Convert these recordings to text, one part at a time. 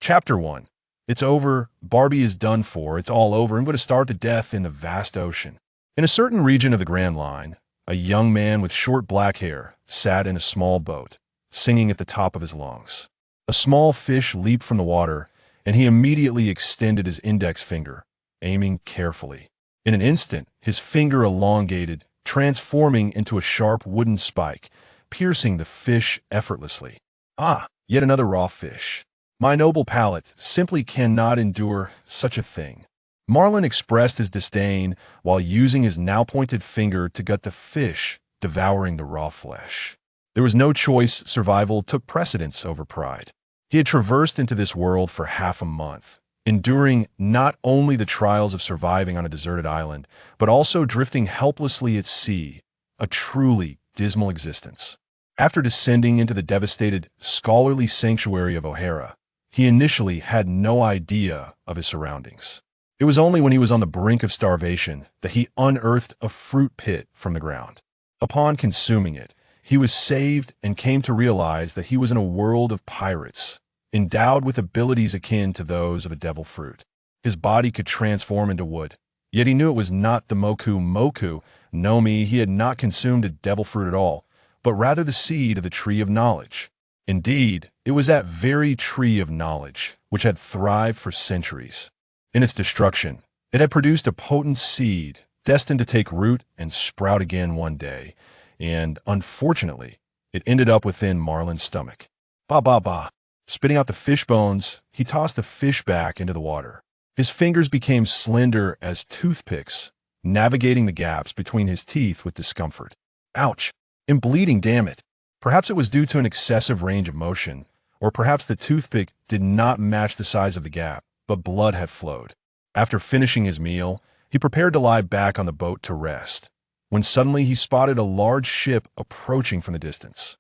Chapter 1. It's over. Barbie is done for. It's all over. I'm going to starve to death in the vast ocean. In a certain region of the Grand Line, a young man with short black hair sat in a small boat, singing at the top of his lungs. A small fish leaped from the water, and he immediately extended his index finger, aiming carefully. In an instant, his finger elongated, transforming into a sharp wooden spike, piercing the fish effortlessly. Ah, yet another raw fish. My noble palate simply cannot endure such a thing. Marlin expressed his disdain while using his now-pointed finger to gut the fish, devouring the raw flesh. There was no choice. Survival took precedence over pride. He had traversed into this world for half a month, enduring not only the trials of surviving on a deserted island, but also drifting helplessly at sea, a truly dismal existence. After descending into the devastated, scholarly sanctuary of O'Hara, he initially had no idea of his surroundings. It was only when he was on the brink of starvation that he unearthed a fruit pit from the ground. Upon consuming it, he was saved and came to realize that he was in a world of pirates, endowed with abilities akin to those of a devil fruit. His body could transform into wood, yet he knew it was not the moku no mi. He had not consumed a devil fruit at all, but rather the seed of the tree of knowledge. Indeed, it was that very tree of knowledge which had thrived for centuries. In its destruction, it had produced a potent seed destined to take root and sprout again one day, and, unfortunately, it ended up within Marlin's stomach. Ba. Spitting out the fish bones, he tossed the fish back into the water. His fingers became slender as toothpicks, navigating the gaps between his teeth with discomfort. Ouch! I'm bleeding, damn it! Perhaps it was due to an excessive range of motion, or perhaps the toothpick did not match the size of the gap, but blood had flowed. After finishing his meal, he prepared to lie back on the boat to rest, when suddenly he spotted a large ship approaching from the distance.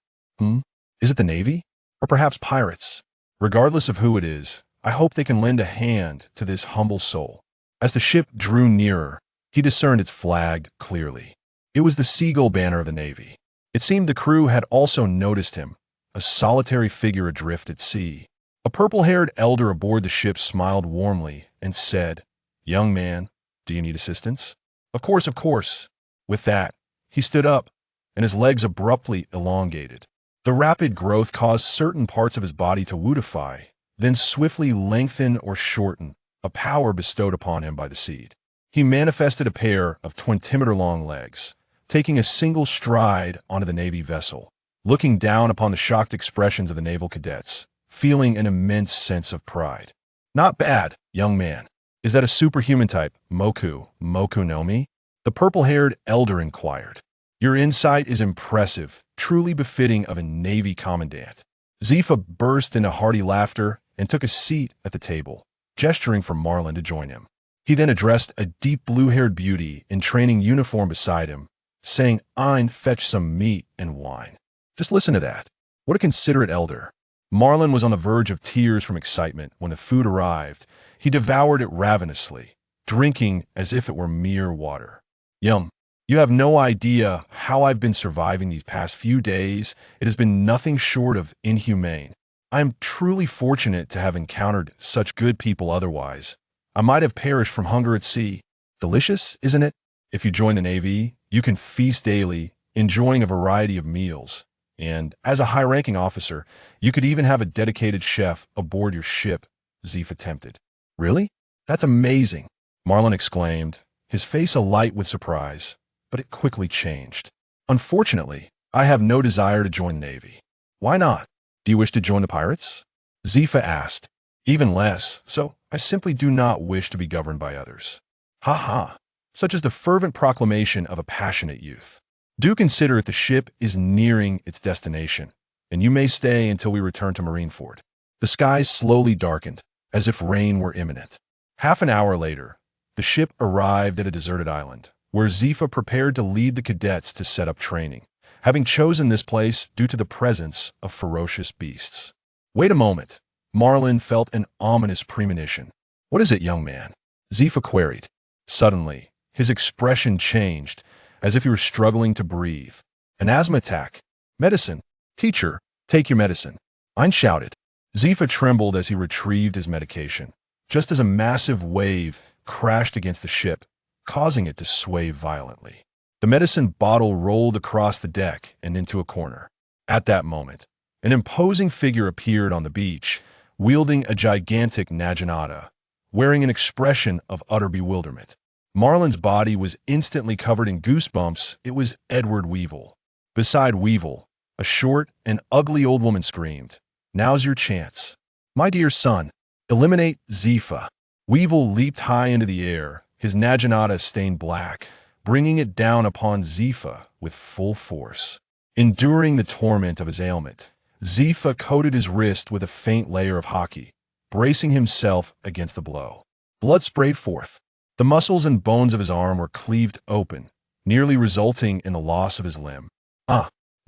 Is it the Navy? Or perhaps pirates? Regardless of who it is, I hope they can lend a hand to this humble soul. As the ship drew nearer, he discerned its flag clearly. It was the seagull banner of the Navy. It seemed the crew had also noticed him, a solitary figure adrift at sea. A purple-haired elder aboard the ship smiled warmly and said, "Young man, do you need assistance?" Of course. With that, he stood up, and his legs abruptly elongated. The rapid growth caused certain parts of his body to woodify, then swiftly lengthen or shorten, a power bestowed upon him by the seed. He manifested a pair of 20-meter-long legs, taking a single stride onto the Navy vessel, looking down upon the shocked expressions of the naval cadets, feeling an immense sense of pride. "Not bad, young man. Is that a superhuman type, moku no mi?" The purple-haired elder inquired. "Your insight is impressive, truly befitting of a Navy commandant." Zefa burst into hearty laughter and took a seat at the table, gesturing for Marlin to join him. He then addressed a deep blue-haired beauty in training uniform beside him, saying, "Ein, fetch some meat and wine." Just listen to that. What a considerate elder. Marlin was on the verge of tears from excitement when the food arrived. He devoured it ravenously, drinking as if it were mere water. "Yum. You have no idea how I've been surviving these past few days. It has been nothing short of inhumane. I am truly fortunate to have encountered such good people otherwise. I might have perished from hunger at sea. Delicious, isn't it? If you join the Navy, you can feast daily, enjoying a variety of meals. And as a high-ranking officer, you could even have a dedicated chef aboard your ship," Zefa tempted. "Really? That's amazing," Marlin exclaimed, his face alight with surprise, but it quickly changed. "Unfortunately, I have no desire to join the Navy." "Why not? Do you wish to join the pirates?" Zefa asked. "Even less, so I simply do not wish to be governed by others." "Ha. Such is the fervent proclamation of a passionate youth. Do consider it the ship is nearing its destination, and you may stay until we return to Marineford." The skies slowly darkened, as if rain were imminent. Half an hour later, the ship arrived at a deserted island, where Zefa prepared to lead the cadets to set up training, having chosen this place due to the presence of ferocious beasts. "Wait a moment." Marlin felt an ominous premonition. "What is it, young man?" Zefa queried. Suddenly, his expression changed, as if he were struggling to breathe. "An asthma attack. Medicine. Teacher, take your medicine." Ein shouted. Zefa trembled as he retrieved his medication, just as a massive wave crashed against the ship, causing it to sway violently. The medicine bottle rolled across the deck and into a corner. At that moment, an imposing figure appeared on the beach, wielding a gigantic naginata, wearing an expression of utter bewilderment. Marlin's body was instantly covered in goosebumps. It was Edward Weevil. Beside Weevil, a short and ugly old woman screamed, "Now's your chance. My dear son, eliminate Zefa." Weevil leaped high into the air, his naginata stained black, bringing it down upon Zefa with full force. Enduring the torment of his ailment, Zefa coated his wrist with a faint layer of hockey, bracing himself against the blow. Blood sprayed forth. The muscles and bones of his arm were cleaved open, nearly resulting in the loss of his limb.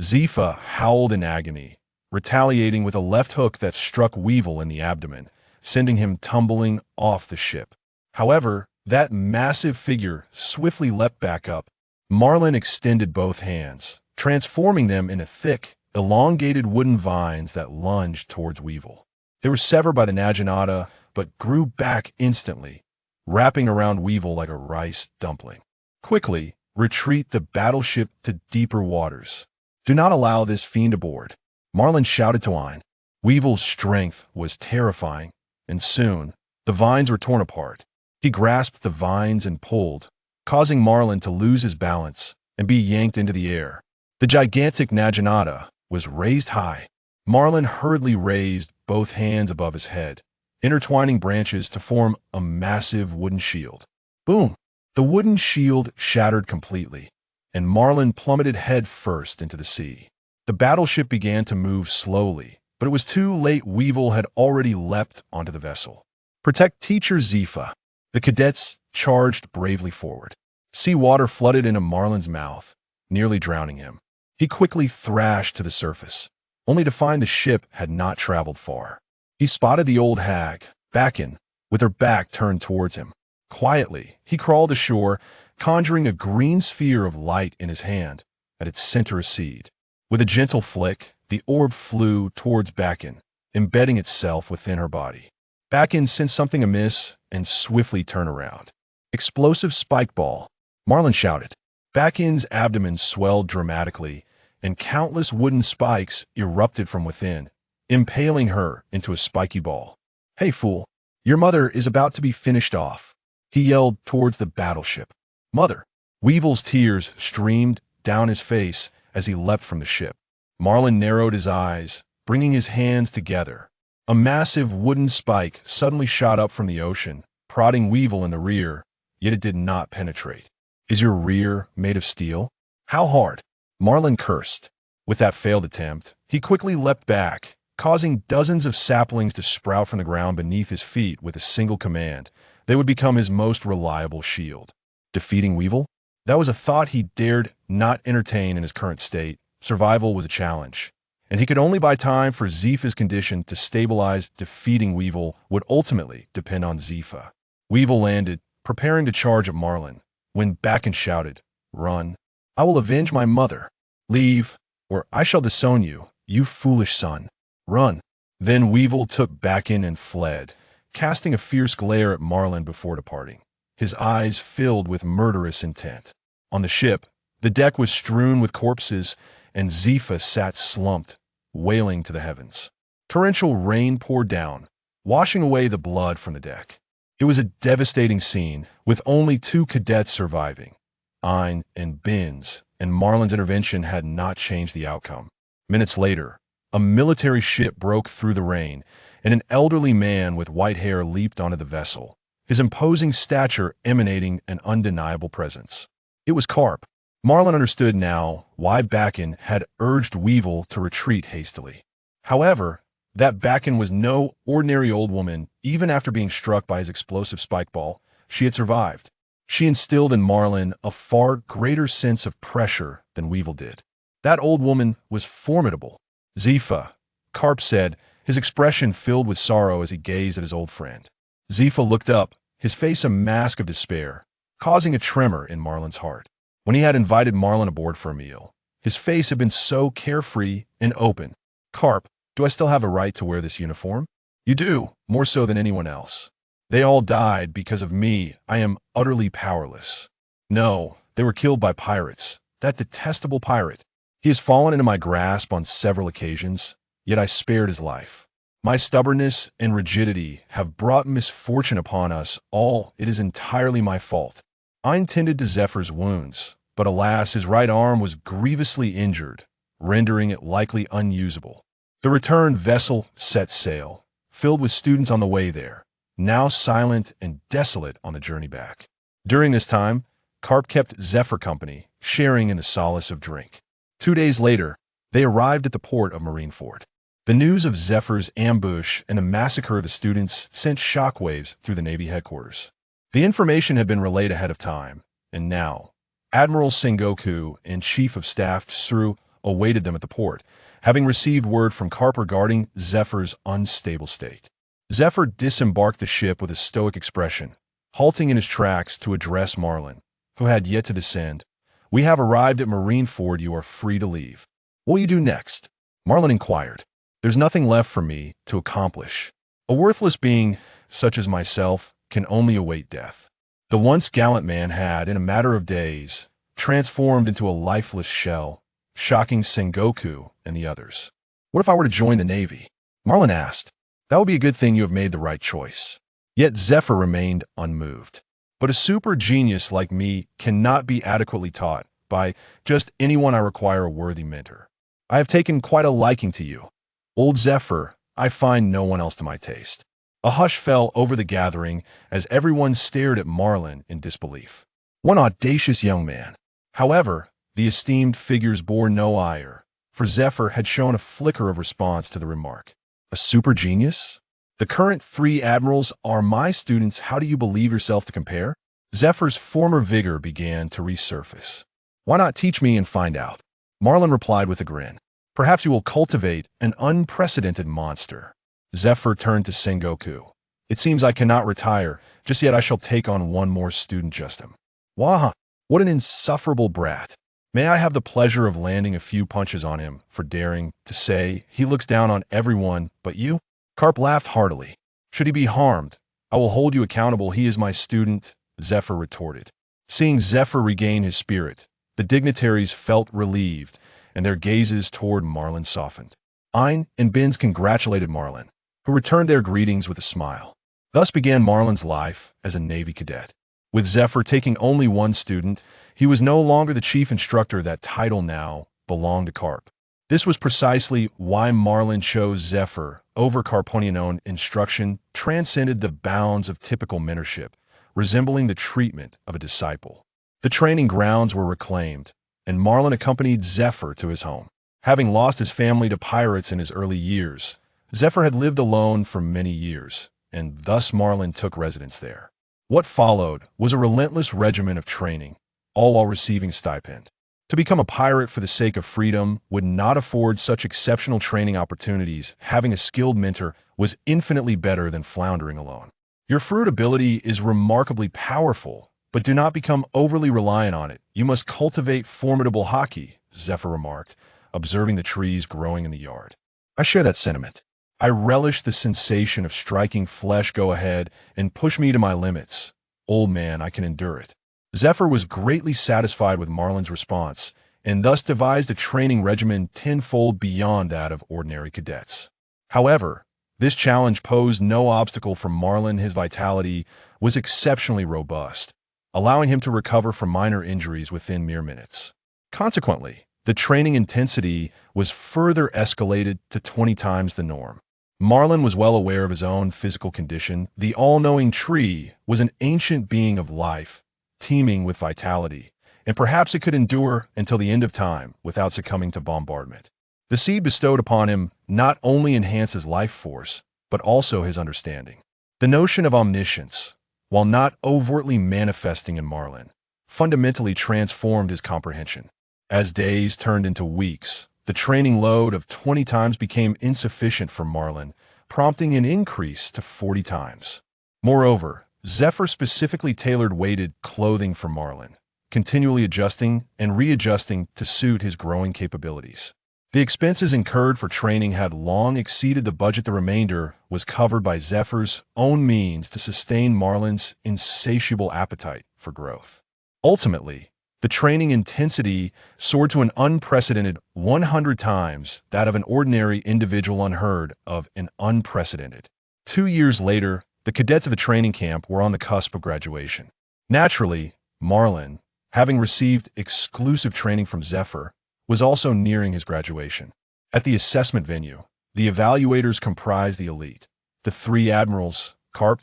Zefa howled in agony, retaliating with a left hook that struck Weevil in the abdomen, sending him tumbling off the ship. However, that massive figure swiftly leapt back up. Marlin extended both hands, transforming them into thick, elongated wooden vines that lunged towards Weevil. They were severed by the naginata, but grew back instantly, wrapping around Weevil like a rice dumpling. Quickly, retreat the battleship to deeper waters. Do not allow this fiend aboard, Marlin shouted to Wine. Weevil's strength was terrifying, and soon, the vines were torn apart. He grasped the vines and pulled, causing Marlin to lose his balance and be yanked into the air. The gigantic naginata was raised high. Marlin hurriedly raised both hands above his head, intertwining branches to form a massive wooden shield. Boom! The wooden shield shattered completely, and Marlin plummeted head first into the sea. The battleship began to move slowly, but it was too late. Weevil had already leapt onto the vessel. Protect Teacher Zefa. The cadets charged bravely forward. Sea water flooded into Marlin's mouth, nearly drowning him. He quickly thrashed to the surface, only to find the ship had not traveled far. He spotted the old hag, Bakken, with her back turned towards him. Quietly, he crawled ashore, conjuring a green sphere of light in his hand, at its center a seed. With a gentle flick, the orb flew towards Bakken, embedding itself within her body. Bakken sensed something amiss and swiftly turned around. Explosive spike ball, Marlin shouted. Bakken's abdomen swelled dramatically, and countless wooden spikes erupted from within, impaling her into a spiky ball. "Hey, fool, your mother is about to be finished off," he yelled towards the battleship. "Mother!" Weevil's tears streamed down his face as he leapt from the ship. Marlin narrowed his eyes, bringing his hands together. A massive wooden spike suddenly shot up from the ocean, prodding Weevil in the rear, yet it did not penetrate. "Is your rear made of steel? How hard?" Marlin cursed. With that failed attempt, he quickly leapt back, causing dozens of saplings to sprout from the ground beneath his feet with a single command. They would become his most reliable shield. Defeating Weevil? That was a thought he dared not entertain in his current state. Survival was a challenge, and he could only buy time for Zefa's condition to stabilize. Defeating Weevil would ultimately depend on Zefa. Weevil landed, preparing to charge at Marlin, when Bakken shouted, "Run! I will avenge my mother. Leave, or I shall disown you, you foolish son. Run!" Then Weevil took Bakken and fled, casting a fierce glare at Marlin before departing, his eyes filled with murderous intent. On the ship, the deck was strewn with corpses, and Zefa sat slumped, wailing to the heavens. Torrential rain poured down, washing away the blood from the deck. It was a devastating scene, with only 2 cadets surviving, Ein and Benz, and Marlin's intervention had not changed the outcome. Minutes later, a military ship broke through the rain, and an elderly man with white hair leaped onto the vessel, his imposing stature emanating an undeniable presence. It was Carp. Marlin understood now why Bakken had urged Weevil to retreat hastily. However, that Bakken was no ordinary old woman. Even after being struck by his explosive spike ball, she had survived. She instilled in Marlin a far greater sense of pressure than Weevil did. That old woman was formidable. "Zefa," Carp said, his expression filled with sorrow as he gazed at his old friend. Zefa looked up, his face a mask of despair, causing a tremor in Marlin's heart. When he had invited Marlin aboard for a meal, his face had been so carefree and open. "Carp, Do I still have a right to wear this uniform? You do, more so than anyone else. They all died because of me. I am utterly powerless. No, they were killed by pirates. That detestable pirate. He has fallen into my grasp on several occasions, yet I spared his life. My stubbornness and rigidity have brought misfortune upon us all. It is entirely my fault. I intended to Zephyr's wounds, but alas, his right arm was grievously injured, rendering it likely unusable. The return vessel set sail, filled with students on the way there, now silent and desolate on the journey back. During this time, Carp kept Zephyr company, sharing in the solace of drink. 2 days later, they arrived at the port of Marineford. The news of Zephyr's ambush and the massacre of the students sent shockwaves through the Navy headquarters. The information had been relayed ahead of time, and now, Admiral Sengoku and Chief of Staff Tsuru awaited them at the port, having received word from Carp regarding Zephyr's unstable state. Zephyr disembarked the ship with a stoic expression, halting in his tracks to address Marlin, who had yet to descend. "We have arrived at Marineford. You are free to leave." "What will you do next?" Marlin inquired. "There's nothing left for me to accomplish. A worthless being, such as myself, can only await death." The once gallant man had, in a matter of days, transformed into a lifeless shell, shocking Sengoku and the others. "What if I were to join the Navy?" Marlin asked. "That would be a good thing. You have made the right choice." Yet Zephyr remained unmoved. "But a super genius like me cannot be adequately taught by just anyone. I require a worthy mentor. I have taken quite a liking to you. Old Zephyr, I find no one else to my taste." A hush fell over the gathering as everyone stared at Marlin in disbelief. One audacious young man. However, the esteemed figures bore no ire, for Zephyr had shown a flicker of response to the remark. "A super genius? The current 3 admirals are my students. How do you believe yourself to compare?" Zephyr's former vigor began to resurface. "Why not teach me and find out?" Marlin replied with a grin. "Perhaps you will cultivate an unprecedented monster." Zephyr turned to Sengoku. "It seems I cannot retire just yet. I shall take on one more student. Just him. Wah! What an insufferable brat. May I have the pleasure of landing a few punches on him for daring to say he looks down on everyone but you?" Carp laughed heartily. "Should he be harmed, I will hold you accountable. He is my student," Zephyr retorted. Seeing Zephyr regain his spirit, the dignitaries felt relieved, and their gazes toward Marlin softened. Ein and Benz congratulated Marlin, who returned their greetings with a smile. Thus began Marlin's life as a Navy cadet. With Zephyr taking only one student, he was no longer the chief instructor. That title now belonged to Carp. This was precisely why Marlin chose Zephyr over Carponian. Instruction transcended the bounds of typical mentorship, resembling the treatment of a disciple. The training grounds were reclaimed, and Marlin accompanied Zephyr to his home. Having lost his family to pirates in his early years, Zephyr had lived alone for many years, and thus Marlin took residence there. What followed was a relentless regimen of training, all while receiving stipend. To become a pirate for the sake of freedom would not afford such exceptional training opportunities. Having a skilled mentor was infinitely better than floundering alone. Your fruit ability is remarkably powerful, but do not become overly reliant on it. You must cultivate formidable haki, Zephyr remarked, observing the trees growing in the yard. "I share that sentiment. I relish the sensation of striking flesh. Go ahead and push me to my limits. Old man, I can endure it." Zephyr was greatly satisfied with Marlin's response, and thus devised a training regimen tenfold beyond that of ordinary cadets. However, this challenge posed no obstacle for Marlin. His vitality was exceptionally robust, allowing him to recover from minor injuries within mere minutes. Consequently, the training intensity was further escalated to 20 times the norm. Marlin was well aware of his own physical condition. The all-knowing tree was an ancient being of life, teeming with vitality, and perhaps it could endure until the end of time without succumbing to bombardment. The seed bestowed upon him not only enhanced his life force, but also his understanding. The notion of omniscience, while not overtly manifesting in Marlin, fundamentally transformed his comprehension. As days turned into weeks, the training load of 20 times became insufficient for Marlin, prompting an increase to 40 times. Moreover, Zephyr specifically tailored weighted clothing for Marlin, continually adjusting and readjusting to suit his growing capabilities. The expenses incurred for training had long exceeded the budget. The remainder was covered by Zephyr's own means to sustain Marlin's insatiable appetite for growth. Ultimately, the training intensity soared to an unprecedented 100 times that of an ordinary individual, unheard of and unprecedented. 2 years later, the cadets of the training camp were on the cusp of graduation. Naturally, Marlin, having received exclusive training from Zephyr, was also nearing his graduation. At the assessment venue, the evaluators comprised the elite, the three admirals, Carp,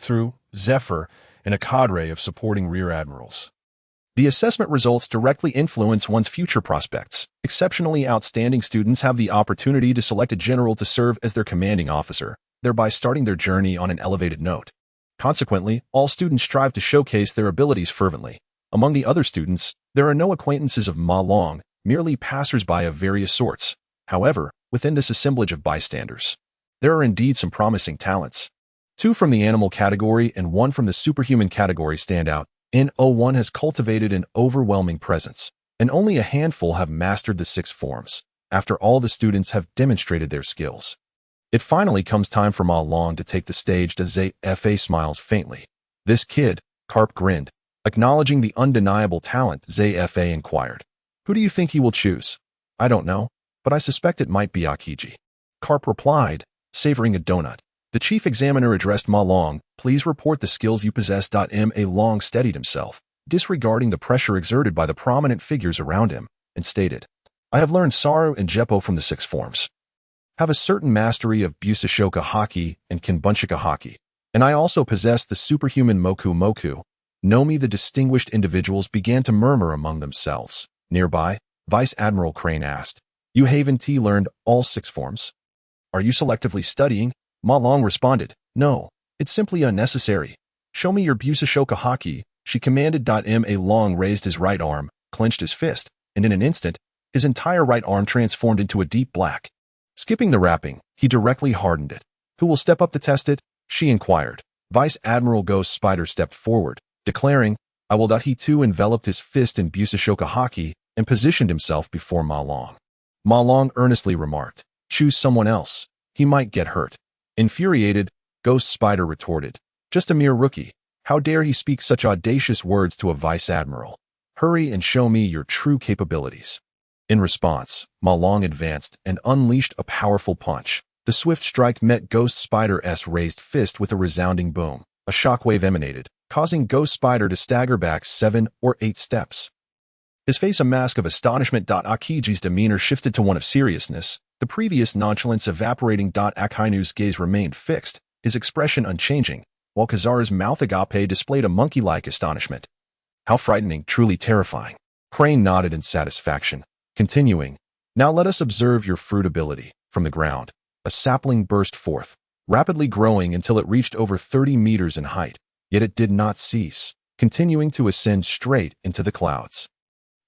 Zephyr, and a cadre of supporting rear admirals. The assessment results directly influence one's future prospects. Exceptionally outstanding students have the opportunity to select a general to serve as their commanding officer, thereby starting their journey on an elevated note. Consequently, all students strive to showcase their abilities fervently. Among the other students, there are no acquaintances of Marlin, merely passers-by of various sorts. However, within this assemblage of bystanders, there are indeed some promising talents. 2 from the animal category and 1 from the superhuman category stand out. N01 has cultivated an overwhelming presence, and only a handful have mastered the 6 forms, after all the students have demonstrated their skills. It finally comes time for Marlin to take the stage. Zefa smiles faintly. This kid, Carp grinned. Acknowledging the undeniable talent, Zefa inquired, "Who do you think he will choose?" "I don't know, but I suspect it might be Akiji." Carp replied, savoring a donut. The chief examiner addressed Marlin. "Please report the skills you possess." Marlin steadied himself, disregarding the pressure exerted by the prominent figures around him, and stated, "I have learned Saru and Jeppo from the 6 forms. Have a certain mastery of Busashoka Haki and Kinbunshika Haki, and I also possess the superhuman Moku. Know me." The distinguished individuals began to murmur among themselves. Nearby, Vice Admiral Crane asked, "You haven't learned all 6 forms? Are you selectively studying?" Marlin responded, "No, it's simply unnecessary. Show me your Busashoka Haki," she commanded. Marlin raised his right arm, clenched his fist, and in an instant, his entire right arm transformed into a deep black. Skipping the wrapping, he directly hardened it. "Who will step up to test it?" she inquired. Vice Admiral Ghost Spider stepped forward, declaring, "I will." He too enveloped his fist in Busashoka Haki and positioned himself before Marlin. Marlin earnestly remarked, "Choose someone else. He might get hurt." Infuriated, Ghost Spider retorted, "Just a mere rookie. How dare he speak such audacious words to a vice admiral? Hurry and show me your true capabilities." In response, Marlin advanced and unleashed a powerful punch. The swift strike met Ghost Spider's raised fist with a resounding boom. A shockwave emanated, causing Ghost Spider to stagger back 7 or 8 steps. His face a mask of astonishment. Akiji's demeanor shifted to one of seriousness, the previous nonchalance evaporating. Akainu's gaze remained fixed, his expression unchanging, while Kizaru's mouth agape displayed a monkey-like astonishment. "How frightening, truly terrifying." Crane nodded in satisfaction, continuing, "Now let us observe your fruit ability." From the ground, a sapling burst forth, rapidly growing until it reached over 30 meters in height, yet it did not cease, continuing to ascend straight into the clouds.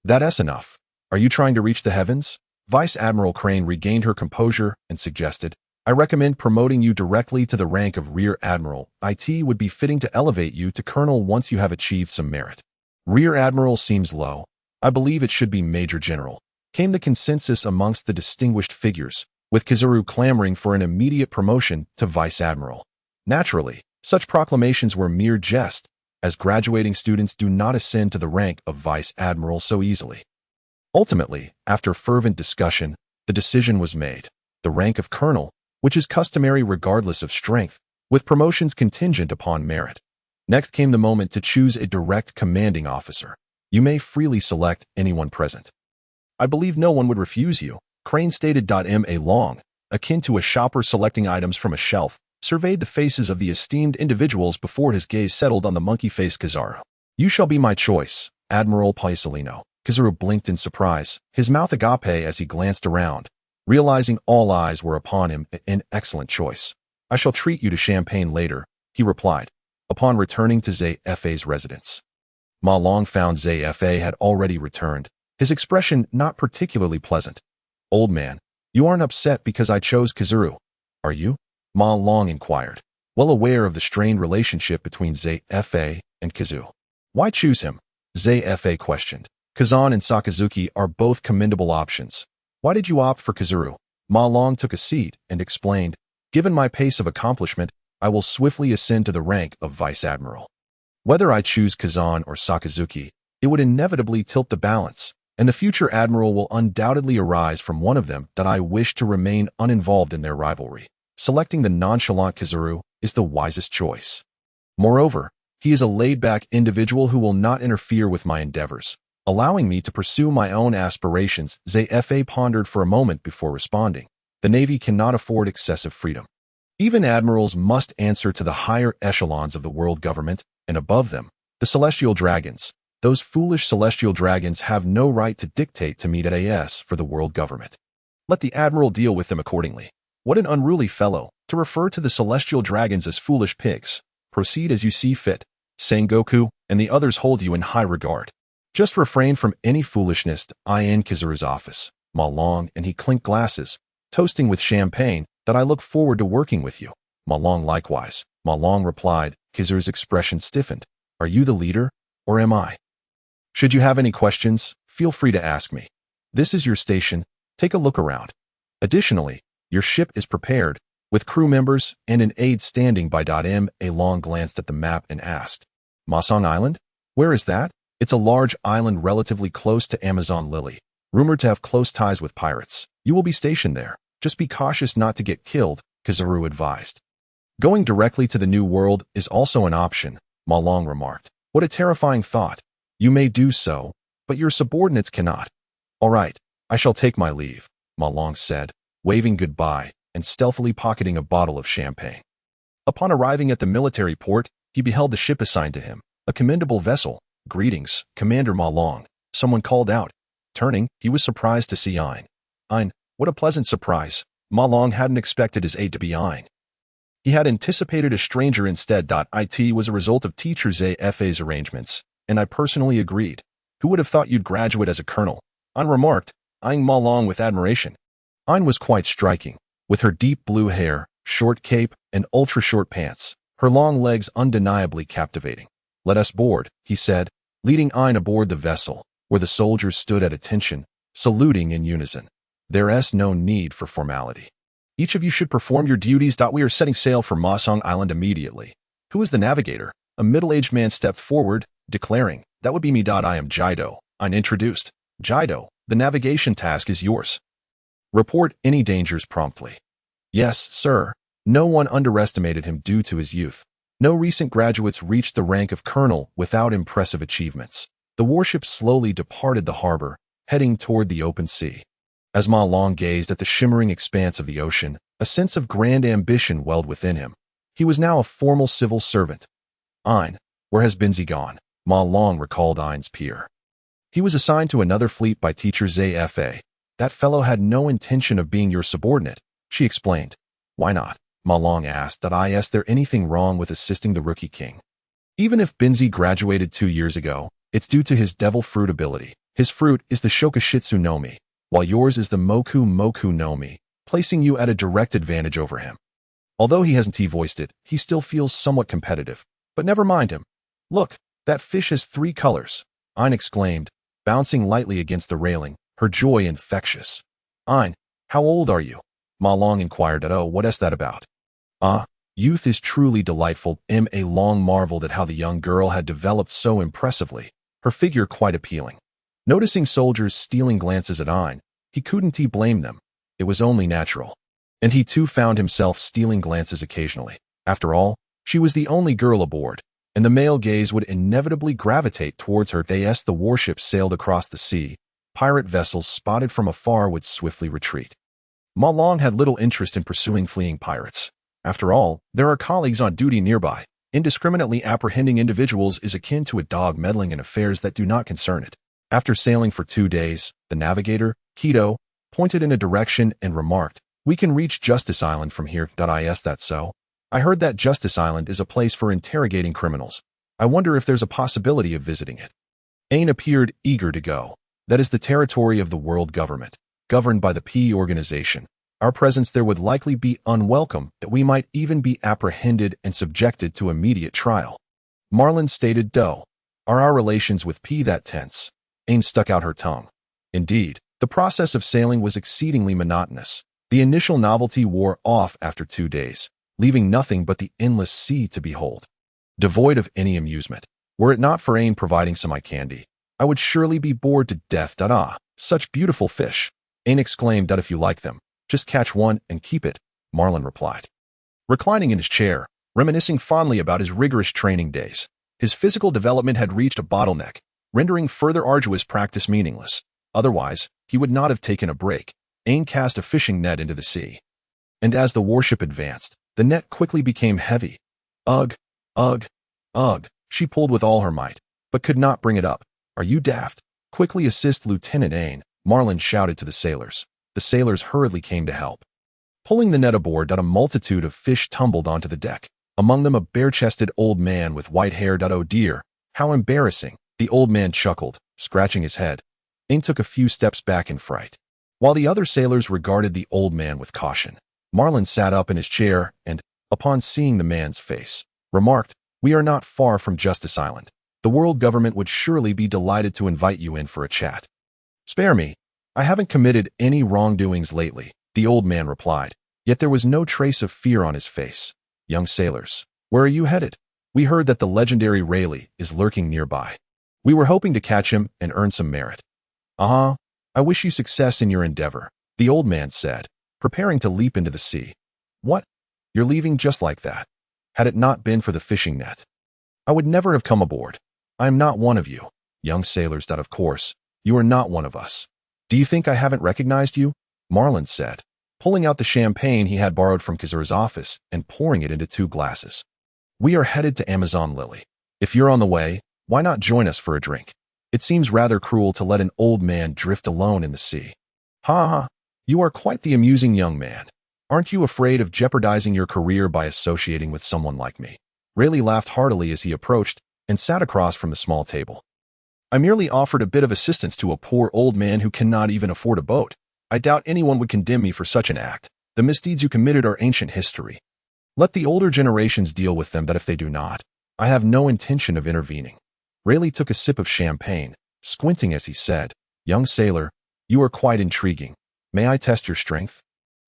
"That's enough. Are you trying to reach the heavens?" Vice Admiral Crane regained her composure and suggested, "I recommend promoting you directly to the rank of Rear Admiral. It would be fitting to elevate you to Colonel once you have achieved some merit." "Rear Admiral seems low. I believe it should be Major General," came the consensus amongst the distinguished figures, with Kizaru clamoring for an immediate promotion to Vice Admiral. Naturally, such proclamations were mere jest, as graduating students do not ascend to the rank of Vice Admiral so easily. Ultimately, after fervent discussion, the decision was made. The rank of Colonel, which is customary regardless of strength, with promotions contingent upon merit. Next came the moment to choose a direct commanding officer. You may freely select anyone present. "I believe no one would refuse you," Crane stated. Marlin, akin to a shopper selecting items from a shelf, surveyed the faces of the esteemed individuals before his gaze settled on the monkey-faced Kizaru. "You shall be my choice, Admiral Paisolino." Kizaru blinked in surprise, his mouth agape as he glanced around, realizing all eyes were upon him. "An excellent choice. I shall treat you to champagne later," he replied, upon returning to Zefa's residence. Marlin found Zefa had already returned, his expression not particularly pleasant. "Old man, you aren't upset because I chose Kizaru, are you?" Marlin inquired, well aware of the strained relationship between Zefa and Kizaru. "Why choose him?" Zefa questioned. "Kazan and Sakazuki are both commendable options. Why did you opt for Kazuru? Ma Long took a seat and explained, given my pace of accomplishment, I will swiftly ascend to the rank of Vice Admiral. Whether I choose Kazan or Sakazuki, it would inevitably tilt the balance, and the future admiral will undoubtedly arise from one of them that I wish to remain uninvolved in their rivalry. Selecting the nonchalant Kazuru is the wisest choice. Moreover, he is a laid-back individual who will not interfere with my endeavors, allowing me to pursue my own aspirations. Zefa pondered for a moment before responding. The Navy cannot afford excessive freedom. Even admirals must answer to the higher echelons of the world government, and above them, the celestial dragons. Those foolish celestial dragons have no right to dictate to me for the world government. Let the admiral deal with them accordingly. What an unruly fellow, to refer to the celestial dragons as foolish pigs. Proceed as you see fit. Sengoku and the others hold you in high regard. Just refrain from any foolishness. In Kizaru's office, Ma Long and he clinked glasses, toasting with champagne, that I look forward to working with you. Ma Long likewise. Ma Long replied. Kizaru's expression stiffened. Are you the leader, or am I? Should you have any questions, feel free to ask me. This is your station, take a look around. Additionally, your ship is prepared, with crew members and an aide standing by. Ma Long glanced at the map and asked, Masong Island? Where is that? It's a large island relatively close to Amazon Lily, rumored to have close ties with pirates. You will be stationed there. Just be cautious not to get killed, Kizaru advised. Going directly to the New World is also an option, Ma Long remarked. What a terrifying thought. You may do so, but your subordinates cannot. All right, I shall take my leave, Ma Long said, waving goodbye and stealthily pocketing a bottle of champagne. Upon arriving at the military port, he beheld the ship assigned to him, a commendable vessel. Greetings, Commander Ma Long, someone called out. Turning, he was surprised to see Ein. Ein, what a pleasant surprise. Ma Long hadn't expected his aide to be Ein. He had anticipated a stranger instead. It was a result of teacher Zefa's arrangements, and I personally agreed. Who would have thought you'd graduate as a colonel? Ein remarked, eyeing Ma Long with admiration. Ein was quite striking, with her deep blue hair, short cape, and ultra-short pants, her long legs undeniably captivating. Let us board, he said, leading Ein aboard the vessel, where the soldiers stood at attention, saluting in unison. There's no need for formality. Each of you should perform your duties. We are setting sail for Masong Island immediately. Who is the navigator? A middle-aged man stepped forward, declaring, That would be me. I am Gino. Ein introduced. Gino, the navigation task is yours. Report any dangers promptly. Yes, sir. No one underestimated him due to his youth. No recent graduates reached the rank of colonel without impressive achievements. The warship slowly departed the harbor, heading toward the open sea. As Ma Long gazed at the shimmering expanse of the ocean, a sense of grand ambition welled within him. He was now a formal civil servant. Ein, where has Binzi gone? Ma Long recalled Ein's peer. He was assigned to another fleet by teacher Zefa. That fellow had no intention of being your subordinate, she explained. Why not? Ma Long asked. Is there anything wrong with assisting the rookie king? Even if Binzi graduated 2 years ago, it's due to his devil fruit ability. His fruit is the Shokashitsu no Mi, while yours is the Moku no Mi, placing you at a direct advantage over him. Although he hasn't voiced it, he still feels somewhat competitive. But never mind him. Look, that fish has 3 colors, Ein exclaimed, bouncing lightly against the railing, her joy infectious. Ein, how old are you? Ma Long inquired. Oh, what is that about? Youth is truly delightful. Ma Long marveled at how the young girl had developed so impressively, her figure quite appealing. Noticing soldiers stealing glances at Ein, he couldn't blame them. It was only natural. And he too found himself stealing glances occasionally. After all, she was the only girl aboard, and the male gaze would inevitably gravitate towards her. As the warship sailed across the sea, pirate vessels spotted from afar would swiftly retreat. Ma Long had little interest in pursuing fleeing pirates. After all, there are colleagues on duty nearby. Indiscriminately apprehending individuals is akin to a dog meddling in affairs that do not concern it. After sailing for 2 days, the navigator, Kido, pointed in a direction and remarked, We can reach Justice Island from here. Is that so? I heard that Justice Island is a place for interrogating criminals. I wonder if there's a possibility of visiting it. Ain appeared eager to go. That is the territory of the world government, governed by the P organization. Our presence there would likely be unwelcome, that we might even be apprehended and subjected to immediate trial. Marlin stated, Are our relations with P that tense? Ain stuck out her tongue. Indeed, The process of sailing was exceedingly monotonous. The initial novelty wore off after 2 days, leaving nothing but the endless sea to behold. Devoid of any amusement, were it not for Ain providing some eye candy, I would surely be bored to death. Such beautiful fish. Ain exclaimed that if you like them, just catch one and keep it, Marlin replied. Reclining in his chair, reminiscing fondly about his rigorous training days, his physical development had reached a bottleneck, rendering further arduous practice meaningless. Otherwise, he would not have taken a break. Ain cast a fishing net into the sea. And as the warship advanced, the net quickly became heavy. Ugh, ugh, ugh, she pulled with all her might, but could not bring it up. Are you daft? Quickly assist Lieutenant Ain, Marlin shouted to the sailors. The sailors hurriedly came to help. Pulling the net aboard, a multitude of fish tumbled onto the deck, among them a bare-chested old man with white hair. Oh dear, how embarrassing, the old man chuckled, scratching his head. Ain took a few steps back in fright. While the other sailors regarded the old man with caution, Marlin sat up in his chair and, upon seeing the man's face, remarked, "We are not far from Justice Island. The world government would surely be delighted to invite you in for a chat." "Spare me. I haven't committed any wrongdoings lately," the old man replied, yet there was no trace of fear on his face. "Young sailors, where are you headed? We heard that the legendary Rayleigh is lurking nearby. We were hoping to catch him and earn some merit." I wish you success in your endeavor," the old man said, preparing to leap into the sea. "What? You're leaving just like that? Had it not been for the fishing net, I would never have come aboard. I am not one of you, young sailors. That of course, you are not one of us. Do you think I haven't recognized you?" Marlin said, pulling out the champagne he had borrowed from Kazur's office and pouring it into 2 glasses. "We are headed to Amazon Lily. If you're on the way, why not join us for a drink? It seems rather cruel to let an old man drift alone in the sea." "Ha ha, you are quite the amusing young man. Aren't you afraid of jeopardizing your career by associating with someone like me?" Rayleigh laughed heartily as he approached and sat across from the small table. "I merely offered a bit of assistance to a poor old man who cannot even afford a boat. I doubt anyone would condemn me for such an act. The misdeeds you committed are ancient history. Let the older generations deal with them, but if they do not, I have no intention of intervening." Rayleigh took a sip of champagne, squinting as he said, "Young sailor, you are quite intriguing. May I test your strength?"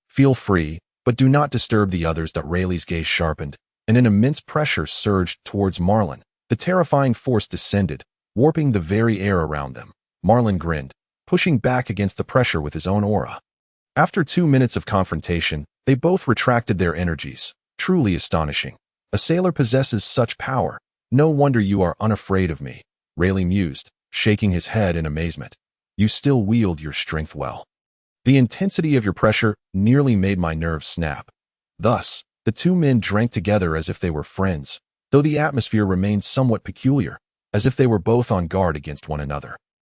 "Feel free, but do not disturb the others." Rayleigh's gaze sharpened, and an immense pressure surged towards Marlin. The terrifying force descended, warping the very air around them. Marlin grinned, pushing back against the pressure with his own aura. After 2 minutes of confrontation, they both retracted their energies. Truly astonishing. A sailor possesses such power. No wonder you are unafraid of me, Rayleigh mused, shaking his head in amazement. You still wield your strength well. The intensity of your pressure nearly made my nerves snap. Thus, the 2 men drank together as if they were friends, though the atmosphere remained somewhat peculiar, as if they were both on guard against one another.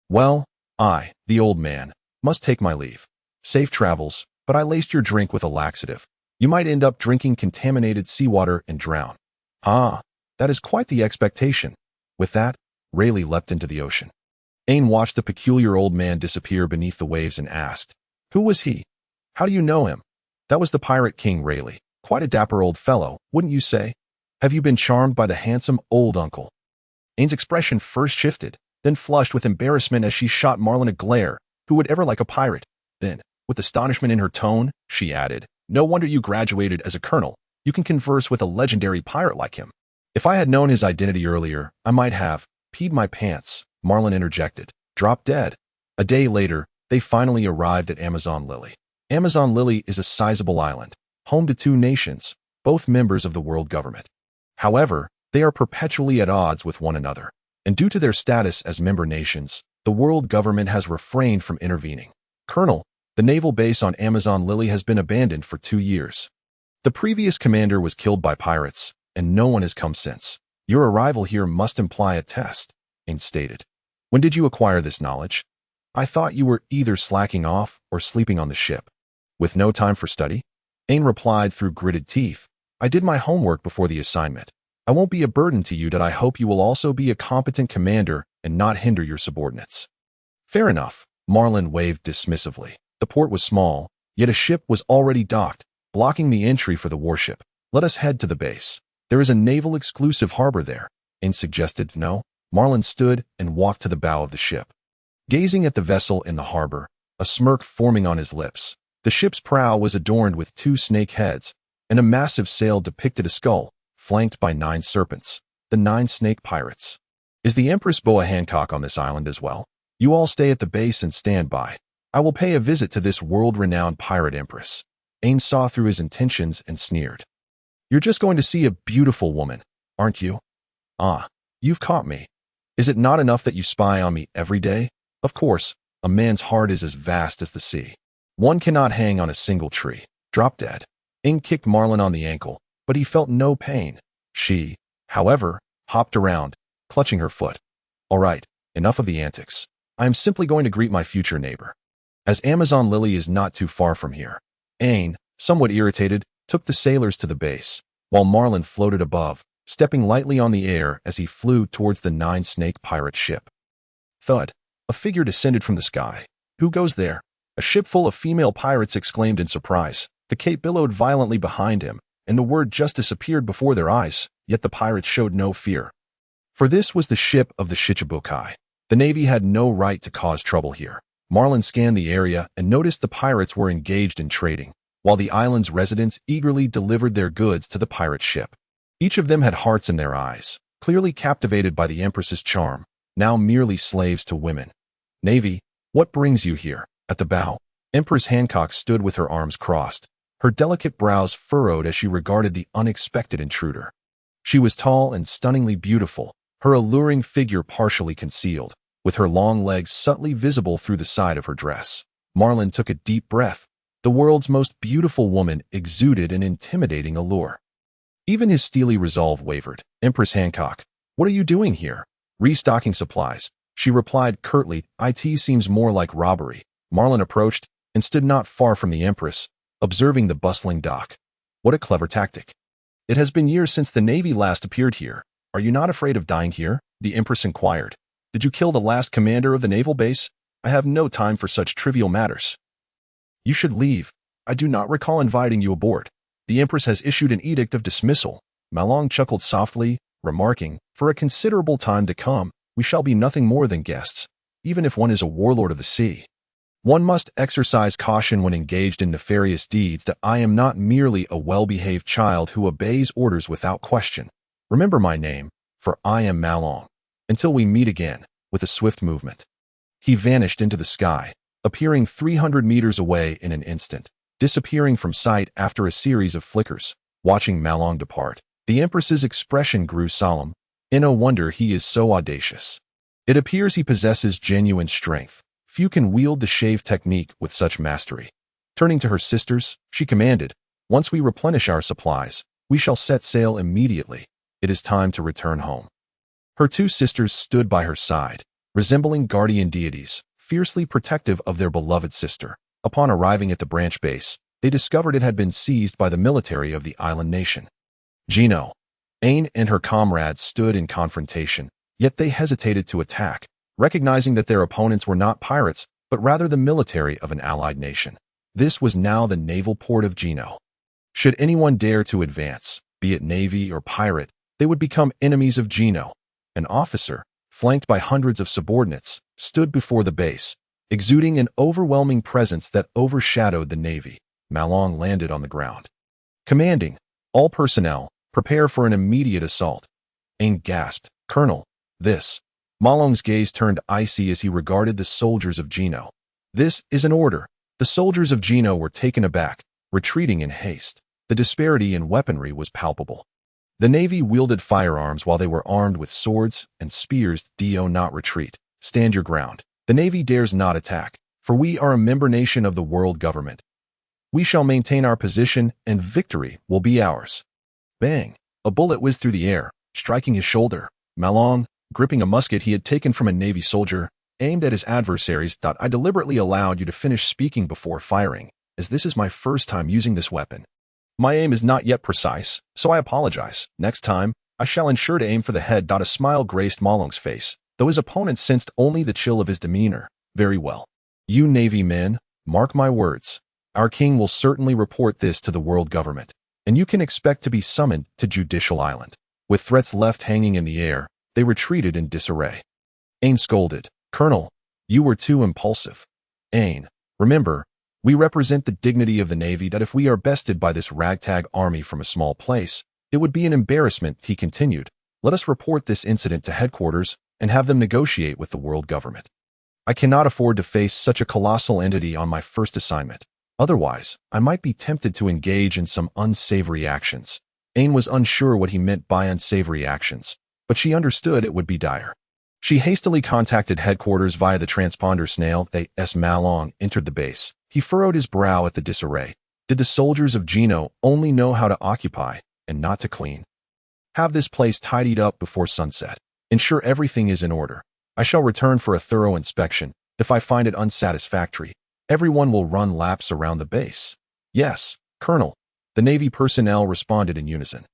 "Well, I, the old man, must take my leave. Safe travels, but I laced your drink with a laxative. You might end up drinking contaminated seawater and drown." "Ah, that is quite the expectation." With that, Rayleigh leapt into the ocean. Ain watched the peculiar old man disappear beneath the waves and asked, "Who was he? How do you know him?" "That was the Pirate King, Rayleigh. Quite a dapper old fellow, wouldn't you say? Have you been charmed by the handsome old uncle?" Ain's expression first shifted, then flushed with embarrassment as she shot Marlin a glare. Who would ever like a pirate? Then, with astonishment in her tone, she added, "No wonder you graduated as a colonel. You can converse with a legendary pirate like him." "If I had known his identity earlier, I might have peed my pants," Marlin interjected. "Drop dead." A day later, they finally arrived at Amazon Lily. Amazon Lily is a sizable island, home to 2 nations, both members of the world government. However, they are perpetually at odds with one another, and due to their status as member nations, the world government has refrained from intervening. "Colonel, the naval base on Amazon Lily has been abandoned for 2 years. The previous commander was killed by pirates, and no one has come since. Your arrival here must imply a test," Ain stated. "When did you acquire this knowledge? I thought you were either slacking off or sleeping on the ship." "With no time for study?" Ain replied through gritted teeth. "I did my homework before the assignment. I won't be a burden to you. I hope you will also be a competent commander and not hinder your subordinates." "Fair enough," Marlin waved dismissively. The port was small, yet a ship was already docked, blocking the entry for the warship. "Let us head to the base. There is a naval-exclusive harbor there," Ain suggested. "No." Marlin stood and walked to the bow of the ship. Gazing at the vessel in the harbor, a smirk forming on his lips. The ship's prow was adorned with 2 snake heads, and a massive sail depicted a skull, flanked by 9 serpents, the 9 snake pirates. Is the Empress Boa Hancock on this island as well? You all stay at the base and stand by. I will pay a visit to this world-renowned pirate empress. Aang saw through his intentions and sneered. You're just going to see a beautiful woman, aren't you? Ah, you've caught me. Is it not enough that you spy on me every day? Of course, a man's heart is as vast as the sea. One cannot hang on a single tree. Drop dead. Aang kicked Marlin on the ankle, but he felt no pain. She, however, hopped around, clutching her foot. All right, enough of the antics. I am simply going to greet my future neighbor. As Amazon Lily is not too far from here. Aang, somewhat irritated, took the sailors to the base, while Marlin floated above, stepping lightly on the air as he flew towards the 9-snake pirate ship. Thud. A figure descended from the sky. Who goes there? A ship full of female pirates exclaimed in surprise. The cape billowed violently behind him, and the word just disappeared before their eyes, yet the pirates showed no fear. For this was the ship of the Shichibukai. The Navy had no right to cause trouble here. Marlin scanned the area and noticed the pirates were engaged in trading, while the island's residents eagerly delivered their goods to the pirate ship. Each of them had hearts in their eyes, clearly captivated by the Empress's charm, now merely slaves to women. Navy, what brings you here? At the bow, Empress Hancock stood with her arms crossed, her delicate brows furrowed as she regarded the unexpected intruder. She was tall and stunningly beautiful, her alluring figure partially concealed, with her long legs subtly visible through the side of her dress. Marlin took a deep breath. The world's most beautiful woman exuded an intimidating allure. Even his steely resolve wavered. Empress Hancock, what are you doing here? Restocking supplies. She replied curtly, It seems more like robbery. Marlin approached and stood not far from the Empress, observing the bustling dock. What a clever tactic. It has been years since the Navy last appeared here. Are you not afraid of dying here? The Empress inquired. Did you kill the last commander of the naval base? I have no time for such trivial matters. You should leave. I do not recall inviting you aboard. The Empress has issued an edict of dismissal. Malong chuckled softly, remarking, for a considerable time to come, we shall be nothing more than guests, even if one is a warlord of the sea. One must exercise caution when engaged in nefarious deeds. That I am not merely a well-behaved child who obeys orders without question. Remember my name, for I am Malong. Until we meet again, with a swift movement. He vanished into the sky, appearing 300 meters away in an instant, disappearing from sight after a series of flickers. Watching Malong depart, the Empress's expression grew solemn. No wonder he is so audacious. It appears he possesses genuine strength. Few can wield the shave technique with such mastery. Turning to her sisters, she commanded, once we replenish our supplies, we shall set sail immediately. It is time to return home. Her 2 sisters stood by her side, resembling guardian deities, fiercely protective of their beloved sister. Upon arriving at the branch base, they discovered it had been seized by the military of the island nation. Gino, Aang and her comrades stood in confrontation, yet they hesitated to attack, recognizing that their opponents were not pirates, but rather the military of an allied nation. This was now the naval port of Gino. Should anyone dare to advance, be it navy or pirate, they would become enemies of Gino. An officer, flanked by hundreds of subordinates, stood before the base, exuding an overwhelming presence that overshadowed the navy. Malong landed on the ground. Commanding, all personnel, prepare for an immediate assault. Aang gasped, Colonel, this. Malong's gaze turned icy as he regarded the soldiers of Gino. This is an order. The soldiers of Gino were taken aback, retreating in haste. The disparity in weaponry was palpable. The Navy wielded firearms while they were armed with swords and spears. Do not retreat. Stand your ground. The Navy dares not attack, for we are a member nation of the world government. We shall maintain our position, and victory will be ours. Bang! A bullet whizzed through the air, striking his shoulder. Malong, gripping a musket he had taken from a Navy soldier, aimed at his adversaries. I deliberately allowed you to finish speaking before firing, as this is my first time using this weapon. My aim is not yet precise, so I apologize. Next time, I shall ensure to aim for the head. A smile graced Malong's face, though his opponent sensed only the chill of his demeanor. Very well. You Navy men, mark my words. Our king will certainly report this to the world government, and you can expect to be summoned to Judicial Island. With threats left hanging in the air, they retreated in disarray. Aang scolded, Colonel, you were too impulsive. Aang, Remember, we represent the dignity of the Navy that if we are bested by this ragtag army from a small place, it would be an embarrassment, he continued. Let us report this incident to headquarters and have them negotiate with the world government. I cannot afford to face such a colossal entity on my first assignment. Otherwise, I might be tempted to engage in some unsavory actions. Ain was unsure what he meant by unsavory actions, but she understood it would be dire. She hastily contacted headquarters via the transponder snail. As Marlin entered the base, he furrowed his brow at the disarray. Did the soldiers of Gino only know how to occupy and not to clean? Have this place tidied up before sunset. Ensure everything is in order. I shall return for a thorough inspection. If I find it unsatisfactory, everyone will run laps around the base. Yes, Colonel. The Navy personnel responded in unison.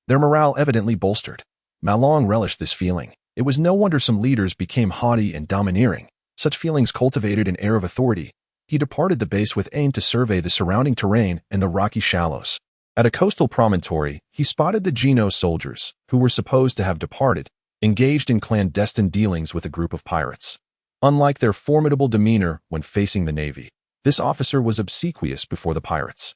Their morale evidently bolstered. Marlin relished this feeling. It was no wonder some leaders became haughty and domineering. Such feelings cultivated an air of authority. He departed the base with aim to survey the surrounding terrain and the rocky shallows. At a coastal promontory, he spotted the Gino soldiers, who were supposed to have departed, engaged in clandestine dealings with a group of pirates. Unlike their formidable demeanor when facing the Navy, this officer was obsequious before the pirates.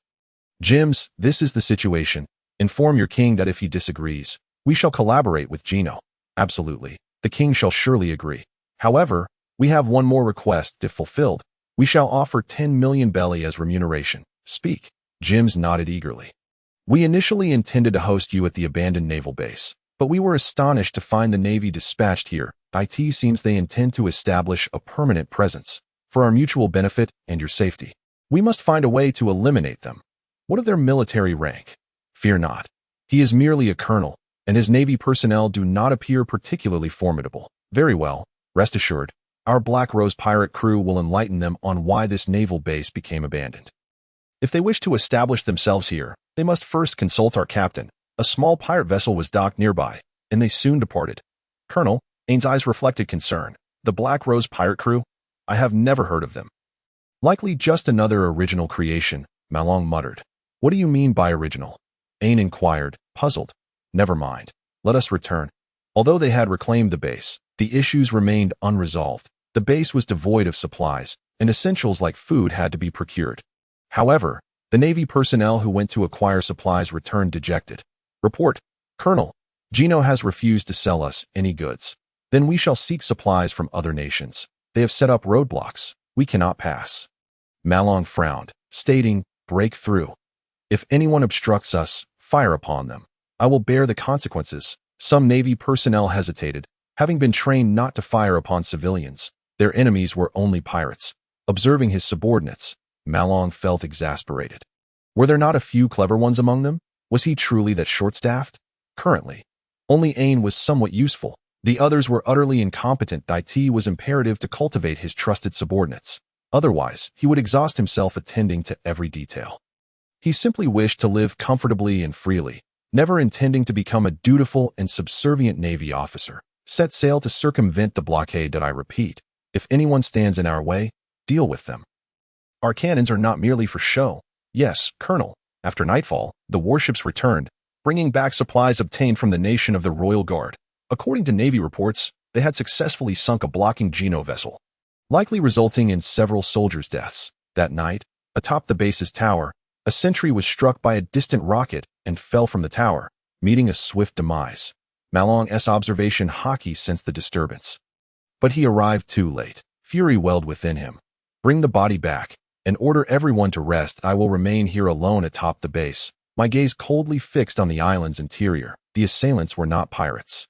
Jims, this is the situation. Inform your king that if he disagrees, we shall collaborate with Gino. Absolutely. The king shall surely agree. However, we have one more request. If fulfilled, we shall offer 10 million belly as remuneration. Speak. Jims nodded eagerly. We initially intended to host you at the abandoned naval base, but we were astonished to find the Navy dispatched here. It seems they intend to establish a permanent presence for our mutual benefit and your safety. We must find a way to eliminate them. What of their military rank? Fear not. He is merely a colonel, and his Navy personnel do not appear particularly formidable. Very well, rest assured, our Black Rose pirate crew will enlighten them on why this naval base became abandoned. If they wish to establish themselves here, they must first consult our captain. A small pirate vessel was docked nearby, and they soon departed. Colonel, Ain's eyes reflected concern. The Black Rose pirate crew? I have never heard of them. Likely just another original creation, Marlin muttered. What do you mean by original? Ain inquired, puzzled. Never mind. Let us return. Although they had reclaimed the base, the issues remained unresolved. The base was devoid of supplies, and essentials like food had to be procured. However, the Navy personnel who went to acquire supplies returned dejected. Report, Colonel, Gino has refused to sell us any goods. Then we shall seek supplies from other nations. They have set up roadblocks. We cannot pass. Marlin frowned, stating, break through. If anyone obstructs us, fire upon them. I will bear the consequences. Some Navy personnel hesitated, having been trained not to fire upon civilians. Their enemies were only pirates. Observing his subordinates, Marlin felt exasperated. Were there not a few clever ones among them? Was he truly that short-staffed? Currently, only Ain was somewhat useful. The others were utterly incompetent. It was imperative to cultivate his trusted subordinates. Otherwise, he would exhaust himself attending to every detail. He simply wished to live comfortably and freely, never intending to become a dutiful and subservient Navy officer. Set sail to circumvent the blockade. I repeat, if anyone stands in our way, deal with them. Our cannons are not merely for show. Yes, Colonel. After nightfall, the warships returned, bringing back supplies obtained from the nation of the Royal Guard. According to Navy reports, they had successfully sunk a blocking Gino vessel, likely resulting in several soldiers' deaths. That night, atop the base's tower, a sentry was struck by a distant rocket and fell from the tower, meeting a swift demise. Marlin's observation hockey sensed the disturbance. But he arrived too late. Fury welled within him. Bring the body back, and order everyone to rest. I will remain here alone atop the base, my gaze coldly fixed on the island's interior. The assailants were not pirates.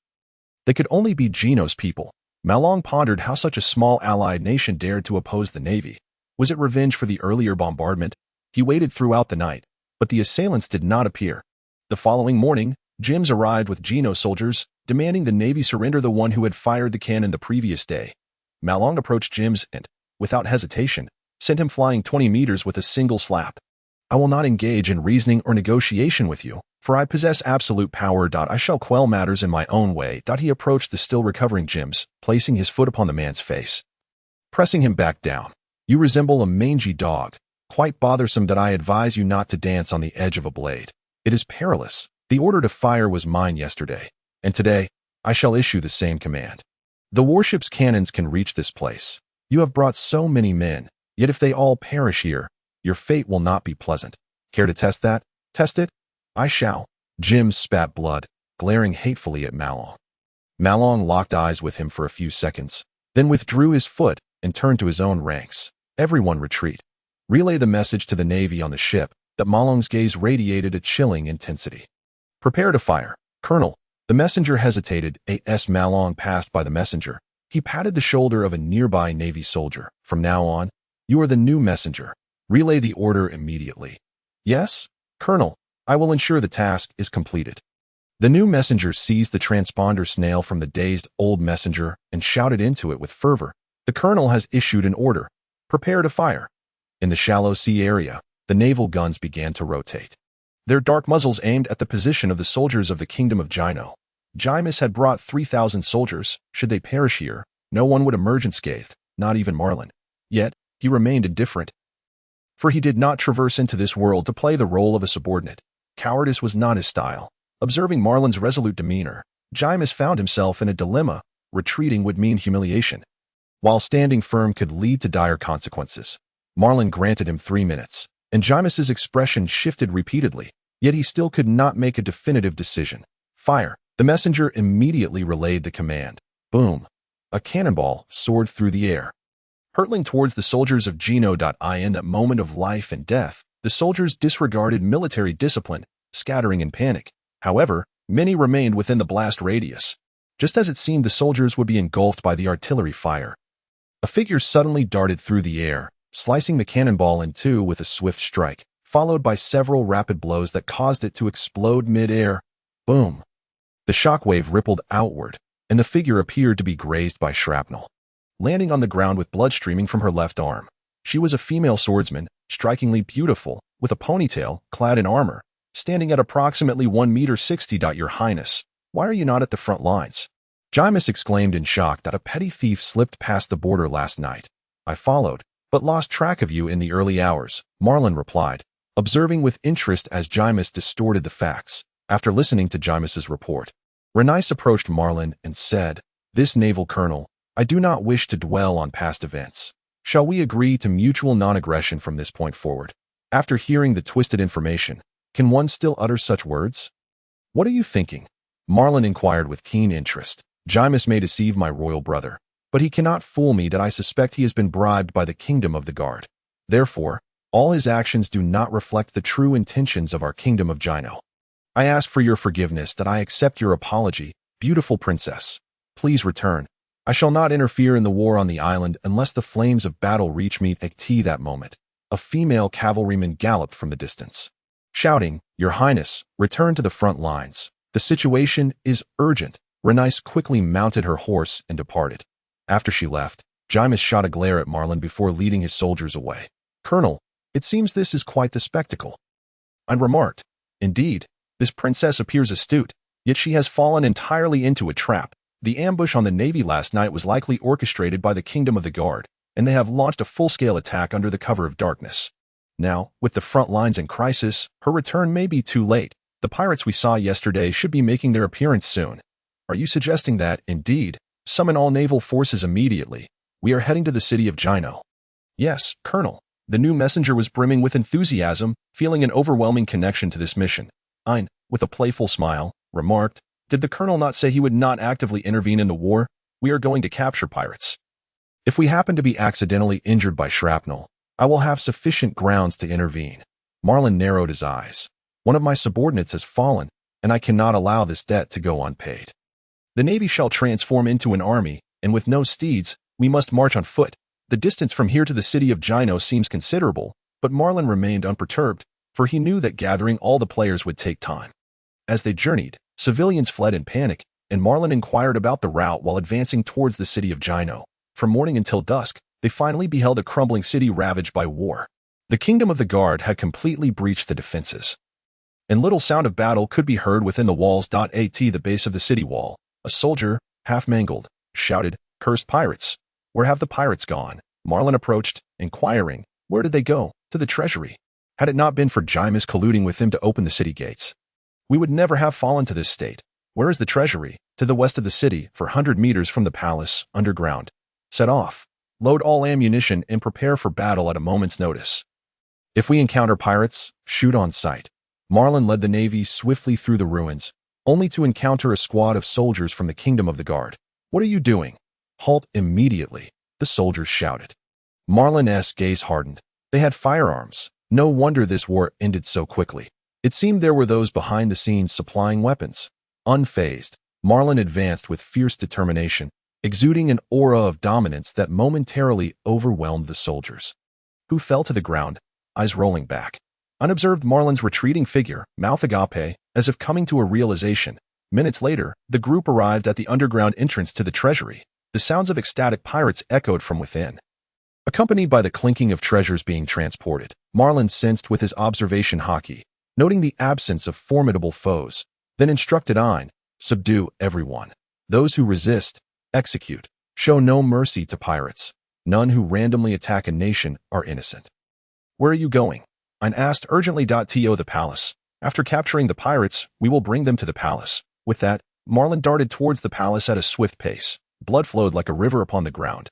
They could only be Gino's people. Marlin pondered how such a small allied nation dared to oppose the Navy. Was it revenge for the earlier bombardment? He waited throughout the night, but the assailants did not appear. The following morning, Jims arrived with Gino soldiers, demanding the Navy surrender the one who had fired the cannon the previous day. Marlin approached Jims and, without hesitation, sent him flying 20 meters with a single slap. I will not engage in reasoning or negotiation with you, for I possess absolute power. I shall quell matters in my own way. He approached the still recovering Jims, placing his foot upon the man's face, pressing him back down. You resemble a mangy dog, quite bothersome. I advise you not to dance on the edge of a blade. It is perilous. The order to fire was mine yesterday, and today I shall issue the same command. The warship's cannons can reach this place. You have brought so many men. Yet if they all perish here, your fate will not be pleasant. Care to test that? Test it? I shall. Jim spat blood, glaring hatefully at Marlin. Marlin locked eyes with him for a few seconds, then withdrew his foot and turned to his own ranks. Everyone retreat. Relay the message to the Navy on the ship that Marlin's gaze radiated a chilling intensity. Prepare to fire. Colonel. The messenger hesitated. A.S. Marlin passed by the messenger. He patted the shoulder of a nearby Navy soldier. From now on, you are the new messenger. Relay the order immediately. Yes, Colonel. I will ensure the task is completed. The new messenger seized the transponder snail from the dazed old messenger and shouted into it with fervor. The colonel has issued an order. Prepare to fire. In the shallow sea area, the naval guns began to rotate, their dark muzzles aimed at the position of the soldiers of the kingdom of Gino. Jimus had brought 3,000 soldiers. Should they perish here, no one would emerge unscathed, not even Marlin. Yet, he remained indifferent, for he did not traverse into this world to play the role of a subordinate. Cowardice was not his style. Observing Marlin's resolute demeanor, Jimus found himself in a dilemma. Retreating would mean humiliation, while standing firm could lead to dire consequences. Marlin granted him 3 minutes, and Jimus's expression shifted repeatedly, yet he still could not make a definitive decision. Fire. The messenger immediately relayed the command. Boom. A cannonball soared through the air, hurtling towards the soldiers of Gino. In that moment of life and death, the soldiers disregarded military discipline, scattering in panic. However, many remained within the blast radius. Just as it seemed the soldiers would be engulfed by the artillery fire, a figure suddenly darted through the air, slicing the cannonball in two with a swift strike, followed by several rapid blows that caused it to explode mid-air. Boom. The shockwave rippled outward, and the figure appeared to be grazed by shrapnel, landing on the ground with blood streaming from her left arm. She was a female swordsman, strikingly beautiful, with a ponytail, clad in armor, standing at approximately 1.60 meters. Your Highness, why are you not at the front lines? Jimus exclaimed in shock that a petty thief slipped past the border last night. I followed, but lost track of you in the early hours, Marlin replied, observing with interest as Jimus distorted the facts. After listening to Jimus's report, Renice approached Marlin and said, This naval colonel, I do not wish to dwell on past events. Shall we agree to mutual non-aggression from this point forward? After hearing the twisted information, can one still utter such words? What are you thinking? Marlin inquired with keen interest. Jimus may deceive my royal brother, but he cannot fool me that I suspect he has been bribed by the kingdom of the guard. Therefore, all his actions do not reflect the true intentions of our kingdom of Gino. I ask for your forgiveness that I accept your apology, beautiful princess. Please return. I shall not interfere in the war on the island unless the flames of battle reach me. At that moment, a female cavalryman galloped from the distance, shouting, Your Highness, return to the front lines. The situation is urgent. Renice quickly mounted her horse and departed. After she left, Jimus shot a glare at Marlin before leading his soldiers away. Colonel, it seems this is quite the spectacle. I remarked. Indeed, this princess appears astute, yet she has fallen entirely into a trap. The ambush on the Navy last night was likely orchestrated by the Kingdom of the Guard, and they have launched a full-scale attack under the cover of darkness. Now, with the front lines in crisis, her return may be too late. The pirates we saw yesterday should be making their appearance soon. Are you suggesting that, indeed, summon all naval forces immediately? We are heading to the city of Gino. Yes, Colonel. The new messenger was brimming with enthusiasm, feeling an overwhelming connection to this mission. Ein, with a playful smile, remarked, Did the colonel not say he would not actively intervene in the war? We are going to capture pirates. If we happen to be accidentally injured by shrapnel, I will have sufficient grounds to intervene. Marlin narrowed his eyes. One of my subordinates has fallen, and I cannot allow this debt to go unpaid. The Navy shall transform into an army, and with no steeds, we must march on foot. The distance from here to the city of Gino seems considerable, but Marlin remained unperturbed, for he knew that gathering all the players would take time. As they journeyed, civilians fled in panic, and Marlin inquired about the route while advancing towards the city of Gino. From morning until dusk, they finally beheld a crumbling city ravaged by war. The kingdom of the guard had completely breached the defenses, and little sound of battle could be heard within the walls. At the base of the city wall, a soldier, half mangled, shouted, Cursed pirates! Where have the pirates gone? Marlin approached, inquiring, Where did they go? To the treasury. Had it not been for Jimus colluding with him to open the city gates, we would never have fallen to this state. Where is the treasury? To the west of the city, 400 meters from the palace, underground. Set off. Load all ammunition and prepare for battle at a moment's notice. If we encounter pirates, shoot on sight. Marlin led the Navy swiftly through the ruins, only to encounter a squad of soldiers from the Kingdom of the Guard. What are you doing? Halt immediately, the soldiers shouted. Marlin's gaze hardened. They had firearms. No wonder this war ended so quickly. It seemed there were those behind the scenes supplying weapons. Unfazed, Marlin advanced with fierce determination, exuding an aura of dominance that momentarily overwhelmed the soldiers, who fell to the ground, eyes rolling back. Unobserved, Marlin's retreating figure, mouth agape, as if coming to a realization. Minutes later, the group arrived at the underground entrance to the treasury. The sounds of ecstatic pirates echoed from within. Accompanied by the clinking of treasures being transported, Marlin sensed with his observation hockey, noting the absence of formidable foes, then instructed Ein, subdue everyone. Those who resist, execute. Show no mercy to pirates. None who randomly attack a nation are innocent. Where are you going? Ein asked urgently. To the palace. After capturing the pirates, we will bring them to the palace. With that, Marlin darted towards the palace at a swift pace. Blood flowed like a river upon the ground.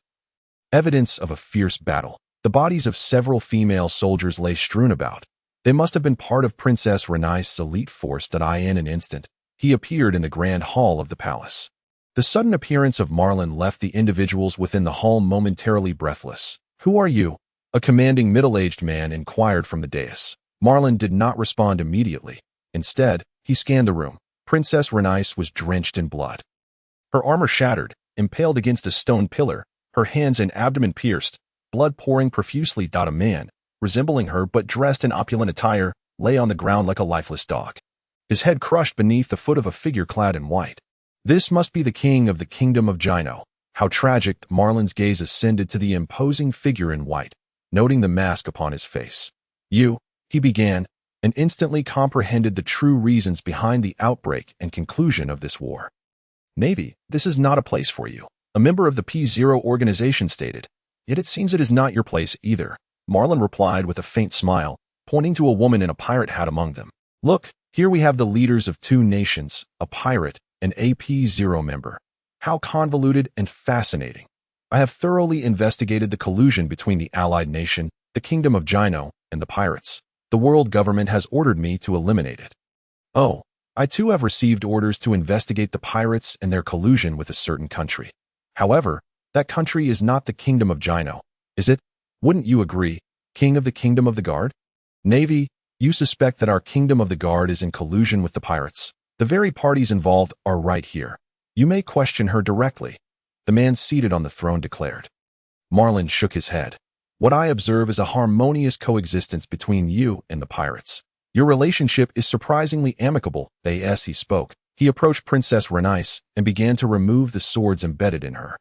Evidence of a fierce battle. The bodies of several female soldiers lay strewn about. They must have been part of Princess Renai's elite force. In an instant, he appeared in the grand hall of the palace. The sudden appearance of Marlin left the individuals within the hall momentarily breathless. Who are you? A commanding middle-aged man inquired from the dais. Marlin did not respond immediately. Instead, he scanned the room. Princess Renais was drenched in blood. Her armor shattered, impaled against a stone pillar, her hands and abdomen pierced, blood pouring profusely. A man, resembling her but dressed in opulent attire, lay on the ground like a lifeless dog, his head crushed beneath the foot of a figure clad in white. This must be the king of the Kingdom of Gino. How tragic! Marlin's gaze ascended to the imposing figure in white, noting the mask upon his face. You, he began, and instantly comprehended the true reasons behind the outbreak and conclusion of this war. Navy, this is not a place for you, a member of the P0 organization stated. Yet it seems it is not your place either, Marlin replied with a faint smile, pointing to a woman in a pirate hat among them. Look, here we have the leaders of two nations, a pirate and a P0 member. How convoluted and fascinating. I have thoroughly investigated the collusion between the allied nation, the Kingdom of Gino, and the pirates. The world government has ordered me to eliminate it. Oh, I too have received orders to investigate the pirates and their collusion with a certain country. However, that country is not the Kingdom of Gino, is it? Wouldn't you agree, King of the Kingdom of the Guard? Navy, you suspect that our Kingdom of the Guard is in collusion with the pirates. The very parties involved are right here. You may question her directly, the man seated on the throne declared. Marlin shook his head. What I observe is a harmonious coexistence between you and the pirates. Your relationship is surprisingly amicable. As he spoke, he approached Princess Renais and began to remove the swords embedded in her.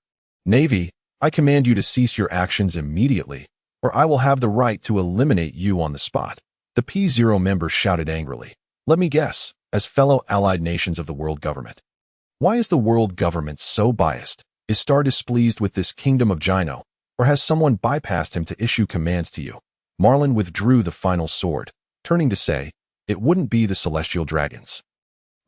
Navy, I command you to cease your actions immediately, or I will have the right to eliminate you on the spot. The P0 member shouted angrily. Let me guess, as fellow allied nations of the world government. Why is the world government so biased? Is Star displeased with this Kingdom of Gino, or has someone bypassed him to issue commands to you? Marlin withdrew the final sword, turning to say, it wouldn't be the celestial dragons.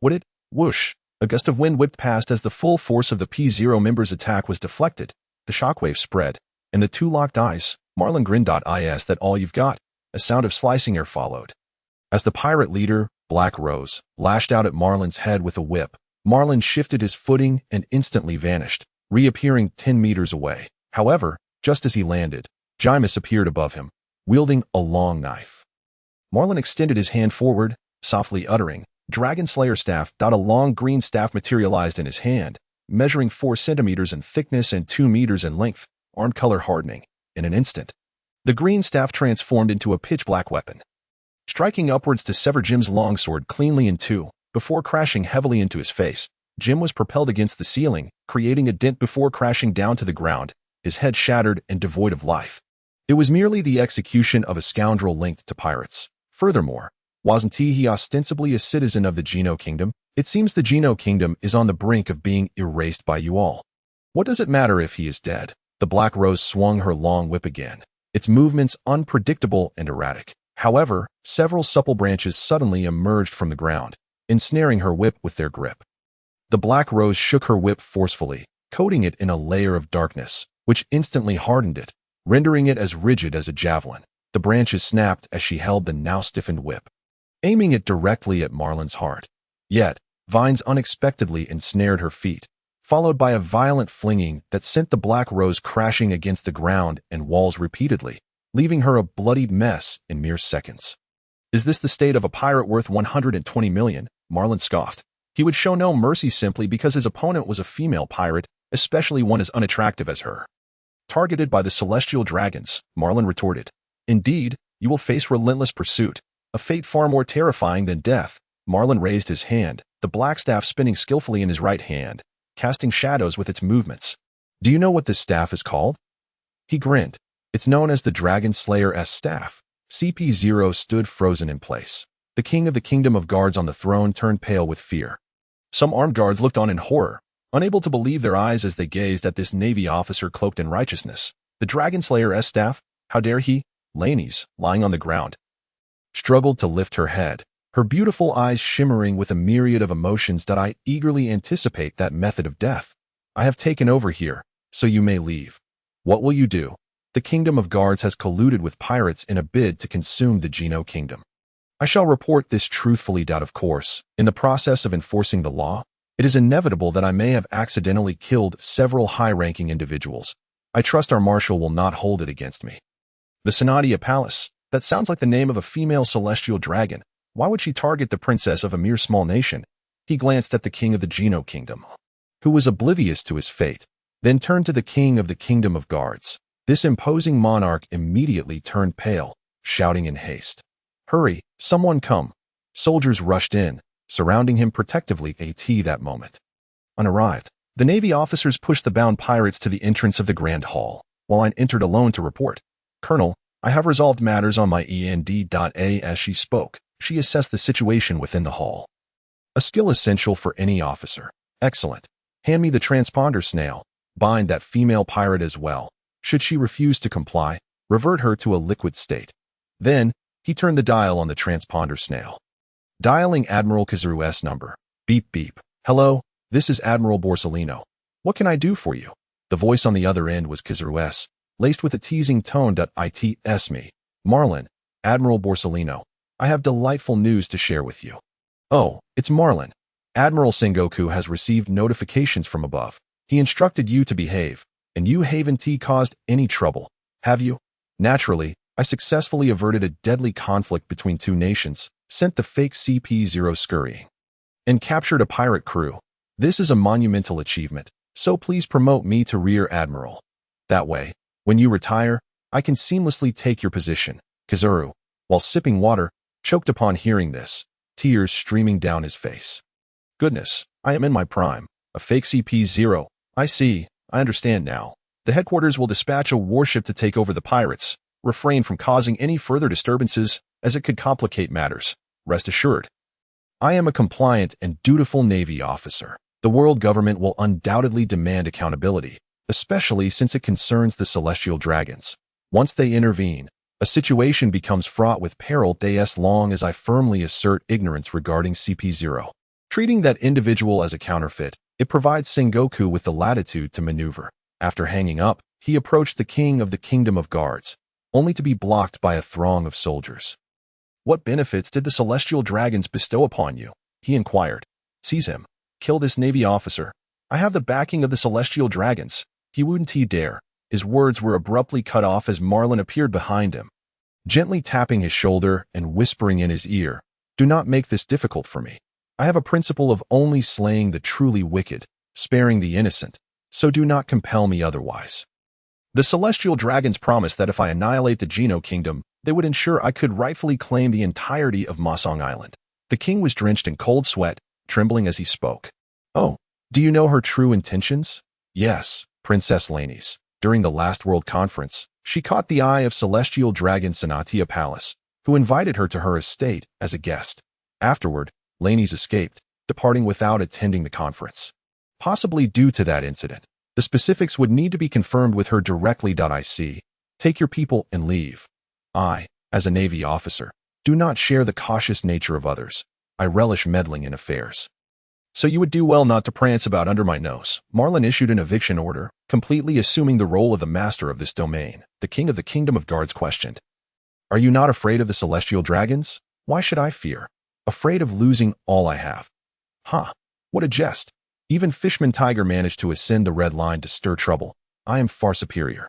Would it? Whoosh! A gust of wind whipped past as the full force of the P0 member's attack was deflected. The shockwave spread, and the two locked eyes. Marlin grinned. Is that all you've got? A sound of slicing air followed. As the pirate leader, Black Rose, lashed out at Marlin's head with a whip, Marlin shifted his footing and instantly vanished, reappearing 10 meters away. However, just as he landed, Jimus appeared above him, wielding a long knife. Marlin extended his hand forward, softly uttering, Dragon Slayer staff. A long green staff materialized in his hand, measuring 4 centimeters in thickness and 2 meters in length, armed color hardening. In an instant, the green staff transformed into a pitch-black weapon, striking upwards to sever Jim's longsword cleanly in two. Before crashing heavily into his face, Jim was propelled against the ceiling, creating a dent before crashing down to the ground, his head shattered and devoid of life. It was merely the execution of a scoundrel linked to pirates. Furthermore, wasn't he ostensibly a citizen of the Gino Kingdom? It seems the Gino Kingdom is on the brink of being erased by you all. What does it matter if he is dead? The Black Rose swung her long whip again, its movements unpredictable and erratic. However, several supple branches suddenly emerged from the ground, ensnaring her whip with their grip. The Black Rose shook her whip forcefully, coating it in a layer of darkness, which instantly hardened it, rendering it as rigid as a javelin. The branches snapped as she held the now stiffened whip, aiming it directly at Marlin's heart. Yet, vines unexpectedly ensnared her feet, followed by a violent flinging that sent the black rose crashing against the ground and walls repeatedly, leaving her a bloodied mess in mere seconds. Is this the state of a pirate worth 120 million? Marlin scoffed. He would show no mercy simply because his opponent was a female pirate, especially one as unattractive as her. Targeted by the celestial dragons, Marlin retorted. Indeed, you will face relentless pursuit, a fate far more terrifying than death. Marlin raised his hand, the black staff spinning skillfully in his right hand, casting shadows with its movements. Do you know what this staff is called? He grinned. It's known as the Dragon Slayer's staff. CP0 stood frozen in place. The king of the kingdom of guards on the throne turned pale with fear. Some armed guards looked on in horror, unable to believe their eyes as they gazed at this Navy officer cloaked in righteousness. The Dragon Slayer's staff? How dare he? Laney's, lying on the ground, struggled to lift her head, her beautiful eyes shimmering with a myriad of emotions that I eagerly anticipate that method of death. I have taken over here, so you may leave. What will you do? The Kingdom of Guards has colluded with pirates in a bid to consume the Gino Kingdom. I shall report this truthfully. Of course, in the process of enforcing the law, it is inevitable that I may have accidentally killed several high-ranking individuals. I trust our marshal will not hold it against me. The Sonadia Palace. That sounds like the name of a female celestial dragon. Why would she target the princess of a mere small nation? He glanced at the king of the Gino Kingdom, who was oblivious to his fate, then turned to the king of the Kingdom of Guards. This imposing monarch immediately turned pale, shouting in haste. Hurry, someone come. Soldiers rushed in, surrounding him protectively at that moment. Unarrived, the Navy officers pushed the bound pirates to the entrance of the Grand Hall, while I entered alone to report. Colonel, I have resolved matters on my end. As she spoke, she assessed the situation within the hall. A skill essential for any officer. Excellent. Hand me the transponder snail. Bind that female pirate as well. Should she refuse to comply, revert her to a liquid state. Then, he turned the dial on the transponder snail. Dialing Admiral Kazuru's number. Beep beep. Hello, this is Admiral Borsellino. What can I do for you? The voice on the other end was Kazuru's, laced with a teasing tone. It's me, Marlin, Admiral Borsellino. I have delightful news to share with you. Oh, it's Marlin. Admiral Sengoku has received notifications from above. He instructed you to behave, and you haven't caused any trouble, have you? Naturally, I successfully averted a deadly conflict between two nations, sent the fake CP0 scurrying, and captured a pirate crew. This is a monumental achievement, so please promote me to Rear Admiral. That way, when you retire, I can seamlessly take your position. Kazuru, while sipping water, choked upon hearing this, tears streaming down his face. Goodness, I am in my prime. A fake CP0. I see, I understand now. The headquarters will dispatch a warship to take over the pirates. Refrain from causing any further disturbances, as it could complicate matters. Rest assured. I am a compliant and dutiful Navy officer. The world government will undoubtedly demand accountability, especially since it concerns the celestial dragons. Once they intervene, a situation becomes fraught with peril as long as I firmly assert ignorance regarding CP0. Treating that individual as a counterfeit, it provides Sengoku with the latitude to maneuver. After hanging up, he approached the king of the Kingdom of Guards, only to be blocked by a throng of soldiers. What benefits did the celestial dragons bestow upon you? He inquired. Seize him. Kill this Navy officer. I have the backing of the celestial dragons. He wouldn't dare. His words were abruptly cut off as Marlin appeared behind him, gently tapping his shoulder and whispering in his ear, Do not make this difficult for me. I have a principle of only slaying the truly wicked, sparing the innocent, so do not compel me otherwise. The celestial dragons promised that if I annihilate the Gino Kingdom, they would ensure I could rightfully claim the entirety of Masong Island. The king was drenched in cold sweat, trembling as he spoke. Oh, do you know her true intentions? Yes, Princess Laney's. During the last World Conference, she caught the eye of celestial dragon Sonatia Palace, who invited her to her estate as a guest. Afterward, Laney's escaped, departing without attending the conference. Possibly due to that incident. The specifics would need to be confirmed with her directly. Take your people and leave. I, as a Navy officer, do not share the cautious nature of others. I relish meddling in affairs. So you would do well not to prance about under my nose. Marlin issued an eviction order, completely assuming the role of the master of this domain. The king of the kingdom of guards questioned. Are you not afraid of the celestial dragons? Why should I fear? Afraid of losing all I have. Ha! What a jest. Even Fishman Tiger managed to ascend the red line to stir trouble. I am far superior.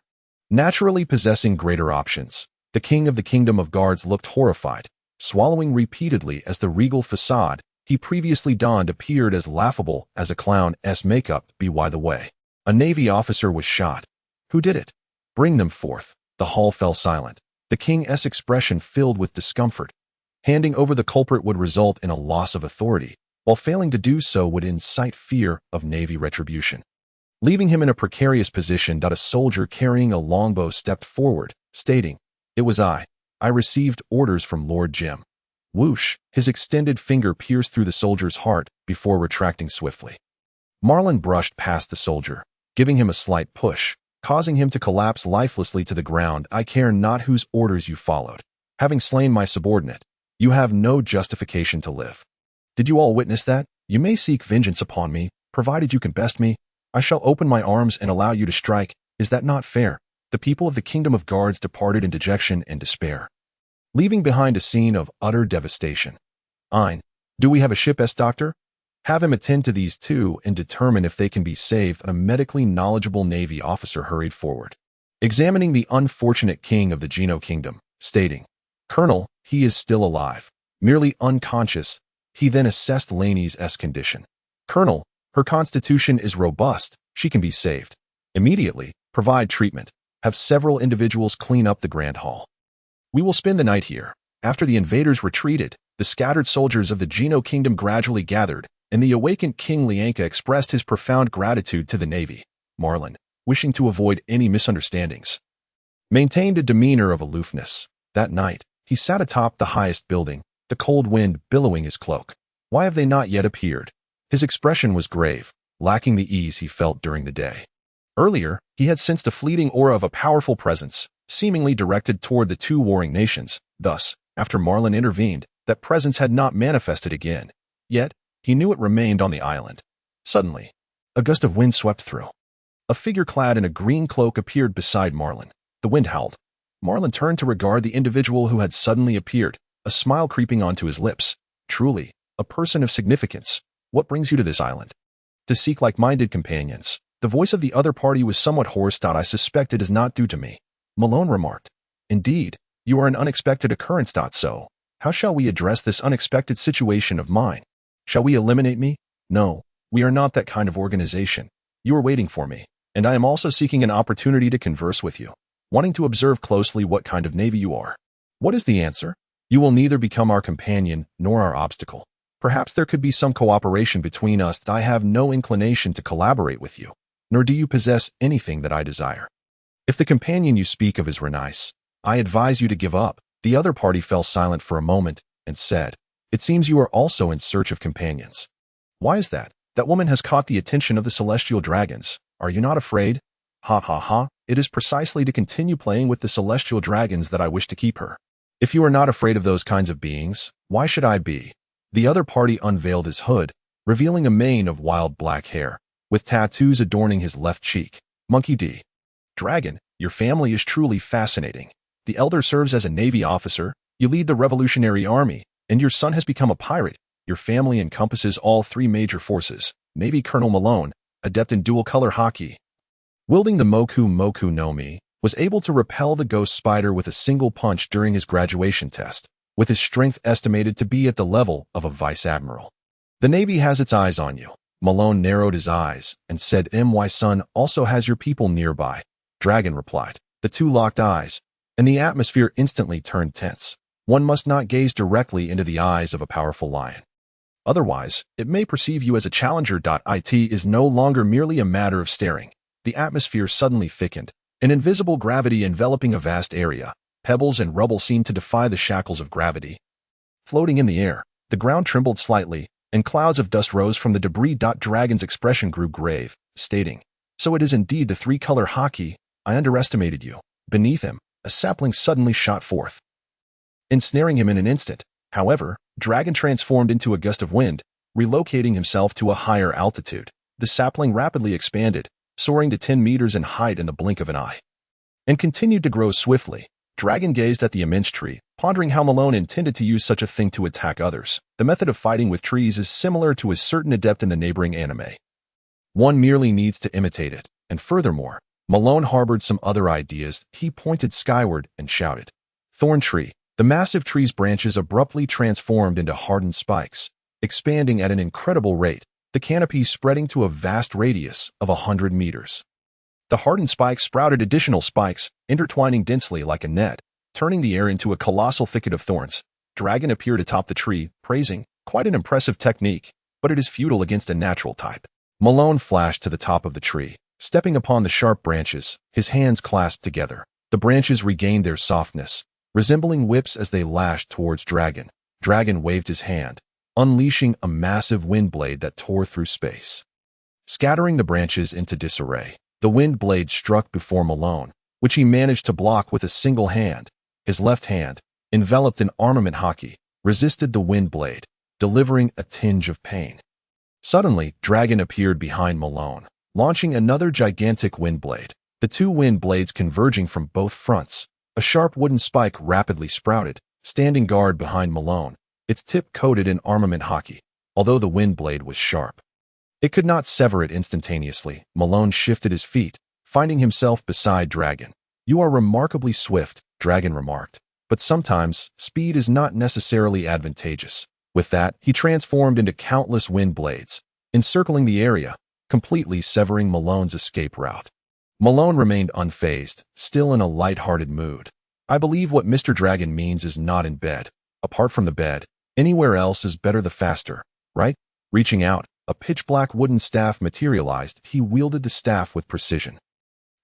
Naturally possessing greater options, the king of the kingdom of guards looked horrified, swallowing repeatedly as the regal facade he previously donned appeared as laughable as a clown's makeup. By the way, a Navy officer was shot. Who did it? Bring them forth. The hall fell silent, the king's expression filled with discomfort. Handing over the culprit would result in a loss of authority, while failing to do so would incite fear of Navy retribution. Leaving him in a precarious position, a soldier carrying a longbow stepped forward, stating, "It was I. I received orders from Lord Jim." Whoosh! His extended finger pierced through the soldier's heart before retracting swiftly. Marlin brushed past the soldier, giving him a slight push, causing him to collapse lifelessly to the ground. I care not whose orders you followed. Having slain my subordinate, you have no justification to live. Did you all witness that? You may seek vengeance upon me, provided you can best me. I shall open my arms and allow you to strike. Is that not fair? The people of the kingdom of guards departed in dejection and despair, leaving behind a scene of utter devastation. Ein, do we have a ship's doctor? Have him attend to these two and determine if they can be saved. A medically knowledgeable Navy officer hurried forward, examining the unfortunate king of the Gino kingdom, stating, "Colonel, he is still alive, merely unconscious." He then assessed Laney's condition. "Colonel, her constitution is robust. She can be saved. Immediately, provide treatment. Have several individuals clean up the Grand Hall. We will spend the night here." After the invaders retreated, the scattered soldiers of the Gino kingdom gradually gathered, and the awakened King Lianka expressed his profound gratitude to the Navy. Marlin, wishing to avoid any misunderstandings, maintained a demeanor of aloofness. That night, he sat atop the highest building, the cold wind billowing his cloak. Why have they not yet appeared? His expression was grave, lacking the ease he felt during the day. Earlier, he had sensed a fleeting aura of a powerful presence, seemingly directed toward the two warring nations. Thus, after Marlin intervened, that presence had not manifested again. Yet, he knew it remained on the island. Suddenly, a gust of wind swept through. A figure clad in a green cloak appeared beside Marlin. The wind howled. Marlin turned to regard the individual who had suddenly appeared, a smile creeping onto his lips. Truly, a person of significance. What brings you to this island? To seek like-minded companions. The voice of the other party was somewhat hoarse. I suspect it is not due to me, Malone remarked. Indeed, you are an unexpected occurrence. So, how shall we address this unexpected situation of mine? Shall we eliminate me? No, we are not that kind of organization. You are waiting for me, and I am also seeking an opportunity to converse with you, wanting to observe closely what kind of Navy you are. What is the answer? You will neither become our companion nor our obstacle. Perhaps there could be some cooperation between us. I have no inclination to collaborate with you, nor do you possess anything that I desire. If the companion you speak of is Renice, I advise you to give up. The other party fell silent for a moment and said, "It seems you are also in search of companions. Why is that? That woman has caught the attention of the celestial dragons. Are you not afraid?" Ha ha ha, it is precisely to continue playing with the celestial dragons that I wish to keep her. If you are not afraid of those kinds of beings, why should I be? The other party unveiled his hood, revealing a mane of wild black hair, with tattoos adorning his left cheek. Monkey D. Dragon, your family is truly fascinating. The elder serves as a Navy officer, you lead the Revolutionary Army, and your son has become a pirate. Your family encompasses all three major forces. Navy Colonel Malone, adept in dual-color hockey, wielding the Moku no Mi, was able to repel the ghost spider with a single punch during his graduation test, with his strength estimated to be at the level of a vice admiral. The Navy has its eyes on you. Malone narrowed his eyes and said, "My son also has your people nearby." Dragon replied. The two locked eyes, and the atmosphere instantly turned tense. One must not gaze directly into the eyes of a powerful lion. Otherwise, it may perceive you as a challenger. It is no longer merely a matter of staring. The atmosphere suddenly thickened, an invisible gravity enveloping a vast area. Pebbles and rubble seemed to defy the shackles of gravity. Floating in the air, the ground trembled slightly, and clouds of dust rose from the debris. Dragon's expression grew grave, stating, "So it is indeed the three-color hockey. I underestimated you." Beneath him, a sapling suddenly shot forth, ensnaring him in an instant. However, Dragon transformed into a gust of wind, relocating himself to a higher altitude. The sapling rapidly expanded, soaring to 10 meters in height in the blink of an eye, and continued to grow swiftly. Dragon gazed at the immense tree, pondering how Malone intended to use such a thing to attack others. The method of fighting with trees is similar to a certain adept in the neighboring anime. One merely needs to imitate it, and furthermore, Malone harbored some other ideas. He pointed skyward and shouted, "Thorn tree." The massive tree's branches abruptly transformed into hardened spikes, expanding at an incredible rate, the canopy spreading to a vast radius of 100 meters. The hardened spikes sprouted additional spikes, intertwining densely like a net, turning the air into a colossal thicket of thorns. Dragon appeared atop the tree, praising, "Quite an impressive technique, but it is futile against a natural type." Malone flashed to the top of the tree, stepping upon the sharp branches, his hands clasped together. The branches regained their softness, resembling whips as they lashed towards Dragon. Dragon waved his hand, unleashing a massive wind blade that tore through space, scattering the branches into disarray. The wind blade struck before Malone, which he managed to block with a single hand. His left hand, enveloped in armament hockey, resisted the wind blade, delivering a tinge of pain. Suddenly, Dragon appeared behind Malone, launching another gigantic wind blade. The two wind blades converging from both fronts. A sharp wooden spike rapidly sprouted, standing guard behind Malone, its tip coated in armament hockey. Although the wind blade was sharp, it could not sever it instantaneously. Malone shifted his feet, finding himself beside Dragon. "You are remarkably swift," Dragon remarked, "but sometimes speed is not necessarily advantageous." With that, he transformed into countless wind blades, encircling the area, completely severing Malone's escape route. Malone remained unfazed, still in a light-hearted mood. "I believe what Mr. Dragon means is not in bed. Apart from the bed, anywhere else is better the faster, right?" Reaching out, a pitch-black wooden staff materialized. He wielded the staff with precision.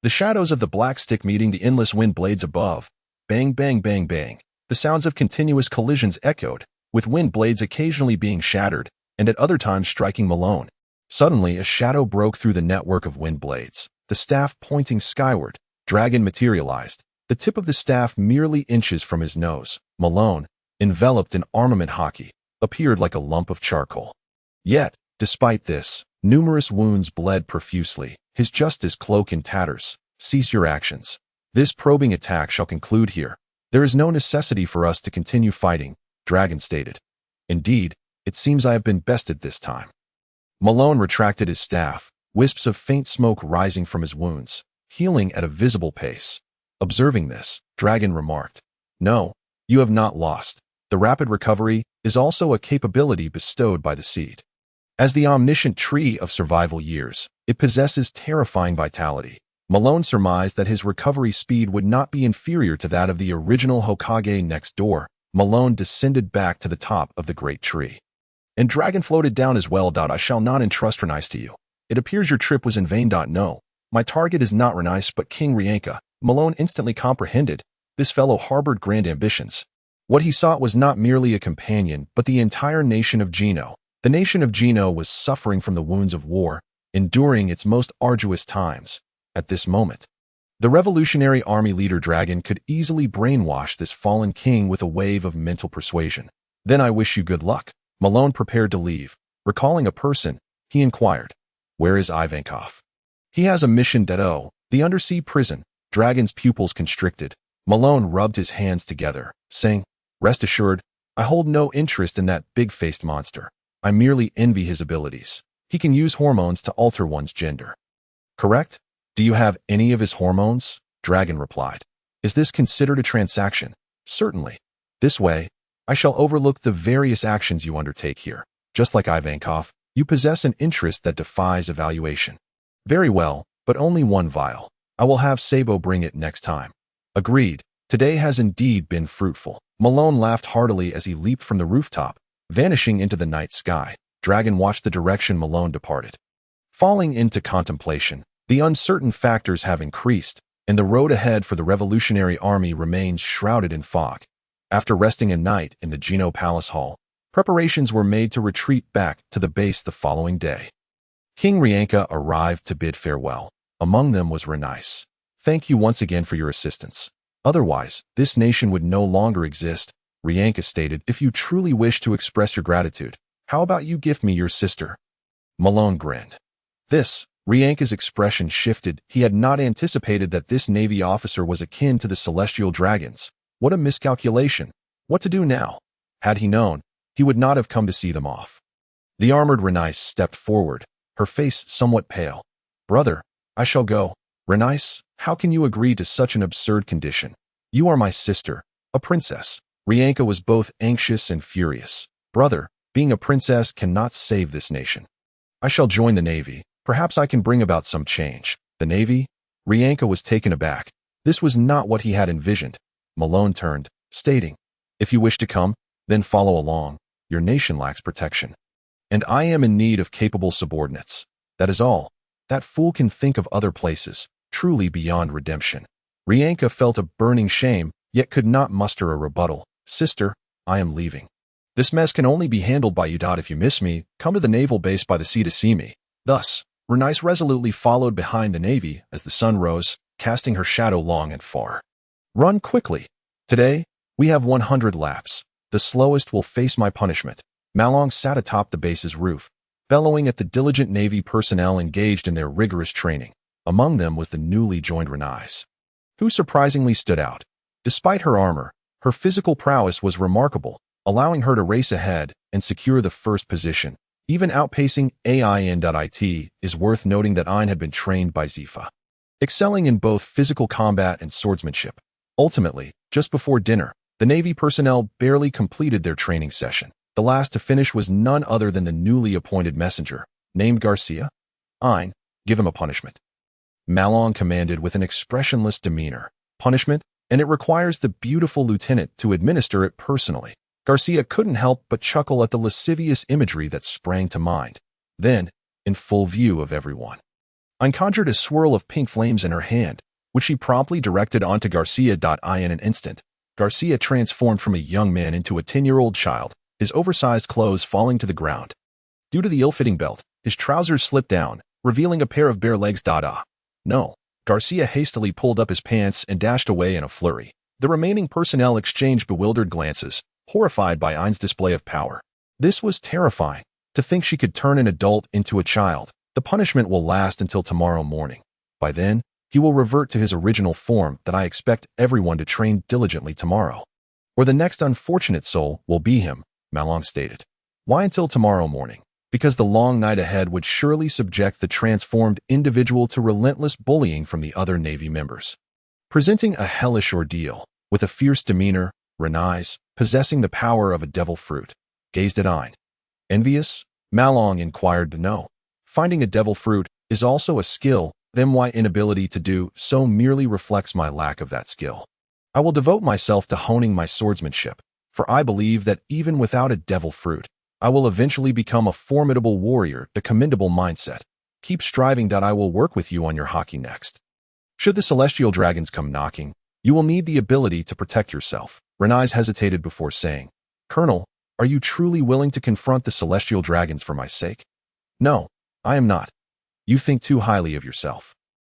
The shadows of the black stick meeting the endless wind blades above. Bang, bang, bang, bang. The sounds of continuous collisions echoed, with wind blades occasionally being shattered, and at other times striking Malone. Suddenly, a shadow broke through the network of wind blades. The staff pointing skyward, Dragon materialized, the tip of the staff merely inches from his nose. Malone, enveloped in armament hockey, appeared like a lump of charcoal. Yet, despite this, numerous wounds bled profusely, his justice cloak in tatters. "Cease your actions. This probing attack shall conclude here. There is no necessity for us to continue fighting," Dragon stated. "Indeed, it seems I have been bested this time." Malone retracted his staff, wisps of faint smoke rising from his wounds, healing at a visible pace. Observing this, Dragon remarked, "No, you have not lost. The rapid recovery is also a capability bestowed by the seed. As the omniscient tree of survival years, it possesses terrifying vitality." Malone surmised that his recovery speed would not be inferior to that of the original Hokage next door. Malone descended back to the top of the great tree. And Dragon floated down as well. "I shall not entrust Renice to you. It appears your trip was in vain. No, my target is not Renice but King Rienka." Malone instantly comprehended. This fellow harbored grand ambitions. What he sought was not merely a companion, but the entire nation of Gino. The nation of Gino was suffering from the wounds of war, enduring its most arduous times. At this moment, the Revolutionary Army leader Dragon could easily brainwash this fallen king with a wave of mental persuasion. "Then I wish you good luck." Malone prepared to leave. Recalling a person, he inquired, "Where is Ivankov?" "He has a mission at the undersea prison." Dragon's pupils constricted. Malone rubbed his hands together, saying, "Rest assured, I hold no interest in that big-faced monster. I merely envy his abilities. He can use hormones to alter one's gender." "Correct? Do you have any of his hormones?" Dragon replied. "Is this considered a transaction?" "Certainly. This way, I shall overlook the various actions you undertake here. Just like Ivankov, you possess an interest that defies evaluation." "Very well, but only one vial. I will have Sabo bring it next time." "Agreed. Today has indeed been fruitful." Malone laughed heartily as he leaped from the rooftop, vanishing into the night sky. Dragon watched the direction Malone departed. Falling into contemplation, the uncertain factors have increased, and the road ahead for the Revolutionary Army remains shrouded in fog. After resting a night in the Gino Palace Hall, preparations were made to retreat back to the base the following day. King Rienka arrived to bid farewell. Among them was Renice. "Thank you once again for your assistance. Otherwise, this nation would no longer exist," Rienka stated. "If you truly wish to express your gratitude, How about you gift me your sister? Malone grinned. Rianka's expression shifted. He had not anticipated that this Navy officer was akin to the celestial dragons. What a miscalculation. What to do now? Had he known, he would not have come to see them off. The armored Renice stepped forward, her face somewhat pale. Brother, I shall go. Renice, how can you agree to such an absurd condition? You are my sister, a princess. Rianka was both anxious and furious. Brother, being a princess cannot save this nation. I shall join the Navy. Perhaps I can bring about some change. The Navy? Rianka was taken aback. This was not what he had envisioned. Malone turned, stating, If you wish to come, then follow along. Your nation lacks protection. And I am in need of capable subordinates. That is all. That fool can think of other places, truly beyond redemption. Rianka felt a burning shame, yet could not muster a rebuttal. Sister, I am leaving. This mess can only be handled by you. If you miss me, come to the naval base by the sea to see me. Thus, Renice resolutely followed behind the Navy as the sun rose, casting her shadow long and far. Run quickly. Today, we have 100 laps. The slowest will face my punishment. Malong sat atop the base's roof, bellowing at the diligent Navy personnel engaged in their rigorous training. Among them was the newly joined Renice, who surprisingly stood out. Despite her armor, her physical prowess was remarkable, allowing her to race ahead and secure the first position, even outpacing AIN.IT. Is worth noting that Ain had been trained by Zefa, excelling in both physical combat and swordsmanship. Ultimately, just before dinner, the Navy personnel barely completed their training session. The last to finish was none other than the newly appointed messenger, named Garcia. Ain, give him a punishment. Malong commanded with an expressionless demeanor. Punishment, and it requires the beautiful lieutenant to administer it personally. Garcia couldn't help but chuckle at the lascivious imagery that sprang to mind. Then, in full view of everyone, Ain conjured a swirl of pink flames in her hand, which she promptly directed onto Garcia. In an instant, Garcia transformed from a young man into a 10-year-old child, his oversized clothes falling to the ground. Due to the ill-fitting belt, his trousers slipped down, revealing a pair of bare legs. No. Garcia hastily pulled up his pants and dashed away in a flurry. The remaining personnel exchanged bewildered glances, horrified by Ain's display of power. This was terrifying. To think she could turn an adult into a child. The punishment will last until tomorrow morning. By then, he will revert to his original form. That I expect everyone to train diligently tomorrow. Or the next unfortunate soul will be him, Malong stated. Why until tomorrow morning? Because the long night ahead would surely subject the transformed individual to relentless bullying from the other Navy members. Presenting a hellish ordeal, with a fierce demeanor, Renice, possessing the power of a devil fruit, gazed at Ain. Envious? Malong inquired to know. Finding a devil fruit is also a skill, then my inability to do so merely reflects my lack of that skill. I will devote myself to honing my swordsmanship, for I believe that even without a devil fruit, I will eventually become a formidable warrior. The commendable mindset. Keep striving. I will work with you on your hockey next. Should the celestial dragons come knocking, you will need the ability to protect yourself. Renice hesitated before saying, Colonel, are you truly willing to confront the celestial dragons for my sake? No, I am not. You think too highly of yourself.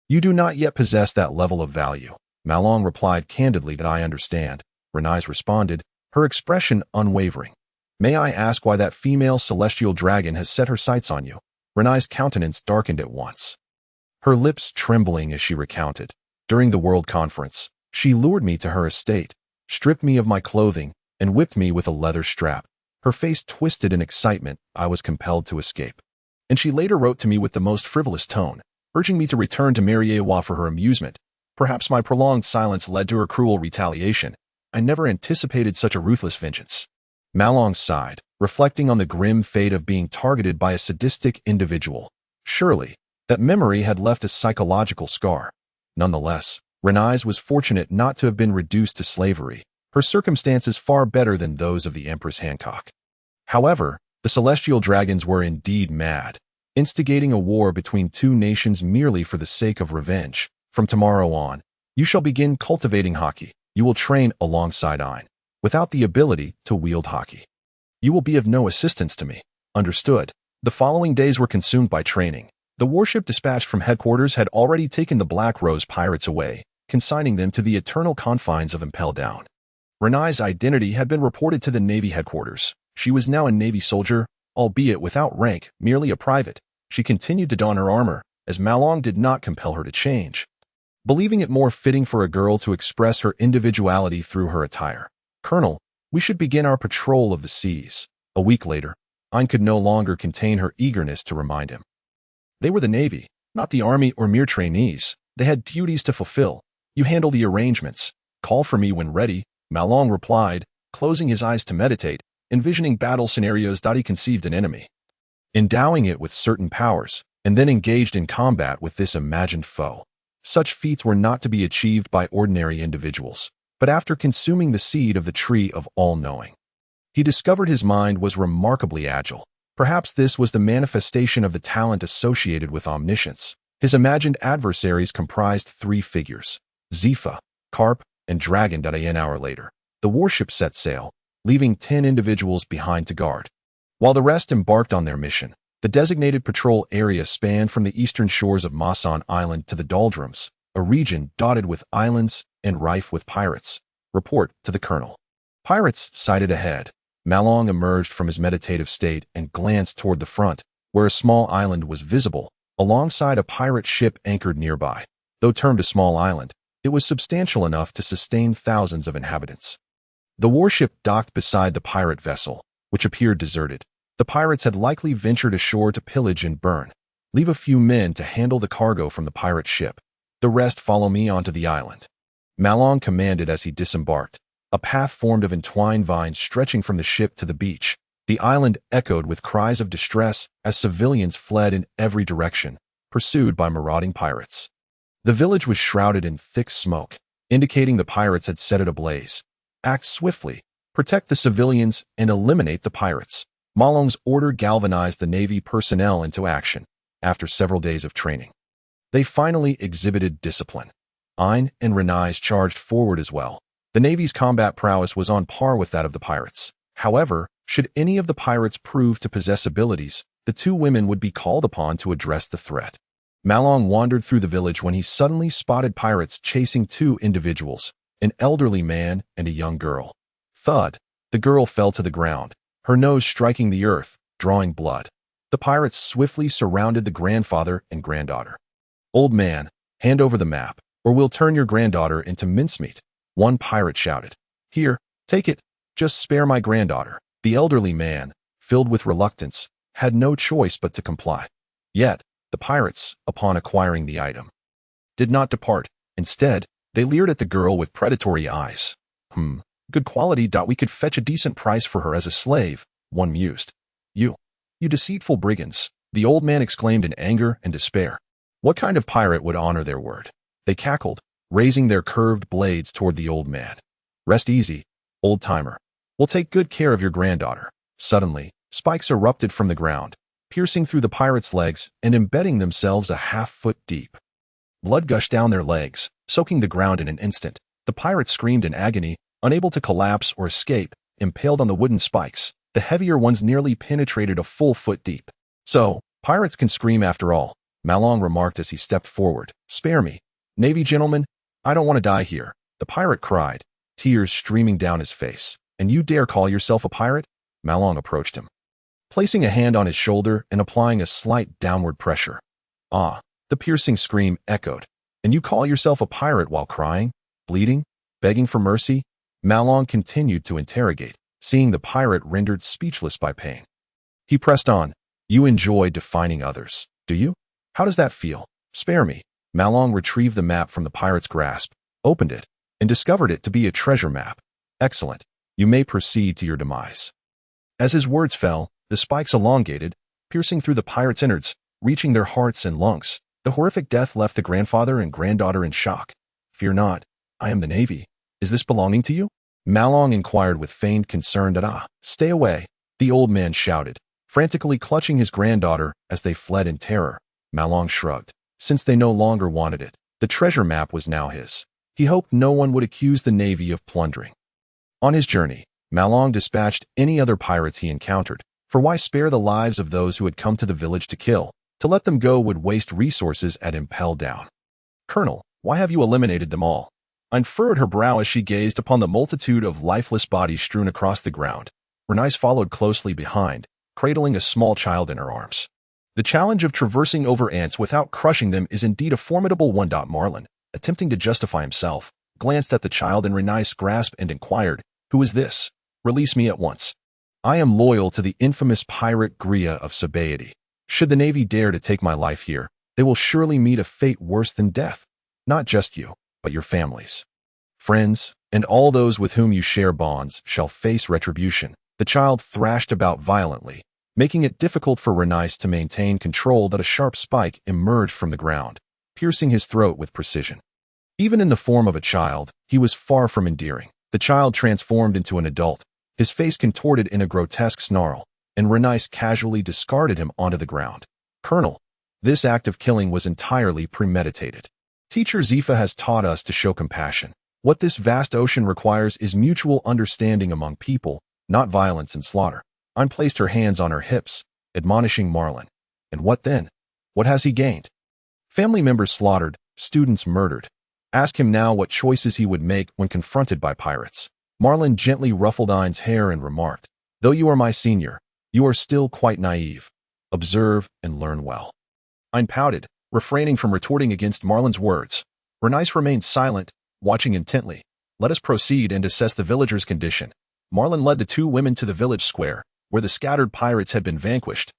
You do not yet possess that level of value. Malong replied candidly. That I understand. Renice responded, her expression unwavering. May I ask why that female celestial dragon has set her sights on you? Renice's countenance darkened at once, her lips trembling as she recounted. During the World Conference, she lured me to her estate, stripped me of my clothing, and whipped me with a leather strap. Her face twisted in excitement. I was compelled to escape. And she later wrote to me with the most frivolous tone, urging me to return to Mariewa for her amusement. Perhaps my prolonged silence led to her cruel retaliation. I never anticipated such a ruthless vengeance. Malong sighed, reflecting on the grim fate of being targeted by a sadistic individual. Surely, that memory had left a psychological scar. Nonetheless, Renice was fortunate not to have been reduced to slavery, her circumstances far better than those of the Empress Hancock. However, the celestial dragons were indeed mad, instigating a war between two nations merely for the sake of revenge. From tomorrow on, you shall begin cultivating hockey. You will train alongside Ain. Without the ability to wield hockey, you will be of no assistance to me. Understood. The following days were consumed by training. The warship dispatched from headquarters had already taken the Black Rose pirates away, consigning them to the eternal confines of Impel Down. Renice's identity had been reported to the Navy headquarters. She was now a Navy soldier, albeit without rank, merely a private. She continued to don her armor, as Marlin did not compel her to change, believing it more fitting for a girl to express her individuality through her attire. "Colonel, we should begin our patrol of the seas." A week later, Ein could no longer contain her eagerness to remind him. They were the Navy, not the Army or mere trainees. They had duties to fulfill. "You handle the arrangements. Call for me when ready," Marlin replied, closing his eyes to meditate, envisioning battle scenarios that he conceived an enemy, endowing it with certain powers, and then engaged in combat with this imagined foe. Such feats were not to be achieved by ordinary individuals, but after consuming the seed of the tree of all-knowing. He discovered his mind was remarkably agile. Perhaps this was the manifestation of the talent associated with omniscience. His imagined adversaries comprised 3 figures: Zefa, Carp, and Dragon. An hour later, the warship set sail, leaving 10 individuals behind to guard, while the rest embarked on their mission. The designated patrol area spanned from the eastern shores of Masan Island to the Doldrums, a region dotted with islands and rife with pirates. "Report to the colonel." Pirates sighted ahead. Marlin emerged from his meditative state and glanced toward the front, where a small island was visible, alongside a pirate ship anchored nearby. Though termed a small island, it was substantial enough to sustain thousands of inhabitants. The warship docked beside the pirate vessel, which appeared deserted. The pirates had likely ventured ashore to pillage and burn. "Leave a few men to handle the cargo from the pirate ship. The rest follow me onto the island," Marlin commanded as he disembarked. A path formed of entwined vines stretching from the ship to the beach. The island echoed with cries of distress as civilians fled in every direction, pursued by marauding pirates. The village was shrouded in thick smoke, indicating the pirates had set it ablaze. "Act swiftly, protect the civilians, and eliminate the pirates." Marlin's order galvanized the Navy personnel into action. After several days of training, they finally exhibited discipline. Ein and Renais charged forward as well. The Navy's combat prowess was on par with that of the pirates. However, should any of the pirates prove to possess abilities, the 2 women would be called upon to address the threat. Marlin wandered through the village when he suddenly spotted pirates chasing 2 individuals, an elderly man and a young girl. Thud! The girl fell to the ground, her nose striking the earth, drawing blood. The pirates swiftly surrounded the grandfather and granddaughter. "Old man, hand over the map, or we'll turn your granddaughter into mincemeat," one pirate shouted. "Here, take it. Just spare my granddaughter." The elderly man, filled with reluctance, had no choice but to comply. Yet, the pirates, upon acquiring the item, did not depart. Instead, they leered at the girl with predatory eyes. Good quality. We could fetch a decent price for her as a slave," one mused. You deceitful brigands," the old man exclaimed in anger and despair. What kind of pirate would honor their word? They cackled, raising their curved blades toward the old man. "Rest easy, old-timer. We'll take good care of your granddaughter." Suddenly, spikes erupted from the ground, piercing through the pirates' legs and embedding themselves a half-foot deep. Blood gushed down their legs, soaking the ground in an instant. The pirates screamed in agony, unable to collapse or escape, impaled on the wooden spikes. The heavier ones nearly penetrated a full foot deep. "So, pirates can scream after all," Marlin remarked as he stepped forward. "Spare me, Navy gentlemen. I don't want to die here," the pirate cried, tears streaming down his face. "And you dare call yourself a pirate?" Marlin approached him, placing a hand on his shoulder and applying a slight downward pressure. "Ah," the piercing scream echoed. "And you call yourself a pirate while crying, bleeding, begging for mercy?" Marlin continued to interrogate, seeing the pirate rendered speechless by pain. He pressed on. "You enjoy defining others, do you? How does that feel? Spare me." Marlin retrieved the map from the pirate's grasp, opened it, and discovered it to be a treasure map. "Excellent. You may proceed to your demise." As his words fell, the spikes elongated, piercing through the pirates' innards, reaching their hearts and lungs. The horrific death left the grandfather and granddaughter in shock. "Fear not. I am the Navy. Is this belonging to you?" Marlin inquired with feigned concern. "Stay away," the old man shouted, frantically clutching his granddaughter as they fled in terror. Marlin shrugged. Since they no longer wanted it, the treasure map was now his. He hoped no one would accuse the Navy of plundering. On his journey, Marlin dispatched any other pirates he encountered, for why spare the lives of those who had come to the village to kill? To let them go would waste resources at Impel Down. "Colonel, why have you eliminated them all?" Ein furrowed her brow as she gazed upon the multitude of lifeless bodies strewn across the ground. Renais followed closely behind, cradling a small child in her arms. The challenge of traversing over ants without crushing them is indeed a formidable one. Marlin, attempting to justify himself, glanced at the child in Renice grasp and inquired, "Who is this? Release me at once. I am loyal to the infamous pirate Gria of Sabaody. Should the Navy dare to take my life here, they will surely meet a fate worse than death. Not just you, but your families, friends, and all those with whom you share bonds shall face retribution." The child thrashed about violently, making it difficult for Renice to maintain control that a sharp spike emerged from the ground, piercing his throat with precision. Even in the form of a child, he was far from endearing. The child transformed into an adult, his face contorted in a grotesque snarl, and Renice casually discarded him onto the ground. "Colonel, this act of killing was entirely premeditated. Teacher Zefa has taught us to show compassion. What this vast ocean requires is mutual understanding among people, not violence and slaughter." Ayn placed her hands on her hips, admonishing Marlin. "And what then? What has he gained? Family members slaughtered, students murdered. Ask him now what choices he would make when confronted by pirates." Marlin gently ruffled Ayn's hair and remarked, "Though you are my senior, you are still quite naive. Observe and learn well." Ayn pouted, refraining from retorting against Marlin's words. Renice remained silent, watching intently. "Let us proceed and assess the villagers' condition." Marlin led the two women to the village square, where the scattered pirates had been vanquished,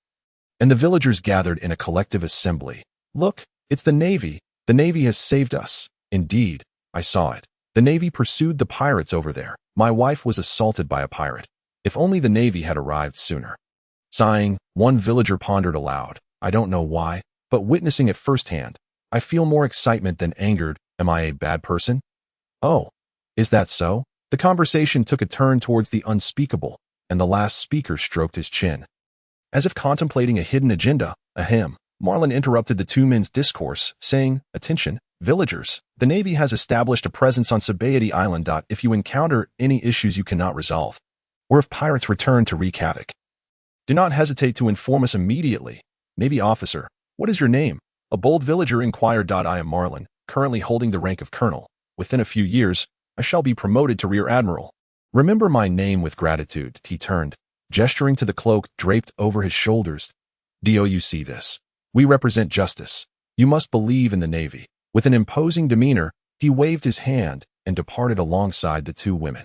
and the villagers gathered in a collective assembly. "Look, it's the Navy. The Navy has saved us." "Indeed, I saw it. The Navy pursued the pirates over there. My wife was assaulted by a pirate. If only the Navy had arrived sooner." Sighing, one villager pondered aloud, "I don't know why, but witnessing it firsthand, I feel more excitement than angered. Am I a bad person?" "Oh, is that so?" The conversation took a turn towards the unspeakable, and the last speaker stroked his chin. As if contemplating a hidden agenda, ahem, Marlin interrupted the two men's discourse, saying, "Attention, villagers, the Navy has established a presence on Sabaody Island. If you encounter any issues you cannot resolve, or if pirates return to wreak havoc, do not hesitate to inform us immediately." "Navy officer, what is your name?" a bold villager inquired. "I am Marlin, currently holding the rank of colonel. Within a few years, I shall be promoted to rear admiral. Remember my name with gratitude." He turned, gesturing to the cloak draped over his shoulders. "Do you see this? We represent justice. You must believe in the Navy." With an imposing demeanor, he waved his hand and departed alongside the two women.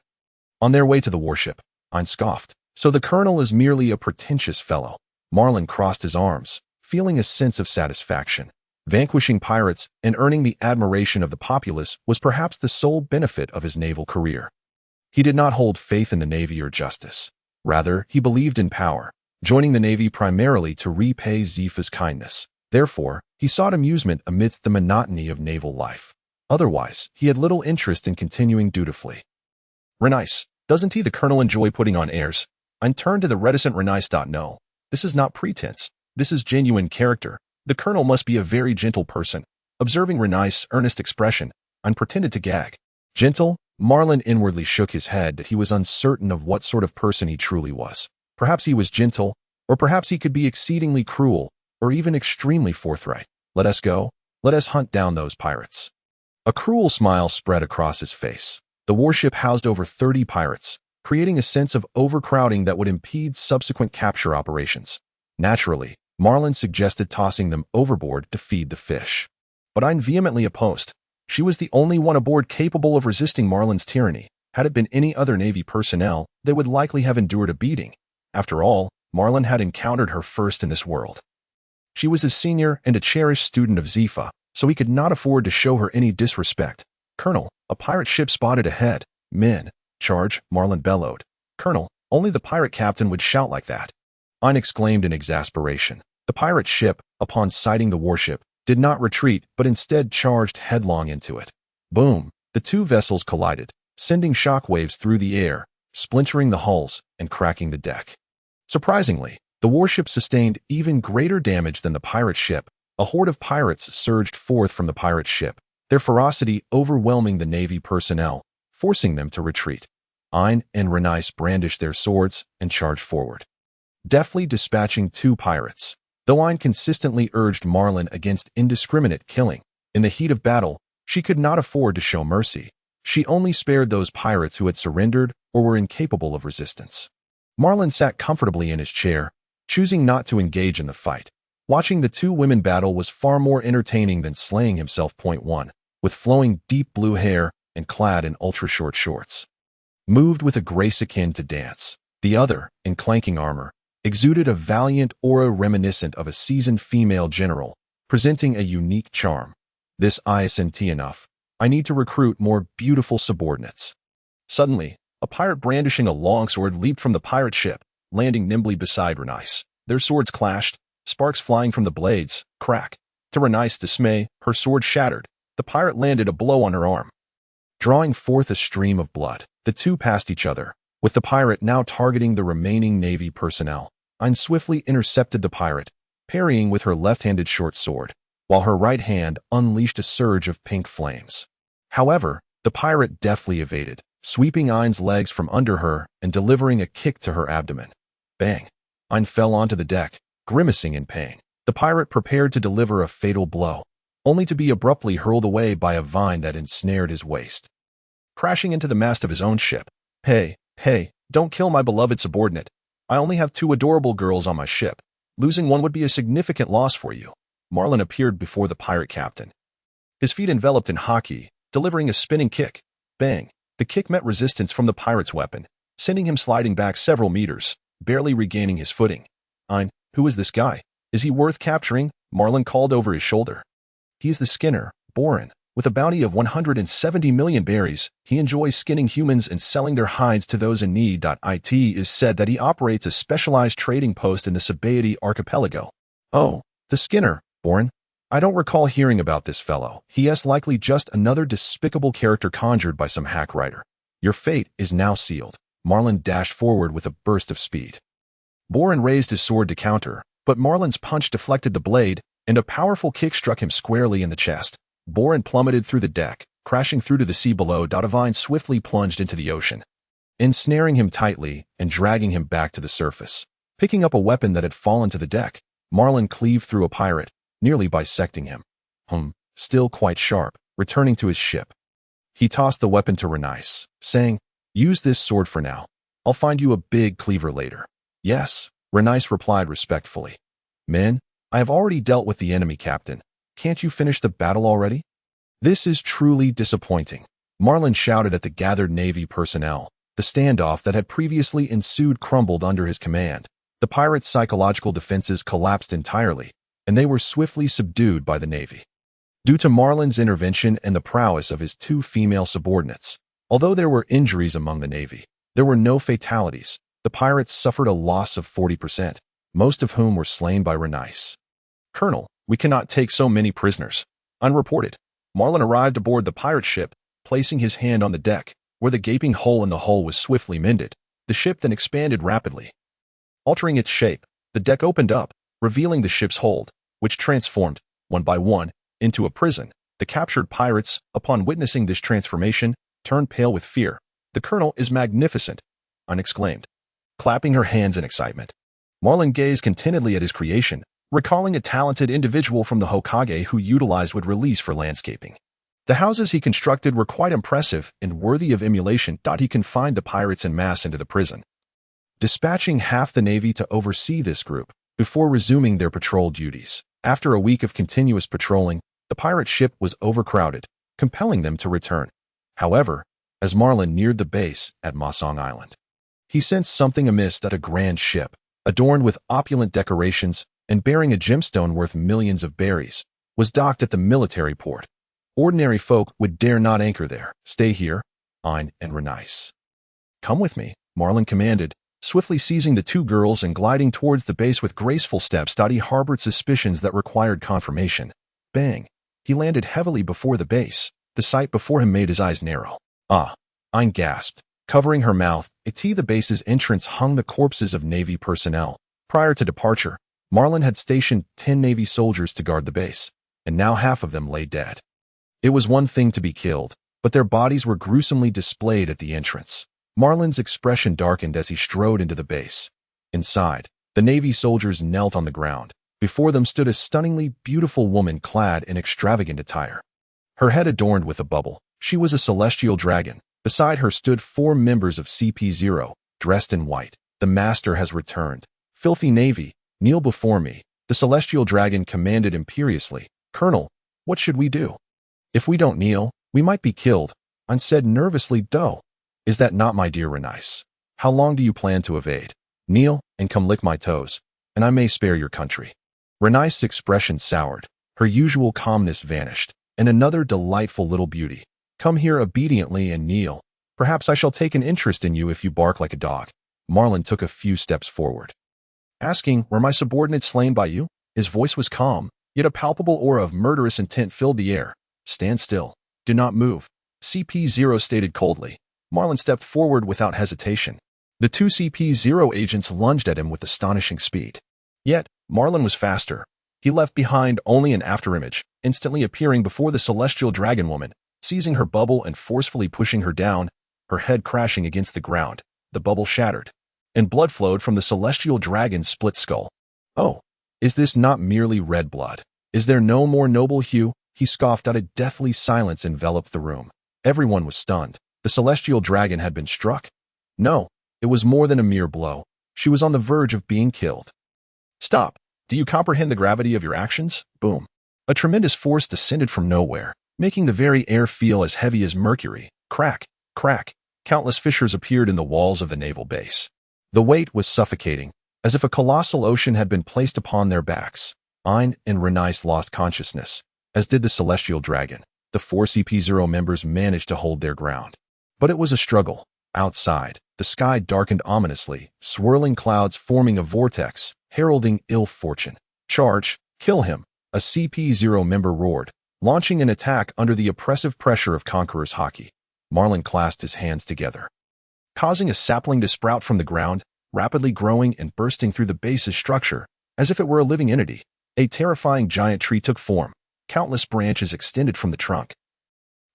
On their way to the warship, Ayn scoffed. "So the colonel is merely a pretentious fellow." Marlin crossed his arms, feeling a sense of satisfaction. Vanquishing pirates and earning the admiration of the populace was perhaps the sole benefit of his naval career. He did not hold faith in the Navy or justice. Rather, he believed in power, joining the Navy primarily to repay Zefa's kindness. Therefore, he sought amusement amidst the monotony of naval life. Otherwise, he had little interest in continuing dutifully. "Renice, doesn't he the colonel enjoy putting on airs?" Ayn turned to the reticent Renice. "No, this is not pretense. This is genuine character. The colonel must be a very gentle person." Observing Renice's earnest expression, Ayn pretended to gag. "Gentle?" Marlin inwardly shook his head that he was uncertain of what sort of person he truly was. Perhaps he was gentle, or perhaps he could be exceedingly cruel, or even extremely forthright. "Let us go. Let us hunt down those pirates." A cruel smile spread across his face. The warship housed over 30 pirates, creating a sense of overcrowding that would impede subsequent capture operations. Naturally, Marlin suggested tossing them overboard to feed the fish. But Ayn vehemently opposed. She was the only one aboard capable of resisting Marlin's tyranny. Had it been any other Navy personnel, they would likely have endured a beating. After all, Marlin had encountered her first in this world. She was a senior and a cherished student of Zefa, so he could not afford to show her any disrespect. "Colonel, a pirate ship spotted ahead. Men, charge," Marlin bellowed. "Colonel, only the pirate captain would shout like that." Ayn exclaimed in exasperation. The pirate ship, upon sighting the warship, did not retreat but instead charged headlong into it. Boom! The two vessels collided, sending shockwaves through the air, splintering the hulls and cracking the deck. Surprisingly, the warship sustained even greater damage than the pirate ship. A horde of pirates surged forth from the pirate ship, their ferocity overwhelming the Navy personnel, forcing them to retreat. Ayn and Renice brandished their swords and charged forward, deftly dispatching two pirates. Though Ayn consistently urged Marlin against indiscriminate killing, in the heat of battle, she could not afford to show mercy. She only spared those pirates who had surrendered or were incapable of resistance. Marlin sat comfortably in his chair, choosing not to engage in the fight. Watching the two women battle was far more entertaining than slaying himself. Point 1, with flowing deep blue hair and clad in ultra-short shorts, moved with a grace akin to dance. The other, in clanking armor, exuded a valiant aura reminiscent of a seasoned female general, presenting a unique charm. This isn't enough. I need to recruit more beautiful subordinates. Suddenly, a pirate brandishing a longsword leaped from the pirate ship, landing nimbly beside Renice. Their swords clashed, sparks flying from the blades. Crack. To Renice's dismay, her sword shattered. The pirate landed a blow on her arm, drawing forth a stream of blood. The two passed each other, with the pirate now targeting the remaining Navy personnel. Ayn swiftly intercepted the pirate, parrying with her left-handed short sword, while her right hand unleashed a surge of pink flames. However, the pirate deftly evaded, sweeping Ayn's legs from under her and delivering a kick to her abdomen. Bang! Ayn fell onto the deck, grimacing in pain. The pirate prepared to deliver a fatal blow, only to be abruptly hurled away by a vine that ensnared his waist, crashing into the mast of his own ship. Hey, don't kill my beloved subordinate. I only have 2 adorable girls on my ship. Losing one would be a significant loss for you. Marlin appeared before the pirate captain, his feet enveloped in hockey, delivering a spinning kick. Bang! The kick met resistance from the pirate's weapon, sending him sliding back several meters, barely regaining his footing. Ayn, who is this guy? Is he worth capturing? Marlin called over his shoulder. He is the skinner, Boren. With a bounty of 170 million berries, he enjoys skinning humans and selling their hides to those in need. It is said that he operates a specialized trading post in the Sabaody archipelago. Oh, the skinner, Boren. I don't recall hearing about this fellow. He is likely just another despicable character conjured by some hack writer. Your fate is now sealed. Marlin dashed forward with a burst of speed. Boren raised his sword to counter, but Marlin's punch deflected the blade, and a powerful kick struck him squarely in the chest. Boren plummeted through the deck, crashing through to the sea below. A vine swiftly plunged into the ocean, ensnaring him tightly and dragging him back to the surface. Picking up a weapon that had fallen to the deck, Marlin cleaved through a pirate, nearly bisecting him. Still quite sharp, returning to his ship. He tossed the weapon to Renice, saying, "Use this sword for now. I'll find you a big cleaver later." "Yes," Renice replied respectfully. "Men, I have already dealt with the enemy, Captain. Can't you finish the battle already?" "This is truly disappointing," Marlin shouted at the gathered Navy personnel. The standoff that had previously ensued crumbled under his command. The pirates' psychological defenses collapsed entirely, and they were swiftly subdued by the Navy. Due to Marlin's intervention and the prowess of his 2 female subordinates, although there were injuries among the Navy, there were no fatalities. The pirates suffered a loss of 40%, most of whom were slain by Renice. "Colonel, we cannot take so many prisoners." Unreported, Marlin arrived aboard the pirate ship, placing his hand on the deck, where the gaping hole in the hull was swiftly mended. The ship then expanded rapidly. Altering its shape, the deck opened up, revealing the ship's hold, which transformed, one by one, into a prison. The captured pirates, upon witnessing this transformation, turned pale with fear. "The colonel is magnificent," Ayn exclaimed, clapping her hands in excitement. Marlin gazed contentedly at his creation, recalling a talented individual from the Hokage who utilized wood release for landscaping. The houses he constructed were quite impressive and worthy of emulation. He confined the pirates en masse into the prison, dispatching half the Navy to oversee this group before resuming their patrol duties. After a week of continuous patrolling, the pirate ship was overcrowded, compelling them to return. However, as Marlin neared the base at Masong Island, he sensed something amiss. That a grand ship, adorned with opulent decorations and bearing a gemstone worth millions of berries, was docked at the military port. Ordinary folk would dare not anchor there. "Stay here, Ayn and Renice." "Come with me," Marlin commanded, swiftly seizing the 2 girls and gliding towards the base with graceful steps. He harbored suspicions that required confirmation. Bang! He landed heavily before the base. The sight before him made his eyes narrow. "Ah!" Ayn gasped, covering her mouth. At the base's entrance hung the corpses of Navy personnel. Prior to departure, Marlin had stationed 10 Navy soldiers to guard the base, and now half of them lay dead. It was one thing to be killed, but their bodies were gruesomely displayed at the entrance. Marlin's expression darkened as he strode into the base. Inside, the Navy soldiers knelt on the ground. Before them stood a stunningly beautiful woman clad in extravagant attire, her head adorned with a bubble. She was a celestial dragon. Beside her stood 4 members of CP0, dressed in white. "The master has returned," "Filthy Navy, kneel before me," the celestial dragon commanded imperiously. "Colonel, what should we do?" "If we don't kneel, we might be killed," An said nervously. "Doh. Is that not, my dear Renice? How long do you plan to evade? Kneel and come lick my toes, and I may spare your country." Renice's expression soured. Her usual calmness vanished, and another delightful little beauty. "Come here obediently and kneel. Perhaps I shall take an interest in you if you bark like a dog." Marlin took a few steps forward. "Asking, were my subordinates slain by you?" His voice was calm, yet a palpable aura of murderous intent filled the air. "Stand still. Do not move," CP0 stated coldly. Marlin stepped forward without hesitation. The two CP0 agents lunged at him with astonishing speed. Yet, Marlin was faster. He left behind only an afterimage, instantly appearing before the celestial dragon woman, seizing her bubble and forcefully pushing her down, her head crashing against the ground. The bubble shattered, and blood flowed from the celestial dragon's split skull. "Oh, is this not merely red blood? Is there no more noble hue?" He scoffed out. A deathly silence enveloped the room. Everyone was stunned. The celestial dragon had been struck? No, it was more than a mere blow. She was on the verge of being killed. "Stop. Do you comprehend the gravity of your actions?" Boom. A tremendous force descended from nowhere, making the very air feel as heavy as mercury. Crack, crack. Countless fissures appeared in the walls of the naval base. The weight was suffocating, as if a colossal ocean had been placed upon their backs. Ein and Renice lost consciousness, as did the celestial dragon. The four CP0 members managed to hold their ground. But it was a struggle. Outside, the sky darkened ominously, swirling clouds forming a vortex, heralding ill fortune. "Charge! Kill him!" a CP0 member roared, launching an attack under the oppressive pressure of Conqueror's hockey. Marlin clasped his hands together, causing a sapling to sprout from the ground, rapidly growing and bursting through the base's structure, as if it were a living entity. A terrifying giant tree took form. Countless branches extended from the trunk,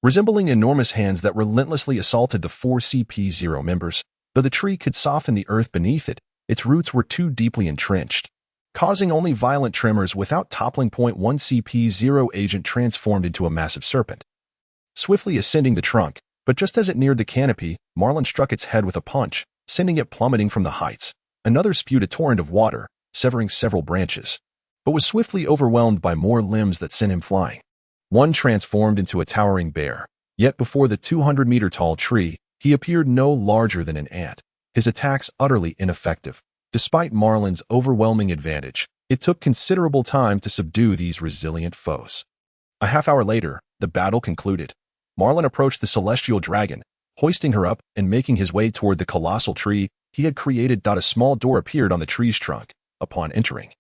resembling enormous hands that relentlessly assaulted the four CP0 members. Though the tree could soften the earth beneath it, its roots were too deeply entrenched, causing only violent tremors without toppling. One CP0 agent transformed into a massive serpent, swiftly ascending the trunk, but just as it neared the canopy, Marlin struck its head with a punch, sending it plummeting from the heights. Another spewed a torrent of water, severing several branches, but was swiftly overwhelmed by more limbs that sent him flying. One transformed into a towering bear, yet before the 200-meter-tall tree, he appeared no larger than an ant, his attacks utterly ineffective. Despite Marlin's overwhelming advantage, it took considerable time to subdue these resilient foes. A half-hour later, the battle concluded. Marlin approached the celestial dragon, hoisting her up and making his way toward the colossal tree he had created. A small door appeared on the tree's trunk. Upon entering,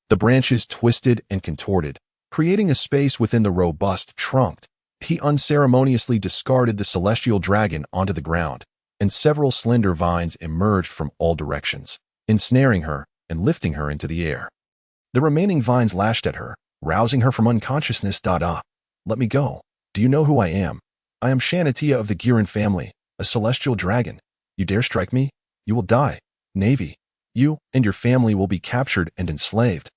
the branches twisted and contorted, creating a space within the robust trunk. He unceremoniously discarded the celestial dragon onto the ground, and several slender vines emerged from all directions, ensnaring her and lifting her into the air. The remaining vines lashed at her, rousing her from unconsciousness. "Let me go. Do you know who I am? I am Shanatia of the Giran family, a celestial dragon. You dare strike me? You will die. Navy, you and your family will be captured and enslaved.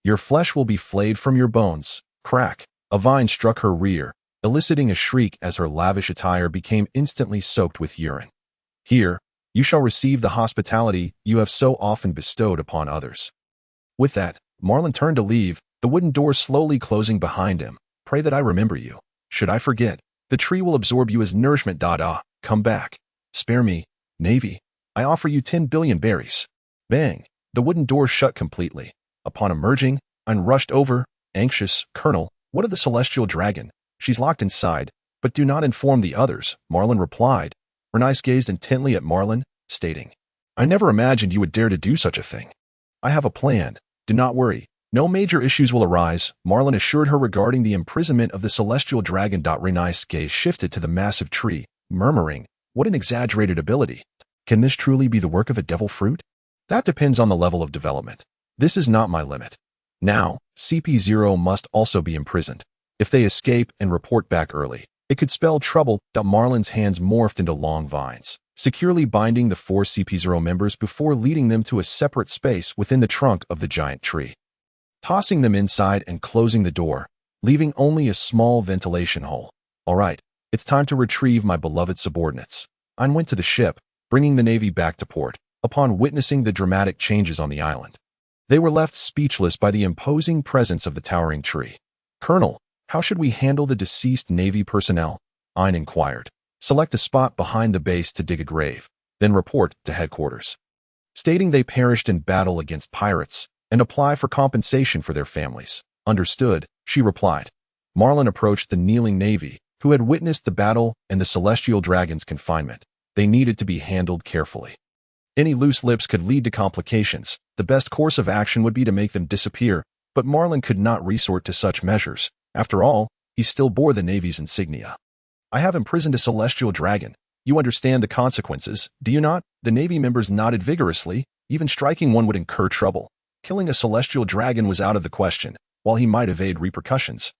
Your flesh will be flayed from your bones." Crack. A vine struck her rear, eliciting a shriek as her lavish attire became instantly soaked with urine. "Here, you shall receive the hospitality you have so often bestowed upon others." With that, Marlin turned to leave, the wooden door slowly closing behind him. "Pray that I remember you. Should I forget, the tree will absorb you as nourishment. Come back. Spare me, Navy. I offer you 10 billion berries." Bang! The wooden door shut completely. Upon emerging, Ein rushed over, anxious. "Colonel, what of the celestial dragon? She's locked inside, but do not inform the others," Marlin replied. Renice gazed intently at Marlin, stating, "I never imagined you would dare to do such a thing." "I have a plan. Do not worry. No major issues will arise," Marlin assured her regarding the imprisonment of the celestial dragon. Renice's gaze shifted to the massive tree, murmuring, "What an exaggerated ability. Can this truly be the work of a devil fruit? That depends on the level of development. This is not my limit." Now, CP0 must also be imprisoned. If they escape and report back early, it could spell trouble. Marlin's hands morphed into long vines, securely binding the four CP0 members before leading them to a separate space within the trunk of the giant tree. Tossing them inside and closing the door, leaving only a small ventilation hole. "All right, it's time to retrieve my beloved subordinates." Ein went to the ship, bringing the Navy back to port. upon witnessing the dramatic changes on the island. They were left speechless by the imposing presence of the towering tree. "Colonel, how should we handle the deceased Navy personnel?" Ein inquired. "Select a spot behind the base to dig a grave, then report to headquarters, stating they perished in battle against pirates, and apply for compensation for their families." "Understood," she replied. Marlin approached the kneeling Navy, who had witnessed the battle and the celestial dragon's confinement. They needed to be handled carefully. Any loose lips could lead to complications. The best course of action would be to make them disappear, but Marlin could not resort to such measures. After all, he still bore the Navy's insignia. "I have imprisoned a celestial dragon. You understand the consequences, do you not?" The Navy members nodded vigorously. Even striking one would incur trouble. Killing a celestial dragon was out of the question. While he might evade repercussions,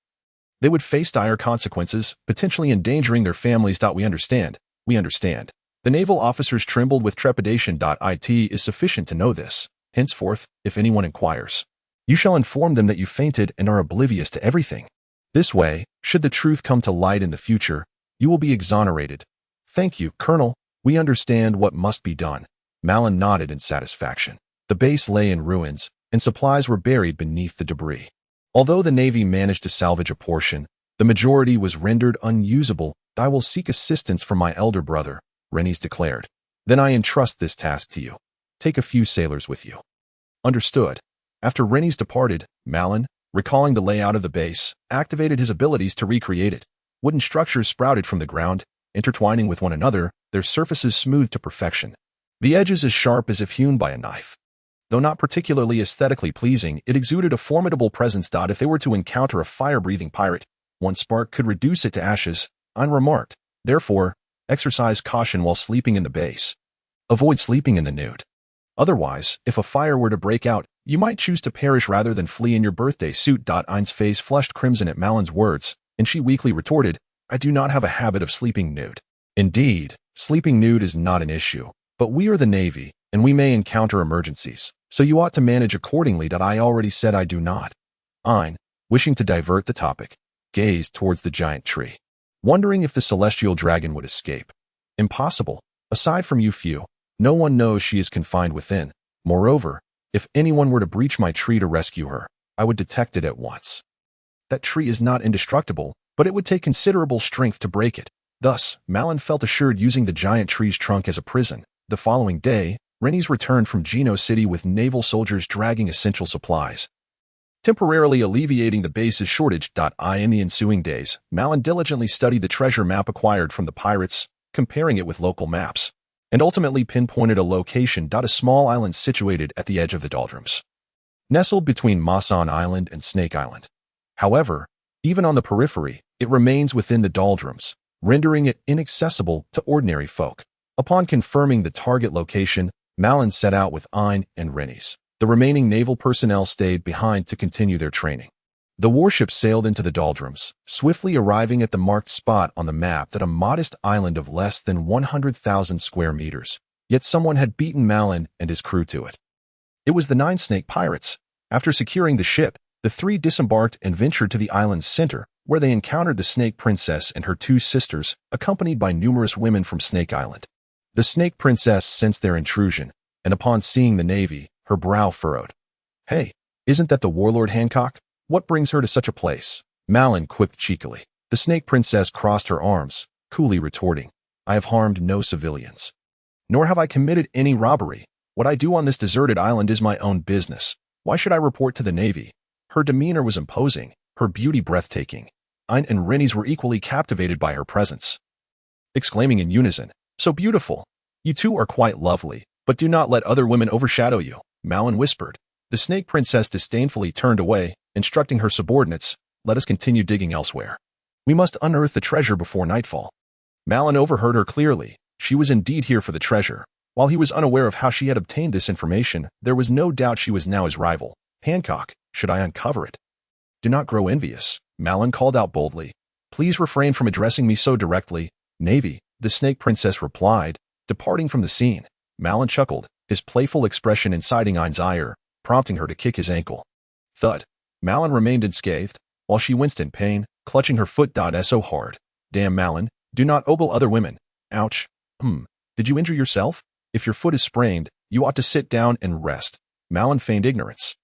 they would face dire consequences, potentially endangering their families. We understand. We understand. The naval officers trembled with trepidation. It is sufficient to know this. Henceforth, if anyone inquires, you shall inform them that you fainted and are oblivious to everything. This way, should the truth come to light in the future, you will be exonerated. "Thank you, Colonel. We understand what must be done." Marlin nodded in satisfaction. The base lay in ruins, and supplies were buried beneath the debris. Although the Navy managed to salvage a portion, the majority was rendered unusable. "I will seek assistance from my elder brother," Rennies declared. "Then I entrust this task to you. Take a few sailors with you." "Understood." After Rennies departed, Marlin, recalling the layout of the base, activated his abilities to recreate it. Wooden structures sprouted from the ground, intertwining with one another, their surfaces smooth to perfection. The edges as sharp as if hewn by a knife. Though not particularly aesthetically pleasing, it exuded a formidable presence. If they were to encounter a fire-breathing pirate, one spark could reduce it to ashes, unremarked. Therefore, exercise caution while sleeping in the base. Avoid sleeping in the nude. Otherwise, if a fire were to break out, you might choose to perish rather than flee in your birthday suit. Ein's face flushed crimson at Marlin's words, and she weakly retorted, "I do not have a habit of sleeping nude." "Indeed, sleeping nude is not an issue, but we are the Navy, and we may encounter emergencies, so you ought to manage accordingly." "I already said I do not." Ein, wishing to divert the topic, gazed towards the giant tree, wondering if the celestial dragon would escape. "Impossible. Aside from you few, no one knows she is confined within. Moreover, if anyone were to breach my tree to rescue her, I would detect it at once. That tree is not indestructible, but it would take considerable strength to break it." Thus, Marlin felt assured using the giant tree's trunk as a prison. The following day, Rennies returned from Gino City with naval soldiers dragging essential supplies, temporarily alleviating the base's shortage. In the ensuing days, Marlin diligently studied the treasure map acquired from the pirates, comparing it with local maps, and ultimately pinpointed a location. A small island situated at the edge of the doldrums, nestled between Masan Island and Snake Island. However, even on the periphery, it remains within the doldrums, rendering it inaccessible to ordinary folk. Upon confirming the target location, Marlin set out with Ein and Rennies. The remaining naval personnel stayed behind to continue their training. The warship sailed into the doldrums, swiftly arriving at the marked spot on the map, a modest island of less than 100,000 square meters. Yet someone had beaten Marlin and his crew to it. It was the 9 snake pirates. After securing the ship, the 3 disembarked and ventured to the island's center, where they encountered the Snake Princess and her 2 sisters, accompanied by numerous women from Snake Island. The Snake Princess sensed their intrusion, and upon seeing the Navy, her brow furrowed. "Hey, isn't that the warlord Hancock? What brings her to such a place?" Marlin quipped cheekily. The Snake Princess crossed her arms, coolly retorting, "I have harmed no civilians. Nor have I committed any robbery. What I do on this deserted island is my own business. Why should I report to the Navy?" Her demeanor was imposing, her beauty breathtaking. Ein and Rennies were equally captivated by her presence, exclaiming in unison, "So beautiful! You two are quite lovely, but do not let other women overshadow you," Marlin whispered. The Snake Princess disdainfully turned away, instructing her subordinates, "Let us continue digging elsewhere. We must unearth the treasure before nightfall." Marlin overheard her clearly. She was indeed here for the treasure. While he was unaware of how she had obtained this information, there was no doubt she was now his rival. "Hancock, should I uncover it?" "Do not grow envious," Marlin called out boldly. "Please refrain from addressing me so directly." "Navy," the Snake Princess replied, departing from the scene. Marlin chuckled, his playful expression inciting Ein's ire, prompting her to kick his ankle. Thud. Marlin remained unscathed, while she winced in pain, clutching her foot. So hard. "Damn, Marlin, do not ogle other women." "Ouch. Did you injure yourself? If your foot is sprained, You ought to sit down and rest. Marlin feigned ignorance.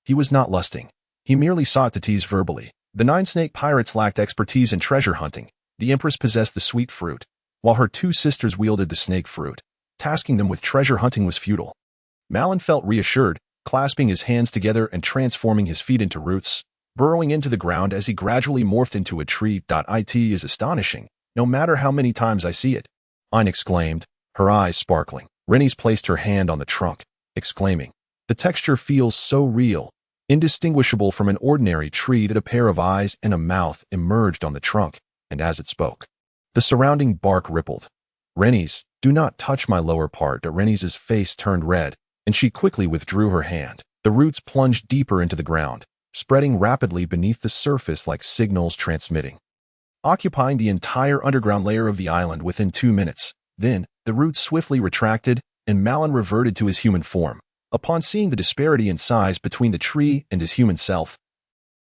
He was not lusting. He merely sought to tease verbally. The 9 snake pirates lacked expertise in treasure hunting. The Empress possessed the sweet fruit, while her 2 sisters wielded the snake fruit. Tasking them with treasure hunting was futile. Marlin felt reassured, clasping his hands together and transforming his feet into roots, burrowing into the ground as he gradually morphed into a tree. It is astonishing, no matter how many times I see it. Ayn exclaimed, her eyes sparkling. Rennie's placed her hand on the trunk, exclaiming, the texture feels so real, indistinguishable from an ordinary tree. A pair of eyes and a mouth emerged on the trunk, and as it spoke, the surrounding bark rippled. Rennie's, do not touch my lower part. Rennie's face turned red, and she quickly withdrew her hand. The roots plunged deeper into the ground, spreading rapidly beneath the surface like signals transmitting, occupying the entire underground layer of the island within 2 minutes. Then, the roots swiftly retracted, and Marlin reverted to his human form. Upon seeing the disparity in size between the tree and his human self,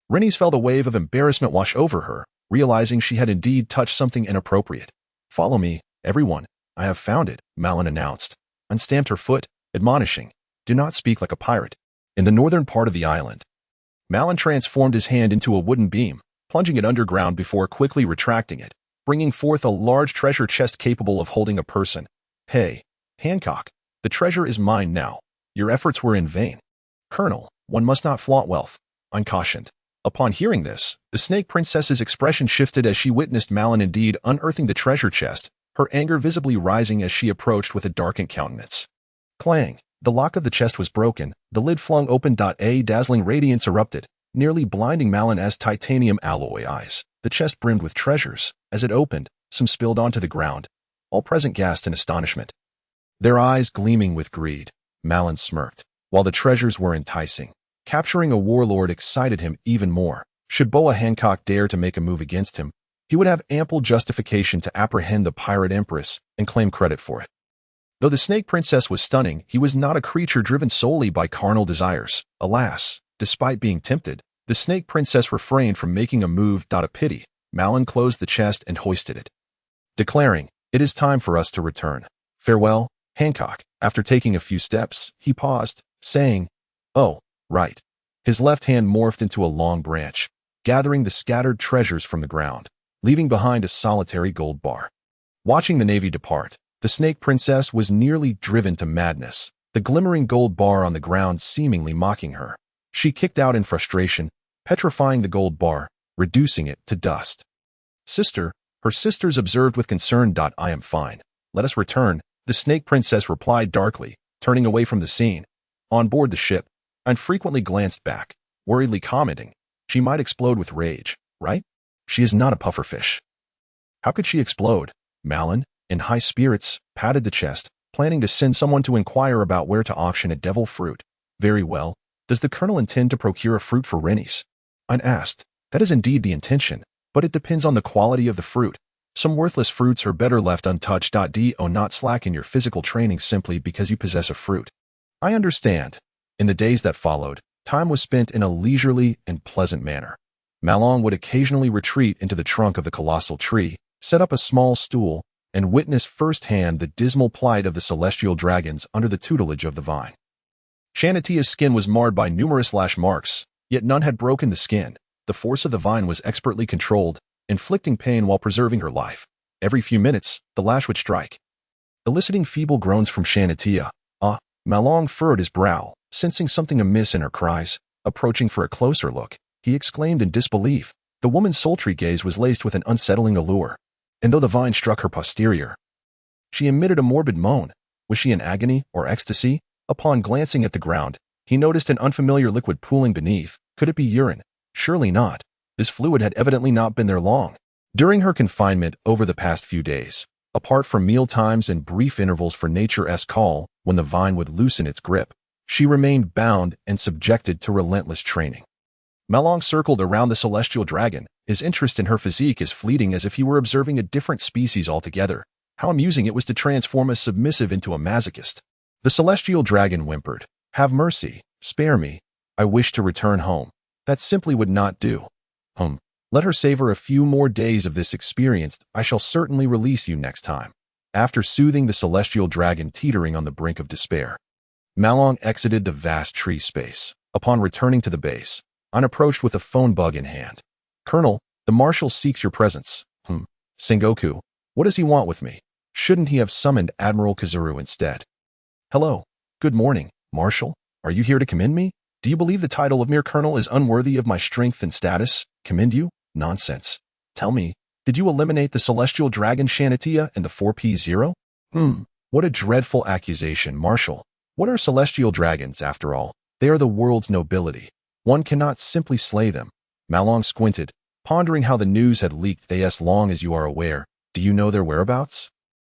Rennie's felt a wave of embarrassment wash over her, realizing she had indeed touched something inappropriate. Follow me, everyone. I have found it, Marlin announced, and stamped her foot, admonishing, do not speak like a pirate. In the northern part of the island, Marlin transformed his hand into a wooden beam, plunging it underground before quickly retracting it, bringing forth a large treasure chest capable of holding a person. Hey, Hancock, the treasure is mine now. Your efforts were in vain. Colonel, one must not flaunt wealth, I cautioned. Upon hearing this, the Snake Princess's expression shifted as she witnessed Marlin indeed unearthing the treasure chest, her anger visibly rising as she approached with a darkened countenance. Clang! The lock of the chest was broken, the lid flung open. A dazzling radiance erupted, nearly blinding Marlin as titanium alloy eyes. The chest brimmed with treasures. As it opened, some spilled onto the ground. All present gasped in astonishment, their eyes gleaming with greed. Marlin smirked. While the treasures were enticing, capturing a warlord excited him even more. Should Boa Hancock dare to make a move against him, he would have ample justification to apprehend the pirate empress and claim credit for it. Though the Snake Princess was stunning, he was not a creature driven solely by carnal desires. Alas, despite being tempted, the Snake Princess refrained from making a move. A pity. Marlin closed the chest and hoisted it, declaring, it is time for us to return. Farewell, Hancock. After taking a few steps, he paused, saying, oh, right. His left hand morphed into a long branch, gathering the scattered treasures from the ground, leaving behind a solitary gold bar. Watching the Navy depart, the Snake Princess was nearly driven to madness, the glimmering gold bar on the ground seemingly mocking her. She kicked out in frustration, petrifying the gold bar, reducing it to dust. Sister, her sisters observed with concern. I am fine. Let us return, the Snake Princess replied darkly, turning away from the scene. On board the ship, and frequently glanced back, worriedly commenting, she might explode with rage, right? She is not a pufferfish. How could she explode? Marlin, in high spirits, patted the chest, planning to send someone to inquire about where to auction a devil fruit. Very well. Does the colonel intend to procure a fruit for Rennie's? I asked. That is indeed the intention, but it depends on the quality of the fruit. Some worthless fruits are better left untouched. Do not slacken your physical training simply because you possess a fruit. I understand. In the days that followed, time was spent in a leisurely and pleasant manner. Marlin would occasionally retreat into the trunk of the colossal tree, set up a small stool, and witness firsthand the dismal plight of the celestial dragons under the tutelage of the vine. Shanatia's skin was marred by numerous lash marks, yet none had broken the skin. The force of the vine was expertly controlled, inflicting pain while preserving her life. Every few minutes, the lash would strike, eliciting feeble groans from Shanatia. Marlin furrowed his brow, sensing something amiss in her cries. Approaching for a closer look, he exclaimed in disbelief. The woman's sultry gaze was laced with an unsettling allure, and though the vine struck her posterior, she emitted a morbid moan. Was she in agony or ecstasy? Upon glancing at the ground, he noticed an unfamiliar liquid pooling beneath. Could it be urine? Surely not. This fluid had evidently not been there long. During her confinement over the past few days, apart from meal times and brief intervals for nature's call, when the vine would loosen its grip, she remained bound and subjected to relentless training. Marlin circled around the celestial dragon, his interest in her physique as fleeting as if he were observing a different species altogether. How amusing it was to transform a submissive into a masochist. The celestial dragon whimpered, have mercy, spare me. I wish to return home. That simply would not do. Let her savor a few more days of this experience. I shall certainly release you next time. After soothing the celestial dragon teetering on the brink of despair, Malong exited the vast tree space. Upon returning to the base, I approached with a phone bug in hand. Colonel, the Marshal seeks your presence. Sengoku, what does he want with me? Shouldn't he have summoned Admiral Kazuru instead? Hello. Good morning, Marshal. Are you here to commend me? Do you believe the title of mere colonel is unworthy of my strength and status? Commend you? Nonsense. Tell me, did you eliminate the celestial dragon Shanatia and the 4P0? What a dreadful accusation, Marshal. What are celestial dragons, after all? They are the world's nobility. One cannot simply slay them. Malong squinted, pondering how the news had leaked. As long as you are aware, do you know their whereabouts?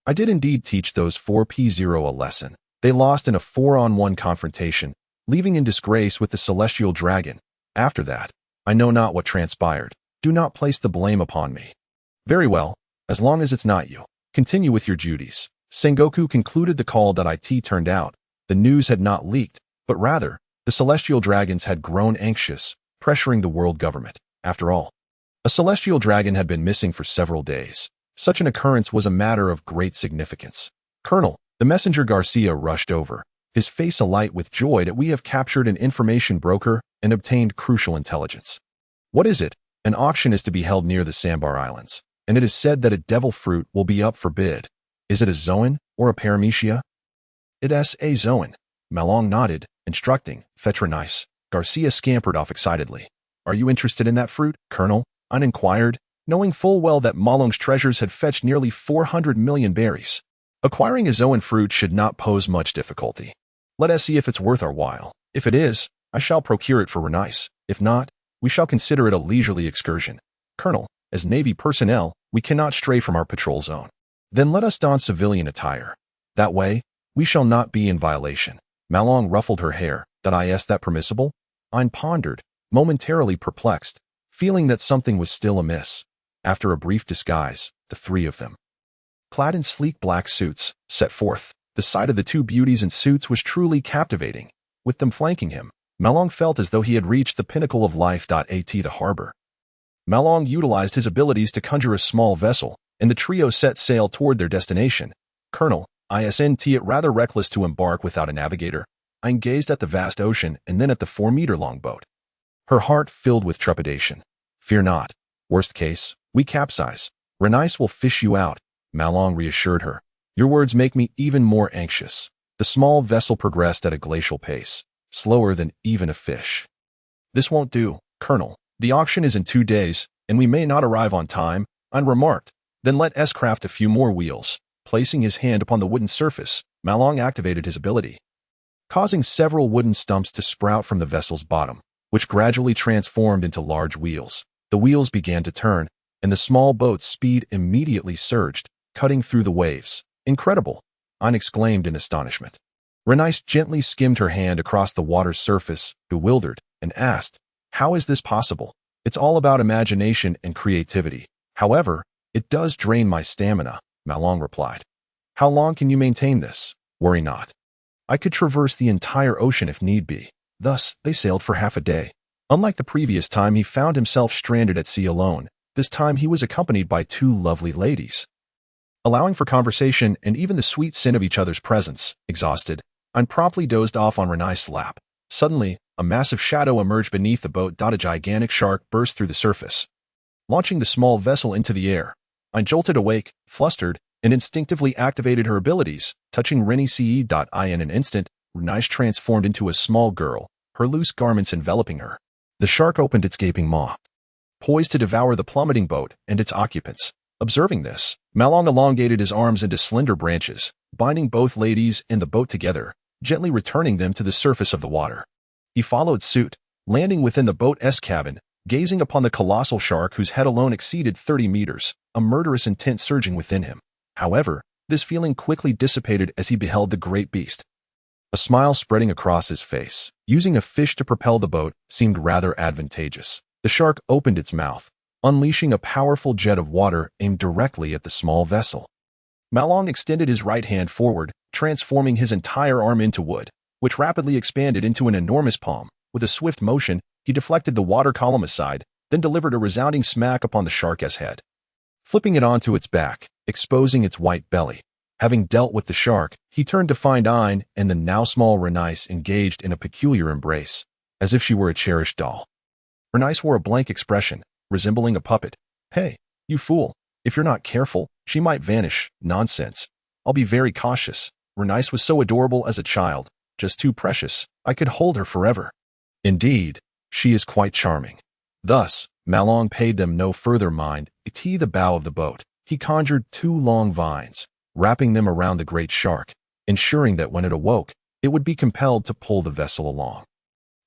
I did indeed teach those 4P0 a lesson. They lost in a 4-on-1 confrontation, leaving in disgrace with the celestial dragon. After that, I know not what transpired. Do not place the blame upon me. Very well, as long as it's not you. Continue with your duties. Sengoku concluded the call that IT turned out. The news had not leaked, but rather, the celestial dragons had grown anxious, pressuring the world government. After all, a celestial dragon had been missing for several days. Such an occurrence was a matter of great significance. Colonel, the messenger Garcia rushed over, his face alight with joy that we have captured an information broker and obtained crucial intelligence. What is it? An auction is to be held near the Sandbar Islands, and it is said that a devil fruit will be up for bid. Is it a Zoan or a Paramecia? It is a Zoan. Malong nodded, instructing, fetch Renice. Garcia scampered off excitedly. Are you interested in that fruit, Colonel? I inquired, knowing full well that Malong's treasures had fetched nearly 400 million berries. Acquiring a Zoan fruit should not pose much difficulty. Let us see if it's worth our while. If it is, I shall procure it for Renice. If not, we shall consider it a leisurely excursion. Colonel, as Navy personnel, we cannot stray from our patrol zone. Then let us don civilian attire. That way, we shall not be in violation. Malong ruffled her hair. Did I ask that permissible? I pondered, momentarily perplexed, feeling that something was still amiss. After a brief disguise, the three of them, clad in sleek black suits, set forth. The sight of the two beauties in suits was truly captivating. With them flanking him, Malong felt as though he had reached the pinnacle of life. At the harbor, Malong utilized his abilities to conjure a small vessel, and the trio set sail toward their destination. Colonel, isn't it rather reckless to embark without a navigator? I gazed at the vast ocean and then at the 4-meter-long boat. Her heart filled with trepidation. Fear not. Worst case, we capsize. Renice will fish you out, Malong reassured her. Your words make me even more anxious. The small vessel progressed at a glacial pace, slower than even a fish. This won't do, Colonel. The auction is in 2 days, and we may not arrive on time, I remarked. Then let us craft a few more wheels. Placing his hand upon the wooden surface, Malong activated his ability, causing several wooden stumps to sprout from the vessel's bottom, which gradually transformed into large wheels. The wheels began to turn, and the small boat's speed immediately surged, cutting through the waves. Incredible! I exclaimed in astonishment. Renice gently skimmed her hand across the water's surface, bewildered, and asked, how is this possible? It's all about imagination and creativity. However, it does drain my stamina, Malong replied. How long can you maintain this? Worry not. I could traverse the entire ocean if need be. Thus, they sailed for half a day. Unlike the previous time he found himself stranded at sea alone, this time he was accompanied by 2 lovely ladies. Allowing for conversation and even the sweet sin of each other's presence, exhausted, I promptly dozed off on Renice's lap. Suddenly, a massive shadow emerged beneath the boat. A gigantic shark burst through the surface, launching the small vessel into the air. I jolted awake, flustered, and instinctively activated her abilities, touching Renice. In an instant, Renice transformed into a small girl, her loose garments enveloping her. The shark opened its gaping maw, poised to devour the plummeting boat and its occupants. Observing this, Malong elongated his arms into slender branches, binding both ladies and the boat together, gently returning them to the surface of the water. He followed suit, landing within the boat's cabin, gazing upon the colossal shark whose head alone exceeded 30 meters, a murderous intent surging within him. However, this feeling quickly dissipated as he beheld the great beast. A smile spreading across his face. Using a fish to propel the boat seemed rather advantageous. The shark opened its mouth, unleashing a powerful jet of water aimed directly at the small vessel. Malong extended his right hand forward, transforming his entire arm into wood, which rapidly expanded into an enormous palm. With a swift motion, he deflected the water column aside, then delivered a resounding smack upon the shark's head, flipping it onto its back, exposing its white belly. Having dealt with the shark, he turned to find Ein and the now small Renice engaged in a peculiar embrace, as if she were a cherished doll. Renice wore a blank expression, resembling a puppet. Hey, you fool. If you're not careful, she might vanish. Nonsense. I'll be very cautious. Renice was so adorable as a child, just too precious. I could hold her forever. Indeed, she is quite charming. Thus, Marlin paid them no further mind. At the bow of the boat, he conjured 2 long vines, wrapping them around the great shark, ensuring that when it awoke, it would be compelled to pull the vessel along.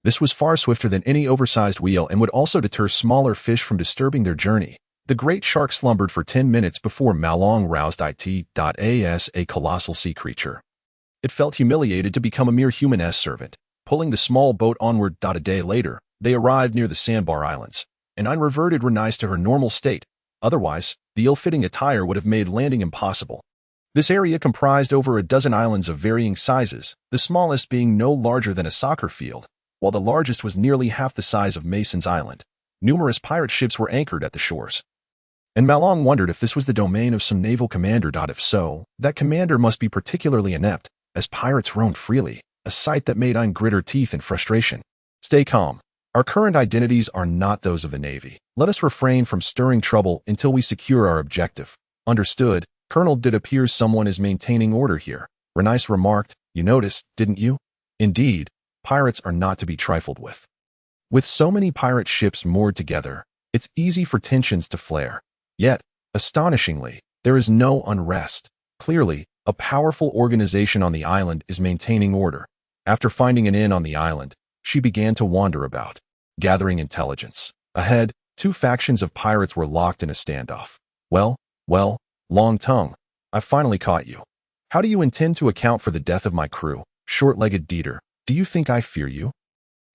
This was far swifter than any oversized wheel and would also deter smaller fish from disturbing their journey. The great shark slumbered for 10 minutes before Marlin roused it as a colossal sea creature. It felt humiliated to become a mere human-esque servant, pulling the small boat onward. A day later, they arrived near the Sandbar Islands, and Ein reverted Renice to her normal state. Otherwise, the ill-fitting attire would have made landing impossible. This area comprised over a dozen islands of varying sizes, the smallest being no larger than a soccer field, while the largest was nearly half the size of Mason's Island. Numerous pirate ships were anchored at the shores. And Marlin wondered if this was the domain of some naval commander. If so, that commander must be particularly inept, as pirates roamed freely, a sight that made Ein grit her teeth in frustration. Stay calm. Our current identities are not those of the Navy. Let us refrain from stirring trouble until we secure our objective. Understood. Colonel, it appears someone is maintaining order here. Renice remarked. You noticed, didn't you? Indeed, pirates are not to be trifled with. With so many pirate ships moored together, it's easy for tensions to flare. Yet, astonishingly, there is no unrest. Clearly, a powerful organization on the island is maintaining order. After finding an inn on the island, she began to wander about, gathering intelligence. Ahead, 2 factions of pirates were locked in a standoff. Well, Long Tongue, I finally caught you. How do you intend to account for the death of my crew, short-legged Dieter? Do you think I fear you?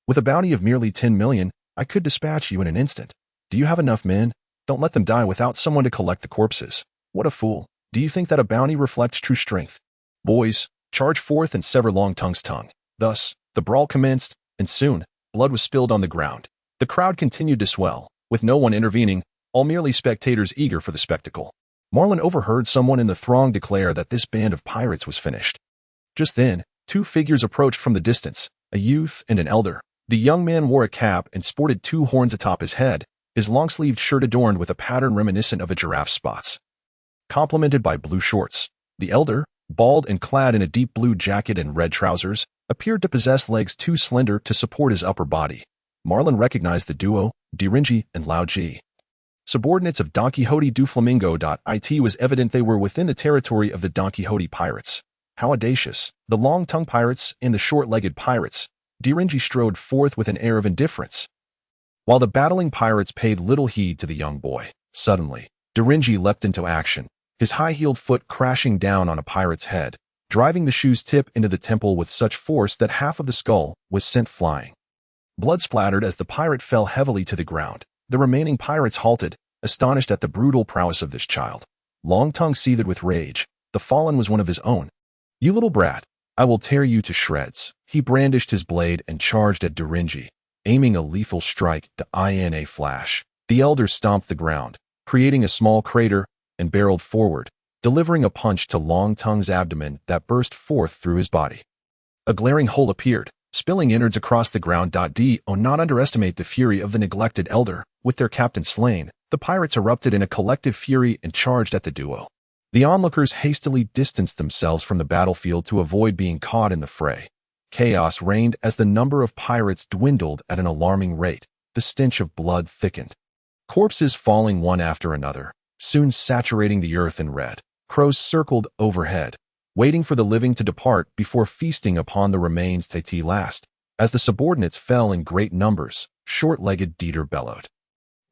With a bounty of merely 10 million, I could dispatch you in an instant. Do you have enough men? Don't let them die without someone to collect the corpses. What a fool. Do you think that a bounty reflects true strength? Boys, charge forth and sever Long Tongue's tongue. Thus, the brawl commenced, and soon, blood was spilled on the ground. The crowd continued to swell, with no one intervening, all merely spectators eager for the spectacle. Marlin overheard someone in the throng declare that this band of pirates was finished. Just then, 2 figures approached from the distance, a youth and an elder. The young man wore a cap and sported 2 horns atop his head, his long-sleeved shirt adorned with a pattern reminiscent of a giraffe's spots, complemented by blue shorts. The elder, bald and clad in a deep blue jacket and red trousers, appeared to possess legs too slender to support his upper body. Marlin recognized the duo, Dirinji and Lao Ji. Subordinates of Don Quixote du Flamingo. It was evident they were within the territory of the Don Quixote pirates. How audacious! The long-tongued pirates and the short-legged pirates. Dirinji strode forth with an air of indifference, while the battling pirates paid little heed to the young boy. Suddenly, Dirinji leapt into action, his high-heeled foot crashing down on a pirate's head, driving the shoe's tip into the temple with such force that half of the skull was sent flying. Blood splattered as the pirate fell heavily to the ground. The remaining pirates halted, astonished at the brutal prowess of this child. Long Tongue seethed with rage. The fallen was one of his own. You little brat, I will tear you to shreds. He brandished his blade and charged at Dirinji, aiming a lethal strike in a flash. The elder stomped the ground, creating a small crater, and barreled forward, delivering a punch to Long Tongue's abdomen that burst forth through his body. A glaring hole appeared, spilling innards across the ground. Do not underestimate the fury of the neglected elder. With their captain slain, the pirates erupted in a collective fury and charged at the duo. The onlookers hastily distanced themselves from the battlefield to avoid being caught in the fray. Chaos reigned as the number of pirates dwindled at an alarming rate. The stench of blood thickened. Corpses falling one after another, soon saturating the earth in red. Crows circled overhead, waiting for the living to depart before feasting upon the remains they last. As the subordinates fell in great numbers, short-legged Dieter bellowed.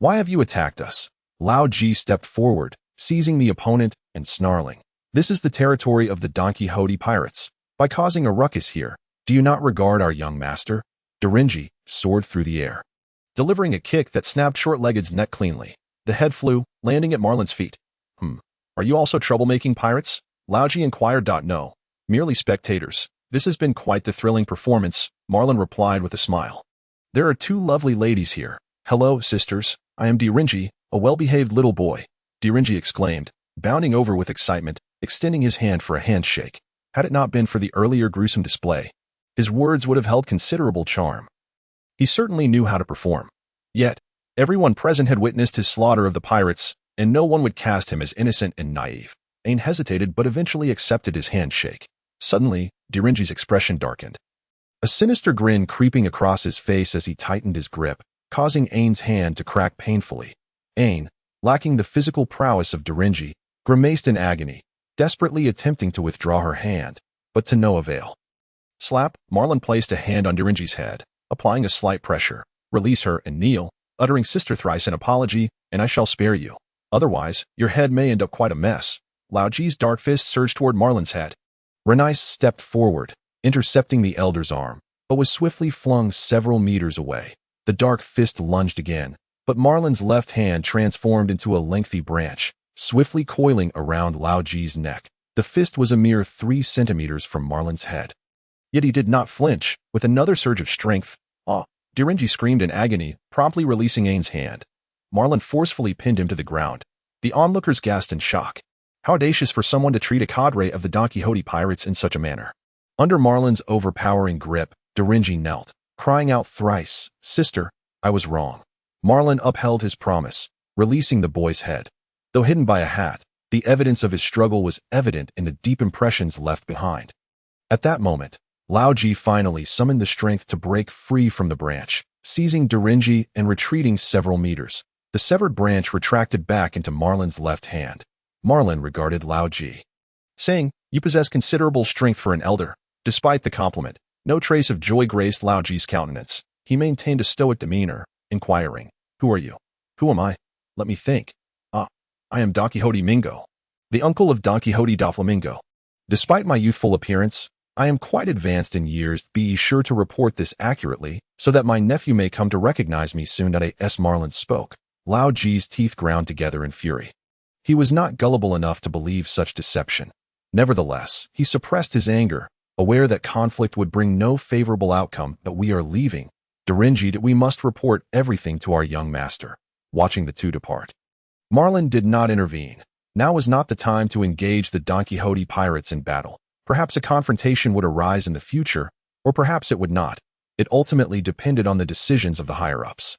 Why have you attacked us? Lao Ji stepped forward, seizing the opponent and snarling. This is the territory of the Don Quixote pirates. By causing a ruckus here, do you not regard our young master? Dirinji soared through the air, delivering a kick that snapped short-legged's neck cleanly. The head flew, landing at Marlin's feet. Are you also troublemaking pirates? Lao Ji inquired. No, merely spectators. This has been quite the thrilling performance, Marlin replied with a smile. There are 2 lovely ladies here. Hello, sisters. I am Dirinji, a well-behaved little boy. Dirinji exclaimed, bounding over with excitement. extending his hand for a handshake. Had it not been for the earlier gruesome display, his words would have held considerable charm. He certainly knew how to perform. Yet, everyone present had witnessed his slaughter of the pirates, and no one would cast him as innocent and naive. Ain hesitated but eventually accepted his handshake. Suddenly, Dirinji's expression darkened. A sinister grin creeping across his face as he tightened his grip, causing Ain's hand to crack painfully. Ain, lacking the physical prowess of Dirinji, grimaced in agony, desperately attempting to withdraw her hand, but to no avail. Slap, Marlin placed a hand on Dirinji's head, applying a slight pressure. Release her and kneel, uttering sister thrice an apology, and I shall spare you. Otherwise, your head may end up quite a mess. Lao Ji's dark fist surged toward Marlin's head. Renice stepped forward, intercepting the elder's arm, but was swiftly flung several meters away. The dark fist lunged again, but Marlin's left hand transformed into a lengthy branch, swiftly coiling around Lao Ji's neck. The fist was a mere 3 centimeters from Marlin's head. Yet he did not flinch. With another surge of strength, Dirinji screamed in agony, promptly releasing Ain's hand. Marlin forcefully pinned him to the ground. The onlookers gasped in shock. How audacious for someone to treat a cadre of the Don Quixote pirates in such a manner. Under Marlin's overpowering grip, Dirinji knelt, crying out thrice, "Sister, I was wrong." Marlin upheld his promise, releasing the boy's head. Though hidden by a hat, the evidence of his struggle was evident in the deep impressions left behind. At that moment, Lao Ji finally summoned the strength to break free from the branch, seizing Dirinji and retreating several meters. The severed branch retracted back into Marlin's left hand. Marlin regarded Lao Ji, saying, "You possess considerable strength for an elder." Despite the compliment, no trace of joy graced Lao Ji's countenance. He maintained a stoic demeanor, inquiring, "Who are you?" "Who am I? Let me think. I am Don Quixote Mingo, the uncle of Don Quixote da Flamingo. Despite my youthful appearance, I am quite advanced in years. Be sure to report this accurately, so that my nephew may come to recognize me soon." As Marlin spoke, Lao Ji's teeth ground together in fury. He was not gullible enough to believe such deception. Nevertheless, he suppressed his anger, aware that conflict would bring no favorable outcome. "But we are leaving. Dirinji, we must report everything to our young master." Watching the two depart, Marlin did not intervene. Now was not the time to engage the Don Quixote pirates in battle. Perhaps a confrontation would arise in the future, or perhaps it would not. It ultimately depended on the decisions of the higher-ups.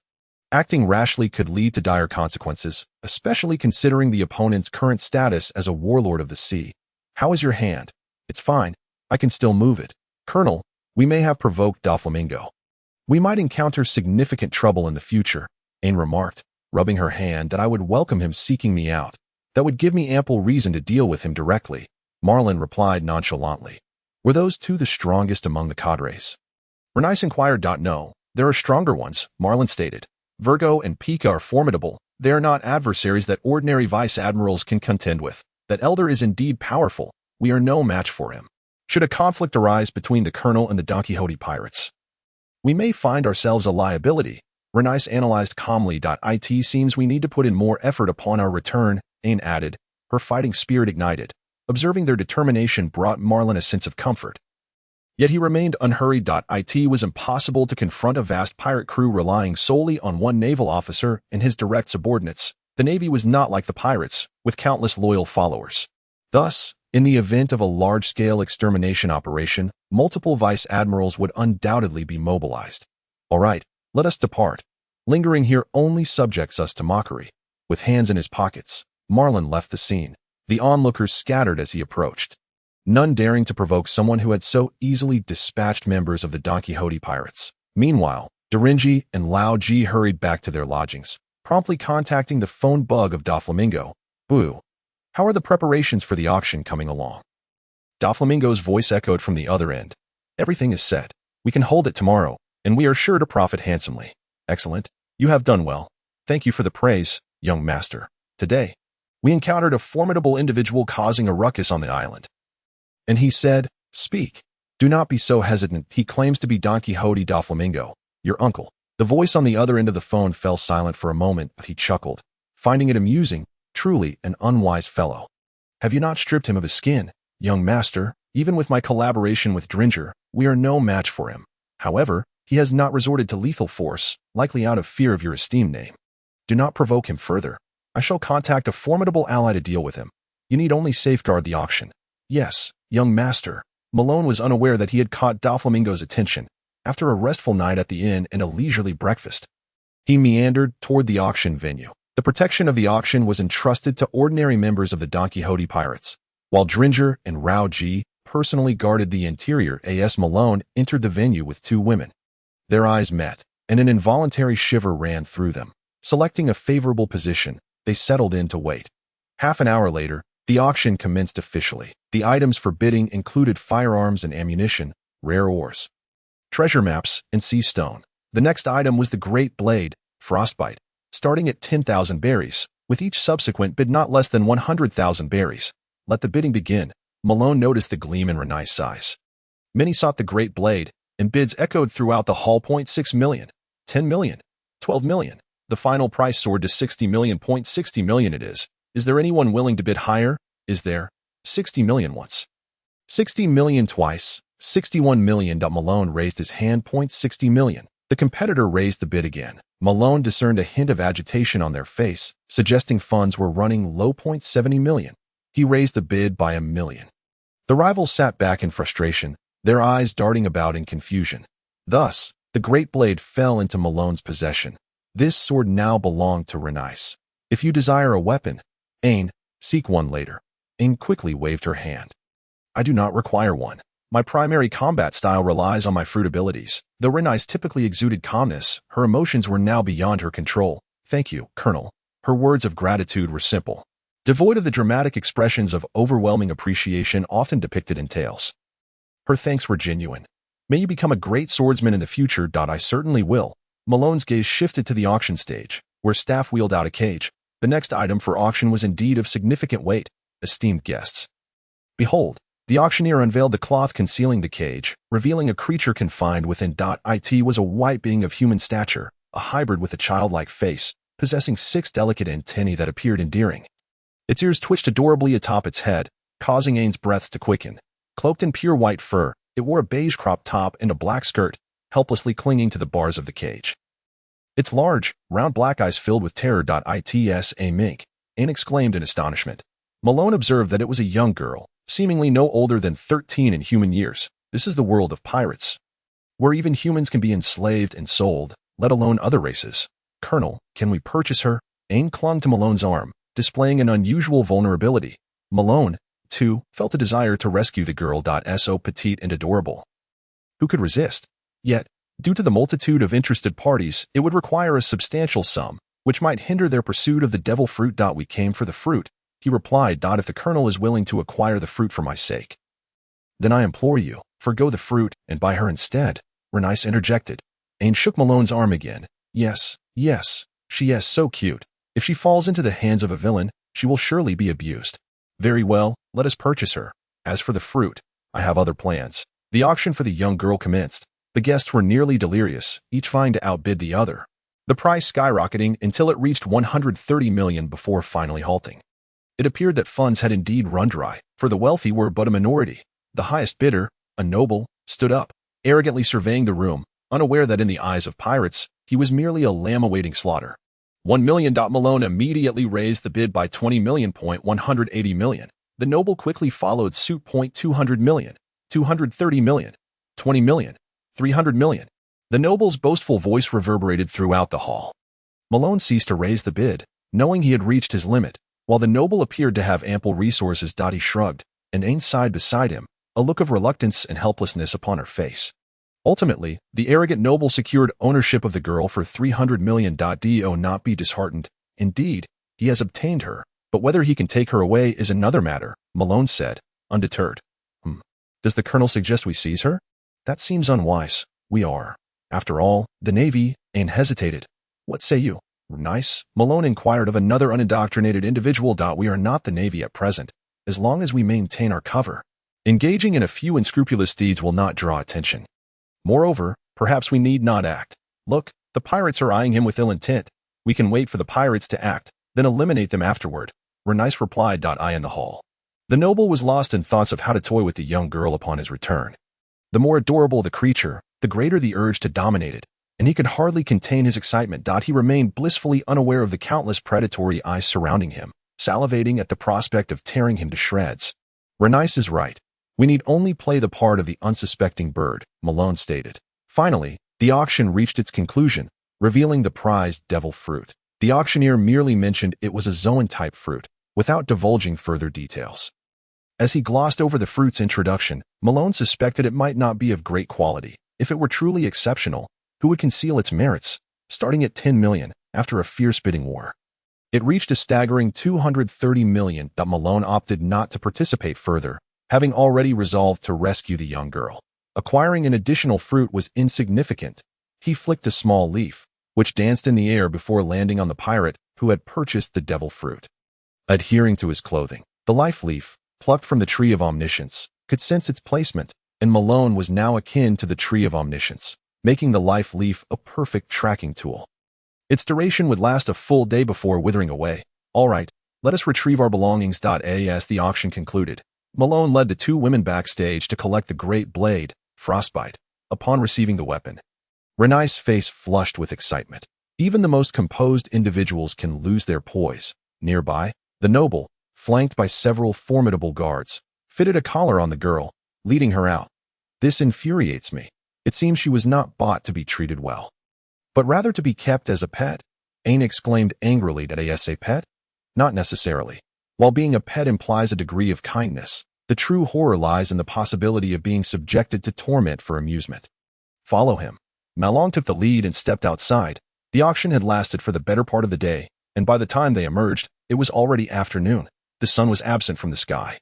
Acting rashly could lead to dire consequences, especially considering the opponent's current status as a warlord of the sea. "How is your hand?" "It's fine. I can still move it." "Colonel, we may have provoked Doflamingo. We might encounter significant trouble in the future," Ain remarked, rubbing her hand. "That I would welcome him seeking me out. That would give me ample reason to deal with him directly." Marlin replied nonchalantly. "Were those two the strongest among the cadres?" Renice inquired. "No, there are stronger ones," Marlin stated. "Virgo and Pika are formidable. They are not adversaries that ordinary vice-admirals can contend with. That elder is indeed powerful. We are no match for him. Should a conflict arise between the colonel and the Don Quixote pirates, we may find ourselves a liability." Renice analyzed calmly. "It seems we need to put in more effort upon our return," Ain added, her fighting spirit ignited. Observing their determination brought Marlin a sense of comfort. Yet he remained unhurried. It was impossible to confront a vast pirate crew relying solely on one naval officer and his direct subordinates. The Navy was not like the pirates, with countless loyal followers. Thus, in the event of a large-scale extermination operation, multiple vice-admirals would undoubtedly be mobilized. "All right, let us depart. Lingering here only subjects us to mockery." With hands in his pockets, Marlin left the scene. The onlookers scattered as he approached, none daring to provoke someone who had so easily dispatched members of the Don Quixote pirates. Meanwhile, Dirinji and Lao Ji hurried back to their lodgings, promptly contacting the phone bug of Doflamingo. "Boo. How are the preparations for the auction coming along?" Doflamingo's voice echoed from the other end. "Everything is set. We can hold it tomorrow, and we are sure to profit handsomely." "Excellent. You have done well. Thank you for the praise, young master. Today, we encountered a formidable individual causing a ruckus on the island." And he said, "Speak. Do not be so hesitant. He claims to be Don Quixote da Flamingo, your uncle." The voice on the other end of the phone fell silent for a moment, but he chuckled, finding it amusing. "Truly an unwise fellow. Have you not stripped him of his skin, young master? Even with my collaboration with Dringer, we are no match for him. However, he has not resorted to lethal force, likely out of fear of your esteemed name. Do not provoke him further. I shall contact a formidable ally to deal with him." You need only safeguard the auction. Yes, young master. Malone was unaware that he had caught Doflamingo's attention. After a restful night at the inn and a leisurely breakfast, he meandered toward the auction venue. The protection of the auction was entrusted to ordinary members of the Don Quixote Pirates, while Dringer and Rao G personally guarded the interior. As Malone entered the venue with two women, their eyes met, and an involuntary shiver ran through them. Selecting a favorable position, they settled in to wait. Half an hour later, the auction commenced officially. The items for bidding included firearms and ammunition, rare ores, treasure maps, and sea stone. The next item was the Great Blade, Frostbite, starting at 10,000 berries, with each subsequent bid not less than 100,000 berries. Let the bidding begin. Malone noticed the gleam in Renai's eyes. Many sought the Great Blade, and bids echoed throughout the hall. 6 million, 10 million, 12 million. The final price soared to 60 million. 60 million it is. Is there anyone willing to bid higher? Is there? 60 million once. 60 million twice. 61 million. Malone raised his hand. 60 million. The competitor raised the bid again. Malone discerned a hint of agitation on their face, suggesting funds were running low. 70 million. He raised the bid by $1 million. The rivals sat back in frustration, their eyes darting about in confusion. Thus, the Great Blade fell into Malone's possession. This sword now belonged to Renais. If you desire a weapon, Ain, seek one later. Ain quickly waved her hand. I do not require one. My primary combat style relies on my fruit abilities. Though Renais typically exuded calmness, her emotions were now beyond her control. Thank you, Colonel. Her words of gratitude were simple, devoid of the dramatic expressions of overwhelming appreciation often depicted in tales. Her thanks were genuine. May you become a great swordsman in the future. I certainly will. Malone's gaze shifted to the auction stage, where staff wheeled out a cage. The next item for auction was indeed of significant weight. Esteemed guests, behold, the auctioneer unveiled the cloth concealing the cage, revealing a creature confined within. It was a white being of human stature, a hybrid with a childlike face, possessing 6 delicate antennae that appeared endearing. Its ears twitched adorably atop its head, causing Ain's breaths to quicken. Cloaked in pure white fur, it wore a beige crop top and a black skirt, helplessly clinging to the bars of the cage. Its large, round black eyes filled with terror. It's a mink, Ain exclaimed in astonishment. Malone observed that it was a young girl, seemingly no older than 13 in human years. This is the world of pirates, where even humans can be enslaved and sold, let alone other races. Colonel, can we purchase her? Ain clung to Malone's arm, displaying an unusual vulnerability. Malone, too, felt a desire to rescue the girl. So petite and adorable. Who could resist? Yet, due to the multitude of interested parties, it would require a substantial sum, which might hinder their pursuit of the devil fruit. We came for the fruit, he replied. If the colonel is willing to acquire the fruit for my sake, then I implore you, forgo the fruit and buy her instead, Renais interjected. Ain shook Malone's arm again. Yes, she is so cute. If she falls into the hands of a villain, she will surely be abused. Very well, let us purchase her. As for the fruit, I have other plans. The auction for the young girl commenced. The guests were nearly delirious, each vying to outbid the other, the price skyrocketing until it reached 130 million before finally halting. It appeared that funds had indeed run dry, for the wealthy were but a minority. The highest bidder, a noble, stood up, arrogantly surveying the room, unaware that in the eyes of pirates, he was merely a lamb awaiting slaughter. 1 million. Malone immediately raised the bid by 20 million. 180 million. The noble quickly followed suit. 200 million, 230 million, 20 million, 300 million. The noble's boastful voice reverberated throughout the hall. Malone ceased to raise the bid, knowing he had reached his limit, while the noble appeared to have ample resources. He shrugged, and Ain sighed beside him, a look of reluctance and helplessness upon her face. Ultimately, the arrogant noble secured ownership of the girl for 300 million. Do not be disheartened. Indeed, he has obtained her, but whether he can take her away is another matter, Malone said, undeterred. Does the colonel suggest we seize her? That seems unwise. We are, after all, the Navy. Ain hesitated. What say you? Nice? Malone inquired of another unindoctrinated individual. We are not the Navy at present, as long as we maintain our cover. Engaging in a few unscrupulous deeds will not draw attention. Moreover, perhaps we need not act. Look, the pirates are eyeing him with ill intent. We can wait for the pirates to act, then eliminate them afterward. Renais replied. I in the hall. The noble was lost in thoughts of how to toy with the young girl upon his return. The more adorable the creature, the greater the urge to dominate it, and he could hardly contain his excitement. He remained blissfully unaware of the countless predatory eyes surrounding him. salivating at the prospect of tearing him to shreds. Renice is right. We need only play the part of the unsuspecting bird, Malone stated. Finally, the auction reached its conclusion, revealing the prized devil fruit. The auctioneer merely mentioned it was a zoan-type fruit, without divulging further details. As he glossed over the fruit's introduction, Malone suspected it might not be of great quality. If it were truly exceptional, who would conceal its merits, starting at 10 million after a fierce bidding war? It reached a staggering 230 million, but Malone opted not to participate further, having already resolved to rescue the young girl. Acquiring an additional fruit was insignificant. He flicked a small leaf, which danced in the air before landing on the pirate who had purchased the devil fruit. Adhering to his clothing, the life leaf, plucked from the Tree of Omniscience, could sense its placement, and Malone was now akin to the Tree of Omniscience, making the life leaf a perfect tracking tool. Its duration would last a full day before withering away. All right, let us retrieve our belongings. As the auction concluded, Malone led the two women backstage to collect the great blade, Frostbite. Upon receiving the weapon, Renice's face flushed with excitement. Even the most composed individuals can lose their poise. Nearby, the noble, flanked by several formidable guards, fitted a collar on the girl, leading her out. This infuriates me. It seems she was not bought to be treated well, but rather to be kept as a pet. Ain exclaimed angrily. As a pet? Not necessarily. While being a pet implies a degree of kindness, the true horror lies in the possibility of being subjected to torment for amusement. Follow him. Malone took the lead and stepped outside. The auction had lasted for the better part of the day, and by the time they emerged, it was already afternoon. The sun was absent from the sky,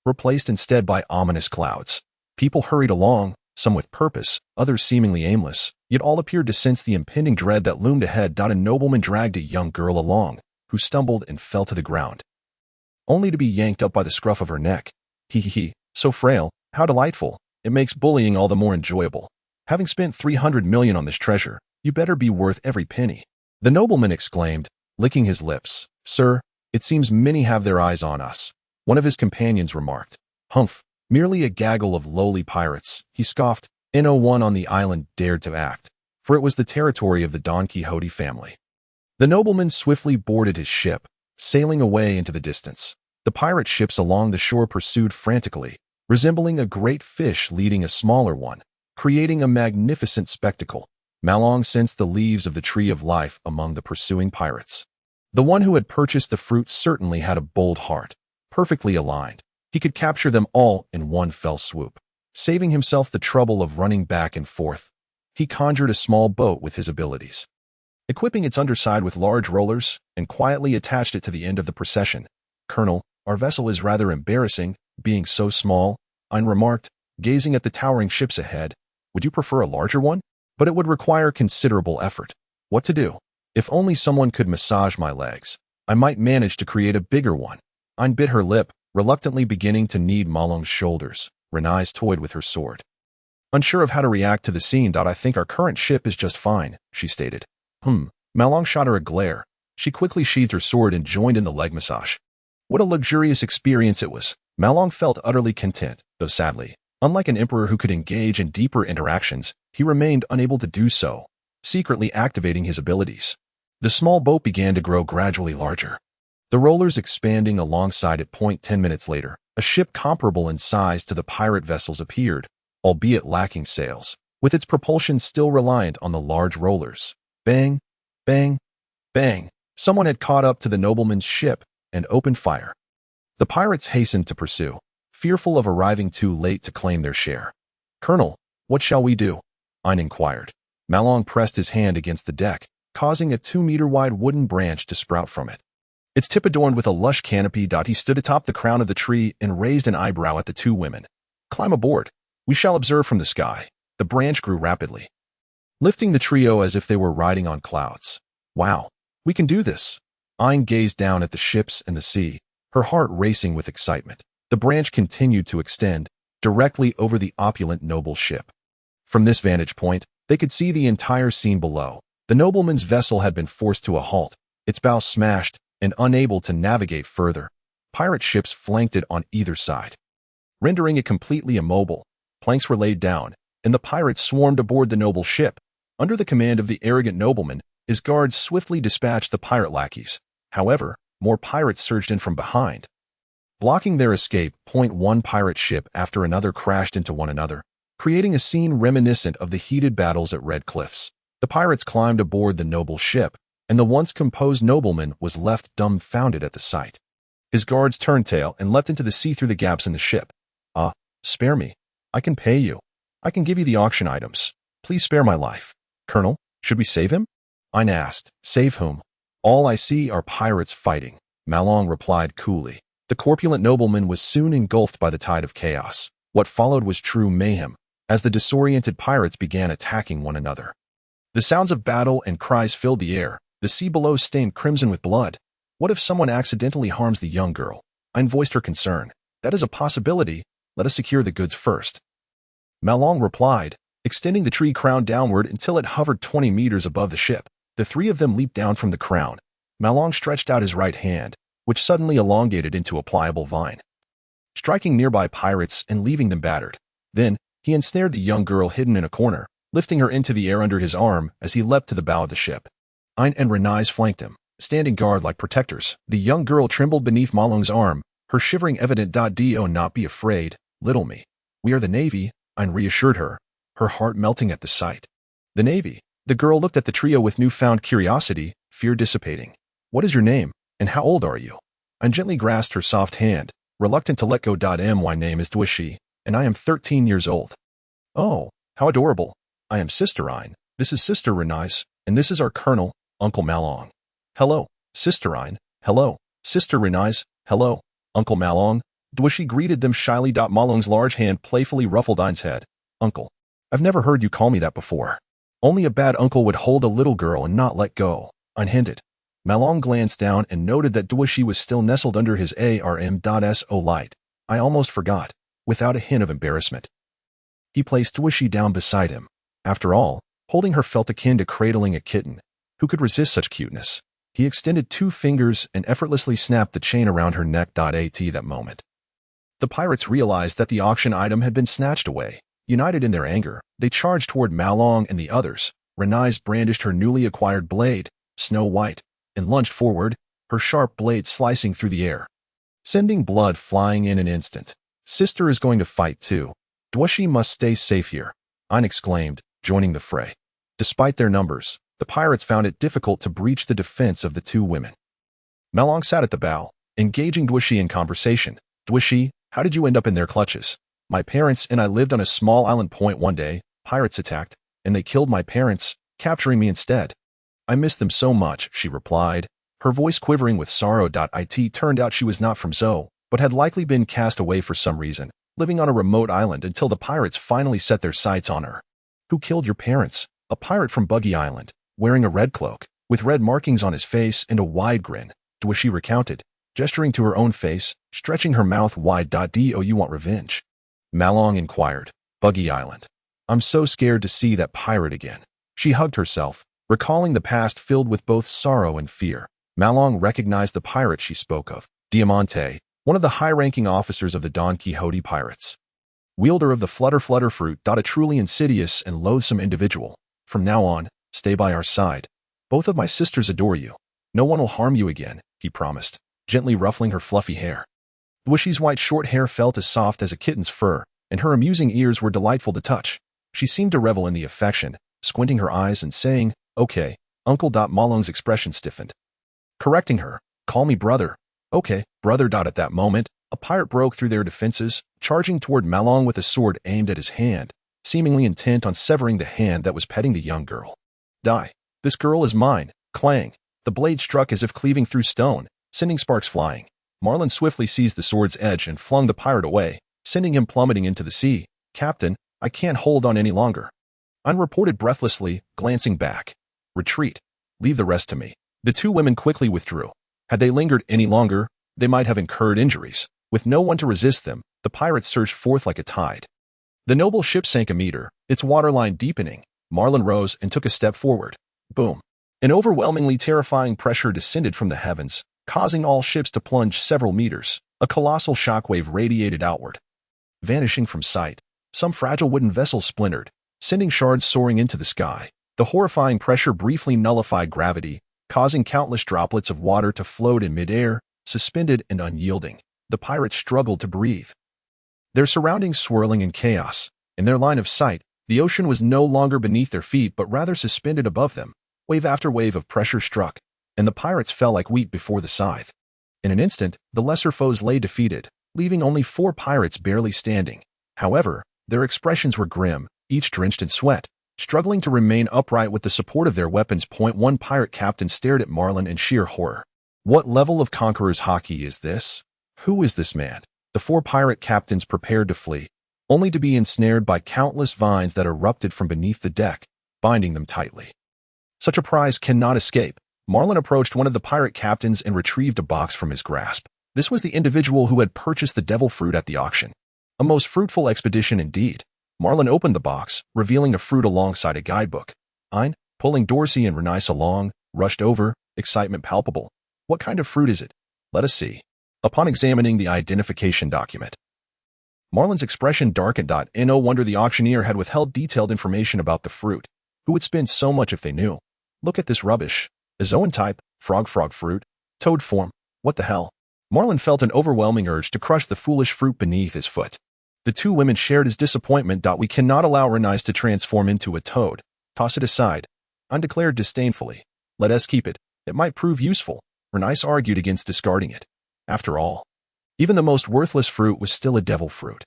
replaced instead by ominous clouds. People hurried along, some with purpose, others seemingly aimless, yet all appeared to sense the impending dread that loomed ahead. A nobleman dragged a young girl along, who stumbled and fell to the ground, only to be yanked up by the scruff of her neck. He, so frail, how delightful. It makes bullying all the more enjoyable. Having spent 300 million on this treasure, you better be worth every penny. The nobleman exclaimed, licking his lips. Sir, it seems many have their eyes on us. One of his companions remarked. Humph, merely a gaggle of lowly pirates, he scoffed. No one on the island dared to act, for it was the territory of the Don Quixote family. The nobleman swiftly boarded his ship, sailing away into the distance. The pirate ships along the shore pursued frantically, resembling a great fish leading a smaller one, creating a magnificent spectacle. Malone sensed the leaves of the Tree of Life among the pursuing pirates. The one who had purchased the fruit certainly had a bold heart, perfectly aligned. He could capture them all in one fell swoop. Saving himself the trouble of running back and forth, he conjured a small boat with his abilities, equipping its underside with large rollers, and quietly attached it to the end of the procession. Colonel, our vessel is rather embarrassing, being so small, Ein remarked, gazing at the towering ships ahead. Would you prefer a larger one? But it would require considerable effort. What to do? If only someone could massage my legs, I might manage to create a bigger one. Ein bit her lip, reluctantly beginning to knead Malone's shoulders. Renice toyed with her sword, unsure of how to react to the scene. I think our current ship is just fine, she stated. Malone shot her a glare. She quickly sheathed her sword and joined in the leg massage. What a luxurious experience it was. Malone felt utterly content, though sadly, unlike an emperor who could engage in deeper interactions, he remained unable to do so, secretly activating his abilities. The small boat began to grow gradually larger, the rollers expanding alongside it. 10 minutes later, a ship comparable in size to the pirate vessels appeared, albeit lacking sails, with its propulsion still reliant on the large rollers. Bang, bang, bang. Someone had caught up to the nobleman's ship and opened fire. The pirates hastened to pursue, fearful of arriving too late to claim their share. Colonel, what shall we do? Ein inquired. Malone pressed his hand against the deck, causing a 2-meter-wide wooden branch to sprout from it. Its tip adorned with a lush canopy. He stood atop the crown of the tree and raised an eyebrow at the two women. Climb aboard. We shall observe from the sky. The branch grew rapidly, lifting the trio as if they were riding on clouds. Wow, we can do this. Ein gazed down at the ships and the sea, her heart racing with excitement. The branch continued to extend, directly over the opulent noble ship. From this vantage point, they could see the entire scene below. The nobleman's vessel had been forced to a halt, its bow smashed, and unable to navigate further. Pirate ships flanked it on either side, rendering it completely immobile. Planks were laid down, and the pirates swarmed aboard the noble ship. Under the command of the arrogant nobleman, his guards swiftly dispatched the pirate lackeys. However, more pirates surged in from behind. Blocking their escape, one pirate ship after another crashed into one another, creating a scene reminiscent of the heated battles at Red Cliffs. The pirates climbed aboard the noble ship, and the once composed nobleman was left dumbfounded at the sight. His guards turned tail and leapt into the sea through the gaps in the ship. "Ah, spare me. I can pay you. I can give you the auction items. Please spare my life." "Colonel, should we save him?" I asked. "Save whom? All I see are pirates fighting," Marlin replied coolly. The corpulent nobleman was soon engulfed by the tide of chaos. What followed was true mayhem, as the disoriented pirates began attacking one another. The sounds of battle and cries filled the air, the sea below stained crimson with blood. "What if someone accidentally harms the young girl?" Aine voiced her concern. "That is a possibility. Let us secure the goods first." Marlin replied, extending the tree crown downward until it hovered 20 meters above the ship. The three of them leaped down from the crown. Marlin stretched out his right hand, which suddenly elongated into a pliable vine, striking nearby pirates and leaving them battered. Then, he ensnared the young girl hidden in a corner, lifting her into the air under his arm as he leapt to the bow of the ship. Aine and Renais flanked him, standing guard like protectors. The young girl trembled beneath Marlin's arm, her shivering evident. "Do not be afraid, little me. We are the Navy," Aine reassured her, her heart melting at the sight. "The Navy?" The girl looked at the trio with newfound curiosity, fear dissipating. "What is your name, and how old are you?" Aine gently grasped her soft hand, reluctant to let go. "My name is Duishi, and I am 13 years old." "Oh, how adorable. I am Sister Aine. This is Sister Renais, and this is our Colonel, Uncle Marlin." "Hello, Sister Aine. Hello, Sister Renais. Hello, Uncle Marlin." Duishi greeted them shyly. Marlin's large hand playfully ruffled Aine's head. "Uncle, I've never heard you call me that before." "Only a bad uncle would hold a little girl and not let go," Aine hinted. Marlin glanced down and noted that Duishi was still nestled under his arm.so light. "I almost forgot," without a hint of embarrassment. He placed Duishi down beside him. After all, holding her felt akin to cradling a kitten. Who could resist such cuteness? He extended 2 fingers and effortlessly snapped the chain around her neck. At that moment, the pirates realized that the auction item had been snatched away. United in their anger, they charged toward Marlin and the others. Renais brandished her newly acquired blade, Snow White, and lunged forward, her sharp blade slicing through the air, sending blood flying in an instant. "Sister is going to fight too. Duishi must stay safe here," Aine exclaimed, joining the fray. Despite their numbers, the pirates found it difficult to breach the defense of the 2 women. Marlin sat at the bow, engaging Duishi in conversation. "Duishi, how did you end up in their clutches?" "My parents and I lived on a small island. One day, pirates attacked, and they killed my parents, capturing me instead. I miss them so much," she replied, her voice quivering with sorrow. It turned out she was not from Zo, but had likely been cast away for some reason, living on a remote island until the pirates finally set their sights on her. "Who killed your parents?" "A pirate from Buggy Island, wearing a red cloak, with red markings on his face and a wide grin," Duishi recounted, gesturing to her own face, stretching her mouth wide. "Do you want revenge?" Marlin inquired. "Buggy Island. I'm so scared to see that pirate again." She hugged herself, recalling the past filled with both sorrow and fear. Marlin recognized the pirate she spoke of, Diamante, one of the high-ranking officers of the Don Quixote pirates. Wielder of the flutter fruit. A truly insidious and loathsome individual. "From now on, stay by our side. Both of my sisters adore you. No one will harm you again," he promised, gently ruffling her fluffy hair. Duishi's white short hair felt as soft as a kitten's fur, and her amusing ears were delightful to touch. She seemed to revel in the affection, squinting her eyes and saying, "Okay, Uncle." Marlin's expression stiffened, correcting her. "Call me brother." "Okay, brother." At that moment, a pirate broke through their defenses, charging toward Marlin with a sword aimed at his hand, seemingly intent on severing the hand that was petting the young girl. "Die. This girl is mine." Clang. The blade struck as if cleaving through stone, sending sparks flying. Marlin swiftly seized the sword's edge and flung the pirate away, sending him plummeting into the sea. "Captain, I can't hold on any longer." Aine reported breathlessly, glancing back. "Retreat. Leave the rest to me." The 2 women quickly withdrew. Had they lingered any longer, they might have incurred injuries. With no one to resist them, the pirates surged forth like a tide. The noble ship sank a meter, its waterline deepening. Marlin rose and took a step forward. Boom. An overwhelmingly terrifying pressure descended from the heavens, causing all ships to plunge several meters. A colossal shockwave radiated outward, vanishing from sight. Some fragile wooden vessels splintered, sending shards soaring into the sky. The horrifying pressure briefly nullified gravity, causing countless droplets of water to float in midair, suspended and unyielding. The pirates struggled to breathe, their surroundings swirling in chaos. In their line of sight, the ocean was no longer beneath their feet but rather suspended above them. Wave after wave of pressure struck, and the pirates fell like wheat before the scythe. In an instant, the lesser foes lay defeated, leaving only 4 pirates barely standing. However, their expressions were grim, each drenched in sweat, struggling to remain upright with the support of their weapons. One pirate captain stared at Marlin in sheer horror. What level of conqueror's hockey is this? Who is this man? The 4 pirate captains prepared to flee, only to be ensnared by countless vines that erupted from beneath the deck, binding them tightly. Such a prize cannot escape. Marlin approached one of the pirate captains and retrieved a box from his grasp. This was the individual who had purchased the devil fruit at the auction. A most fruitful expedition indeed. Marlin opened the box, revealing a fruit alongside a guidebook. Ein, pulling Dorsey and Renice along, rushed over, excitement palpable. What kind of fruit is it? Let us see. Upon examining the identification document, Marlin's expression darkened. No wonder the auctioneer had withheld detailed information about the fruit. Who would spend so much if they knew? Look at this rubbish. Azoan type, frog fruit, toad form. What the hell? Marlin felt an overwhelming urge to crush the foolish fruit beneath his foot. The 2 women shared his disappointment. We cannot allow Renice to transform into a toad. Toss it aside. Ein declared disdainfully. Let us keep it. It might prove useful. Renice argued against discarding it. After all, even the most worthless fruit was still a devil fruit.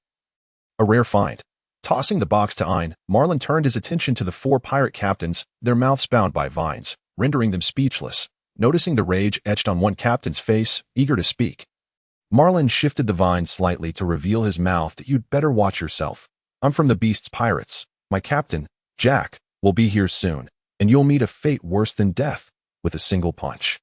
A rare find. Tossing the box to Ein, Marlin turned his attention to the 4 pirate captains, their mouths bound by vines, rendering them speechless. Noticing the rage etched on one captain's face, eager to speak, Marlin shifted the vine slightly to reveal his mouth. You'd better watch yourself. I'm from the Beast's Pirates. My captain, Jack, will be here soon, and you'll meet a fate worse than death with a single punch.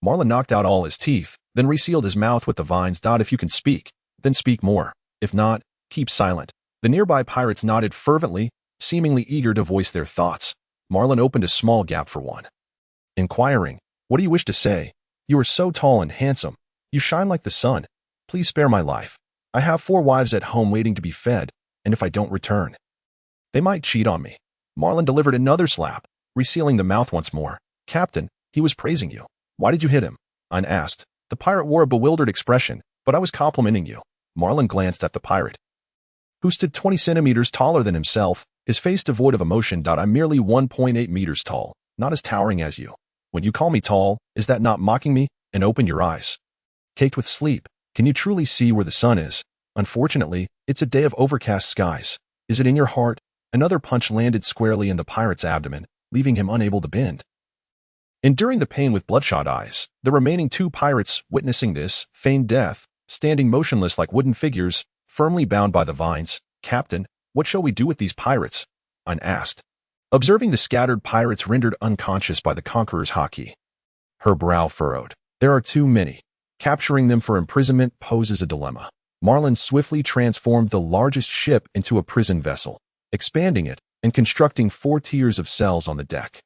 Marlin knocked out all his teeth, then resealed his mouth with the vines. If you can speak, then speak more. If not, keep silent. The nearby pirates nodded fervently, seemingly eager to voice their thoughts. Marlin opened a small gap for one, inquiring, what do you wish to say? You are so tall and handsome. You shine like the sun. Please spare my life. I have 4 wives at home waiting to be fed, and if I don't return, they might cheat on me. Marlin delivered another slap, resealing the mouth once more. Captain, he was praising you. Why did you hit him? Ein asked. The pirate wore a bewildered expression. But I was complimenting you. Marlin glanced at the pirate, who stood 20 centimeters taller than himself, his face devoid of emotion. I'm merely 1.8 meters tall, not as towering as you. When you call me tall, is that not mocking me? And open your eyes. Caked with sleep, can you truly see where the sun is? Unfortunately, it's a day of overcast skies. Is it in your heart? Another punch landed squarely in the pirate's abdomen, leaving him unable to bend. Enduring the pain with bloodshot eyes, the remaining 2 pirates, witnessing this, feigned death, standing motionless like wooden figures, firmly bound by the vines. Captain, what shall we do with these pirates? Ein asked, observing the scattered pirates rendered unconscious by the conqueror's hockey. Her brow furrowed. There are too many. Capturing them for imprisonment poses a dilemma. Marlin swiftly transformed the largest ship into a prison vessel, expanding it and constructing 4 tiers of cells on the deck.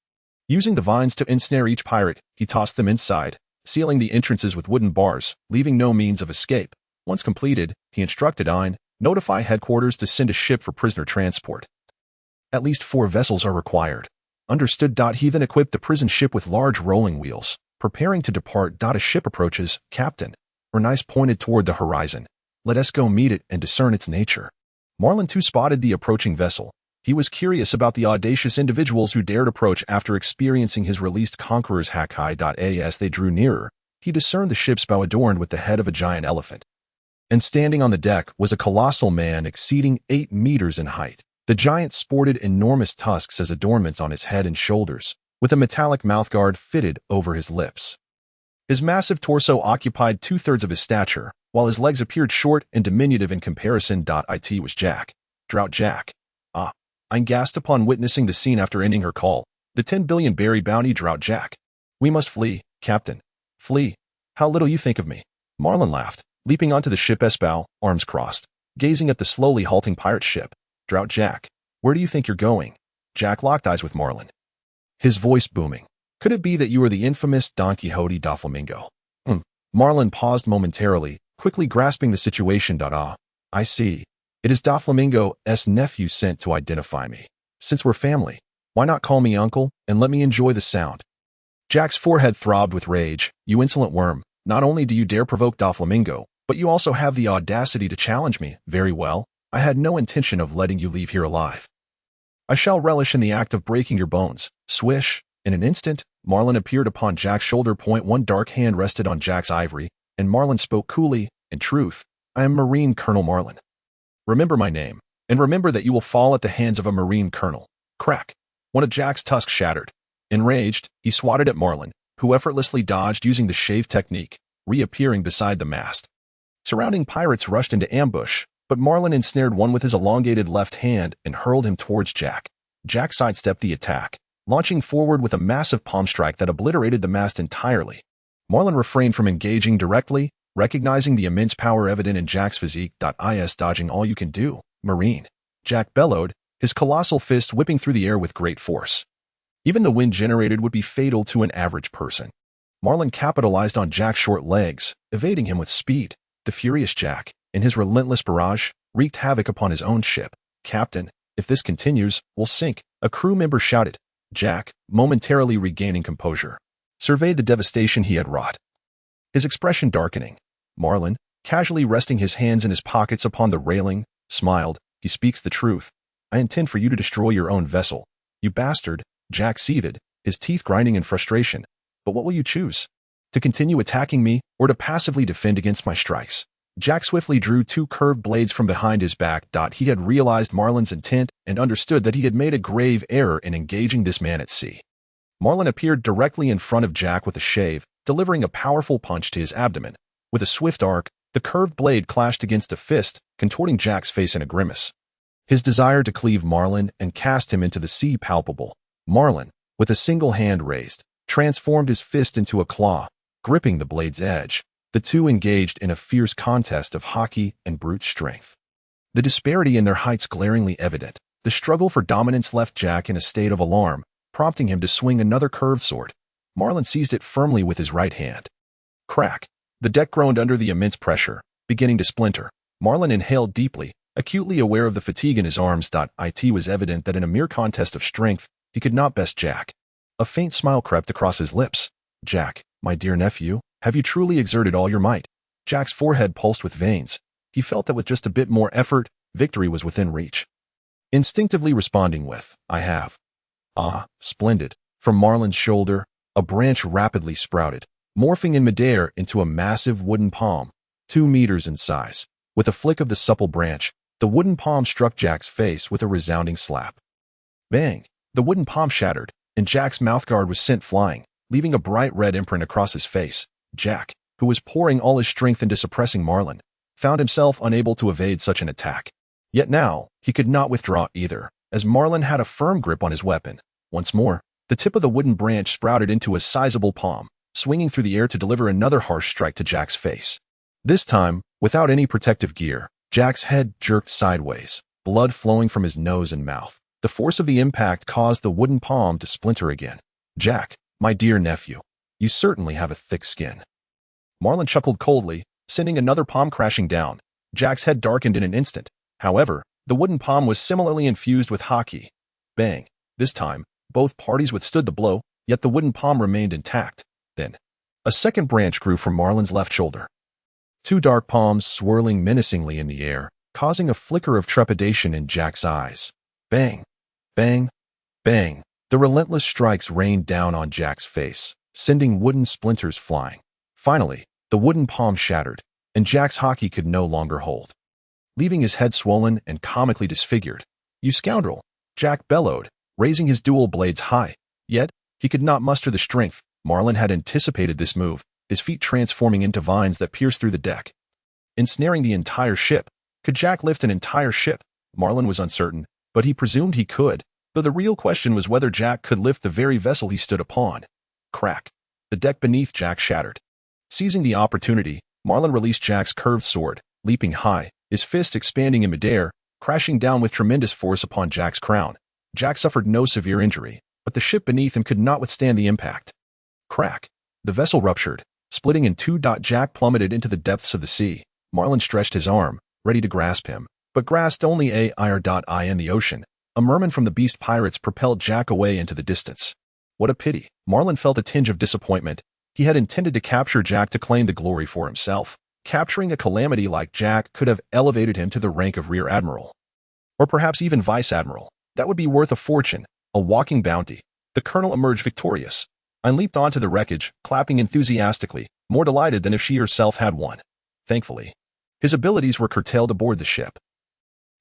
Using the vines to ensnare each pirate, he tossed them inside, sealing the entrances with wooden bars, leaving no means of escape. Once completed, he instructed Ein, notify headquarters to send a ship for prisoner transport. At least 4 vessels are required. Understood. He then equipped the prison ship with large rolling wheels, preparing to depart. A ship approaches. Captain. Renice pointed toward the horizon. Let us go meet it and discern its nature. Marlin too spotted the approaching vessel. He was curious about the audacious individuals who dared approach after experiencing his released conqueror's hockey. As they drew nearer, he discerned the ship's bow adorned with the head of a giant elephant. And standing on the deck was a colossal man exceeding 8 meters in height. The giant sported enormous tusks as adornments on his head and shoulders, with a metallic mouthguard fitted over his lips. His massive torso occupied 2/3 of his stature, while his legs appeared short and diminutive in comparison. It was Jack. Drought Jack. Ein gasped upon witnessing the scene after ending her call. The 10 billion berry bounty. Drought Jack. We must flee, Captain. Flee. How little you think of me. Marlin laughed, leaping onto the ship's bow, arms crossed, gazing at the slowly halting pirate ship. Drought Jack. Where do you think you're going? Jack locked eyes with Marlin, his voice booming. Could it be that you are the infamous Don Quixote da Flamingo? Marlin paused momentarily, quickly grasping the situation. I see. It is Doflamingo's nephew sent to identify me. Since we're family, why not call me uncle and let me enjoy the sound? Jack's forehead throbbed with rage. "You insolent worm. Not only do you dare provoke Doflamingo, but you also have the audacity to challenge me. Very well. I had no intention of letting you leave here alive. I shall relish in the act of breaking your bones." Swish! In an instant, Marlin appeared upon Jack's shoulder. One dark hand rested on Jack's ivory, and Marlin spoke coolly. "In truth, I am Marine Colonel Marlin. Remember my name, and remember that you will fall at the hands of a Marine Colonel." Crack! One of Jack's tusks shattered. Enraged, he swatted at Marlin, who effortlessly dodged using the shave technique, reappearing beside the mast. Surrounding pirates rushed into ambush, but Marlin ensnared one with his elongated left hand and hurled him towards Jack. Jack sidestepped the attack, launching forward with a massive palm strike that obliterated the mast entirely. Marlin refrained from engaging directly, recognizing the immense power evident in Jack's physique. Is dodging all you can do, Marine?" Jack bellowed, his colossal fist whipping through the air with great force. Even the wind generated would be fatal to an average person. Marlin capitalized on Jack's short legs, evading him with speed. The furious Jack, in his relentless barrage, wreaked havoc upon his own ship. "Captain, if this continues, we'll sink," a crew member shouted. Jack, momentarily regaining composure, surveyed the devastation he had wrought, his expression darkening. Marlin, casually resting his hands in his pockets upon the railing, smiled. "He speaks the truth. I intend for you to destroy your own vessel. You bastard." Jack seethed, his teeth grinding in frustration. "But what will you choose? To continue attacking me, or to passively defend against my strikes?" Jack swiftly drew two curved blades from behind his back. He had realized Marlin's intent and understood that he had made a grave error in engaging this man at sea. Marlin appeared directly in front of Jack with a shave, delivering a powerful punch to his abdomen. With a swift arc, the curved blade clashed against a fist, contorting Jack's face in a grimace. His desire to cleave Marlin and cast him into the sea palpable. Marlin, with a single hand raised, transformed his fist into a claw, gripping the blade's edge. The two engaged in a fierce contest of hockey and brute strength. The disparity in their heights glaringly evident. The struggle for dominance left Jack in a state of alarm, prompting him to swing another curved sword. Marlin seized it firmly with his right hand. Crack! The deck groaned under the immense pressure, beginning to splinter. Marlin inhaled deeply, acutely aware of the fatigue in his arms. It was evident that in a mere contest of strength, he could not best Jack. A faint smile crept across his lips. "Jack, my dear nephew, have you truly exerted all your might?" Jack's forehead pulsed with veins. He felt that with just a bit more effort, victory was within reach. Instinctively responding with, "I have." "Ah, splendid." From Marlin's shoulder, a branch rapidly sprouted, morphing in midair into a massive wooden palm, 2 meters in size. With a flick of the supple branch, the wooden palm struck Jack's face with a resounding slap. Bang! The wooden palm shattered, and Jack's mouthguard was sent flying, leaving a bright red imprint across his face. Jack, who was pouring all his strength into suppressing Marlin, found himself unable to evade such an attack. Yet now, he could not withdraw either, as Marlin had a firm grip on his weapon. Once more, the tip of the wooden branch sprouted into a sizable palm, swinging through the air to deliver another harsh strike to Jack's face. This time, without any protective gear, Jack's head jerked sideways, blood flowing from his nose and mouth. The force of the impact caused the wooden palm to splinter again. "Jack, my dear nephew, you certainly have a thick skin." Marlin chuckled coldly, sending another palm crashing down. Jack's head darkened in an instant. However, the wooden palm was similarly infused with hockey. Bang! This time, both parties withstood the blow, yet the wooden palm remained intact. Then, a second branch grew from Marlin's left shoulder. 2 dark palms swirling menacingly in the air, causing a flicker of trepidation in Jack's eyes. Bang! Bang! Bang! The relentless strikes rained down on Jack's face, sending wooden splinters flying. Finally, the wooden palm shattered, and Jack's hockey could no longer hold, leaving his head swollen and comically disfigured. "You scoundrel!" Jack bellowed, raising his dual blades high. Yet, he could not muster the strength. Marlin had anticipated this move, his feet transforming into vines that pierced through the deck, ensnaring the entire ship. Could Jack lift an entire ship? Marlin was uncertain, but he presumed he could, though the real question was whether Jack could lift the very vessel he stood upon. Crack! The deck beneath Jack shattered. Seizing the opportunity, Marlin released Jack's curved sword, leaping high, his fist expanding in midair, crashing down with tremendous force upon Jack's crown. Jack suffered no severe injury, but the ship beneath him could not withstand the impact. Crack! The vessel ruptured, splitting in 2. Jack plummeted into the depths of the sea. Marlin stretched his arm, ready to grasp him, but grasped only a in the ocean. A merman from the beast pirates propelled Jack away into the distance. What a pity. Marlin felt a tinge of disappointment. He had intended to capture Jack to claim the glory for himself. Capturing a calamity like Jack could have elevated him to the rank of Rear Admiral. Or perhaps even Vice Admiral. That would be worth a fortune, a walking bounty. The colonel emerged victorious. I leaped onto the wreckage, clapping enthusiastically, more delighted than if she herself had won. Thankfully, his abilities were curtailed aboard the ship.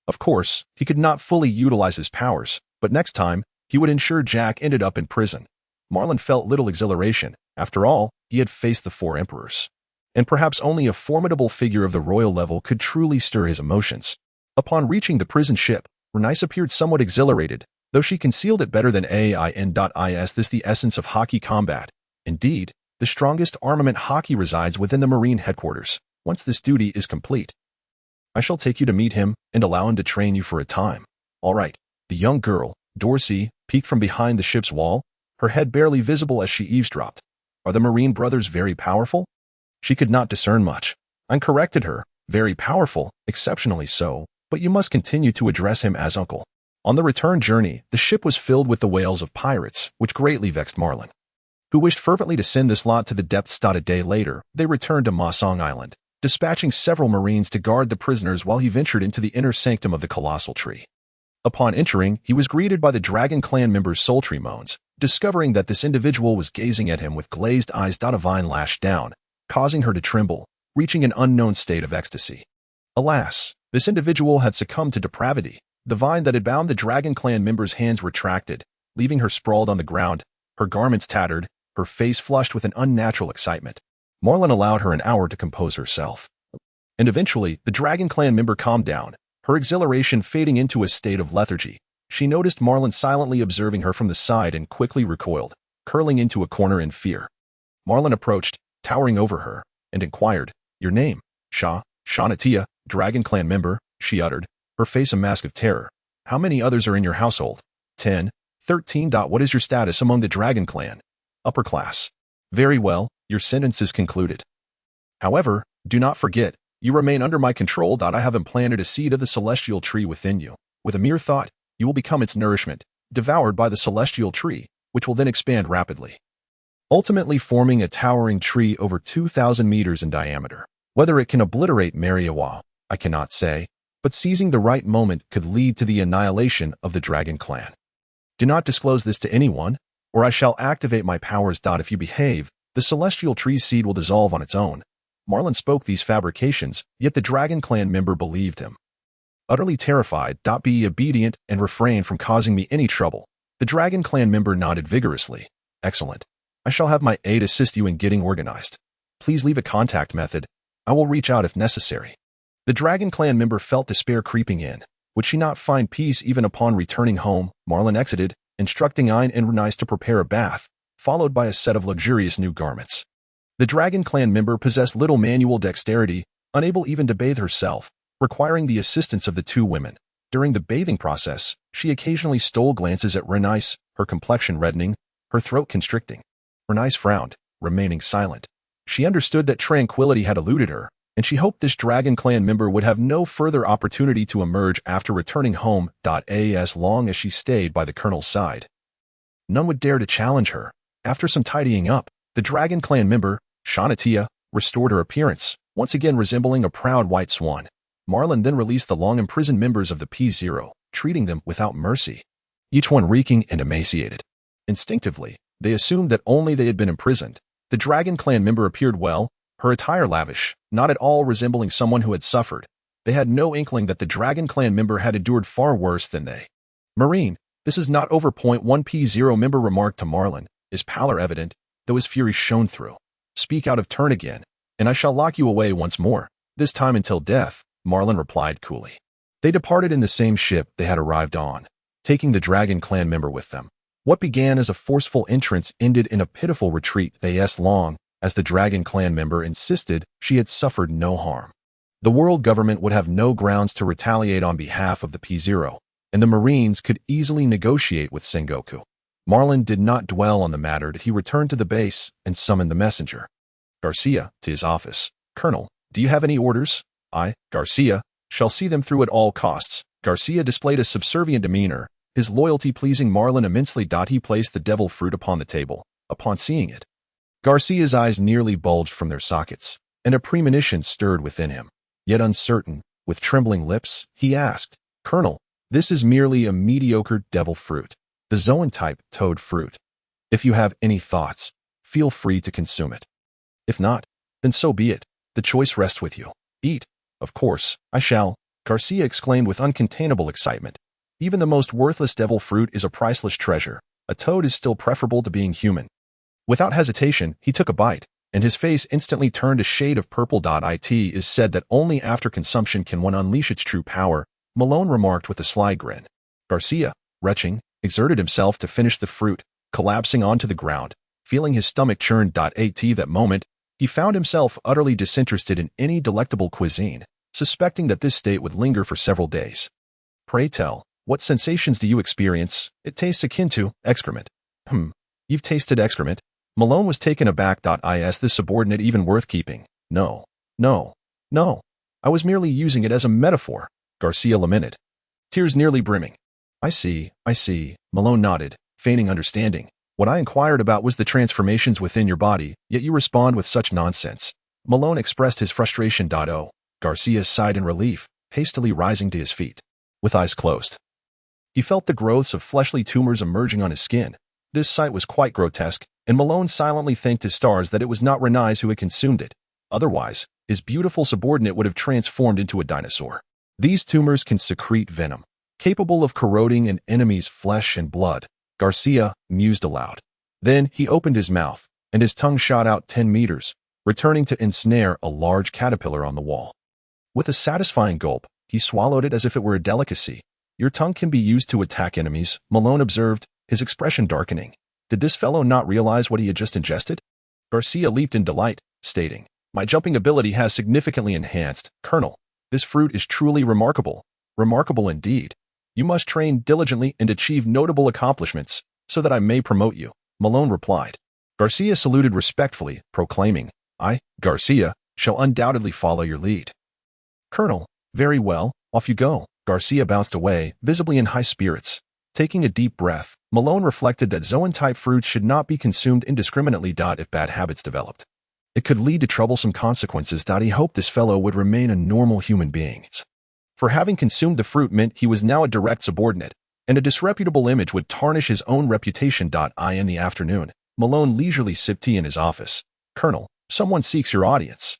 Of course, he could not fully utilize his powers, but next time, he would ensure Jack ended up in prison. Marlin felt little exhilaration. After all, he had faced the 4 emperors. And perhaps only a formidable figure of the royal level could truly stir his emotions. Upon reaching the prison ship, Bernice appeared somewhat exhilarated, though she concealed it better than AIN.is. This the essence of hockey combat. Indeed, the strongest armament hockey resides within the Marine headquarters. Once this duty is complete, I shall take you to meet him and allow him to train you for a time. All right. The young girl, Dorsey, peeked from behind the ship's wall, her head barely visible as she eavesdropped. Are the Marine brothers very powerful? She could not discern much. I corrected her. Very powerful, exceptionally so, but you must continue to address him as uncle. On the return journey, the ship was filled with the wails of pirates, which greatly vexed Marlin, who wished fervently to send this lot to the depths. A day later, they returned to Masong Island, dispatching several Marines to guard the prisoners while he ventured into the inner sanctum of the colossal tree. Upon entering, he was greeted by the Dragon Clan member's sultry moans, discovering that this individual was gazing at him with glazed eyes. A vine lashed down, causing her to tremble, reaching an unknown state of ecstasy. Alas, this individual had succumbed to depravity. The vine that had bound the Dragon Clan member's hands retracted, leaving her sprawled on the ground, her garments tattered, her face flushed with an unnatural excitement. Marlin allowed her an hour to compose herself. And eventually, the Dragon Clan member calmed down, her exhilaration fading into a state of lethargy. She noticed Marlin silently observing her from the side and quickly recoiled, curling into a corner in fear. Marlin approached, towering over her, and inquired, "Your name?" Shanatia, Dragon Clan member, she uttered, her face a mask of terror. "How many others are in your household?" 10, 13. What is your status among the Dragon Clan? Upper class. Very well, your sentence is concluded. However, do not forget, you remain under my control. I have implanted a seed of the celestial tree within you. With a mere thought, you will become its nourishment, devoured by the celestial tree, which will then expand rapidly, ultimately forming a towering tree over 2,000 meters in diameter. Whether it can obliterate Mariawa, I cannot say, but seizing the right moment could lead to the annihilation of the Dragon Clan. Do not disclose this to anyone, or I shall activate my powers. If you behave, the celestial tree's seed will dissolve on its own. Marlin spoke these fabrications, yet the Dragon Clan member believed him. Utterly terrified, "Be obedient and refrain from causing me any trouble." The Dragon Clan member nodded vigorously. "Excellent. I shall have my aide assist you in getting organized. Please leave a contact method. I will reach out if necessary." The Dragon Clan member felt despair creeping in. Would she not find peace even upon returning home? Marlin exited, instructing Ein and Bernice to prepare a bath, followed by a set of luxurious new garments. The Dragon Clan member possessed little manual dexterity, unable even to bathe herself, requiring the assistance of the 2 women. During the bathing process, she occasionally stole glances at Bernice, her complexion reddening, her throat constricting. Bernice frowned, remaining silent. She understood that tranquility had eluded her, and she hoped this Dragon Clan member would have no further opportunity to emerge after returning home. As long as she stayed by the colonel's side, none would dare to challenge her. After some tidying up, the Dragon Clan member, Shanatia, restored her appearance, once again resembling a proud white swan. Marlin then released the long-imprisoned members of the P0, treating them without mercy, each one reeking and emaciated. Instinctively, they assumed that only they had been imprisoned. The Dragon Clan member appeared well, her attire lavish, not at all resembling someone who had suffered. They had no inkling that the Dragon Clan member had endured far worse than they. "Marine, this is not over. One P0 member remarked to Marlin, his pallor evident, though his fury shone through. "Speak out of turn again, and I shall lock you away once more, this time until death," Marlin replied coolly. They departed in the same ship they had arrived on, taking the Dragon Clan member with them. What began as a forceful entrance ended in a pitiful retreat. Long as the Dragon Clan member insisted she had suffered no harm. The world government would have no grounds to retaliate on behalf of the P0, and the Marines could easily negotiate with Sengoku. Marlin did not dwell on the matter. He returned to the base and summoned the messenger, Garcia, to his office. "Colonel, do you have any orders?" "I, Garcia, shall see them through at all costs." Garcia displayed a subservient demeanor, his loyalty pleasing Marlin immensely. He placed the devil fruit upon the table. Upon seeing it, Garcia's eyes nearly bulged from their sockets, and a premonition stirred within him. Yet uncertain, with trembling lips, he asked, "Colonel, this is merely a mediocre devil fruit, the zoan-type toad fruit. If you have any thoughts, feel free to consume it. If not, then so be it. The choice rests with you. Eat." "Of course, I shall," Garcia exclaimed with uncontainable excitement. Even the most worthless devil fruit is a priceless treasure. A toad is still preferable to being human. Without hesitation, he took a bite, and his face instantly turned a shade of purple. It is said that only after consumption can one unleash its true power, Malone remarked with a sly grin. Garcia, retching, exerted himself to finish the fruit, collapsing onto the ground, feeling his stomach churn. At that moment, he found himself utterly disinterested in any delectable cuisine, suspecting that this state would linger for several days. "Pray tell, what sensations do you experience?" "It tastes akin to excrement." You've tasted excrement?" Malone was taken aback. Is this subordinate even worth keeping? No. I was merely using it as a metaphor," Garcia lamented, tears nearly brimming. I see. Malone nodded, feigning understanding. "What I inquired about was the transformations within your body, yet you respond with such nonsense." Malone expressed his frustration. Garcia sighed in relief, hastily rising to his feet. With eyes closed, he felt the growths of fleshly tumors emerging on his skin. This sight was quite grotesque, and Malone silently thanked his stars that it was not Renais who had consumed it. Otherwise, his beautiful subordinate would have transformed into a dinosaur. These tumors can secrete venom, capable of corroding an enemy's flesh and blood, Garcia mused aloud. Then he opened his mouth, and his tongue shot out 10 meters, returning to ensnare a large caterpillar on the wall. With a satisfying gulp, he swallowed it as if it were a delicacy. "Your tongue can be used to attack enemies," Malone observed, his expression darkening. Did this fellow not realize what he had just ingested? Garcia leaped in delight, stating, "My jumping ability has significantly enhanced, Colonel. This fruit is truly remarkable. Remarkable indeed. You must train diligently and achieve notable accomplishments, so that I may promote you," Malone replied. Garcia saluted respectfully, proclaiming, "I, Garcia, shall undoubtedly follow your lead." "Colonel, very well, off you go." Garcia bounced away, visibly in high spirits. Taking a deep breath, Malone reflected that zoan-type fruits should not be consumed indiscriminately. If bad habits developed, it could lead to troublesome consequences. He hoped this fellow would remain a normal human being. For having consumed the fruit meant he was now a direct subordinate, and a disreputable image would tarnish his own reputation. In the afternoon, Malone leisurely sipped tea in his office. "Colonel, someone seeks your audience."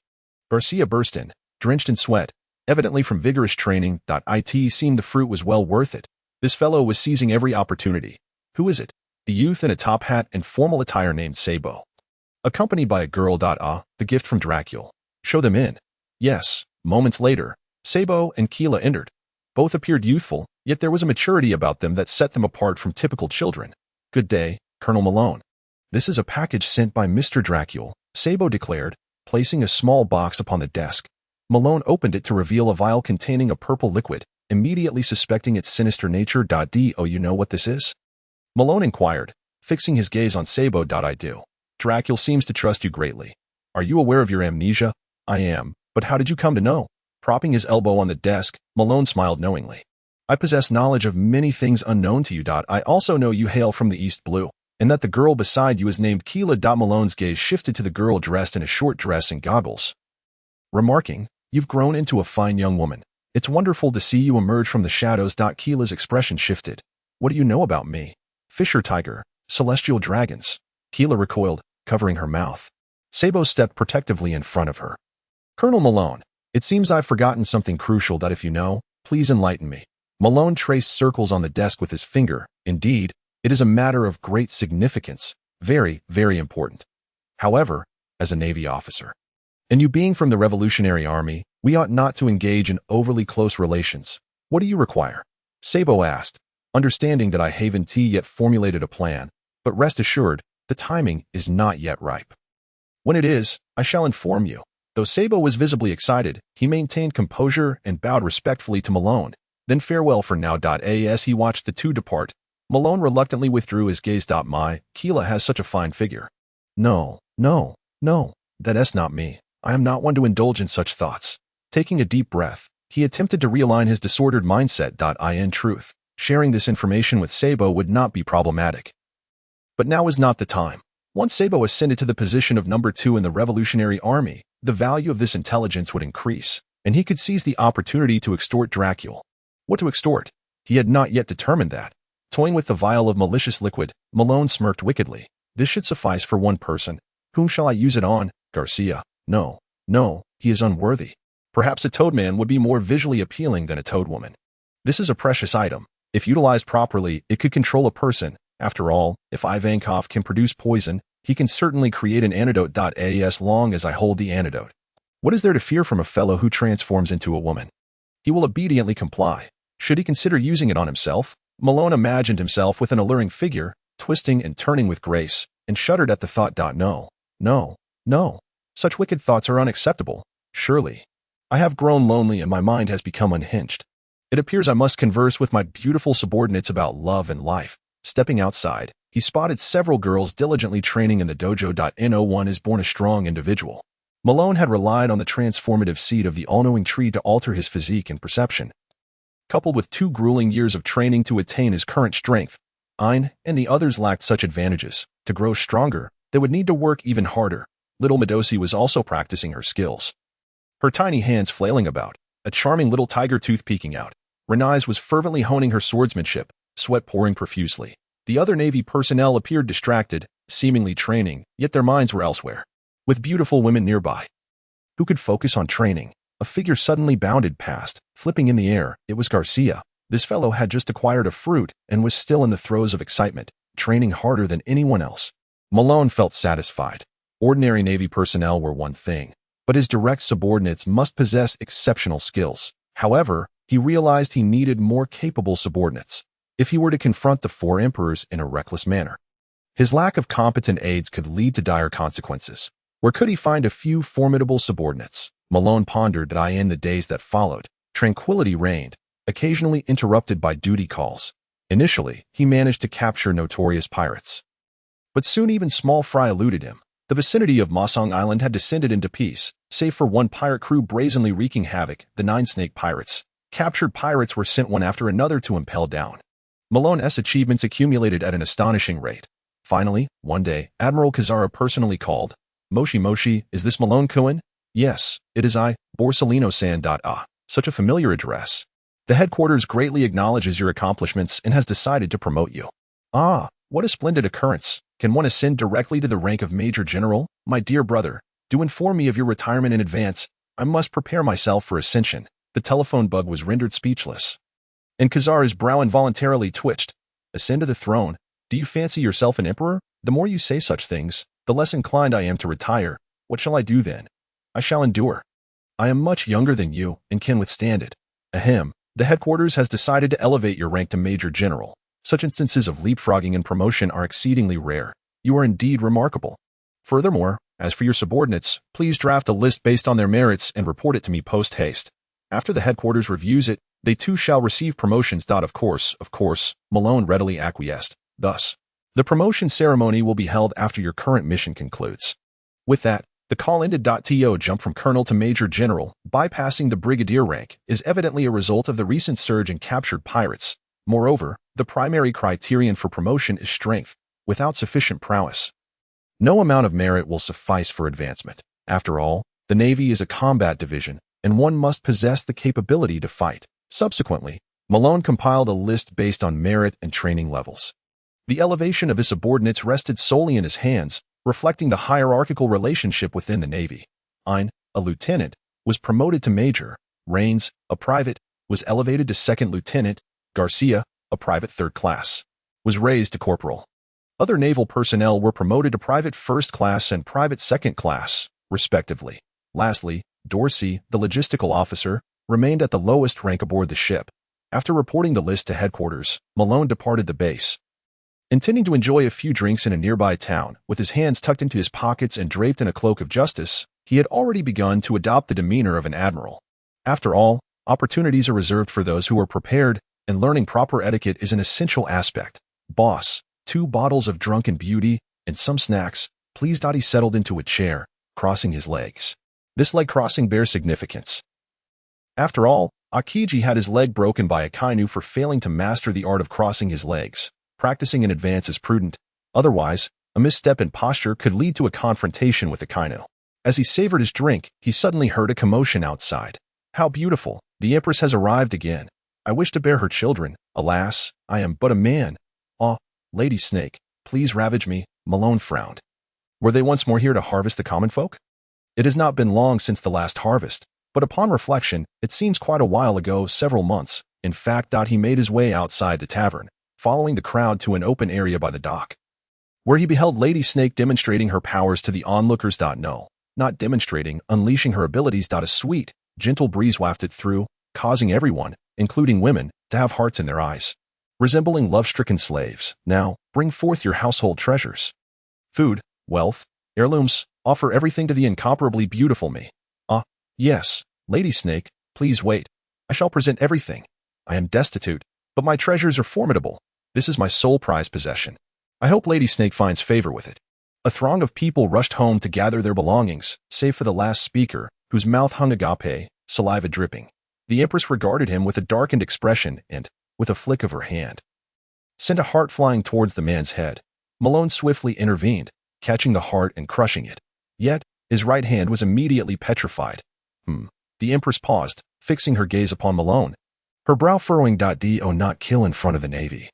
Garcia burst in, drenched in sweat, evidently from vigorous training. It seemed the fruit was well worth it. This fellow was seizing every opportunity. "Who is it?" "The youth in a top hat and formal attire named Sabo, accompanied by a girl. The gift from Dracula." "Show them in." "Yes." Moments later, Sabo and Keela entered. Both appeared youthful, yet there was a maturity about them that set them apart from typical children. "Good day, Colonel Malone." "This is a package sent by Mr. Dracula," Sabo declared, placing a small box upon the desk. Malone opened it to reveal a vial containing a purple liquid, immediately suspecting its sinister nature. "Do you know what this is?" Malone inquired, fixing his gaze on Sabo. "I do. Dracula seems to trust you greatly." "Are you aware of your amnesia?" "I am, but how did you come to know?" Propping his elbow on the desk, Malone smiled knowingly. "I possess knowledge of many things unknown to you. I also know you hail from the East Blue, and that the girl beside you is named Keela." Malone's gaze shifted to the girl dressed in a short dress and goggles, remarking, "You've grown into a fine young woman. It's wonderful to see you emerge from the shadows." Keela's expression shifted. "What do you know about me?" "Fisher tiger, celestial dragons." Keela recoiled, covering her mouth. Sabo stepped protectively in front of her. "Colonel Malone, it seems I've forgotten something crucial. If you know, please enlighten me." Malone traced circles on the desk with his finger. "Indeed, it is a matter of great significance. Very, very important. However, as a Navy officer, and you being from the Revolutionary Army, we ought not to engage in overly close relations. What do you require?" Sabo asked, understanding that I haven't yet formulated a plan, but rest assured, the timing is not yet ripe. When it is, I shall inform you. Though Sabo was visibly excited, he maintained composure and bowed respectfully to Malone. Then farewell for now. As he watched the two depart, Malone reluctantly withdrew his gaze. Keela has such a fine figure. No, that's not me. I am not one to indulge in such thoughts. Taking a deep breath, he attempted to realign his disordered mindset. In truth, Sharing this information with Sabo would not be problematic. But now is not the time. Once Sabo ascended to the position of number 2 in the Revolutionary Army, the value of this intelligence would increase, and he could seize the opportunity to extort Dracula. What to extort? He had not yet determined that. Toying with the vial of malicious liquid, Malone smirked wickedly. This should suffice for one person. Whom shall I use it on? Garcia. No, he is unworthy. Perhaps a Toadman would be more visually appealing than a Toadwoman. This is a precious item. If utilized properly, it could control a person. After all, if Ivankov can produce poison, he can certainly create an antidote. As long as I hold the antidote. What is there to fear from a fellow who transforms into a woman? He will obediently comply. Should he consider using it on himself? Malone imagined himself with an alluring figure, twisting and turning with grace, and shuddered at the thought. No. Such wicked thoughts are unacceptable. Surely. I have grown lonely and my mind has become unhinged. It appears I must converse with my beautiful subordinates about love and life. Stepping outside, he spotted several girls diligently training in the dojo. No one is born a strong individual. Malone had relied on the transformative seed of the all-knowing tree to alter his physique and perception. Coupled with 2 grueling years of training to attain his current strength, Ein and the others lacked such advantages. To grow stronger, they would need to work even harder. Little Medosi was also practicing her skills. Her tiny hands flailing about, a charming little tiger tooth peeking out. Renais was fervently honing her swordsmanship, sweat pouring profusely. The other Navy personnel appeared distracted, seemingly training, yet their minds were elsewhere. With beautiful women nearby, who could focus on training, a figure suddenly bounded past, flipping in the air. It was Garcia. This fellow had just acquired a fruit and was still in the throes of excitement, training harder than anyone else. Malone felt satisfied. Ordinary Navy personnel were one thing, but his direct subordinates must possess exceptional skills. However, he realized he needed more capable subordinates if he were to confront the 4 emperors in a reckless manner. His lack of competent aides could lead to dire consequences. Where could he find a few formidable subordinates? Malone pondered. In the days that followed, tranquility reigned, occasionally interrupted by duty calls. Initially, he managed to capture notorious pirates. But soon even small fry eluded him. The vicinity of Mosong Island had descended into peace, save for one pirate crew brazenly wreaking havoc, the 9 Snake Pirates. Captured pirates were sent one after another to impel down. Malone's achievements accumulated at an astonishing rate. Finally, one day, Admiral Kazara personally called. Moshi, is this Malone Cohen? Yes, it is I, Borsellino-san. Such a familiar address. The headquarters greatly acknowledges your accomplishments and has decided to promote you. Ah, what a splendid occurrence. Can one ascend directly to the rank of Major General? My dear brother, do inform me of your retirement in advance. I must prepare myself for ascension. The telephone bug was rendered speechless, and Kazara's brow involuntarily twitched. Ascend to the throne? Do you fancy yourself an emperor? The more you say such things, the less inclined I am to retire. What shall I do then? I shall endure. I am much younger than you and can withstand it. Ahem. The headquarters has decided to elevate your rank to Major General. Such instances of leapfrogging and promotion are exceedingly rare. You are indeed remarkable. Furthermore, as for your subordinates, please draft a list based on their merits and report it to me post-haste. After the headquarters reviews it, they too shall receive promotions. Of course, Malone readily acquiesced. Thus, the promotion ceremony will be held after your current mission concludes. With that, the call ended. To jump from Colonel to Major General, bypassing the Brigadier rank, is evidently a result of the recent surge in captured pirates. Moreover, the primary criterion for promotion is strength. Without sufficient prowess, no amount of merit will suffice for advancement. After all, the Navy is a combat division, and one must possess the capability to fight. Subsequently, Malone compiled a list based on merit and training levels. The elevation of his subordinates rested solely in his hands, reflecting the hierarchical relationship within the Navy. Ein, a lieutenant, was promoted to major. Rains, a private, was elevated to second lieutenant. Garcia, a private 3rd class, was raised to corporal. Other naval personnel were promoted to private 1st class and private 2nd class, respectively. Lastly, Dorsey, the logistical officer, remained at the lowest rank aboard the ship. After reporting the list to headquarters, Malone departed the base. Intending to enjoy a few drinks in a nearby town, with his hands tucked into his pockets and draped in a cloak of justice, he had already begun to adopt the demeanor of an admiral. After all, opportunities are reserved for those who are prepared, and learning proper etiquette is an essential aspect. Boss, 2 bottles of drunken beauty, and some snacks, please. He settled into a chair, crossing his legs. This leg crossing bears significance. After all, Akiji had his leg broken by a kainu for failing to master the art of crossing his legs. Practicing in advance is prudent. Otherwise, a misstep in posture could lead to a confrontation with the kainu. As he savored his drink, he suddenly heard a commotion outside. How beautiful! The Empress has arrived again. I wish to bear her children. Alas, I am but a man. Ah, Lady Snake, please ravage me. Malone frowned. Were they once more here to harvest the common folk? It has not been long since the last harvest, but upon reflection, it seems quite a while ago, several months. In fact, he made his way outside the tavern, following the crowd to an open area by the dock, where he beheld Lady Snake demonstrating her powers to the onlookers. No, not demonstrating, unleashing her abilities. A sweet, gentle breeze wafted through, causing everyone, including women, to have hearts in their eyes, resembling love-stricken slaves. Now, bring forth your household treasures. Food, wealth, heirlooms, offer everything to the incomparably beautiful me. Ah, yes, Lady Snake, please wait. I shall present everything. I am destitute, but my treasures are formidable. This is my sole prized possession. I hope Lady Snake finds favor with it. A throng of people rushed home to gather their belongings, save for the last speaker, whose mouth hung agape, saliva dripping. The Empress regarded him with a darkened expression and, with a flick of her hand, sent a heart flying towards the man's head. Malone swiftly intervened, catching the heart and crushing it. Yet, his right hand was immediately petrified. The Empress paused, fixing her gaze upon Malone, her brow furrowing. Do not kill in front of the Navy,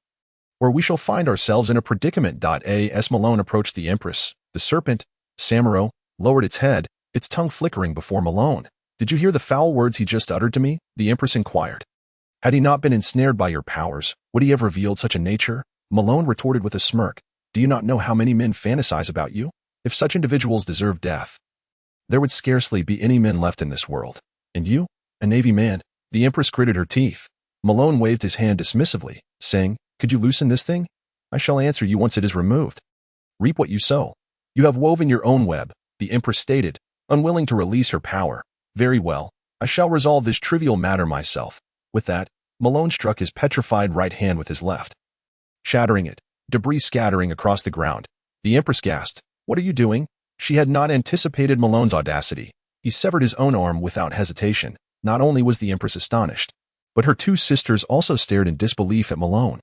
or we shall find ourselves in a predicament. As Malone approached the Empress, the serpent, Samuro, lowered its head, its tongue flickering before Malone. Did you hear the foul words he just uttered to me? The Empress inquired. Had he not been ensnared by your powers, would he have revealed such a nature? Malone retorted with a smirk. Do you not know how many men fantasize about you? If such individuals deserve death, there would scarcely be any men left in this world. And you? A Navy man? The Empress gritted her teeth. Malone waved his hand dismissively, saying, Could you loosen this thing? I shall answer you once it is removed. Reap what you sow. You have woven your own web, the Empress stated, unwilling to release her power. Very well, I shall resolve this trivial matter myself. With that, Malone struck his petrified right hand with his left, shattering it, debris scattering across the ground. The Empress gasped. What are you doing? She had not anticipated Malone's audacity. He severed his own arm without hesitation. Not only was the Empress astonished, but her two sisters also stared in disbelief at Malone.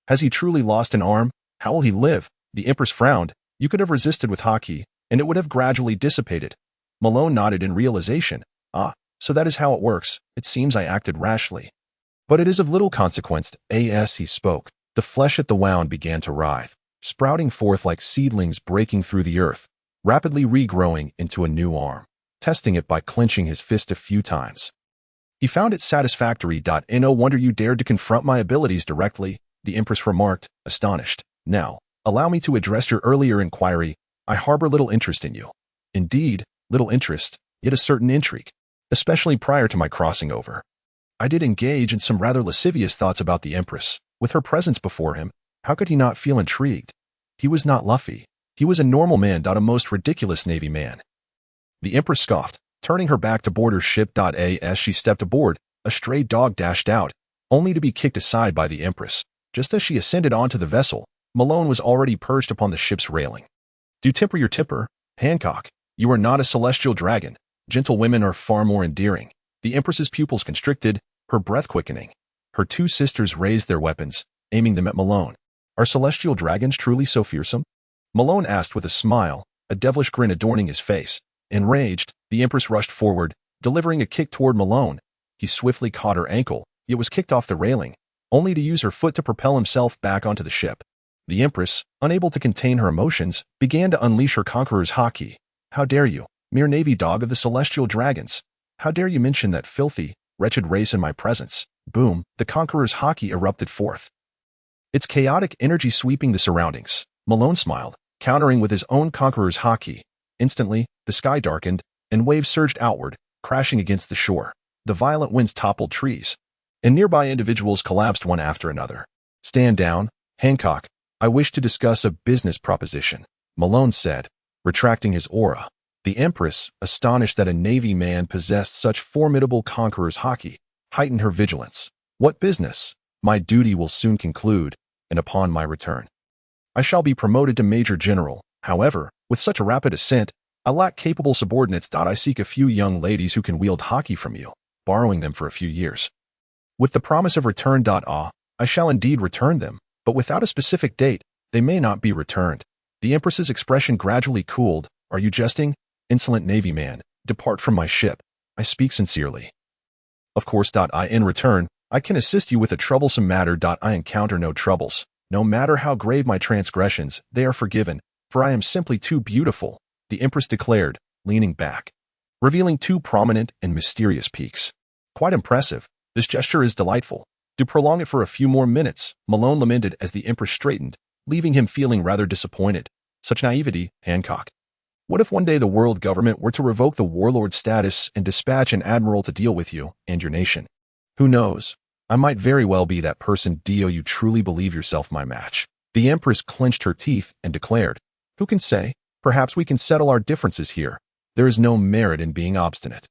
Has he truly lost an arm? How will he live? The Empress frowned. You could have resisted with haki, and it would have gradually dissipated. Malone nodded in realization. Ah, so that is how it works. It seems I acted rashly. But it is of little consequence. As he spoke, the flesh at the wound began to writhe, sprouting forth like seedlings breaking through the earth, rapidly regrowing into a new arm. Testing it by clenching his fist a few times, he found it satisfactory. No wonder you dared to confront my abilities directly, the Empress remarked, astonished. Now, allow me to address your earlier inquiry. I harbor little interest in you. Indeed, little interest, yet a certain intrigue, especially prior to my crossing over. I did engage in some rather lascivious thoughts about the Empress. With her presence before him, how could he not feel intrigued? He was not Luffy. He was a normal man. A most ridiculous Navy man. The Empress scoffed, turning her back to board her ship. As she stepped aboard, a stray dog dashed out, only to be kicked aside by the Empress. Just as she ascended onto the vessel, Malone was already perched upon the ship's railing. Do temper your temper, Hancock. You are not a celestial dragon. Gentle women are far more endearing. The Empress's pupils constricted, her breath quickening. Her two sisters raised their weapons, aiming them at Malone. Are celestial dragons truly so fearsome? Malone asked with a smile, a devilish grin adorning his face. Enraged, the Empress rushed forward, delivering a kick toward Malone. He swiftly caught her ankle, yet was kicked off the railing, only to use her foot to propel himself back onto the ship. The Empress, unable to contain her emotions, began to unleash her conqueror's haki. How dare you, mere Navy dog of the celestial dragons? How dare you mention that filthy, wretched race in my presence? Boom, the conqueror's haki erupted forth, its chaotic energy sweeping the surroundings. Malone smiled, countering with his own conqueror's haki. Instantly, the sky darkened, and waves surged outward, crashing against the shore. The violent winds toppled trees, and nearby individuals collapsed one after another. Stand down, Hancock. I wish to discuss a business proposition, Malone said, retracting his aura. The Empress, astonished that a Navy man possessed such formidable conqueror's haki, heightened her vigilance. What business? My duty will soon conclude, and upon my return, I shall be promoted to Major General. However, with such a rapid ascent, I lack capable subordinates. I seek a few young ladies who can wield haki from you. borrowing them for a few years. With the promise of return. I shall indeed return them, but without a specific date, they may not be returned. The Empress's expression gradually cooled. Are you jesting? Insolent Navy man, depart from my ship. I speak sincerely. Of course. In return, I can assist you with a troublesome matter. I encounter no troubles. No matter how grave my transgressions, they are forgiven, for I am simply too beautiful, the Empress declared, leaning back, revealing two prominent and mysterious peaks. Quite impressive. This gesture is delightful. To prolong it for a few more minutes, Malone lamented as the Empress straightened, leaving him feeling rather disappointed. Such naivety, Hancock. What if one day the world government were to revoke the warlord status and dispatch an admiral to deal with you and your nation? Who knows? I might very well be that person. Do you truly believe yourself my match? The Empress clenched her teeth and declared, who can say? Perhaps we can settle our differences here. There is no merit in being obstinate.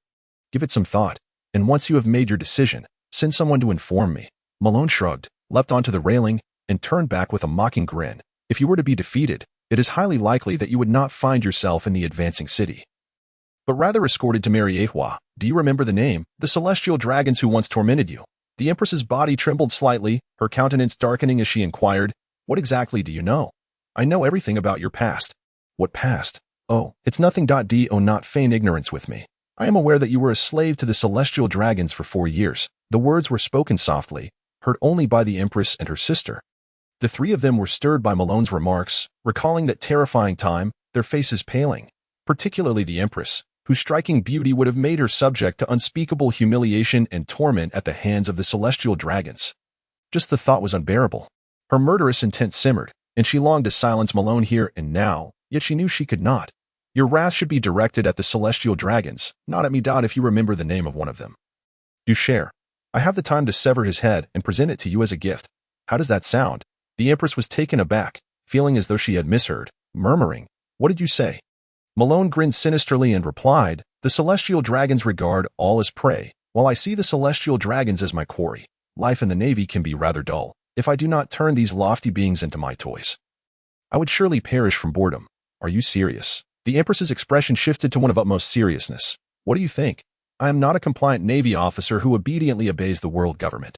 Give it some thought, and once you have made your decision, send someone to inform me. Malone shrugged, leapt onto the railing, and turned back with a mocking grin. If you were to be defeated, it is highly likely that you would not find yourself in the advancing city, but rather escorted to Mariehua. Do you remember the name? The celestial dragons who once tormented you? The Empress's body trembled slightly, her countenance darkening as she inquired, what exactly do you know? I know everything about your past. What past? Oh, it's nothing. Do not feign ignorance with me. I am aware that you were a slave to the celestial dragons for 4 years. The words were spoken softly, heard only by the Empress and her sister. The three of them were stirred by Malone's remarks, recalling that terrifying time, their faces paling, particularly the Empress, whose striking beauty would have made her subject to unspeakable humiliation and torment at the hands of the celestial dragons. Just the thought was unbearable. Her murderous intent simmered, and she longed to silence Malone here and now, yet she knew she could not. Your wrath should be directed at the celestial dragons, not at me. If you remember the name of one of them, do share. I have the time to sever his head and present it to you as a gift. How does that sound? The Empress was taken aback, feeling as though she had misheard, murmuring, what did you say? Malone grinned sinisterly and replied, the celestial dragons regard all as prey, while I see the celestial dragons as my quarry. Life in the Navy can be rather dull, if I do not turn these lofty beings into my toys. I would surely perish from boredom. Are you serious? The Empress's expression shifted to one of utmost seriousness. What do you think? I am not a compliant Navy officer who obediently obeys the world government.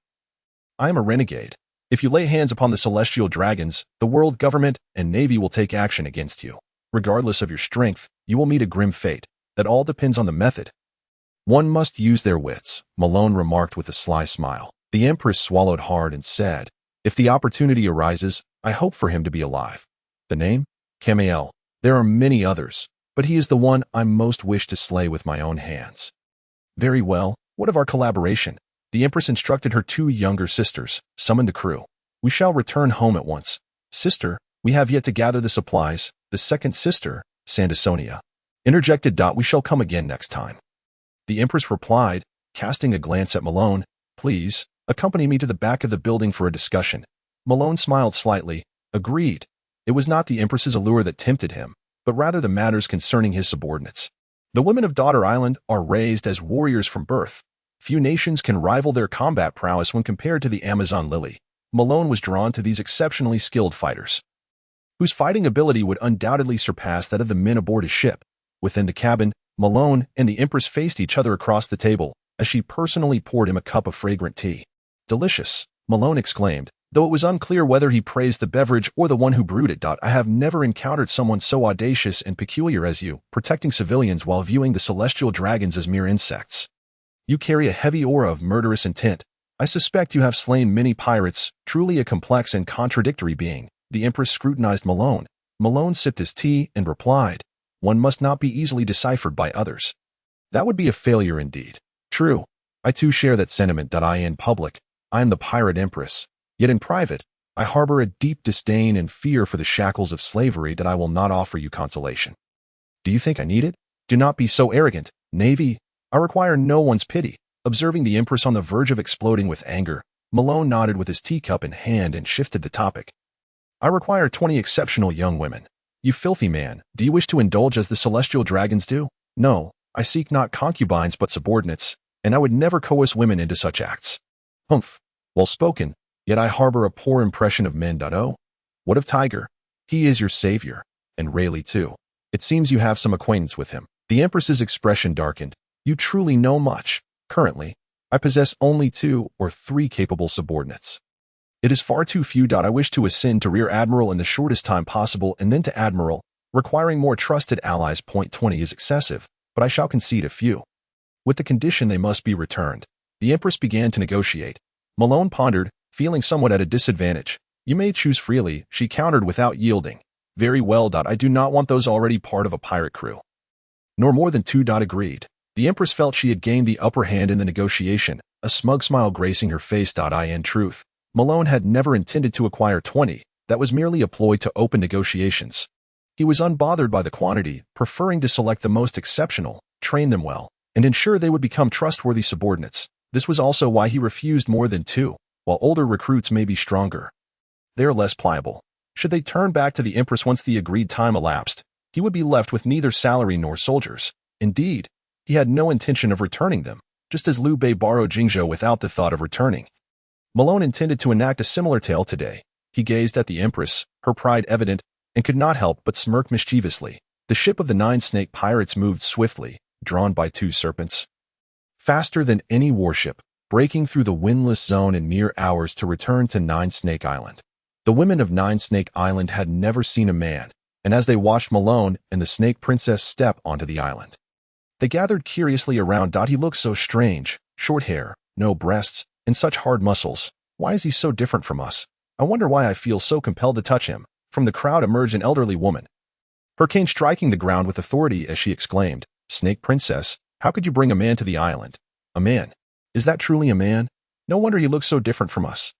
I am a renegade. If you lay hands upon the celestial dragons, the world government and Navy will take action against you. Regardless of your strength, you will meet a grim fate. That all depends on the method. One must use their wits, Malone remarked with a sly smile. The Empress swallowed hard and said, if the opportunity arises, I hope for him to be alive. The name? Camael. There are many others, but he is the one I most wish to slay with my own hands. Very well, what of our collaboration? The Empress instructed her 2 younger sisters, summon the crew. We shall return home at once. Sister, we have yet to gather the supplies. The second sister, Sandersonia, interjected. We shall come again next time. The Empress replied, casting a glance at Malone, please, accompany me to the back of the building for a discussion. Malone smiled slightly, agreed. It was not the Empress's allure that tempted him, but rather the matters concerning his subordinates. The women of Daughter Island are raised as warriors from birth. Few nations can rival their combat prowess when compared to the Amazon Lily. Malone was drawn to these exceptionally skilled fighters, whose fighting ability would undoubtedly surpass that of the men aboard his ship. Within the cabin, Malone and the Empress faced each other across the table, as she personally poured him a cup of fragrant tea. Delicious, Malone exclaimed, though it was unclear whether he praised the beverage or the one who brewed it. I have never encountered someone so audacious and peculiar as you, protecting civilians while viewing the celestial dragons as mere insects. You carry a heavy aura of murderous intent. I suspect you have slain many pirates, truly a complex and contradictory being. The Empress scrutinized Malone. Malone sipped his tea and replied, one must not be easily deciphered by others. That would be a failure indeed. True. I too share that sentiment. In public, I am the pirate Empress. Yet in private, I harbor a deep disdain and fear for the shackles of slavery that I will not offer you consolation. Do you think I need it? Do not be so arrogant, Navy. I require no one's pity. Observing the Empress on the verge of exploding with anger, Malone nodded with his teacup in hand and shifted the topic. I require 20 exceptional young women. You filthy man, do you wish to indulge as the celestial dragons do? No, I seek not concubines but subordinates, and I would never coerce women into such acts. Humph, well spoken, yet I harbor a poor impression of men. What of Tiger? He is your savior, and Rayleigh too. It seems you have some acquaintance with him. The Empress's expression darkened. You truly know much. Currently, I possess only 2 or 3 capable subordinates. It is far too few. I wish to ascend to Rear Admiral in the shortest time possible and then to Admiral. Requiring more trusted allies. Point 20 is excessive, but I shall concede a few. With the condition they must be returned. The Empress began to negotiate. Malone pondered, feeling somewhat at a disadvantage. You may choose freely, she countered without yielding. Very well. I do not want those already part of a pirate crew. Nor more than 2. Agreed. The Empress felt she had gained the upper hand in the negotiation, a smug smile gracing her face. In truth, Malone had never intended to acquire 20, that was merely a ploy to open negotiations. He was unbothered by the quantity, preferring to select the most exceptional, train them well, and ensure they would become trustworthy subordinates. This was also why he refused more than 2, while older recruits may be stronger. They are less pliable. Should they turn back to the Empress once the agreed time elapsed, he would be left with neither salary nor soldiers. Indeed, he had no intention of returning them, just as Liu Bei borrowed Jingzhou without the thought of returning. Malone intended to enact a similar tale today. He gazed at the Empress, her pride evident, and could not help but smirk mischievously. The ship of the 9 snake pirates moved swiftly, drawn by 2 serpents. Faster than any warship, breaking through the windless zone in mere hours to return to 9 Snake Island. The women of 9 Snake Island had never seen a man, and as they watched Malone and the Snake Princess step onto the island, they gathered curiously around. He looked so strange, short hair, no breasts, and such hard muscles. Why is he so different from us? I wonder why I feel so compelled to touch him. From the crowd emerged an elderly woman, her cane striking the ground with authority as she exclaimed, Snake Princess, how could you bring a man to the island? A man? Is that truly a man? No wonder he looks so different from us.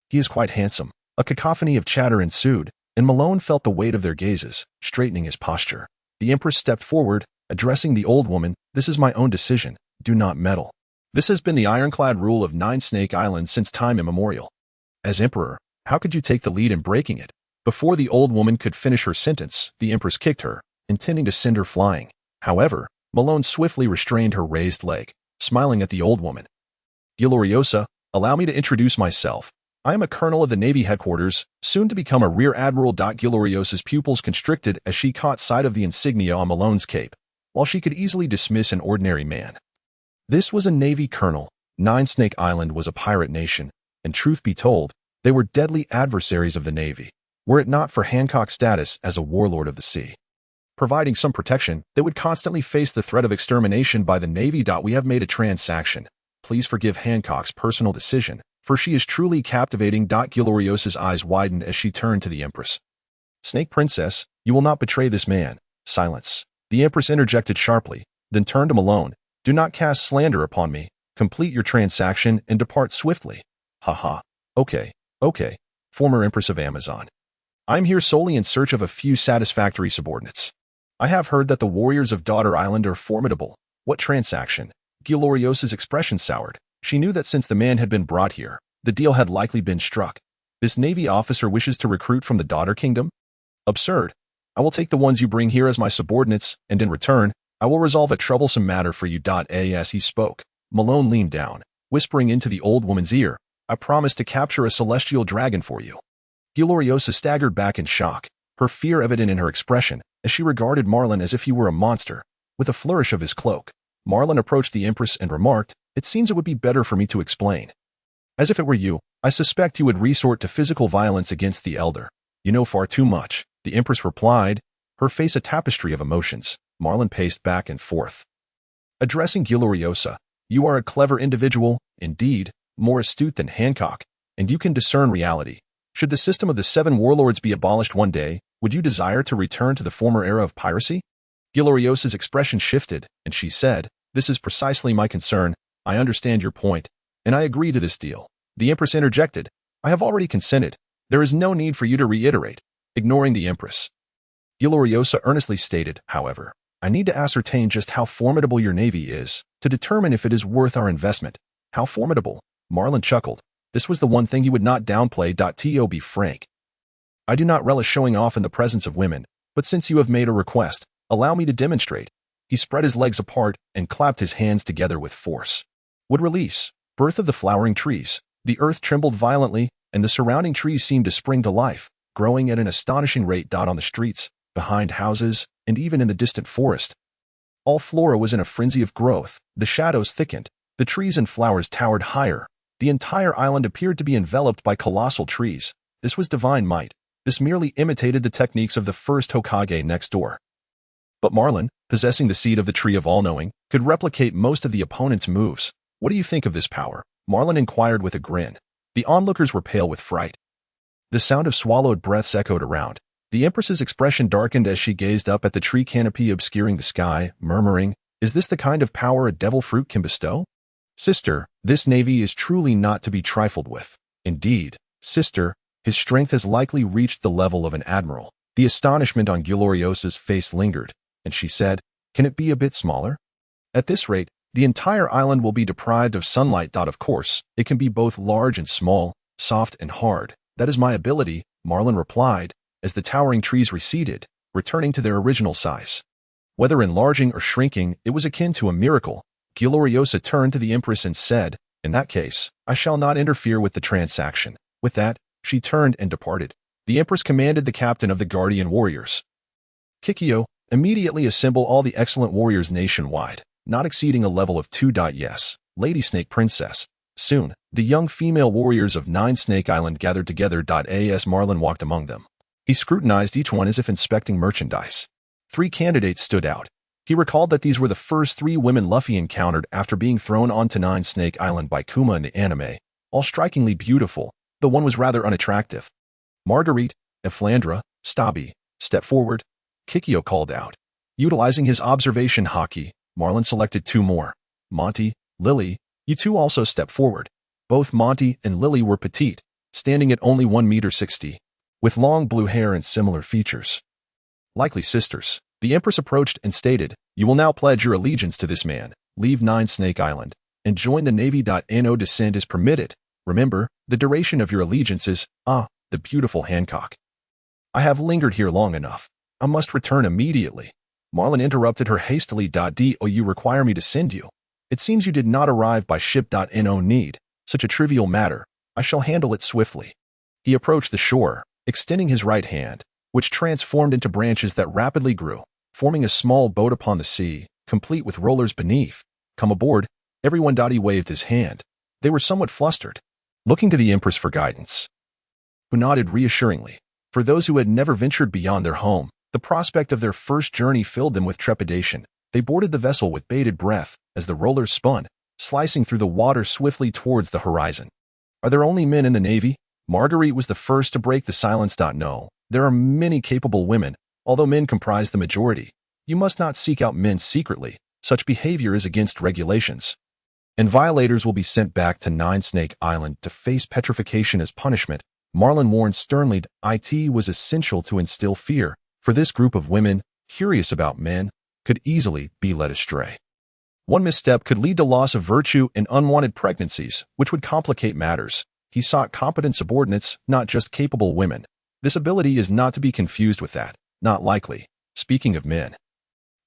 He is quite handsome. A cacophony of chatter ensued, and Malone felt the weight of their gazes, straightening his posture. The Empress stepped forward, addressing the old woman, this is my own decision, do not meddle. This has been the ironclad rule of 9 Snake Island since time immemorial. As Emperor, how could you take the lead in breaking it? Before the old woman could finish her sentence, the Empress kicked her, intending to send her flying. However, Malone swiftly restrained her raised leg, smiling at the old woman. Gloriosa, allow me to introduce myself. I am a colonel of the Navy headquarters, soon to become a Rear Admiral. Gloriosa's pupils constricted as she caught sight of the insignia on Malone's cape, while she could easily dismiss an ordinary man. This was a Navy colonel. 9 Snake Island was a pirate nation, and truth be told, they were deadly adversaries of the Navy, were it not for Hancock's status as a warlord of the sea. Providing some protection, they would constantly face the threat of extermination by the Navy. We have made a transaction. Please forgive Hancock's personal decision, for she is truly captivating. Gloriosa's eyes widened as she turned to the Empress. Snake Princess, you will not betray this man. Silence. The Empress interjected sharply, then turned to Malone. Do not cast slander upon me. Complete your transaction and depart swiftly. Haha. Okay. Former Empress of Amazon. I'm here solely in search of a few satisfactory subordinates. I have heard that the warriors of Daughter Island are formidable. What transaction? Gloriosa's expression soured. She knew that since the man had been brought here, the deal had likely been struck. This Navy officer wishes to recruit from the Daughter Kingdom? Absurd. I will take the ones you bring here as my subordinates, and in return, I will resolve a troublesome matter for you. As he spoke, Malone leaned down, whispering into the old woman's ear, I promise to capture a celestial dragon for you. Gloriosa staggered back in shock, her fear evident in her expression, as she regarded Marlin as if he were a monster. With a flourish of his cloak, Marlin approached the Empress and remarked, it seems it would be better for me to explain. As if it were you, I suspect you would resort to physical violence against the elder. You know far too much, the Empress replied, her face a tapestry of emotions. Marlin paced back and forth. Addressing Gloriosa, you are a clever individual, indeed, more astute than Hancock, and you can discern reality. Should the system of the 7 warlords be abolished one day, would you desire to return to the former era of piracy? Gloriosa's expression shifted, and she said, this is precisely my concern. I understand your point, and I agree to this deal. The Empress interjected, I have already consented. There is no need for you to reiterate. Ignoring the Empress, Gloriosa earnestly stated, however, I need to ascertain just how formidable your navy is, to determine if it is worth our investment. How formidable? Marlin chuckled. This was the one thing he would not downplay. To be frank, I do not relish showing off in the presence of women, but since you have made a request, allow me to demonstrate. He spread his legs apart and clapped his hands together with force. Would release. Birth of the flowering trees. The earth trembled violently, and the surrounding trees seemed to spring to life, growing at an astonishing rate. On the streets, behind houses, and even in the distant forest, all flora was in a frenzy of growth. The shadows thickened, The trees and flowers towered higher. The entire island appeared to be enveloped by colossal trees. This was divine might. This merely imitated the techniques of the first Hokage next door. But Marlin, possessing the seed of the tree of all-knowing, could replicate most of the opponent's moves. What do you think of this power? Marlin inquired with a grin. The onlookers were pale with fright. The sound of swallowed breaths echoed around. The Empress's expression darkened as she gazed up at the tree canopy obscuring the sky, murmuring, "Is this the kind of power a devil fruit can bestow? Sister, this navy is truly not to be trifled with. Indeed, sister, his strength has likely reached the level of an admiral." The astonishment on Gloriosa's face lingered, and she said, "Can it be a bit smaller? At this rate, the entire island will be deprived of sunlight. Of course, it can be both large and small, soft and hard. That is my ability," Marlin replied, as the towering trees receded, returning to their original size. Whether enlarging or shrinking, it was akin to a miracle. Gloriosa turned to the Empress and said, "In that case, I shall not interfere with the transaction." With that, she turned and departed. The Empress commanded the captain of the Guardian Warriors, Kikyo, immediately assemble all the excellent warriors nationwide, not exceeding a level of 2. Yes, Lady Snake Princess. Soon, the young female warriors of 9 Snake Island gathered together. As Marlin walked among them, he scrutinized each one as if inspecting merchandise. 3 candidates stood out. He recalled that these were the first 3 women Luffy encountered after being thrown onto 9 Snake Island by Kuma in the anime, all strikingly beautiful, though one was rather unattractive. "Marguerite, Eflandra, Stabby, step forward," Kikyo called out. Utilizing his observation haki, Marlin selected 2 more. "Monty, Lily, you 2 also step forward." Both Monty and Lily were petite, standing at only 1.60 meters, with long blue hair and similar features. Likely sisters. The Empress approached and stated, "You will now pledge your allegiance to this man, leave 9 Snake Island, and join the Navy. No dissent is permitted. Remember, the duration of your allegiance is, the beautiful Hancock." "I have lingered here long enough. I must return immediately." Marlin interrupted her hastily. "Do you require me to send you? It seems you did not arrive by ship. No need. Such a trivial matter. I shall handle it swiftly." He approached the shore, extending his right hand, which transformed into branches that rapidly grew, forming a small boat upon the sea, complete with rollers beneath. "Come aboard, everyone." He waved his hand. They were somewhat flustered, looking to the Empress for guidance, who nodded reassuringly. For those who had never ventured beyond their home, the prospect of their first journey filled them with trepidation. They boarded the vessel with bated breath as the rollers spun, slicing through the water swiftly towards the horizon. "Are there only men in the Navy?" Marguerite was the first to break the silence. "No, there are many capable women, although men comprise the majority. You must not seek out men secretly. Such behavior is against regulations, and violators will be sent back to 9 Snake Island to face petrification as punishment." Marlin warned sternly. It was essential to instill fear, for this group of women, curious about men, could easily be led astray. One misstep could lead to loss of virtue and unwanted pregnancies, which would complicate matters. He sought competent subordinates, not just capable women. This ability is not to be confused with that. Not likely. Speaking of men,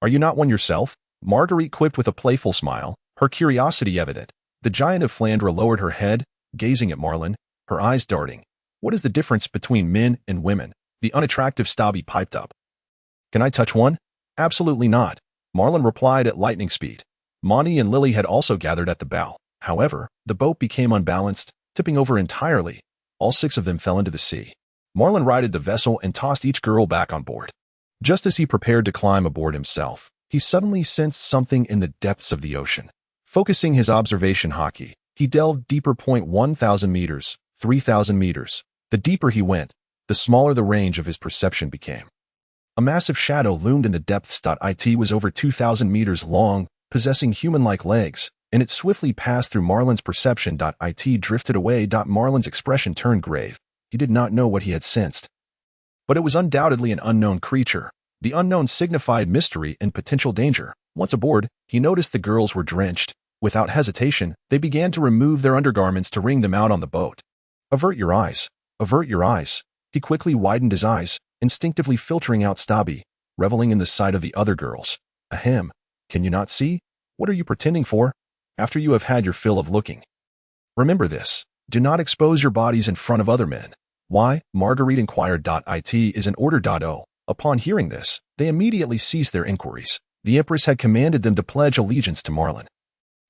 "Are you not one yourself?" Marguerite quipped with a playful smile, her curiosity evident. The giant of Flandra lowered her head, gazing at Marlin, her eyes darting. "What is the difference between men and women?" The unattractive Stabby piped up. "Can I touch one?" "Absolutely not," Marlin replied at lightning speed. Monty and Lily had also gathered at the bow. However, the boat became unbalanced, tipping over entirely. All 6 of them fell into the sea. Marlin righted the vessel and tossed each girl back on board. Just as he prepared to climb aboard himself, he suddenly sensed something in the depths of the ocean. Focusing his observation haki, he delved deeper. 1,000 meters, 3,000 meters. The deeper he went, the smaller the range of his perception became. A massive shadow loomed in the depths. It was over 2,000 meters long, possessing human-like legs, and it swiftly passed through Marlin's perception. It drifted away. Marlin's expression turned grave. He did not know what he had sensed, but it was undoubtedly an unknown creature. The unknown signified mystery and potential danger. Once aboard, he noticed the girls were drenched. Without hesitation, they began to remove their undergarments to wring them out on the boat. "Avert your eyes. Avert your eyes." He quickly widened his eyes, instinctively filtering out Stabby, reveling in the sight of the other girls. "Ahem. Can you not see? What are you pretending for? After you have had your fill of looking. Remember this. Do not expose your bodies in front of other men." "Why?" Marguerite inquired. "It is an order. Upon hearing this, they immediately ceased their inquiries. The Empress had commanded them to pledge allegiance to Marlin.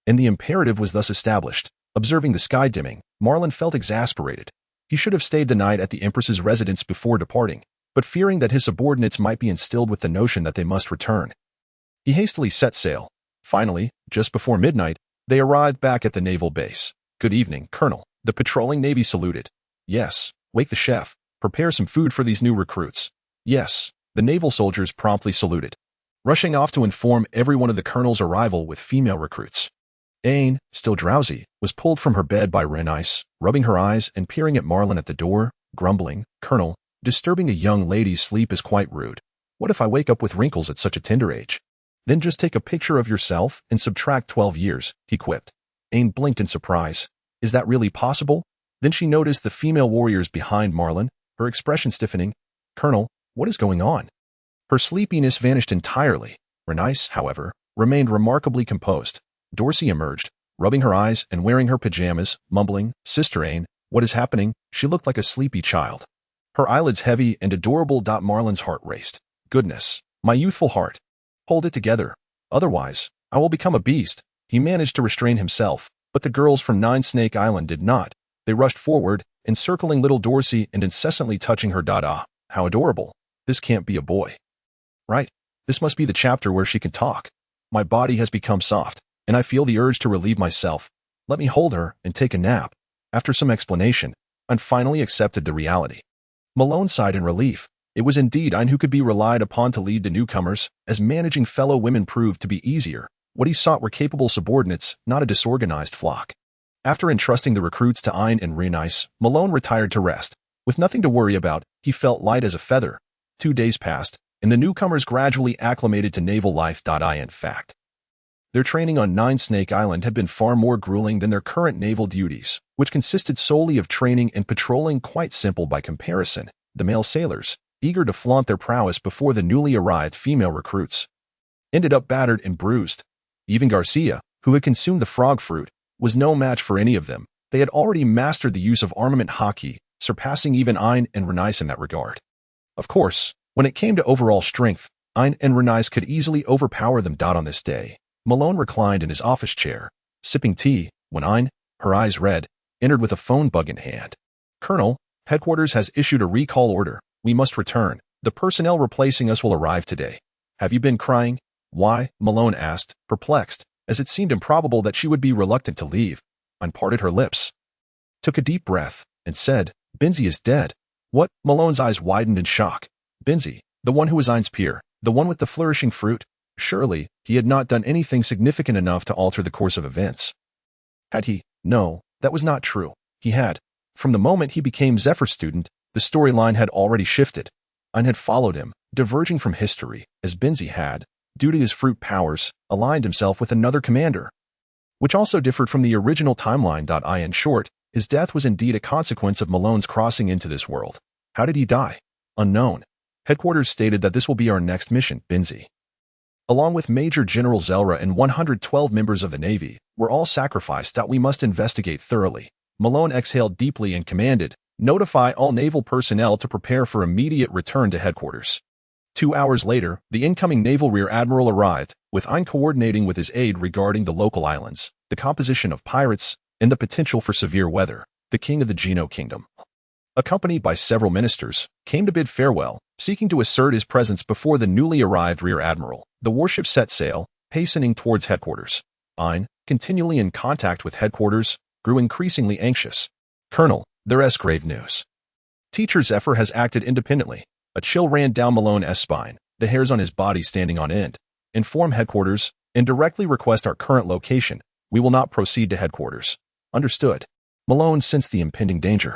and the imperative was thus established. Observing the sky dimming, Marlin felt exasperated. He should have stayed the night at the Empress's residence before departing, but fearing that his subordinates might be instilled with the notion that they must return, he hastily set sail. Finally, just before midnight, they arrived back at the naval base. "Good evening, Colonel." The patrolling Navy saluted. "Yes, wake the chef. Prepare some food for these new recruits." "Yes," the naval soldiers promptly saluted, rushing off to inform everyone of the colonel's arrival with female recruits. Aine, still drowsy, was pulled from her bed by Renice, rubbing her eyes and peering at Marlin at the door, grumbling, "Colonel, disturbing a young lady's sleep is quite rude. What if I wake up with wrinkles at such a tender age?" "Then just take a picture of yourself and subtract 12 years, he quipped. Aine blinked in surprise. Is that really possible? Then she noticed the female warriors behind Marlin, her expression stiffening. "Colonel, what is going on?" Her sleepiness vanished entirely. Renice, however, remained remarkably composed. Dorsey emerged, rubbing her eyes and wearing her pajamas, mumbling, "Sister Aine, what is happening?" She looked like a sleepy child, her eyelids heavy and adorable. Marlin's heart raced. "Goodness, my youthful heart. Hold it together. Otherwise, I will become a beast." He managed to restrain himself, but the girls from Nine Snake Island did not. They rushed forward, encircling little Dorsey and incessantly touching her. "Ah, how adorable. This can't be a boy. Right? This must be the chapter where she can talk. My body has become soft, and I feel the urge to relieve myself. Let me hold her and take a nap." After some explanation, Aine finally accepted the reality. Malone sighed in relief. It was indeed Aine who could be relied upon to lead the newcomers, as managing fellow women proved to be easier. What he sought were capable subordinates, not a disorganized flock. After entrusting the recruits to Aine and Renice, Malone retired to rest. With nothing to worry about, he felt light as a feather. 2 days passed, and the newcomers gradually acclimated to naval life. In fact, their training on Nine Snake Island had been far more grueling than their current naval duties, which consisted solely of training and patrolling. Quite simple by comparison. The male sailors, eager to flaunt their prowess before the newly arrived female recruits, ended up battered and bruised. Even Garcia, who had consumed the frog fruit, was no match for any of them. They had already mastered the use of armament hockey, surpassing even Aine and Renice in that regard. Of course, when it came to overall strength, Aine and Renice could easily overpower them. On this day, Malone reclined in his office chair, sipping tea, when Aine, her eyes red, entered with a phone bug in hand. "Colonel, headquarters has issued a recall order. We must return. The personnel replacing us will arrive today." "Have you been crying?" "Why?" Malone asked, perplexed, as it seemed improbable that she would be reluctant to leave. Aine parted her lips, took a deep breath, and said, "Benzie is dead." "What?" Malone's eyes widened in shock. Benzie, the one who was Aine's peer, the one with the flourishing fruit? Surely, he had not done anything significant enough to alter the course of events. Had he? No, that was not true. He had. From the moment he became Zephyr's student, the storyline had already shifted. Aine had followed him, diverging from history, as Benzie had, due to his fruit powers, aligned himself with another commander, which also differed from the original timeline. In short, his death was indeed a consequence of Malone's crossing into this world. How did he die? Unknown. Headquarters stated that this will be our next mission. Benzie, along with Major General Zelra and 112 members of the Navy, were all sacrificed. We must investigate thoroughly. Malone exhaled deeply and commanded, "Notify all naval personnel to prepare for immediate return to headquarters." 2 hours later, the incoming naval rear admiral arrived, with Aine coordinating with his aide regarding the local islands, the composition of pirates, and the potential for severe weather. The king of the Gino kingdom, accompanied by several ministers, came to bid farewell, seeking to assert his presence before the newly arrived rear admiral. The warship set sail, hastening towards headquarters. Aine, continually in contact with headquarters, grew increasingly anxious. "Colonel, there's grave news. Teacher Zephyr has acted independently." A chill ran down Malone's spine, the hairs on his body standing on end. "Inform headquarters, and directly request our current location. We will not proceed to headquarters." "Understood." Malone sensed the impending danger.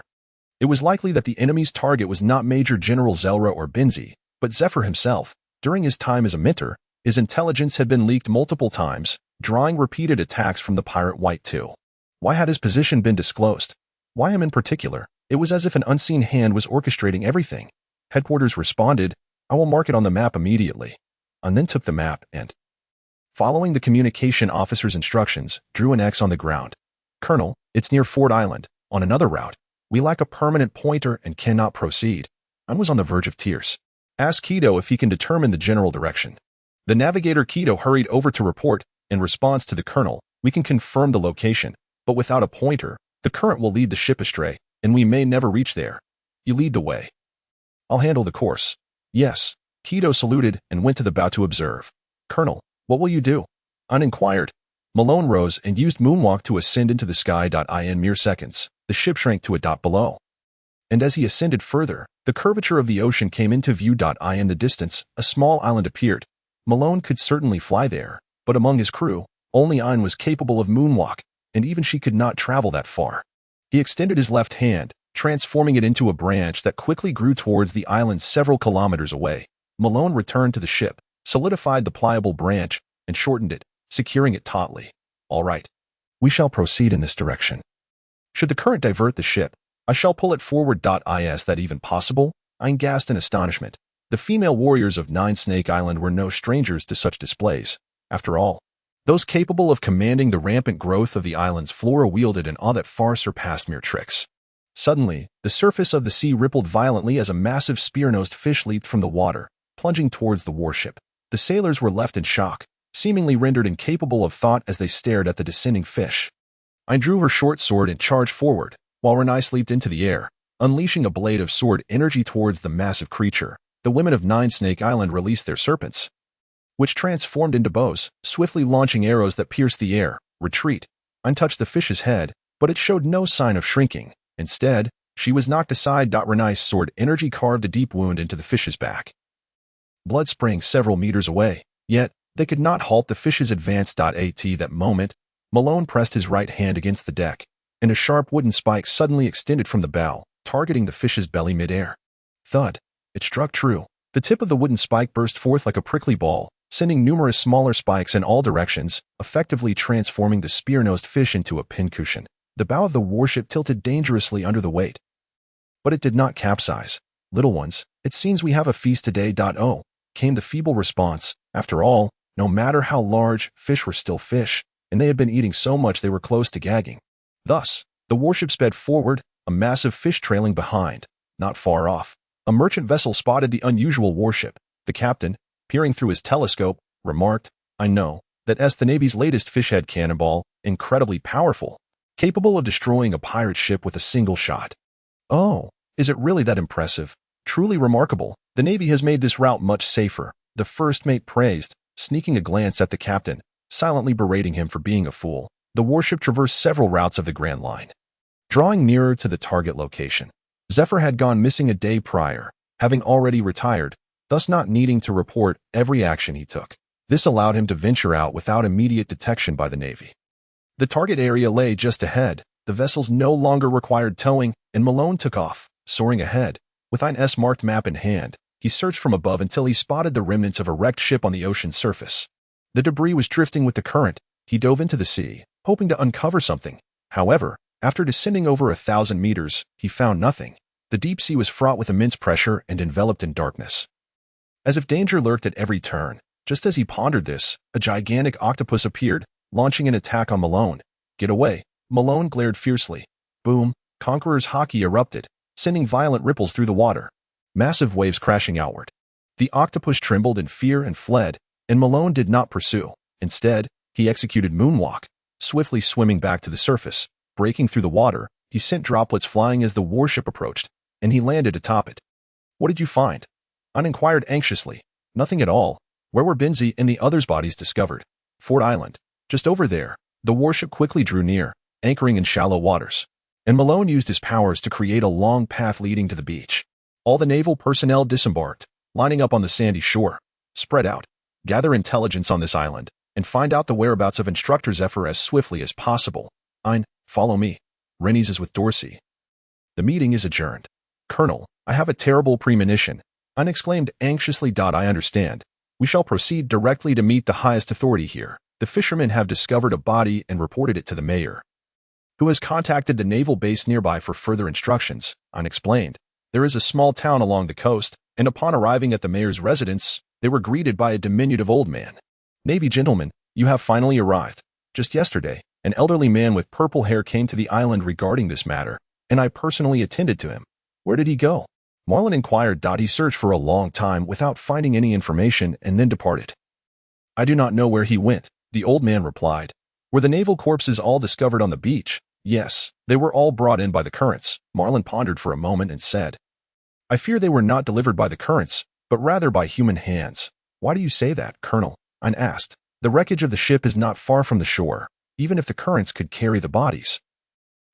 It was likely that the enemy's target was not Major General Zelra or Benzie, but Zephyr himself. During his time as a mentor, his intelligence had been leaked multiple times, drawing repeated attacks from the pirate White Two. Why had his position been disclosed? Why him in particular? It was as if an unseen hand was orchestrating everything. Headquarters responded, "I will mark it on the map immediately," and then took the map and, following the communication officer's instructions, drew an X on the ground. "Colonel, it's near Ford Island, on another route. We lack a permanent pointer and cannot proceed." Aine was on the verge of tears. "Ask Quito if he can determine the general direction." The navigator Quito hurried over to report, in response to the colonel, We can confirm the location, but without a pointer, the current will lead the ship astray, and we may never reach there. You lead the way. I'll handle the course. Yes. Quito saluted and went to the bow to observe. Colonel, what will you do? I inquired. Malone rose and used moonwalk to ascend into the sky. In mere seconds, the ship shrank to a dot below. And as he ascended further, the curvature of the ocean came into view. In the distance, a small island appeared. Malone could certainly fly there, but among his crew, only Ein was capable of moonwalk, and even she could not travel that far. He extended his left hand, transforming it into a branch that quickly grew towards the island several kilometers away. Malone returned to the ship, solidified the pliable branch, and shortened it, securing it tautly. All right. We shall proceed in this direction. Should the current divert the ship, I shall pull it forward. Is that even possible? Ein gasped in astonishment. The female warriors of Nine Snake Island were no strangers to such displays. After all, those capable of commanding the rampant growth of the island's flora wielded an awe that far surpassed mere tricks. Suddenly, the surface of the sea rippled violently as a massive spear-nosed fish leaped from the water, plunging towards the warship. The sailors were left in shock, seemingly rendered incapable of thought as they stared at the descending fish. I drew her short sword and charged forward, while Renais leaped into the air, unleashing a blade of sword energy towards the massive creature. The women of Nine Snake Island released their serpents, which transformed into bows, swiftly launching arrows that pierced the air. Retreat. I touched the fish's head, but it showed no sign of shrinking. Instead, she was knocked aside. Renais' sword energy carved a deep wound into the fish's back. Blood sprang several meters away, yet they could not halt the fish's advance. At that moment, Malone pressed his right hand against the deck, and a sharp wooden spike suddenly extended from the bow, targeting the fish's belly mid-air. Thud. It struck true. The tip of the wooden spike burst forth like a prickly ball, sending numerous smaller spikes in all directions, effectively transforming the spear-nosed fish into a pincushion. The bow of the warship tilted dangerously under the weight. But it did not capsize. Little ones, it seems we have a feast today. Oh, came the feeble response. After all, no matter how large, fish were still fish, and they had been eating so much they were close to gagging. Thus, the warship sped forward, a massive fish trailing behind. Not far off, a merchant vessel spotted the unusual warship. The captain, peering through his telescope, remarked, I know, that's the Navy's latest fishhead cannonball, incredibly powerful, capable of destroying a pirate ship with a single shot. Oh, is it really that impressive? Truly remarkable. The Navy has made this route much safer, the first mate praised, sneaking a glance at the captain, silently berating him for being a fool. The warship traversed several routes of the Grand Line, drawing nearer to the target location. Zephyr had gone missing a day prior, having already retired, thus not needing to report every action he took. This allowed him to venture out without immediate detection by the Navy. The target area lay just ahead. The vessels no longer required towing, and Malone took off, soaring ahead. With an S-marked map in hand, he searched from above until he spotted the remnants of a wrecked ship on the ocean surface. The debris was drifting with the current. He dove into the sea, hoping to uncover something. However, after descending over 1,000 meters, he found nothing. The deep sea was fraught with immense pressure and enveloped in darkness, as if danger lurked at every turn. Just as he pondered this, a gigantic octopus appeared, launching an attack on Malone. Get away. Malone glared fiercely. Boom. Conqueror's hockey erupted, sending violent ripples through the water, massive waves crashing outward. The octopus trembled in fear and fled, and Malone did not pursue. Instead, he executed moonwalk, swiftly swimming back to the surface. Breaking through the water, he sent droplets flying as the warship approached, and he landed atop it. What did you find? I inquired anxiously. Nothing at all. Where were Benzie and the others' bodies discovered? Fort Island. Just over there. The warship quickly drew near, anchoring in shallow waters, and Malone used his powers to create a long path leading to the beach. All the naval personnel disembarked, lining up on the sandy shore. Spread out. Gather intelligence on this island, and find out the whereabouts of Instructor Zephyr as swiftly as possible. Ein, follow me. Rennies is with Dorsey. The meeting is adjourned. Colonel, I have a terrible premonition. Ein exclaimed anxiously. I understand. We shall proceed directly to meet the highest authority here. The fishermen have discovered a body and reported it to the mayor, who has contacted the naval base nearby for further instructions. Ein explained. There is a small town along the coast, and upon arriving at the mayor's residence, they were greeted by a diminutive old man. Navy gentlemen, you have finally arrived. Just yesterday, an elderly man with purple hair came to the island regarding this matter, and I personally attended to him. Where did he go? Marlin inquired. He searched for a long time without finding any information and then departed. I do not know where he went, the old man replied. Were the naval corpses all discovered on the beach? Yes, they were all brought in by the currents. Marlin pondered for a moment and said, I fear they were not delivered by the currents, but rather by human hands. Why do you say that, Colonel? I asked. The wreckage of the ship is not far from the shore, even if the currents could carry the bodies.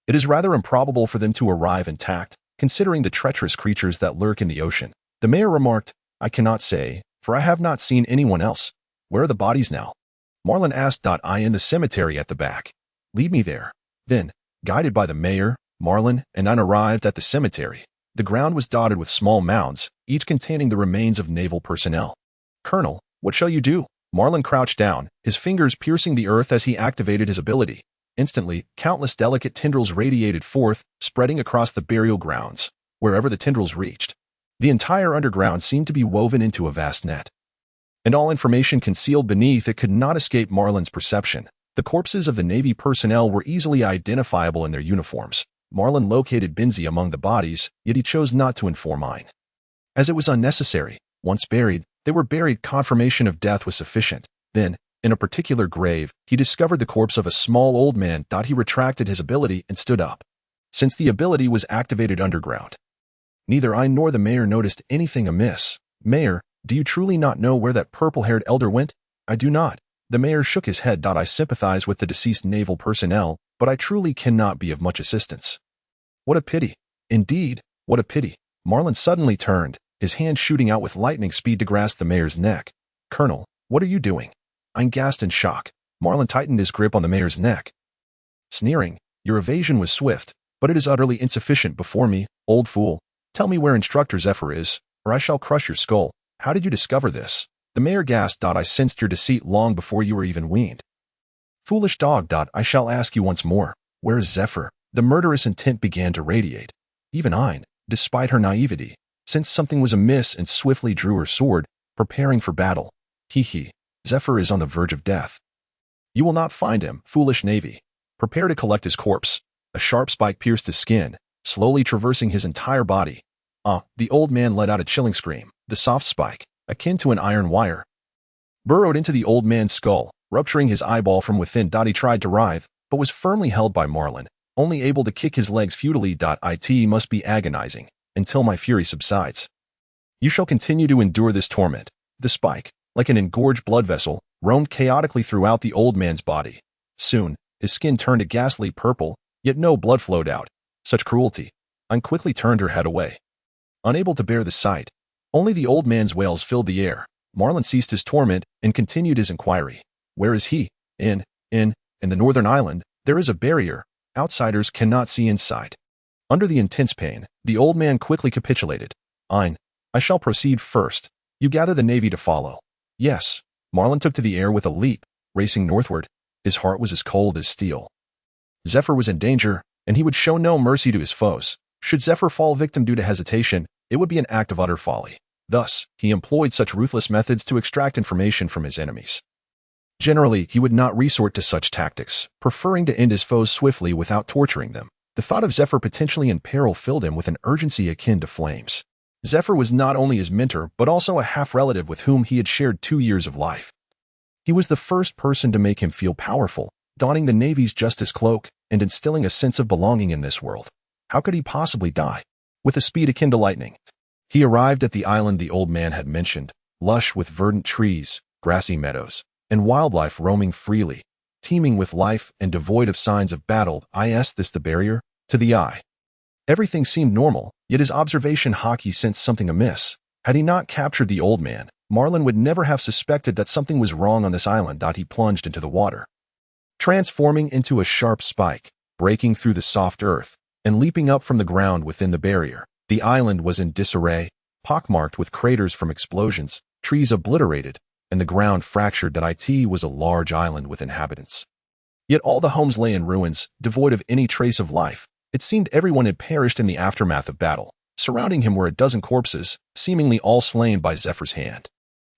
It is rather improbable for them to arrive intact, considering the treacherous creatures that lurk in the ocean. The mayor remarked, I cannot say, for I have not seen anyone else. Where are the bodies now? Marlin asked. I in the cemetery at the back. Lead me there. Then, guided by the mayor, Marlin and I arrived at the cemetery. The ground was dotted with small mounds, each containing the remains of naval personnel. Colonel, what shall you do? Marlin crouched down, his fingers piercing the earth as he activated his ability. Instantly, countless delicate tendrils radiated forth, spreading across the burial grounds, wherever the tendrils reached. The entire underground seemed to be woven into a vast net. And all information concealed beneath it could not escape Marlin's perception. The corpses of the Navy personnel were easily identifiable in their uniforms. Marlin located Benzie among the bodies, yet he chose not to inform mine, as it was unnecessary. Once buried, they were buried. Confirmation of death was sufficient. Then, in a particular grave, he discovered the corpse of a small old man. He retracted his ability and stood up, since the ability was activated underground. Neither I nor the mayor noticed anything amiss. Mayor, do you truly not know where that purple-haired elder went? I do not. The mayor shook his head. I sympathize with the deceased naval personnel, but I truly cannot be of much assistance. What a pity. Indeed, what a pity. Marlin suddenly turned, his hand shooting out with lightning speed to grasp the mayor's neck. Colonel, what are you doing? I gasped in shock. Marlin tightened his grip on the mayor's neck, sneering, your evasion was swift, but it is utterly insufficient before me, old fool. Tell me where Instructor Zephyr is, or I shall crush your skull. How did you discover this? The mayor gasped. I sensed your deceit long before you were even weaned. Foolish dog. I shall ask you once more, where is Zephyr? The murderous intent began to radiate. Even I, despite her naivety, sensed something was amiss and swiftly drew her sword, preparing for battle. He. Zephyr is on the verge of death. You will not find him, foolish Navy. Prepare to collect his corpse. A sharp spike pierced his skin, slowly traversing his entire body. The old man let out a chilling scream. The soft spike, akin to an iron wire, burrowed into the old man's skull, rupturing his eyeball from within. He tried to writhe, but was firmly held by Marlin, only able to kick his legs futilely. It must be agonizing, until my fury subsides. You shall continue to endure this torment. The spike, like an engorged blood vessel, roamed chaotically throughout the old man's body. Soon, his skin turned a ghastly purple, yet no blood flowed out. Such cruelty. I quickly turned her head away, unable to bear the sight. Only the old man's wails filled the air. Marlin ceased his torment and continued his inquiry. Where is he? In the northern island, there is a barrier. Outsiders cannot see inside. Under the intense pain, the old man quickly capitulated. I shall proceed first. You gather the Navy to follow. Yes. Marlin took to the air with a leap, racing northward. His heart was as cold as steel. Zephyr was in danger, and he would show no mercy to his foes. Should Zephyr fall victim due to hesitation, it would be an act of utter folly. Thus, he employed such ruthless methods to extract information from his enemies. Generally, he would not resort to such tactics, preferring to end his foes swiftly without torturing them. The thought of Zephyr potentially in peril filled him with an urgency akin to flames. Zephyr was not only his mentor, but also a half-relative with whom he had shared 2 years of life. He was the first person to make him feel powerful, donning the Navy's justice cloak and instilling a sense of belonging in this world. How could he possibly die? With a speed akin to lightning, he arrived at the island the old man had mentioned, lush with verdant trees, grassy meadows, and wildlife roaming freely, teeming with life and devoid of signs of battle. Is this the barrier? To the eye, everything seemed normal, yet his observation hockey sensed something amiss. Had he not captured the old man, Marlin would never have suspected that something was wrong on this island. He plunged into the water, transforming into a sharp spike, breaking through the soft earth, and leaping up from the ground within the barrier. The island was in disarray, pockmarked with craters from explosions, trees obliterated, and the ground fractured. It was a large island with inhabitants. Yet all the homes lay in ruins, devoid of any trace of life. It seemed everyone had perished in the aftermath of battle. Surrounding him were a dozen corpses, seemingly all slain by Zephyr's hand.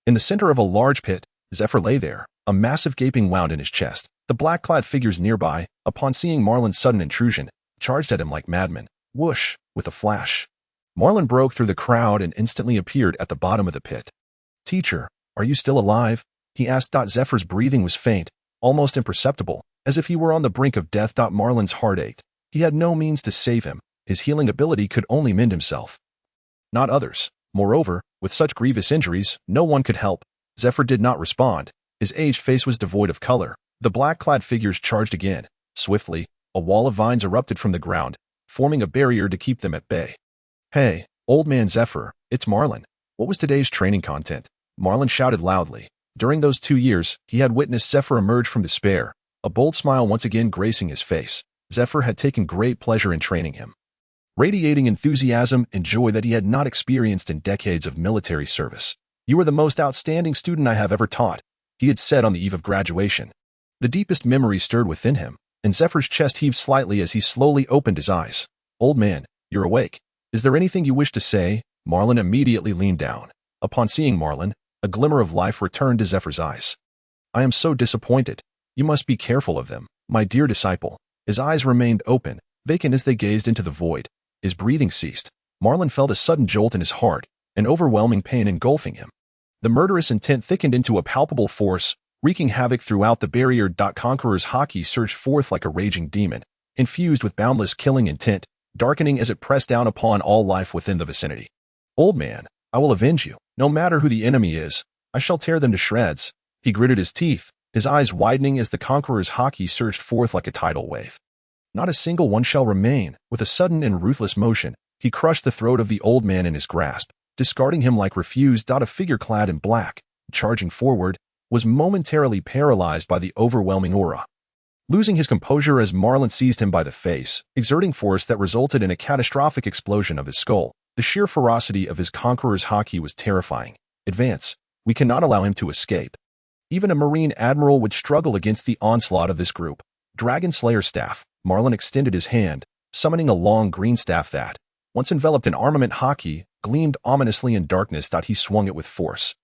In the center of a large pit, Zephyr lay there, a massive gaping wound in his chest. The black-clad figures nearby, upon seeing Marlin's sudden intrusion, charged at him like madmen. Whoosh! With a flash, Marlin broke through the crowd and instantly appeared at the bottom of the pit. Teacher, are you still alive? He asked. Zephyr's breathing was faint, almost imperceptible, as if he were on the brink of death. Marlin's heart ached. He had no means to save him. His healing ability could only mend himself, not others. Moreover, with such grievous injuries, no one could help. Zephyr did not respond. His aged face was devoid of color. The black-clad figures charged again. Swiftly, a wall of vines erupted from the ground, forming a barrier to keep them at bay. "Hey, old man Zephyr, it's Marlin. What was today's training content?" Marlin shouted loudly. During those 2 years, he had witnessed Zephyr emerge from despair, a bold smile once again gracing his face. Zephyr had taken great pleasure in training him, radiating enthusiasm and joy that he had not experienced in decades of military service. "You are the most outstanding student I have ever taught," he had said on the eve of graduation. The deepest memory stirred within him, and Zephyr's chest heaved slightly as he slowly opened his eyes. "Old man, you're awake. Is there anything you wish to say?" Marlin immediately leaned down. Upon seeing Marlin, a glimmer of life returned to Zephyr's eyes. "I am so disappointed. You must be careful of them, my dear disciple." His eyes remained open, vacant as they gazed into the void. His breathing ceased. Marlin felt a sudden jolt in his heart, an overwhelming pain engulfing him. The murderous intent thickened into a palpable force, wreaking havoc throughout the barrier. Conqueror's haki surged forth like a raging demon, infused with boundless killing intent, darkening as it pressed down upon all life within the vicinity. "Old man, I will avenge you. No matter who the enemy is, I shall tear them to shreds." He gritted his teeth, his eyes widening as the Conqueror's haki surged forth like a tidal wave. "Not a single one shall remain." With a sudden and ruthless motion, he crushed the throat of the old man in his grasp, discarding him like refuse. A figure clad in black, charging forward, was momentarily paralyzed by the overwhelming aura. Losing his composure as Marlin seized him by the face, exerting force that resulted in a catastrophic explosion of his skull. The sheer ferocity of his Conqueror's haki was terrifying. "Advance. We cannot allow him to escape." Even a Marine admiral would struggle against the onslaught of this group. Dragon Slayer staff. Marlin extended his hand, summoning a long green staff that, once enveloped in armament haki, gleamed ominously in darkness. He swung it with force,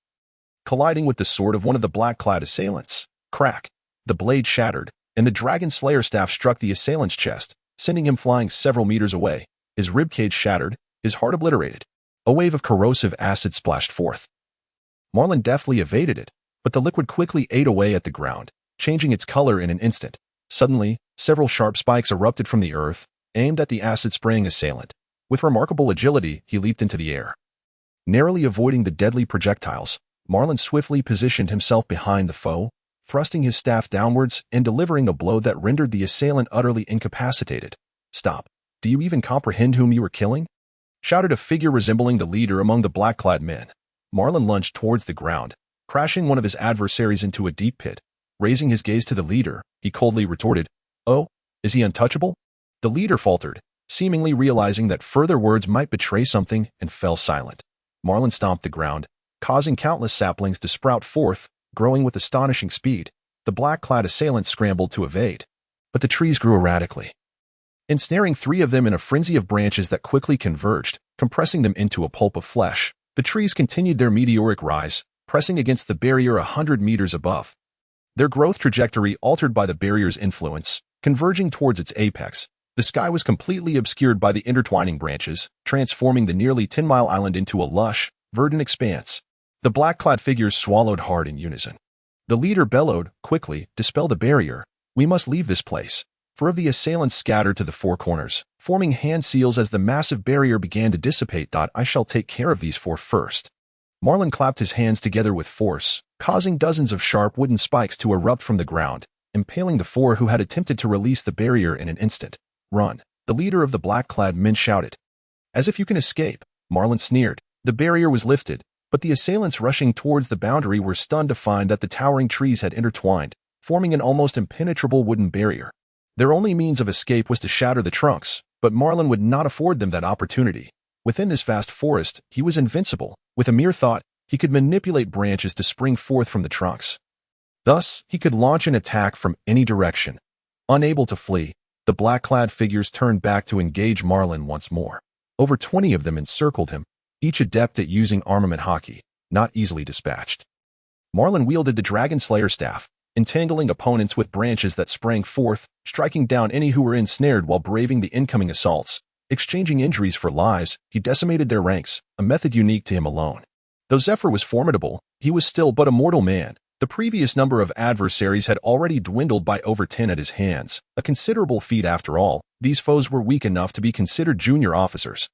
colliding with the sword of one of the black-clad assailants. Crack! The blade shattered, and the Dragon Slayer staff struck the assailant's chest, sending him flying several meters away. His ribcage shattered, his heart obliterated. A wave of corrosive acid splashed forth. Marlin deftly evaded it, but the liquid quickly ate away at the ground, changing its color in an instant. Suddenly, several sharp spikes erupted from the earth, aimed at the acid-spraying assailant. With remarkable agility, he leaped into the air. Narrowly avoiding the deadly projectiles, Marlin swiftly positioned himself behind the foe, thrusting his staff downwards and delivering a blow that rendered the assailant utterly incapacitated. "Stop. Do you even comprehend whom you are killing?" shouted a figure resembling the leader among the black-clad men. Marlin lunged towards the ground, crashing one of his adversaries into a deep pit. Raising his gaze to the leader, he coldly retorted, "Oh, is he untouchable?" The leader faltered, seemingly realizing that further words might betray something, and fell silent. Marlin stomped the ground, causing countless saplings to sprout forth, growing with astonishing speed. The black-clad assailants scrambled to evade, but the trees grew erratically, ensnaring 3 of them in a frenzy of branches that quickly converged, compressing them into a pulp of flesh. The trees continued their meteoric rise, pressing against the barrier 100 meters above. Their growth trajectory altered by the barrier's influence, converging towards its apex. The sky was completely obscured by the intertwining branches, transforming the nearly 10-mile island into a lush, verdant expanse. The black-clad figures swallowed hard in unison. The leader bellowed, "Quickly, dispel the barrier. We must leave this place." 4 of the assailants scattered to the 4 corners, forming hand seals as the massive barrier began to dissipate. "I shall take care of these 4 first." Marlin clapped his hands together with force, causing dozens of sharp wooden spikes to erupt from the ground, impaling the 4 who had attempted to release the barrier in an instant. "Run!" the leader of the black-clad men shouted. "As if you can escape," Marlin sneered. The barrier was lifted, but the assailants rushing towards the boundary were stunned to find that the towering trees had intertwined, forming an almost impenetrable wooden barrier. Their only means of escape was to shatter the trunks, but Marlin would not afford them that opportunity. Within this vast forest, he was invincible. With a mere thought, he could manipulate branches to spring forth from the trunks. Thus, he could launch an attack from any direction. Unable to flee, the black-clad figures turned back to engage Marlin once more. Over 20 of them encircled him, each adept at using armament haki, not easily dispatched. Marlin wielded the Dragon Slayer staff, entangling opponents with branches that sprang forth, striking down any who were ensnared while braving the incoming assaults. Exchanging injuries for lives, he decimated their ranks, a method unique to him alone. Though Zephyr was formidable, he was still but a mortal man, The previous number of adversaries had already dwindled by over 10 at his hands, a considerable feat after all. These foes were weak enough to be considered junior officers,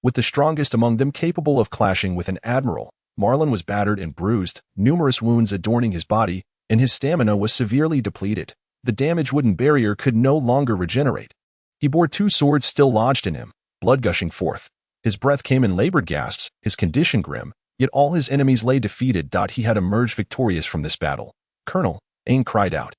with the strongest among them capable of clashing with an admiral. Marlin was battered and bruised, numerous wounds adorning his body, and his stamina was severely depleted. The damaged wooden barrier could no longer regenerate. He bore 2 swords still lodged in him, blood gushing forth. His breath came in labored gasps, his condition grim, yet all his enemies lay defeated. He had emerged victorious from this battle. "Colonel," Ain cried out.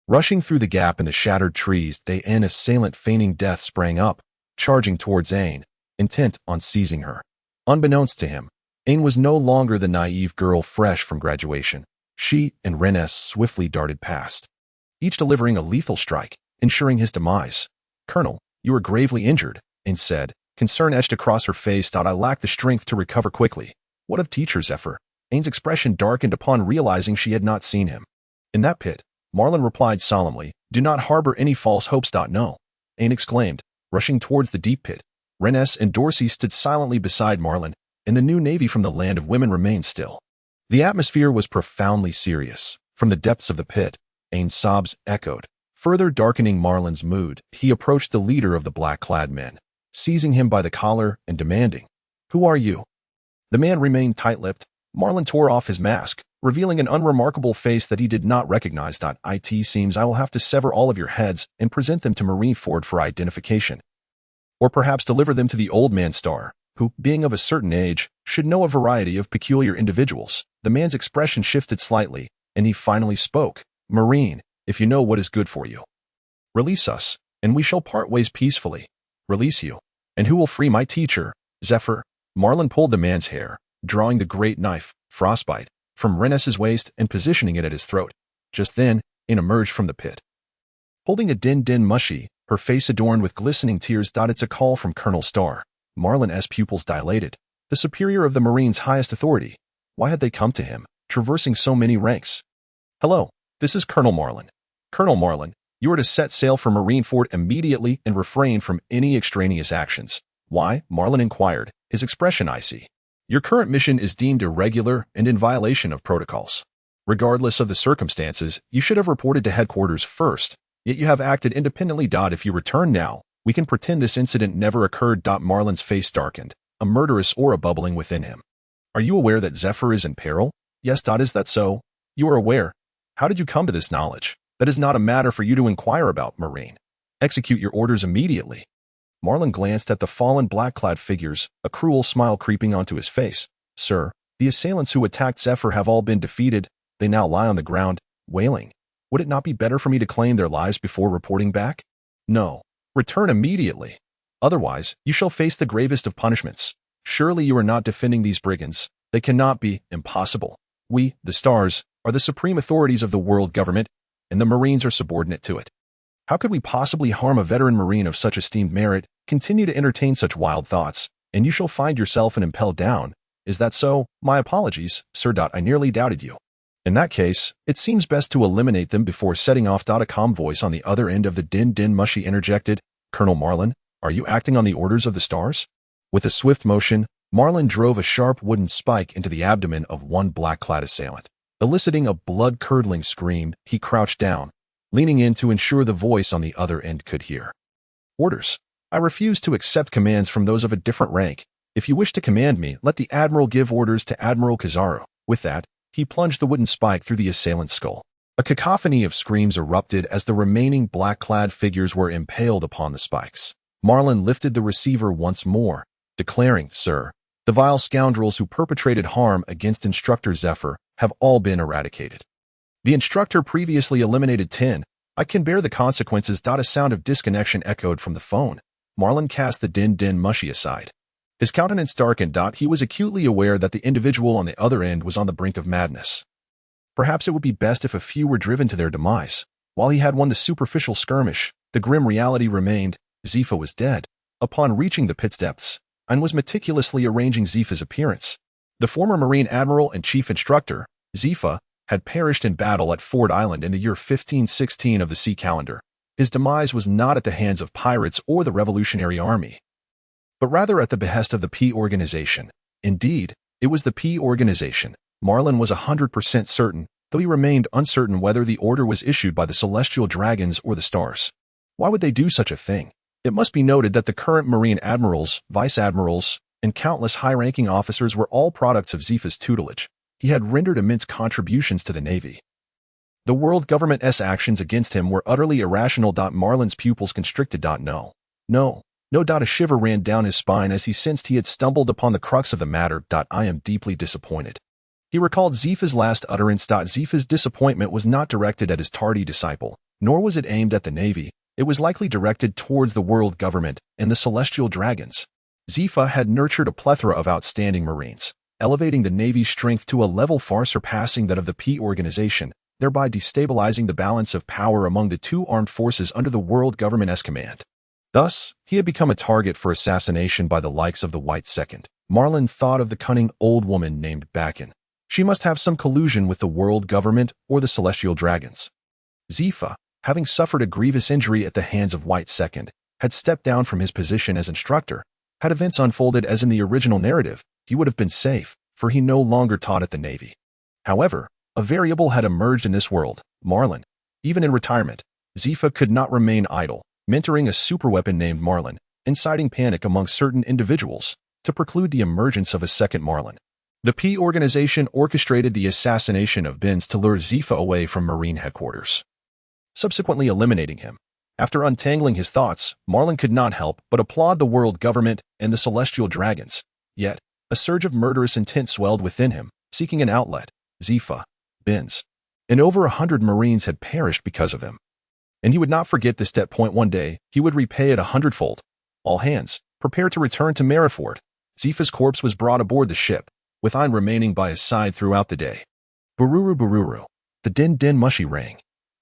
Rushing through the gap in the shattered trees, an assailant feigning death sprang up, charging towards Ain, intent on seizing her. Unbeknownst to him, Ain was no longer the naive girl fresh from graduation. She and Rennes swiftly darted past, each delivering a lethal strike, ensuring his demise. "Colonel, you are gravely injured," Ain said, concern etched across her face. "I lack the strength to recover quickly." "What of teacher Zephyr?" Ain's expression darkened upon realizing she had not seen him. "In that pit," Marlin replied solemnly. "Do not harbor any false hopes." "No," Ain exclaimed, rushing towards the deep pit. Rennes and Dorsey stood silently beside Marlin, and the new navy from the land of women remained still. The atmosphere was profoundly serious. From the depths of the pit, Ain's sobs echoed, further darkening Marlin's mood. He approached the leader of the black-clad men, seizing him by the collar and demanding, "Who are you?" The man remained tight-lipped. Marlin tore off his mask, revealing an unremarkable face that he did not recognize. "It seems I will have to sever all of your heads and present them to Marineford for identification. Or perhaps deliver them to the old man Star, who, being of a certain age, should know a variety of peculiar individuals." The man's expression shifted slightly, and he finally spoke. "Marine, if you know what is good for you, release us, and we shall part ways peacefully." "Release you? And who will free my teacher, Zephyr?" Marlin pulled the man's hair, drawing the great knife, Frostbite, from Rennes's waist and positioning it at his throat. Just then, Ain emerged from the pit, holding a din mushy, her face adorned with glistening tears. "It's a call from Colonel Star." Marlin's pupils dilated. The superior of the Marines' highest authority. Why had they come to him, traversing so many ranks? "Hello, this is Colonel Marlin." "Colonel Marlin, you are to set sail for Marineford immediately and refrain from any extraneous actions." "Why?" Marlin inquired, his expression icy. "Your current mission is deemed irregular and in violation of protocols. Regardless of the circumstances, you should have reported to headquarters first, yet you have acted independently. If you return now, we can pretend this incident never occurred." Marlin's face darkened, a murderous aura bubbling within him. "Are you aware that Zephyr is in peril?" "Yes. Is that so?" "You are aware? How did you come to this knowledge?" "That is not a matter for you to inquire about, Marine. Execute your orders immediately." Marlin glanced at the fallen black-clad figures, a cruel smile creeping onto his face. "Sir, the assailants who attacked Zephyr have all been defeated. They now lie on the ground, wailing. Would it not be better for me to claim their lives before reporting back?" "No. Return immediately. Otherwise, you shall face the gravest of punishments. Surely you are not defending these brigands. They cannot be. Impossible. We, the Stars, are the supreme authorities of the world government, and the Marines are subordinate to it. How could we possibly harm a veteran Marine of such esteemed merit? Continue to entertain such wild thoughts, and you shall find yourself an impelled down. Is that so? My apologies, sir. I nearly doubted you. In that case, it seems best to eliminate them before setting off. A calm voice on the other end of the din mushy interjected, "Colonel Marlin, are you acting on the orders of the Stars?" With a swift motion, Marlin drove a sharp wooden spike into the abdomen of one black-clad assailant. Eliciting a blood-curdling scream, he crouched down, leaning in to ensure the voice on the other end could hear. "Orders. I refuse to accept commands from those of a different rank. If you wish to command me, let the Admiral give orders to Admiral Kazaro." With that, he plunged the wooden spike through the assailant's skull. A cacophony of screams erupted as the remaining black-clad figures were impaled upon the spikes. Marlin lifted the receiver once more, declaring, "Sir, the vile scoundrels who perpetrated harm against Instructor Zephyr have all been eradicated. The instructor previously eliminated 10. I can bear the consequences." A sound of disconnection echoed from the phone. Marlin cast the din mushy aside. His countenance darkened. He was acutely aware that the individual on the other end was on the brink of madness. Perhaps it would be best if a few were driven to their demise. While he had won the superficial skirmish, the grim reality remained. Zefa was dead. Upon reaching the pit's depths, Ain was meticulously arranging Zefa's appearance. The former Marine Admiral and Chief Instructor, Zefa, had perished in battle at Ford Island in the year 1516 of the sea calendar. His demise was not at the hands of pirates or the Revolutionary Army, but rather at the behest of the P Organization. Indeed, it was the P Organization. Marlin was 100% certain though he remained uncertain whether the order was issued by the celestial dragons or the stars. Why would they do such a thing? It must be noted that the current Marine admirals, vice admirals, and countless high-ranking officers were all products of Zefa's tutelage. He had rendered immense contributions to the Navy. The world government's actions against him were utterly irrational. Marlin's pupils constricted. No. A shiver ran down his spine as he sensed he had stumbled upon the crux of the matter. I am deeply disappointed. He recalled Zefa's last utterance. Zefa's disappointment was not directed at his tardy disciple, nor was it aimed at the Navy. It was likely directed towards the world government and the celestial dragons. Zefa had nurtured a plethora of outstanding Marines, elevating the Navy's strength to a level far surpassing that of the P organization, thereby destabilizing the balance of power among the two armed forces under the world government's command. Thus, he had become a target for assassination by the likes of the White Second. Marlin thought of the cunning old woman named Bakken. She must have some collusion with the world government or the celestial dragons. Zefa, having suffered a grievous injury at the hands of White Second, had stepped down from his position as instructor. Had events unfolded as in the original narrative, he would have been safe, for he no longer taught at the Navy. However, a variable had emerged in this world, Marlin. Even in retirement, Zefa could not remain idle, mentoring a superweapon named Marlin, inciting panic among certain individuals to preclude the emergence of a second Marlin. The P organization orchestrated the assassination of Benz to lure Zefa away from Marine headquarters, subsequently eliminating him. After untangling his thoughts, Marlin could not help but applaud the world government and the celestial dragons. Yet, a surge of murderous intent swelled within him, seeking an outlet. Zefa, Benz, and over 100 Marines had perished because of him. And he would not forget this point. One day, he would repay it 100-fold. All hands, prepare to return to Maryford. Zefa's corpse was brought aboard the ship, with Ein remaining by his side throughout the day. Bururu. The din mushy rang.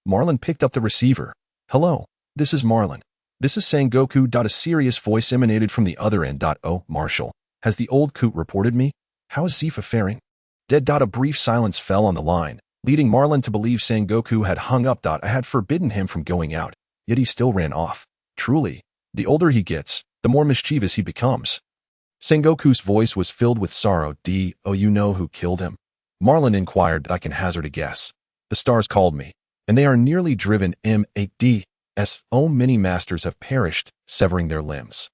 Marlin picked up the receiver. Hello, this is Marlin. This is Sengoku. A serious voice emanated from the other end. Oh, Marshal, has the old coot reported me? How is Zefa faring? Dead. A brief silence fell on the line, leading Marlin to believe Sengoku had hung up. I had forbidden him from going out, yet he still ran off. Truly, the older he gets, the more mischievous he becomes. Sengoku's voice was filled with sorrow. Oh, you know who killed him? Marlin inquired. I can hazard a guess. The stars called me, and they are nearly driven M8D's. Oh, many masters have perished, severing their limbs.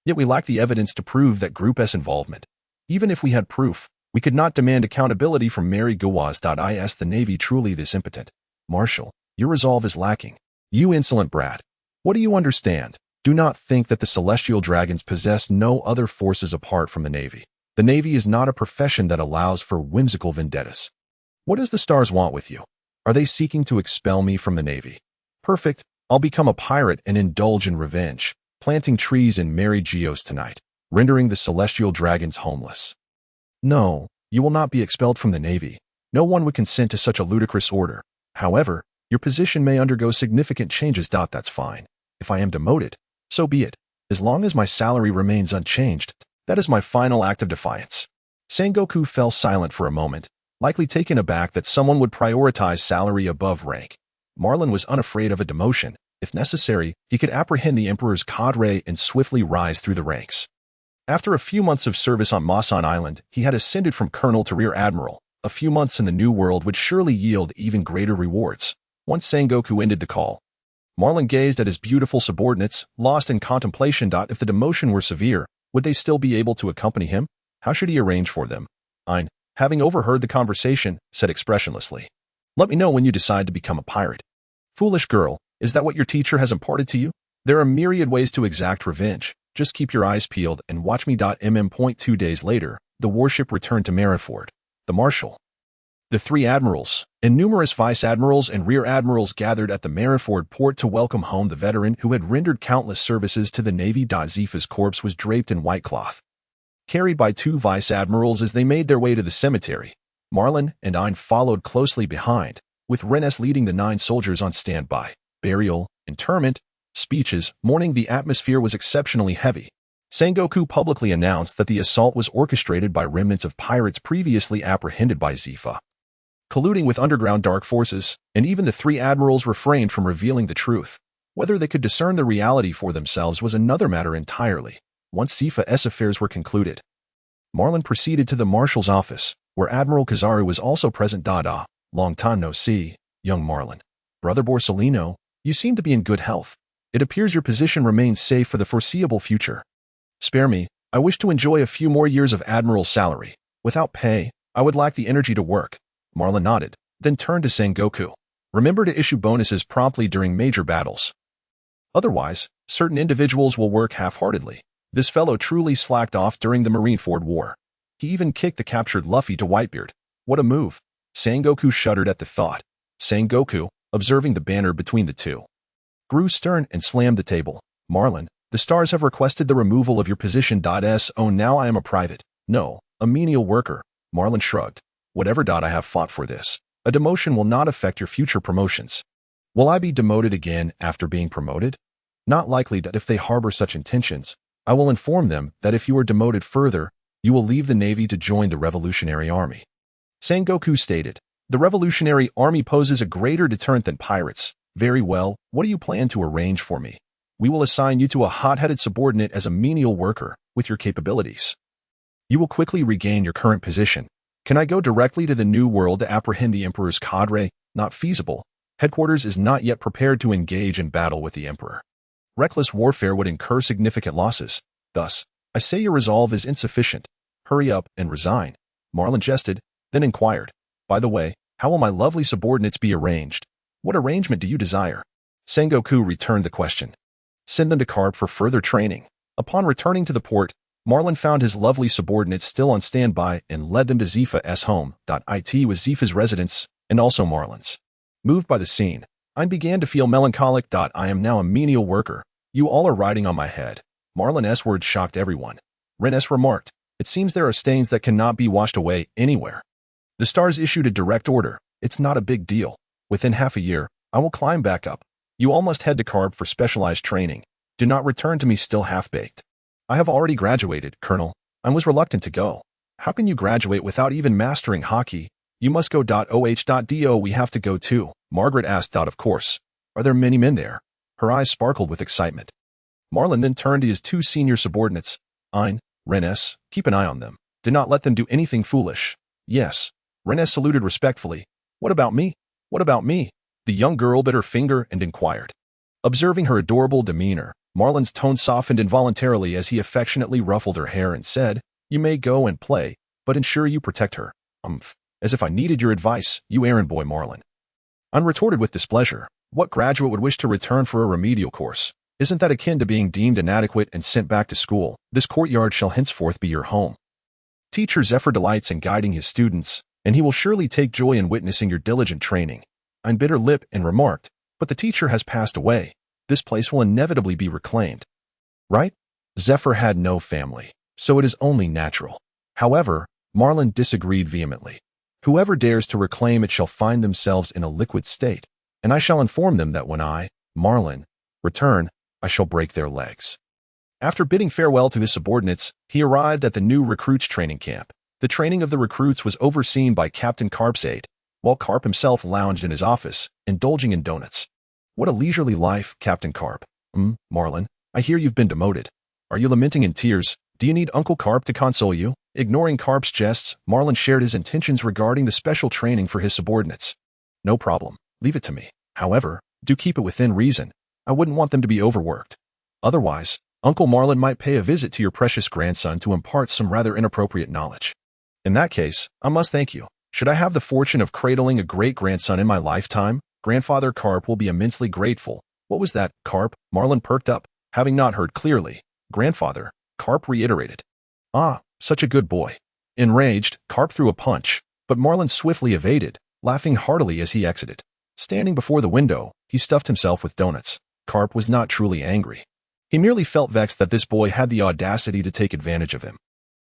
Yet we lack the evidence to prove that Group S involvement. Even if we had proof, we could not demand accountability from Mary Gawas. The Navy truly this impotent. Marshal, your resolve is lacking. You insolent brat. What do you understand? Do not think that the celestial dragons possess no other forces apart from the Navy. The Navy is not a profession that allows for whimsical vendettas. What does the stars want with you? Are they seeking to expel me from the Navy? Perfect. I'll become a pirate and indulge in revenge, planting trees in Mary Geos tonight, rendering the celestial dragons homeless. No, you will not be expelled from the Navy. No one would consent to such a ludicrous order. However, your position may undergo significant changes. That's fine. If I am demoted, so be it. As long as my salary remains unchanged, that is my final act of defiance. Sengoku fell silent for a moment, likely taken aback that someone would prioritize salary above rank. Marlin was unafraid of a demotion. If necessary, he could apprehend the Emperor's cadre and swiftly rise through the ranks. After a few months of service on Masan Island, he had ascended from colonel to rear admiral. A few months in the New World would surely yield even greater rewards. Once Sengoku ended the call, Marlin gazed at his beautiful subordinates, lost in contemplation. If the demotion were severe, would they still be able to accompany him? How should he arrange for them? Ein, having overheard the conversation, said expressionlessly, "Let me know when you decide to become a pirate." Foolish girl, is that what your teacher has imparted to you? There are myriad ways to exact revenge. Just keep your eyes peeled and watch me. 2 days later, the warship returned to Maryford. The Marshal, the 3 admirals, and numerous vice admirals and rear admirals gathered at the Maryford port to welcome home the veteran who had rendered countless services to the Navy. Zefa's corpse was draped in white cloth, carried by 2 vice admirals as they made their way to the cemetery. Marlin and Ein followed closely behind, with Rennes leading the 9 soldiers on standby. Burial, interment, speeches, mourning. The atmosphere was exceptionally heavy. Sengoku publicly announced that the assault was orchestrated by remnants of pirates previously apprehended by Zefa, colluding with underground dark forces, and even the 3 admirals refrained from revealing the truth. Whether they could discern the reality for themselves was another matter entirely. Once Zefa's affairs were concluded, Marlin proceeded to the Marshal's office, where Admiral Kizaru was also present. Long time no see, young Marlin. Brother Borsellino, you seem to be in good health. It appears your position remains safe for the foreseeable future. Spare me, I wish to enjoy a few more years of admiral's salary. Without pay, I would lack the energy to work. Marlin nodded, then turned to Sengoku. Remember to issue bonuses promptly during major battles. Otherwise, certain individuals will work half-heartedly. This fellow truly slacked off during the Marineford War. He even kicked the captured Luffy to Whitebeard. What a move. Sengoku shuddered at the thought. Sengoku, observing the banter between the two, grew stern and slammed the table. Marlin, the stars have requested the removal of your position. So now I am a private, no, a menial worker. Marlin shrugged. Whatever. I have fought for this. A demotion will not affect your future promotions. Will I be demoted again after being promoted? Not likely. If they harbor such intentions, I will inform them that if you are demoted further, you will leave the Navy to join the Revolutionary Army. Sengoku stated. The Revolutionary Army poses a greater deterrent than pirates. Very well, what do you plan to arrange for me? We will assign you to a hot-headed subordinate as a menial worker, with your capabilities. You will quickly regain your current position. Can I go directly to the New World to apprehend the Emperor's cadre? Not feasible. Headquarters is not yet prepared to engage in battle with the Emperor. Reckless warfare would incur significant losses. Thus, I say your resolve is insufficient. Hurry up and resign. Marlin jested, then inquired. By the way, how will my lovely subordinates be arranged? What arrangement do you desire? Sengoku returned the question. Send them to Carp for further training. Upon returning to the port, Marlin found his lovely subordinates still on standby and led them to Zefa's home. It was Zefa's residence, and also Marlin's. Moved by the scene, I began to feel melancholic. I am now a menial worker. You all are riding on my head. Marlin's words shocked everyone. Ren's remarked, it seems there are stains that cannot be washed away anywhere. The stars issued a direct order. It's not a big deal. Within half a year, I will climb back up. You all must head to Carp for specialized training. Do not return to me still half-baked. I have already graduated, Colonel. I was reluctant to go. How can you graduate without even mastering hockey? You must go. Do we have to go too? Margaret asked. Of course. Are there many men there? Her eyes sparkled with excitement. Marlin then turned to his two senior subordinates. Ein, Ren's, keep an eye on them. Do not let them do anything foolish. Yes. Ren saluted respectfully. What about me? What about me? The young girl bit her finger and inquired. Observing her adorable demeanor, Marlin's tone softened involuntarily as he affectionately ruffled her hair and said, You may go and play, but ensure you protect her. As if I needed your advice, you errand boy Marlin. Ein retorted with displeasure. What graduate would wish to return for a remedial course? Isn't that akin to being deemed inadequate and sent back to school? This courtyard shall henceforth be your home. Teacher Zephyr delights in guiding his students, and he will surely take joy in witnessing your diligent training. Ein bit her lip and remarked, but the teacher has passed away. This place will inevitably be reclaimed. Right? Zephyr had no family, so it is only natural. However, Marlin disagreed vehemently. Whoever dares to reclaim it shall find themselves in a liquid state, and I shall inform them that when I, Marlin, return, I shall break their legs. After bidding farewell to his subordinates, he arrived at the new recruits training camp. The training of the recruits was overseen by Captain Carp's aide, while Carp himself lounged in his office, indulging in donuts. What a leisurely life, Captain Carp. Marlin, I hear you've been demoted. Are you lamenting in tears? Do you need Uncle Carp to console you? Ignoring Carp's jests, Marlin shared his intentions regarding the special training for his subordinates. No problem. Leave it to me. However, do keep it within reason. I wouldn't want them to be overworked. Otherwise, Uncle Marlin might pay a visit to your precious grandson to impart some rather inappropriate knowledge. In that case, I must thank you. Should I have the fortune of cradling a great-grandson in my lifetime, Grandfather Carp will be immensely grateful. What was that, Carp? Marlin perked up, having not heard clearly. Grandfather, Carp reiterated. Ah, such a good boy. Enraged, Carp threw a punch, but Marlin swiftly evaded, laughing heartily as he exited. Standing before the window, he stuffed himself with donuts. Carp was not truly angry. He merely felt vexed that this boy had the audacity to take advantage of him.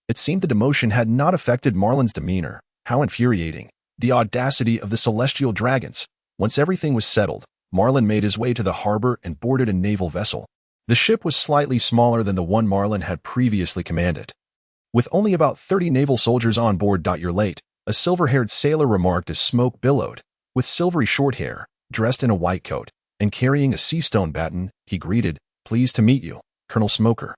It seemed the demotion had not affected Marlin's demeanor. How infuriating. The audacity of the celestial dragons. Once everything was settled, Marlin made his way to the harbor and boarded a naval vessel. The ship was slightly smaller than the one Marlin had previously commanded. With only about 30 naval soldiers on board. You're late, a silver-haired sailor remarked as smoke billowed. With silvery short hair, dressed in a white coat, and carrying a sea-stone baton, he greeted, Pleased to meet you, Colonel Smoker.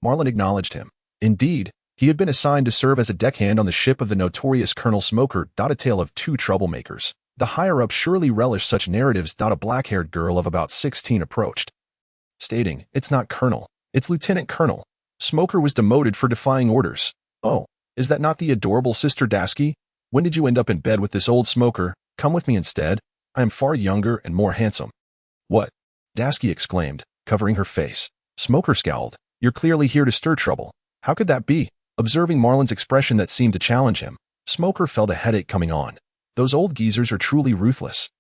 Marlin acknowledged him. Indeed, he had been assigned to serve as a deckhand on the ship of the notorious Colonel Smoker. A tale of two troublemakers. The higher-ups surely relished such narratives. A black-haired girl of about 16 approached, stating, "It's not Colonel, it's Lieutenant Colonel. Smoker was demoted for defying orders." "Oh, is that not the adorable Sister Dasky? When did you end up in bed with this old smoker? Come with me instead. I am far younger and more handsome." "What?" Dasky exclaimed, covering her face. Smoker scowled. "You're clearly here to stir trouble." "How could that be?" Observing Marlin's expression that seemed to challenge him, Smoker felt a headache coming on. "Those old geezers are truly ruthless.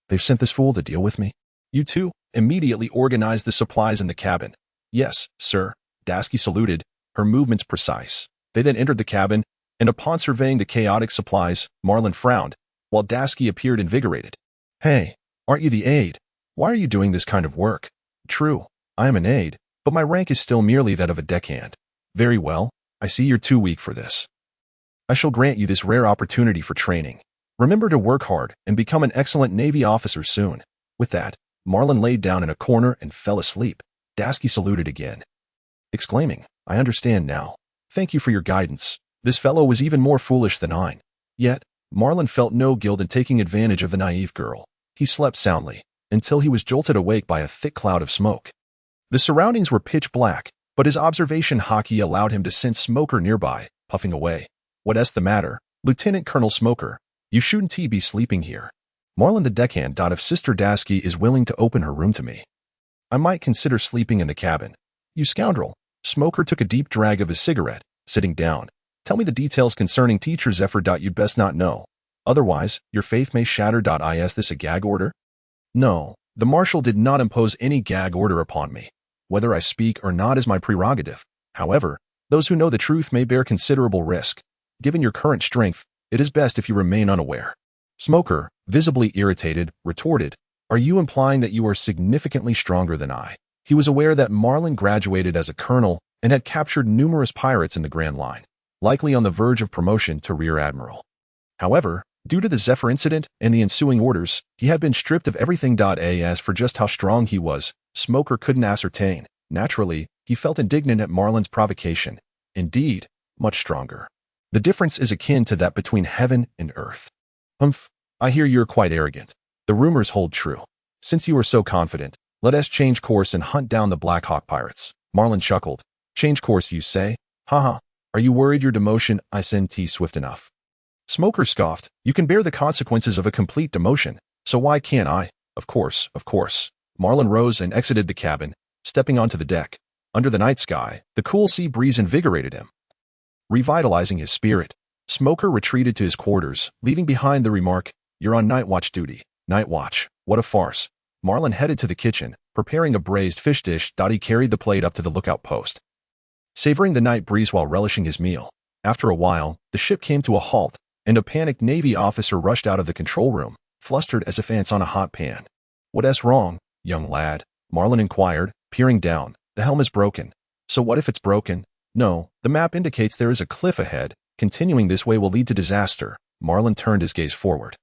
They've sent this fool to deal with me." "You two immediately organized the supplies in the cabin." "Yes, sir." Dasky saluted, her movements precise. They then entered the cabin, and upon surveying the chaotic supplies, Marlin frowned, while Dasky appeared invigorated. "Hey, aren't you the aide? Why are you doing this kind of work?" "True, I am an aide, but my rank is still merely that of a deckhand." "Very well, I see you're too weak for this. I shall grant you this rare opportunity for training. Remember to work hard and become an excellent Navy officer soon." With that, Marlin laid down in a corner and fell asleep. Dasky saluted again, exclaiming, "I understand now. Thank you for your guidance. This fellow was even more foolish than I." Yet, Marlin felt no guilt in taking advantage of the naive girl. He slept soundly, until he was jolted awake by a thick cloud of smoke. The surroundings were pitch black, but his observation hockey allowed him to sense Smoker nearby, puffing away. "What's the matter, Lieutenant Colonel Smoker? You shouldn't be sleeping here." "Marlin the deckhand. If Sister Dasky is willing to open her room to me, I might consider sleeping in the cabin." "You scoundrel." Smoker took a deep drag of his cigarette, sitting down. "Tell me the details concerning Teacher Zephyr. You'd best not know. Otherwise, your faith may shatter. Is this a gag order?" "No, the Marshal did not impose any gag order upon me. Whether I speak or not is my prerogative. However, those who know the truth may bear considerable risk. Given your current strength, it is best if you remain unaware." Smoker, visibly irritated, retorted, "Are you implying that you are significantly stronger than I?" He was aware that Marlin graduated as a colonel and had captured numerous pirates in the Grand Line, likely on the verge of promotion to Rear Admiral. However, due to the Zephyr incident and the ensuing orders, he had been stripped of everything. As for just how strong he was, Smoker couldn't ascertain. Naturally, he felt indignant at Marlin's provocation. Indeed, much stronger. The difference is akin to that between heaven and earth. "Humph, I hear you're quite arrogant. The rumors hold true. Since you are so confident, let us change course and hunt down the Blackhawk pirates." Marlin chuckled. "Change course, you say? Haha, are you worried your demotion isn't swift enough?" Smoker scoffed. "You can bear the consequences of a complete demotion, so why can't I?" Of course, of course." Marlin rose and exited the cabin, stepping onto the deck. Under the night sky, the cool sea breeze invigorated him, revitalizing his spirit. Smoker retreated to his quarters, leaving behind the remark, "You're on night watch duty." Night watch? What a farce. Marlin headed to the kitchen, preparing a braised fish dish. He carried the plate up to the lookout post, savoring the night breeze while relishing his meal. After a while, the ship came to a halt, and a panicked Navy officer rushed out of the control room, flustered as if ants on a hot pan. "What's wrong, young lad?" Marlin inquired, peering down. "The helm is broken." "So what if it's broken?" "No, the map indicates there is a cliff ahead. Continuing this way will lead to disaster." Marlin turned his gaze forward.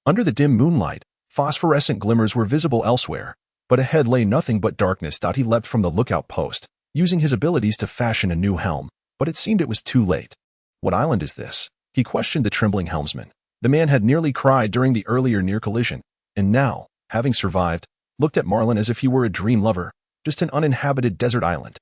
Under the dim moonlight, phosphorescent glimmers were visible elsewhere, but ahead lay nothing but darkness. He leapt from the lookout post, using his abilities to fashion a new helm, but it seemed it was too late. "What island is this?" he questioned the trembling helmsman. The man had nearly cried during the earlier near collision, and now, having survived, looked at Marlin as if he were a dream lover, just an uninhabited desert island.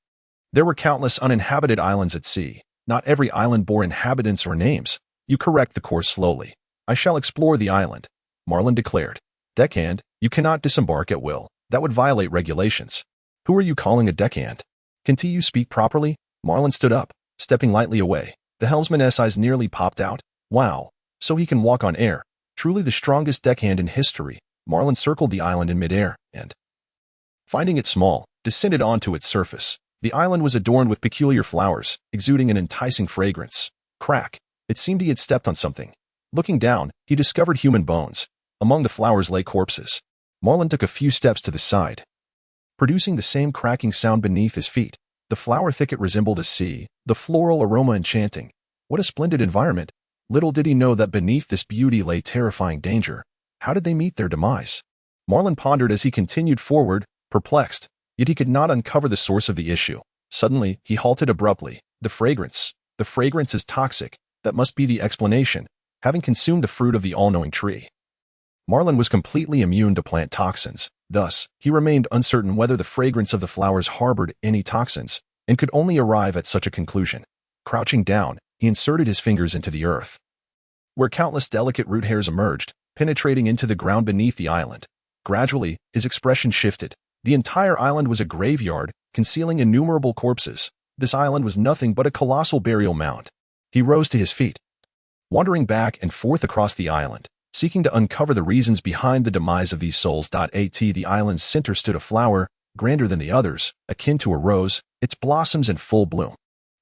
There were countless uninhabited islands at sea. Not every island bore inhabitants or names. "You correct the course slowly. I shall explore the island," Marlin declared. "Deckhand, you cannot disembark at will. That would violate regulations." "Who are you calling a deckhand? Can't you speak properly?" Marlin stood up, stepping lightly away. The helmsman's eyes nearly popped out. "Wow, so he can walk on air. Truly the strongest deckhand in history." Marlin circled the island in midair and, finding it small, descended onto its surface. The island was adorned with peculiar flowers, exuding an enticing fragrance. Crack! It seemed he had stepped on something. Looking down, he discovered human bones. Among the flowers lay corpses. Marlin took a few steps to the side, producing the same cracking sound beneath his feet. The flower thicket resembled a sea, the floral aroma enchanting. What a splendid environment! Little did he know that beneath this beauty lay terrifying danger. How did they meet their demise? Marlin pondered as he continued forward, perplexed, yet he could not uncover the source of the issue. Suddenly, he halted abruptly. The fragrance is toxic. That must be the explanation, having consumed the fruit of the all-knowing tree. Marlin was completely immune to plant toxins. Thus, he remained uncertain whether the fragrance of the flowers harbored any toxins, and could only arrive at such a conclusion. Crouching down, he inserted his fingers into the earth, where countless delicate root hairs emerged, penetrating into the ground beneath the island. Gradually, his expression shifted. The entire island was a graveyard, concealing innumerable corpses. This island was nothing but a colossal burial mound. He rose to his feet, wandering back and forth across the island, seeking to uncover the reasons behind the demise of these souls. At the island's center stood a flower, grander than the others, akin to a rose, its blossoms in full bloom.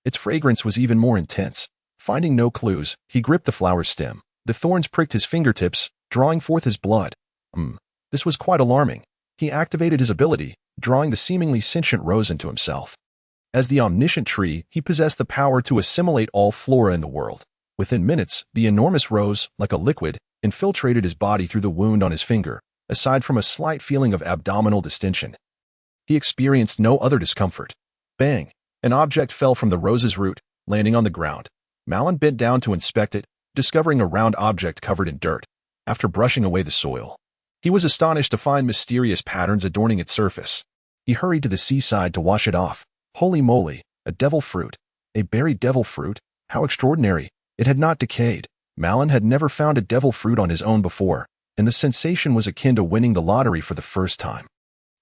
Its fragrance was even more intense. Finding no clues, he gripped the flower's stem. The thorns pricked his fingertips, drawing forth his blood. This was quite alarming. He activated his ability, drawing the seemingly sentient rose into himself. As the omniscient tree, he possessed the power to assimilate all flora in the world. Within minutes, the enormous rose, like a liquid, infiltrated his body through the wound on his finger. Aside from a slight feeling of abdominal distension, he experienced no other discomfort. Bang! An object fell from the rose's root, landing on the ground. Marlin bent down to inspect it, discovering a round object covered in dirt. After brushing away the soil, he was astonished to find mysterious patterns adorning its surface. He hurried to the seaside to wash it off. Holy moly, a devil fruit. A buried devil fruit? How extraordinary. It had not decayed. Marlin had never found a devil fruit on his own before, and the sensation was akin to winning the lottery for the first time.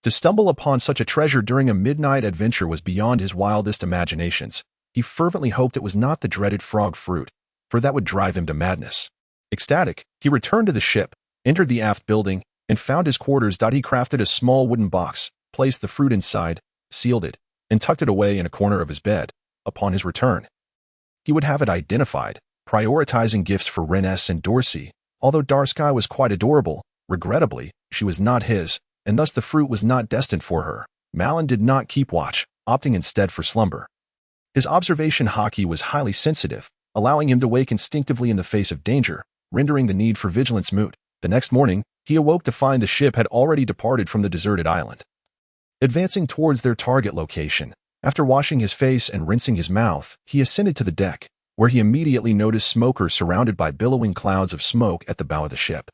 To stumble upon such a treasure during a midnight adventure was beyond his wildest imaginations. He fervently hoped it was not the dreaded frog fruit, for that would drive him to madness. Ecstatic, he returned to the ship, entered the aft building, and found his quarters. He crafted a small wooden box, placed the fruit inside, sealed it, and tucked it away in a corner of his bed. Upon his return, he would have it identified, prioritizing gifts for Reness and Dorsey. Although Darsky was quite adorable, regrettably, she was not his, and thus the fruit was not destined for her. Marlin did not keep watch, opting instead for slumber. His observation hockey was highly sensitive, allowing him to wake instinctively in the face of danger, rendering the need for vigilance moot. The next morning, he awoke to find the ship had already departed from the deserted island. Advancing towards their target location, after washing his face and rinsing his mouth, he ascended to the deck, where he immediately noticed Smoker surrounded by billowing clouds of smoke at the bow of the ship.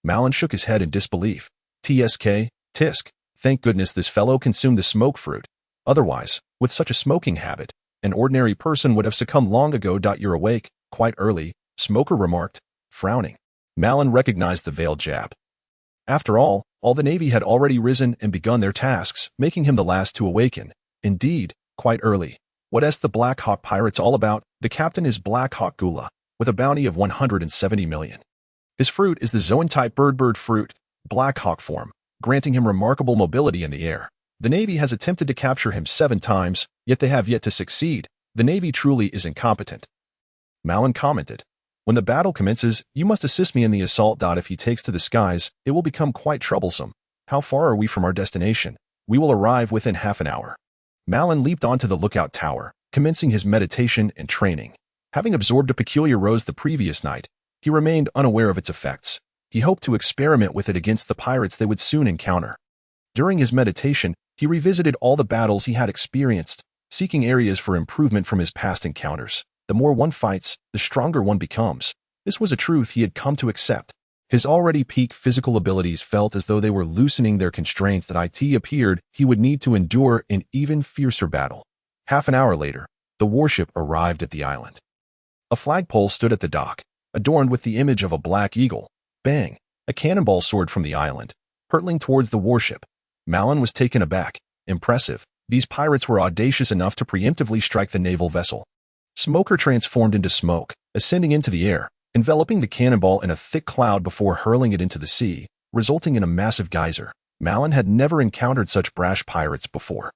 Marlin shook his head in disbelief. Tisk. Thank goodness this fellow consumed the smoke fruit. Otherwise, with such a smoking habit, an ordinary person would have succumbed long ago. You're awake, quite early, Smoker remarked, frowning. Marlin recognized the veiled Jap. After all the Navy had already risen and begun their tasks, making him the last to awaken. Indeed, quite early. What's the Blackhawk pirates all about? The captain is Blackhawk Gula, with a bounty of 170 million. His fruit is the Zoan-type bird fruit, Blackhawk form, granting him remarkable mobility in the air. The Navy has attempted to capture him 7 times, yet they have yet to succeed. The Navy truly is incompetent. Marlin commented. When the battle commences, you must assist me in the assault. If he takes to the skies, it will become quite troublesome. How far are we from our destination? We will arrive within half an hour. Marlin leaped onto the lookout tower, commencing his meditation and training. Having absorbed a peculiar rose the previous night, he remained unaware of its effects. He hoped to experiment with it against the pirates they would soon encounter. During his meditation, he revisited all the battles he had experienced, seeking areas for improvement from his past encounters. The more one fights, the stronger one becomes. This was a truth he had come to accept. His already peak physical abilities felt as though they were loosening their constraints. It appeared he would need to endure an even fiercer battle. Half an hour later, the warship arrived at the island. A flagpole stood at the dock, adorned with the image of a black eagle. Bang! A cannonball soared from the island, hurtling towards the warship. Marlin was taken aback. Impressive. These pirates were audacious enough to preemptively strike the naval vessel. Smoker transformed into smoke, ascending into the air, enveloping the cannonball in a thick cloud before hurling it into the sea, resulting in a massive geyser. Marlin had never encountered such brash pirates before.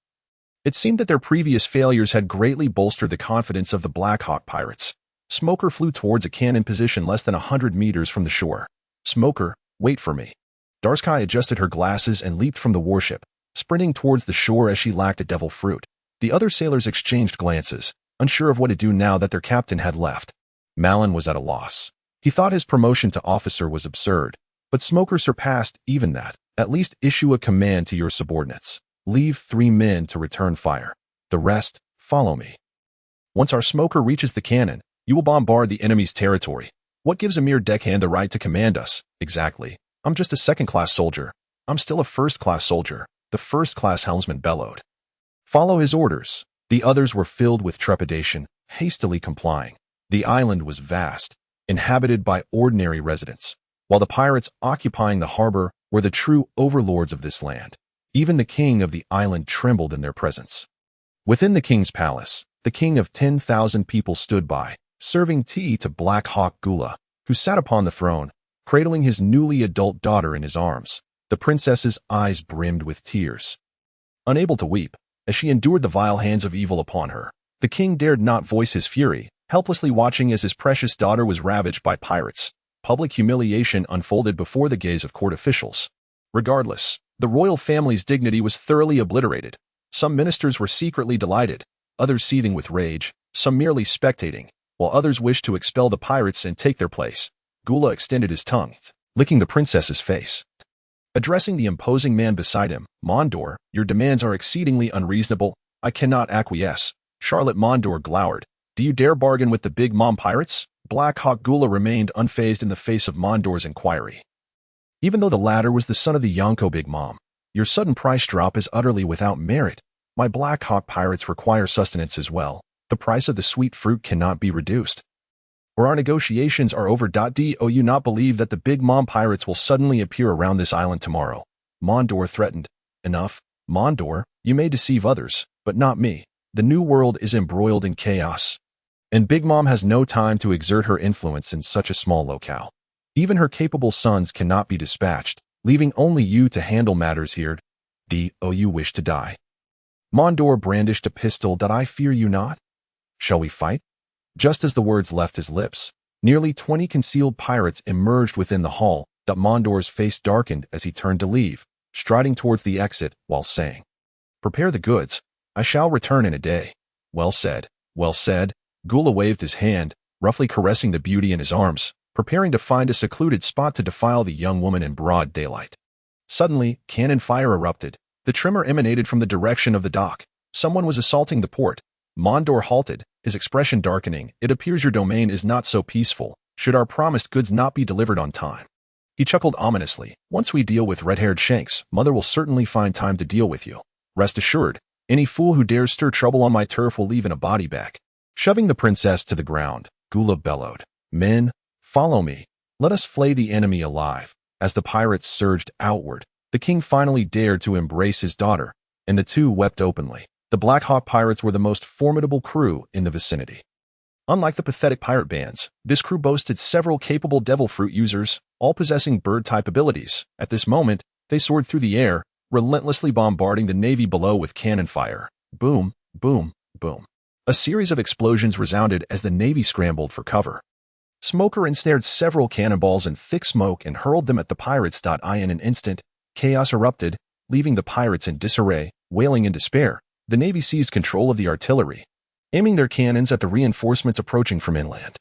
It seemed that their previous failures had greatly bolstered the confidence of the Blackhawk pirates. Smoker flew towards a cannon position less than 100 meters from the shore. Smoker, wait for me. Darsky adjusted her glasses and leaped from the warship, sprinting towards the shore as she lacked a devil fruit. The other sailors exchanged glances, unsure of what to do now that their captain had left. Marlin was at a loss. He thought his promotion to officer was absurd, but Smoker surpassed even that. At least issue a command to your subordinates. Leave 3 men to return fire. The rest, follow me. Once our Smoker reaches the cannon, you will bombard the enemy's territory. What gives a mere deckhand the right to command us? Exactly. I'm just a second-class soldier. I'm still a first-class soldier, the first-class helmsman bellowed. Follow his orders. The others were filled with trepidation, hastily complying. The island was vast, inhabited by ordinary residents, while the pirates occupying the harbor were the true overlords of this land. Even the king of the island trembled in their presence. Within the king's palace, the king of 10,000 people stood by, serving tea to Blackhawk Gula, who sat upon the throne, cradling his newly adult daughter in his arms. The princess's eyes brimmed with tears. Unable to weep, as she endured the vile hands of evil upon her, the king dared not voice his fury, helplessly watching as his precious daughter was ravaged by pirates. Public humiliation unfolded before the gaze of court officials. Regardless, the royal family's dignity was thoroughly obliterated. Some ministers were secretly delighted, others seething with rage, some merely spectating, while others wished to expel the pirates and take their place. Gula extended his tongue, licking the princess's face. Addressing the imposing man beside him, Mondor, your demands are exceedingly unreasonable. I cannot acquiesce. Charlotte Mondor glowered. Do you dare bargain with the Big Mom pirates? Blackhawk Gula remained unfazed in the face of Mondor's inquiry. Even though the latter was the son of the Yonko Big Mom, your sudden price drop is utterly without merit. My Blackhawk pirates require sustenance as well. The price of the sweet fruit cannot be reduced. Or our negotiations are over. Do you not believe that the Big Mom pirates will suddenly appear around this island tomorrow? Mondor threatened. Enough, Mondor, you may deceive others, but not me. The new world is embroiled in chaos, and Big Mom has no time to exert her influence in such a small locale. Even her capable sons cannot be dispatched, leaving only you to handle matters here. Do you wish to die? Mondor brandished a pistol. I fear you not. Shall we fight? Just as the words left his lips, nearly 20 concealed pirates emerged within the hall. Mondor's face darkened as he turned to leave, striding towards the exit while saying, Prepare the goods. I shall return in a day. Well said, well said. Gula waved his hand, roughly caressing the beauty in his arms, preparing to find a secluded spot to defile the young woman in broad daylight. Suddenly, cannon fire erupted. The tremor emanated from the direction of the dock. Someone was assaulting the port. Mondor halted, his expression darkening. It appears your domain is not so peaceful. Should our promised goods not be delivered on time? He chuckled ominously. Once we deal with red-haired Shanks, Mother will certainly find time to deal with you. Rest assured, any fool who dares stir trouble on my turf will leave in a body bag. Shoving the princess to the ground, Gula bellowed, Men, follow me. Let us flay the enemy alive. As the pirates surged outward, the king finally dared to embrace his daughter, and the two wept openly. The Blackhawk pirates were the most formidable crew in the vicinity. Unlike the pathetic pirate bands, this crew boasted several capable devil fruit users, all possessing bird-type abilities. At this moment, they soared through the air, relentlessly bombarding the navy below with cannon fire. Boom, boom, boom. A series of explosions resounded as the navy scrambled for cover. Smoker ensnared several cannonballs in thick smoke and hurled them at the pirates. In an instant, chaos erupted, leaving the pirates in disarray, wailing in despair. The navy seized control of the artillery, aiming their cannons at the reinforcements approaching from inland.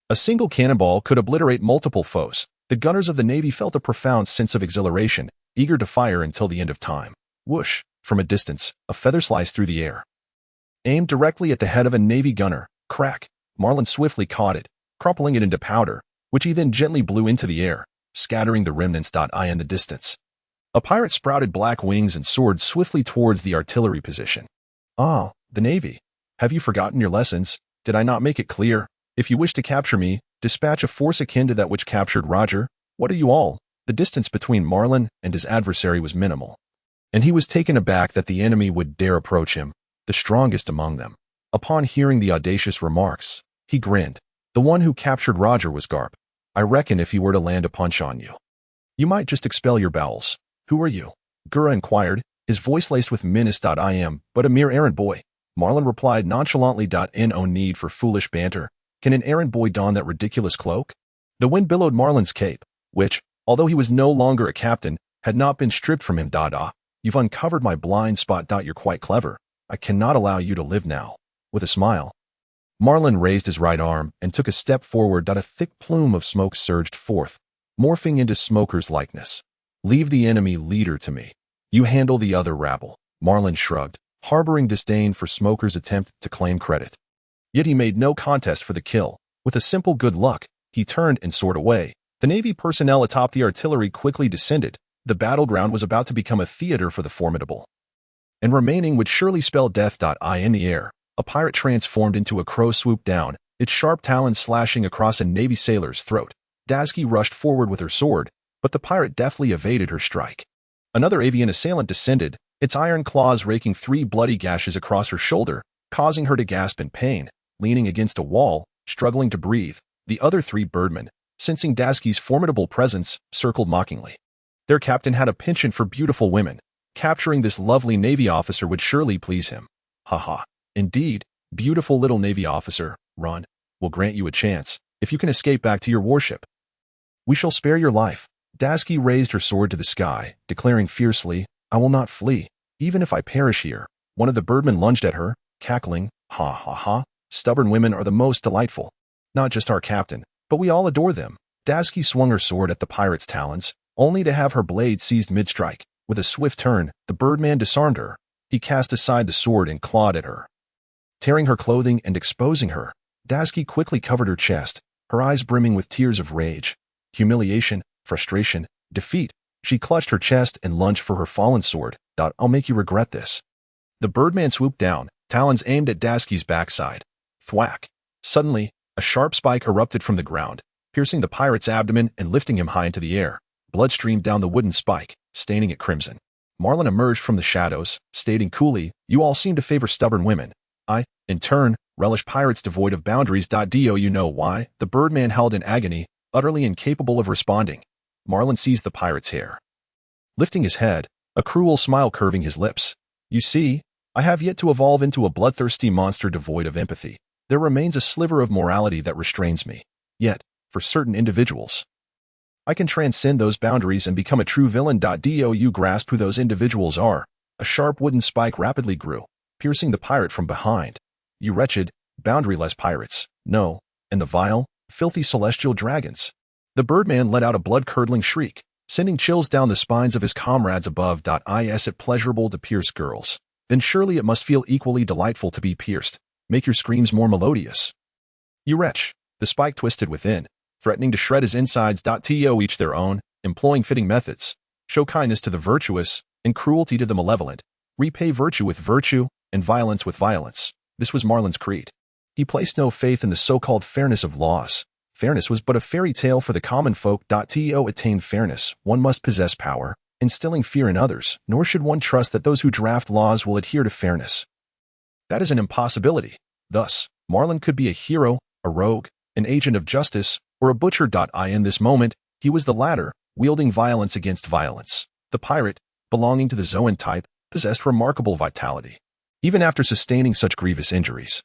A single cannonball could obliterate multiple foes. The gunners of the navy felt a profound sense of exhilaration, eager to fire until the end of time. Whoosh! From a distance, a feather sliced through the air, aimed directly at the head of a navy gunner. Crack! Marlin swiftly caught it, crumpling it into powder, which he then gently blew into the air, scattering the remnants. In the distance, a pirate sprouted black wings and soared swiftly towards the artillery position. Ah, the navy. Have you forgotten your lessons? Did I not make it clear? If you wish to capture me, dispatch a force akin to that which captured Roger. What are you all? The distance between Marlin and his adversary was minimal, and he was taken aback that the enemy would dare approach him, the strongest among them. Upon hearing the audacious remarks, he grinned. The one who captured Roger was Garp. I reckon if he were to land a punch on you, you might just expel your bowels. Who are you? Gura inquired, his voice laced with menace. I am but a mere errand boy. Marlin replied nonchalantly. No need for foolish banter. Can an errand boy don that ridiculous cloak? The wind billowed Marlin's cape, which, although he was no longer a captain, had not been stripped from him. You've uncovered my blind spot. You're quite clever. I cannot allow you to live now. With a smile, Marlin raised his right arm and took a step forward. A thick plume of smoke surged forth, morphing into Smoker's likeness. Leave the enemy leader to me. You handle the other rabble. Marlin shrugged, harboring disdain for Smoker's attempt to claim credit. Yet he made no contest for the kill. With a simple good luck, he turned and soared away, The Navy personnel atop the artillery quickly descended. The battleground was about to become a theater for the formidable. And remaining would surely spell death. In the air, a pirate transformed into a crow swooped down, its sharp talons slashing across a Navy sailor's throat. Dasky rushed forward with her sword, but the pirate deftly evaded her strike. Another avian assailant descended, its iron claws raking 3 bloody gashes across her shoulder, causing her to gasp in pain. Leaning against a wall, struggling to breathe, the other 3 birdmen, sensing Dasky's formidable presence, circled mockingly. Their captain had a penchant for beautiful women. Capturing this lovely Navy officer would surely please him. Ha. Indeed, beautiful little Navy officer, run. We'll grant you a chance, if you can escape back to your warship. We shall spare your life. Dasky raised her sword to the sky, declaring fiercely, I will not flee, even if I perish here. One of the birdmen lunged at her, cackling, ha. Stubborn women are the most delightful. Not just our captain, but we all adore them. Dasky swung her sword at the pirate's talons, only to have her blade seized mid-strike. With a swift turn, the birdman disarmed her. He cast aside the sword and clawed at her, tearing her clothing and exposing her. Dasky quickly covered her chest, her eyes brimming with tears of rage, humiliation, frustration, defeat. She clutched her chest and lunged for her fallen sword. I'll make you regret this. The birdman swooped down, talons aimed at Dasky's backside. Thwack! Suddenly, a sharp spike erupted from the ground, piercing the pirate's abdomen and lifting him high into the air. Blood streamed down the wooden spike, staining it crimson. Marlin emerged from the shadows, stating coolly, You all seem to favor stubborn women. I, in turn, relish pirates devoid of boundaries. Do you know why? The birdman howled in agony, utterly incapable of responding. Marlin seized the pirate's hair, lifting his head, a cruel smile curving his lips. You see, I have yet to evolve into a bloodthirsty monster devoid of empathy. There remains a sliver of morality that restrains me. Yet, for certain individuals, I can transcend those boundaries and become a true villain. Do you grasp who those individuals are? A sharp wooden spike rapidly grew, piercing the pirate from behind. You wretched, boundaryless pirates. No, and the vile, filthy celestial dragons. The birdman let out a blood-curdling shriek, sending chills down the spines of his comrades above. Is it pleasurable to pierce girls? Then surely it must feel equally delightful to be pierced. Make your screams more melodious. You wretch. The spike twisted within, threatening to shred his insides. To each their own, employing fitting methods. Show kindness to the virtuous, and cruelty to the malevolent. Repay virtue with virtue, and violence with violence. This was Marlin's creed. He placed no faith in the so-called fairness of laws. Fairness was but a fairy tale for the common folk. To attain fairness, one must possess power, instilling fear in others, nor should one trust that those who draft laws will adhere to fairness. That is an impossibility. Thus, Marlin could be a hero, a rogue, an agent of justice, or a butcher. In this moment, he was the latter, wielding violence against violence. The pirate, belonging to the Zoan type, possessed remarkable vitality. Even after sustaining such grievous injuries,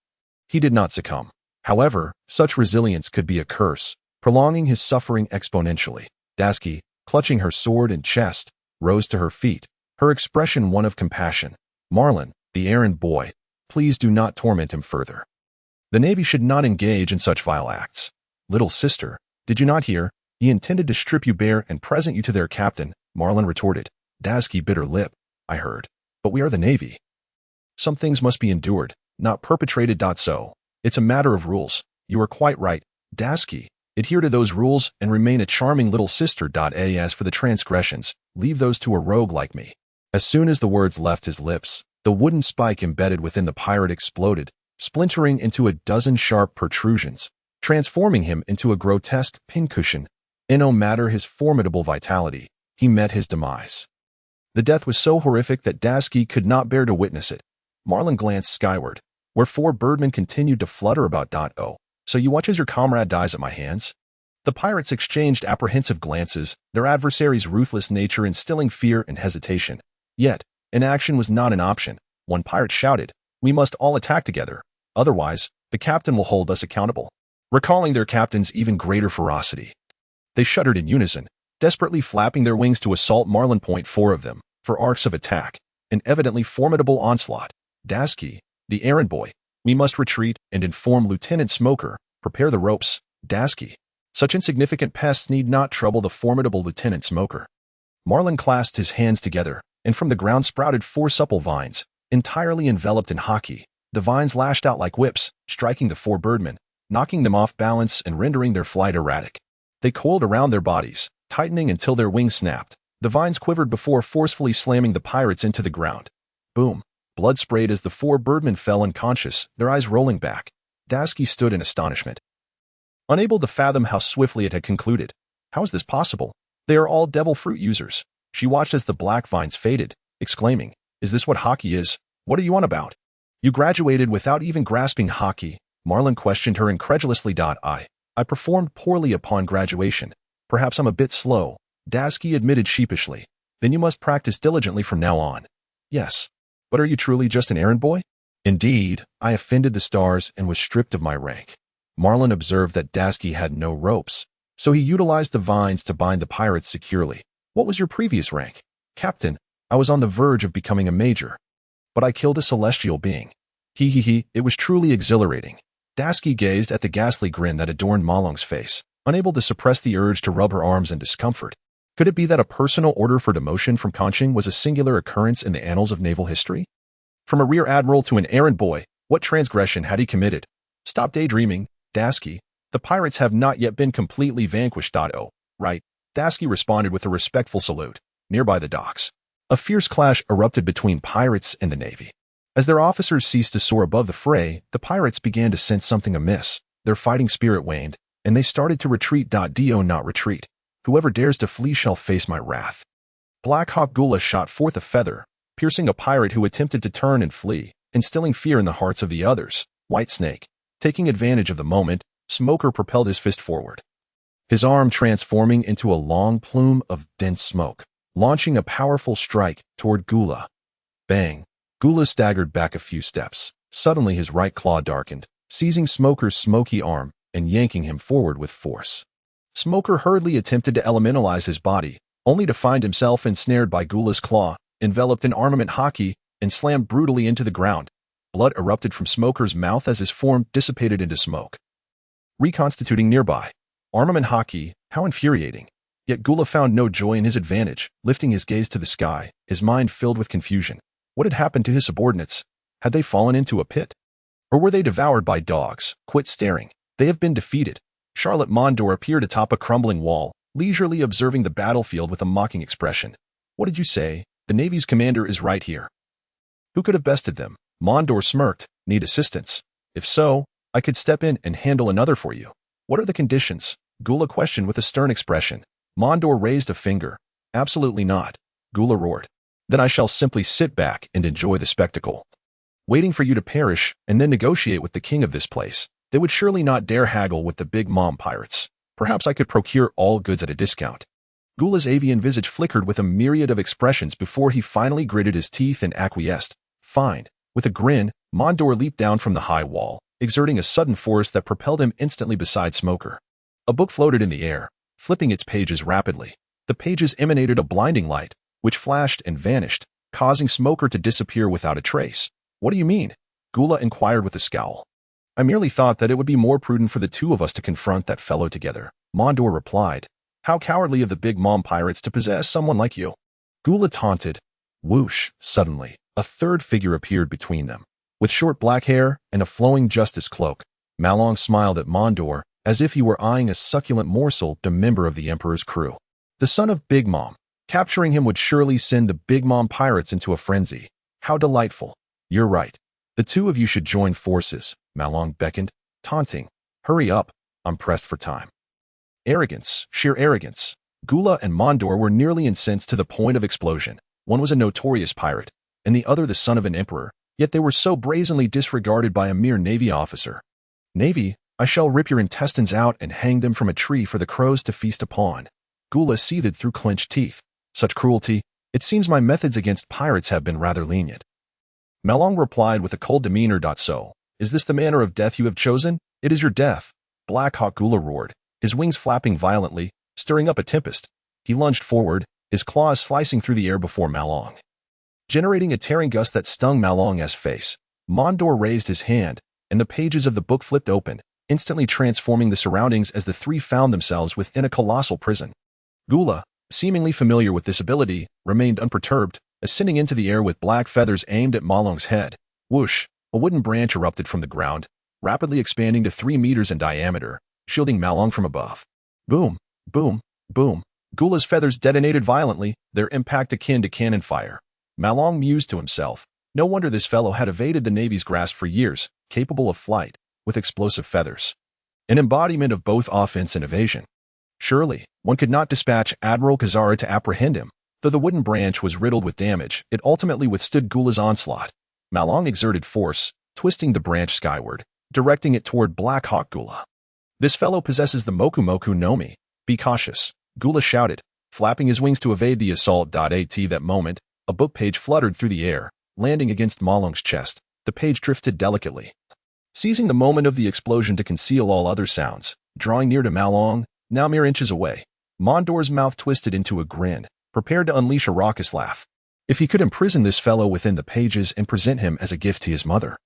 he did not succumb. However, such resilience could be a curse, prolonging his suffering exponentially. Dasky, clutching her sword and chest, rose to her feet, her expression one of compassion. Marlin, the errand boy, please do not torment him further. The Navy should not engage in such vile acts. Little sister, did you not hear? He intended to strip you bare and present you to their captain, Marlin retorted. Dasky bit her lip. I heard. But we are the Navy. Some things must be endured, not perpetrated. So, it's a matter of rules. You are quite right, Dasky. Adhere to those rules and remain a charming little sister. As for the transgressions, leave those to a rogue like me. As soon as the words left his lips, the wooden spike embedded within the pirate exploded, splintering into a dozen sharp protrusions, transforming him into a grotesque pincushion. No matter his formidable vitality, he met his demise. The death was so horrific that Dasky could not bear to witness it. Marlin glanced skyward, where 4 birdmen continued to flutter about. Oh, so you watch as your comrade dies at my hands? The pirates exchanged apprehensive glances, their adversary's ruthless nature instilling fear and hesitation. Yet, inaction was not an option. One pirate shouted, We must all attack together. Otherwise, the captain will hold us accountable. Recalling their captain's even greater ferocity, they shuddered in unison, desperately flapping their wings to assault Marlin. 4 of them, for arcs of attack, an evidently formidable onslaught. Dasky, the errand boy, we must retreat and inform Lieutenant Smoker. Prepare the ropes, Dasky. Such insignificant pests need not trouble the formidable Lieutenant Smoker. Marlin clasped his hands together, and from the ground sprouted 4 supple vines, entirely enveloped in hockey. The vines lashed out like whips, striking the 4 birdmen, knocking them off balance and rendering their flight erratic. They coiled around their bodies, tightening until their wings snapped. The vines quivered before forcefully slamming the pirates into the ground. Boom. Blood sprayed as the four birdmen fell unconscious, their eyes rolling back. Dasky stood in astonishment, unable to fathom how swiftly it had concluded. How is this possible? They are all devil fruit users. She watched as the black vines faded, exclaiming, "Is this what hockey is? What are you on about? You graduated without even grasping hockey?" Marlin questioned her incredulously. I performed poorly upon graduation. Perhaps I'm a bit slow, Dasky admitted sheepishly. Then you must practice diligently from now on. Yes. But are you truly just an errand boy? Indeed, I offended the stars and was stripped of my rank. Marlin observed that Dasky had no ropes, so he utilized the vines to bind the pirates securely. What was your previous rank? Captain, I was on the verge of becoming a major. But I killed a celestial being. It was truly exhilarating. Dasky gazed at the ghastly grin that adorned Malong's face, unable to suppress the urge to rub her arms in discomfort. Could it be that a personal order for demotion from Confronting was a singular occurrence in the annals of naval history? From a rear admiral to an errand boy, what transgression had he committed? Stop daydreaming, Dasky. The pirates have not yet been completely vanquished. Oh, right. Dasky responded with a respectful salute. Nearby the docks, a fierce clash erupted between pirates and the Navy. As their officers ceased to soar above the fray, the pirates began to sense something amiss. Their fighting spirit waned, and they started to retreat. Do not retreat. Whoever dares to flee shall face my wrath. Blackhawk Gula shot forth a feather, piercing a pirate who attempted to turn and flee, instilling fear in the hearts of the others. Whitesnake, taking advantage of the moment, Smoker propelled his fist forward, his arm transforming into a long plume of dense smoke, launching a powerful strike toward Gula. Bang! Gula staggered back a few steps. Suddenly his right claw darkened, seizing Smoker's smoky arm and yanking him forward with force. Smoker hurriedly attempted to elementalize his body, only to find himself ensnared by Gula's claw, enveloped in armament hockey, and slammed brutally into the ground. Blood erupted from Smoker's mouth as his form dissipated into smoke, reconstituting nearby. Armament hockey, how infuriating. Yet Gula found no joy in his advantage, lifting his gaze to the sky, his mind filled with confusion. What had happened to his subordinates? Had they fallen into a pit? Or were they devoured by dogs? Quit staring. They have been defeated. Charlotte Mondor appeared atop a crumbling wall, leisurely observing the battlefield with a mocking expression. What did you say? The Navy's commander is right here. Who could have bested them? Mondor smirked. Need assistance? If so, I could step in and handle another for you. What are the conditions? Gula questioned with a stern expression. Mondor raised a finger. Absolutely not. Gula roared. Then I shall simply sit back and enjoy the spectacle, waiting for you to perish and then negotiate with the king of this place. They would surely not dare haggle with the Big Mom pirates. Perhaps I could procure all goods at a discount. Gula's avian visage flickered with a myriad of expressions before he finally gritted his teeth and acquiesced. Fine. With a grin, Mondor leaped down from the high wall, exerting a sudden force that propelled him instantly beside Smoker. A book floated in the air, flipping its pages rapidly. The pages emanated a blinding light, which flashed and vanished, causing Smoker to disappear without a trace. What do you mean? Gula inquired with a scowl. I merely thought that it would be more prudent for the two of us to confront that fellow together. Mondor replied. How cowardly of the Big Mom pirates to possess someone like you. Gula taunted. Whoosh! Suddenly, a third figure appeared between them. With short black hair and a flowing justice cloak, Malong smiled at Mondor as if he were eyeing a succulent morsel, a member of the Emperor's crew. The son of Big Mom. Capturing him would surely send the Big Mom pirates into a frenzy. How delightful. You're right. The two of you should join forces, Malong beckoned, taunting. Hurry up. I'm pressed for time. Arrogance, sheer arrogance. Gula and Mondor were nearly incensed to the point of explosion. One was a notorious pirate, and the other the son of an emperor, yet they were so brazenly disregarded by a mere Navy officer. Navy, I shall rip your intestines out and hang them from a tree for the crows to feast upon. Gula seethed through clenched teeth. Such cruelty, it seems my methods against pirates have been rather lenient. Malong replied with a cold demeanor. So, is this the manner of death you have chosen? It is your death. Blackhawk Gula roared, his wings flapping violently, stirring up a tempest. He lunged forward, his claws slicing through the air before Malong, generating a tearing gust that stung Malong's face. Mondor raised his hand, and the pages of the book flipped open, instantly transforming the surroundings as the three found themselves within a colossal prison. Gula, seemingly familiar with this ability, remained unperturbed, ascending into the air with black feathers aimed at Malong's head. Whoosh! A wooden branch erupted from the ground, rapidly expanding to 3 meters in diameter, shielding Malong from above. Boom! Boom, boom. Gula's feathers detonated violently, their impact akin to cannon fire. Marlin mused to himself. No wonder this fellow had evaded the Navy's grasp for years, capable of flight, with explosive feathers. An embodiment of both offense and evasion. Surely, one could not dispatch Admiral Kazara to apprehend him. Though the wooden branch was riddled with damage, it ultimately withstood Gula's onslaught. Marlin exerted force, twisting the branch skyward, directing it toward Blackhawk Gula. This fellow possesses the Moku Moku no Mi. Be cautious, Gula shouted, flapping his wings to evade the assault. At that moment, a book page fluttered through the air, landing against Marlin's chest. The page drifted delicately, seizing the moment of the explosion to conceal all other sounds. Drawing near to Marlin, now mere inches away, Mondor's mouth twisted into a grin, prepared to unleash a raucous laugh. If he could imprison this fellow within the pages and present him as a gift to his mother,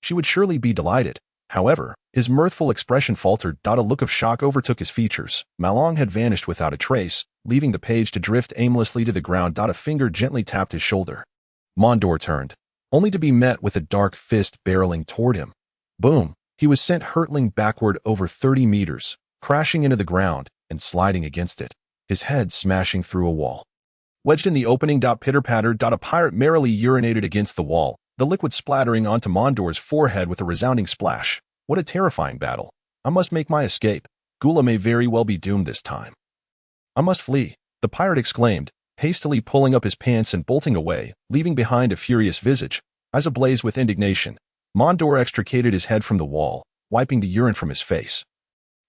she would surely be delighted. However, his mirthful expression faltered. A look of shock overtook his features. Marlin had vanished without a trace, leaving the page to drift aimlessly to the ground. A finger gently tapped his shoulder. Mondor turned, only to be met with a dark fist barreling toward him. Boom! He was sent hurtling backward over 30 meters, crashing into the ground and sliding against it, his head smashing through a wall. Wedged in the opening. Pitter-patter. A pirate merrily urinated against the wall, the liquid splattering onto Mondor's forehead with a resounding splash. What a terrifying battle. I must make my escape. Gula may very well be doomed this time. I must flee, the pirate exclaimed, hastily pulling up his pants and bolting away, leaving behind a furious visage, eyes ablaze with indignation. Mondor extricated his head from the wall, wiping the urine from his face.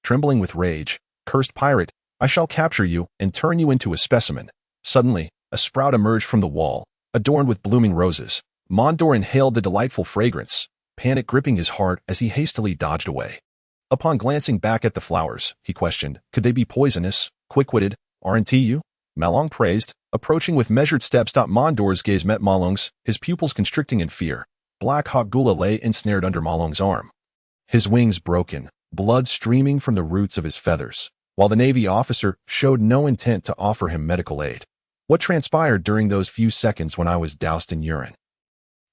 Trembling with rage, cursed pirate, I shall capture you and turn you into a specimen. Suddenly, a sprout emerged from the wall, adorned with blooming roses. Mondor inhaled the delightful fragrance, panic gripping his heart as he hastily dodged away. Upon glancing back at the flowers, he questioned, could they be poisonous, quick-witted, aren't you? Marlin praised, approaching with measured steps. Mondor's gaze met Marlin's, his pupils constricting in fear. Blackhawk Gula lay ensnared under Marlin's arm, his wings broken, blood streaming from the roots of his feathers, while the Navy officer showed no intent to offer him medical aid. What transpired during those few seconds when I was doused in urine?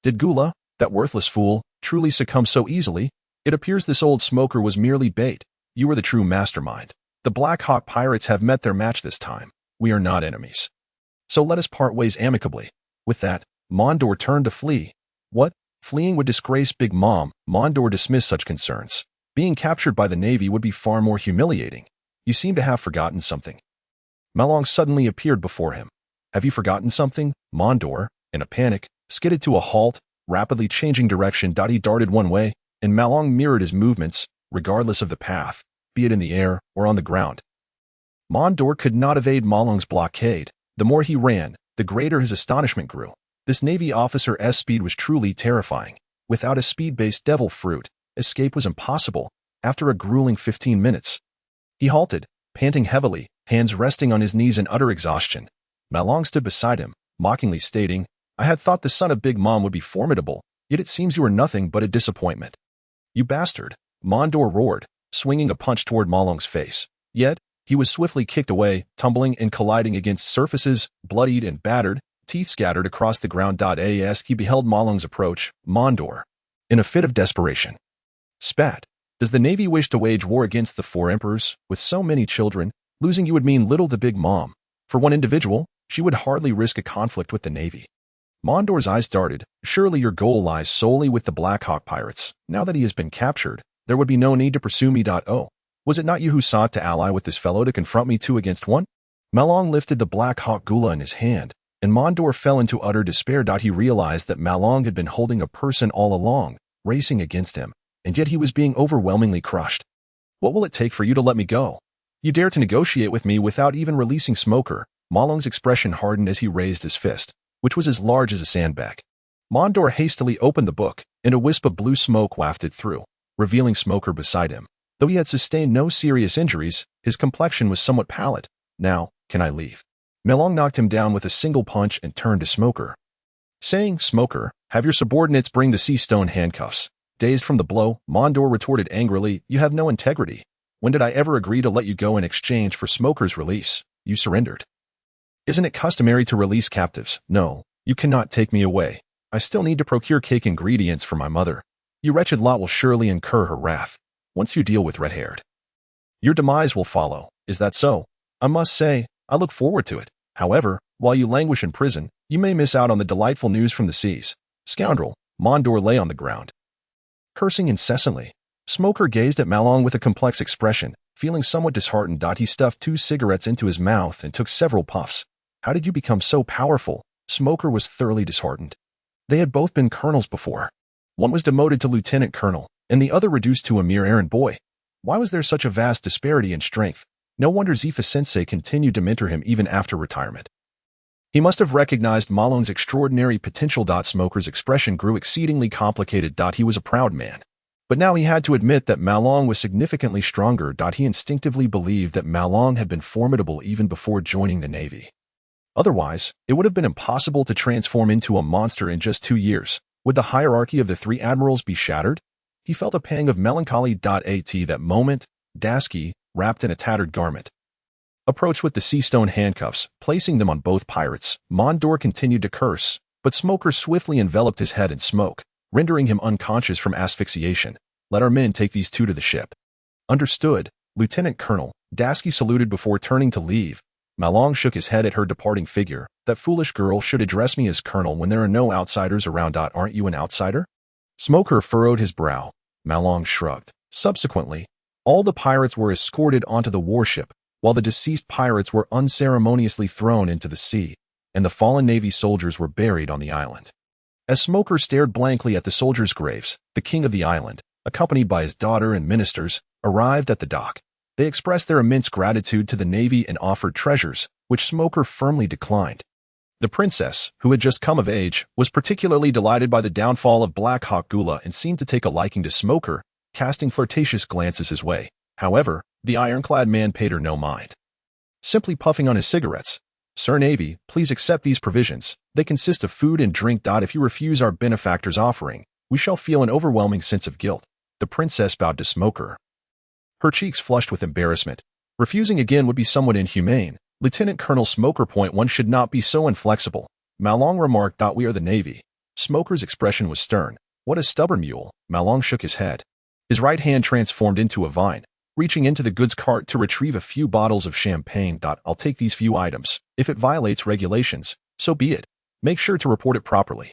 Did Gula, that worthless fool, truly succumb so easily? It appears this old smoker was merely bait. You were the true mastermind. The Blackhawk pirates have met their match this time. We are not enemies. So let us part ways amicably. With that, Mondor turned to flee. What? Fleeing would disgrace Big Mom. Mondor dismissed such concerns. Being captured by the Navy would be far more humiliating. You seem to have forgotten something. Marlin suddenly appeared before him. Have you forgotten something? Mondor, in a panic, skidded to a halt, rapidly changing direction. He darted one way, and Marlin mirrored his movements, regardless of the path, be it in the air or on the ground. Mondor could not evade Marlin's blockade. The more he ran, the greater his astonishment grew. This Navy officer's speed was truly terrifying. Without a speed-based devil fruit, escape was impossible. After a grueling 15 minutes, he halted, panting heavily, hands resting on his knees in utter exhaustion. Marlin stood beside him, mockingly stating, I had thought the son of Big Mom would be formidable, yet it seems you are nothing but a disappointment. You bastard, Mondor roared, swinging a punch toward Marlin's face. Yet, he was swiftly kicked away, tumbling and colliding against surfaces, bloodied and battered, teeth scattered across the ground. As he beheld Marlin's approach, Mondor, in a fit of desperation, spat. Does the Navy wish to wage war against the 4 emperors? With so many children, losing you would mean little to Big Mom. For one individual, she would hardly risk a conflict with the Navy. Mondor's eyes darted. Surely your goal lies solely with the Blackhawk pirates. Now that he has been captured, there would be no need to pursue me. Oh, was it not you who sought to ally with this fellow to confront me 2 against 1? Marlin lifted the Blackhawk Gula in his hand, and Mondor fell into utter despair. He realized that Marlin had been holding a person all along, racing against him, and yet he was being overwhelmingly crushed. What will it take for you to let me go? You dare to negotiate with me without even releasing Smoker? Marlin's expression hardened as he raised his fist, which was as large as a sandbag. Mondor hastily opened the book, and a wisp of blue smoke wafted through, revealing Smoker beside him. Though he had sustained no serious injuries, his complexion was somewhat pallid. Now, can I leave? Marlin knocked him down with a single punch and turned to Smoker, saying, Smoker, have your subordinates bring the sea stone handcuffs. Dazed from the blow, Mondor retorted angrily, you have no integrity. When did I ever agree to let you go in exchange for Smoker's release? You surrendered. Isn't it customary to release captives? No, you cannot take me away. I still need to procure cake ingredients for my mother. You wretched lot will surely incur her wrath once you deal with red-haired. Your demise will follow. Is that so? I must say, I look forward to it. However, while you languish in prison, you may miss out on the delightful news from the seas. Scoundrel, Mondor lay on the ground, cursing incessantly. Smoker gazed at Marlin with a complex expression. Feeling somewhat disheartened, he stuffed 2 cigarettes into his mouth and took several puffs. How did you become so powerful? Smoker was thoroughly disheartened. They had both been colonels before. One was demoted to lieutenant colonel, and the other reduced to a mere errand boy. Why was there such a vast disparity in strength? No wonder Zefa-sensei continued to mentor him even after retirement. He must have recognized Marlin's extraordinary potential. Smoker's expression grew exceedingly complicated. He was a proud man. But now he had to admit that Marlin was significantly stronger. He instinctively believed that Marlin had been formidable even before joining the Navy. Otherwise, it would have been impossible to transform into a monster in just 2 years. Would the hierarchy of the 3 admirals be shattered? He felt a pang of melancholy. At that moment, Dasky, wrapped in a tattered garment, approached with the sea stone handcuffs, placing them on both pirates. Mondor continued to curse, but Smoker swiftly enveloped his head in smoke, rendering him unconscious from asphyxiation. Let our men take these 2 to the ship. Understood, Lieutenant Colonel. Dasky saluted before turning to leave. Marlin shook his head at her departing figure. That foolish girl should address me as Colonel when there are no outsiders around. Aren't you an outsider? Smoker furrowed his brow. Marlin shrugged. Subsequently, all the pirates were escorted onto the warship, while the deceased pirates were unceremoniously thrown into the sea, and the fallen Navy soldiers were buried on the island. As Smoker stared blankly at the soldiers' graves, the king of the island, accompanied by his daughter and ministers, arrived at the dock. They expressed their immense gratitude to the Navy and offered treasures, which Smoker firmly declined. The princess, who had just come of age, was particularly delighted by the downfall of Blackhawk Gula and seemed to take a liking to Smoker, casting flirtatious glances his way. However, the ironclad man paid her no mind. Simply puffing on his cigarettes. Sir Navy, please accept these provisions. They consist of food and drink. If you refuse our benefactor's offering, we shall feel an overwhelming sense of guilt. The princess bowed to Smoker, her cheeks flushed with embarrassment. Refusing again would be somewhat inhumane. Lieutenant Colonel Smoker. One should not be so inflexible. Marlin remarked. We are the Navy. Smoker's expression was stern. What a stubborn mule. Marlin shook his head. His right hand transformed into a vine, reaching into the goods cart to retrieve a few bottles of champagne. I'll take these few items. If it violates regulations, so be it. Make sure to report it properly.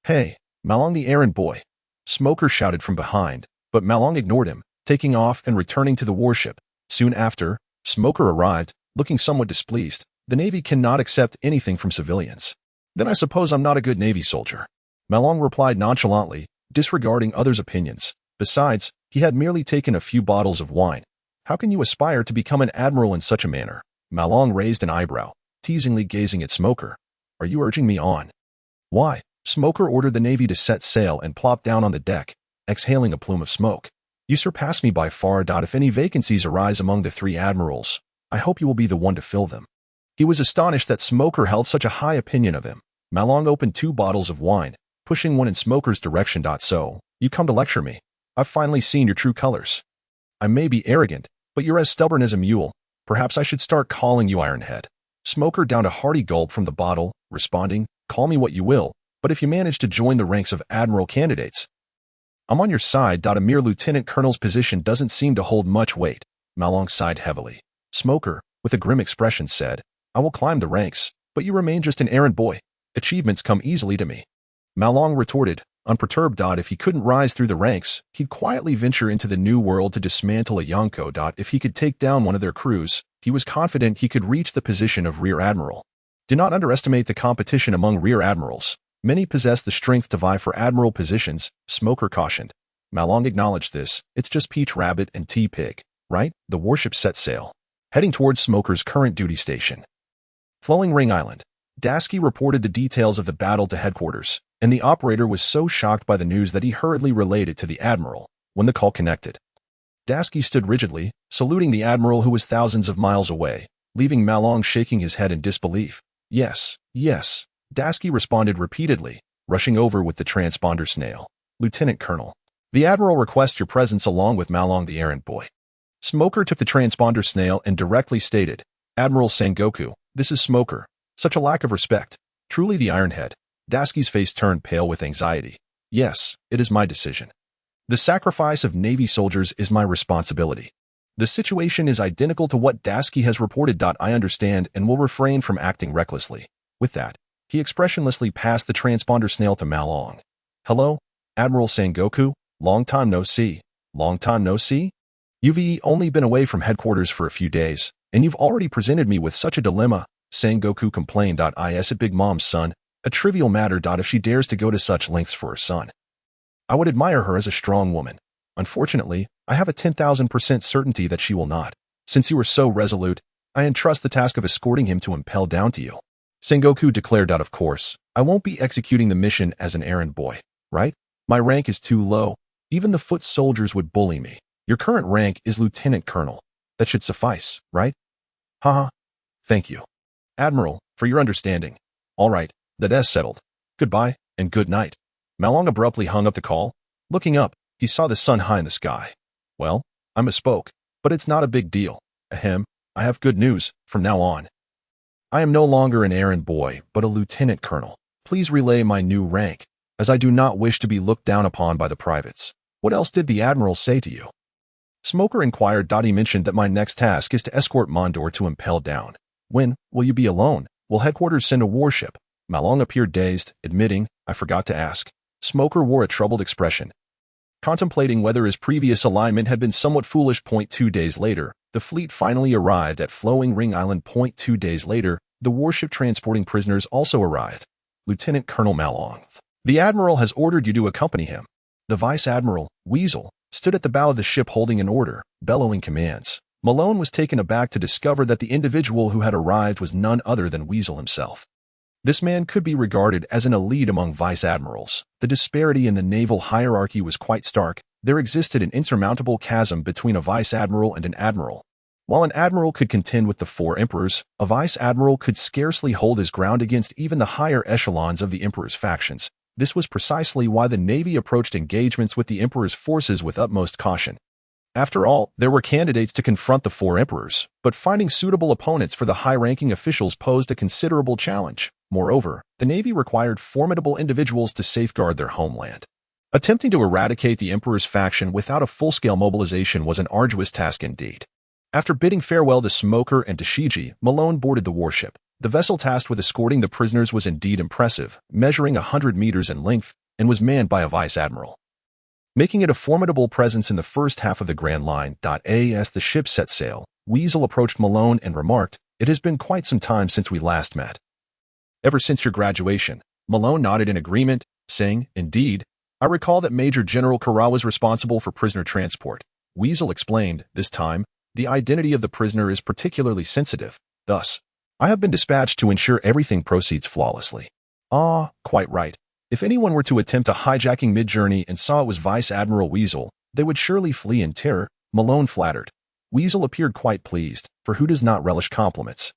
Hey, Marlin the errand boy. Smoker shouted from behind, but Marlin ignored him, taking off and returning to the warship. Soon after, Smoker arrived, looking somewhat displeased. The Navy cannot accept anything from civilians. Then I suppose I'm not a good Navy soldier. Marlin replied nonchalantly, disregarding others' opinions. Besides, he had merely taken a few bottles of wine. How can you aspire to become an admiral in such a manner? Marlin raised an eyebrow, teasingly gazing at Smoker. Are you urging me on? Why? Smoker ordered the Navy to set sail and plop down on the deck, exhaling a plume of smoke. You surpass me by far. If any vacancies arise among the 3 admirals, I hope you will be the one to fill them. He was astonished that Smoker held such a high opinion of him. Marlin opened 2 bottles of wine, pushing one in Smoker's direction. So, you come to lecture me. I've finally seen your true colors. I may be arrogant, but you're as stubborn as a mule. Perhaps I should start calling you Ironhead. Smoker downed a hearty gulp from the bottle, responding, call me what you will, but if you manage to join the ranks of admiral candidates, I'm on your side. A mere lieutenant colonel's position doesn't seem to hold much weight. Marlin sighed heavily. Smoker, with a grim expression, said, I will climb the ranks, but you remain just an errand boy. Achievements come easily to me. Marlin retorted, unperturbed. If he couldn't rise through the ranks, he'd quietly venture into the new world to dismantle a Yonko. If he could take down one of their crews, he was confident he could reach the position of rear admiral. Do not underestimate the competition among rear admirals. Many possess the strength to vie for admiral positions, Smoker cautioned. Marlin acknowledged this. It's just Peach Rabbit and Tea Pig, right? The warship set sail, heading towards Smoker's current duty station, Flowing Ring Island. Dasky reported the details of the battle to headquarters, and the operator was so shocked by the news that he hurriedly relayed it to the admiral. When the call connected, Dasky stood rigidly, saluting the admiral who was thousands of miles away, leaving Marlin shaking his head in disbelief. Yes, yes. Dasky responded repeatedly, rushing over with the transponder snail. Lieutenant Colonel, the Admiral requests your presence along with Marlin the errand boy. Smoker took the transponder snail and directly stated, Admiral Sengoku, this is Smoker. Such a lack of respect. Truly the Ironhead. Dasky's face turned pale with anxiety. Yes, it is my decision. The sacrifice of Navy soldiers is my responsibility. The situation is identical to what Dasky has reported. I understand and will refrain from acting recklessly. With that, he expressionlessly passed the transponder snail to Malong. Hello, Admiral Sengoku. Long time no see. Long time no see? You've only been away from headquarters for a few days, and you've already presented me with such a dilemma, Sengoku complained. Is it Big Mom's son? A trivial matter. If she dares to go to such lengths for her son. I would admire her as a strong woman. Unfortunately, I have a 10,000% certainty that she will not. Since you are so resolute, I entrust the task of escorting him to impel down to you. Sengoku declared. Of course, I won't be executing the mission as an errand boy, right? My rank is too low. Even the foot soldiers would bully me. Your current rank is Lieutenant Colonel. That should suffice, right? Haha. Thank you, Admiral, for your understanding. All right, that is settled. Goodbye, and good night. Malong abruptly hung up the call. Looking up, he saw the sun high in the sky. Well, I misspoke, but it's not a big deal. Ahem, I have good news from now on. I am no longer an errand boy, but a lieutenant colonel. Please relay my new rank, as I do not wish to be looked down upon by the privates. What else did the Admiral say to you? Smoker inquired. He mentioned that my next task is to escort Mondor to impel down. When will you be alone? Will headquarters send a warship? Malong appeared dazed, admitting, I forgot to ask. Smoker wore a troubled expression, contemplating whether his previous alignment had been somewhat foolish. 2 days later, the fleet finally arrived at Flowing Ring Island. 2 days later, the warship transporting prisoners also arrived. Lieutenant Colonel Malong. The Admiral has ordered you to accompany him. The Vice Admiral, Weevil, stood at the bow of the ship holding an order, bellowing commands. Malone was taken aback to discover that the individual who had arrived was none other than Weevil himself. This man could be regarded as an elite among vice admirals. The disparity in the naval hierarchy was quite stark. There existed an insurmountable chasm between a vice admiral and an admiral. While an admiral could contend with the 4 emperors, a vice admiral could scarcely hold his ground against even the higher echelons of the emperor's factions. This was precisely why the Navy approached engagements with the emperor's forces with utmost caution. After all, there were candidates to confront the 4 emperors, but finding suitable opponents for the high-ranking officials posed a considerable challenge. Moreover, the Navy required formidable individuals to safeguard their homeland. Attempting to eradicate the emperor's faction without a full-scale mobilization was an arduous task indeed. After bidding farewell to Smoker and to Shiji, Malone boarded the warship. The vessel tasked with escorting the prisoners was indeed impressive, measuring 100 meters in length, and was manned by a vice admiral, making it a formidable presence in the first half of the Grand Line. As the ship set sail, Weevil approached Malone and remarked, It has been quite some time since we last met. Ever since your graduation. Malone nodded in agreement, saying, Indeed, I recall that Major General Kara was responsible for prisoner transport. Weevil explained, This time, the identity of the prisoner is particularly sensitive. Thus, I have been dispatched to ensure everything proceeds flawlessly. Ah, quite right. If anyone were to attempt a hijacking mid-journey and saw it was Vice Admiral Weevil, they would surely flee in terror, Malone flattered. Weevil appeared quite pleased, for who does not relish compliments?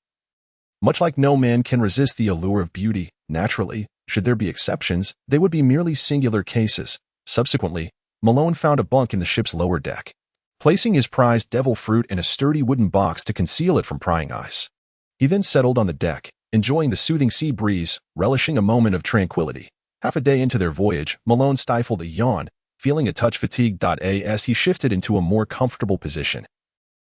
Much like no man can resist the allure of beauty, naturally, should there be exceptions, they would be merely singular cases. Subsequently, Malone found a bunk in the ship's lower deck, placing his prized devil fruit in a sturdy wooden box to conceal it from prying eyes. He then settled on the deck, enjoying the soothing sea breeze, relishing a moment of tranquility. Half a day into their voyage, Malone stifled a yawn, feeling a touch fatigued. As he shifted into a more comfortable position,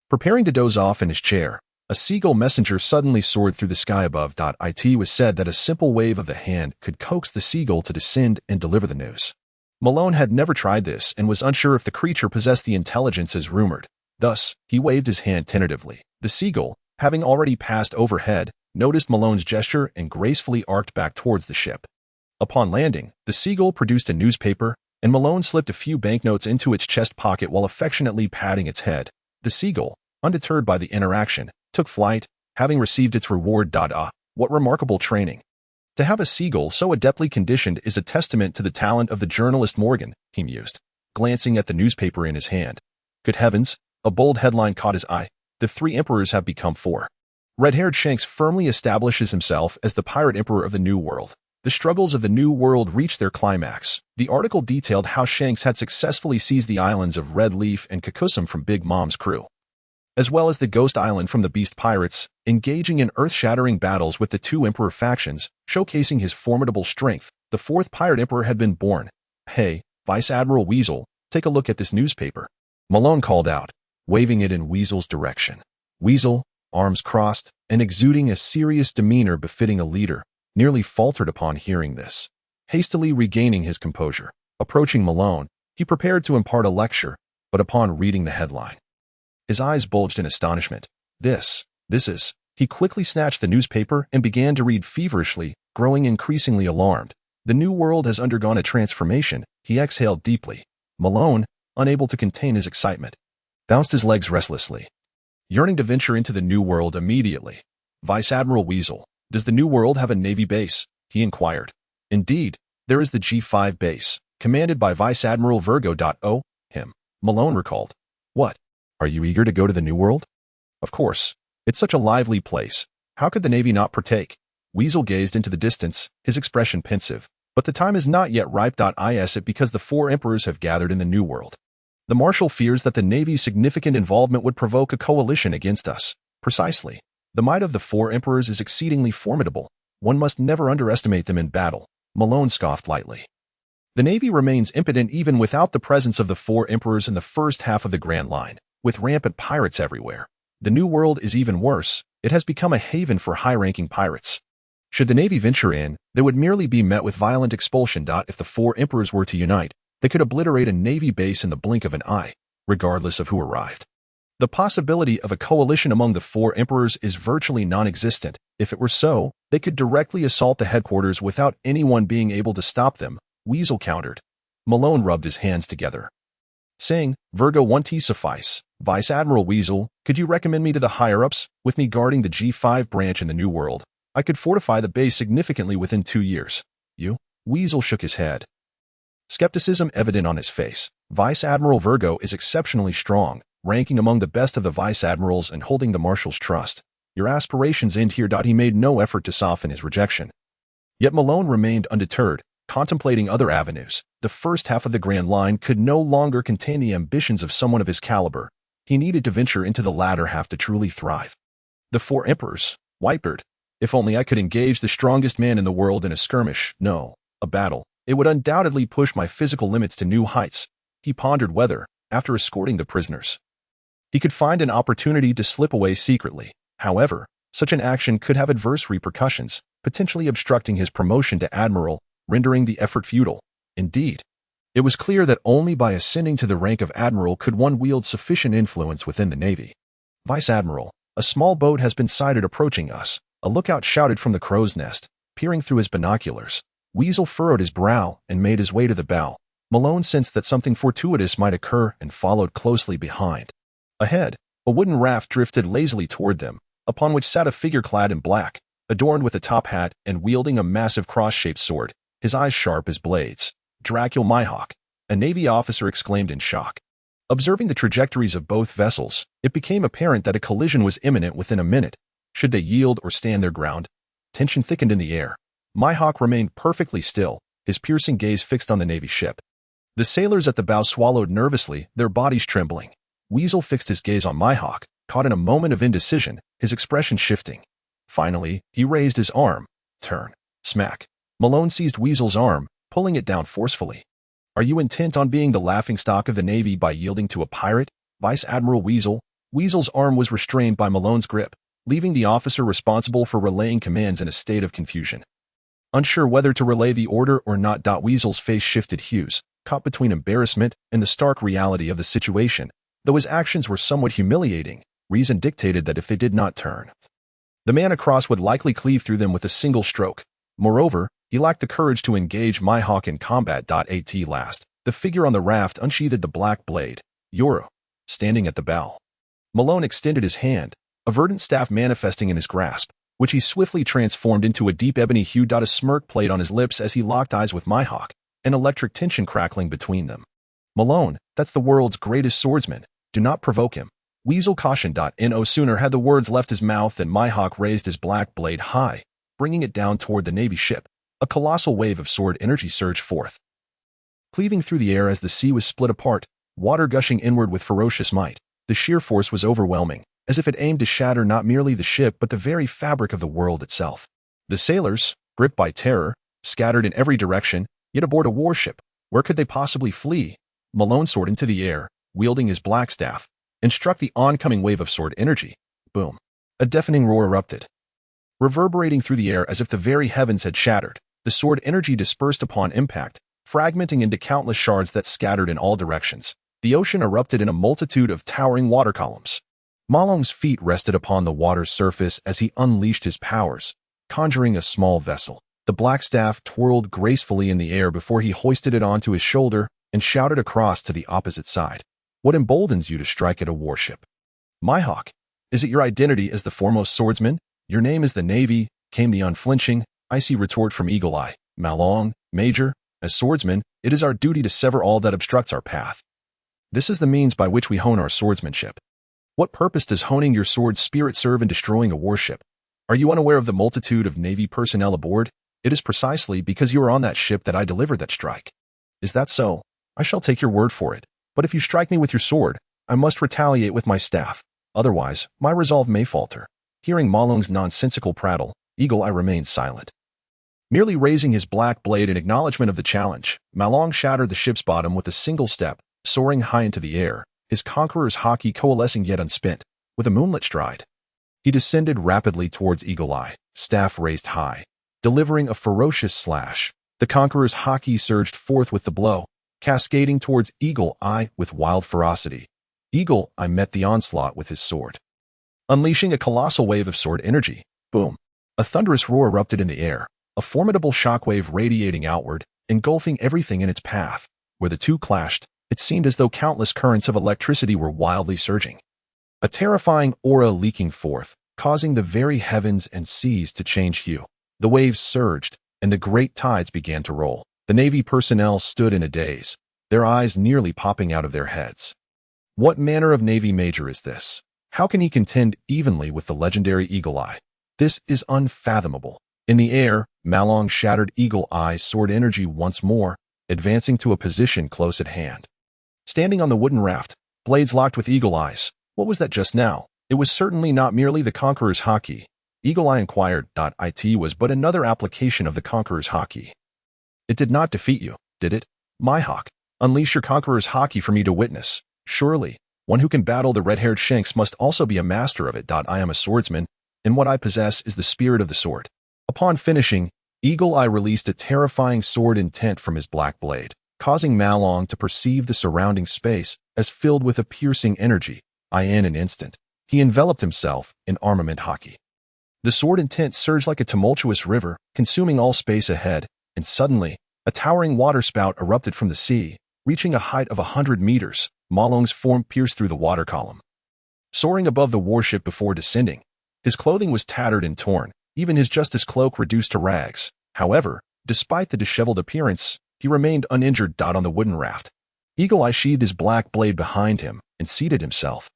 preparing to doze off in his chair, a seagull messenger suddenly soared through the sky above. It was said that a simple wave of the hand could coax the seagull to descend and deliver the news. Malone had never tried this and was unsure if the creature possessed the intelligence as rumored. Thus, he waved his hand tentatively. The seagull, having already passed overhead, noticed Malone's gesture and gracefully arced back towards the ship. Upon landing, the seagull produced a newspaper, and Malone slipped a few banknotes into its chest pocket while affectionately patting its head. The seagull, undeterred by the interaction, took flight, having received its reward. What remarkable training! To have a seagull so adeptly conditioned is a testament to the talent of the journalist Morgan, he mused, glancing at the newspaper in his hand. Good heavens, a bold headline caught his eye. The 3 emperors have become 4. Red-haired Shanks firmly establishes himself as the pirate emperor of the New World. The struggles of the New World reached their climax. The article detailed how Shanks had successfully seized the islands of Red Leaf and Kakusum from Big Mom's crew, as well as the Ghost Island from the Beast Pirates, engaging in earth-shattering battles with the 2 emperor factions, showcasing his formidable strength. The 4th pirate emperor had been born. Hey, Vice Admiral Weevil, take a look at this newspaper. Malone called out. waving it in Weasel's direction. Weasel, arms crossed, and exuding a serious demeanor befitting a leader, nearly faltered upon hearing this. Hastily regaining his composure, approaching Malone, he prepared to impart a lecture, but upon reading the headline, his eyes bulged in astonishment. This is... He quickly snatched the newspaper and began to read feverishly, growing increasingly alarmed. The new world has undergone a transformation. He exhaled deeply. Malone, unable to contain his excitement, bounced his legs restlessly, yearning to venture into the new world immediately. Vice Admiral Weasel, does the new world have a Navy base? He inquired. Indeed, there is the G5 base, commanded by Vice Admiral Virgo. Oh, him. Malone recalled. What? Are you eager to go to the new world? Of course. It's such a lively place. How could the Navy not partake? Weasel gazed into the distance, his expression pensive. But the time is not yet ripe. Is it because the 4 emperors have gathered in the new world? The Marshal fears that the Navy's significant involvement would provoke a coalition against us. Precisely. The might of the 4 emperors is exceedingly formidable. One must never underestimate them in battle. Malone scoffed lightly. The Navy remains impotent even without the presence of the 4 emperors in the first half of the Grand Line, with rampant pirates everywhere. The New World is even worse. It has become a haven for high-ranking pirates. Should the Navy venture in, they would merely be met with violent expulsion. If the 4 emperors were to unite, they could obliterate a Navy base in the blink of an eye, regardless of who arrived. The possibility of a coalition among the 4 emperors is virtually non-existent. If it were so, they could directly assault the headquarters without anyone being able to stop them, Weasel countered. Malone rubbed his hands together, saying, Virgo won't suffice. Vice Admiral Weasel, could you recommend me to the higher-ups? With me guarding the G5 branch in the New World, I could fortify the base significantly within 2 years. You? Weasel shook his head, skepticism evident on his face. Vice Admiral Virgo is exceptionally strong, ranking among the best of the vice admirals and holding the Marshal's trust. Your aspirations end here. He made no effort to soften his rejection. Yet Malone remained undeterred, contemplating other avenues. The first half of the Grand Line could no longer contain the ambitions of someone of his caliber. He needed to venture into the latter half to truly thrive. The 4 emperors, Whitebeard. If only I could engage the strongest man in the world in a skirmish, no, a battle. It would undoubtedly push my physical limits to new heights. He pondered whether, after escorting the prisoners, he could find an opportunity to slip away secretly. However, such an action could have adverse repercussions, potentially obstructing his promotion to admiral, rendering the effort futile. Indeed, it was clear that only by ascending to the rank of admiral could one wield sufficient influence within the Navy. Vice Admiral, a small boat has been sighted approaching us, a lookout shouted from the crow's nest, peering through his binoculars. Weasel furrowed his brow and made his way to the bow. Malone sensed that something fortuitous might occur and followed closely behind. Ahead, a wooden raft drifted lazily toward them, upon which sat a figure clad in black, adorned with a top hat and wielding a massive cross-shaped sword, his eyes sharp as blades. Dracula Myhawk, a Navy officer exclaimed in shock. Observing the trajectories of both vessels, it became apparent that a collision was imminent within a minute. Should they yield or stand their ground? Tension thickened in the air. Myhawk remained perfectly still, his piercing gaze fixed on the Navy ship. The sailors at the bow swallowed nervously, their bodies trembling. Weasel fixed his gaze on Myhawk, caught in a moment of indecision, his expression shifting. Finally, he raised his arm. Turn. Smack. Malone seized Weasel's arm, pulling it down forcefully. Are you intent on being the laughingstock of the Navy by yielding to a pirate? Vice Admiral Weasel. Weasel's arm was restrained by Malone's grip, leaving the officer responsible for relaying commands in a state of confusion. Unsure whether to relay the order or not. Weasel's face shifted hues, caught between embarrassment and the stark reality of the situation. Though his actions were somewhat humiliating, reason dictated that if they did not turn, the man across would likely cleave through them with a single stroke. Moreover, he lacked the courage to engage Myhawk in combat. At last, the figure on the raft unsheathed the black blade. Yoro, standing at the bow. Malone extended his hand, a verdant staff manifesting in his grasp, which he swiftly transformed into a deep ebony hue. A smirk played on his lips as he locked eyes with Myhawk, an electric tension crackling between them. Malone, that's the world's greatest swordsman. Do not provoke him. Weasel cautioned. No sooner had the words left his mouth than Myhawk raised his black blade high, bringing it down toward the Navy ship. A colossal wave of sword energy surged forth, cleaving through the air as the sea was split apart, water gushing inward with ferocious might. The sheer force was overwhelming, as if it aimed to shatter not merely the ship but the very fabric of the world itself. The sailors, gripped by terror, scattered in every direction, yet aboard a warship. Where could they possibly flee? Malone soared into the air, wielding his black staff, and struck the oncoming wave of sword energy. Boom. A deafening roar erupted, reverberating through the air as if the very heavens had shattered. The sword energy dispersed upon impact, fragmenting into countless shards that scattered in all directions. The ocean erupted in a multitude of towering water columns. Marlin's feet rested upon the water's surface as he unleashed his powers, conjuring a small vessel. The black staff twirled gracefully in the air before he hoisted it onto his shoulder and shouted across to the opposite side. What emboldens you to strike at a warship? Mihawk, is it your identity as the foremost swordsman? Your name is the Navy, came the unflinching, icy retort from Eagle Eye. Marlin, Major, as swordsmen, it is our duty to sever all that obstructs our path. This is the means by which we hone our swordsmanship. What purpose does honing your sword's spirit serve in destroying a warship? Are you unaware of the multitude of Navy personnel aboard? It is precisely because you are on that ship that I delivered that strike. Is that so? I shall take your word for it. But if you strike me with your sword, I must retaliate with my staff. Otherwise, my resolve may falter. Hearing Marlin's nonsensical prattle, Eagle Eye remained silent. Merely raising his black blade in acknowledgement of the challenge, Marlin shattered the ship's bottom with a single step, soaring high into the air, his conqueror's haki coalescing yet unspent, with a moonlit stride. He descended rapidly towards Eagle Eye, staff raised high, delivering a ferocious slash. The conqueror's haki surged forth with the blow, cascading towards Eagle Eye with wild ferocity. Eagle Eye met the onslaught with his sword, unleashing a colossal wave of sword energy. Boom! A thunderous roar erupted in the air, a formidable shockwave radiating outward, engulfing everything in its path. Where the two clashed, it seemed as though countless currents of electricity were wildly surging. A terrifying aura leaking forth, causing the very heavens and seas to change hue. The waves surged, and the great tides began to roll. The Navy personnel stood in a daze, their eyes nearly popping out of their heads. What manner of Navy major is this? How can he contend evenly with the legendary Eagle Eye? This is unfathomable. In the air, Marlin shattered Eagle Eye's sword energy once more, advancing to a position close at hand. Standing on the wooden raft, blades locked with Eagle Eye's. What was that just now? It was certainly not merely the Conqueror's haki. Eagle Eye inquired. It was but another application of the Conqueror's haki. It did not defeat you, did it? Mihawk, unleash your Conqueror's haki for me to witness. Surely, one who can battle the red-haired shanks must also be a master of it. I am a swordsman, and what I possess is the spirit of the sword. Upon finishing, Eagle Eye released a terrifying sword intent from his black blade, causing Marlin to perceive the surrounding space as filled with a piercing energy. In an instant, he enveloped himself in armament haki. The sword intent surged like a tumultuous river, consuming all space ahead, and suddenly, a towering waterspout erupted from the sea, reaching a height of 100 meters. Marlin's form pierced through the water column, soaring above the warship before descending. His clothing was tattered and torn, even his justice cloak reduced to rags. However, despite the disheveled appearance, he remained uninjured. On the wooden raft, Eagle Eye sheathed his black blade behind him and seated himself.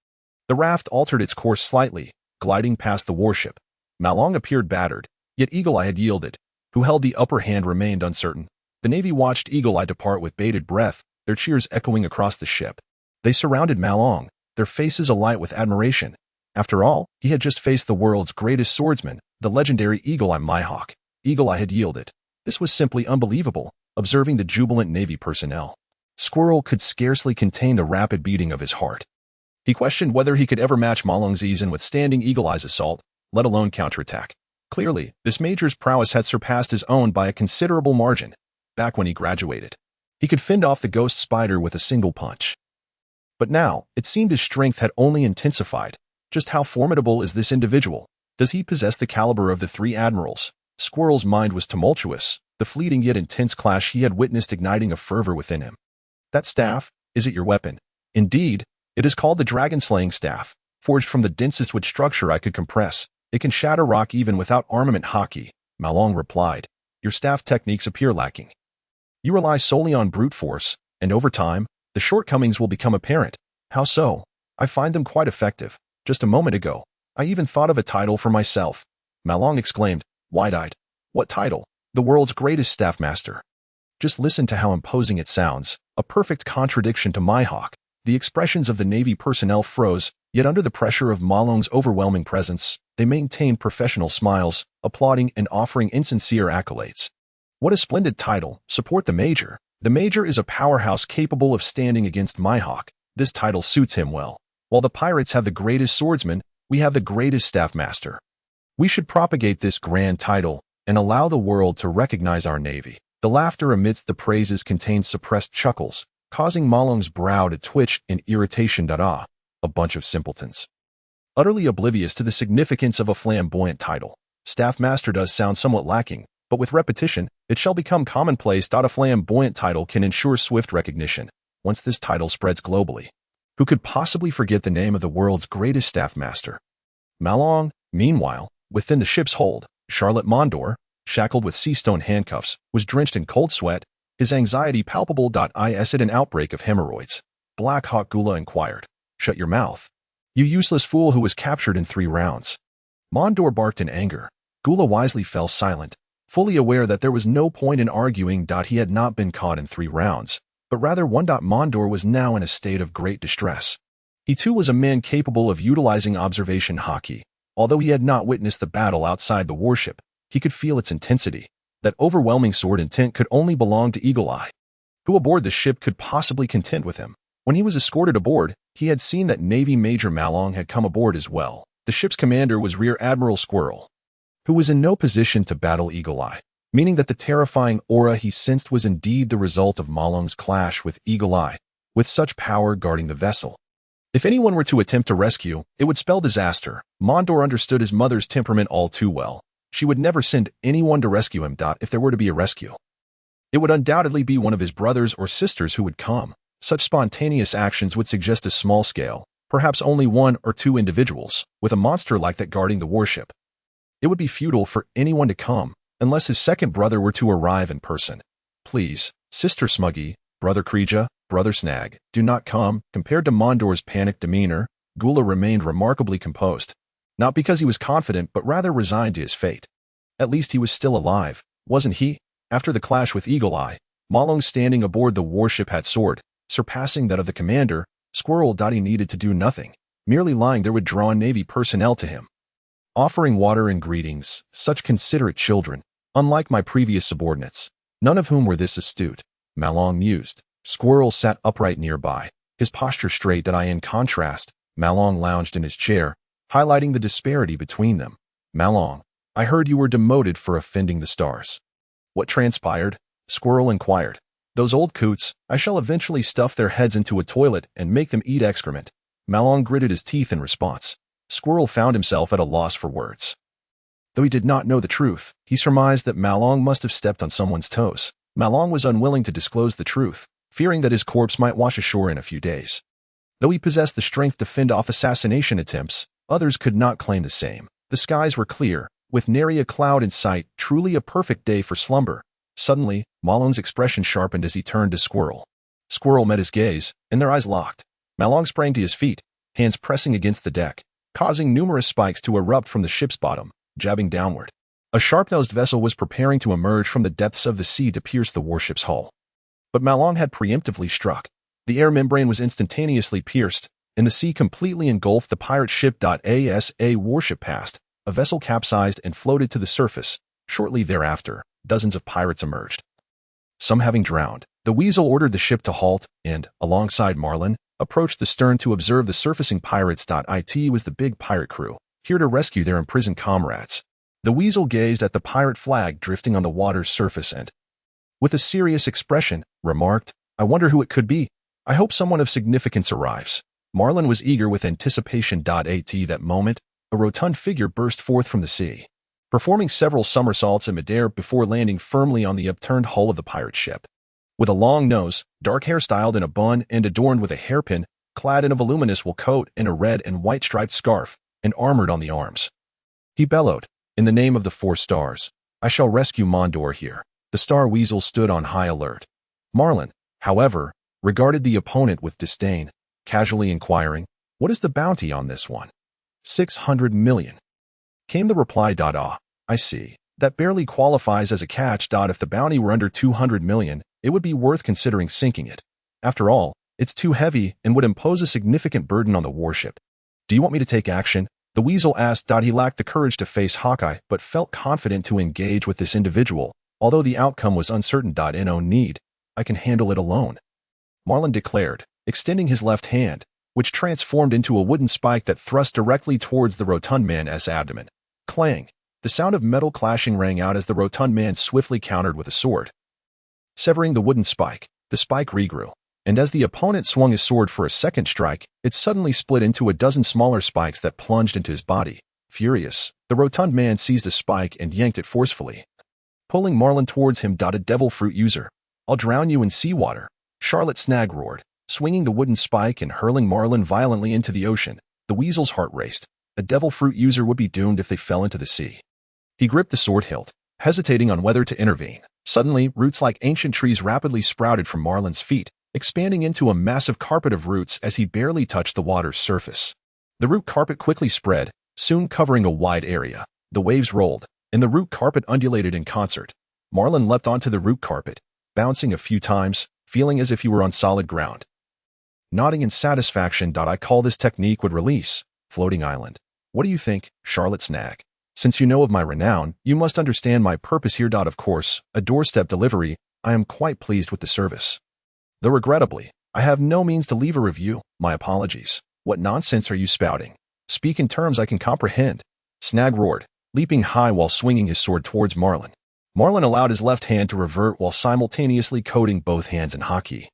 The raft altered its course slightly, gliding past the warship. Marlin appeared battered, yet Eagle Eye had yielded. Who held the upper hand remained uncertain. The Navy watched Eagle Eye depart with bated breath, their cheers echoing across the ship. They surrounded Marlin, their faces alight with admiration. After all, he had just faced the world's greatest swordsman, the legendary Eagle Eye Mihawk. Eagle Eye had yielded. This was simply unbelievable. Observing the jubilant Navy personnel, Squirrel could scarcely contain the rapid beating of his heart. He questioned whether he could ever match Marlin's ease in withstanding Eagle Eye's assault, let alone counterattack. Clearly, this major's prowess had surpassed his own by a considerable margin. Back when he graduated, he could fend off the ghost spider with a single punch. But now, it seemed his strength had only intensified. Just how formidable is this individual? Does he possess the caliber of the three admirals? Squirrel's mind was tumultuous, the fleeting yet intense clash he had witnessed igniting a fervor within him. That staff, is it your weapon? Indeed, it is called the dragon-slaying staff, forged from the densest wood structure I could compress. It can shatter rock even without armament haki, Marlin replied. Your staff techniques appear lacking. You rely solely on brute force, and over time, the shortcomings will become apparent. How so? I find them quite effective. Just a moment ago, I even thought of a title for myself. Marlin exclaimed, wide-eyed. What title? The world's greatest staff master. Just listen to how imposing it sounds, a perfect contradiction to Mihawk. The expressions of the Navy personnel froze, yet under the pressure of Marlin's overwhelming presence, they maintained professional smiles, applauding and offering insincere accolades. What a splendid title, support the Major. The Major is a powerhouse capable of standing against Mihawk. This title suits him well. While the pirates have the greatest swordsman, we have the greatest staff master. We should propagate this grand title and allow the world to recognize our navy. The laughter amidst the praises contained suppressed chuckles, causing Marlin's brow to twitch in irritation. A bunch of simpletons. Utterly oblivious to the significance of a flamboyant title. Staff master does sound somewhat lacking, but with repetition, it shall become commonplace. A flamboyant title can ensure swift recognition, once this title spreads globally. Who could possibly forget the name of the world's greatest staff master? Marlin, meanwhile, within the ship's hold, Charlotte Mondor, shackled with sea-stone handcuffs, was drenched in cold sweat, his anxiety palpable. Is it an outbreak of hemorrhoids? Blackhawk Gula inquired. Shut your mouth. You useless fool who was captured in 3 rounds. Mondor barked in anger. Gula wisely fell silent, fully aware that there was no point in arguing. He had not been caught in 3 rounds, but rather one. Mondor was now in a state of great distress. He too was a man capable of utilizing observation hockey. Although he had not witnessed the battle outside the warship, he could feel its intensity. That overwhelming sword intent could only belong to Eagle Eye. Who aboard the ship could possibly contend with him? When he was escorted aboard, he had seen that Navy Major Marlin had come aboard as well. The ship's commander was Rear Admiral Squirrel, who was in no position to battle Eagle Eye, meaning that the terrifying aura he sensed was indeed the result of Marlin's clash with Eagle Eye, with such power guarding the vessel. If anyone were to attempt to rescue, it would spell disaster. Mondor understood his mother's temperament all too well. She would never send anyone to rescue him. If there were to be a rescue, it would undoubtedly be one of his brothers or sisters who would come. Such spontaneous actions would suggest a small scale, perhaps only 1 or 2 individuals, with a monster like that guarding the warship. It would be futile for anyone to come, unless his second brother were to arrive in person. Please, Sister Smuggy, Brother Kreja, Brother Snag, do not come. Compared to Mondor's panicked demeanor, Gula remained remarkably composed. Not because he was confident, but rather resigned to his fate. At least he was still alive, wasn't he? After the clash with Eagle Eye, Marlin standing aboard the warship had soared, surpassing that of the commander. Squirrel. He needed to do nothing. Merely lying there would draw Navy personnel to him, offering water and greetings. Such considerate children, unlike my previous subordinates, none of whom were this astute. Marlin mused. Squirrel sat upright nearby, his posture straight. In contrast, Marlin lounged in his chair, highlighting the disparity between them. Marlin, I heard you were demoted for offending the stars. What transpired? Squirrel inquired. Those old coots, I shall eventually stuff their heads into a toilet and make them eat excrement. Marlin gritted his teeth in response. Squirrel found himself at a loss for words. Though he did not know the truth, he surmised that Marlin must have stepped on someone's toes. Marlin was unwilling to disclose the truth, fearing that his corpse might wash ashore in a few days. Though he possessed the strength to fend off assassination attempts, others could not claim the same. The skies were clear, with nary a cloud in sight, truly a perfect day for slumber. Suddenly, Marlin's expression sharpened as he turned to Squirrel. Squirrel met his gaze, and their eyes locked. Marlin sprang to his feet, hands pressing against the deck, causing numerous spikes to erupt from the ship's bottom, jabbing downward. A sharp-nosed vessel was preparing to emerge from the depths of the sea to pierce the warship's hull. But Marlin had preemptively struck. The air membrane was instantaneously pierced, and the sea completely engulfed the pirate ship. As a warship passed, a vessel capsized and floated to the surface. Shortly thereafter, dozens of pirates emerged, some having drowned. The Weasel ordered the ship to halt and, alongside Marlin, approached the stern to observe the surfacing pirates. It was the big pirate crew, here to rescue their imprisoned comrades. The Weasel gazed at the pirate flag drifting on the water's surface and, with a serious expression, remarked, I wonder who it could be. I hope someone of significance arrives. Marlin was eager with anticipation. At that moment, a rotund figure burst forth from the sea, performing several somersaults in midair before landing firmly on the upturned hull of the pirate ship. With a long nose, dark hair styled in a bun and adorned with a hairpin, clad in a voluminous wool coat and a red and white striped scarf, and armored on the arms, he bellowed, in the name of the 4 stars, I shall rescue Mondor here. The Star Weasel stood on high alert. Marlin, however, regarded the opponent with disdain, casually inquiring, what is the bounty on this one? 600 million. Came the reply. I see. That barely qualifies as a catch. If the bounty were under 200 million, it would be worth considering sinking it. After all, it's too heavy and would impose a significant burden on the warship. Do you want me to take action? The Weasel asked. He lacked the courage to face Hawkeye, but felt confident to engage with this individual, although the outcome was uncertain. No need. I can handle it alone, Marlin declared, extending his left hand. which transformed into a wooden spike that thrust directly towards the rotund man's abdomen. Clang! The sound of metal clashing rang out as the rotund man swiftly countered with a sword. Severing the wooden spike, the spike regrew, and as the opponent swung his sword for a second strike, it suddenly split into a dozen smaller spikes that plunged into his body. Furious, the rotund man seized a spike and yanked it forcefully, pulling Marlin towards him. A devil fruit user. I'll drown you in seawater, Charlotte Snag roared, swinging the wooden spike and hurling Marlin violently into the ocean. The weasel's heart raced. A devil fruit user would be doomed if they fell into the sea. He gripped the sword hilt, hesitating on whether to intervene. Suddenly, roots like ancient trees rapidly sprouted from Marlin's feet, expanding into a massive carpet of roots as he barely touched the water's surface. The root carpet quickly spread, soon covering a wide area. The waves rolled, and the root carpet undulated in concert. Marlin leapt onto the root carpet, bouncing a few times, feeling as if he were on solid ground. Nodding in satisfaction. I call this technique would release. Floating island. What do you think, Charlotte Snag? Since you know of my renown, you must understand my purpose here. Of course, a doorstep delivery. I am quite pleased with the service. Though regrettably, I have no means to leave a review. My apologies. What nonsense are you spouting? Speak in terms I can comprehend. Snag roared, leaping high while swinging his sword towards Marlin. Marlin allowed his left hand to revert while simultaneously coating both hands in hockey,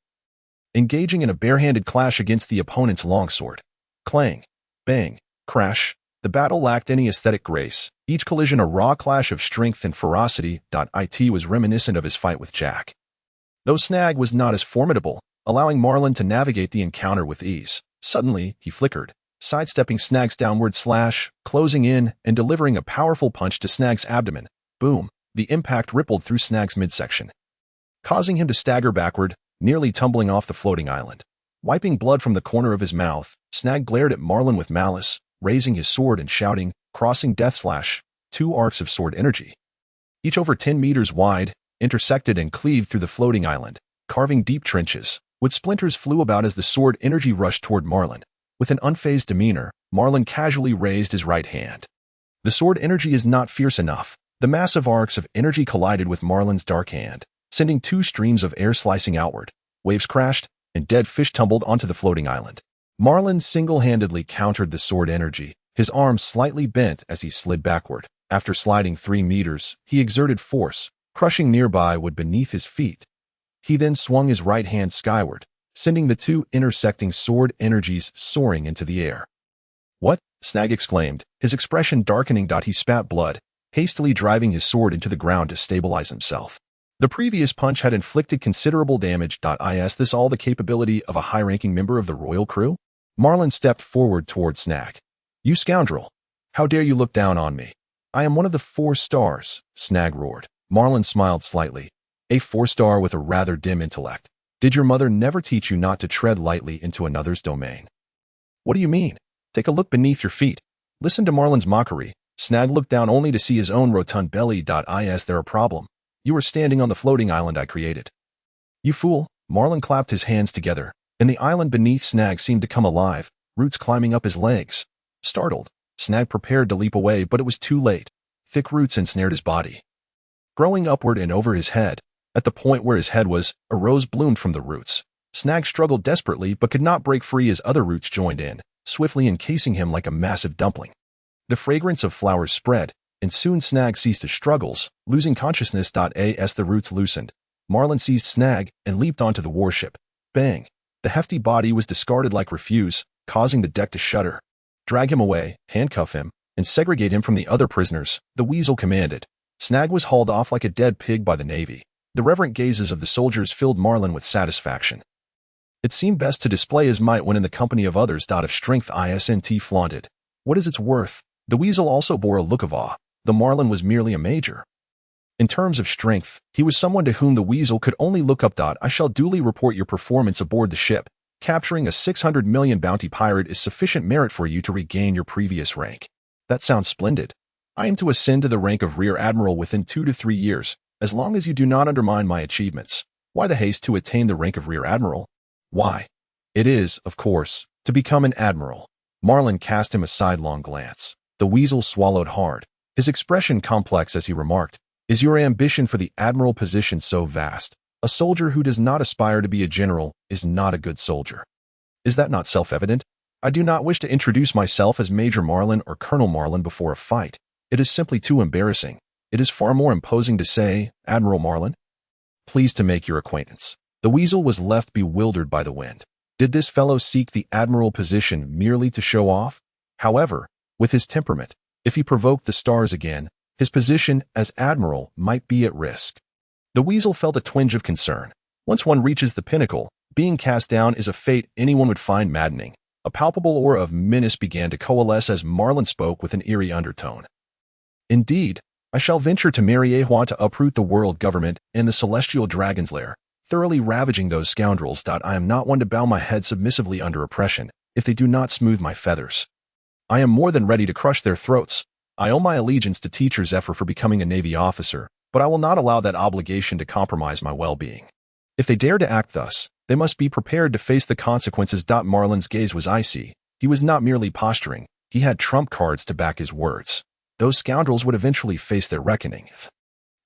engaging in a barehanded clash against the opponent's longsword. Clang, bang, crash. The battle lacked any aesthetic grace, each collision a raw clash of strength and ferocity. It was reminiscent of his fight with Jack, though Snag was not as formidable, allowing Marlin to navigate the encounter with ease. Suddenly, he flickered, sidestepping Snag's downward slash, closing in, and delivering a powerful punch to Snag's abdomen. Boom! The impact rippled through Snag's midsection, causing him to stagger backward, nearly tumbling off the floating island. Wiping blood from the corner of his mouth, Snag glared at Marlin with malice, raising his sword and shouting, crossing death slash, 2 arcs of sword energy, each over 10 meters wide, intersected and cleaved through the floating island, carving deep trenches. Wood splinters flew about as the sword energy rushed toward Marlin. With an unfazed demeanor, Marlin casually raised his right hand. The sword energy is not fierce enough. The massive arcs of energy collided with Marlin's dark hand, sending 2 streams of air slicing outward. Waves crashed, and dead fish tumbled onto the floating island. Marlin single-handedly countered the sword energy, his arms slightly bent as he slid backward. After sliding 3 meters, he exerted force, crushing nearby wood beneath his feet. He then swung his right hand skyward, sending the 2 intersecting sword energies soaring into the air. What? Snag exclaimed, his expression darkening. He spat blood, hastily driving his sword into the ground to stabilize himself. The previous punch had inflicted considerable damage. Is this all the capability of a high-ranking member of the royal crew? Marlin stepped forward toward Snag. You scoundrel! How dare you look down on me? I am one of the 4 stars, Snag roared. Marlin smiled slightly. A 4-star with a rather dim intellect. Did your mother never teach you not to tread lightly into another's domain? What do you mean? Take a look beneath your feet. Listen to Marlin's mockery. Snag looked down only to see his own rotund belly. Is there a problem? You are standing on the floating island I created. You fool! Marlin clapped his hands together, and the island beneath Snag seemed to come alive, roots climbing up his legs. Startled, Snag prepared to leap away, but it was too late. Thick roots ensnared his body, growing upward and over his head. At the point where his head was, a rose bloomed from the roots. Snag struggled desperately but could not break free as other roots joined in, swiftly encasing him like a massive dumpling. The fragrance of flowers spread, and soon Snag ceased his struggles, losing consciousness. As the roots loosened, Marlin seized Snag and leaped onto the warship. Bang! The hefty body was discarded like refuse, causing the deck to shudder. Drag him away, handcuff him, and segregate him from the other prisoners, the Weasel commanded. Snag was hauled off like a dead pig by the Navy. The reverent gazes of the soldiers filled Marlin with satisfaction. It seemed best to display his might when in the company of others. Of strength isn't flaunted. What is its worth? The Weasel also bore a look of awe. The Marlin was merely a major. In terms of strength, he was someone to whom the Weasel could only look up. I shall duly report your performance aboard the ship. Capturing a 600 million bounty pirate is sufficient merit for you to regain your previous rank. That sounds splendid. I am to ascend to the rank of Rear Admiral within 2 to 3 years, as long as you do not undermine my achievements. Why the haste to attain the rank of Rear Admiral? Why? It is, of course, to become an admiral. Marlin cast him a sidelong glance. The Weasel swallowed hard, his expression complex as he remarked, Is your ambition for the admiral position so vast? A soldier who does not aspire to be a general is not a good soldier. Is that not self-evident? I do not wish to introduce myself as Major Marlin or Colonel Marlin before a fight. It is simply too embarrassing. It is far more imposing to say, Admiral Marlin. Pleased to make your acquaintance. The Weasel was left bewildered by the wind. Did this fellow seek the admiral position merely to show off? However, with his temperament, if he provoked the stars again, his position as admiral might be at risk. The Weasel felt a twinge of concern. Once one reaches the pinnacle, being cast down is a fate anyone would find maddening. A palpable aura of menace began to coalesce as Marlin spoke with an eerie undertone. Indeed, I shall venture to marry Ahwa to uproot the world government and the celestial dragon's lair, thoroughly ravaging those scoundrels. I am not one to bow my head submissively under oppression, if they do not smooth my feathers. I am more than ready to crush their throats. I owe my allegiance to Teacher Zephyr for becoming a Navy officer, but I will not allow that obligation to compromise my well-being. If they dare to act thus, they must be prepared to face the consequences. Marlin's gaze was icy. He was not merely posturing. He had trump cards to back his words. Those scoundrels would eventually face their reckoning.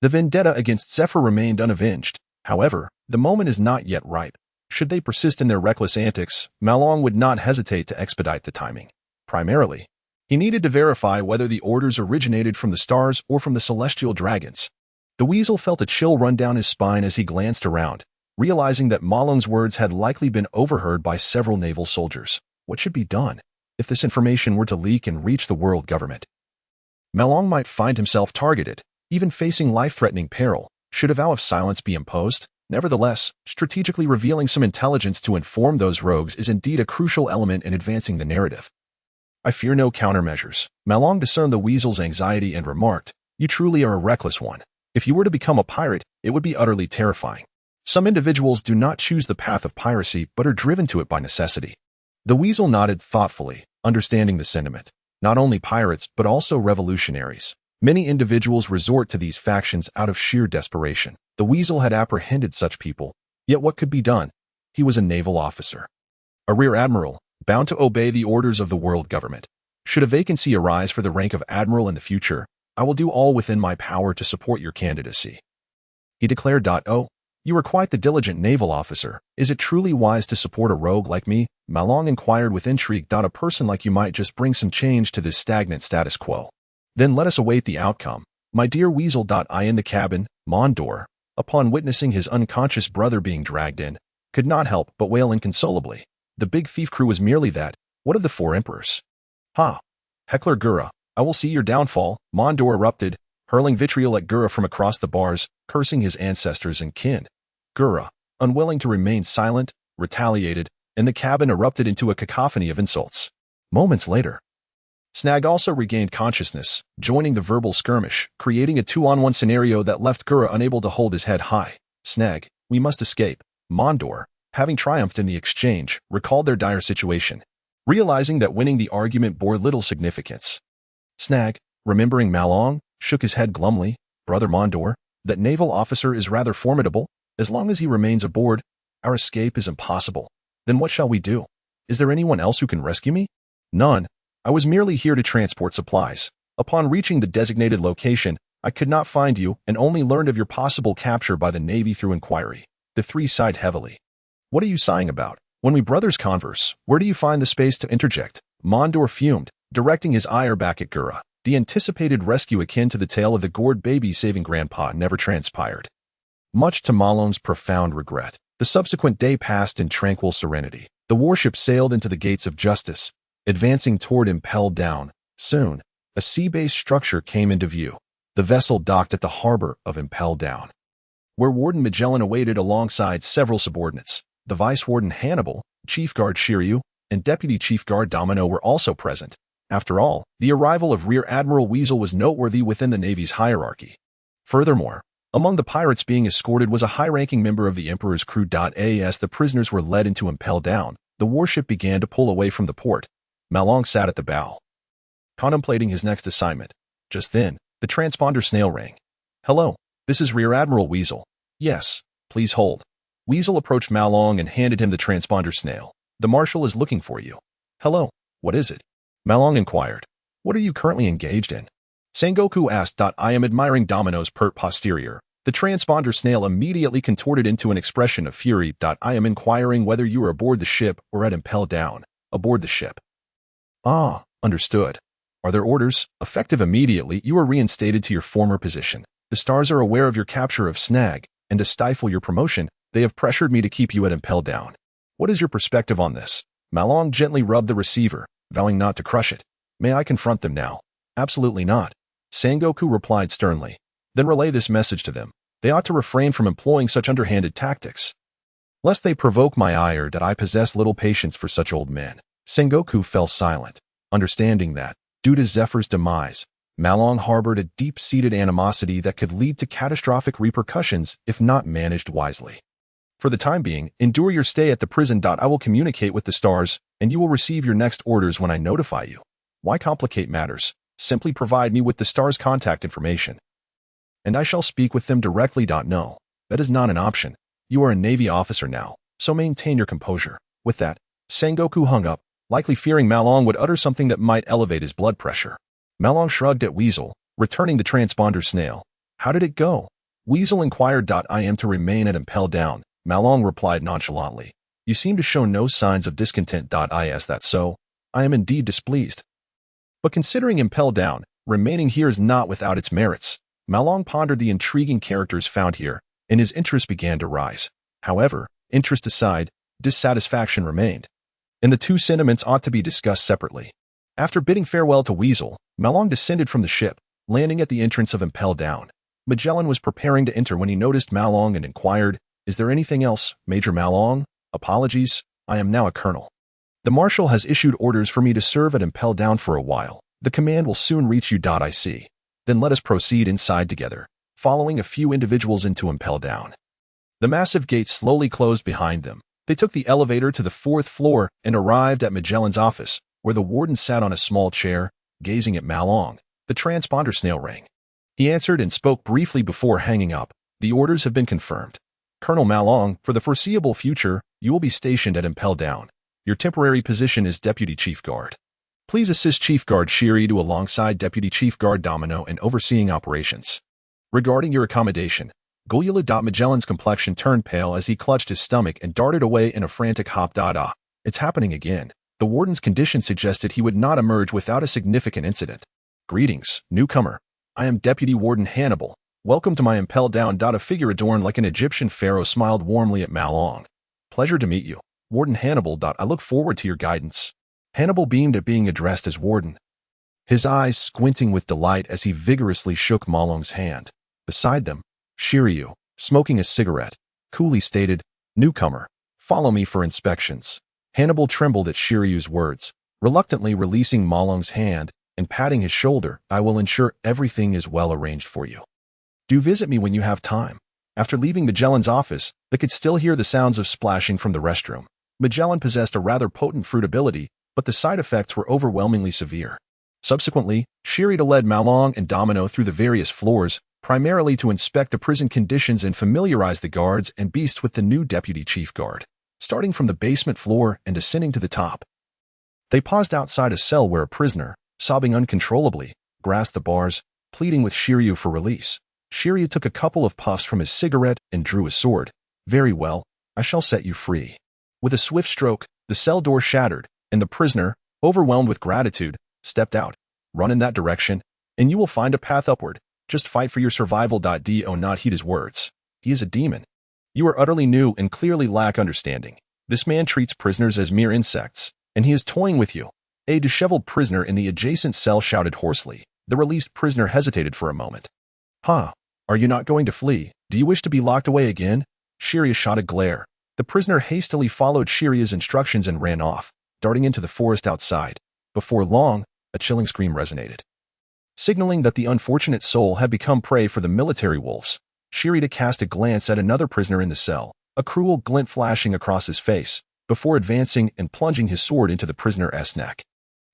The vendetta against Zephyr remained unavenged. However, the moment is not yet ripe. Should they persist in their reckless antics, Marlin would not hesitate to expedite the timing. Primarily, he needed to verify whether the orders originated from the stars or from the celestial dragons. The Weasel felt a chill run down his spine as he glanced around, realizing that Marlin's words had likely been overheard by several naval soldiers. What should be done if this information were to leak and reach the world government? Marlin might find himself targeted, even facing life-threatening peril. Should a vow of silence be imposed? Nevertheless, strategically revealing some intelligence to inform those rogues is indeed a crucial element in advancing the narrative. I fear no countermeasures. Marlin discerned the Weasel's anxiety and remarked, You truly are a reckless one. If you were to become a pirate, it would be utterly terrifying. Some individuals do not choose the path of piracy but are driven to it by necessity. The Weasel nodded thoughtfully, understanding the sentiment. Not only pirates but also revolutionaries. Many individuals resort to these factions out of sheer desperation. The Weasel had apprehended such people, yet what could be done? He was a naval officer, a rear admiral, bound to obey the orders of the world government. Should a vacancy arise for the rank of admiral in the future, I will do all within my power to support your candidacy, he declared. Oh, you are quite the diligent naval officer. Is it truly wise to support a rogue like me? Marlin inquired with intrigue. A person like you might just bring some change to this stagnant status quo. Then let us await the outcome. My dear Weasel. I in the cabin, Mondor, upon witnessing his unconscious brother being dragged in, could not help but wail inconsolably. The big thief crew was merely that. What of the four emperors? Ha! Heckler Gura, I will see your downfall. Mondor erupted, hurling vitriol at Gura from across the bars, cursing his ancestors and kin. Gura, unwilling to remain silent, retaliated, and the cabin erupted into a cacophony of insults. Moments later, Snag also regained consciousness, joining the verbal skirmish, creating a 2-on-1 scenario that left Gura unable to hold his head high. Snag, we must escape. Mondor, having triumphed in the exchange, recalled their dire situation, realizing that winning the argument bore little significance. Snag, remembering Marlin, shook his head glumly. Brother Mondor, that naval officer is rather formidable. As long as he remains aboard, our escape is impossible. Then what shall we do? Is there anyone else who can rescue me? None. I was merely here to transport supplies. Upon reaching the designated location, I could not find you and only learned of your possible capture by the Navy through inquiry. The three sighed heavily. What are you sighing about? When we brothers converse, where do you find the space to interject? Mondor fumed, directing his ire back at Gura. The anticipated rescue akin to the tale of the gourd baby saving Grandpa never transpired. Much to Marlin's profound regret, the subsequent day passed in tranquil serenity. The warship sailed into the gates of justice, advancing toward Impel Down. Soon, a sea-based structure came into view. The vessel docked at the harbor of Impel Down, where Warden Magellan awaited alongside several subordinates. The Vice Warden Hannibal, Chief Guard Shiryu, and Deputy Chief Guard Domino were also present. After all, the arrival of Rear Admiral Weasel was noteworthy within the Navy's hierarchy. Furthermore, among the pirates being escorted was a high-ranking member of the Emperor's crew. As the prisoners were led into Impel Down, the warship began to pull away from the port. Marlin sat at the bow, contemplating his next assignment. Just then, the transponder snail rang. Hello, this is Rear Admiral Weasel. Yes, please hold. Weasel approached Marlin and handed him the transponder snail. The Marshal is looking for you. Hello, what is it? Marlin inquired. What are you currently engaged in? Sengoku asked. I am admiring Domino's pert posterior. The transponder snail immediately contorted into an expression of fury. I am inquiring whether you are aboard the ship or at Impel Down. Aboard the ship. Ah, understood. Are there orders? Effective immediately, you are reinstated to your former position. The stars are aware of your capture of Snag, and to stifle your promotion, they have pressured me to keep you at Impel Down. What is your perspective on this? Malong gently rubbed the receiver, vowing not to crush it. May I confront them now? Absolutely not. Sangoku replied sternly. Then relay this message to them. They ought to refrain from employing such underhanded tactics, lest they provoke my ire that I possess little patience for such old men. Sengoku fell silent, understanding that, due to Zephyr's demise, Malong harbored a deep-seated animosity that could lead to catastrophic repercussions if not managed wisely. For the time being, endure your stay at the prison. I will communicate with the stars, and you will receive your next orders when I notify you. Why complicate matters? Simply provide me with the stars' contact information, and I shall speak with them directly. No, that is not an option. You are a Navy officer now, so maintain your composure. With that, Sengoku hung up, likely fearing Malong would utter something that might elevate his blood pressure. Malong shrugged at Weevil, returning the transponder snail. How did it go? Weevil inquired. I am to remain at Impel Down, Malong replied nonchalantly. You seem to show no signs of discontent. Is that so? I am indeed displeased. But considering Impel Down, remaining here is not without its merits. Malong pondered the intriguing characters found here, and his interest began to rise. However, interest aside, dissatisfaction remained, and the two sentiments ought to be discussed separately. After bidding farewell to Weevil, Malong descended from the ship, landing at the entrance of Impel Down. Magellan was preparing to enter when he noticed Malong and inquired, "Is there anything else, Major Malong? Apologies, I am now a colonel. The Marshal has issued orders for me to serve at Impel Down for a while. The command will soon reach you. I see. Then let us proceed inside together." Following a few individuals into Impel Down, the massive gates slowly closed behind them. They took the elevator to the 4th floor and arrived at Magellan's office, where the warden sat on a small chair, gazing at Malong. The transponder snail rang. He answered and spoke briefly before hanging up. The orders have been confirmed. Colonel Malong, for the foreseeable future, you will be stationed at Impel Down. Your temporary position is Deputy Chief Guard. Please assist Chief Guard Shiryu alongside Deputy Chief Guard Domino in overseeing operations. Regarding your accommodation, Goyula. Magellan's complexion turned pale as he clutched his stomach and darted away in a frantic hop. It's happening again. The warden's condition suggested he would not emerge without a significant incident. Greetings, newcomer. I am Deputy Warden Hannibal. Welcome to my Impel Down. A figure adorned like an Egyptian pharaoh smiled warmly at Malong. Pleasure to meet you, Warden Hannibal. I look forward to your guidance. Hannibal beamed at being addressed as warden, his eyes squinting with delight as he vigorously shook Malong's hand. Beside them, Shiryu, smoking a cigarette, coolly stated, "Newcomer, follow me for inspections." Hannibal trembled at Shiryu's words, reluctantly releasing Malong's hand and patting his shoulder. "I will ensure everything is well arranged for you. Do visit me when you have time." After leaving Magellan's office, they could still hear the sounds of splashing from the restroom. Magellan possessed a rather potent fruit ability, but the side effects were overwhelmingly severe. Subsequently, Shiryu led Malong and Domino through the various floors, primarily to inspect the prison conditions and familiarize the guards and beasts with the new Deputy Chief Guard. Starting from the basement floor and ascending to the top, they paused outside a cell where a prisoner, sobbing uncontrollably, grasped the bars, pleading with Shiryu for release. Shiryu took a couple of puffs from his cigarette and drew his sword. "Very well, I shall set you free." With a swift stroke, the cell door shattered, and the prisoner, overwhelmed with gratitude, stepped out. "Run in that direction, and you will find a path upward. Just fight for your survival. Do not heed his words. He is a demon. You are utterly new and clearly lack understanding. This man treats prisoners as mere insects, and he is toying with you." A disheveled prisoner in the adjacent cell shouted hoarsely. The released prisoner hesitated for a moment. "Huh? Are you not going to flee? Do you wish to be locked away again?" Shiryu shot a glare. The prisoner hastily followed Shiryu's instructions and ran off, darting into the forest outside. Before long, a chilling scream resonated, signaling that the unfortunate soul had become prey for the military wolves. Shiryu cast a glance at another prisoner in the cell, a cruel glint flashing across his face, before advancing and plunging his sword into the prisoner's neck.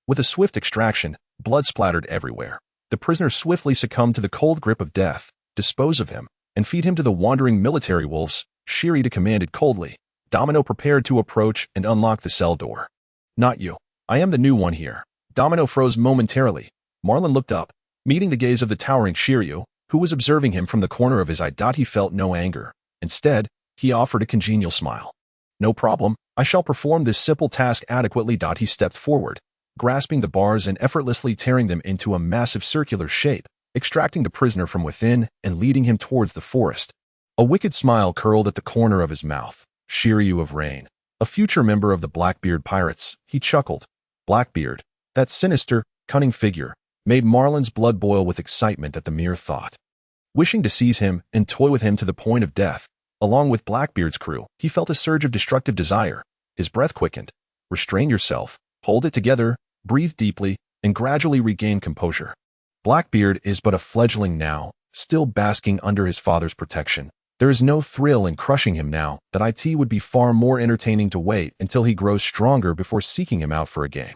With a swift extraction, blood splattered everywhere. The prisoner swiftly succumbed to the cold grip of death. "Dispose of him, and feed him to the wandering military wolves," Shiryu commanded coldly. Domino prepared to approach and unlock the cell door. "Not you. I am the new one here." Domino froze momentarily. Marlin looked up, meeting the gaze of the towering Shiryu, who was observing him from the corner of his eye. He felt no anger. Instead, he offered a congenial smile. "No problem. I shall perform this simple task adequately." He stepped forward, grasping the bars and effortlessly tearing them into a massive circular shape, extracting the prisoner from within and leading him towards the forest. A wicked smile curled at the corner of his mouth. Shiryu of Rain, a future member of the Blackbeard pirates, he chuckled. Blackbeard, that sinister, cunning figure, made Marlin's blood boil with excitement at the mere thought. Wishing to seize him and toy with him to the point of death, along with Blackbeard's crew, he felt a surge of destructive desire. His breath quickened. Restrain yourself, hold it together, breathe deeply, and gradually regain composure. Blackbeard is but a fledgling now, still basking under his father's protection. There is no thrill in crushing him now. That it would be far more entertaining to wait until he grows stronger before seeking him out for a game.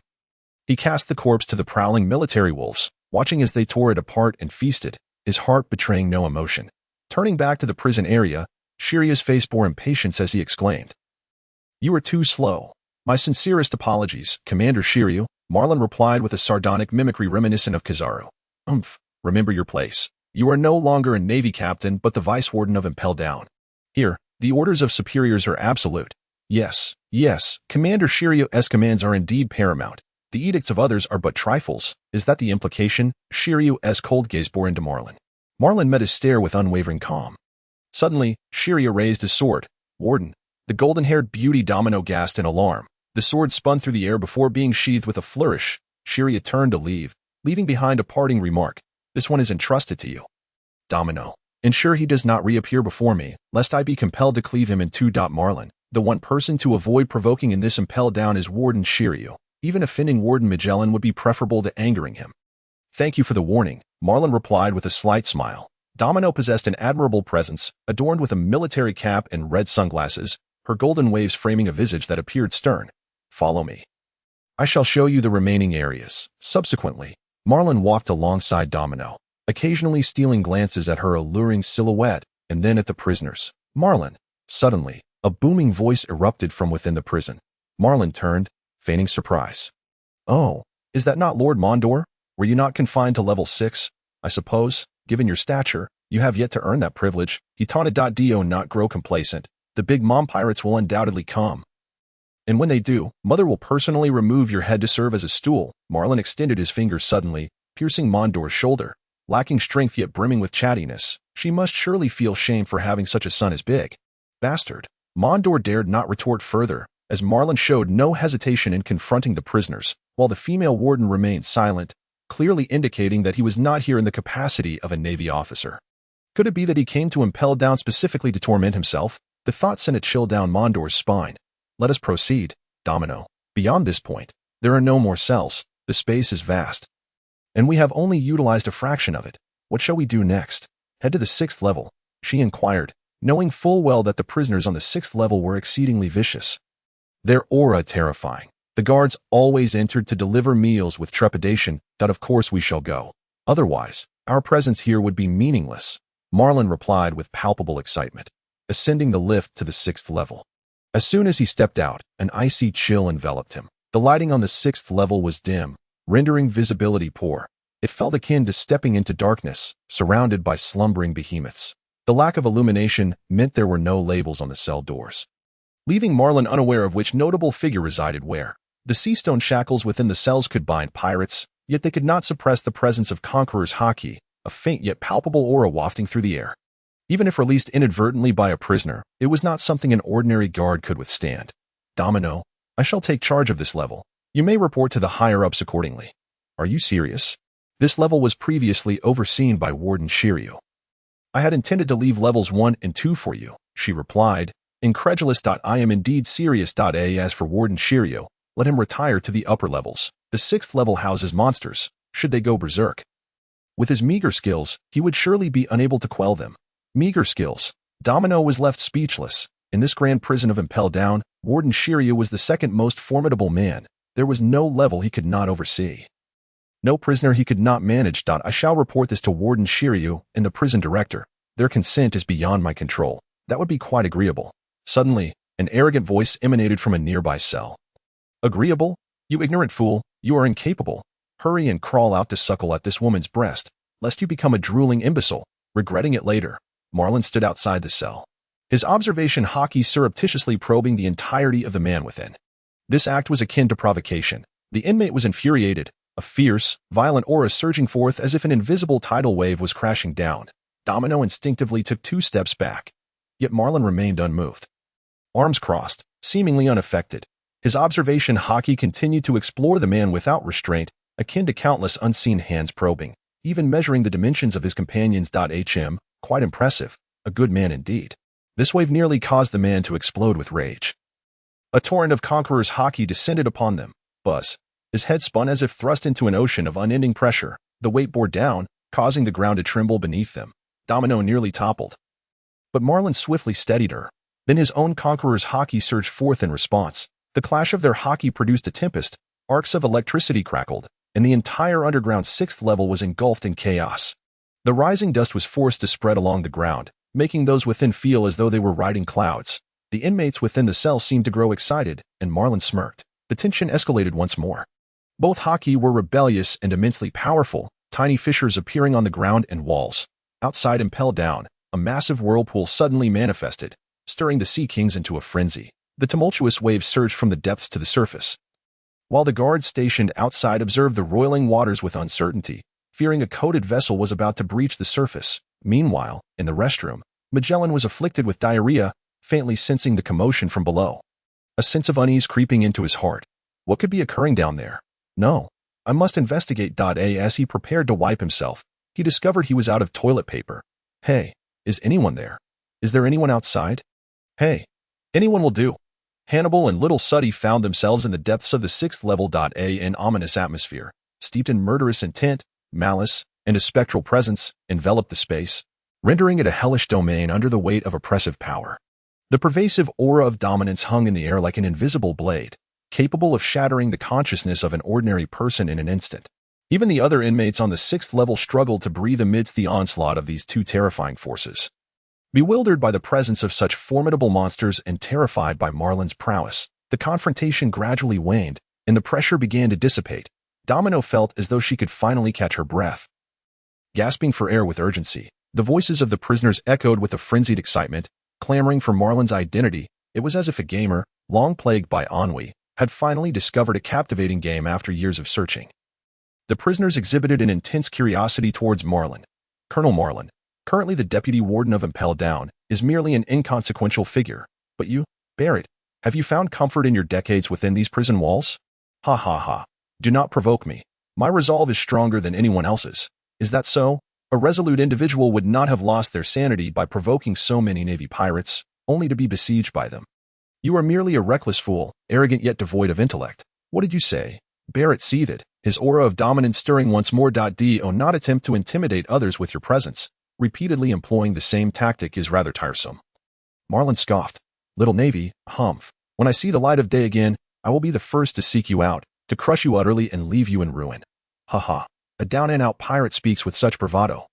He cast the corpse to the prowling military wolves, watching as they tore it apart and feasted, his heart betraying no emotion. Turning back to the prison area, Shiryu's face bore impatience as he exclaimed, "You are too slow. My sincerest apologies, Commander Shiryu," Marlin replied with a sardonic mimicry reminiscent of Kizaru. Remember your place. You are no longer a Navy captain but the Vice Warden of Impel Down. Here, the orders of superiors are absolute. Yes, Commander Shiryu's commands are indeed paramount. The edicts of others are but trifles. Is that the implication? Shiryu's cold gaze bore into Marlin. Marlin met his stare with unwavering calm. Suddenly, Shiryu raised his sword. Warden. The golden-haired beauty Domino gasped in alarm. The sword spun through the air before being sheathed with a flourish. Shiryu turned to leave, leaving behind a parting remark. This one is entrusted to you. Domino. Ensure he does not reappear before me, lest I be compelled to cleave him in two. Marlin. The one person to avoid provoking in this Impel Down is Warden Shiryu. Even offending Warden Magellan would be preferable to angering him. Thank you for the warning, Marlin replied with a slight smile. Domino possessed an admirable presence, adorned with a military cap and red sunglasses, her golden waves framing a visage that appeared stern. Follow me. I shall show you the remaining areas. Subsequently, Marlin walked alongside Domino, occasionally stealing glances at her alluring silhouette and then at the prisoners. Marlin. Suddenly, a booming voice erupted from within the prison. Marlin turned, feigning surprise. Oh, is that not Lord Mondor? Were you not confined to level 6? I suppose, given your stature, you have yet to earn that privilege. He taunted. Do not grow complacent. The big mom pirates will undoubtedly come. And when they do, Mother will personally remove your head to serve as a stool. Marlin extended his fingers suddenly, piercing Mondor's shoulder. Lacking strength yet brimming with chattiness, she must surely feel shame for having such a son as big. Bastard. Mondor dared not retort further, as Marlin showed no hesitation in confronting the prisoners, while the female warden remained silent, clearly indicating that he was not here in the capacity of a Navy officer. Could it be that he came to Impel Down specifically to torment himself? The thought sent a chill down Mondor's spine. Let us proceed, Domino. Beyond this point, there are no more cells. The space is vast. And we have only utilized a fraction of it. What shall we do next? Head to the 6th level, she inquired, knowing full well that the prisoners on the 6th level were exceedingly vicious. Their aura terrifying. The guards always entered to deliver meals with trepidation. Of course we shall go. Otherwise, our presence here would be meaningless, Marlin replied with palpable excitement, ascending the lift to the 6th level. As soon as he stepped out, an icy chill enveloped him. The lighting on the 6th level was dim, rendering visibility poor. It felt akin to stepping into darkness, surrounded by slumbering behemoths. The lack of illumination meant there were no labels on the cell doors, leaving Marlin unaware of which notable figure resided where. The seastone shackles within the cells could bind pirates, yet they could not suppress the presence of Conqueror's Haki, a faint yet palpable aura wafting through the air. Even if released inadvertently by a prisoner, it was not something an ordinary guard could withstand. Domino, I shall take charge of this level. You may report to the higher-ups accordingly. Are you serious? This level was previously overseen by Warden Shiryu. I had intended to leave levels 1 and 2 for you, she replied, incredulous. I am indeed serious. As for Warden Shiryu, let him retire to the upper levels. The 6th level houses monsters, should they go berserk. With his meager skills, he would surely be unable to quell them. Meager skills. Domino was left speechless. In this grand prison of Impel Down, Warden Shiryu was the second most formidable man. There was no level he could not oversee. No prisoner he could not manage. I shall report this to Warden Shiryu and the prison director. Their consent is beyond my control. That would be quite agreeable. Suddenly, an arrogant voice emanated from a nearby cell. Agreeable? You ignorant fool, you are incapable. Hurry and crawl out to suckle at this woman's breast, lest you become a drooling imbecile, regretting it later. Marlin stood outside the cell, his observation Haki surreptitiously probing the entirety of the man within. This act was akin to provocation. The inmate was infuriated, a fierce, violent aura surging forth as if an invisible tidal wave was crashing down. Domino instinctively took 2 steps back, yet Marlin remained unmoved. Arms crossed, seemingly unaffected. His observation hockey continued to explore the man without restraint, akin to countless unseen hands probing, even measuring the dimensions of his companions. Quite impressive, a good man indeed. This wave nearly caused the man to explode with rage. A torrent of Conqueror's hockey descended upon them. Buzz. His head spun as if thrust into an ocean of unending pressure. The weight bore down, causing the ground to tremble beneath them. Domino nearly toppled. But Marlin swiftly steadied her. Then his own Conqueror's hockey surged forth in response. The clash of their hockey produced a tempest, arcs of electricity crackled, and the entire underground 6th level was engulfed in chaos. The rising dust was forced to spread along the ground, making those within feel as though they were riding clouds. The inmates within the cell seemed to grow excited, and Marlin smirked. The tension escalated once more. Both hockey were rebellious and immensely powerful, tiny fissures appearing on the ground and walls. Outside, impelled down, a massive whirlpool suddenly manifested, stirring the Sea Kings into a frenzy. The tumultuous waves surged from the depths to the surface. While the guards stationed outside observed the roiling waters with uncertainty, fearing a coated vessel was about to breach the surface. Meanwhile, in the restroom, Magellan was afflicted with diarrhea, faintly sensing the commotion from below. A sense of unease creeping into his heart. What could be occurring down there? No. I must investigate. As he prepared to wipe himself, he discovered he was out of toilet paper. Hey, is anyone there? Is there anyone outside? Hey, anyone will do. Hannibal and Little Suddy found themselves in the depths of the 6th level. An ominous atmosphere, steeped in murderous intent, malice, and a spectral presence, enveloped the space, rendering it a hellish domain under the weight of oppressive power. The pervasive aura of dominance hung in the air like an invisible blade, capable of shattering the consciousness of an ordinary person in an instant. Even the other inmates on the 6th level struggled to breathe amidst the onslaught of these 2 terrifying forces. Bewildered by the presence of such formidable monsters and terrified by Marlin's prowess, the confrontation gradually waned, and the pressure began to dissipate. Domino felt as though she could finally catch her breath. Gasping for air with urgency, the voices of the prisoners echoed with a frenzied excitement, clamoring for Marlin's identity. It was as if a gamer, long plagued by ennui, had finally discovered a captivating game after years of searching. The prisoners exhibited an intense curiosity towards Marlin. Colonel Marlin, currently the deputy warden of Impel Down, is merely an inconsequential figure. But you, Barrett, have you found comfort in your decades within these prison walls? Ha ha ha. Do not provoke me. My resolve is stronger than anyone else's. Is that so? A resolute individual would not have lost their sanity by provoking so many Navy pirates, only to be besieged by them. You are merely a reckless fool, arrogant yet devoid of intellect. What did you say? Barrett seethed, his aura of dominance stirring once more. Do not attempt to intimidate others with your presence. Repeatedly employing the same tactic is rather tiresome. Marlin scoffed. Little Navy, humph. When I see the light of day again, I will be the first to seek you out, to crush you utterly and leave you in ruin. Ha ha. A down-and-out pirate speaks with such bravado.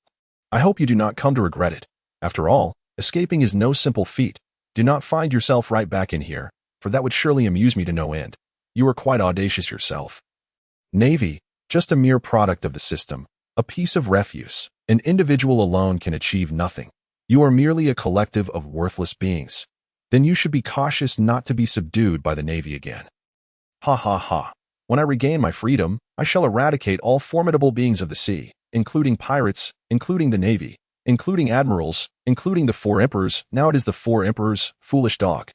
I hope you do not come to regret it. After all, escaping is no simple feat. Do not find yourself right back in here, for that would surely amuse me to no end. You are quite audacious yourself. Navy, just a mere product of the system, a piece of refuse. An individual alone can achieve nothing. You are merely a collective of worthless beings. Then you should be cautious not to be subdued by the Navy again. Ha ha ha. When I regain my freedom, I shall eradicate all formidable beings of the sea, including pirates, including the Navy, including admirals, including the 4 emperors. Now it is the 4 emperors, foolish dog.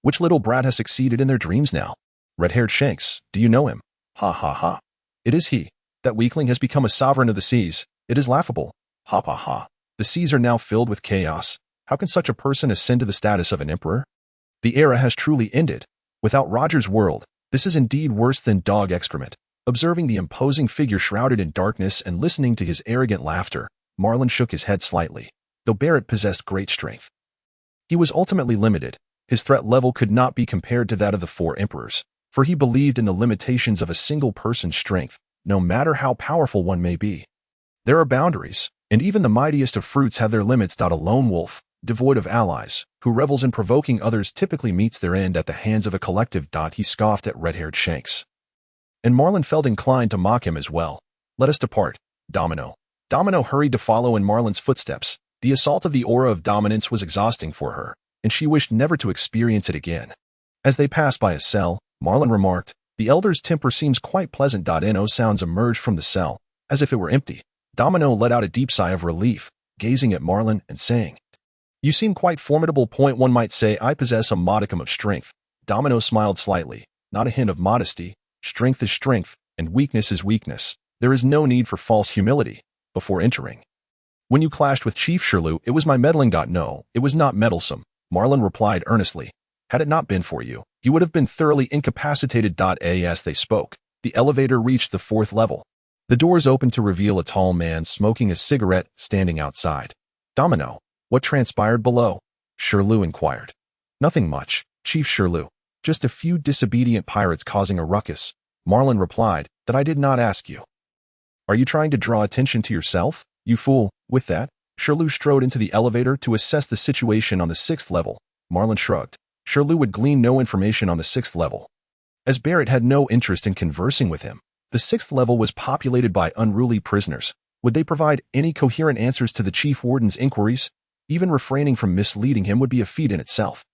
Which little brat has succeeded in their dreams now? Red-haired Shanks, do you know him? Ha ha ha. It is he. That weakling has become a sovereign of the seas. It is laughable. Ha ha ha. The seas are now filled with chaos. How can such a person ascend to the status of an emperor? The era has truly ended. Without Roger's world, this is indeed worse than dog excrement. Observing the imposing figure shrouded in darkness and listening to his arrogant laughter, Marlin shook his head slightly, though Barrett possessed great strength. He was ultimately limited. His threat level could not be compared to that of the 4 emperors, for he believed in the limitations of a single person's strength, no matter how powerful one may be. There are boundaries, and even the mightiest of fruits have their limits. A lone wolf, devoid of allies, who revels in provoking others typically meets their end at the hands of a collective. He scoffed at red-haired Shanks. And Marlin felt inclined to mock him as well. Let us depart, Domino. Domino hurried to follow in Marlin's footsteps. The assault of the aura of dominance was exhausting for her, and she wished never to experience it again. As they passed by a cell, Marlin remarked, The elder's temper seems quite pleasant. No sounds emerged from the cell, as if it were empty. Domino let out a deep sigh of relief, gazing at Marlin and saying, "You seem quite formidable. One might say I possess a modicum of strength." Domino smiled slightly, not a hint of modesty. Strength is strength, and weakness is weakness. There is no need for false humility. Before entering, when you clashed with Chief Sherlew, it was my meddling. No, it was not meddlesome, Marlin replied earnestly. Had it not been for you, you would have been thoroughly incapacitated. As they spoke, the elevator reached the 4th level. The doors opened to reveal a tall man smoking a cigarette standing outside. Domino, what transpired below? Sherlew inquired. Nothing much, Chief Sherlew. Just a few disobedient pirates causing a ruckus. Marlin replied, that I did not ask you. Are you trying to draw attention to yourself, you fool? With that, Sherlew strode into the elevator to assess the situation on the 6th level. Marlin shrugged. Sherlew would glean no information on the 6th level, as Barrett had no interest in conversing with him. The 6th level was populated by unruly prisoners. Would they provide any coherent answers to the Chief Warden's inquiries? Even refraining from misleading him would be a feat in itself.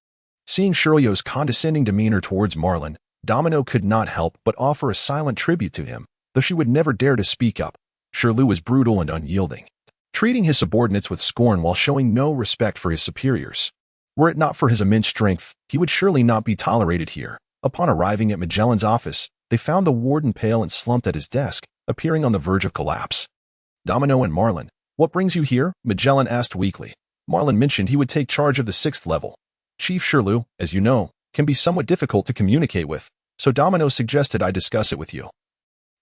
Seeing Sherlew's condescending demeanor towards Marlin, Domino could not help but offer a silent tribute to him, though she would never dare to speak up. Sherlew was brutal and unyielding, treating his subordinates with scorn while showing no respect for his superiors. Were it not for his immense strength, he would surely not be tolerated here. Upon arriving at Magellan's office, they found the warden pale and slumped at his desk, appearing on the verge of collapse. Domino and Marlin, what brings you here? Magellan asked weakly. Marlin mentioned he would take charge of the 6th level. Chief Sherlew, as you know, can be somewhat difficult to communicate with, so Domino suggested I discuss it with you.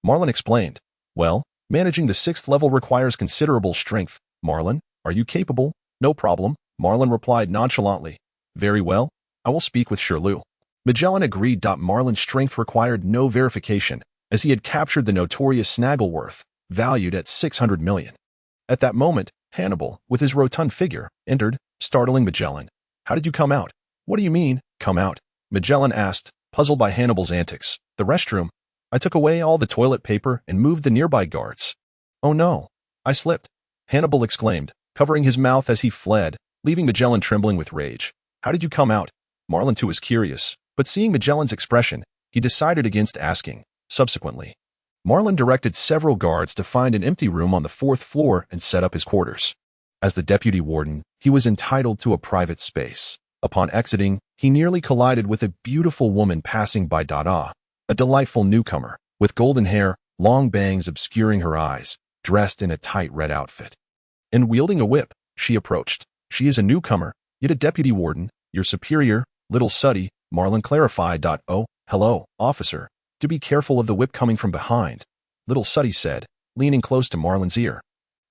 Marlin explained. Well, managing the 6th level requires considerable strength. Marlin, are you capable? No problem, Marlin replied nonchalantly. Very well, I will speak with Sherlew. Magellan agreed. Marlin's strength required no verification, as he had captured the notorious Snaggleworth, valued at 600 million. At that moment, Hannibal, with his rotund figure, entered, startling Magellan. How did you come out? What do you mean, come out? Magellan asked, puzzled by Hannibal's antics. The restroom. I took away all the toilet paper and moved the nearby guards. Oh no, I slipped, Hannibal exclaimed, covering his mouth as he fled, leaving Magellan trembling with rage. How did you come out? Marlin too was curious, but seeing Magellan's expression, he decided against asking. Subsequently, Marlin directed several guards to find an empty room on the 4th floor and set up his quarters. As the deputy warden, he was entitled to a private space. Upon exiting, he nearly collided with a beautiful woman passing by. A delightful newcomer, with golden hair, long bangs obscuring her eyes, dressed in a tight red outfit. And wielding a whip, she approached. She is a newcomer, yet a deputy warden, your superior, Little Suddy, Marlin clarified. Oh, hello, officer. Do be careful of the whip coming from behind, Little Suddy said, leaning close to Marlin's ear.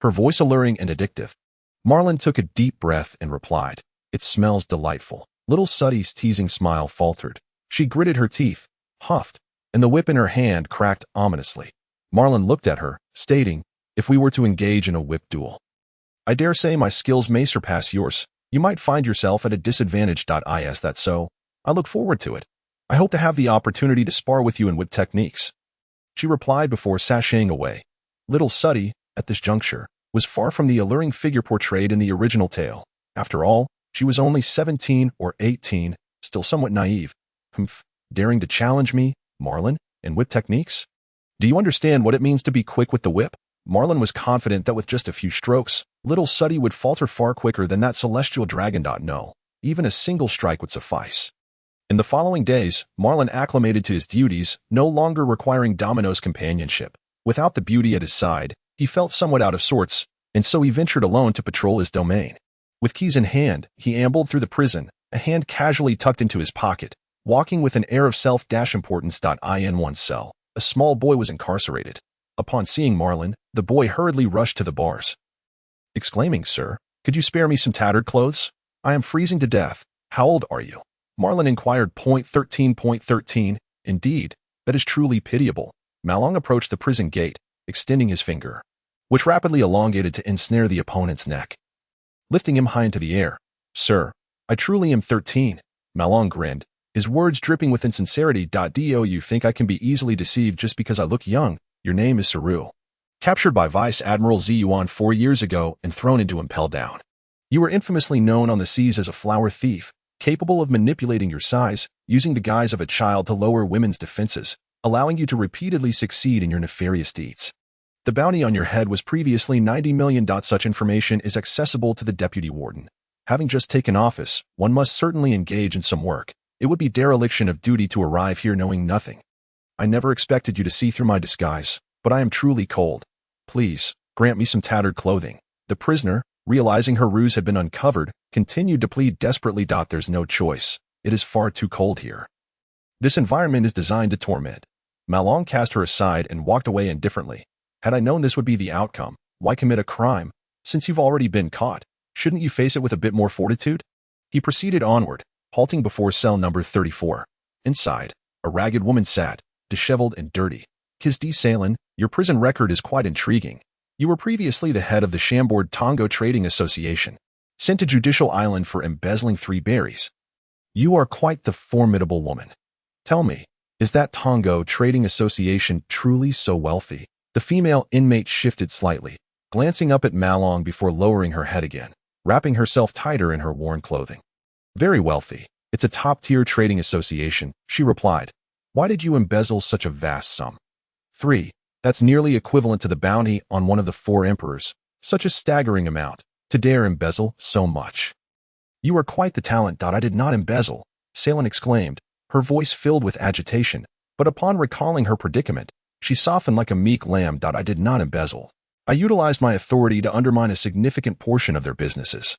Her voice alluring and addictive. Marlin took a deep breath and replied, It smells delightful. Little Suddy's teasing smile faltered. She gritted her teeth, huffed, and the whip in her hand cracked ominously. Marlin looked at her, stating, If we were to engage in a whip duel, I dare say my skills may surpass yours. You might find yourself at a disadvantage. Is that so? I look forward to it. I hope to have the opportunity to spar with you in whip techniques. She replied before sashaying away. Little Suddy, at this juncture, was far from the alluring figure portrayed in the original tale. After all, she was only 17 or 18, still somewhat naive. Humph, daring to challenge me, Marlin, in whip techniques? Do you understand what it means to be quick with the whip? Marlin was confident that with just a few strokes, Little Suddy would falter far quicker than that celestial dragon. No, even a single strike would suffice. In the following days, Marlin acclimated to his duties, no longer requiring Domino's companionship. Without the beauty at his side, he felt somewhat out of sorts, and so he ventured alone to patrol his domain. With keys in hand, he ambled through the prison, a hand casually tucked into his pocket, walking with an air of self-importance. In one cell, a small boy was incarcerated. Upon seeing Marlin, the boy hurriedly rushed to the bars, exclaiming, Sir, could you spare me some tattered clothes? I am freezing to death. How old are you? Marlin inquired. 13.13. Indeed, that is truly pitiable. Malong approached the prison gate, extending his finger, which rapidly elongated to ensnare the opponent's neck, lifting him high into the air. Sir, I truly am 13. Malong grinned, his words dripping with insincerity. Do you think I can be easily deceived just because I look young? Your name is Saru. Captured by Vice Admiral Ziyuan 4 years ago and thrown into Impel Down. You were infamously known on the seas as a flower thief, capable of manipulating your size, using the guise of a child to lower women's defenses. allowing you to repeatedly succeed in your nefarious deeds. The bounty on your head was previously 90 million. Such information is accessible to the deputy warden. Having just taken office, one must certainly engage in some work. It would be dereliction of duty to arrive here knowing nothing. I never expected you to see through my disguise, but I am truly cold. Please, grant me some tattered clothing. The prisoner, realizing her ruse had been uncovered, continued to plead desperately. There's no choice. It is far too cold here. This environment is designed to torment. Marlin cast her aside and walked away indifferently. Had I known this would be the outcome, why commit a crime? Since you've already been caught, shouldn't you face it with a bit more fortitude? He proceeded onward, halting before cell number 34. Inside, a ragged woman sat, disheveled and dirty. Kiz D. Salin, your prison record is quite intriguing. You were previously the head of the Chambord Tongo Trading Association, sent to Judicial Island for embezzling 3 berries. You are quite the formidable woman. Tell me, is that Tongo Trading Association truly so wealthy? The female inmate shifted slightly, glancing up at Marlin before lowering her head again, wrapping herself tighter in her worn clothing. Very wealthy. It's a top-tier trading association, she replied. Why did you embezzle such a vast sum? 3. That's nearly equivalent to the bounty on one of the 4 emperors. Such a staggering amount, to dare embezzle so much. You are quite the talent. I did not embezzle, Salin exclaimed, her voice filled with agitation, but upon recalling her predicament, she softened like a meek lamb. I did not embezzle. I utilized my authority to undermine a significant portion of their businesses,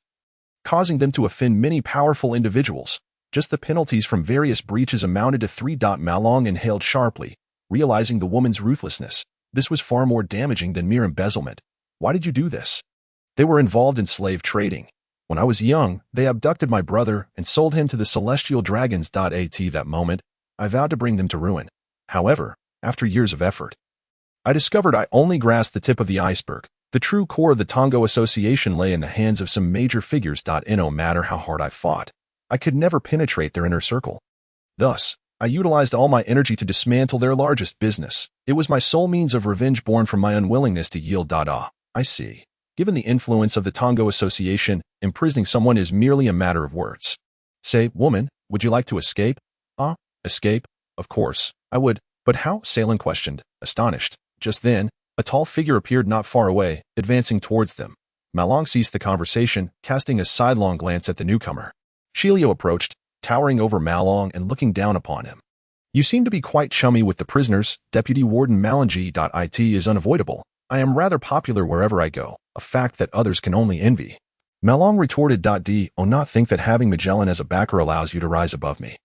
causing them to offend many powerful individuals. Just the penalties from various breaches amounted to 3. Marlin inhaled sharply, realizing the woman's ruthlessness. This was far more damaging than mere embezzlement. Why did you do this? They were involved in slave trading. When I was young, they abducted my brother and sold him to the celestial dragons. At that moment, I vowed to bring them to ruin. However, after years of effort, I discovered I only grasped the tip of the iceberg. The true core of the Tongo Association lay in the hands of some major figures. No matter how hard I fought, I could never penetrate their inner circle. Thus, I utilized all my energy to dismantle their largest business. It was my sole means of revenge born from my unwillingness to yield. I see. Given the influence of the Tongo Association, imprisoning someone is merely a matter of words. Say, woman, would you like to escape? Escape? Of course, I would. But how? Salin questioned, astonished. Just then, a tall figure appeared not far away, advancing towards them. Marlin ceased the conversation, casting a sidelong glance at the newcomer. Shilio approached, towering over Marlin and looking down upon him. You seem to be quite chummy with the prisoners. Deputy Warden Malinji. It is unavoidable. I am rather popular wherever I go, a fact that others can only envy. Marlin retorted. Do not think that having Magellan as a backer allows you to rise above me.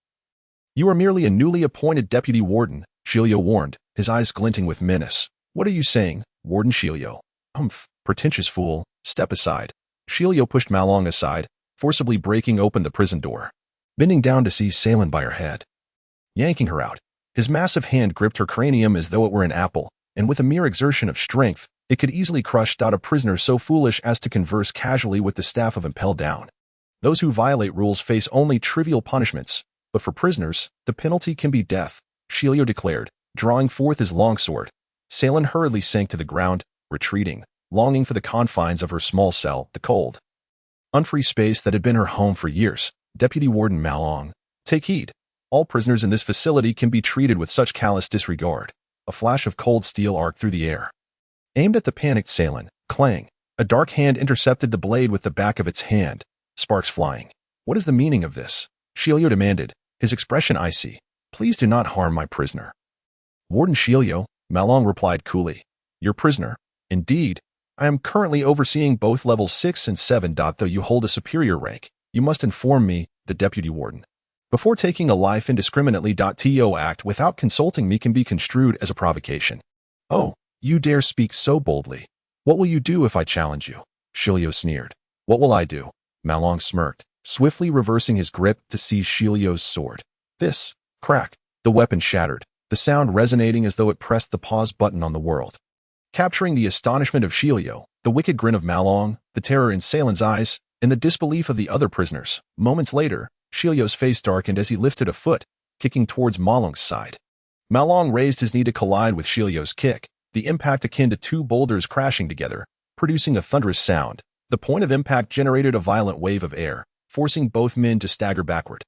You are merely a newly appointed deputy warden, Shilio warned, his eyes glinting with menace. What are you saying, Warden Shilio? Pretentious fool, step aside. Shilio pushed Marlin aside, forcibly breaking open the prison door, bending down to seize Salin by her head. Yanking her out, his massive hand gripped her cranium as though it were an apple, and with a mere exertion of strength, it could easily crush a prisoner so foolish as to converse casually with the staff of impel down. Those who violate rules face only trivial punishments, but for prisoners, the penalty can be death, Shilio declared, drawing forth his longsword. Salin hurriedly sank to the ground, retreating, longing for the confines of her small cell, the cold, unfree space that had been her home for years. Deputy Warden Marlin, take heed. All prisoners in this facility can be treated with such callous disregard. A flash of cold steel arced through the air, aimed at the panicked Salin. Clang! A dark hand intercepted the blade with the back of its hand, sparks flying. What is the meaning of this? Shilio demanded, his expression icy. Please do not harm my prisoner. Warden Shilio, Marlin replied coolly. Your prisoner? Indeed. I am currently overseeing both levels 6 and 7. Though you hold a superior rank, you must inform me, the deputy warden, before taking a life indiscriminately. To act without consulting me can be construed as a provocation. Oh, you dare speak so boldly. What will you do if I challenge you? Shilio sneered. What will I do? Marlin smirked, swiftly reversing his grip to seize Shilio's sword. This, crack, the weapon shattered, the sound resonating as though it pressed the pause button on the world. Capturing the astonishment of Shilio, the wicked grin of Marlin, the terror in Salin's eyes, and the disbelief of the other prisoners. Moments later, Shilio's face darkened as he lifted a foot, kicking towards Marlin's side. Marlin raised his knee to collide with Shilio's kick, the impact akin to 2 boulders crashing together, producing a thunderous sound. The point of impact generated a violent wave of air, forcing both men to stagger backward.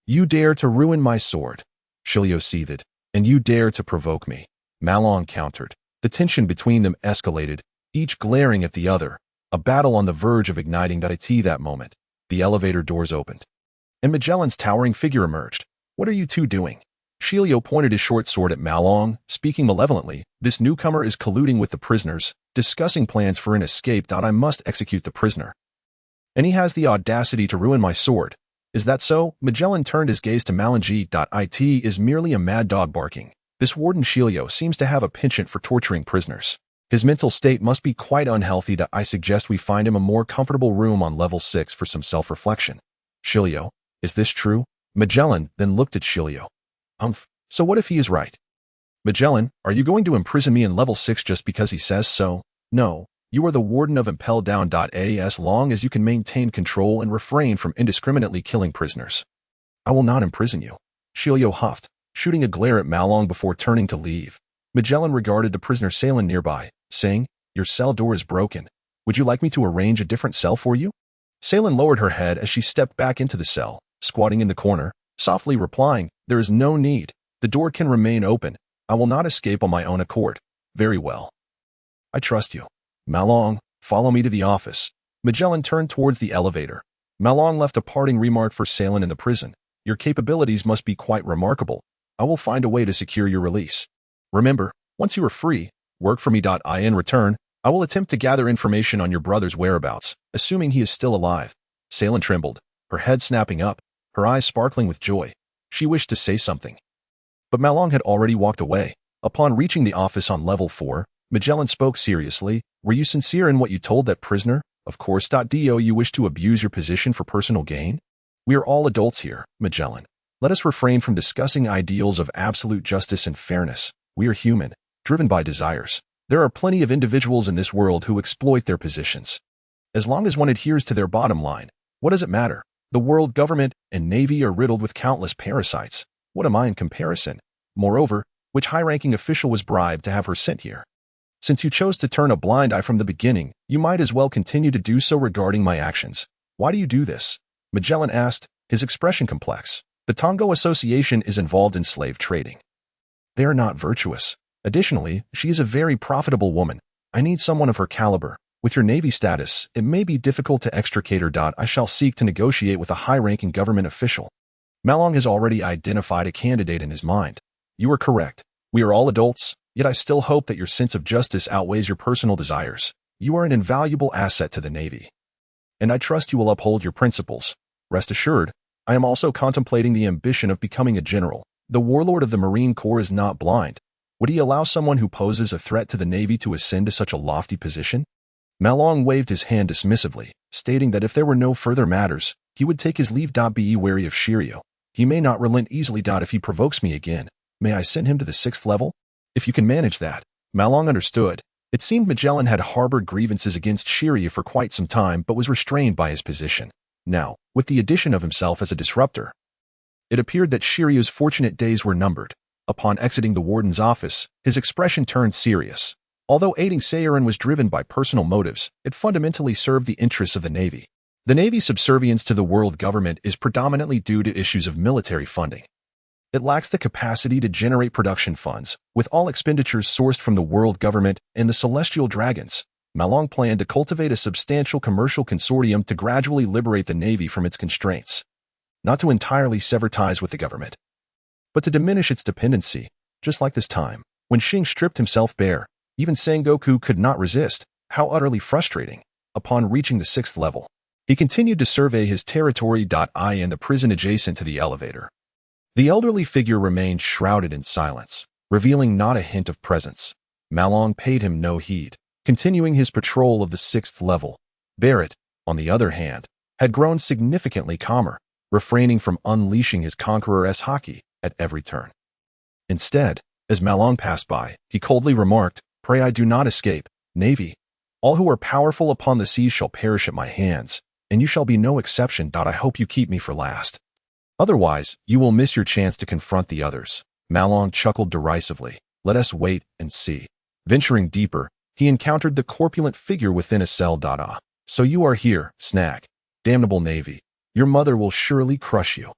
You dare to ruin my sword, Shilio seethed, And you dare to provoke me? Marlin countered. The tension between them escalated, each glaring at the other, a battle on the verge of igniting. At that moment, the elevator doors opened, and Magellan's towering figure emerged. What are you two doing? Shilio pointed his short sword at Marlin, speaking malevolently. This newcomer is colluding with the prisoners, discussing plans for an escape. I must execute the prisoner. And he has the audacity to ruin my sword. Is that so? Magellan turned his gaze to Marlin. It is merely a mad dog barking. This warden Shilio seems to have a penchant for torturing prisoners. His mental state must be quite unhealthy. I suggest we find him a more comfortable room on level 6 for some self-reflection. Shilio, is this true? Magellan then looked at Shilio. So what if he is right? Magellan, are you going to imprison me in level 6 just because he says so? No, you are the warden of Impel Down. As long as you can maintain control and refrain from indiscriminately killing prisoners. I will not imprison you. Shilio huffed, shooting a glare at Marlin before turning to leave. Magellan regarded the prisoner Salen nearby, saying, your cell door is broken. Would you like me to arrange a different cell for you? Salen lowered her head as she stepped back into the cell, squatting in the corner, softly replying, there is no need. The door can remain open. I will not escape on my own accord. Very well. I trust you. Marlin, follow me to the office. Magellan turned towards the elevator. Marlin left a parting remark for Salen in the prison. Your capabilities must be quite remarkable. I will find a way to secure your release. Remember, once you are free, work for me. In return, I will attempt to gather information on your brother's whereabouts, assuming he is still alive. Salen trembled, her head snapping up, her eyes sparkling with joy. She wished to say something, but Marlin had already walked away. Upon reaching the office on level 4, Magellan spoke seriously. Were you sincere in what you told that prisoner? Of course. You wish to abuse your position for personal gain? We are all adults here, Magellan. Let us refrain from discussing ideals of absolute justice and fairness. We are human, driven by desires. There are plenty of individuals in this world who exploit their positions. As long as one adheres to their bottom line, what does it matter? The world government and navy are riddled with countless parasites. What am I in comparison? Moreover, which high-ranking official was bribed to have her sent here? Since you chose to turn a blind eye from the beginning, you might as well continue to do so regarding my actions. Why do you do this? Magellan asked, his expression complex. The Tongo Association is involved in slave trading. They are not virtuous. Additionally, she is a very profitable woman. I need someone of her caliber. With your navy status, it may be difficult to extricate her. I shall seek to negotiate with a high-ranking government official. Marlin has already identified a candidate in his mind. You are correct. We are all adults, yet I still hope that your sense of justice outweighs your personal desires. You are an invaluable asset to the Navy, and I trust you will uphold your principles. Rest assured, I am also contemplating the ambition of becoming a general. The warlord of the Marine Corps is not blind. Would he allow someone who poses a threat to the Navy to ascend to such a lofty position? Marlin waved his hand dismissively, stating that if there were no further matters, he would take his leave. Be wary of Shiryu. He may not relent easily. If he provokes me again, may I send him to the 6th level? If you can manage that. Marlin understood. It seemed Magellan had harbored grievances against Shiryu for quite some time but was restrained by his position. Now, with the addition of himself as a disruptor, it appeared that Shiryu's fortunate days were numbered. Upon exiting the warden's office, his expression turned serious. Although aiding Seirin was driven by personal motives, it fundamentally served the interests of the Navy. The Navy's subservience to the world government is predominantly due to issues of military funding. It lacks the capacity to generate production funds, with all expenditures sourced from the world government and the celestial dragons. Marlin planned to cultivate a substantial commercial consortium to gradually liberate the Navy from its constraints. Not to entirely sever ties with the government, but to diminish its dependency. Just like this time, when Shing stripped himself bare, even Sengoku could not resist. How utterly frustrating. Upon reaching the 6th level, he continued to survey his territory. In the prison adjacent to the elevator, the elderly figure remained shrouded in silence, revealing not a hint of presence. Marlin paid him no heed, continuing his patrol of the 6th level. Barrett, on the other hand, had grown significantly calmer, refraining from unleashing his conqueror's haki at every turn. Instead, as Marlin passed by, he coldly remarked, "Pray I do not escape, Navy. All who are powerful upon the seas shall perish at my hands, and you shall be no exception. I hope you keep me for last. Otherwise, you will miss your chance to confront the others." Marlin chuckled derisively. Let us wait and see. Venturing deeper, he encountered the corpulent figure within a cell. So you are here, Snag. Damnable Navy. Your mother will surely crush you.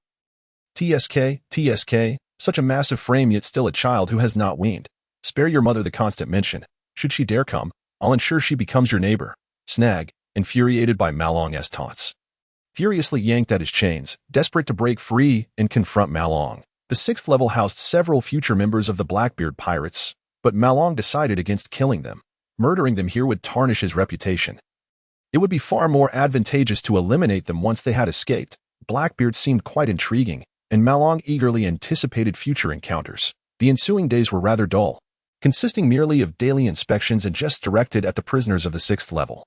TSK, Such a massive frame, yet still a child who has not weaned. Spare your mother the constant mention. Should she dare come, I'll ensure she becomes your neighbor. Snag, infuriated by Malong's taunts, furiously yanked at his chains, desperate to break free and confront Malong. The 6th level housed several future members of the Blackbeard Pirates, but Malong decided against killing them. Murdering them here would tarnish his reputation. It would be far more advantageous to eliminate them once they had escaped. Blackbeard seemed quite intriguing, and Malong eagerly anticipated future encounters. The ensuing days were rather dull, consisting merely of daily inspections and just directed at the prisoners of the 6th level,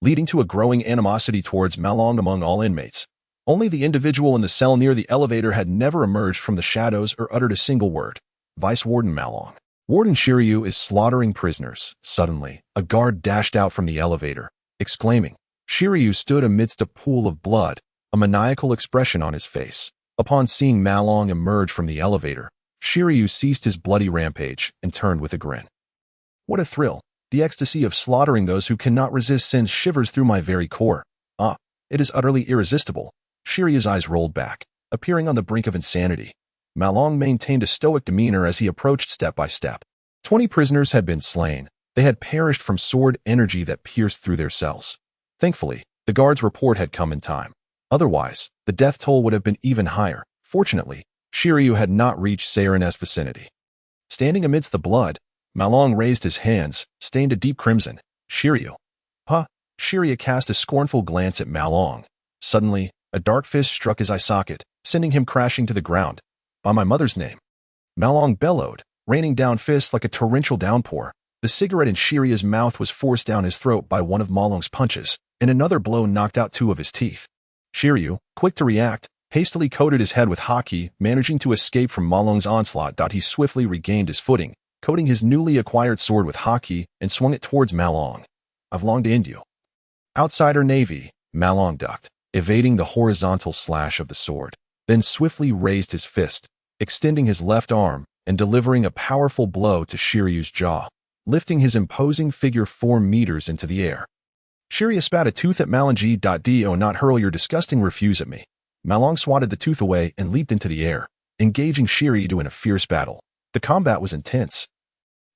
leading to a growing animosity towards Malong among all inmates. Only the individual in the cell near the elevator had never emerged from the shadows or uttered a single word. Vice Warden Malong. Warden Shiryu is slaughtering prisoners. Suddenly, a guard dashed out from the elevator, exclaiming. Shiryu stood amidst a pool of blood, a maniacal expression on his face. Upon seeing Malong emerge from the elevator, Shiryu ceased his bloody rampage and turned with a grin. What a thrill! The ecstasy of slaughtering those who cannot resist sends shivers through my very core. Ah, it is utterly irresistible. Shiryu's eyes rolled back, appearing on the brink of insanity. Malong maintained a stoic demeanor as he approached step by step. 20 prisoners had been slain. They had perished from sword energy that pierced through their cells. Thankfully, the guard's report had come in time. Otherwise, the death toll would have been even higher. Fortunately, Shiryu had not reached Seirena's vicinity. Standing amidst the blood, Malong raised his hands, stained a deep crimson. Shiryu. Huh? Shiryu cast a scornful glance at Malong. Suddenly, a dark fist struck his eye socket, sending him crashing to the ground. By my mother's name. Malong bellowed, raining down fists like a torrential downpour. The cigarette in Shiryu's mouth was forced down his throat by one of Malong's punches, and another blow knocked out 2 of his teeth. Shiryu, quick to react, hastily coated his head with haki, managing to escape from Malong's onslaught. He swiftly regained his footing, coating his newly acquired sword with haki, and swung it towards Malong. I've long to end you. Outsider Navy, Malong ducked, evading the horizontal slash of the sword, then swiftly raised his fist, extending his left arm and delivering a powerful blow to Shiryu's jaw, lifting his imposing figure 4 meters into the air. Shiryu spat a tooth at Malong. Do not hurl your disgusting refuse at me. Malong swatted the tooth away and leaped into the air, engaging Shiryu in a fierce battle. The combat was intense,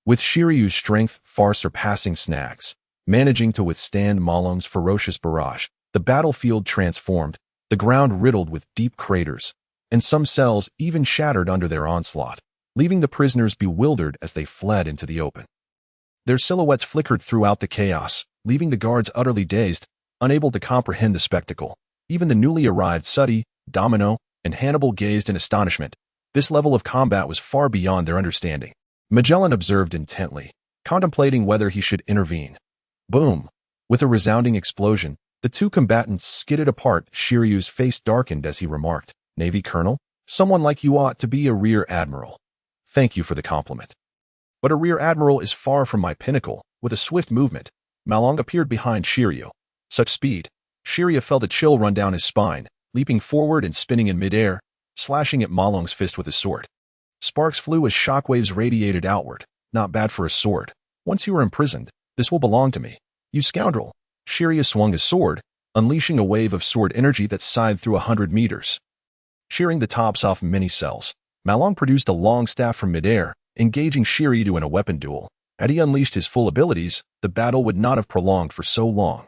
with Shiryu's strength far surpassing Snag's, managing to withstand Malong's ferocious barrage. The battlefield transformed, the ground riddled with deep craters, and some cells even shattered under their onslaught, leaving the prisoners bewildered as they fled into the open. Their silhouettes flickered throughout the chaos, leaving the guards utterly dazed, unable to comprehend the spectacle. Even the newly arrived Suddy, Domino, and Hannibal gazed in astonishment. This level of combat was far beyond their understanding. Magellan observed intently, contemplating whether he should intervene. Boom! With a resounding explosion, the 2 combatants skidded apart. Shiryu's face darkened as he remarked, Navy Colonel, someone like you ought to be a Rear Admiral. Thank you for the compliment. But a Rear Admiral is far from my pinnacle. With a swift movement, Malong appeared behind Shiryu. Such speed, Shiryu felt a chill run down his spine, leaping forward and spinning in midair, slashing at Malong's fist with his sword. Sparks flew as shockwaves radiated outward. Not bad for a sword. Once you are imprisoned, this will belong to me. You scoundrel. Shiryu swung his sword, unleashing a wave of sword energy that scythed through 100 meters. Shearing the tops off many cells, Malong produced a long staff from midair, engaging Shiryu in a weapon duel. Had he unleashed his full abilities, the battle would not have prolonged for so long.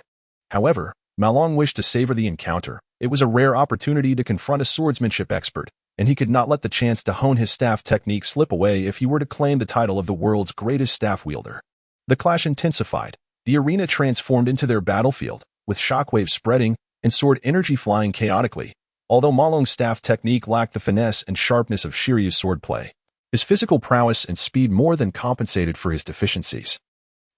However, Malong wished to savor the encounter. It was a rare opportunity to confront a swordsmanship expert, and he could not let the chance to hone his staff technique slip away if he were to claim the title of the world's greatest staff wielder. The clash intensified. The arena transformed into their battlefield, with shockwaves spreading and sword energy flying chaotically. Although Malong's staff technique lacked the finesse and sharpness of Shiryu's swordplay, his physical prowess and speed more than compensated for his deficiencies.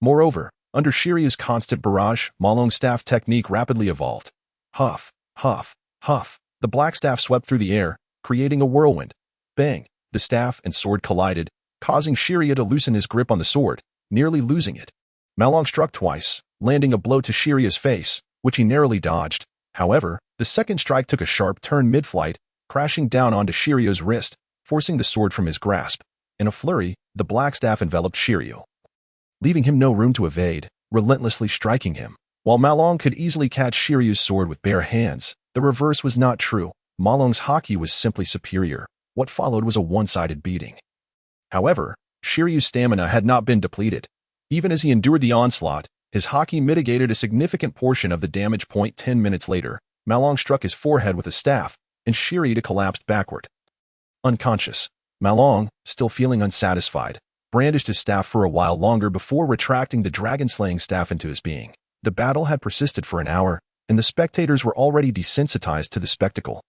Moreover, under Shiryu's constant barrage, Malong's staff technique rapidly evolved. Huff, huff, huff. The black staff swept through the air, creating a whirlwind. Bang! The staff and sword collided, causing Shiryu to loosen his grip on the sword, nearly losing it. Malong struck twice, landing a blow to Shiryu's face, which he narrowly dodged. However, the second strike took a sharp turn mid-flight, crashing down onto Shiryu's wrist, forcing the sword from his grasp. In a flurry, the black staff enveloped Shiryu, leaving him no room to evade, relentlessly striking him. While Malong could easily catch Shiryu's sword with bare hands, the reverse was not true. Malong's haki was simply superior. What followed was a one-sided beating. However, Shiryu's stamina had not been depleted. Even as he endured the onslaught, his haki mitigated a significant portion of the damage. 10 minutes later, Marlin struck his forehead with a staff, and Shiryu collapsed backward. Unconscious, Marlin, still feeling unsatisfied, brandished his staff for a while longer before retracting the dragon-slaying staff into his being. The battle had persisted for an hour, and the spectators were already desensitized to the spectacle.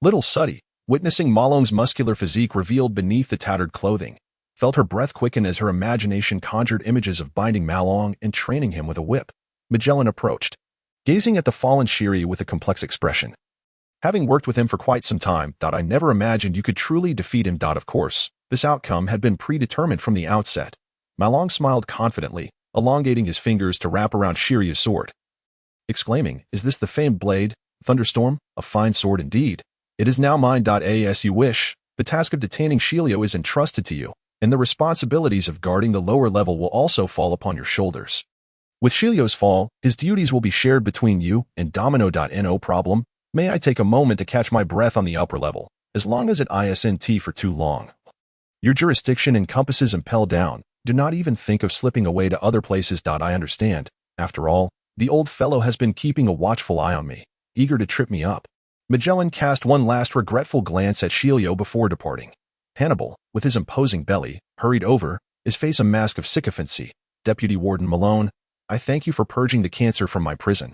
Little Suddy, witnessing Marlin's muscular physique revealed beneath the tattered clothing, felt her breath quicken as her imagination conjured images of binding Marlin and training him with a whip. Magellan approached, gazing at the fallen Shiryu with a complex expression. Having worked with him for quite some time, I never imagined you could truly defeat him. Of course, this outcome had been predetermined from the outset. Marlin smiled confidently, elongating his fingers to wrap around Shiryu's sword, exclaiming, "Is this the famed blade, Thunderstorm? A fine sword indeed. It is now mine. As you wish, the task of detaining Shiryu is entrusted to you, and the responsibilities of guarding the lower level will also fall upon your shoulders. With Shiryu's fall, his duties will be shared between you and Domino. No problem. May I take a moment to catch my breath on the upper level, as long as it isn't for too long. Your jurisdiction encompasses Impel Down. Do not even think of slipping away to other places. I understand. After all, the old fellow has been keeping a watchful eye on me, eager to trip me up." Magellan cast one last regretful glance at Shiryu before departing. Hannibal, with his imposing belly, hurried over, his face a mask of sycophancy. "Deputy Warden Malone, I thank you for purging the cancer from my prison.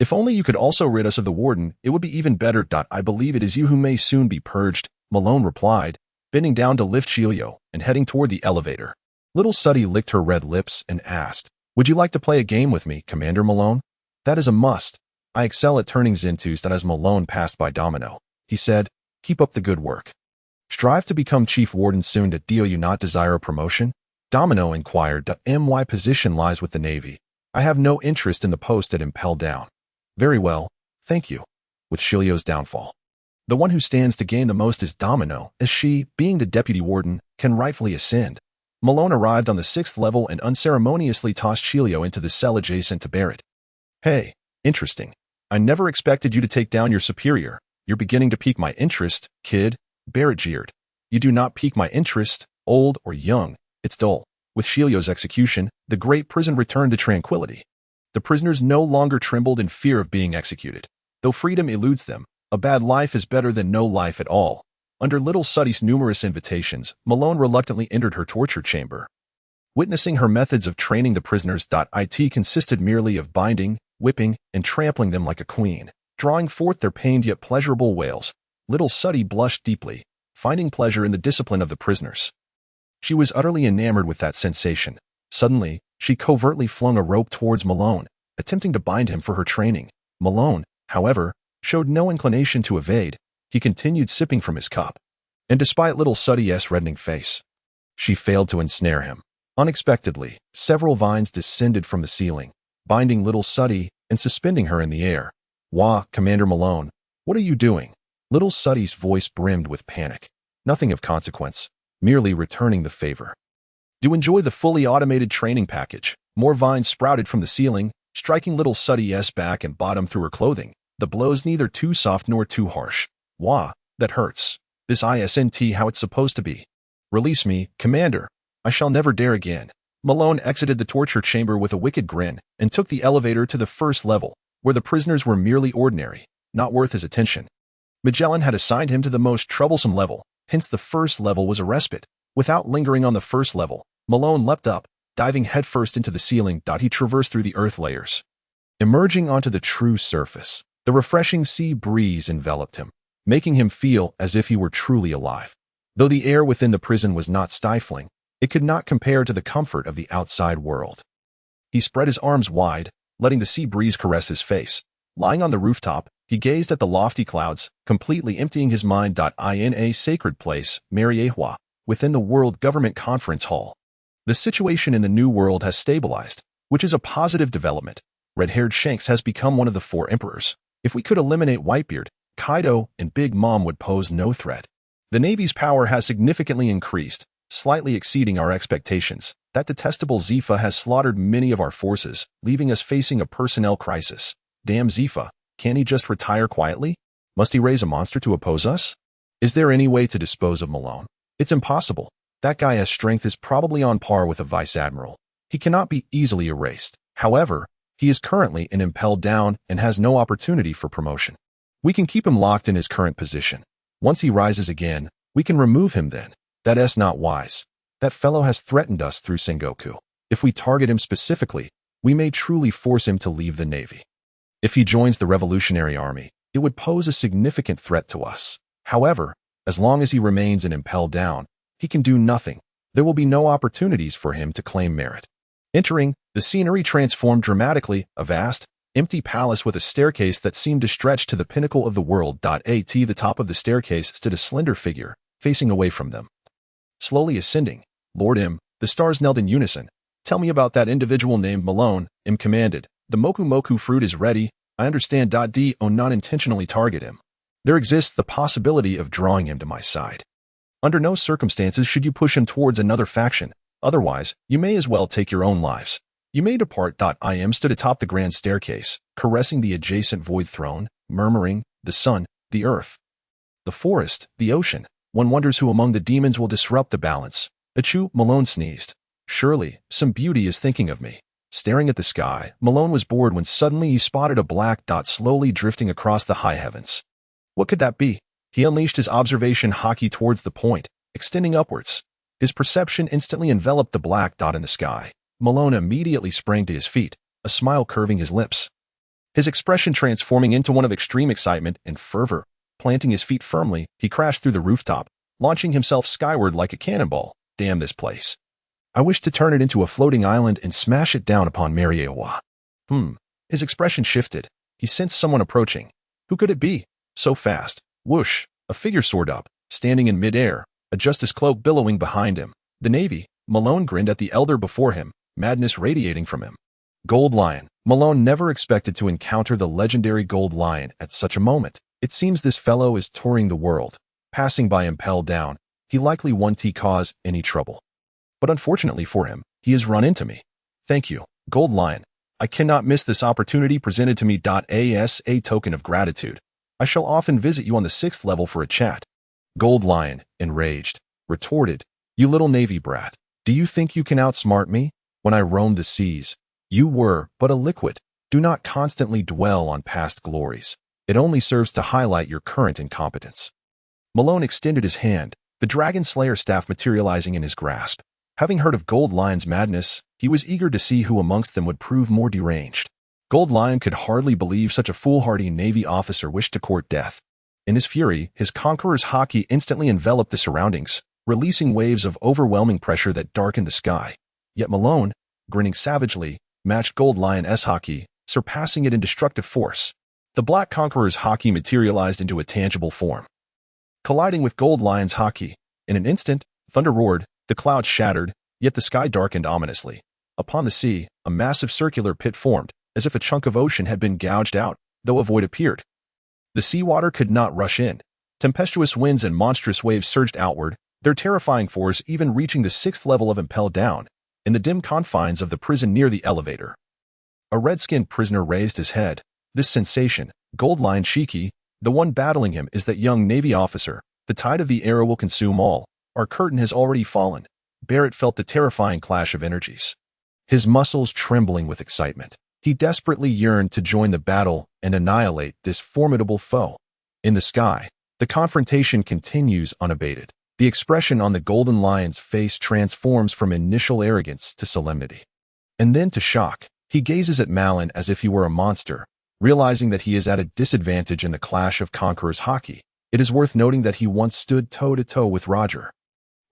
If only you could also rid us of the warden, it would be even better. I believe it is you who may soon be purged," Malone replied, bending down to lift Shiryu and heading toward the elevator. Little Suddy licked her red lips and asked, "Would you like to play a game with me, Commander Malone?" "That is a must. I excel at turning Zentus." As Malone passed by Domino, he said, "Keep up the good work. Strive to become Chief Warden soon. Do you not desire a promotion?" Domino inquired. "My position lies with the Navy. I have no interest in the post at Impel Down." "Very well, thank you." With Shiryu's downfall, the one who stands to gain the most is Domino, as she, being the Deputy Warden, can rightfully ascend. Malone arrived on the 6th level and unceremoniously tossed Shiryu into the cell adjacent to Barrett. "Hey, interesting. I never expected you to take down your superior. You're beginning to pique my interest, kid," Barrett jeered. "You do not pique my interest, old or young. It's dull." With Shiryu's execution, the great prison returned to tranquility. The prisoners no longer trembled in fear of being executed. Though freedom eludes them, a bad life is better than no life at all. Under Little Suddy's numerous invitations, Malone reluctantly entered her torture chamber. Witnessing her methods of training the prisoners, it consisted merely of binding, whipping, and trampling them like a queen, drawing forth their pained yet pleasurable wails. Little Suddy blushed deeply, finding pleasure in the discipline of the prisoners. She was utterly enamored with that sensation. Suddenly, she covertly flung a rope towards Malone, attempting to bind him for her training. Malone, however, showed no inclination to evade. He continued sipping from his cup. And despite Little Suddy's reddening face, she failed to ensnare him. Unexpectedly, several vines descended from the ceiling, binding Little Suddy and suspending her in the air. "Wah, Commander Malone, what are you doing?" Little Suddy's voice brimmed with panic. "Nothing of consequence, merely returning the favor." "Do enjoy the fully automated training package." More vines sprouted from the ceiling, striking Little Suddy's back and bottom through her clothing, the blows neither too soft nor too harsh. "Wah, that hurts. This isn't how it's supposed to be." "Release me, Commander. I shall never dare again." Malone exited the torture chamber with a wicked grin and took the elevator to the 1st level, where the prisoners were merely ordinary, not worth his attention. Magellan had assigned him to the most troublesome level, hence the 1st level was a respite. Without lingering on the 1st level, Malone leapt up, diving headfirst into the ceiling. He traversed through the earth layers. Emerging onto the true surface, the refreshing sea breeze enveloped him, making him feel as if he were truly alive. Though the air within the prison was not stifling, it could not compare to the comfort of the outside world. He spread his arms wide, letting the sea breeze caress his face. Lying on the rooftop, he gazed at the lofty clouds, completely emptying his mind. In a sacred place, Mariehua, within the World Government Conference Hall. The situation in the New World has stabilized, which is a positive development. Red-haired Shanks has become one of the 4 emperors. If we could eliminate Whitebeard, Kaido and Big Mom would pose no threat. The Navy's power has significantly increased, slightly exceeding our expectations. That detestable Zefa has slaughtered many of our forces, leaving us facing a personnel crisis. Damn Zefa, can't he just retire quietly? Must he raise a monster to oppose us? Is there any way to dispose of Malone? It's impossible. That guy's strength is probably on par with a vice admiral. He cannot be easily erased. However, he is currently an impelled down and has no opportunity for promotion. We can keep him locked in his current position. Once he rises again, we can remove him then. That's not wise. That fellow has threatened us through Sengoku. If we target him specifically, we may truly force him to leave the Navy. If he joins the Revolutionary Army, it would pose a significant threat to us. However, as long as he remains an impelled down, he can do nothing. There will be no opportunities for him to claim merit. Entering, the scenery transformed dramatically, a vast, empty palace with a staircase that seemed to stretch to the pinnacle of the world. At the top of the staircase stood a slender figure, facing away from them. Slowly ascending, Lord M, the stars knelt in unison. Tell me about that individual named Malone, M commanded. The Moku Moku fruit is ready. I understand. Do not intentionally target him. There exists the possibility of drawing him to my side. Under no circumstances should you push him towards another faction. Otherwise, you may as well take your own lives. You may depart. Im stood atop the grand staircase, caressing the adjacent void throne, murmuring, the sun, the earth, the forest, the ocean. One wonders who among the demons will disrupt the balance. Achoo, Malone sneezed. Surely, some beauty is thinking of me. Staring at the sky, Malone was bored when suddenly he spotted a black dot slowly drifting across the high heavens. What could that be? He unleashed his observation hockey towards the point, extending upwards. His perception instantly enveloped the black dot in the sky. Malone immediately sprang to his feet, a smile curving his lips. His expression transforming into one of extreme excitement and fervor. Planting his feet firmly, he crashed through the rooftop, launching himself skyward like a cannonball. Damn this place. I wish to turn it into a floating island and smash it down upon Mariewa. His expression shifted. He sensed someone approaching. Who could it be? So fast. Whoosh. A figure soared up, standing in midair, a justice cloak billowing behind him. The Navy. Malone grinned at the elder before him, madness radiating from him. Gold Lion. Malone never expected to encounter the legendary Gold Lion at such a moment. It seems this fellow is touring the world. Passing by impelled down, he likely won't cause any trouble. But unfortunately for him, he has run into me. Thank you, Gold Lion. I cannot miss this opportunity presented to me. As a token of gratitude, I shall often visit you on the 6th level for a chat. Gold Lion, enraged, retorted, You little Navy brat, do you think you can outsmart me? When I roamed the seas, you were but a liquid. Do not constantly dwell on past glories. It only serves to highlight your current incompetence. Malone extended his hand, the Dragon Slayer staff materializing in his grasp. Having heard of Gold Lion's madness, he was eager to see who amongst them would prove more deranged. Gold Lion could hardly believe such a foolhardy Navy officer wished to court death. In his fury, his conqueror's hockey instantly enveloped the surroundings, releasing waves of overwhelming pressure that darkened the sky. Yet Malone, grinning savagely, matched Gold Lion's hockey, surpassing it in destructive force. The Black Conqueror's hockey materialized into a tangible form. Colliding with Gold Lion's hockey, in an instant, thunder roared, the clouds shattered, yet the sky darkened ominously. Upon the sea, a massive circular pit formed, as if a chunk of ocean had been gouged out, though a void appeared. The seawater could not rush in. Tempestuous winds and monstrous waves surged outward, their terrifying force even reaching the 6th level of impelled down, in the dim confines of the prison near the elevator. A red-skinned prisoner raised his head. This sensation, Gold Lion Shiki, the one battling him is that young Navy officer. The tide of the era will consume all. Our curtain has already fallen. Barrett felt the terrifying clash of energies. His muscles trembling with excitement. He desperately yearned to join the battle and annihilate this formidable foe. In the sky, the confrontation continues unabated. The expression on the Golden Lion's face transforms from initial arrogance to solemnity. And then to shock. He gazes at Marlin as if he were a monster, realizing that he is at a disadvantage in the clash of conquerors hockey. It is worth noting that he once stood toe-to-toe with Roger.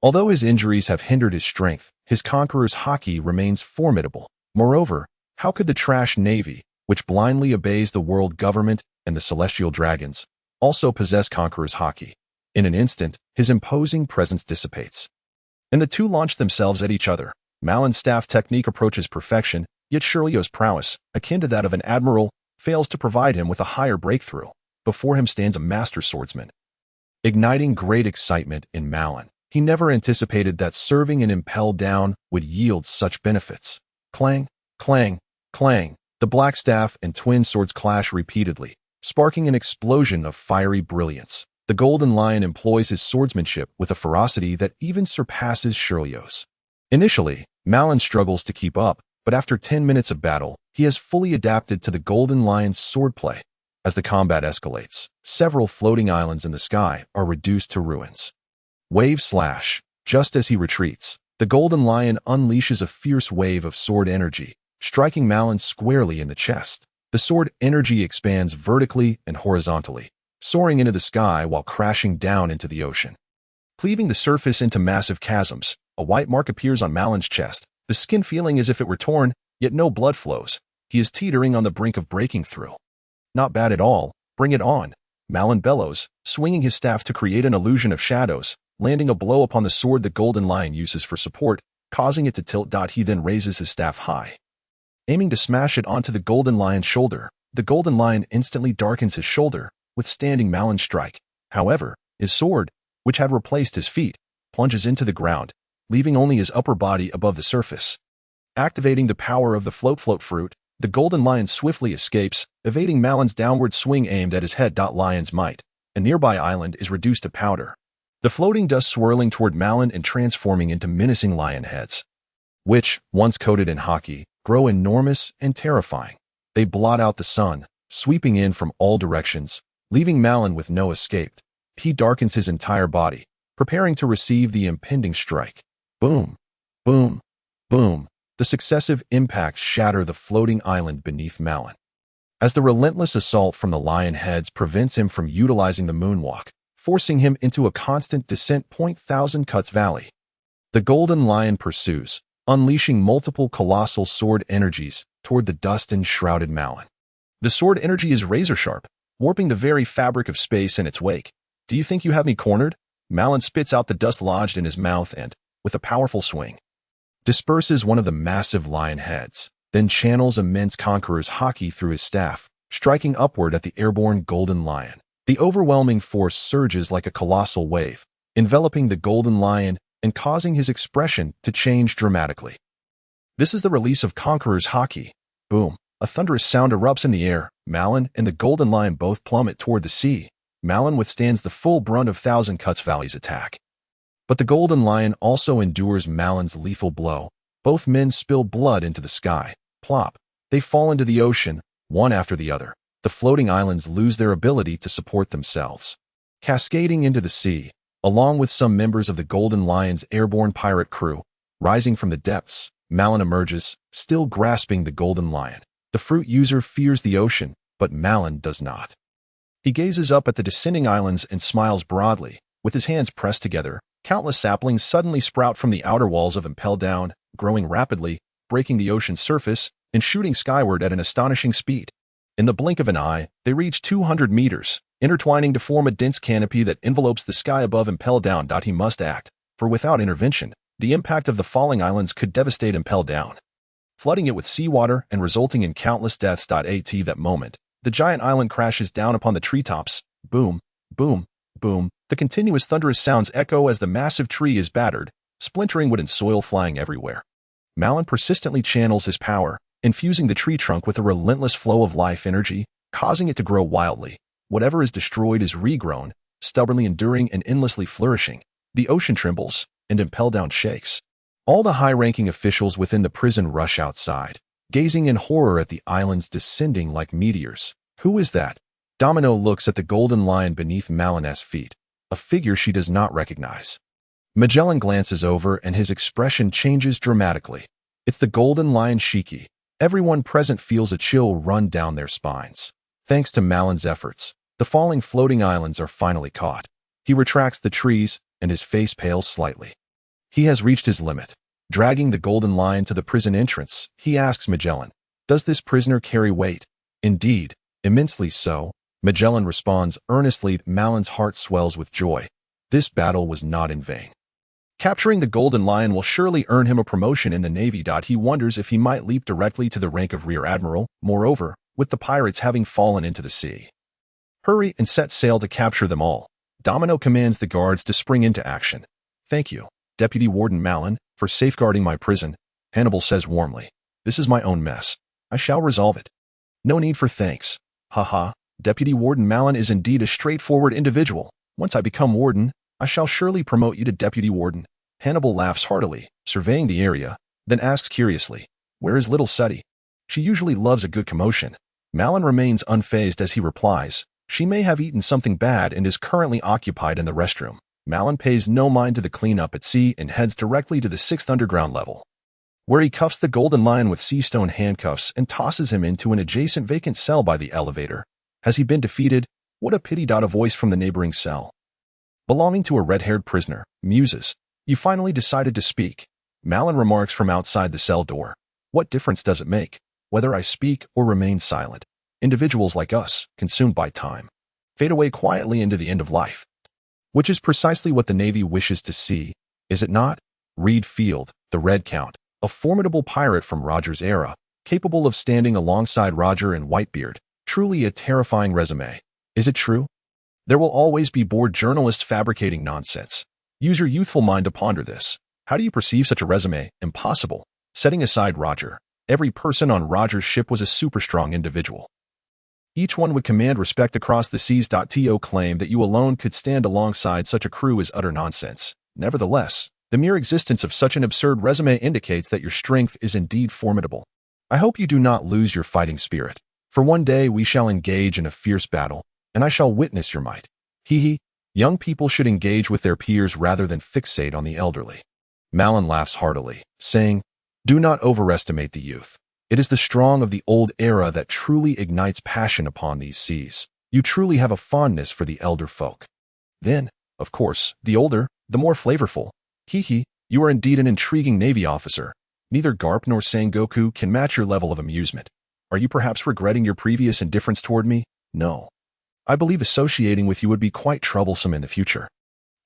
Although his injuries have hindered his strength, his conqueror's hockey remains formidable. Moreover, how could the trash Navy, which blindly obeys the world government and the celestial dragons, also possess conqueror's hockey? In an instant, his imposing presence dissipates. And the two launch themselves at each other. Marlin's staff technique approaches perfection, yet Shirley's prowess, akin to that of an admiral, fails to provide him with a higher breakthrough. Before him stands a master swordsman, igniting great excitement in Marlin. He never anticipated that serving an impelled down would yield such benefits. Clang, clang, clang. The black staff and twin swords clash repeatedly, sparking an explosion of fiery brilliance. The Golden Lion employs his swordsmanship with a ferocity that even surpasses Shirley's. Initially, Marlin struggles to keep up, but after 10 minutes of battle, he has fully adapted to the Golden Lion's swordplay. As the combat escalates, several floating islands in the sky are reduced to ruins. Wave slash. Just as he retreats, the Golden Lion unleashes a fierce wave of sword energy, striking Marlin squarely in the chest. The sword energy expands vertically and horizontally, soaring into the sky while crashing down into the ocean. Cleaving the surface into massive chasms, a white mark appears on Marlin's chest, the skin feeling as if it were torn, yet no blood flows. He is teetering on the brink of breaking through. Not bad at all. Bring it on. Marlin bellows, swinging his staff to create an illusion of shadows, landing a blow upon the sword the Golden Lion uses for support, causing it to tilt. He then raises his staff high, aiming to smash it onto the Golden Lion's shoulder. The Golden Lion instantly darkens his shoulder, withstanding Marlin's strike. However, his sword, which had replaced his feet, plunges into the ground, leaving only his upper body above the surface. Activating the power of the float fruit, the Golden Lion swiftly escapes, evading Marlin's downward swing aimed at his head. Lion's might. A nearby island is reduced to powder, the floating dust swirling toward Marlin and transforming into menacing lion heads, which, once coated in hockey, grow enormous and terrifying. They blot out the sun, sweeping in from all directions, leaving Marlin with no escape. He darkens his entire body, preparing to receive the impending strike. Boom, boom, boom. The successive impacts shatter the floating island beneath Marlin. As the relentless assault from the lion heads prevents him from utilizing the moonwalk, forcing him into a constant descent. Thousand Cuts Valley. The Golden Lion pursues, unleashing multiple colossal sword energies toward the dust-enshrouded Marlin. The sword energy is razor-sharp, warping the very fabric of space in its wake. Do you think you have me cornered? Marlin spits out the dust lodged in his mouth and, with a powerful swing, disperses one of the massive lion heads, then channels immense conqueror's hockey through his staff, striking upward at the airborne Golden Lion. The overwhelming force surges like a colossal wave, enveloping the Golden Lion and causing his expression to change dramatically. This is the release of Conqueror's hockey. Boom. A thunderous sound erupts in the air. Marlin and the Golden Lion both plummet toward the sea. Marlin withstands the full brunt of Thousand Cuts Valley's attack, but the Golden Lion also endures Marlin's lethal blow. Both men spill blood into the sky. Plop. They fall into the ocean, one after the other. The floating islands lose their ability to support themselves, cascading into the sea, along with some members of the Golden Lion's airborne pirate crew. Rising from the depths, Marlin emerges, still grasping the Golden Lion. The fruit user fears the ocean, but Marlin does not. He gazes up at the descending islands and smiles broadly. With his hands pressed together, countless saplings suddenly sprout from the outer walls of Impel Down, growing rapidly, breaking the ocean's surface, and shooting skyward at an astonishing speed. In the blink of an eye, they reach 200 meters, intertwining to form a dense canopy that envelopes the sky above Impel Down. He must act, for without intervention, the impact of the falling islands could devastate Impel Down, flooding it with seawater and resulting in countless deaths. At that moment, the giant island crashes down upon the treetops. Boom, boom, boom. The continuous thunderous sounds echo as the massive tree is battered, splintering wood and soil flying everywhere. Marlin persistently channels his power, infusing the tree trunk with a relentless flow of life energy, causing it to grow wildly. Whatever is destroyed is regrown, stubbornly enduring and endlessly flourishing. The ocean trembles, and Impel Down shakes. All the high-ranking officials within the prison rush outside, gazing in horror at the islands descending like meteors. Who is that? Domino looks at the Golden Lion beneath Marlin's feet, a figure she does not recognize. Magellan glances over and his expression changes dramatically. It's the Golden Lion Shiki. Everyone present feels a chill run down their spines. Thanks to Marlin's efforts, the falling floating islands are finally caught. He retracts the trees, and his face pales slightly. He has reached his limit. Dragging the Golden Lion to the prison entrance, he asks Magellan, "Does this prisoner carry weight?" "Indeed, immensely so," Magellan responds earnestly. Marlin's heart swells with joy. This battle was not in vain. Capturing the Golden Lion will surely earn him a promotion in the Navy. He wonders if he might leap directly to the rank of Rear Admiral. Moreover, with the pirates having fallen into the sea, hurry and set sail to capture them all. Domino commands the guards to spring into action. "Thank you, Deputy Warden Marlin, for safeguarding my prison," Hannibal says warmly. "This is my own mess. I shall resolve it." "No need for thanks. Haha, Deputy Warden Marlin is indeed a straightforward individual. Once I become warden, I shall surely promote you to deputy warden. Hannibal laughs heartily, surveying the area, then asks curiously, where is little Suddy? She usually loves a good commotion. Marlin remains unfazed as he replies, she may have eaten something bad and is currently occupied in the restroom. Marlin pays no mind to the cleanup at sea and heads directly to the 6th underground level, where he cuffs the Golden Lion with sea stone handcuffs and tosses him into an adjacent vacant cell by the elevator. Has he been defeated? What a pity. A voice from the neighboring cell, belonging to a red-haired prisoner, muses, you finally decided to speak. Marlin remarks from outside the cell door. What difference does it make, whether I speak or remain silent? Individuals like us, consumed by time, fade away quietly into the end of life. Which is precisely what the Navy wishes to see, is it not? Reed Field, the Red Count, a formidable pirate from Roger's era, capable of standing alongside Roger and Whitebeard, truly a terrifying resume. Is it true? There will always be bored journalists fabricating nonsense. Use your youthful mind to ponder this. How do you perceive such a resume? Impossible. Setting aside Roger, every person on Roger's ship was a super-strong individual. Each one would command respect across the seas. To claim that you alone could stand alongside such a crew is utter nonsense. Nevertheless, the mere existence of such an absurd resume indicates that your strength is indeed formidable. I hope you do not lose your fighting spirit, for one day we shall engage in a fierce battle, and I shall witness your might. Hee. Young people should engage with their peers rather than fixate on the elderly. Marlin laughs heartily, saying, do not overestimate the youth. It is the strong of the old era that truly ignites passion upon these seas. You truly have a fondness for the elder folk. Then, of course, the older, the more flavorful. Hee. You are indeed an intriguing Navy officer. Neither Garp nor Sengoku can match your level of amusement. Are you perhaps regretting your previous indifference toward me? No. I believe associating with you would be quite troublesome in the future.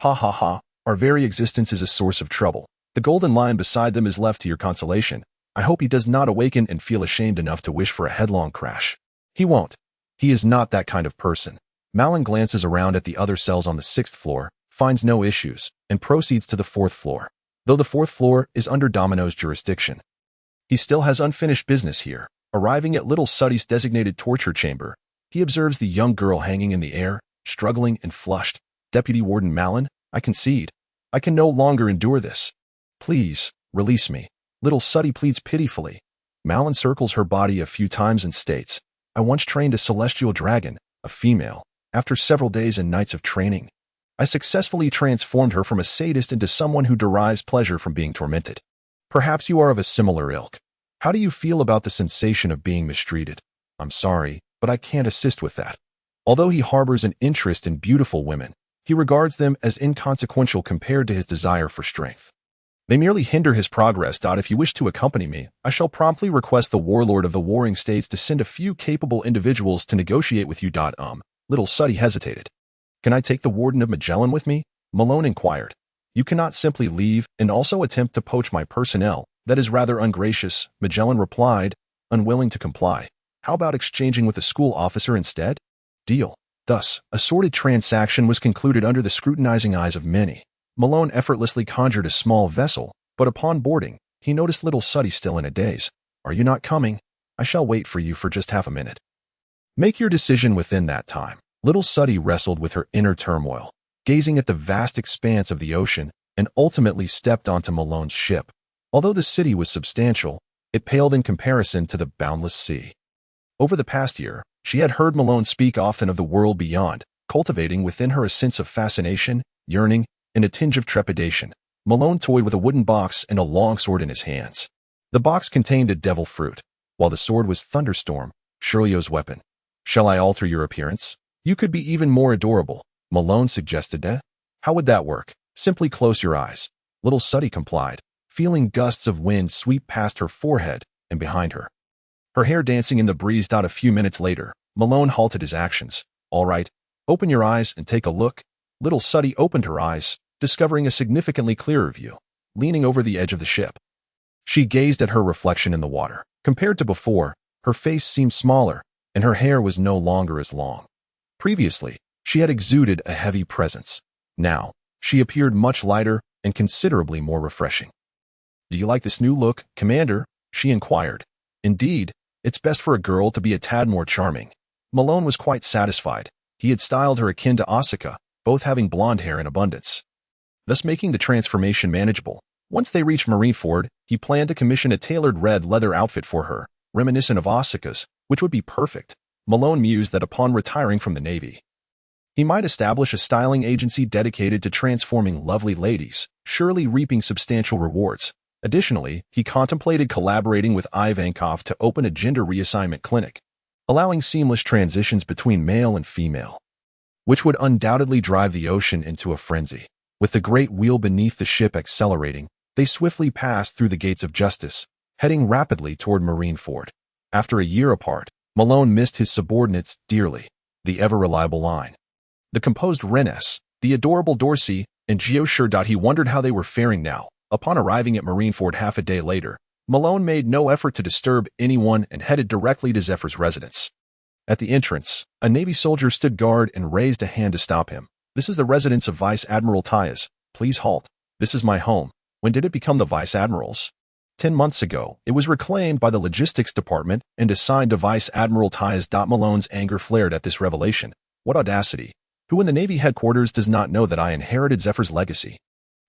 Ha. Our very existence is a source of trouble. The Golden Lion beside them is left to your consolation. I hope he does not awaken and feel ashamed enough to wish for a headlong crash. He won't. He is not that kind of person. Marlin glances around at the other cells on the 6th floor, finds no issues, and proceeds to the 4th floor, though the 4th floor is under Domino's jurisdiction. He still has unfinished business here. Arriving at little Suddy's designated torture chamber, he observes the young girl hanging in the air, struggling and flushed. Deputy Warden Marlin, I concede. I can no longer endure this. Please, release me. Little Suddy pleads pitifully. Marlin circles her body a few times and states, I once trained a celestial dragon, a female. After several days and nights of training, I successfully transformed her from a sadist into someone who derives pleasure from being tormented. Perhaps you are of a similar ilk. How do you feel about the sensation of being mistreated? I'm sorry, but I can't assist with that. Although he harbors an interest in beautiful women, he regards them as inconsequential compared to his desire for strength. They merely hinder his progress. If you wish to accompany me, I shall promptly request the warlord of the warring states to send a few capable individuals to negotiate with you. Little Suddy hesitated. Can I take the Warden of Magellan with me? Malone inquired. You cannot simply leave and also attempt to poach my personnel. That is rather ungracious, Magellan replied, unwilling to comply. How about exchanging with a school officer instead? Deal. Thus, a sordid transaction was concluded under the scrutinizing eyes of many. Malone effortlessly conjured a small vessel, but upon boarding, he noticed little Suddy still in a daze. Are you not coming? I shall wait for you for just half a minute. Make your decision within that time. Little Suddy wrestled with her inner turmoil, gazing at the vast expanse of the ocean, and ultimately stepped onto Malone's ship. Although the city was substantial, it paled in comparison to the boundless sea. Over the past year, she had heard Malone speak often of the world beyond, cultivating within her a sense of fascination, yearning, and a tinge of trepidation. Malone toyed with a wooden box and a long sword in his hands. The box contained a devil fruit, while the sword was Thunderstorm, Shirley's weapon. Shall I alter your appearance? You could be even more adorable, Malone suggested. How would that work? Simply close your eyes. Little Suddy complied, feeling gusts of wind sweep past her forehead and behind her, her hair dancing in the breeze. A few minutes later, Malone halted his actions. All right, open your eyes and take a look. Little Suddy opened her eyes, discovering a significantly clearer view, leaning over the edge of the ship. She gazed at her reflection in the water. Compared to before, her face seemed smaller, and her hair was no longer as long. Previously, she had exuded a heavy presence. Now, she appeared much lighter and considerably more refreshing. Do you like this new look, Commander? She inquired. Indeed, it's best for a girl to be a tad more charming. Malone was quite satisfied. He had styled her akin to Asuka, both having blonde hair in abundance, thus making the transformation manageable. Once they reached Marineford, he planned to commission a tailored red leather outfit for her, reminiscent of Asuka's, which would be perfect. Malone mused that upon retiring from the Navy, he might establish a styling agency dedicated to transforming lovely ladies, surely reaping substantial rewards. Additionally, he contemplated collaborating with Ivankov to open a gender reassignment clinic, allowing seamless transitions between male and female, which would undoubtedly drive the ocean into a frenzy. With the great wheel beneath the ship accelerating, they swiftly passed through the gates of justice, heading rapidly toward Marineford. After a year apart, Malone missed his subordinates dearly. The ever-reliable Line, the composed Rennes, the adorable Dorsey, and Gio sure. He wondered how they were faring now. Upon arriving at Marineford half a day later, Malone made no effort to disturb anyone and headed directly to Zephyr's residence. At the entrance, a Navy soldier stood guard and raised a hand to stop him. "This is the residence of Vice Admiral Tyas. Please halt. This is my home." When did it become the Vice Admiral's? 10 months ago, it was reclaimed by the Logistics Department and assigned to Vice Admiral Tyas. Malone's anger flared at this revelation. What audacity! Who in the Navy headquarters does not know that I inherited Zephyr's legacy?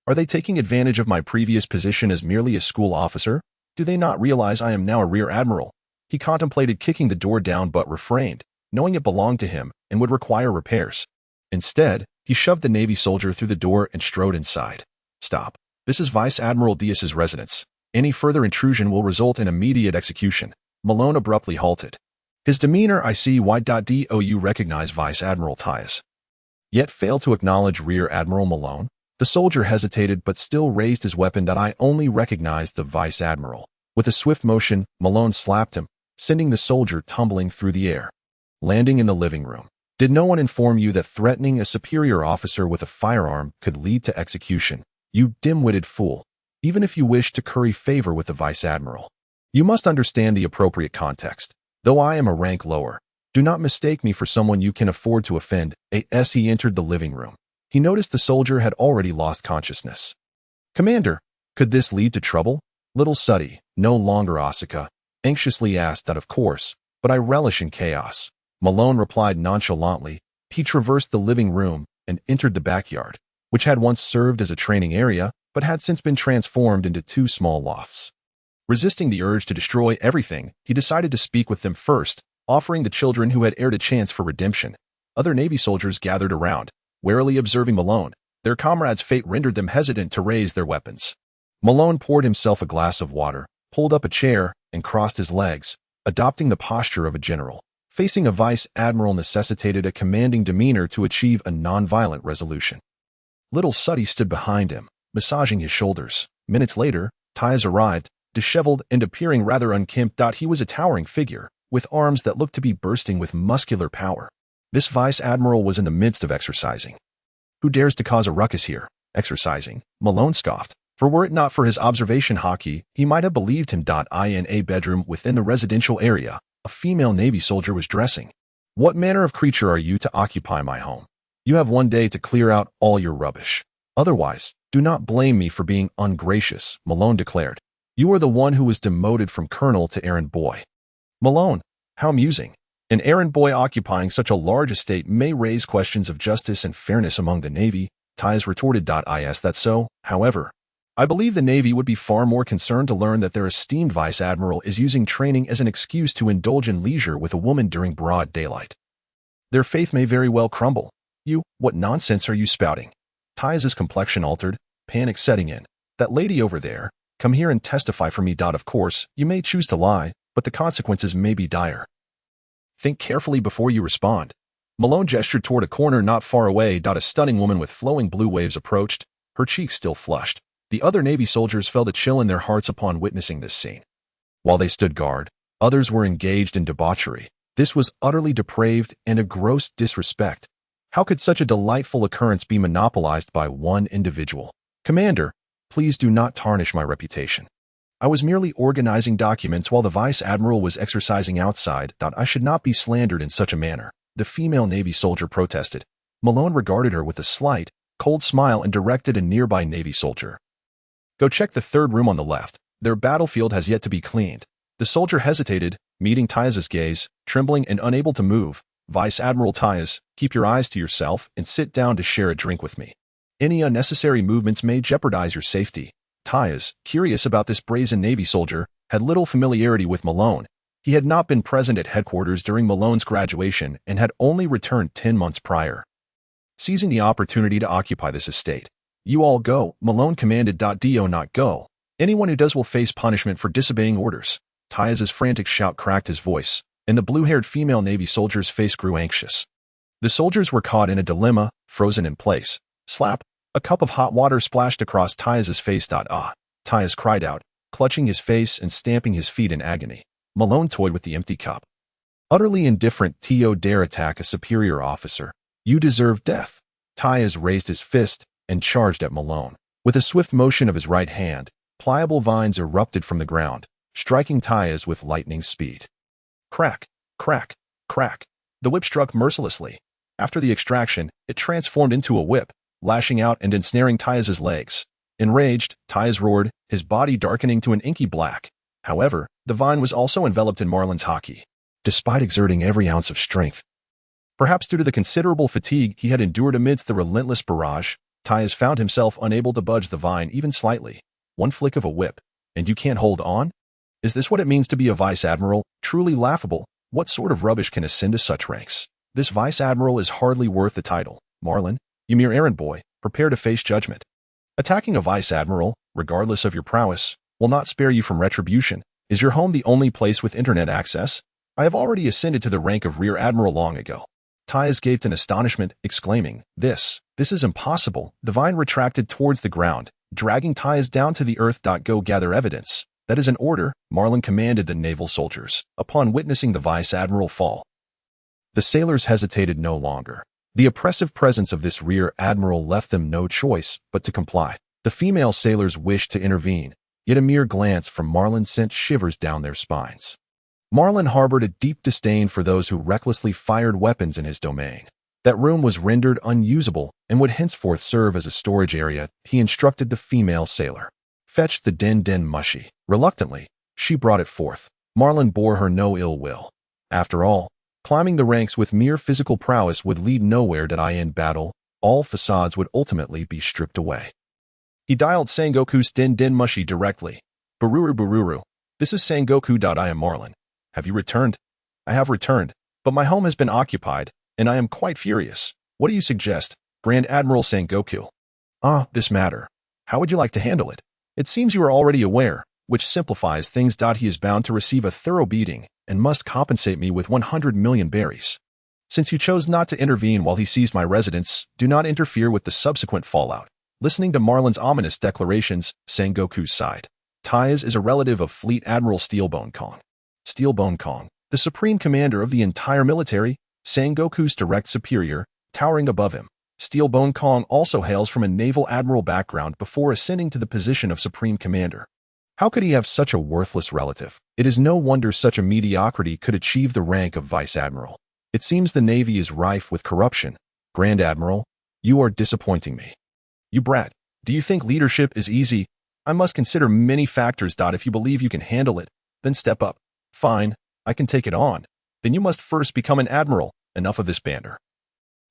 Are they taking advantage of my previous position as merely a school officer? Do they not realize I am now a rear admiral? He contemplated kicking the door down but refrained, knowing it belonged to him and would require repairs. Instead, he shoved the Navy soldier through the door and strode inside. "Stop. This is Vice Admiral Diaz's residence. Any further intrusion will result in immediate execution." Malone abruptly halted. His demeanor, "I see why. Do you recognize Vice Admiral Tyas?" Yet failed to acknowledge Rear Admiral Malone. The soldier hesitated but still raised his weapon. "I only recognized the Vice Admiral." With a swift motion, Malone slapped him, sending the soldier tumbling through the air. Landing in the living room. "Did no one inform you that threatening a superior officer with a firearm could lead to execution? You dim-witted fool. Even if you wish to curry favor with the Vice Admiral, you must understand the appropriate context. Though I am a rank lower, do not mistake me for someone you can afford to offend." As he entered the living room, he noticed the soldier had already lost consciousness. "Commander, could this lead to trouble?" Little Suddy, no longer Asuka, anxiously asked. "Of course, but I relish in chaos," Malone replied nonchalantly. He traversed the living room and entered the backyard, which had once served as a training area, but had since been transformed into 2 small lofts. Resisting the urge to destroy everything, he decided to speak with them first, offering the children who had heired a chance for redemption. Other Navy soldiers gathered around, warily observing Malone. Their comrades' fate rendered them hesitant to raise their weapons. Malone poured himself a glass of water, pulled up a chair, and crossed his legs, adopting the posture of a general. Facing a Vice Admiral necessitated a commanding demeanor to achieve a non-violent resolution. Little Suddy stood behind him, massaging his shoulders. Minutes later, Tyas arrived, disheveled and appearing rather unkempt. He was a towering figure, with arms that looked to be bursting with muscular power. This Vice Admiral was in the midst of exercising. "Who dares to cause a ruckus here?" "Exercising," Malone scoffed. For were it not for his observation hockey, he might have believed him. In a bedroom within the residential area, a female Navy soldier was dressing. "What manner of creature are you to occupy my home? You have 1 day to clear out all your rubbish. Otherwise, do not blame me for being ungracious," Malone declared. "You are the one who was demoted from colonel to errand boy." Malone, how amusing. An errand boy occupying such a large estate may raise questions of justice and fairness among the Navy, Tyas retorted. Is that so? However, I believe the Navy would be far more concerned to learn that their esteemed Vice Admiral is using training as an excuse to indulge in leisure with a woman during broad daylight. Their faith may very well crumble. What nonsense are you spouting?" Tyas's complexion altered, panic setting in. "That lady over there, come here and testify for me. Of course, you may choose to lie, but the consequences may be dire. Think carefully before you respond." Malone gestured toward a corner not far away. A stunning woman with flowing blue waves approached, her cheeks still flushed. The other Navy soldiers felt a chill in their hearts upon witnessing this scene. While they stood guard, others were engaged in debauchery. This was utterly depraved and a gross disrespect. How could such a delightful occurrence be monopolized by one individual? "Commander, please do not tarnish my reputation. I was merely organizing documents while the Vice Admiral was exercising outside. I should not be slandered in such a manner," the female Navy soldier protested. Malone regarded her with a slight, cold smile and directed a nearby Navy soldier. "Go check the 3rd room on the left. Their battlefield has yet to be cleaned." The soldier hesitated, meeting Tyas's gaze, trembling and unable to move. Vice Admiral Tyas, keep your eyes to yourself and sit down to share a drink with me. Any unnecessary movements may jeopardize your safety. Tyas, curious about this brazen Navy soldier, had little familiarity with Malone. He had not been present at headquarters during Malone's graduation and had only returned 10 months prior. Seizing the opportunity to occupy this estate. You all go, Malone commanded. Do not go. Anyone who does will face punishment for disobeying orders. Tyas's frantic shout cracked his voice, and the blue-haired female Navy soldier's face grew anxious. The soldiers were caught in a dilemma, frozen in place. Slap! A cup of hot water splashed across Tyas's face. Tyas cried out, clutching his face and stamping his feet in agony. Malone toyed with the empty cup. Utterly indifferent, to dare attack a superior officer. You deserve death. Tyas raised his fist and charged at Malone. With a swift motion of his right hand, pliable vines erupted from the ground, striking Tyas with lightning speed. Crack, crack, crack. The whip struck mercilessly. After the extraction, it transformed into a whip, lashing out and ensnaring Tyas's legs. Enraged, Tyas roared, his body darkening to an inky black. However, the vine was also enveloped in Marlin's hockey. Despite exerting every ounce of strength, perhaps due to the considerable fatigue he had endured amidst the relentless barrage, Tyas found himself unable to budge the vine even slightly. One flick of a whip, and you can't hold on? Is this what it means to be a vice admiral? Truly laughable. What sort of rubbish can ascend to such ranks? This vice admiral is hardly worth the title. Marlin, you mere errand boy, prepare to face judgment. Attacking a vice admiral, regardless of your prowess, will not spare you from retribution. Is your home the only place with internet access? I have already ascended to the rank of rear admiral long ago. Tyas gaped in astonishment, exclaiming, This is impossible. The vine retracted towards the ground, dragging Tyas down to the earth. Go gather evidence. That is an order, Marlin commanded the naval soldiers, upon witnessing the vice admiral fall. The sailors hesitated no longer. The oppressive presence of this rear admiral left them no choice but to comply. The female sailors wished to intervene, yet a mere glance from Marlin sent shivers down their spines. Marlin harbored a deep disdain for those who recklessly fired weapons in his domain. That room was rendered unusable and would henceforth serve as a storage area. He instructed the female sailor. Fetch the den mushy. Reluctantly, she brought it forth. Marlin bore her no ill will. After all, climbing the ranks with mere physical prowess would lead nowhere. In battle, all facades would ultimately be stripped away. He dialed Sangoku's den mushy directly. Bururu. This is Sangoku. I am Marlin. Have you returned? I have returned, but my home has been occupied, and I am quite furious. What do you suggest, Grand Admiral Sangoku? This matter. How would you like to handle it? It seems you are already aware, which simplifies things. He is bound to receive a thorough beating and must compensate me with 100 million berries. Since you chose not to intervene while he seized my residence, do not interfere with the subsequent fallout. Listening to Marlin's ominous declarations, Sangoku sighed. Tyas is a relative of Fleet Admiral Steelbone Kong. Steelbone Kong, the supreme commander of the entire military, Sangoku's direct superior, towering above him. Steelbone Kong also hails from a naval admiral background before ascending to the position of supreme commander. How could he have such a worthless relative? It is no wonder such a mediocrity could achieve the rank of vice admiral. It seems the Navy is rife with corruption. Grand Admiral, you are disappointing me. You brat, do you think leadership is easy? I must consider many factors. If you believe you can handle it, then step up. Fine, I can take it on. Then you must first become an admiral. Enough of this banter.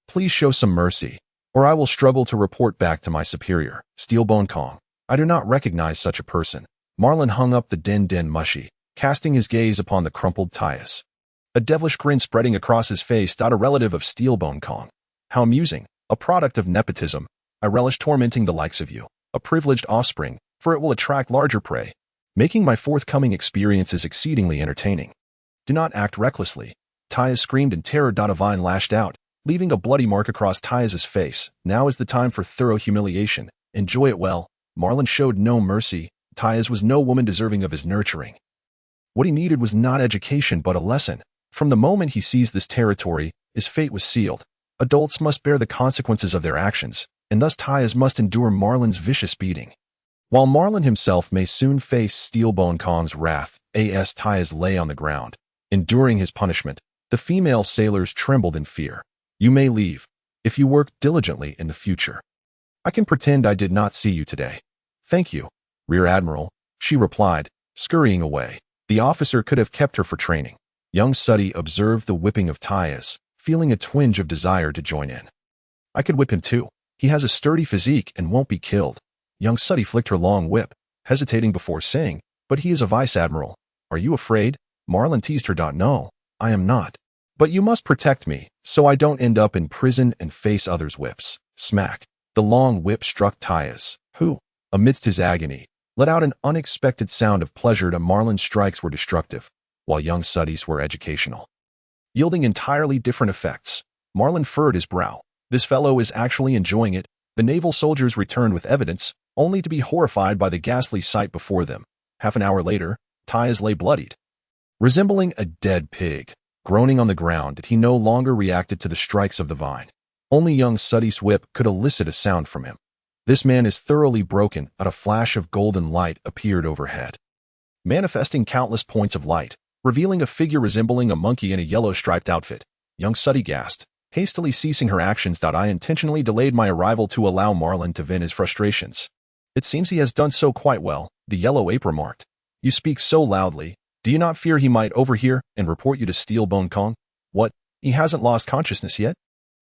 Please show some mercy, or I will struggle to report back to my superior, Steelbone Kong. I do not recognize such a person. Marlin hung up the den mushy, casting his gaze upon the crumpled Tyas. A devilish grin spreading across his face. A relative of Steelbone Kong. How amusing, a product of nepotism. I relish tormenting the likes of you, a privileged offspring, for it will attract larger prey, making my forthcoming experiences exceedingly entertaining. Do not act recklessly. Tyas screamed in terror. A vine lashed out, leaving a bloody mark across Tyas's face. Now is the time for thorough humiliation. Enjoy it well. Marlin showed no mercy. Tyas was no woman deserving of his nurturing. What he needed was not education but a lesson. From the moment he seized this territory, his fate was sealed. Adults must bear the consequences of their actions, and thus Tyas must endure Marlin's vicious beating. While Marlin himself may soon face Steelbone Kong's wrath, Tyas lay on the ground. Enduring his punishment, the female sailors trembled in fear. You may leave, if you work diligently in the future. I can pretend I did not see you today. Thank you, Rear Admiral, she replied, scurrying away. The officer could have kept her for training. Young Suddy observed the whipping of Tyas, feeling a twinge of desire to join in. I could whip him too. He has a sturdy physique and won't be killed. Young Suddy flicked her long whip, hesitating before saying, but he is a vice admiral. Are you afraid? Marlin teased her. No, I am not. But you must protect me, so I don't end up in prison and face others' whips. Smack. The long whip struck Tyas, who, amidst his agony, let out an unexpected sound of pleasure. Marlin's strikes were destructive, while young Suddy's were educational, yielding entirely different effects. Marlin furrowed his brow. This fellow is actually enjoying it. The naval soldiers returned with evidence, only to be horrified by the ghastly sight before them. Half an hour later, Tyas lay bloodied, resembling a dead pig. Groaning on the ground, he no longer reacted to the strikes of the vine. Only young Suddy's whip could elicit a sound from him. This man is thoroughly broken. A flash of golden light appeared overhead, manifesting countless points of light, revealing a figure resembling a monkey in a yellow striped outfit. Young Suddy gasped, hastily ceasing her actions. I intentionally delayed my arrival to allow Marlin to vent his frustrations. It seems he has done so quite well, the yellow ape remarked. You speak so loudly. Do you not fear he might overhear and report you to Steelbone Kong? What? He hasn't lost consciousness yet?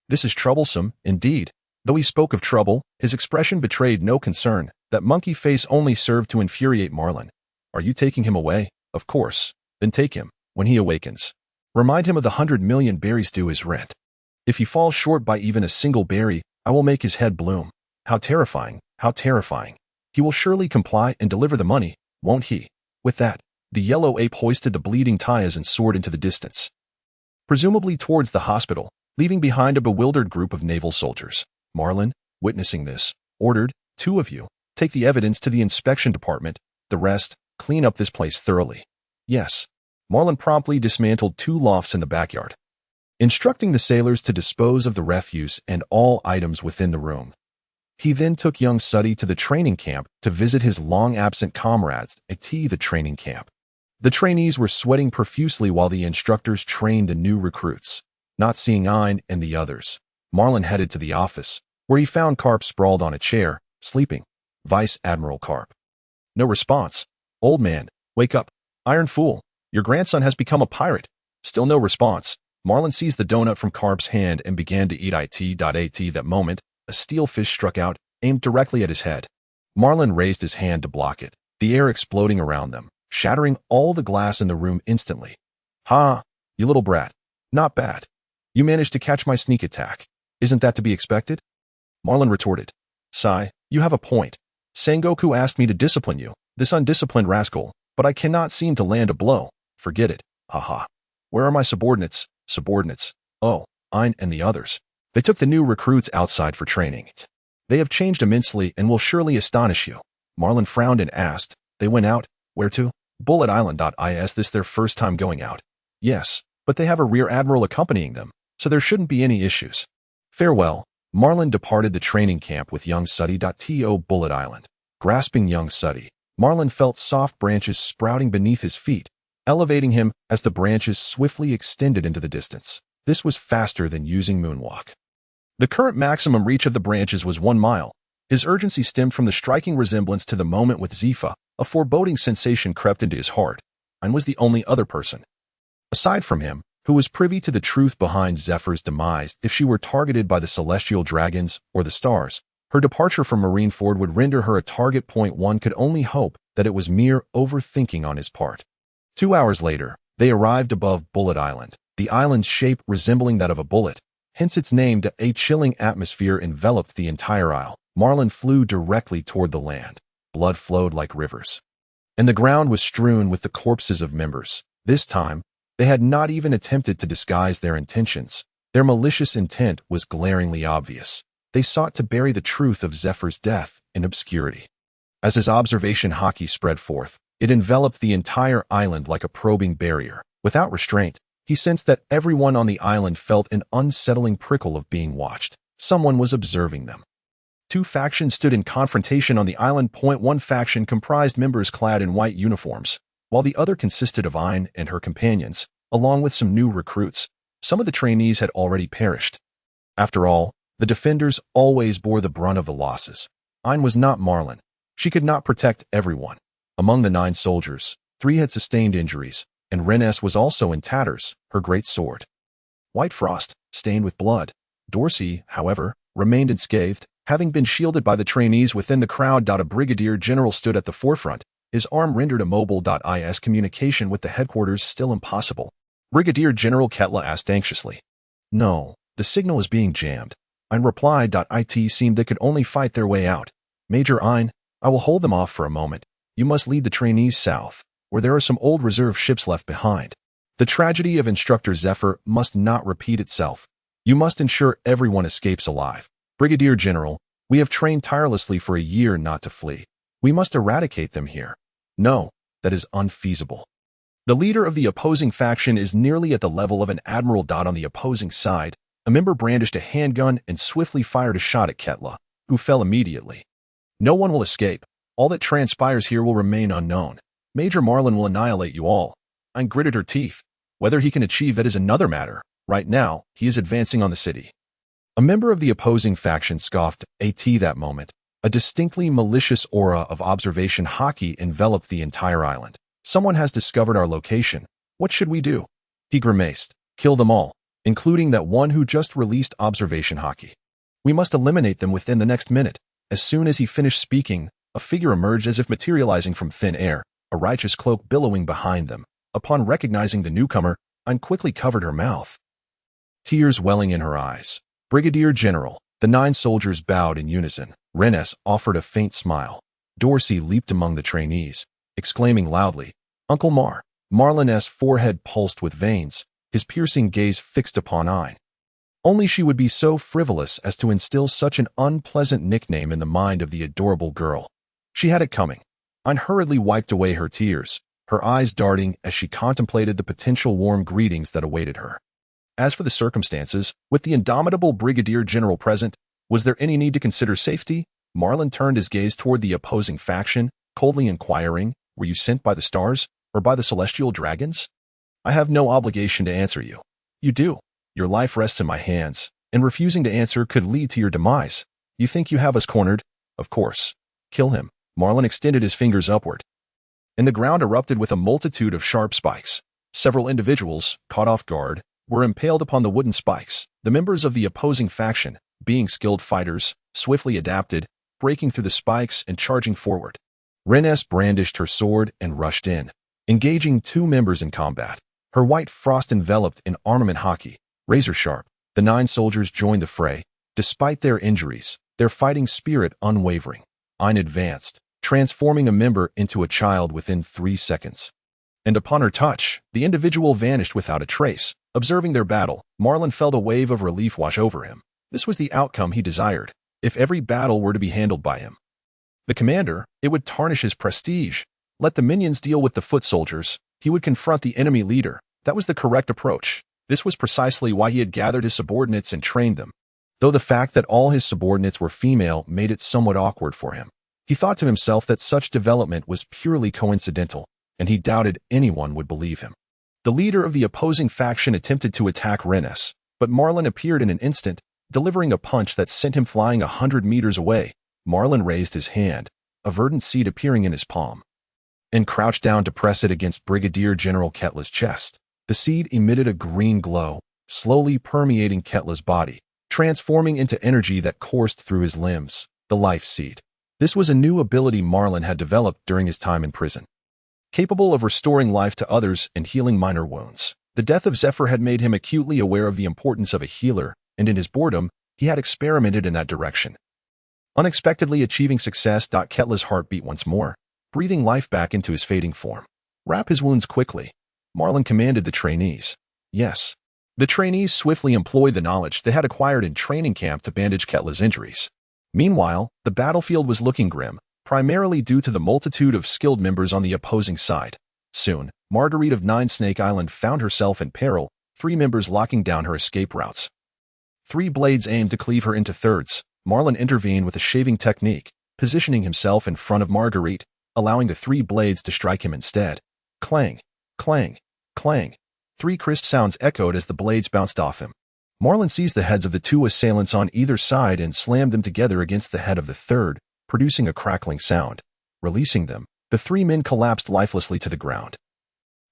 This is troublesome, indeed. Though he spoke of trouble, his expression betrayed no concern. That monkey face only served to infuriate Marlin. Are you taking him away? Of course. Then take him, when he awakens. Remind him of the 100 million berries due his rent. If he falls short by even a single berry, I will make his head bloom. How terrifying, how terrifying. He will surely comply and deliver the money, won't he? With that, the yellow ape hoisted the bleeding Tyas and soared into the distance, presumably towards the hospital, leaving behind a bewildered group of naval soldiers. Marlin, witnessing this, ordered, 2 of you, take the evidence to the inspection department, the rest, clean up this place thoroughly. Yes. Marlin promptly dismantled 2 lofts in the backyard, instructing the sailors to dispose of the refuse and all items within the room. He then took young Suddy to the training camp to visit his long-absent comrades at the training camp. The trainees were sweating profusely while the instructors trained the new recruits. Not seeing Ein and the others, Marlin headed to the office, where he found Carp sprawled on a chair, sleeping. Vice Admiral Carp. No response. Old man, wake up. Iron fool, your grandson has become a pirate. Still no response. Marlin seized the donut from Carp's hand and began to eat it. At that moment, a steel fish struck out, aimed directly at his head. Marlin raised his hand to block it, the air exploding around them, shattering all the glass in the room instantly. Ha, you little brat. Not bad. You managed to catch my sneak attack. Isn't that to be expected? Marlin retorted. Sigh, you have a point. Sengoku asked me to discipline you, this undisciplined rascal, but I cannot seem to land a blow. Forget it. Haha. Where are my subordinates? Subordinates. Oh, Ein and the others. They took the new recruits outside for training. They have changed immensely and will surely astonish you. Marlin frowned and asked, they went out? Where to? Bullet Island. Is this their first time going out? Yes, but they have a rear admiral accompanying them, so there shouldn't be any issues. Farewell. Marlin departed the training camp with young Suddy. To Bullet Island. Grasping young Suddy, Marlin felt soft branches sprouting beneath his feet, elevating him as the branches swiftly extended into the distance. This was faster than using moonwalk. The current maximum reach of the branches was 1 mile. His urgency stemmed from the striking resemblance to the moment with Zefa. A foreboding sensation crept into his heart, and was the only other person, aside from him, who was privy to the truth behind Zephyr's demise. If she were targeted by the celestial dragons or the stars, her departure from Marineford would render her a target. One could only hope that it was mere overthinking on his part. 2 hours later, they arrived above Bullet Island, the island's shape resembling that of a bullet, hence its name. A chilling atmosphere enveloped the entire isle. Marlin flew directly toward the land. Blood flowed like rivers, and the ground was strewn with the corpses of members. This time, they had not even attempted to disguise their intentions. Their malicious intent was glaringly obvious. They sought to bury the truth of Zephyr's death in obscurity. As his observation hockey spread forth, it enveloped the entire island like a probing barrier. Without restraint, he sensed that everyone on the island felt an unsettling prickle of being watched. Someone was observing them. 2 factions stood in confrontation on the island. One faction comprised members clad in white uniforms, while the other consisted of Ein and her companions, along with some new recruits. Some of the trainees had already perished. After all, the defenders always bore the brunt of the losses. Ein was not Marlin. She could not protect everyone. Among the 9 soldiers, 3 had sustained injuries, and Reness was also in tatters, her great sword white frost, stained with blood. Dorsey, however, remained unscathed, having been shielded by the trainees within the crowd. A brigadier general stood at the forefront, his arm rendered immobile. Is communication with the headquarters still impossible? Brigadier General Ketla asked anxiously. No, the signal is being jammed. Ein replied. It seemed they could only fight their way out. Major Ein, I will hold them off for a moment. You must lead the trainees south, where there are some old reserve ships left behind. The tragedy of Instructor Zephyr must not repeat itself. You must ensure everyone escapes alive. Brigadier General, we have trained tirelessly for a year not to flee. We must eradicate them here. No, that is unfeasible. The leader of the opposing faction is nearly at the level of an admiral. On the opposing side, a member brandished a handgun and swiftly fired a shot at Ketla, who fell immediately. No one will escape. All that transpires here will remain unknown. Major Marlin will annihilate you all. Ein gritted her teeth. Whether he can achieve that is another matter. Right now, he is advancing on the city. A member of the opposing faction scoffed. At that moment, a distinctly malicious aura of observation hockey enveloped the entire island. Someone has discovered our location. What should we do? He grimaced. Kill them all, including that one who just released observation hockey. We must eliminate them within the next minute. As soon as he finished speaking, a figure emerged as if materializing from thin air, a righteous cloak billowing behind them. Upon recognizing the newcomer, Ein quickly covered her mouth, tears welling in her eyes. Brigadier General, the 9 soldiers bowed in unison. Rennes offered a faint smile. Dorsey leaped among the trainees, exclaiming loudly, Uncle Mar. Marlin's forehead pulsed with veins, his piercing gaze fixed upon Ein. Only she would be so frivolous as to instill such an unpleasant nickname in the mind of the adorable girl. She had it coming. Ein hurriedly wiped away her tears, her eyes darting as she contemplated the potential warm greetings that awaited her. As for the circumstances, with the indomitable Brigadier General present, was there any need to consider safety? Marlin turned his gaze toward the opposing faction, coldly inquiring, were you sent by the stars, or by the celestial dragons? I have no obligation to answer you. You do. Your life rests in my hands, and refusing to answer could lead to your demise. You think you have us cornered? Of course. Kill him. Marlin extended his fingers upward, and the ground erupted with a multitude of sharp spikes. Several individuals, caught off guard, were impaled upon the wooden spikes. The members of the opposing faction, being skilled fighters, swiftly adapted, breaking through the spikes and charging forward. Rennes brandished her sword and rushed in, engaging 2 members in combat. Her white frost enveloped in armament hockey, razor sharp. The 9 soldiers joined the fray. Despite their injuries, their fighting spirit unwavering. Ein advanced, transforming a member into a child within 3 seconds. And upon her touch, the individual vanished without a trace. Observing their battle, Marlin felt a wave of relief wash over him. This was the outcome he desired. If every battle were to be handled by him, the commander, it would tarnish his prestige. Let the minions deal with the foot soldiers. He would confront the enemy leader. That was the correct approach. This was precisely why he had gathered his subordinates and trained them. Though the fact that all his subordinates were female made it somewhat awkward for him. He thought to himself that such development was purely coincidental, and he doubted anyone would believe him. The leader of the opposing faction attempted to attack Rennes, but Marlin appeared in an instant, delivering a punch that sent him flying 100 meters away. Marlin raised his hand, a verdant seed appearing in his palm, and crouched down to press it against Brigadier General Ketla's chest. The seed emitted a green glow, slowly permeating Ketla's body, transforming into energy that coursed through his limbs, the life seed. This was a new ability Marlin had developed during his time in prison, capable of restoring life to others and healing minor wounds. The death of Zephyr had made him acutely aware of the importance of a healer, and in his boredom, he had experimented in that direction. Unexpectedly achieving success, Ketla's heart beat once more, breathing life back into his fading form. Wrap his wounds quickly, Marlin commanded the trainees. Yes. The trainees swiftly employed the knowledge they had acquired in training camp to bandage Ketla's injuries. Meanwhile, the battlefield was looking grim, primarily due to the multitude of skilled members on the opposing side. Soon, Marguerite of Nine Snake Island found herself in peril, 3 members locking down her escape routes. 3 blades aimed to cleave her into thirds. Marlin intervened with a shaving technique, positioning himself in front of Marguerite, allowing the 3 blades to strike him instead. Clang, clang, clang. 3 crisp sounds echoed as the blades bounced off him. Marlin seized the heads of the 2 assailants on either side and slammed them together against the head of the third, producing a crackling sound. Releasing them, the 3 men collapsed lifelessly to the ground.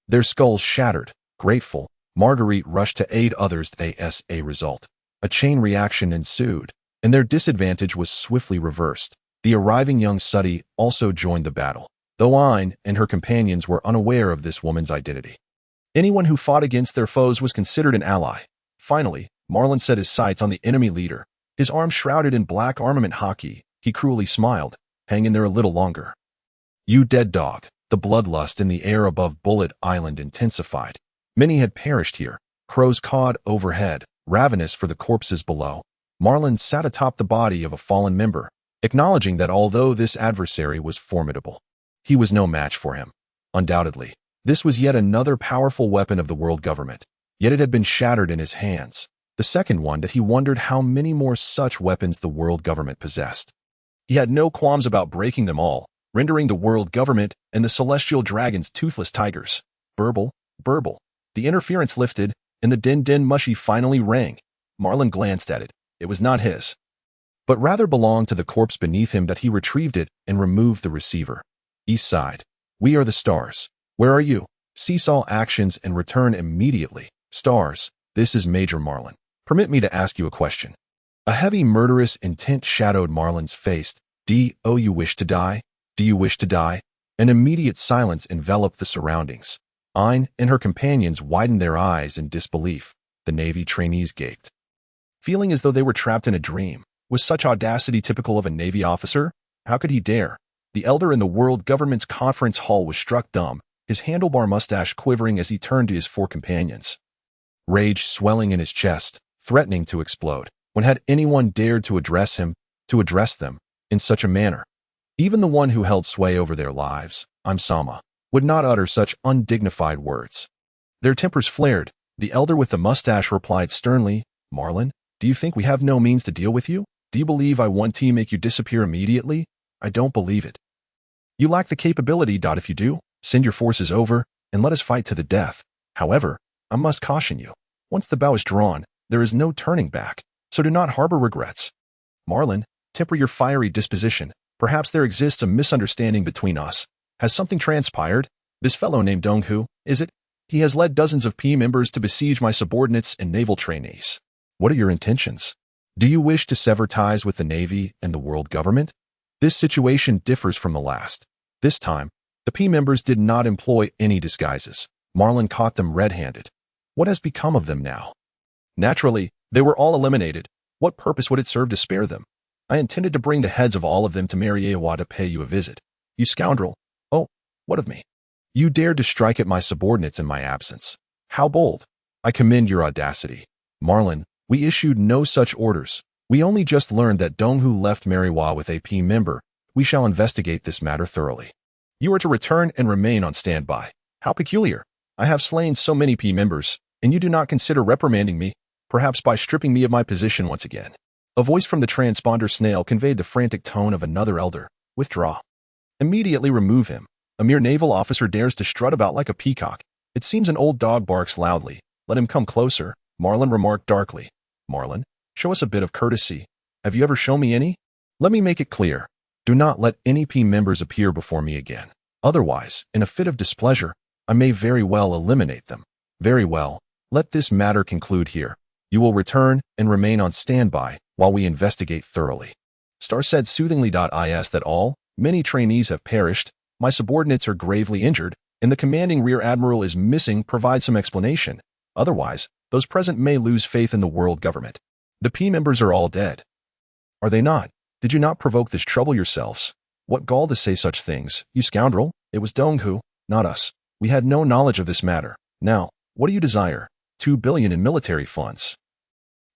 Their skulls shattered. Grateful, Marguerite rushed to aid others as a result. A chain reaction ensued, and their disadvantage was swiftly reversed. The arriving young Suddy also joined the battle, though Aine and her companions were unaware of this woman's identity. Anyone who fought against their foes was considered an ally. Finally, Marlin set his sights on the enemy leader. His arms shrouded in black armament hockey, he cruelly smiled. Hang in there a little longer. You dead dog. The bloodlust in the air above Bullet Island intensified. Many had perished here. Crows cawed overhead, ravenous for the corpses below. Marlin sat atop the body of a fallen member, acknowledging that although this adversary was formidable, he was no match for him. Undoubtedly, this was yet another powerful weapon of the world government, yet it had been shattered in his hands. The second one that he wondered how many more such weapons the world government possessed. He had no qualms about breaking them all, rendering the world government and the celestial dragons toothless tigers. Burble, burble. The interference lifted, and the din-din mushy finally rang. Marlin glanced at it. It was not his, but rather belonged to the corpse beneath him that he retrieved it and removed the receiver. East side. We are the stars. Where are you? Cease all actions and return immediately. Stars. This is Major Marlin. Permit me to ask you a question. A heavy murderous intent shadowed Marlin's face. Do you wish to die? Do you wish to die? An immediate silence enveloped the surroundings. Aine and her companions widened their eyes in disbelief. The Navy trainees gaped, feeling as though they were trapped in a dream. Was such audacity typical of a Navy officer? How could he dare? The elder in the world government's conference hall was struck dumb, his handlebar mustache quivering as he turned to his four companions. Rage swelling in his chest, threatening to explode. When had anyone dared to address them in such a manner? Even the one who held sway over their lives, Sama, would not utter such undignified words. Their tempers flared. The elder with the mustache replied sternly, Marlin, do you think we have no means to deal with you? Do you believe I want to make you disappear immediately? I don't believe it. You lack the capability. If you do, send your forces over and let us fight to the death. However, I must caution you. Once the bow is drawn, there is no turning back, so do not harbor regrets. Marlin, temper your fiery disposition. Perhaps there exists a misunderstanding between us. Has something transpired? This fellow named Donghu, is it? He has led dozens of P members to besiege my subordinates and naval trainees. What are your intentions? Do you wish to sever ties with the Navy and the world government? This situation differs from the last. This time, the P members did not employ any disguises. Marlin caught them red-handed. What has become of them now? Naturally, they were all eliminated. What purpose would it serve to spare them? I intended to bring the heads of all of them to Mariewa to pay you a visit. You scoundrel. Oh, what of me? You dared to strike at my subordinates in my absence. How bold. I commend your audacity. Marlin, we issued no such orders. We only just learned that Donghu left Mariewa with a P member. We shall investigate this matter thoroughly. You are to return and remain on standby. How peculiar. I have slain so many P members, and you do not consider reprimanding me, perhaps by stripping me of my position once again. A voice from the transponder snail conveyed the frantic tone of another elder. Withdraw. Immediately remove him. A mere naval officer dares to strut about like a peacock. It seems an old dog barks loudly. Let him come closer, Marlin remarked darkly. Marlin, show us a bit of courtesy. Have you ever shown me any? Let me make it clear. Do not let any P members appear before me again. Otherwise, in a fit of displeasure, I may very well eliminate them. Very well. Let this matter conclude here. You will return and remain on standby while we investigate thoroughly. Star said soothingly. Is that all? Many trainees have perished. My subordinates are gravely injured, and the commanding rear admiral is missing. Provide some explanation. Otherwise, those present may lose faith in the world government. The P members are all dead. Are they not? Did you not provoke this trouble yourselves? What gall to say such things, you scoundrel? It was Donghu, not us. We had no knowledge of this matter. Now, what do you desire? 2 billion in military funds.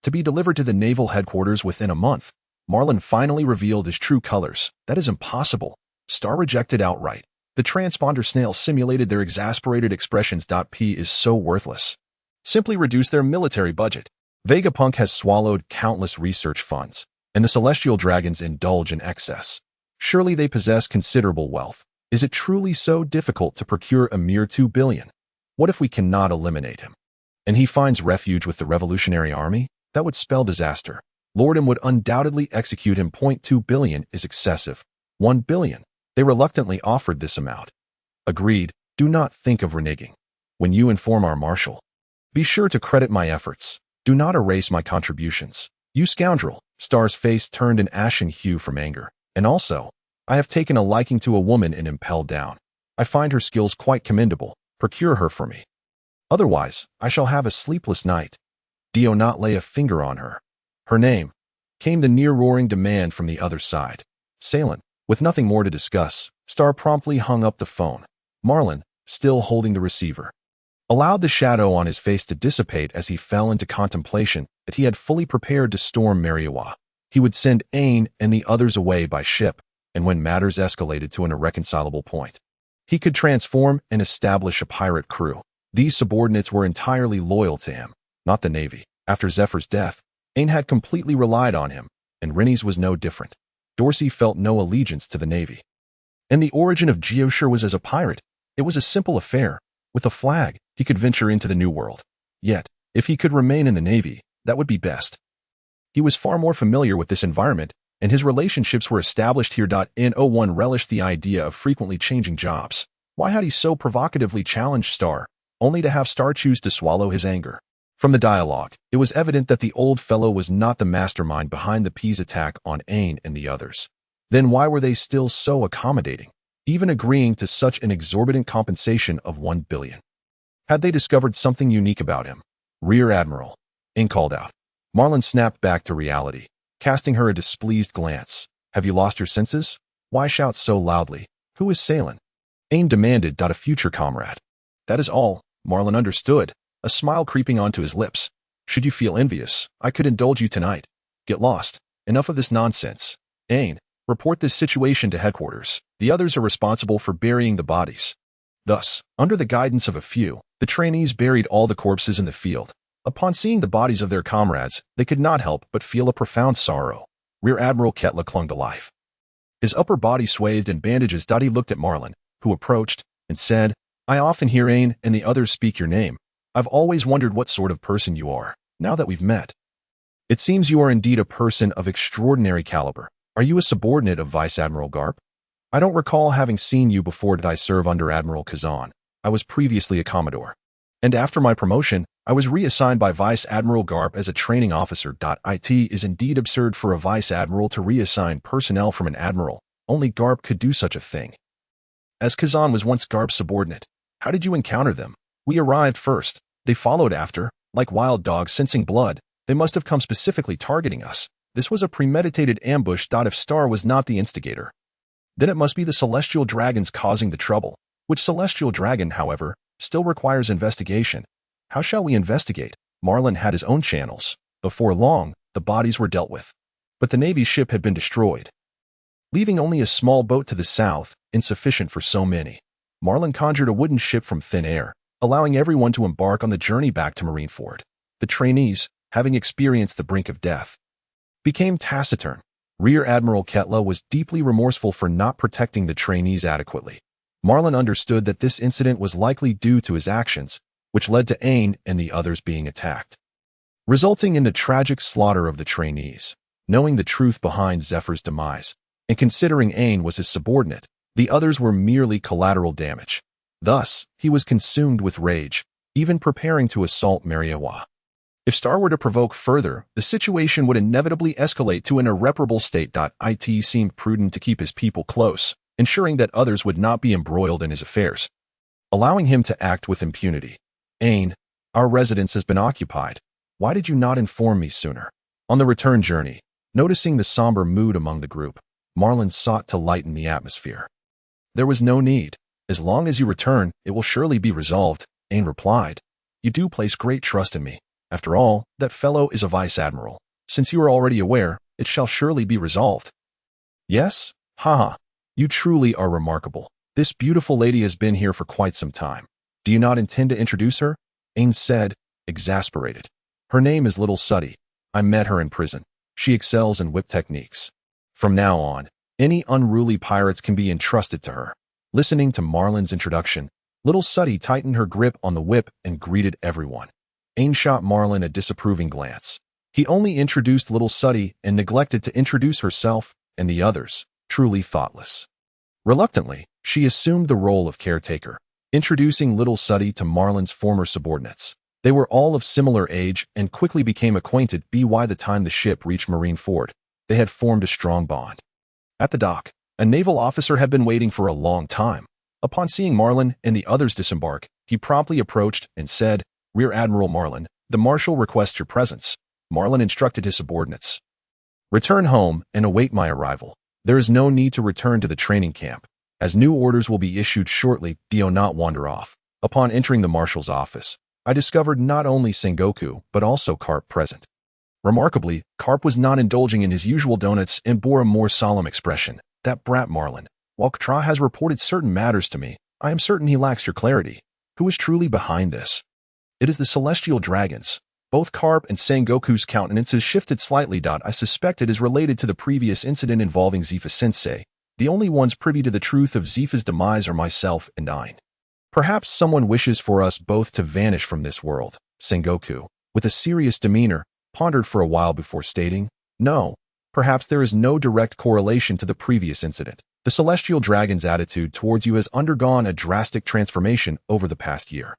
To be delivered to the naval headquarters within a month. Marlin finally revealed his true colors. That is impossible. Star rejected outright. The transponder snail simulated their exasperated expressions. P is so worthless. Simply reduce their military budget. Vegapunk has swallowed countless research funds, and the celestial dragons indulge in excess. Surely they possess considerable wealth. Is it truly so difficult to procure a mere 2 billion? What if we cannot eliminate him? And he finds refuge with the Revolutionary Army? That would spell disaster. Lord M would undoubtedly execute him. 2 billion is excessive. 1 billion. They reluctantly offered this amount. Agreed. Do not think of reneging. When you inform our marshal. Be sure to credit my efforts. Do not erase my contributions. You scoundrel. Star's face turned an ashen hue from anger. And also, I have taken a liking to a woman and impelled down. I find her skills quite commendable. Procure her for me. Otherwise, I shall have a sleepless night. Do not lay a finger on her. Her name. Came the near-roaring demand from the other side. Silent. With nothing more to discuss, Star promptly hung up the phone. Marlin, still holding the receiver, allowed the shadow on his face to dissipate as he fell into contemplation that he had fully prepared to storm Mariawa. He would send Ain and the others away by ship, and when matters escalated to an irreconcilable point, he could transform and establish a pirate crew. These subordinates were entirely loyal to him, not the Navy. After Zephyr's death, Ain had completely relied on him, and Rennie's was no different. Dorsey felt no allegiance to the Navy. And the origin of Geoshire was as a pirate. It was a simple affair. With a flag, he could venture into the New World. Yet, if he could remain in the Navy, that would be best. He was far more familiar with this environment, and his relationships were established here. No1 relished the idea of frequently changing jobs. Why had he so provocatively challenged Star, only to have Star choose to swallow his anger? From the dialogue, it was evident that the old fellow was not the mastermind behind the P's attack on Ain and the others. Then why were they still so accommodating, even agreeing to such an exorbitant compensation of 1 billion? Had they discovered something unique about him? Rear Admiral, Ain called out. Marlin snapped back to reality, casting her a displeased glance. Have you lost your senses? Why shout so loudly? Who is Salen? Ain demanded. A future comrade. That is all. Marlin understood, a smile creeping onto his lips. Should you feel envious, I could indulge you tonight. Get lost. Enough of this nonsense. Ain, report this situation to headquarters. The others are responsible for burying the bodies. Thus, under the guidance of a few, the trainees buried all the corpses in the field. Upon seeing the bodies of their comrades, they could not help but feel a profound sorrow. Rear Admiral Ketla clung to life, his upper body swathed in bandages. He looked at Marlin, who approached, and said, I often hear Ain and the others speak your name. I've always wondered what sort of person you are, now that we've met. It seems you are indeed a person of extraordinary caliber. Are you a subordinate of Vice Admiral Garp? I don't recall having seen you before. Did I serve under Admiral Kazan? I was previously a Commodore. And after my promotion, I was reassigned by Vice Admiral Garp as a training officer. It is indeed absurd for a Vice Admiral to reassign personnel from an Admiral. Only Garp could do such a thing. As Kazan was once Garp's subordinate, how did you encounter them? We arrived first. They followed after. Like wild dogs sensing blood, they must have come specifically targeting us. This was a premeditated ambush. If Star was not the instigator, then it must be the Celestial Dragons causing the trouble, which Celestial Dragon, however, still requires investigation. How shall we investigate? Marlin had his own channels. Before long, the bodies were dealt with. But the Navy's ship had been destroyed, leaving only a small boat to the south, insufficient for so many. Marlin conjured a wooden ship from thin air, allowing everyone to embark on the journey back to Marineford. The trainees, having experienced the brink of death, became taciturn. Rear Admiral Ketla was deeply remorseful for not protecting the trainees adequately. Marlin understood that this incident was likely due to his actions, which led to Ain and the others being attacked, resulting in the tragic slaughter of the trainees. Knowing the truth behind Zephyr's demise, and considering Ain was his subordinate, the others were merely collateral damage. Thus, he was consumed with rage, even preparing to assault Mariawa. If Star were to provoke further, the situation would inevitably escalate to an irreparable state. It seemed prudent to keep his people close, ensuring that others would not be embroiled in his affairs, allowing him to act with impunity. Ain, our residence has been occupied. Why did you not inform me sooner? On the return journey, noticing the somber mood among the group, Marlin sought to lighten the atmosphere. There was no need. As long as you return, it will surely be resolved, Ain replied. You do place great trust in me. After all, that fellow is a Vice Admiral. Since you are already aware, it shall surely be resolved. Yes? Haha. You truly are remarkable. This beautiful lady has been here for quite some time. Do you not intend to introduce her? Ain said, exasperated. Her name is Little Suddy. I met her in prison. She excels in whip techniques. From now on, any unruly pirates can be entrusted to her. Listening to Marlin's introduction, Little Suddy tightened her grip on the whip and greeted everyone. Ain shot Marlin a disapproving glance. He only introduced Little Suddy and neglected to introduce herself and the others, truly thoughtless. Reluctantly, she assumed the role of caretaker, introducing Little Suddy to Marlin's former subordinates. They were all of similar age and quickly became acquainted by the time the ship reached Marineford. They had formed a strong bond. At the dock, a naval officer had been waiting for a long time. Upon seeing Marlin and the others disembark, he promptly approached and said, "Rear Admiral Marlin, the Marshal requests your presence." Marlin instructed his subordinates, "Return home and await my arrival. There is no need to return to the training camp, as new orders will be issued shortly. Do not wander off." Upon entering the Marshal's office, I discovered not only Sengoku, but also Carp present. Remarkably, Carp was not indulging in his usual donuts and bore a more solemn expression. "That brat Marlin. While Ktra has reported certain matters to me, I am certain he lacks your clarity. Who is truly behind this? It is the celestial dragons." Both Carp and Sengoku's countenances shifted slightly. "I suspect it is related to the previous incident involving Zefa Sensei. The only ones privy to the truth of Zefa's demise are myself and Nine. Perhaps someone wishes for us both to vanish from this world." Sengoku, with a serious demeanor, pondered for a while before stating, "No, perhaps there is no direct correlation to the previous incident. The celestial dragon's attitude towards you has undergone a drastic transformation over the past year.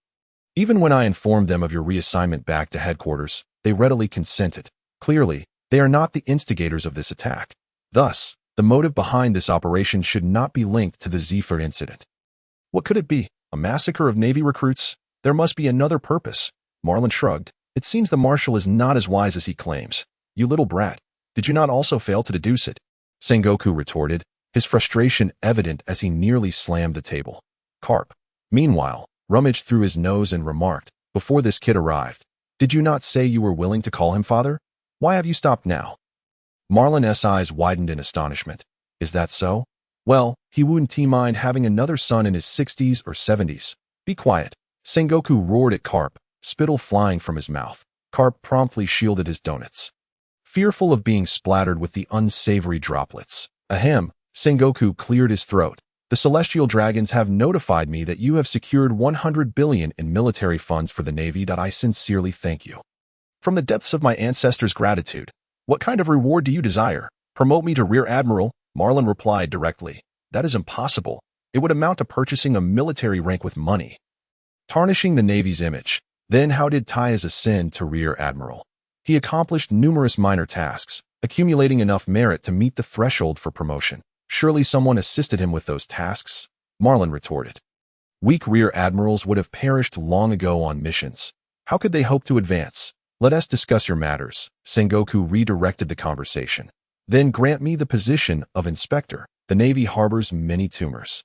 Even when I informed them of your reassignment back to headquarters, they readily consented. Clearly, they are not the instigators of this attack. Thus, the motive behind this operation should not be linked to the Zephyr incident. What could it be? A massacre of Navy recruits? There must be another purpose." Marlin shrugged. "It seems the Marshal is not as wise as he claims. You little brat, did you not also fail to deduce it?" Sengoku retorted, his frustration evident as he nearly slammed the table. Carp, meanwhile, rummaged through his nose and remarked, "Before this kid arrived, did you not say you were willing to call him father? Why have you stopped now?" Marlin's eyes widened in astonishment. "Is that so? Well, he wouldn't mind having another son in his 60s or 70s. Be quiet." Sengoku roared at Carp, spittle flying from his mouth. Carp promptly shielded his donuts, fearful of being splattered with the unsavory droplets. Ahem, Sengoku cleared his throat. "The celestial dragons have notified me that you have secured 100 billion in military funds for the Navy. I sincerely thank you. From the depths of my ancestors' gratitude. What kind of reward do you desire? Promote me to Rear Admiral," Marlin replied directly. "That is impossible. It would amount to purchasing a military rank with money, tarnishing the Navy's image. Then how did Tai ascend to Rear Admiral? He accomplished numerous minor tasks, accumulating enough merit to meet the threshold for promotion. Surely someone assisted him with those tasks," Marlin retorted. "Weak Rear Admirals would have perished long ago on missions. How could they hope to advance? Let us discuss your matters." Sengoku redirected the conversation. "Then grant me the position of inspector. The Navy harbors many tumors.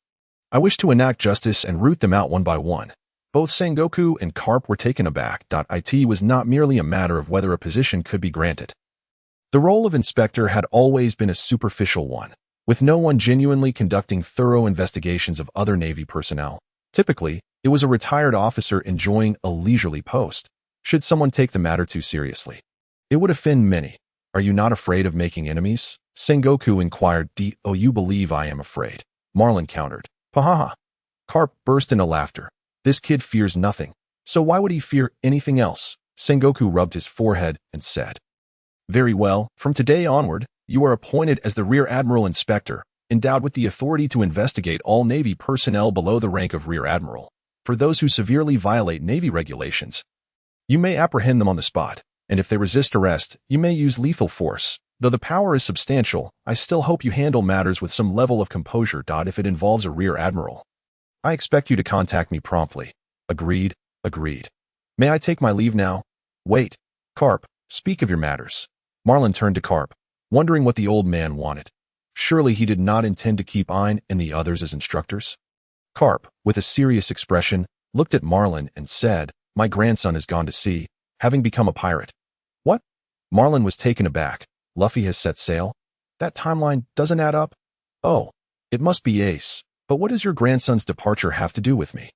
I wish to enact justice and root them out one by one." Both Sengoku and Carp were taken aback. It was not merely a matter of whether a position could be granted. The role of inspector had always been a superficial one, with no one genuinely conducting thorough investigations of other Navy personnel. Typically, it was a retired officer enjoying a leisurely post, should someone take the matter too seriously. It would offend many. "Are you not afraid of making enemies?" Sengoku inquired. "Oh, you believe I am afraid," Marlin countered. "Pahaha." Carp burst into laughter. "This kid fears nothing. So why would he fear anything else?" Sengoku rubbed his forehead and said, "Very well, from today onward, you are appointed as the Rear Admiral Inspector, endowed with the authority to investigate all Navy personnel below the rank of Rear Admiral. For those who severely violate Navy regulations, you may apprehend them on the spot, and if they resist arrest, you may use lethal force. Though the power is substantial, I still hope you handle matters with some level of composure. If it involves a Rear Admiral, I expect you to contact me promptly." "Agreed, agreed. May I take my leave now?" "Wait. Carp, speak of your matters." Marlin turned to Carp, wondering what the old man wanted. Surely he did not intend to keep Ein and the others as instructors? Carp, with a serious expression, looked at Marlin and said, "My grandson has gone to sea, having become a pirate." "What?" Marlin was taken aback. "Luffy has set sail? That timeline doesn't add up." "Oh, it must be Ace. But what does your grandson's departure have to do with me?"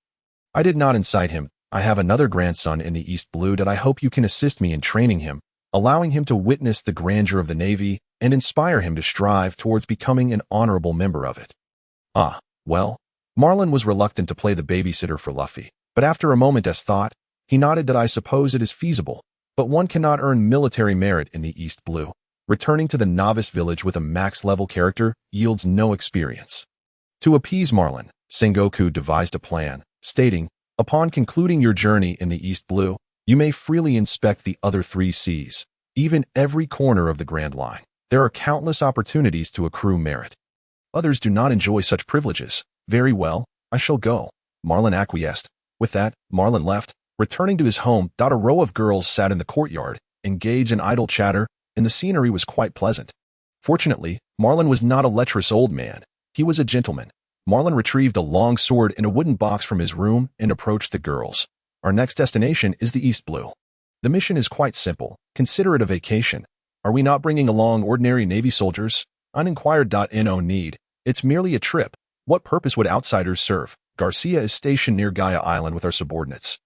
"I did not incite him. I have another grandson in the East Blue that I hope you can assist me in training him, allowing him to witness the grandeur of the Navy and inspire him to strive towards becoming an honorable member of it." "Ah, well." Marlin was reluctant to play the babysitter for Luffy, but after a moment's thought, he nodded. "I suppose it is feasible, but one cannot earn military merit in the East Blue. Returning to the novice village with a max-level character yields no experience." To appease Marlin, Sengoku devised a plan, stating, "Upon concluding your journey in the East Blue, You may freely inspect the other 3 Cs, even every corner of the Grand Line. There are countless opportunities to accrue merit. Others do not enjoy such privileges. Very well, I shall go. Marlin acquiesced. With that, Marlin left, returning to his home. A row of girls sat in the courtyard, engaged in idle chatter, and the scenery was quite pleasant. Fortunately, Marlin was not a lecherous old man. He was a gentleman. Marlin retrieved a long sword in a wooden box from his room and approached the girls. Our next destination is the East Blue. The mission is quite simple. Consider it a vacation. Are we not bringing along ordinary Navy soldiers? Uninquired. No need. It's merely a trip. What purpose would outsiders serve? Garcia is stationed near Gaia Island with our subordinates.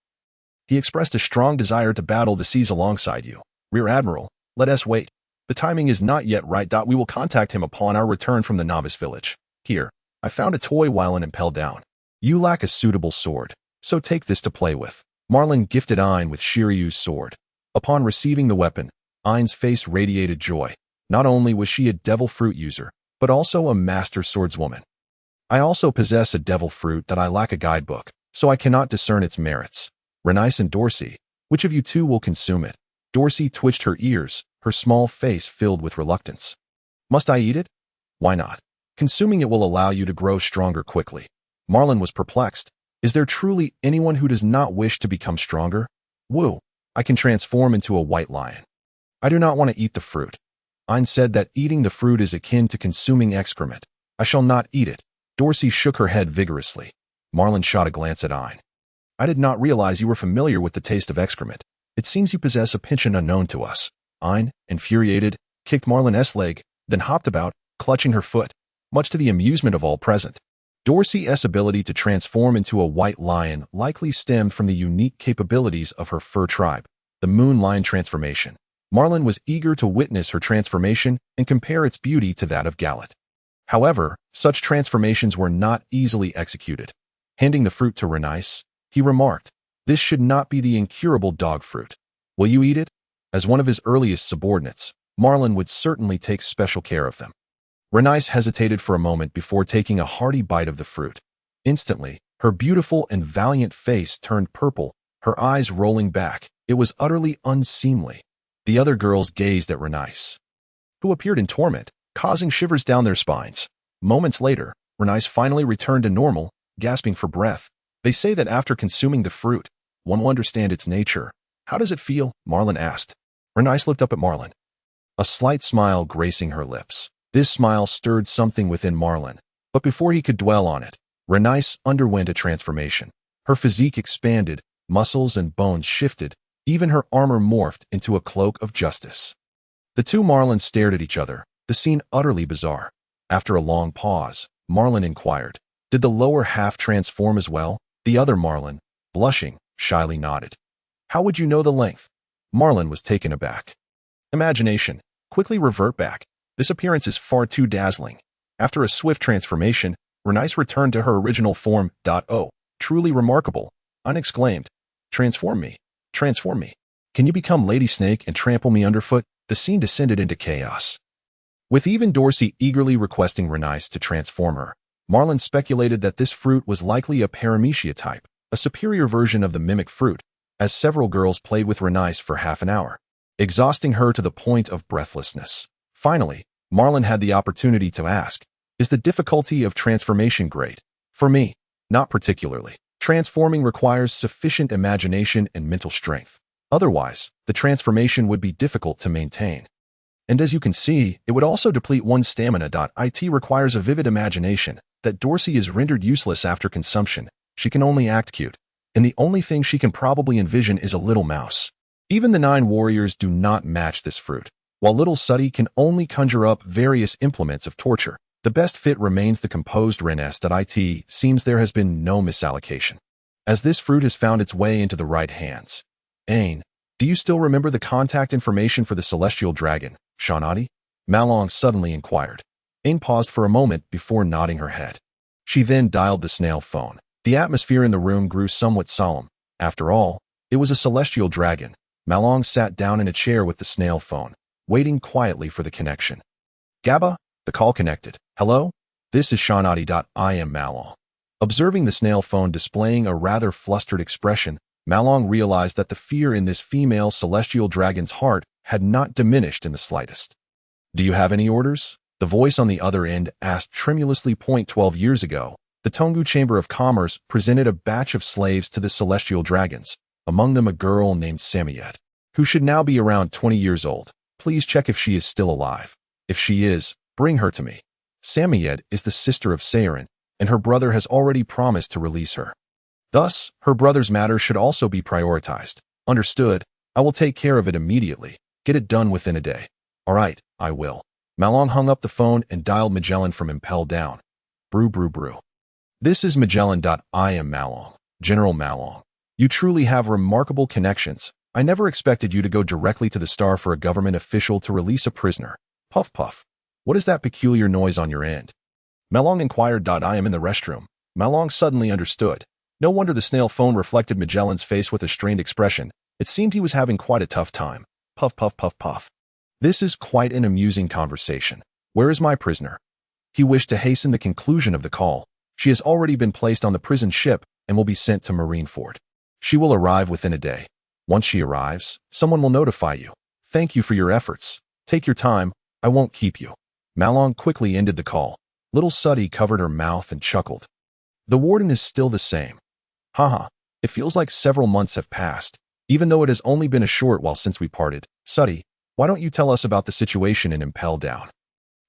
He expressed a strong desire to battle the seas alongside you. Rear Admiral, let us wait. The timing is not yet right. We will contact him upon our return from the novice village. Here, I found a toy while impelled down. You lack a suitable sword, so take this to play with. Marlin gifted Ein with Shiryu's sword. Upon receiving the weapon, Ein's face radiated joy. Not only was she a devil fruit user, but also a master swordswoman. I also possess a devil fruit that I lack a guidebook, so I cannot discern its merits. Renice and Dorsey, which of you two will consume it? Dorsey twitched her ears, her small face filled with reluctance. Must I eat it? Why not? Consuming it will allow you to grow stronger quickly. Marlin was perplexed. Is there truly anyone who does not wish to become stronger? Woo, I can transform into a white lion. I do not want to eat the fruit. Ein said that eating the fruit is akin to consuming excrement. I shall not eat it. Dorsey shook her head vigorously. Marlin shot a glance at Ein. I did not realize you were familiar with the taste of excrement. It seems you possess a penchant unknown to us. Ein, infuriated, kicked Marlin's leg, then hopped about, clutching her foot, much to the amusement of all present. Dorsey's ability to transform into a white lion likely stemmed from the unique capabilities of her fur tribe, the Moon Lion transformation. Marlin was eager to witness her transformation and compare its beauty to that of Gallet. However, such transformations were not easily executed. Handing the fruit to Renice, he remarked, "This should not be the incurable dog fruit. Will you eat it?" As one of his earliest subordinates, Marlin would certainly take special care of them. Renice hesitated for a moment before taking a hearty bite of the fruit. Instantly, her beautiful and valiant face turned purple, her eyes rolling back. It was utterly unseemly. The other girls gazed at Renice, who appeared in torment, causing shivers down their spines. Moments later, Renice finally returned to normal, gasping for breath. They say that after consuming the fruit, one will understand its nature. How does it feel? Marlin asked. Renice looked up at Marlin, a slight smile gracing her lips. This smile stirred something within Marlin, but before he could dwell on it, Renice underwent a transformation. Her physique expanded, muscles and bones shifted, even her armor morphed into a cloak of justice. The two Marlins stared at each other, the scene utterly bizarre. After a long pause, Marlin inquired, "Did the lower half transform as well?" The other Marlin, blushing, shyly nodded. "How would you know the length?" Marlin was taken aback. Imagination. Quickly revert back. This appearance is far too dazzling. After a swift transformation, Renice returned to her original form. Oh, truly remarkable. Ein exclaimed, Transform me. Transform me. Can you become Lady Snake and trample me underfoot?" The scene descended into chaos. With even Dorsey eagerly requesting Renice to transform her, Marlin speculated that this fruit was likely a paramecia type, a superior version of the mimic fruit, as several girls played with Renice for half an hour, exhausting her to the point of breathlessness. Finally, Marlin had the opportunity to ask, "Is the difficulty of transformation great?" "For me, not particularly. Transforming requires sufficient imagination and mental strength. Otherwise, the transformation would be difficult to maintain. And as you can see, it would also deplete one's stamina. It requires a vivid imagination that Dorsey is rendered useless after consumption. She can only act cute, and the only thing she can probably envision is a little mouse. Even the 9 warriors do not match this fruit. While little Suddy can only conjure up various implements of torture, the best fit remains the composed Renes. It seems there has been no misallocation, as this fruit has found its way into the right hands. Ein, do you still remember the contact information for the celestial dragon, Shawnati? Malong suddenly inquired. Ein paused for a moment before nodding her head. She then dialed the snail phone. The atmosphere in the room grew somewhat solemn. After all, it was a celestial dragon. Malong sat down in a chair with the snail phone, waiting quietly for the connection. "Gabba?" The call connected. "Hello? This is Shawnati. I am Malong." Observing the snail phone displaying a rather flustered expression, Malong realized that the fear in this female celestial dragon's heart had not diminished in the slightest. "Do you have any orders?" The voice on the other end asked tremulously. 12 years ago, the Tongu Chamber of Commerce presented a batch of slaves to the celestial dragons, among them a girl named Samiyet, who should now be around 20 years old. "Please check if she is still alive. If she is, bring her to me." Samiyet is the sister of Seirin, and her brother has already promised to release her. Thus, her brother's matter should also be prioritized. "Understood. I will take care of it immediately. Get it done within a day." "All right, I will." Malong hung up the phone and dialed Magellan from Impel down. "Brew, brew, brew. This is Magellan. I am Malong. General Malong. You truly have remarkable connections. I never expected you to go directly to the star for a government official to release a prisoner." Puff, puff. "What is that peculiar noise on your end?" Malong inquired. "I am in the restroom." Malong suddenly understood. No wonder the snail phone reflected Magellan's face with a strained expression. It seemed he was having quite a tough time. Puff, puff, puff, puff. "This is quite an amusing conversation. Where is my prisoner?" He wished to hasten the conclusion of the call. "She has already been placed on the prison ship and will be sent to Marineford. She will arrive within a day. Once she arrives, someone will notify you. Thank you for your efforts. Take your time. I won't keep you." Malong quickly ended the call. Little Suddy covered her mouth and chuckled. "The warden is still the same. Haha, it feels like several months have passed, even though it has only been a short while since we parted. Suddy, why don't you tell us about the situation in Impel Down?"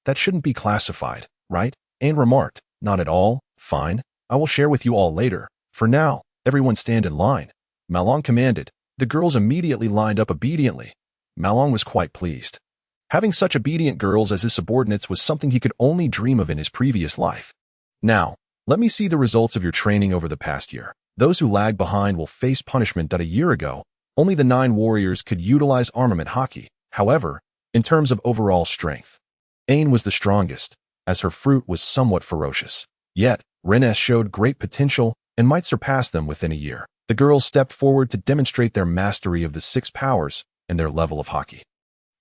"That shouldn't be classified, right?" Ain remarked. "Not at all. Fine. I will share with you all later. For now, everyone stand in line." Malong commanded. The girls immediately lined up obediently. Malong was quite pleased. Having such obedient girls as his subordinates was something he could only dream of in his previous life. "Now, let me see the results of your training over the past year. Those who lag behind will face punishment. That a year ago, only the 9 warriors could utilize armament hockey. However, in terms of overall strength, Ain was the strongest, as her fruit was somewhat ferocious. Yet, Rennes showed great potential and might surpass them within a year." The girls stepped forward to demonstrate their mastery of the 6 powers and their level of hockey.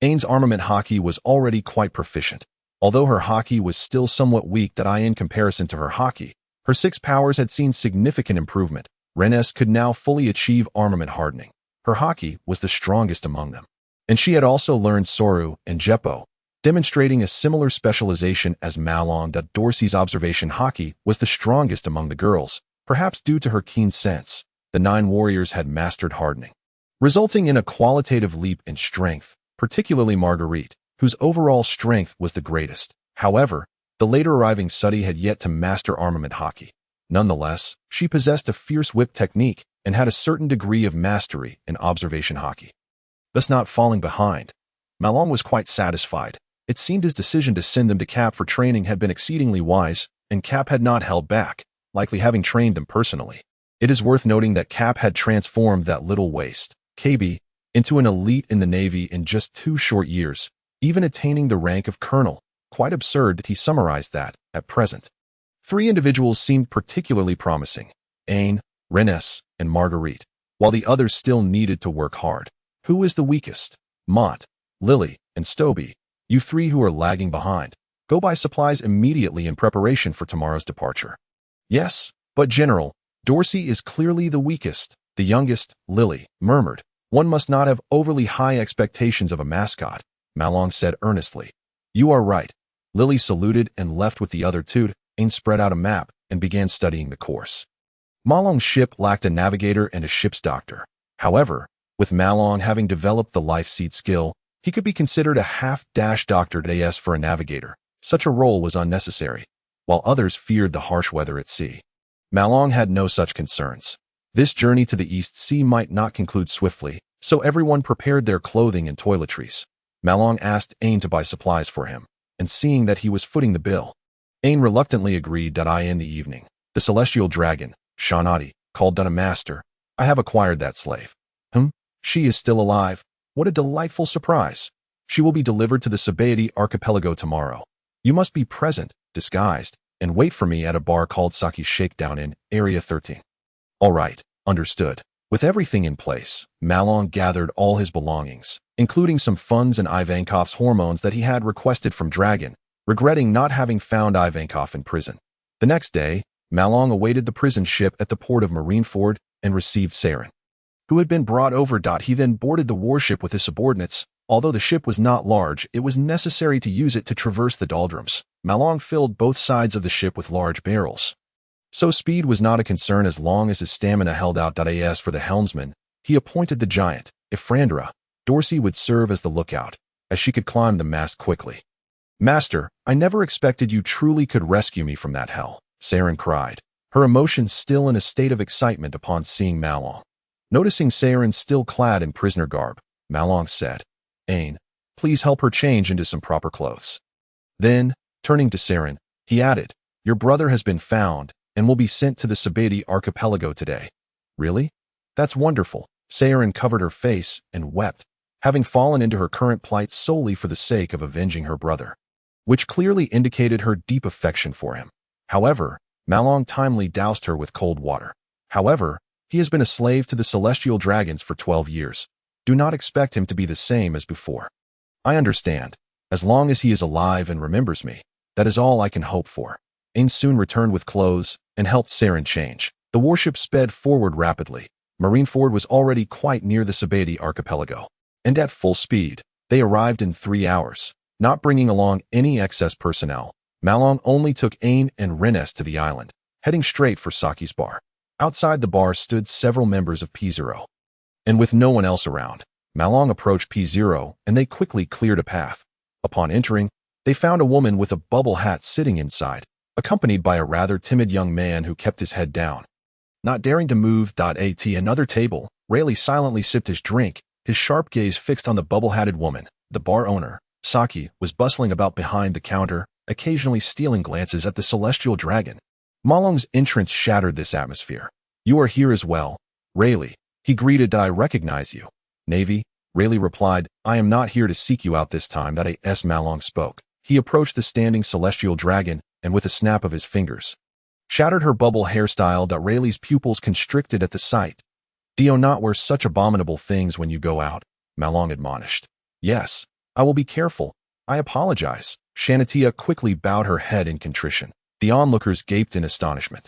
Ain's armament hockey was already quite proficient. Although her hockey was still somewhat weak in comparison to her hockey, her 6 powers had seen significant improvement. Rennes could now fully achieve armament hardening. Her hockey was the strongest among them. And she had also learned Soru and Jeppo, demonstrating a similar specialization as Malong. Dorsey's observation hockey was the strongest among the girls, perhaps due to her keen sense. The 9 warriors had mastered hardening, resulting in a qualitative leap in strength, particularly Marguerite, whose overall strength was the greatest. However, the later arriving Suddy had yet to master armament hockey. Nonetheless, she possessed a fierce whip technique and had a certain degree of mastery in observation hockey. Thus not falling behind, Malong was quite satisfied. It seemed his decision to send them to Cap for training had been exceedingly wise, and Cap had not held back, likely having trained them personally. It is worth noting that Cap had transformed that little waste, KB, into an elite in the Navy in just 2 short years, even attaining the rank of colonel. Quite absurd, he summarized that, at present. 3 individuals seemed particularly promising: Ain, Rennes, and Marguerite, while the others still needed to work hard. Who is the weakest? Mott, Lily, and Stoby. You 3 who are lagging behind, go buy supplies immediately in preparation for tomorrow's departure. Yes, but General, Dorsey is clearly the weakest. The youngest, Lily, murmured. One must not have overly high expectations of a mascot, Malong said earnestly. You are right. Lily saluted and left with the other 2. Ain spread out a map and began studying the course. Malong's ship lacked a navigator and a ship's doctor. However, with Malong having developed the life seed skill, he could be considered a half-doctor AS for a navigator. Such a role was unnecessary, while others feared the harsh weather at sea. Malong had no such concerns. This journey to the East Sea might not conclude swiftly, so everyone prepared their clothing and toiletries. Malong asked Ain to buy supplies for him, and seeing that he was footing the bill, Ain reluctantly agreed. In the evening, the celestial dragon, Shanati, called a master. I have acquired that slave. She is still alive. What a delightful surprise. She will be delivered to the Sabaody archipelago tomorrow. You must be present, disguised, and wait for me at a bar called Saki's Shakedown in Area 13. All right, understood. With everything in place, Malong gathered all his belongings, including some funds and Ivankov's hormones that he had requested from Dragon, regretting not having found Ivankov in prison. The next day, Malong awaited the prison ship at the port of Marineford and received Seirin. who had been brought over. He then boarded the warship with his subordinates. Although the ship was not large, it was necessary to use it to traverse the doldrums. Marlin filled both sides of the ship with large barrels. So speed was not a concern as long as his stamina held out. As for the helmsman, he appointed the giant, Ifrandra. Dorsey would serve as the lookout, as she could climb the mast quickly. "Master, I never expected you truly could rescue me from that hell," Saren cried, her emotions still in a state of excitement upon seeing Marlin. Noticing Saren still clad in prisoner garb, Marlin said, "Ain, please help her change into some proper clothes." Then, turning to Saren, he added, "Your brother has been found and will be sent to the Sabeti archipelago today." "Really? That's wonderful." Saren covered her face and wept, having fallen into her current plight solely for the sake of avenging her brother, which clearly indicated her deep affection for him. However, Marlin timely doused her with cold water. "However, he has been a slave to the celestial dragons for 12 years. Do not expect him to be the same as before." "I understand. As long as he is alive and remembers me, that is all I can hope for." Ain soon returned with clothes and helped Saren change. The warship sped forward rapidly. Marineford was already quite near the Sabeti archipelago, and at full speed, they arrived in 3 hours. Not bringing along any excess personnel, Marlin only took Ain and Rennes to the island, heading straight for Saki's bar. Outside the bar stood several members of P0. And with no one else around, Marlin approached P0 and they quickly cleared a path. Upon entering, they found a woman with a bubble hat sitting inside, accompanied by a rather timid young man who kept his head down. Not daring to move. At another table, Rayleigh silently sipped his drink, his sharp gaze fixed on the bubble-hatted woman. The bar owner, Saki, was bustling about behind the counter, occasionally stealing glances at the celestial dragon. Marlin's entrance shattered this atmosphere. "You are here as well, Rayleigh," he greeted. "I recognize you." "Navy," Rayleigh replied. "I am not here to seek you out this time." As Marlin spoke, he approached the standing celestial dragon and with a snap of his fingers, shattered her bubble hairstyle. Rayleigh's pupils constricted at the sight. "Do not wear such abominable things when you go out," Marlin admonished. "Yes, I will be careful. I apologize." Shanatia quickly bowed her head in contrition. The onlookers gaped in astonishment.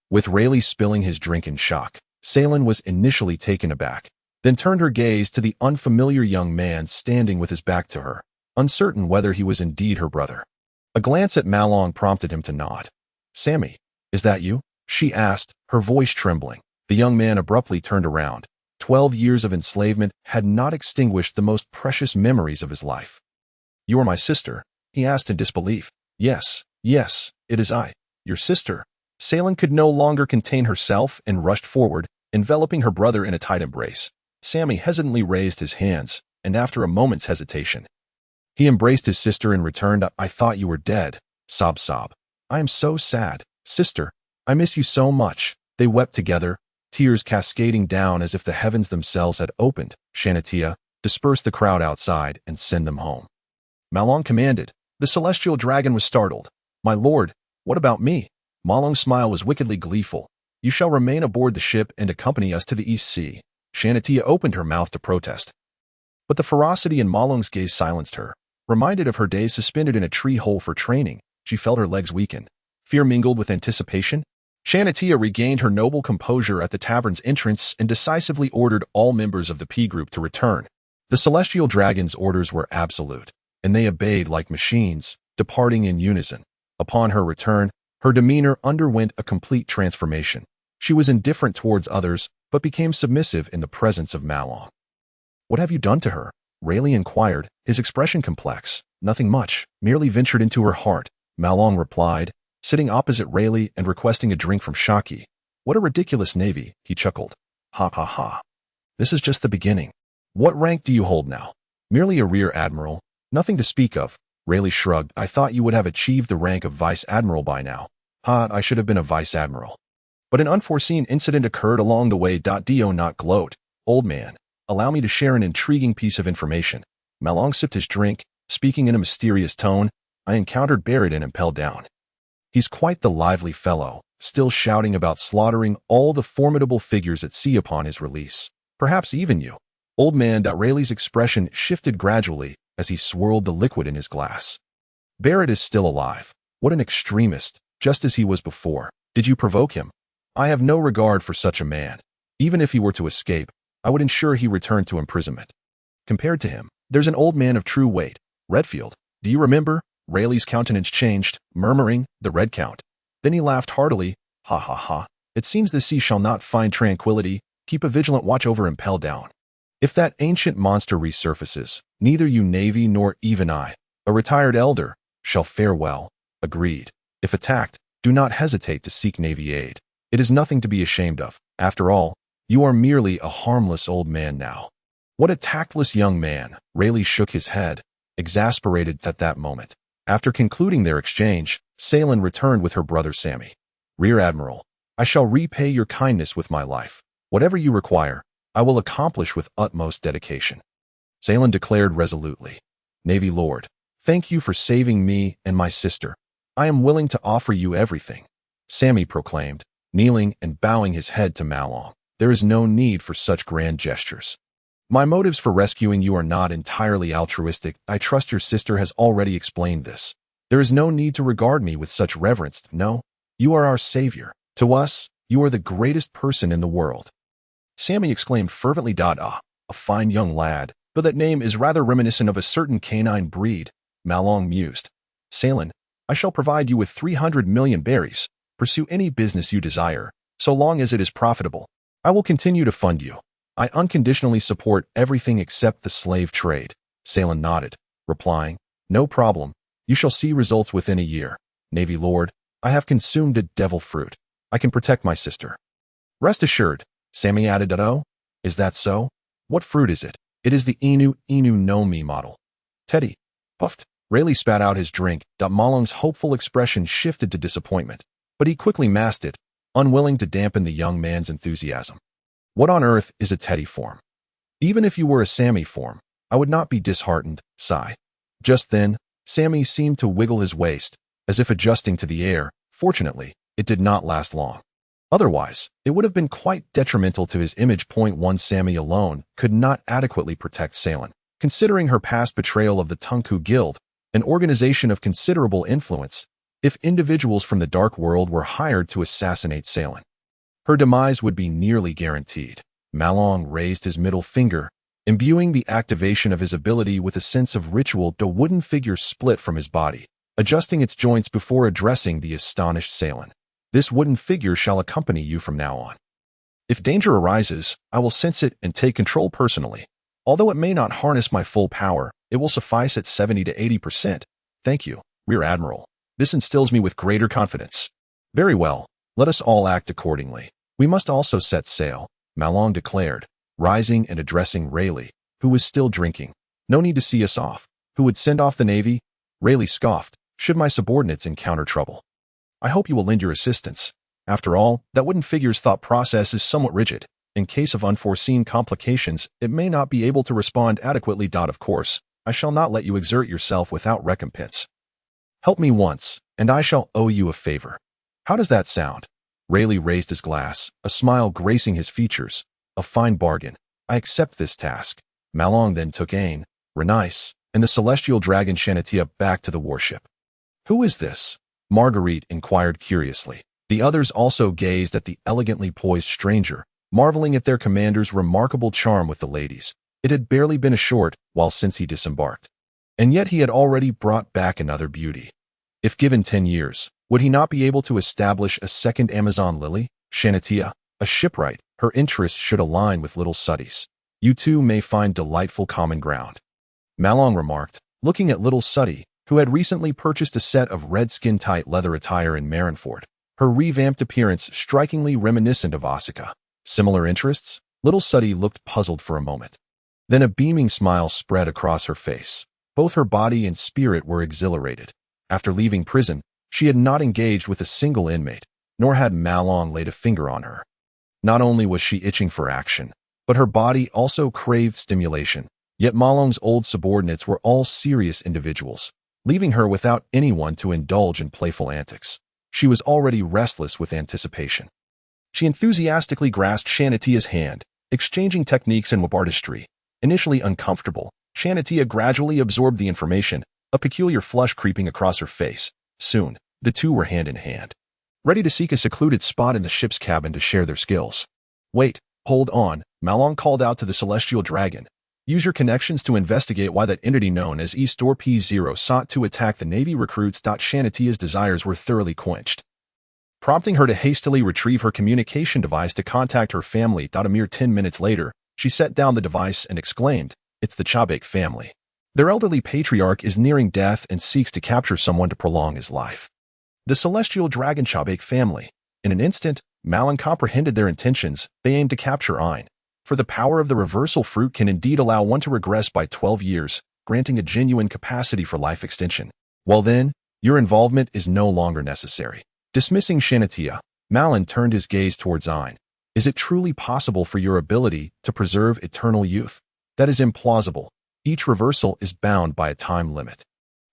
With Rayleigh spilling his drink in shock, Salen was initially taken aback, then turned her gaze to the unfamiliar young man standing with his back to her, uncertain whether he was indeed her brother. A glance at Marlin prompted him to nod. "Sammy, is that you?" she asked, her voice trembling. The young man abruptly turned around. 12 years of enslavement had not extinguished the most precious memories of his life. "You are my sister?" he asked in disbelief. Yes, it is I, your sister." Salen could no longer contain herself and rushed forward, enveloping her brother in a tight embrace. Sammy hesitantly raised his hands, and after a moment's hesitation, he embraced his sister and returned. "I thought you were dead." Sob. "I am so sad. Sister, I miss you so much." They wept together, tears cascading down as if the heavens themselves had opened. "Shanatia, disperse the crowd outside and send them home," Marlin commanded. The celestial dragon was startled. "My lord, what about me?" Marlin's smile was wickedly gleeful. "You shall remain aboard the ship and accompany us to the East Sea." Shanatia opened her mouth to protest, but the ferocity in Marlin's gaze silenced her. Reminded of her days suspended in a tree hole for training, she felt her legs weaken. Fear mingled with anticipation. Shanatia regained her noble composure at the tavern's entrance and decisively ordered all members of the P group to return. The celestial dragon's orders were absolute, and they obeyed like machines, departing in unison. Upon her return, her demeanor underwent a complete transformation. She was indifferent towards others, but became submissive in the presence of Marlin. "What have you done to her?" Rayleigh inquired, his expression complex. "Nothing much, merely ventured into her heart," Marlin replied, sitting opposite Rayleigh and requesting a drink from Shaki. "What a ridiculous navy," he chuckled. "Ha ha ha. This is just the beginning. What rank do you hold now?" "Merely a rear admiral. Nothing to speak of." Rayleigh shrugged. "I thought you would have achieved the rank of vice admiral by now." "Ha, I should have been a vice admiral. But an unforeseen incident occurred along the way. Do not gloat. Old man, allow me to share an intriguing piece of information." Marlin sipped his drink, speaking in a mysterious tone. "I encountered Barrett and impelled down. He's quite the lively fellow, still shouting about slaughtering all the formidable figures at sea upon his release. Perhaps even you." Old man. Rayleigh's expression shifted gradually as he swirled the liquid in his glass. "Barrett is still alive. What an extremist, just as he was before. Did you provoke him?" "I have no regard for such a man. Even if he were to escape, I would ensure he returned to imprisonment. Compared to him, there's an old man of true weight, Redfield. Do you remember? Rayleigh's countenance changed, murmuring, the Red Count. Then he laughed heartily. Ha ha ha. It seems the sea shall not find tranquility. Keep a vigilant watch over Impel Down. If that ancient monster resurfaces, neither you Navy nor even I, a retired elder, shall fare well. Agreed. If attacked, do not hesitate to seek Navy aid. It is nothing to be ashamed of. After all, you are merely a harmless old man now. What a tactless young man. Rayleigh shook his head, exasperated at that moment. After concluding their exchange, Salen returned with her brother Sammy. Rear Admiral, I shall repay your kindness with my life. Whatever you require, I will accomplish with utmost dedication. Salen declared resolutely. Navy Lord, thank you for saving me and my sister. I am willing to offer you everything. Sammy proclaimed, kneeling and bowing his head to Marlin. There is no need for such grand gestures. My motives for rescuing you are not entirely altruistic. I trust your sister has already explained this. There is no need to regard me with such reverence. No, you are our savior. To us, you are the greatest person in the world. Sammy exclaimed fervently. A fine young lad, but that name is rather reminiscent of a certain canine breed, Marlin mused. Salen, I shall provide you with 300 million berries. Pursue any business you desire, so long as it is profitable. I will continue to fund you. I unconditionally support everything except the slave trade. Salen nodded, replying, no problem. You shall see results within a year. Navy Lord, I have consumed a devil fruit. I can protect my sister. Rest assured, Sammy added. Oh, is that so? What fruit is it? It is the Inu no Mi model. Teddy. Puffed. Rayleigh spat out his drink. Marlin's hopeful expression shifted to disappointment, but he quickly masked it, unwilling to dampen the young man's enthusiasm. What on earth is a Teddy form? Even if you were a Sammy form, I would not be disheartened. Sigh. Just then, Sammy seemed to wiggle his waist, as if adjusting to the air. Fortunately, it did not last long. Otherwise, it would have been quite detrimental to his image. One Sammy alone could not adequately protect Salen, considering her past betrayal of the Tunku Guild, an organization of considerable influence, if individuals from the Dark World were hired to assassinate Salen. Her demise would be nearly guaranteed. Marlin raised his middle finger, imbuing the activation of his ability with a sense of ritual. The wooden figure split from his body, adjusting its joints before addressing the astonished Salen. This wooden figure shall accompany you from now on. If danger arises, I will sense it and take control personally. Although it may not harness my full power, it will suffice at 70 to 80%. Thank you, Rear Admiral. This instills me with greater confidence. Very well, let us all act accordingly. We must also set sail, Marlin declared, rising and addressing Rayleigh, who was still drinking. No need to see us off. Who would send off the Navy? Rayleigh scoffed. Should my subordinates encounter trouble? I hope you will lend your assistance. After all, that wooden figure's thought process is somewhat rigid. In case of unforeseen complications, it may not be able to respond adequately. Of course, I shall not let you exert yourself without recompense. Help me once, and I shall owe you a favor. How does that sound? Rayleigh raised his glass, a smile gracing his features. A fine bargain. I accept this task. Marlin then took Ain, Renice, and the celestial dragon Shanatia back to the warship. Who is this? Marguerite inquired curiously. The others also gazed at the elegantly poised stranger, marveling at their commander's remarkable charm with the ladies. It had barely been a short while since he disembarked. And yet he had already brought back another beauty. If given 10 years, would he not be able to establish a second Amazon Lily, Shanatia, a shipwright? Her interests should align with little Suddy's. You two may find delightful common ground. Marlin remarked, looking at little Suddy, who had recently purchased a set of red skin-tight leather attire in Marineford, her revamped appearance strikingly reminiscent of Asuka. Similar interests? Little Suddy looked puzzled for a moment. Then a beaming smile spread across her face. Both her body and spirit were exhilarated. After leaving prison, she had not engaged with a single inmate, nor had Marlin laid a finger on her. Not only was she itching for action, but her body also craved stimulation. Yet Marlin's old subordinates were all serious individuals, leaving her without anyone to indulge in playful antics. She was already restless with anticipation. She enthusiastically grasped Shanatia's hand, exchanging techniques and artistry. Initially uncomfortable, Shanatia gradually absorbed the information, a peculiar flush creeping across her face. Soon, the two were hand in hand, ready to seek a secluded spot in the ship's cabin to share their skills. Wait, hold on, Marlin called out to the celestial dragon. Use your connections to investigate why that entity known as Eastor P0 sought to attack the Navy recruits. Shanatia's desires were thoroughly quenched, prompting her to hastily retrieve her communication device to contact her family. A mere 10 minutes later, she set down the device and exclaimed, "It's the Chabak family. Their elderly patriarch is nearing death and seeks to capture someone to prolong his life." The celestial dragon Chabak family. In an instant, Marlin comprehended their intentions. They aimed to capture Ein. For the power of the reversal fruit can indeed allow one to regress by 12 years, granting a genuine capacity for life extension. Well then, your involvement is no longer necessary. Dismissing Shanatia, Marlin turned his gaze towards Ein. Is it truly possible for your ability to preserve eternal youth? That is implausible. Each reversal is bound by a time limit.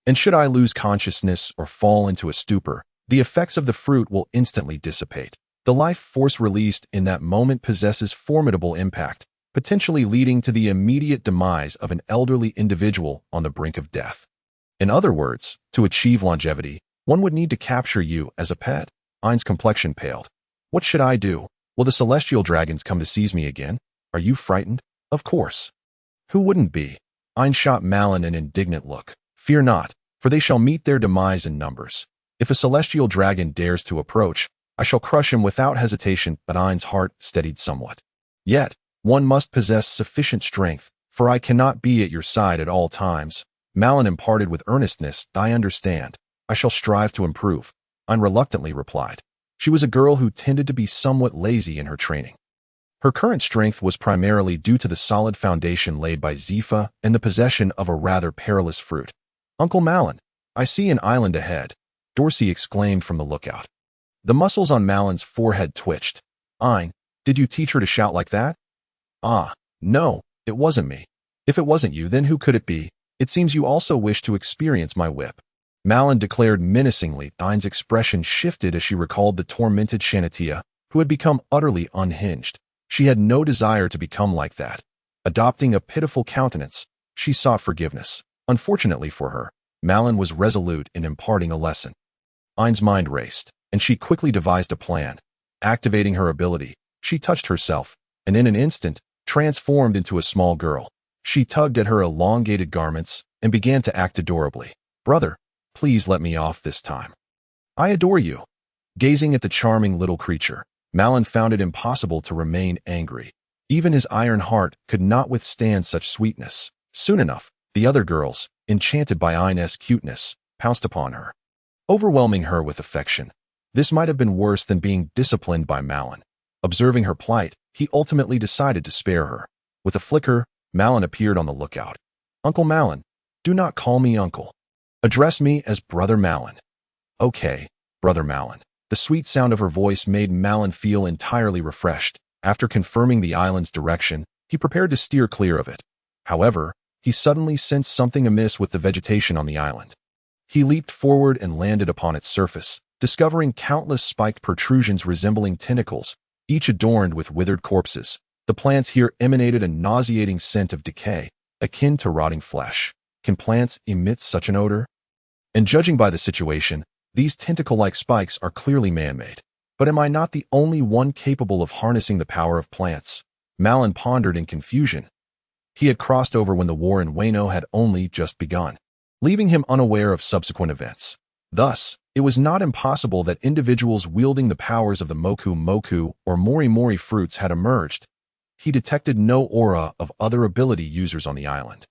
And should I lose consciousness or fall into a stupor, the effects of the fruit will instantly dissipate. The life force released in that moment possesses formidable impact, potentially leading to the immediate demise of an elderly individual on the brink of death. In other words, to achieve longevity, one would need to capture you as a pet. Ein's complexion paled. What should I do? Will the celestial dragons come to seize me again? Are you frightened? Of course. Who wouldn't be? Ein shot Marlin an indignant look. Fear not, for they shall meet their demise in numbers. If a celestial dragon dares to approach, I shall crush him without hesitation. But Ein's heart steadied somewhat. Yet, one must possess sufficient strength, for I cannot be at your side at all times. Marlin imparted with earnestness. I understand. I shall strive to improve. Ein reluctantly replied. She was a girl who tended to be somewhat lazy in her training. Her current strength was primarily due to the solid foundation laid by Zefa and the possession of a rather perilous fruit. Uncle Marlin, I see an island ahead, Dorsey exclaimed from the lookout. The muscles on Marlin's forehead twitched. Ein, did you teach her to shout like that? Ah, no, it wasn't me. If it wasn't you, then who could it be? It seems you also wish to experience my whip. Marlin declared menacingly. Ein's expression shifted as she recalled the tormented Shanatia, who had become utterly unhinged. She had no desire to become like that. Adopting a pitiful countenance, she sought forgiveness. Unfortunately for her, Marlin was resolute in imparting a lesson. Ein's mind raced, and she quickly devised a plan. Activating her ability, she touched herself, and in an instant, transformed into a small girl. She tugged at her elongated garments and began to act adorably. Brother, please let me off this time. I adore you. Gazing at the charming little creature, Marlin found it impossible to remain angry. Even his iron heart could not withstand such sweetness. Soon enough, the other girls, enchanted by Ein's cuteness, pounced upon her, overwhelming her with affection. This might have been worse than being disciplined by Marlin. Observing her plight, he ultimately decided to spare her. With a flicker, Marlin appeared on the lookout. Uncle Marlin, do not call me uncle. Address me as Brother Marlin. Okay, Brother Marlin. The sweet sound of her voice made Marlin feel entirely refreshed. After confirming the island's direction, he prepared to steer clear of it. However, he suddenly sensed something amiss with the vegetation on the island. He leaped forward and landed upon its surface, discovering countless spiked protrusions resembling tentacles, each adorned with withered corpses. The plants here emanated a nauseating scent of decay, akin to rotting flesh. Can plants emit such an odor? And judging by the situation, these tentacle-like spikes are clearly man-made. But am I not the only one capable of harnessing the power of plants? Marlin pondered in confusion. He had crossed over when the war in Wano had only just begun, leaving him unaware of subsequent events. Thus, it was not impossible that individuals wielding the powers of the Moku Moku or Mori Mori fruits had emerged. He detected no aura of other ability users on the island.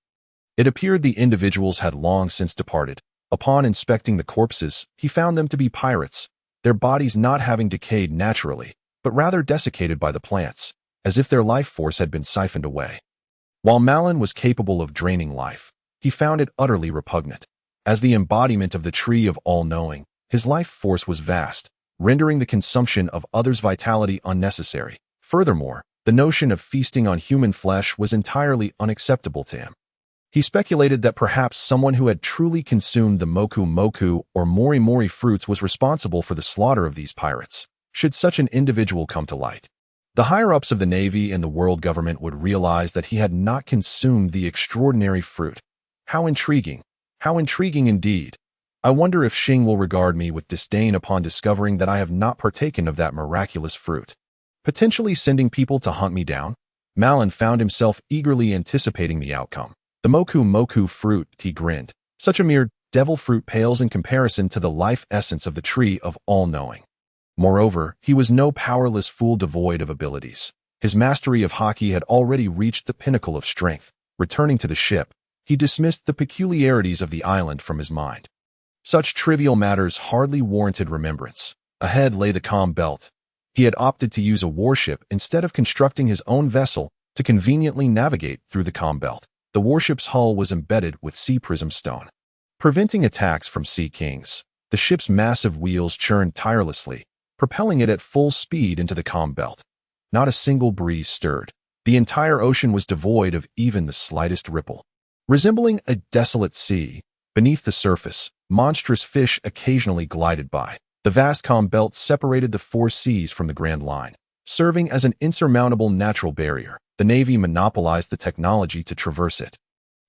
It appeared the individuals had long since departed. Upon inspecting the corpses, he found them to be pirates, their bodies not having decayed naturally, but rather desiccated by the plants, as if their life force had been siphoned away. While Marlin was capable of draining life, he found it utterly repugnant. As the embodiment of the tree of all-knowing, his life force was vast, rendering the consumption of others' vitality unnecessary. Furthermore, the notion of feasting on human flesh was entirely unacceptable to him. He speculated that perhaps someone who had truly consumed the Moku Moku or Mori Mori fruits was responsible for the slaughter of these pirates, should such an individual come to light. The higher-ups of the Navy and the world government would realize that he had not consumed the extraordinary fruit. How intriguing indeed. I wonder if Xing will regard me with disdain upon discovering that I have not partaken of that miraculous fruit, potentially sending people to hunt me down. Marlin found himself eagerly anticipating the outcome. The moku fruit, he grinned. Such a mere devil fruit pales in comparison to the life essence of the tree of all-knowing. Moreover, he was no powerless fool devoid of abilities. His mastery of hockey had already reached the pinnacle of strength. Returning to the ship, he dismissed the peculiarities of the island from his mind. Such trivial matters hardly warranted remembrance. Ahead lay the calm belt. He had opted to use a warship instead of constructing his own vessel to conveniently navigate through the calm belt. The warship's hull was embedded with sea prism stone, preventing attacks from sea kings. The ship's massive wheels churned tirelessly, propelling it at full speed into the calm belt. Not a single breeze stirred. The entire ocean was devoid of even the slightest ripple. Resembling a desolate sea, beneath the surface, monstrous fish occasionally glided by. The vast calm belt separated the four seas from the Grand Line, serving as an insurmountable natural barrier. The Navy monopolized the technology to traverse it,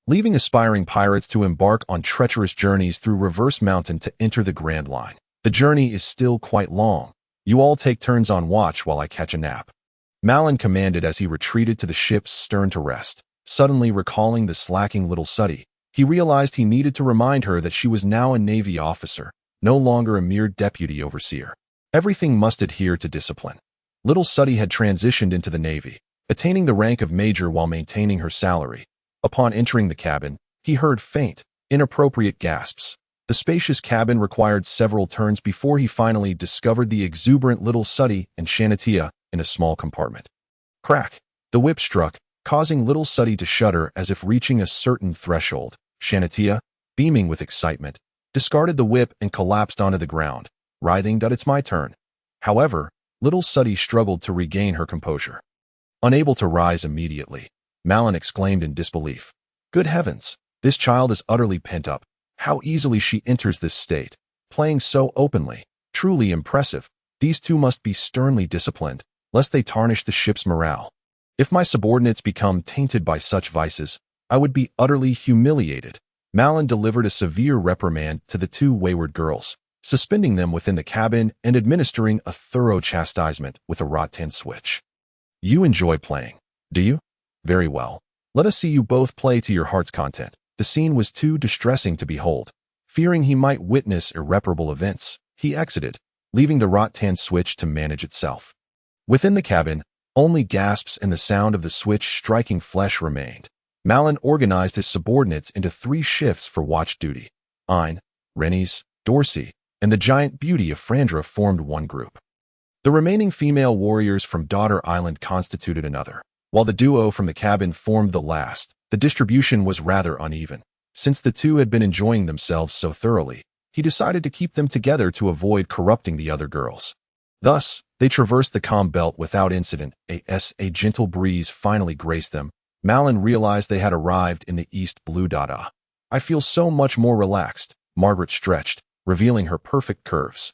leaving aspiring pirates to embark on treacherous journeys through Reverse Mountain to enter the Grand Line. The journey is still quite long. You all take turns on watch while I catch a nap. Marlin commanded as he retreated to the ship's stern to rest. Suddenly recalling the slacking little Suddy, he realized he needed to remind her that she was now a Navy officer, no longer a mere deputy overseer. Everything must adhere to discipline. Little Suddy had transitioned into the Navy, attaining the rank of major while maintaining her salary. Upon entering the cabin, he heard faint, inappropriate gasps. The spacious cabin required several turns before he finally discovered the exuberant little Suddy and Shanatia in a small compartment. Crack! The whip struck, causing little Suddy to shudder as if reaching a certain threshold. Shanatia, beaming with excitement, discarded the whip and collapsed onto the ground, writhing. "It's my turn." However, little Suddy struggled to regain her composure. Unable to rise immediately, Marlin exclaimed in disbelief. "Good heavens, this child is utterly pent up. How easily she enters this state, playing so openly. Truly impressive. These two must be sternly disciplined, lest they tarnish the ship's morale. If my subordinates become tainted by such vices, I would be utterly humiliated." Marlin delivered a severe reprimand to the two wayward girls, suspending them within the cabin and administering a thorough chastisement with a rattan switch. "You enjoy playing, do you? Very well. Let us see you both play to your heart's content." The scene was too distressing to behold. Fearing he might witness irreparable events, he exited, leaving the rattan switch to manage itself. Within the cabin, only gasps and the sound of the switch striking flesh remained. Marlin organized his subordinates into 3 shifts for watch duty. Ein, Rennies, Dorsey, and the giant beauty of Frandra formed one group. The remaining female warriors from Daughter Island constituted another, while the duo from the cabin formed the last. The distribution was rather uneven. Since the two had been enjoying themselves so thoroughly, he decided to keep them together to avoid corrupting the other girls. Thus, they traversed the calm belt without incident. A gentle breeze finally graced them. Marlin realized they had arrived in the East Blue. "I feel so much more relaxed," Margaret stretched, revealing her perfect curves.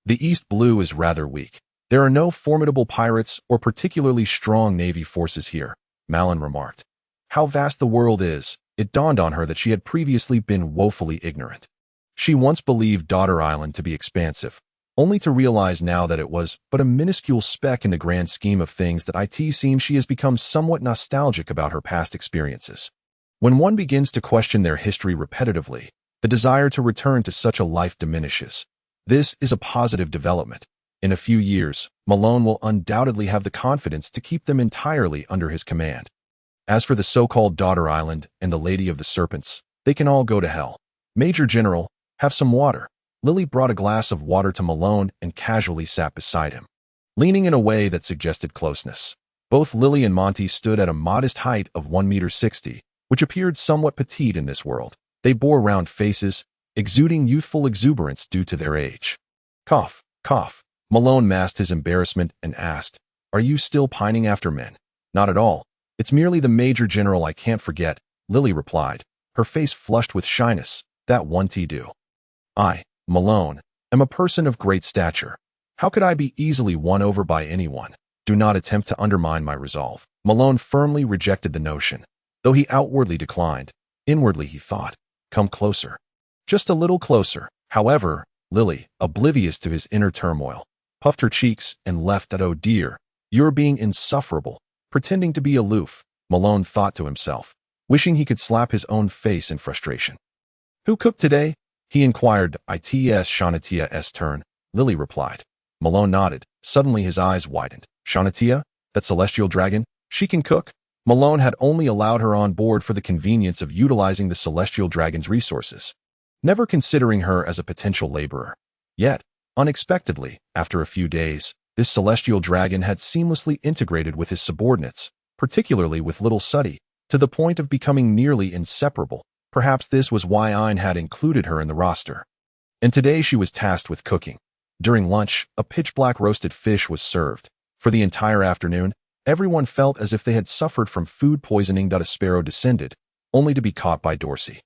"The East Blue is rather weak. There are no formidable pirates or particularly strong Navy forces here," Marlin remarked. How vast the world is, it dawned on her that she had previously been woefully ignorant. She once believed Daughter Island to be expansive, only to realize now that it was but a minuscule speck in the grand scheme of things. That it seems she has become somewhat nostalgic about her past experiences. When one begins to question their history repetitively, the desire to return to such a life diminishes. This is a positive development. In a few years, Malone will undoubtedly have the confidence to keep them entirely under his command. As for the so-called Daughter Island and the Lady of the Serpents, they can all go to hell. "Major General, have some water." Lily brought a glass of water to Malone and casually sat beside him, leaning in a way that suggested closeness. Both Lily and Monty stood at a modest height of 1.60 meters, which appeared somewhat petite in this world. They bore round faces, exuding youthful exuberance due to their age. Cough, cough. Malone masked his embarrassment and asked, "Are you still pining after men?" "Not at all. It's merely the Major General I can't forget," Lily replied, her face flushed with shyness. "That won't do. I, Malone, am a person of great stature. How could I be easily won over by anyone? Do not attempt to undermine my resolve." Malone firmly rejected the notion. Though he outwardly declined, inwardly he thought, "Come closer. Just a little closer." However, Lily, oblivious to his inner turmoil, puffed her cheeks and left that, "Oh dear, you're being insufferable. pretending to be aloof, Malone thought to himself, wishing he could slap his own face in frustration. Who cooked today? He inquired. It's Shanatea's turn, Lily replied. Malone nodded. Suddenly his eyes widened. Shanatea? That celestial dragon? She can cook? Malone had only allowed her on board for the convenience of utilizing the celestial dragon's resources, never considering her as a potential laborer. Yet, unexpectedly, after a few days, this celestial dragon had seamlessly integrated with his subordinates, particularly with little Suddy, to the point of becoming nearly inseparable. Perhaps this was why Ein had included her in the roster. And today she was tasked with cooking. During lunch, a pitch-black roasted fish was served. For the entire afternoon, everyone felt as if they had suffered from food poisoning. A sparrow descended, only to be caught by Dorsey,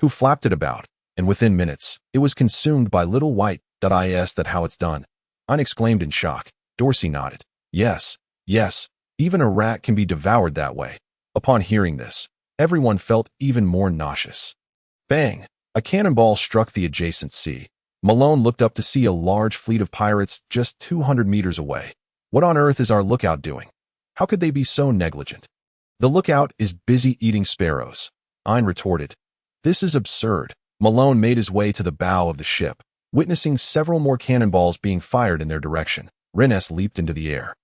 who flapped it about, and within minutes, it was consumed by little white. Is that how it's done? Ein exclaimed in shock. Dorsey nodded. Yes, even a rat can be devoured that way. Upon hearing this, everyone felt even more nauseous. Bang! A cannonball struck the adjacent sea. Malone looked up to see a large fleet of pirates just 200 meters away. What on earth is our lookout doing? How could they be so negligent? The lookout is busy eating sparrows, Ein retorted. This is absurd. Malone made his way to the bow of the ship, witnessing several more cannonballs being fired in their direction. Reness leaped into the air,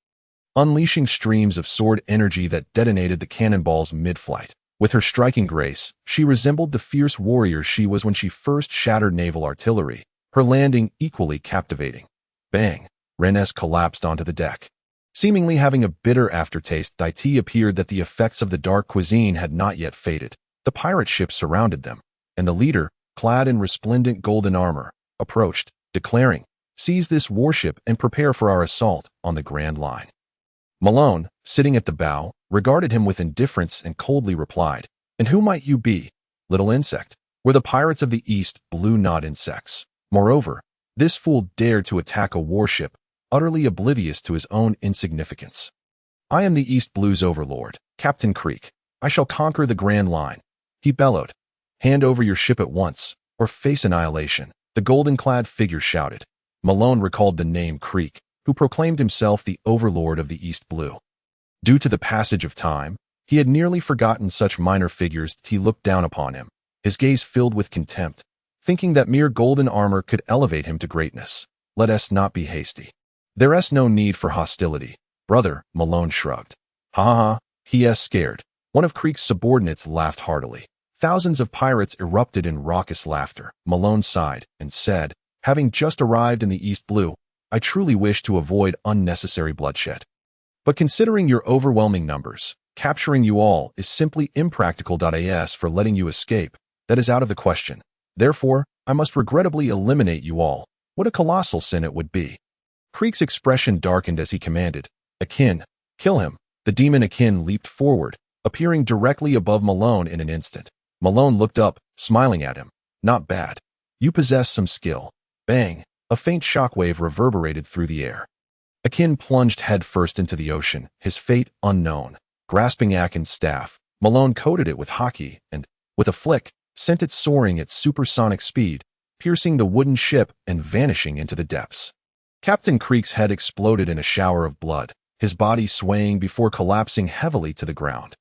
unleashing streams of sword energy that detonated the cannonballs mid-flight. With her striking grace, she resembled the fierce warrior she was when she first shattered naval artillery, her landing equally captivating. Bang! Reness collapsed onto the deck. Seemingly having a bitter aftertaste, it appeared that the effects of the dark cuisine had not yet faded. The pirate ship surrounded them, and the leader, clad in resplendent golden armor, approached, declaring, "Seize this warship and prepare for our assault on the Grand Line." Malone, sitting at the bow, regarded him with indifference and coldly replied, "And who might you be, little insect?" We're the pirates of the East Blue, not insects. Moreover, this fool dared to attack a warship, utterly oblivious to his own insignificance. I am the East Blue's overlord, Captain Creek. I shall conquer the Grand Line, he bellowed. Hand over your ship at once, or face annihilation, the golden-clad figure shouted. Malone recalled the name Creek, who proclaimed himself the overlord of the East Blue. Due to the passage of time, he had nearly forgotten such minor figures that he looked down upon him, his gaze filled with contempt, thinking that mere golden armor could elevate him to greatness. Let us not be hasty. There's no need for hostility, brother, Malone shrugged. Ha ha ha, he is scared. One of Creek's subordinates laughed heartily. Thousands of pirates erupted in raucous laughter. Malone sighed and said, having just arrived in the East Blue, I truly wish to avoid unnecessary bloodshed. But considering your overwhelming numbers, capturing you all is simply impractical. As for letting you escape, that is out of the question. Therefore, I must regrettably eliminate you all. What a colossal sin it would be. Creek's expression darkened as he commanded, Akin, kill him. The demon Akin leaped forward, appearing directly above Malone in an instant. Malone looked up, smiling at him. Not bad. You possess some skill. Bang! A faint shockwave reverberated through the air. Akin plunged headfirst into the ocean, his fate unknown. Grasping Akin's staff, Malone coated it with hockey and, with a flick, sent it soaring at supersonic speed, piercing the wooden ship and vanishing into the depths. Captain Creek's head exploded in a shower of blood, his body swaying before collapsing heavily to the ground.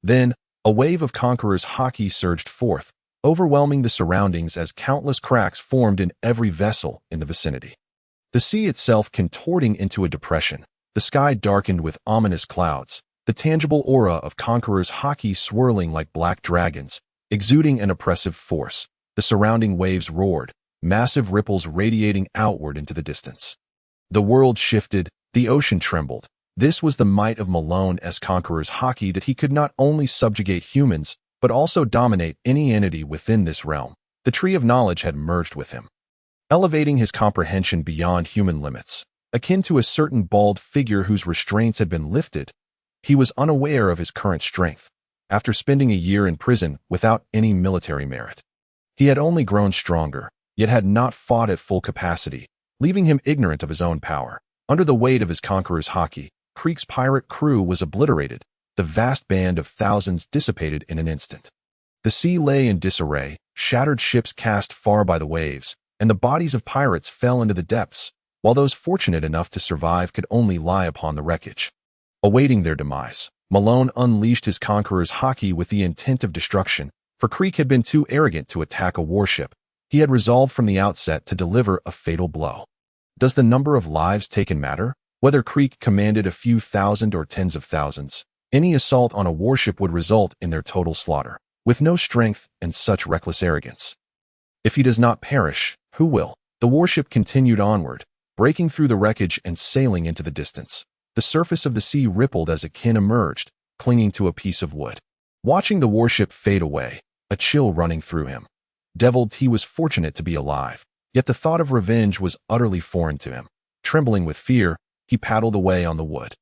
Then, a wave of Conqueror's hockey surged forth, overwhelming the surroundings as countless cracks formed in every vessel in the vicinity. The sea itself contorting into a depression, the sky darkened with ominous clouds, the tangible aura of Conqueror's hockey swirling like black dragons, exuding an oppressive force. The surrounding waves roared, massive ripples radiating outward into the distance. The world shifted, the ocean trembled. This was the might of Malone's Conqueror's hockey, that he could not only subjugate humans, but also dominate any entity within this realm. The tree of knowledge had merged with him, elevating his comprehension beyond human limits. Akin to a certain bald figure whose restraints had been lifted, he was unaware of his current strength. After spending a year in prison without any military merit, he had only grown stronger, yet had not fought at full capacity, leaving him ignorant of his own power. Under the weight of his Conqueror's hockey, Creek's pirate crew was obliterated, the vast band of thousands dissipated in an instant. The sea lay in disarray, shattered ships cast far by the waves, and the bodies of pirates fell into the depths, while those fortunate enough to survive could only lie upon the wreckage, awaiting their demise. Malone unleashed his conqueror's hockey with the intent of destruction, for Creek had been too arrogant to attack a warship. He had resolved from the outset to deliver a fatal blow. Does the number of lives taken matter? Whether Creek commanded a few thousand or tens of thousands, any assault on a warship would result in their total slaughter, with no strength and such reckless arrogance. If he does not perish, who will? The warship continued onward, breaking through the wreckage and sailing into the distance. The surface of the sea rippled as a kin emerged, clinging to a piece of wood. Watching the warship fade away, a chill running through him. Deviled, he was fortunate to be alive, yet the thought of revenge was utterly foreign to him. Trembling with fear, he paddled away on the wood,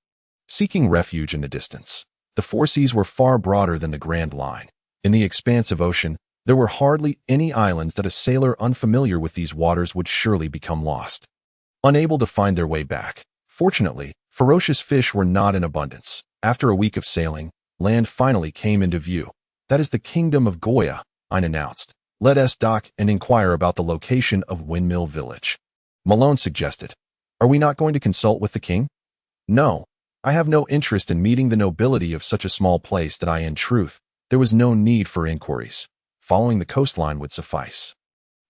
seeking refuge in the distance. The four seas were far broader than the Grand Line. In the expanse of ocean, there were hardly any islands that a sailor unfamiliar with these waters would surely become lost, unable to find their way back. Fortunately, ferocious fish were not in abundance. After a week of sailing, land finally came into view. That is the kingdom of Goya, I announced. Let us dock and inquire about the location of Windmill Village. Malone suggested. Are we not going to consult with the king? No. I have no interest in meeting the nobility of such a small place that in truth, there was no need for inquiries. Following the coastline would suffice.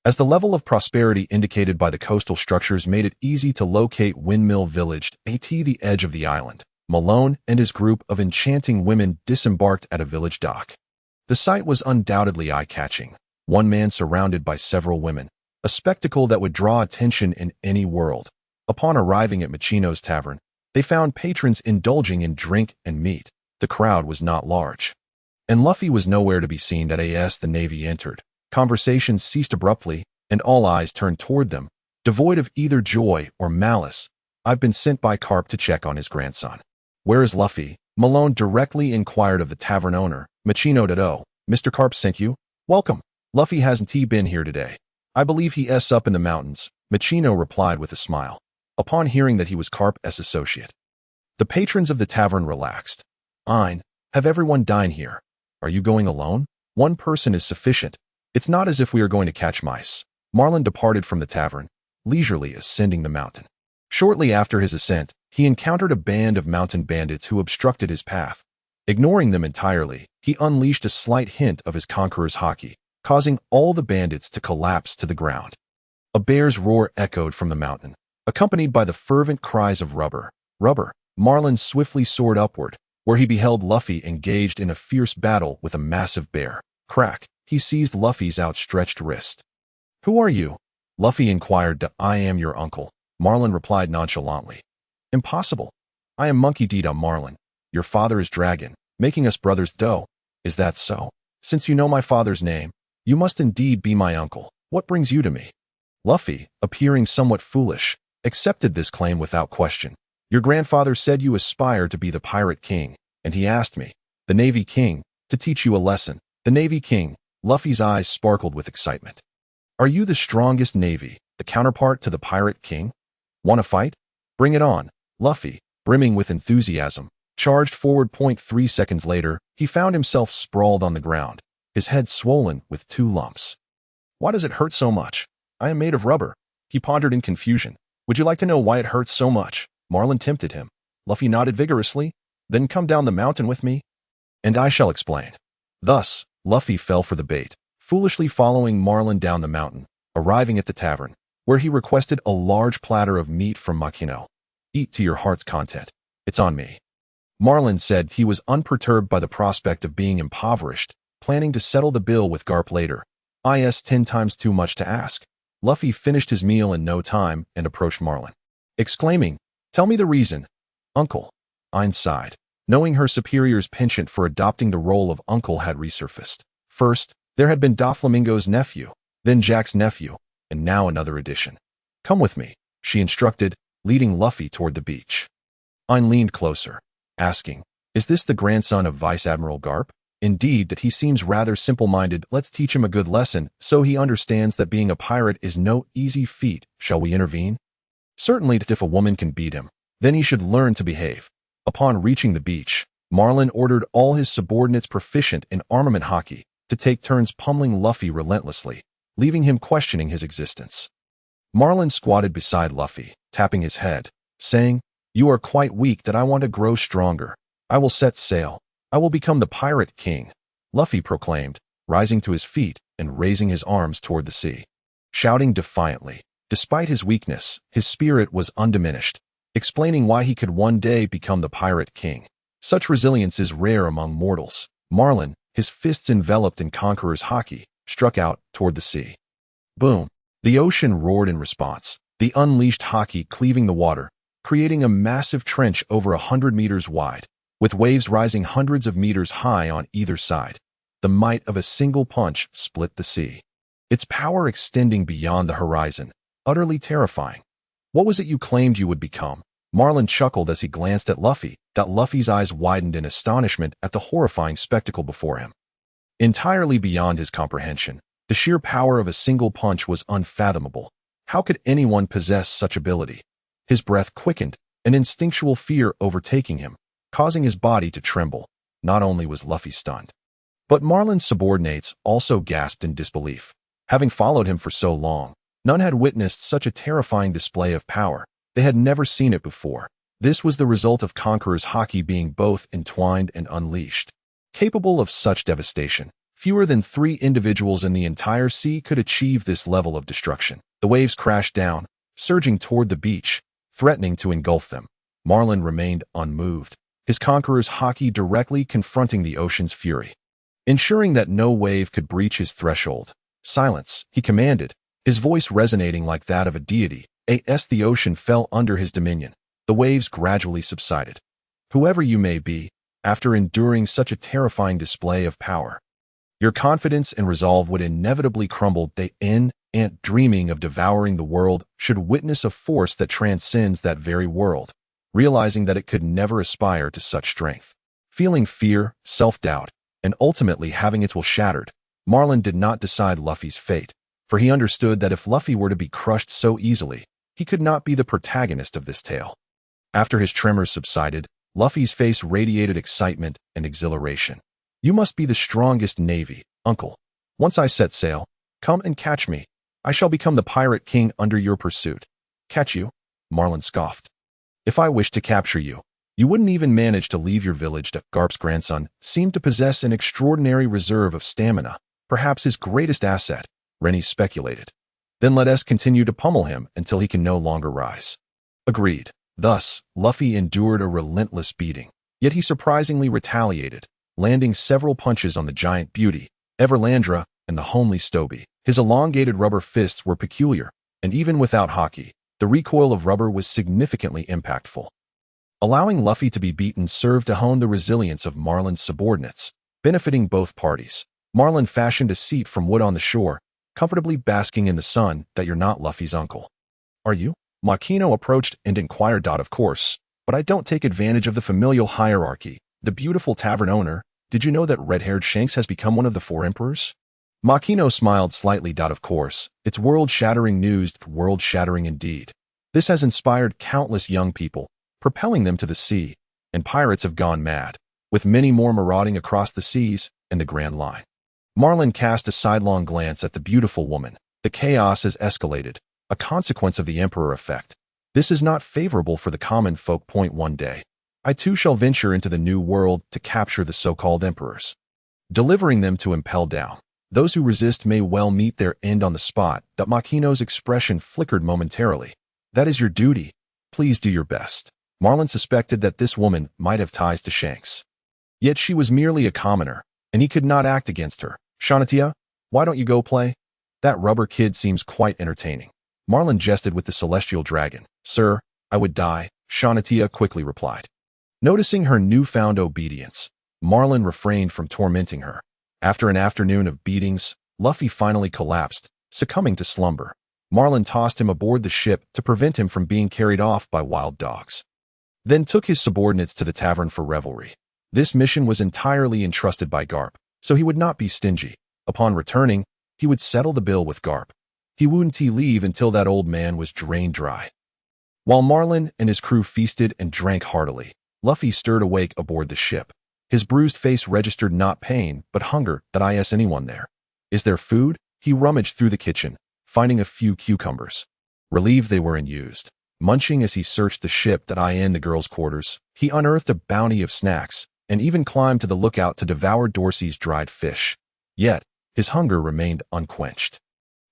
As the level of prosperity indicated by the coastal structures made it easy to locate Windmill Village at the edge of the island, Malone and his group of enchanting women disembarked at a village dock. The sight was undoubtedly eye-catching. One man surrounded by several women, a spectacle that would draw attention in any world. Upon arriving at Machino's tavern, they found patrons indulging in drink and meat. The crowd was not large, and Luffy was nowhere to be seen. As the Navy entered, conversation ceased abruptly, and all eyes turned toward them, devoid of either joy or malice. I've been sent by Carp to check on his grandson. Where is Luffy? Malone directly inquired of the tavern owner. Machino did. Oh, Mr. Carp sent you? Welcome. Luffy hasn't been here today. I believe he's up in the mountains, Machino replied with a smile, upon hearing that he was Carp's associate. The patrons of the tavern relaxed. Have everyone dine here. Are you going alone? One person is sufficient. It's not as if we are going to catch mice. Marlin departed from the tavern, leisurely ascending the mountain. Shortly after his ascent, he encountered a band of mountain bandits who obstructed his path. Ignoring them entirely, he unleashed a slight hint of his conqueror's hockey, causing all the bandits to collapse to the ground. A bear's roar echoed from the mountain, accompanied by the fervent cries of rubber, rubber. Marlin swiftly soared upward, where he beheld Luffy engaged in a fierce battle with a massive bear. Crack! He seized Luffy's outstretched wrist. Who are you? Luffy inquired. I am your uncle, Marlin replied nonchalantly. Impossible. I am Monkey D. Marlin. Your father is Dragon, making us brothers. Doe. Is that so? Since you know my father's name, you must indeed be my uncle. What brings you to me? Luffy, appearing somewhat foolish, accepted this claim without question. Your grandfather said you aspire to be the Pirate King, and he asked me, the Navy King, to teach you a lesson. The Navy King. Luffy's eyes sparkled with excitement. Are you the strongest navy, the counterpart to the Pirate King? Want to fight? Bring it on. Luffy, brimming with enthusiasm, charged forward. 3 seconds later, he found himself sprawled on the ground, his head swollen with 2 lumps. Why does it hurt so much? I am made of rubber. He pondered in confusion. Would you like to know why it hurts so much? Marlin tempted him. Luffy nodded vigorously. Then come down the mountain with me, and I shall explain. Thus, Luffy fell for the bait, foolishly following Marlin down the mountain, arriving at the tavern, where he requested a large platter of meat from Machino. Eat to your heart's content. It's on me. Marlin said he was unperturbed by the prospect of being impoverished, planning to settle the bill with Garp later. 10 times too much to ask. Luffy finished his meal in no time and approached Marlin, exclaiming, Tell me the reason. Uncle. Ain sighed, knowing her superior's penchant for adopting the role of uncle had resurfaced. First, there had been Doflamingo's nephew, then Jack's nephew, and now another addition. Come with me, she instructed, leading Luffy toward the beach. Ain leaned closer, asking, Is this the grandson of Vice Admiral Garp? Indeed, that he seems rather simple-minded. Let's teach him a good lesson, so he understands that being a pirate is no easy feat. Shall we intervene? Certainly, if a woman can beat him, then he should learn to behave. Upon reaching the beach, Marlin ordered all his subordinates proficient in armament hockey to take turns pummeling Luffy relentlessly, leaving him questioning his existence. Marlin squatted beside Luffy, tapping his head, saying, You are quite weak. That I want to grow stronger. I will set sail. I will become the pirate king, Luffy proclaimed, rising to his feet and raising his arms toward the sea. Shouting defiantly, despite his weakness, his spirit was undiminished, explaining why he could one day become the pirate king. Such resilience is rare among mortals. Marlin, his fists enveloped in conqueror's haki, struck out toward the sea. Boom! The ocean roared in response, the unleashed haki cleaving the water, creating a massive trench over 100 meters wide, with waves rising hundreds of meters high on either side. The might of a single punch split the sea, its power extending beyond the horizon, utterly terrifying. What was it you claimed you would become? Marlin chuckled as he glanced at Luffy. Luffy's eyes widened in astonishment at the horrifying spectacle before him. Entirely beyond his comprehension, the sheer power of a single punch was unfathomable. How could anyone possess such ability? His breath quickened, an instinctual fear overtaking him, causing his body to tremble. Not only was Luffy stunned, but Marlin's subordinates also gasped in disbelief. Having followed him for so long, none had witnessed such a terrifying display of power. They had never seen it before. This was the result of Conqueror's haki being both entwined and unleashed. Capable of such devastation, fewer than 3 individuals in the entire sea could achieve this level of destruction. The waves crashed down, surging toward the beach, threatening to engulf them. Marlin remained unmoved, his Conqueror's haki directly confronting the ocean's fury, ensuring that no wave could breach his threshold. Silence, he commanded, his voice resonating like that of a deity. As the ocean fell under his dominion, the waves gradually subsided. Whoever you may be, after enduring such a terrifying display of power, your confidence and resolve would inevitably crumble. Ant dreaming of devouring the world should witness a force that transcends that very world, realizing that it could never aspire to such strength. Feeling fear, self-doubt, and ultimately having its will shattered, Marlin did not decide Luffy's fate, for he understood that if Luffy were to be crushed so easily, he could not be the protagonist of this tale. After his tremors subsided, Luffy's face radiated excitement and exhilaration. You must be the strongest navy, uncle. Once I set sail, come and catch me. I shall become the pirate king under your pursuit. Catch you? Marlin scoffed. If I wished to capture you, you wouldn't even manage to leave your village. Garp's grandson seemed to possess an extraordinary reserve of stamina, perhaps his greatest asset, Rennie speculated. Then let us continue to pummel him until he can no longer rise. Agreed. Thus, Luffy endured a relentless beating, yet he surprisingly retaliated, landing several punches on the giant beauty, Everlandra, and the homely Stoby. His elongated rubber fists were peculiar, and even without haki, the recoil of rubber was significantly impactful. Allowing Luffy to be beaten served to hone the resilience of Marlin's subordinates, benefiting both parties. Marlin fashioned a seat from wood on the shore, comfortably basking in the sun. That you're not Luffy's uncle. Are you? Makino approached and inquired. Of course, but I don't take advantage of the familial hierarchy. The beautiful tavern owner, did you know that red-haired Shanks has become one of the 4 emperors? Makino smiled slightly. Of course, it's world-shattering news, world-shattering indeed. This has inspired countless young people, propelling them to the sea, and pirates have gone mad, with many more marauding across the seas and the Grand Line. Marlin cast a sidelong glance at the beautiful woman. The chaos has escalated, a consequence of the Emperor effect. This is not favorable for the common folk. One day, I too shall venture into the new world to capture the so-called emperors, delivering them to impel down. Those who resist may well meet their end on the spot. Makino's expression flickered momentarily. That is your duty. Please do your best. Marlin suspected that this woman might have ties to Shanks. Yet she was merely a commoner, and he could not act against her. Shanatia, why don't you go play? That rubber kid seems quite entertaining. Marlin jested with the celestial dragon. Sir, I would die, Shanatia quickly replied. Noticing her newfound obedience, Marlin refrained from tormenting her. After an afternoon of beatings, Luffy finally collapsed, succumbing to slumber. Marlin tossed him aboard the ship to prevent him from being carried off by wild dogs, then took his subordinates to the tavern for revelry. This mission was entirely entrusted by Garp, so he would not be stingy. Upon returning, he would settle the bill with Garp. He wouldn't leave until that old man was drained dry. While Marlin and his crew feasted and drank heartily, Luffy stirred awake aboard the ship. His bruised face registered not pain, but hunger. Is anyone there? Is there food? He rummaged through the kitchen, finding a few cucumbers. Relieved they were unused, Munching as he searched the ship that in the girls' quarters, he unearthed a bounty of snacks and even climbed to the lookout to devour Dorsey's dried fish. Yet, his hunger remained unquenched.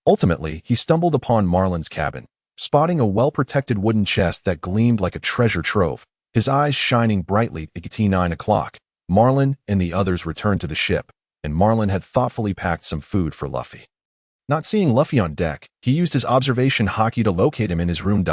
Ultimately, he stumbled upon Marlin's cabin, spotting a well-protected wooden chest that gleamed like a treasure trove. His eyes shining brightly at 9 o'clock, Marlin and the others returned to the ship, and Marlin had thoughtfully packed some food for Luffy. Not seeing Luffy on deck, he used his observation haki to locate him in his room.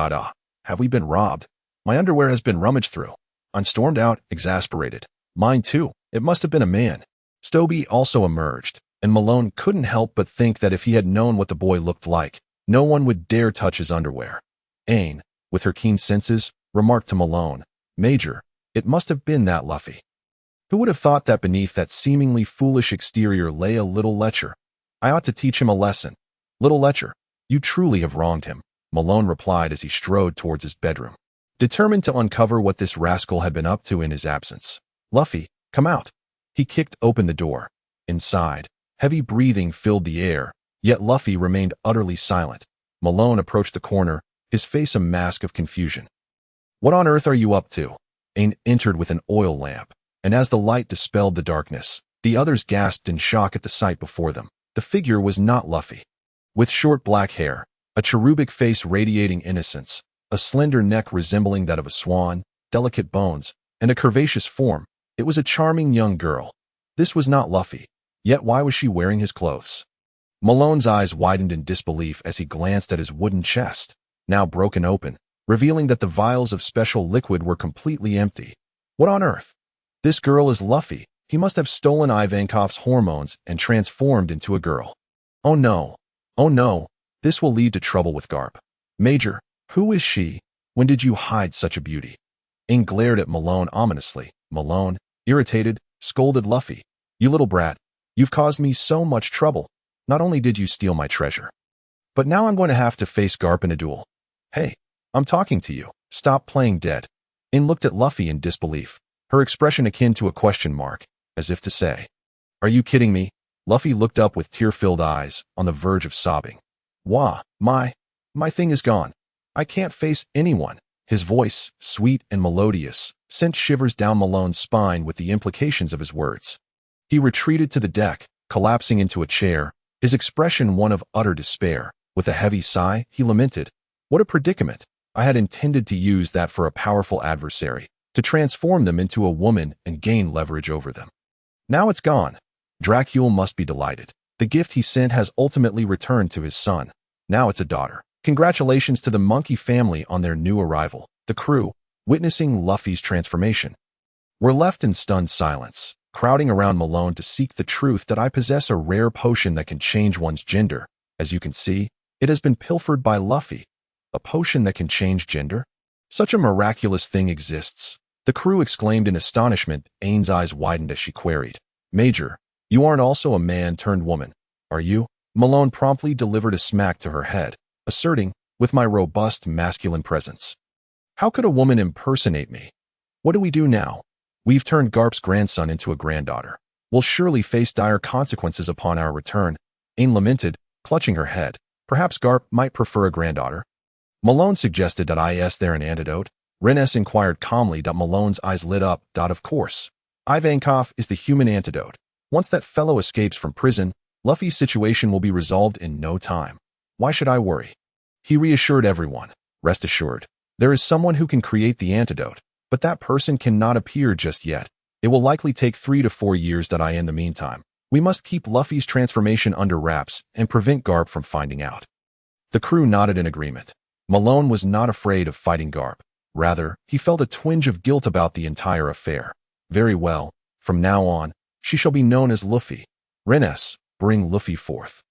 Have we been robbed? My underwear has been rummaged through. I stormed out, exasperated. Mine too. It must have been a man. Stoby also emerged, and Malone couldn't help but think that if he had known what the boy looked like, no one would dare touch his underwear. Aine, with her keen senses, remarked to Malone, "Major, it must have been that Luffy. Who would have thought that beneath that seemingly foolish exterior lay a little lecher? I ought to teach him a lesson. Little lecher, you truly have wronged him," Malone replied as he strode towards his bedroom, determined to uncover what this rascal had been up to in his absence. "Luffy, come out." He kicked open the door. Inside, heavy breathing filled the air, yet Luffy remained utterly silent. Malone approached the corner, his face a mask of confusion. "What on earth are you up to?" Aine entered with an oil lamp, and as the light dispelled the darkness, the others gasped in shock at the sight before them. The figure was not Luffy. With short black hair, a cherubic face radiating innocence, a slender neck resembling that of a swan, delicate bones, and a curvaceous form, it was a charming young girl. This was not Luffy. Yet why was she wearing his clothes? Malone's eyes widened in disbelief as he glanced at his wooden chest, now broken open, revealing that the vials of special liquid were completely empty. What on earth? This girl is Luffy. He must have stolen Ivankov's hormones and transformed into a girl. Oh no. Oh no. This will lead to trouble with Garp. "Major, who is she? When did you hide such a beauty?" Aine glared at Malone ominously. Malone, irritated, scolded Luffy. "You little brat. You've caused me so much trouble. Not only did you steal my treasure, but now I'm going to have to face Garp in a duel. Hey, I'm talking to you. Stop playing dead." Aine looked at Luffy in disbelief, her expression akin to a question mark, as if to say, "Are you kidding me?" Luffy looked up with tear-filled eyes, on the verge of sobbing. "Wah, my thing is gone. I can't face anyone." His voice, sweet and melodious, sent shivers down Malone's spine with the implications of his words. He retreated to the deck, collapsing into a chair, his expression one of utter despair. With a heavy sigh, he lamented, "What a predicament. I had intended to use that for a powerful adversary, to transform them into a woman and gain leverage over them. Now it's gone." Dracule must be delighted. The gift he sent has ultimately returned to his son. Now it's a daughter. Congratulations to the monkey family on their new arrival. The crew, witnessing Luffy's transformation, were left in stunned silence, crowding around Malone to seek the truth that I possess a rare potion that can change one's gender. As you can see, it has been pilfered by Luffy. A potion that can change gender? Such a miraculous thing exists. The crew exclaimed in astonishment. Aine's eyes widened as she queried, "Major, you aren't also a man turned woman, are you?" Malone promptly delivered a smack to her head, asserting, "With my robust masculine presence. How could a woman impersonate me? What do we do now? We've turned Garp's grandson into a granddaughter. We'll surely face dire consequences upon our return." Aine lamented, clutching her head. "Perhaps Garp might prefer a granddaughter." Malone suggested that is there an antidote? Reness inquired calmly. Malone's eyes lit up. Of course. Ivankov is the human antidote. Once that fellow escapes from prison, Luffy's situation will be resolved in no time. Why should I worry? He reassured everyone. "Rest assured, there is someone who can create the antidote, but that person cannot appear just yet. It will likely take 3 to 4 years. In the meantime, we must keep Luffy's transformation under wraps and prevent Garp from finding out." The crew nodded in agreement. Malone was not afraid of fighting Garp. Rather, he felt a twinge of guilt about the entire affair. "Very well. From now on, she shall be known as Luffy. Reness, bring Luffy forth."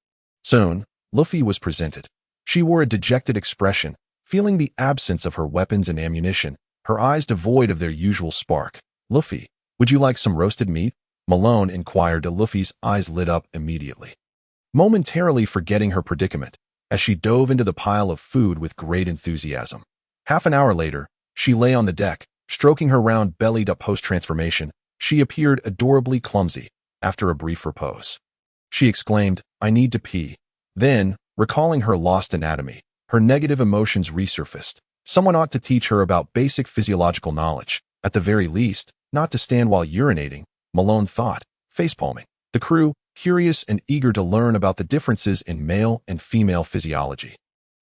Soon, Luffy was presented. She wore a dejected expression, feeling the absence of her weapons and ammunition, her eyes devoid of their usual spark. "Luffy, would you like some roasted meat?" Malone inquired. Luffy's eyes lit up immediately, momentarily forgetting her predicament, as she dove into the pile of food with great enthusiasm. Half an hour later, she lay on the deck, stroking her round belly. Post-transformation, she appeared adorably clumsy. After a brief repose, she exclaimed, "I need to pee." Then, recalling her lost anatomy, her negative emotions resurfaced. Someone ought to teach her about basic physiological knowledge. At the very least, not to stand while urinating, Malone thought, facepalming. The crew, curious and eager to learn about the differences in male and female physiology,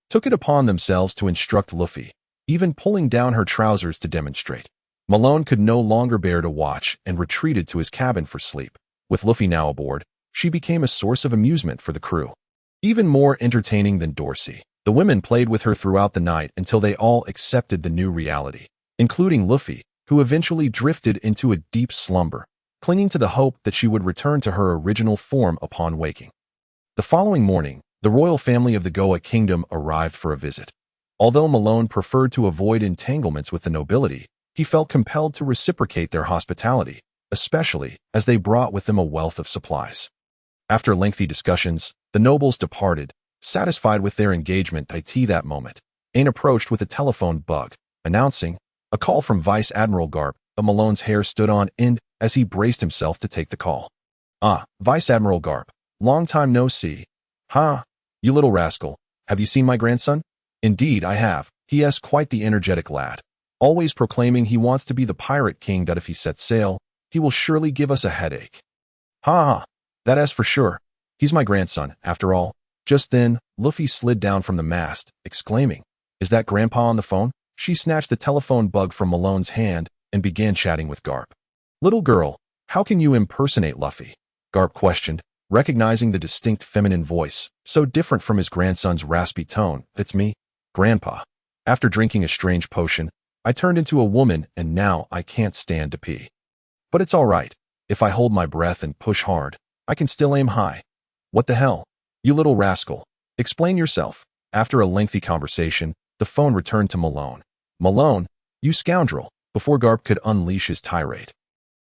took it upon themselves to instruct Luffy, even pulling down her trousers to demonstrate. Malone could no longer bear to watch and retreated to his cabin for sleep. With Luffy now aboard, she became a source of amusement for the crew. Even more entertaining than Dorsey, the women played with her throughout the night until they all accepted the new reality, including Luffy, who eventually drifted into a deep slumber, clinging to the hope that she would return to her original form upon waking. The following morning, the royal family of the Goa Kingdom arrived for a visit. Although Malone preferred to avoid entanglements with the nobility, he felt compelled to reciprocate their hospitality, especially as they brought with them a wealth of supplies. After lengthy discussions, the nobles departed, satisfied with their engagement. That moment, Aang approached with a telephone bug, announcing a call from Vice Admiral Garp. Malone's hair stood on end as he braced himself to take the call. "Ah, Vice Admiral Garp. Long time no see. Ha! You little rascal. Have you seen my grandson?" "Indeed, I have. He is quite the energetic lad, always proclaiming he wants to be the pirate king. That if he sets sail, he will surely give us a headache." "Ha ha, that is for sure. He's my grandson, after all." Just then, Luffy slid down from the mast, exclaiming, "Is that Grandpa on the phone?" She snatched the telephone bug from Malone's hand and began chatting with Garp. "Little girl, how can you impersonate Luffy?" Garp questioned, recognizing the distinct feminine voice, so different from his grandson's raspy tone. "It's me, Grandpa. After drinking a strange potion, I turned into a woman and now I can't stand to pee. But it's all right. If I hold my breath and push hard, I can still aim high." "What the hell? You little rascal. Explain yourself." After a lengthy conversation, the phone returned to Malone. "Malone, you scoundrel," before Garp could unleash his tirade.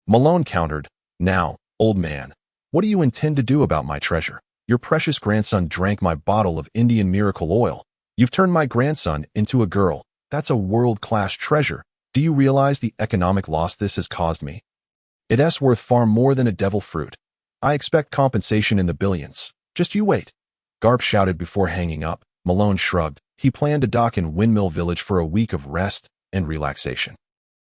Malone countered, "Now, old man, what do you intend to do about my treasure? Your precious grandson drank my bottle of Indian miracle oil. You've turned my grandson into a girl. That's a world-class treasure. Do you realize the economic loss this has caused me? It is worth far more than a devil fruit. I expect compensation in the billions. Just you wait." Garp shouted before hanging up. Malone shrugged. He planned to dock in Windmill Village for a week of rest and relaxation.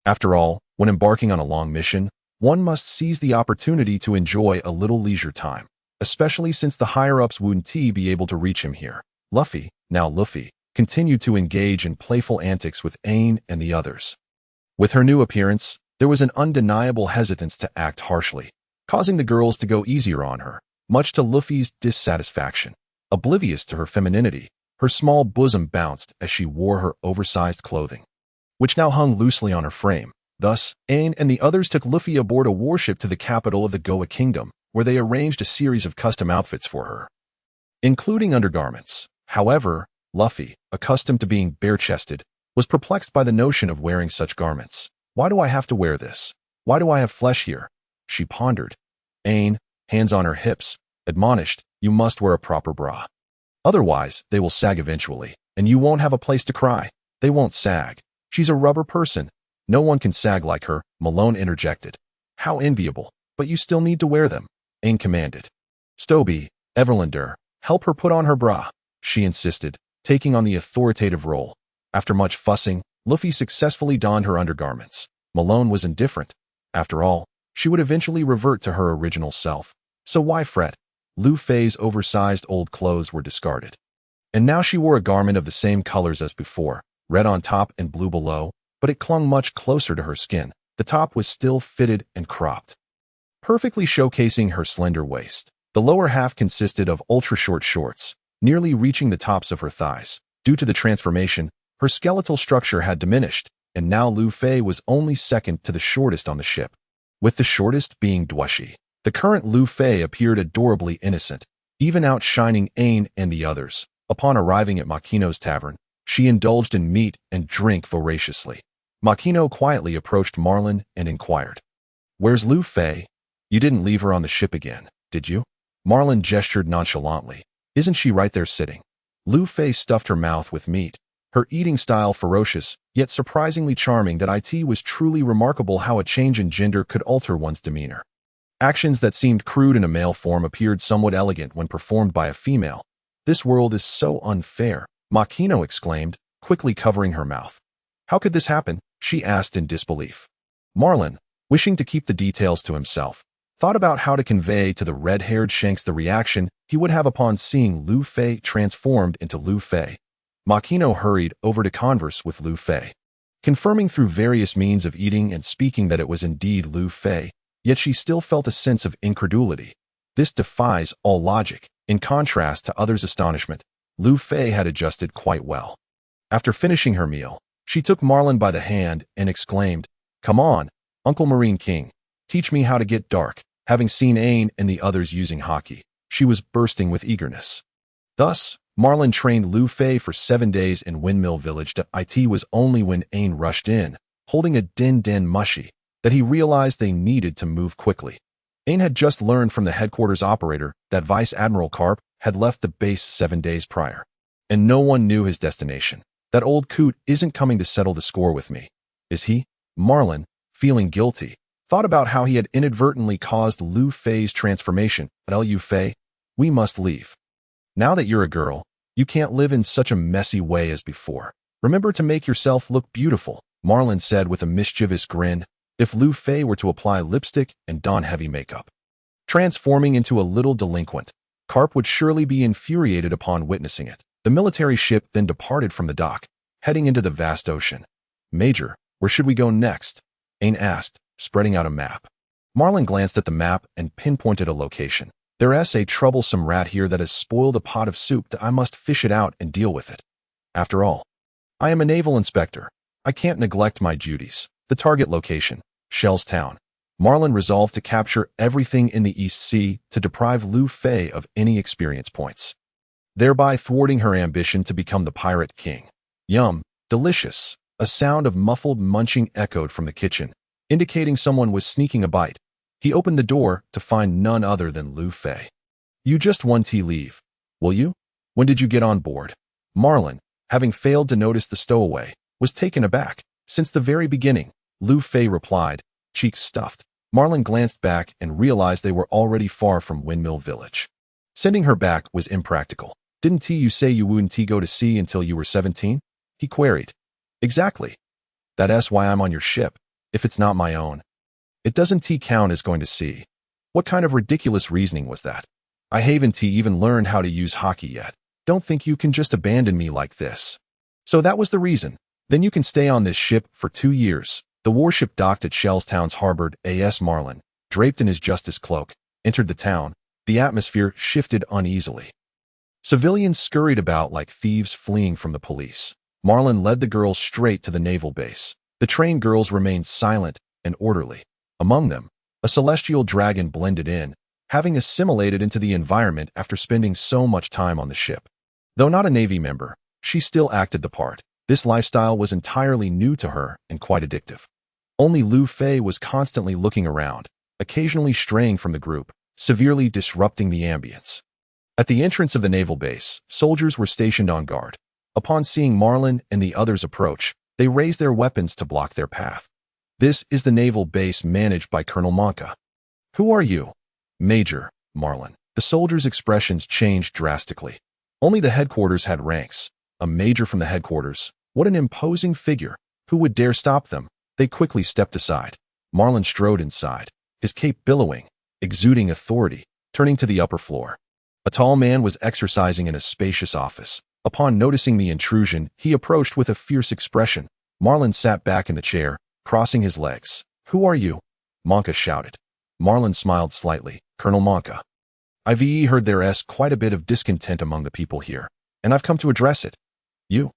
After all, when embarking on a long mission, one must seize the opportunity to enjoy a little leisure time, especially since the higher-ups wouldn't be able to reach him here. Luffy, now Luffy, continued to engage in playful antics with Aang and the others. With her new appearance, there was an undeniable hesitance to act harshly, causing the girls to go easier on her, much to Luffy's dissatisfaction. Oblivious to her femininity, her small bosom bounced as she wore her oversized clothing, which now hung loosely on her frame. Thus, Aang and the others took Luffy aboard a warship to the capital of the Goa Kingdom, where they arranged a series of custom outfits for her, including undergarments. However, Luffy, accustomed to being bare-chested, was perplexed by the notion of wearing such garments. "Why do I have to wear this? Why do I have flesh here?" she pondered. Aang, hands on her hips, admonished, "You must wear a proper bra. Otherwise, they will sag eventually, and you won't have a place to cry." "They won't sag. She's a rubber person. No one can sag like her," Malone interjected. "How enviable, but you still need to wear them," Aang commanded. "Stoby, Everlander, help her put on her bra," she insisted, taking on the authoritative role. After much fussing, Luffy successfully donned her undergarments. Malone was indifferent. After all, she would eventually revert to her original self. So why fret? Lu Fei's oversized old clothes were discarded. And now she wore a garment of the same colors as before, red on top and blue below, but it clung much closer to her skin. The top was still fitted and cropped, perfectly showcasing her slender waist. The lower half consisted of ultra-short shorts, nearly reaching the tops of her thighs. Due to the transformation, her skeletal structure had diminished, and now Lu Fei was only second to the shortest on the ship, with the shortest being Dwashi. The current Lu Fei appeared adorably innocent, even outshining Aang and the others. Upon arriving at Makino's tavern, she indulged in meat and drink voraciously. Makino quietly approached Marlin and inquired, "Where's Lu Fei? You didn't leave her on the ship again, did you?" Marlin gestured nonchalantly. "Isn't she right there sitting?" Lu Fei stuffed her mouth with meat, her eating style ferocious, yet surprisingly charming. That it was truly remarkable how a change in gender could alter one's demeanor. Actions that seemed crude in a male form appeared somewhat elegant when performed by a female. "This world is so unfair," Makino exclaimed, quickly covering her mouth. How could this happen? She asked in disbelief. Marlin, wishing to keep the details to himself, thought about how to convey to the red-haired Shanks the reaction he would have upon seeing Lu Fei transformed into Lu Fei. Makino hurried over to converse with Lu Fei, confirming through various means of eating and speaking that it was indeed Lu Fei, yet she still felt a sense of incredulity. This defies all logic. In contrast to others' astonishment, Lu Fei had adjusted quite well. After finishing her meal, she took Marlin by the hand and exclaimed, "Come on, Uncle Marine King, teach me how to get dark." Having seen Ain and the others using hockey, she was bursting with eagerness. Thus, Marlin trained Lu Fei for 7 days in Windmill Village. It was only when Ain rushed in, holding a din mushy, that he realized they needed to move quickly. Ain had just learned from the headquarters operator that Vice Admiral Karp had left the base 7 days prior, and no one knew his destination. That old coot isn't coming to settle the score with me, is he? Marlin, feeling guilty, thought about how he had inadvertently caused Lu Fei's transformation. Lu Fei, we must leave. Now that you're a girl, you can't live in such a messy way as before. Remember to make yourself look beautiful, Marlin said with a mischievous grin. If Lu Fei were to apply lipstick and don heavy makeup, transforming into a little delinquent, Karp would surely be infuriated upon witnessing it. The military ship then departed from the dock, heading into the vast ocean. Major, where should we go next? Ain asked, spreading out a map. Marlin glanced at the map and pinpointed a location. There's a troublesome rat here that has spoiled a pot of soup that I must fish it out and deal with it. After all, I am a naval inspector. I can't neglect my duties. The target location, Shell's Town. Marlin resolved to capture everything in the East Sea to deprive Lu Fei of any experience points, thereby thwarting her ambition to become the Pirate King. Yum, delicious. A sound of muffled munching echoed from the kitchen, indicating someone was sneaking a bite. He opened the door to find none other than Lu Fei. You just want tea leave, will you? When did you get on board? Marlin, having failed to notice the stowaway, was taken aback. Since the very beginning, Lu Fei replied, cheeks stuffed. Marlin glanced back and realized they were already far from Windmill Village. Sending her back was impractical. Didn't you say you wouldn't go to sea until you were 17? He queried. Exactly. That's why I'm on your ship, if it's not my own. It doesn't count as going to sea. What kind of ridiculous reasoning was that? I haven't even learned how to use hockey yet. Don't think you can just abandon me like this. So that was the reason. Then you can stay on this ship for 2 years. The warship docked at Shellstown's harbor. A.S. Marlin, draped in his justice cloak, entered the town. The atmosphere shifted uneasily. Civilians scurried about like thieves fleeing from the police. Marlin led the girls straight to the naval base. The trained girls remained silent and orderly. Among them, a celestial dragon blended in, having assimilated into the environment after spending so much time on the ship. Though not a Navy member, she still acted the part. This lifestyle was entirely new to her and quite addictive. Only Lu Fei was constantly looking around, occasionally straying from the group, severely disrupting the ambience. At the entrance of the naval base, soldiers were stationed on guard. Upon seeing Marlin and the others approach, they raised their weapons to block their path. This is the naval base managed by Colonel Monka. Who are you? Major, Marlin. The soldiers' expressions changed drastically. Only the headquarters had ranks. A major from the headquarters. What an imposing figure. Who would dare stop them? They quickly stepped aside. Marlin strode inside, his cape billowing, exuding authority, turning to the upper floor. A tall man was exercising in a spacious office. Upon noticing the intrusion, he approached with a fierce expression. Marlin sat back in the chair, crossing his legs. Who are you? Monka shouted. Marlin smiled slightly. Colonel Monka. I've heard there's quite a bit of discontent among the people here, and I've come to address it. You?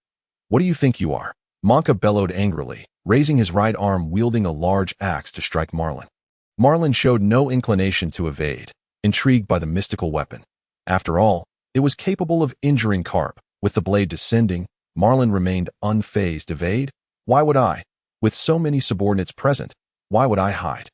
What do you think you are? Monka bellowed angrily, raising his right arm wielding a large axe to strike Marlin. Marlin showed no inclination to evade, intrigued by the mystical weapon. After all, it was capable of injuring Karp. With the blade descending, Marlin remained unfazed. Evade? Why would I? With so many subordinates present, why would I hide?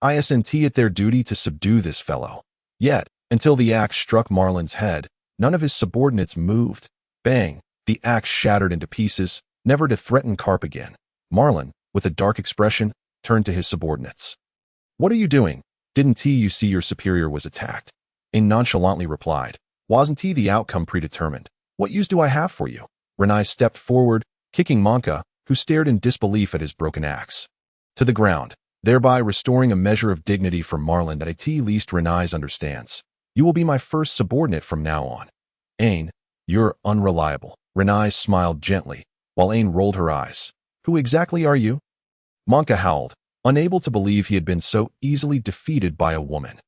Isn't it their duty to subdue this fellow? Yet, until the axe struck Marlin's head, none of his subordinates moved. Bang! The axe shattered into pieces, never to threaten Karp again. Marlin, with a dark expression, turned to his subordinates. What are you doing? Didn't you see your superior was attacked? Ain nonchalantly replied. Wasn't the outcome predetermined? What use do I have for you? Renai stepped forward, kicking Monka, who stared in disbelief at his broken axe. To the ground, thereby restoring a measure of dignity for Marlin that at least Renais understands. You will be my first subordinate from now on. Ain, you're unreliable. Renais smiled gently, while Ain rolled her eyes. Who exactly are you? Monka howled, unable to believe he had been so easily defeated by a woman.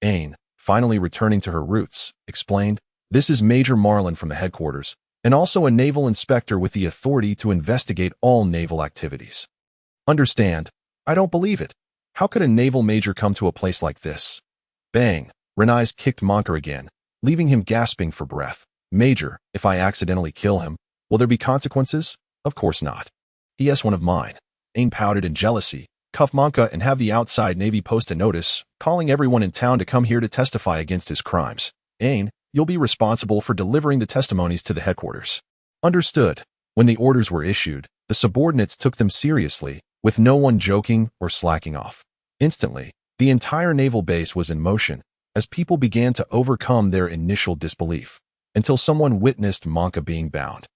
Ain, finally returning to her roots, explained, this is Major Marlin from the headquarters, and also a naval inspector with the authority to investigate all naval activities. Understand? I don't believe it. How could a naval major come to a place like this? Bang! Renais kicked Monka again, leaving him gasping for breath. Major, if I accidentally kill him, will there be consequences? Of course not. He is one of mine. Ain pouted in jealousy, cuff Monka and have the outside Navy post a notice, calling everyone in town to come here to testify against his crimes. Ain, you'll be responsible for delivering the testimonies to the headquarters. Understood. When the orders were issued, the subordinates took them seriously, with no one joking or slacking off. Instantly, the entire naval base was in motion, as people began to overcome their initial disbelief, until someone witnessed Monka being bound.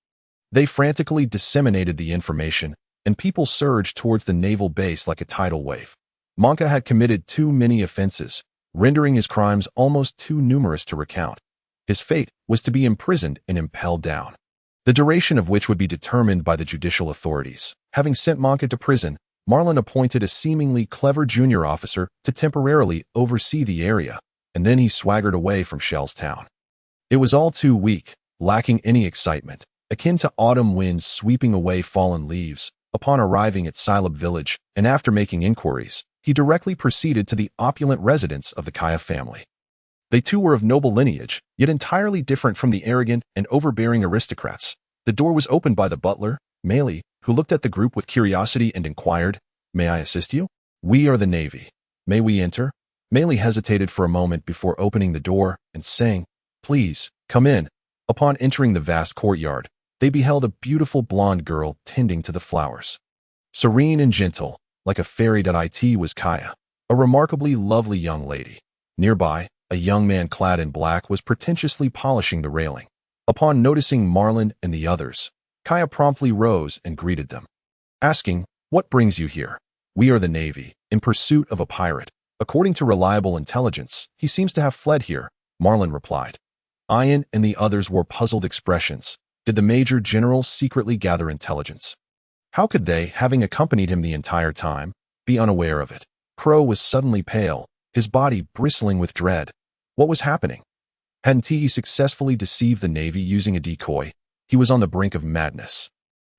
They frantically disseminated the information, and people surged towards the naval base like a tidal wave. Monka had committed too many offenses, rendering his crimes almost too numerous to recount. His fate was to be imprisoned and impelled down, the duration of which would be determined by the judicial authorities. Having sent Monka to prison, Marlin appointed a seemingly clever junior officer to temporarily oversee the area, and then he swaggered away from Shell's town. It was all too weak, lacking any excitement, akin to autumn winds sweeping away fallen leaves. Upon arriving at Silab village, and after making inquiries, he directly proceeded to the opulent residence of the Kaya family. They too were of noble lineage, yet entirely different from the arrogant and overbearing aristocrats. The door was opened by the butler, Maley, who looked at the group with curiosity and inquired, "May I assist you? We are the Navy. May we enter?" Maley hesitated for a moment before opening the door and saying, "Please, come in." Upon entering the vast courtyard, they beheld a beautiful blonde girl tending to the flowers. Serene and gentle, like a fairy. It was Kaya, a remarkably lovely young lady. Nearby, a young man clad in black was pretentiously polishing the railing. Upon noticing Marlin and the others, Kaya promptly rose and greeted them, asking, "What brings you here?" "We are the Navy, in pursuit of a pirate. According to reliable intelligence, he seems to have fled here," Marlin replied. Ian and the others wore puzzled expressions. Did the Major General secretly gather intelligence? How could they, having accompanied him the entire time, be unaware of it? Crow was suddenly pale, his body bristling with dread. What was happening? Hadn't he successfully deceived the Navy using a decoy? He was on the brink of madness.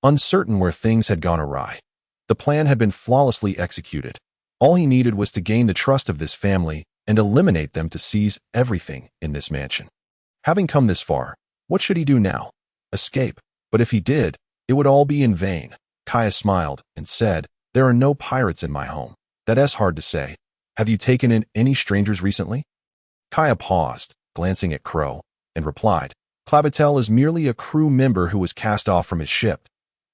Uncertain where things had gone awry. The plan had been flawlessly executed. All he needed was to gain the trust of this family and eliminate them to seize everything in this mansion. Having come this far, what should he do now? Escape, but if he did, it would all be in vain. Kaya smiled and said, "There are no pirates in my home." "That's hard to say. Have you taken in any strangers recently?" Kaya paused, glancing at Crow, and replied, "Clabatel is merely a crew member who was cast off from his ship.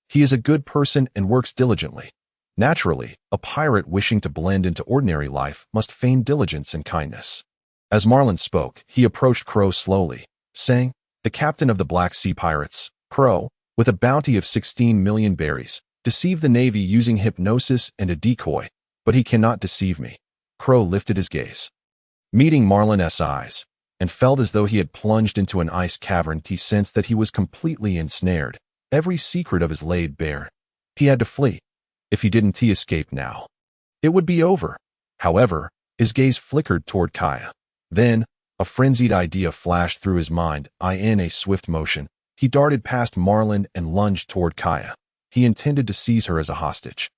He is a good person and works diligently. Naturally, a pirate wishing to blend into ordinary life must feign diligence and kindness." As Marlin spoke, he approached Crow slowly, saying, "The captain of the Black Sea Pirates, Crow, with a bounty of 16 million berries, deceived the Navy using hypnosis and a decoy, but he cannot deceive me." Crow lifted his gaze, meeting Marlin's eyes, and felt as though he had plunged into an ice cavern. He sensed that he was completely ensnared, every secret of his laid bare. He had to flee. If he didn't escape now, it would be over. However, his gaze flickered toward Kaya. Then, a frenzied idea flashed through his mind. In a swift motion, he darted past Marlin and lunged toward Kaya. He intended to seize her as a hostage.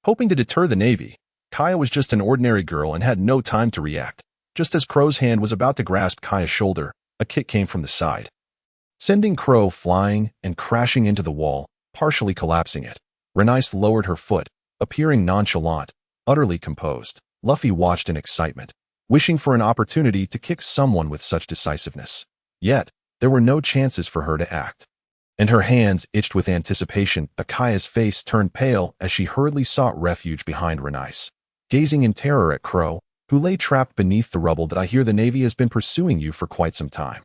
Hoping to deter the Navy, Kaya was just an ordinary girl and had no time to react. Just as Crow's hand was about to grasp Kaya's shoulder, a kick came from the side, sending Crow flying and crashing into the wall, partially collapsing it. Renais lowered her foot, appearing nonchalant, utterly composed. Luffy watched in excitement, wishing for an opportunity to kick someone with such decisiveness. Yet, there were no chances for her to act. And her hands itched with anticipation. Akaya's face turned pale as she hurriedly sought refuge behind Renais, gazing in terror at Crow, who lay trapped beneath the rubble. "I hear the Navy has been pursuing you for quite some time.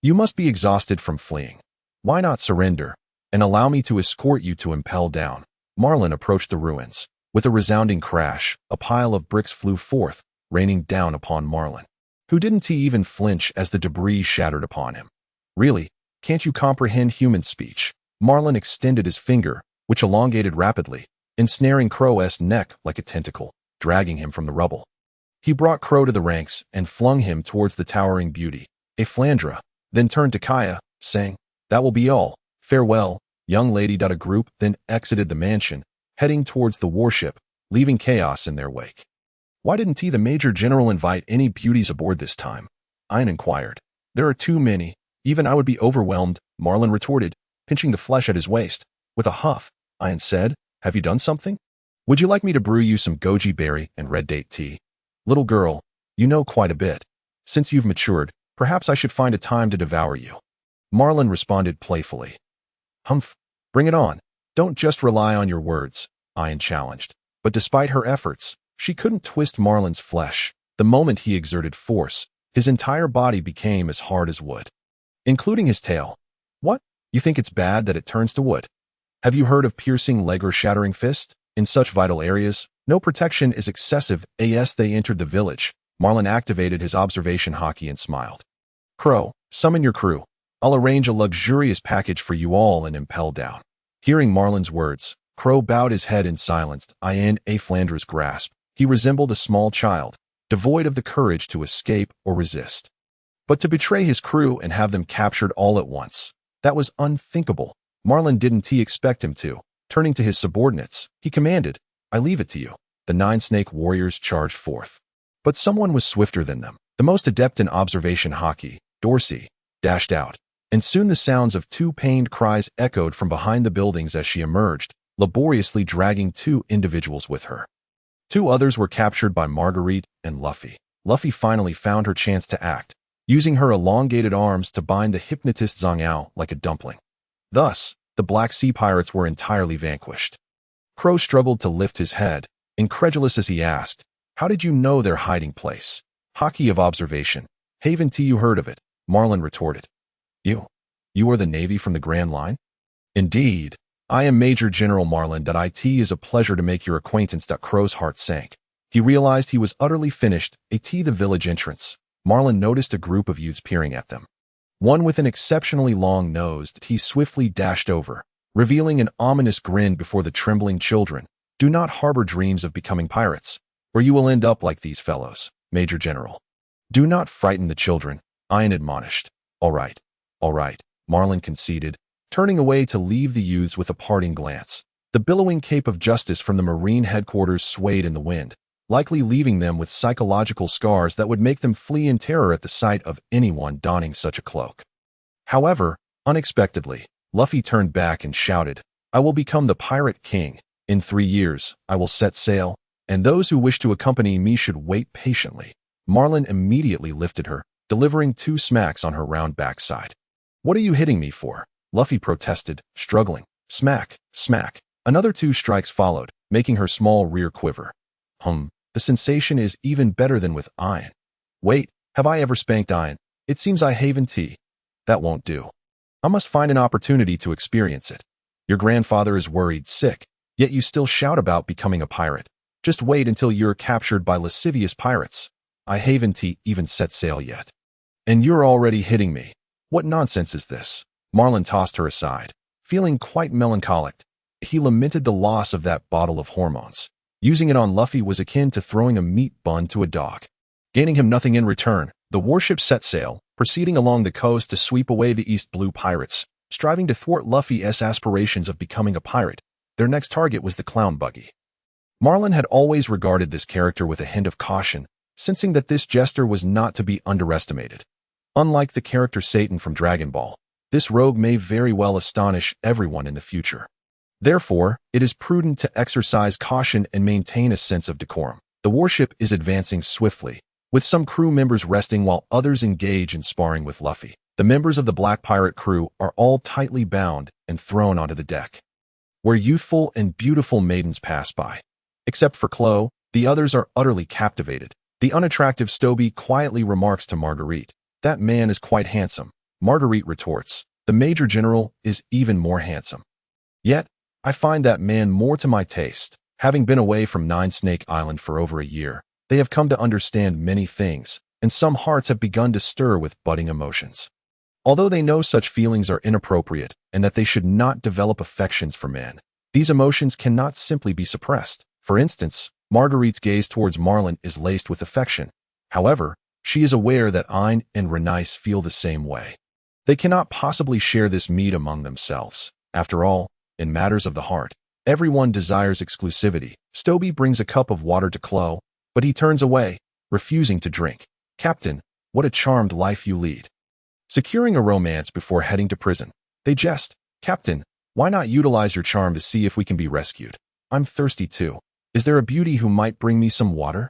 You must be exhausted from fleeing. Why not surrender? and allow me to escort you to Impel Down. Marlin approached the ruins. With a resounding crash, a pile of bricks flew forth, raining down upon Marlin, who didn't even flinch as the debris shattered upon him. Really? Can't you comprehend human speech? Marlin extended his finger, which elongated rapidly, ensnaring Crow's neck like a tentacle, dragging him from the rubble. He brought Crow to the ranks and flung him towards the towering beauty, a Flandra, then turned to Kaya, saying, "That will be all. Farewell, young lady." A group then exited the mansion, heading towards the warship, leaving chaos in their wake. "Why didn't the Major General invite any beauties aboard this time?" Ian inquired. "There are too many. Even I would be overwhelmed," Marlin retorted, pinching the flesh at his waist. With a huff, Ian said, "Have you done something? Would you like me to brew you some goji berry and red date tea? Little girl, you know quite a bit. Since you've matured, perhaps I should find a time to devour you." Marlin responded playfully. "Humph, bring it on. Don't just rely on your words," Ian challenged. But despite her efforts, she couldn't twist Marlin's flesh. The moment he exerted force, his entire body became as hard as wood, including his tail. "What? You think it's bad that it turns to wood? Have you heard of piercing leg or shattering fist? In such vital areas, no protection is excessive." As they entered the village, Marlin activated his observation hockey and smiled. "Crow, summon your crew. I'll arrange a luxurious package for you all in Impel Down." Hearing Marlin's words, Crow bowed his head in silence. In a Flandra's grasp, he resembled a small child, devoid of the courage to escape or resist. But to betray his crew and have them captured all at once, that was unthinkable. Marlin didn't expect him to. Turning to his subordinates, he commanded, "I leave it to you." The 9 snake warriors charged forth. But someone was swifter than them. The most adept in observation hockey, Dorsey, dashed out, and soon the sounds of 2 pained cries echoed from behind the buildings as she emerged, laboriously dragging 2 individuals with her. 2 others were captured by Marguerite and Luffy. Luffy finally found her chance to act, using her elongated arms to bind the hypnotist Zhang like a dumpling. Thus, the Black Sea pirates were entirely vanquished. Crow struggled to lift his head, incredulous as he asked, "How did you know their hiding place?" "Hockey of observation. Haven't you heard of it?" Marlin retorted. You are the Navy from the Grand Line?" "Indeed. I am Major General Marlin. It is a pleasure to make your acquaintance." Crow's heart sank. He realized he was utterly finished. At the village entrance, Marlin noticed a group of youths peering at them. One with an exceptionally long nose that he swiftly dashed over, revealing an ominous grin before the trembling children. "Do not harbor dreams of becoming pirates, or you will end up like these fellows, Major General." "Do not frighten the children," Ian admonished. All right, Marlin conceded, turning away to leave the youths with a parting glance. The billowing cape of justice from the Marine headquarters swayed in the wind, likely leaving them with psychological scars that would make them flee in terror at the sight of anyone donning such a cloak. However, unexpectedly, Luffy turned back and shouted, "I will become the Pirate King. In 3 years, I will set sail, and those who wish to accompany me should wait patiently." Marlin immediately lifted her, delivering 2 smacks on her round backside. "What are you hitting me for?" Luffy protested, struggling. Smack, smack. Another 2 strikes followed, making her small rear quiver. The sensation is even better than with Ian." "Wait, have I ever spanked Ian? It seems I haven't." "That won't do. I must find an opportunity to experience it. Your grandfather is worried sick, yet you still shout about becoming a pirate. Just wait until you're captured by lascivious pirates. I haven't even set sail yet. And you're already hitting me. What nonsense is this?" Marlin tossed her aside, feeling quite melancholic. He lamented the loss of that bottle of hormones. Using it on Luffy was akin to throwing a meat bun to a dog, gaining him nothing in return. The warship set sail, proceeding along the coast to sweep away the East Blue pirates, striving to thwart Luffy's aspirations of becoming a pirate. Their next target was the clown buggy. Marlin had always regarded this character with a hint of caution, sensing that this jester was not to be underestimated. Unlike the character Satan from Dragon Ball, this rogue may very well astonish everyone in the future. Therefore, it is prudent to exercise caution and maintain a sense of decorum. The warship is advancing swiftly, with some crew members resting while others engage in sparring with Luffy. The members of the Black Pirate crew are all tightly bound and thrown onto the deck, where youthful and beautiful maidens pass by. Except for Chloe, the others are utterly captivated. The unattractive Stoby quietly remarks to Marguerite, "That man is quite handsome." Marguerite retorts, The Major General is even more handsome. Yet, I find that man more to my taste. Having been away from Nine Snake Island for over a year, they have come to understand many things, and some hearts have begun to stir with budding emotions. Although they know such feelings are inappropriate and that they should not develop affections for men, these emotions cannot simply be suppressed. For instance, Marguerite's gaze towards Marlin is laced with affection. However, she is aware that Ayn and Renice feel the same way. They cannot possibly share this mead among themselves. After all, in matters of the heart, everyone desires exclusivity. Stoby brings a cup of water to Chloe, but he turns away, refusing to drink. Captain, what a charmed life you lead. Securing a romance before heading to prison. They jest. Captain, why not utilize your charm to see if we can be rescued? I'm thirsty too. Is there a beauty who might bring me some water?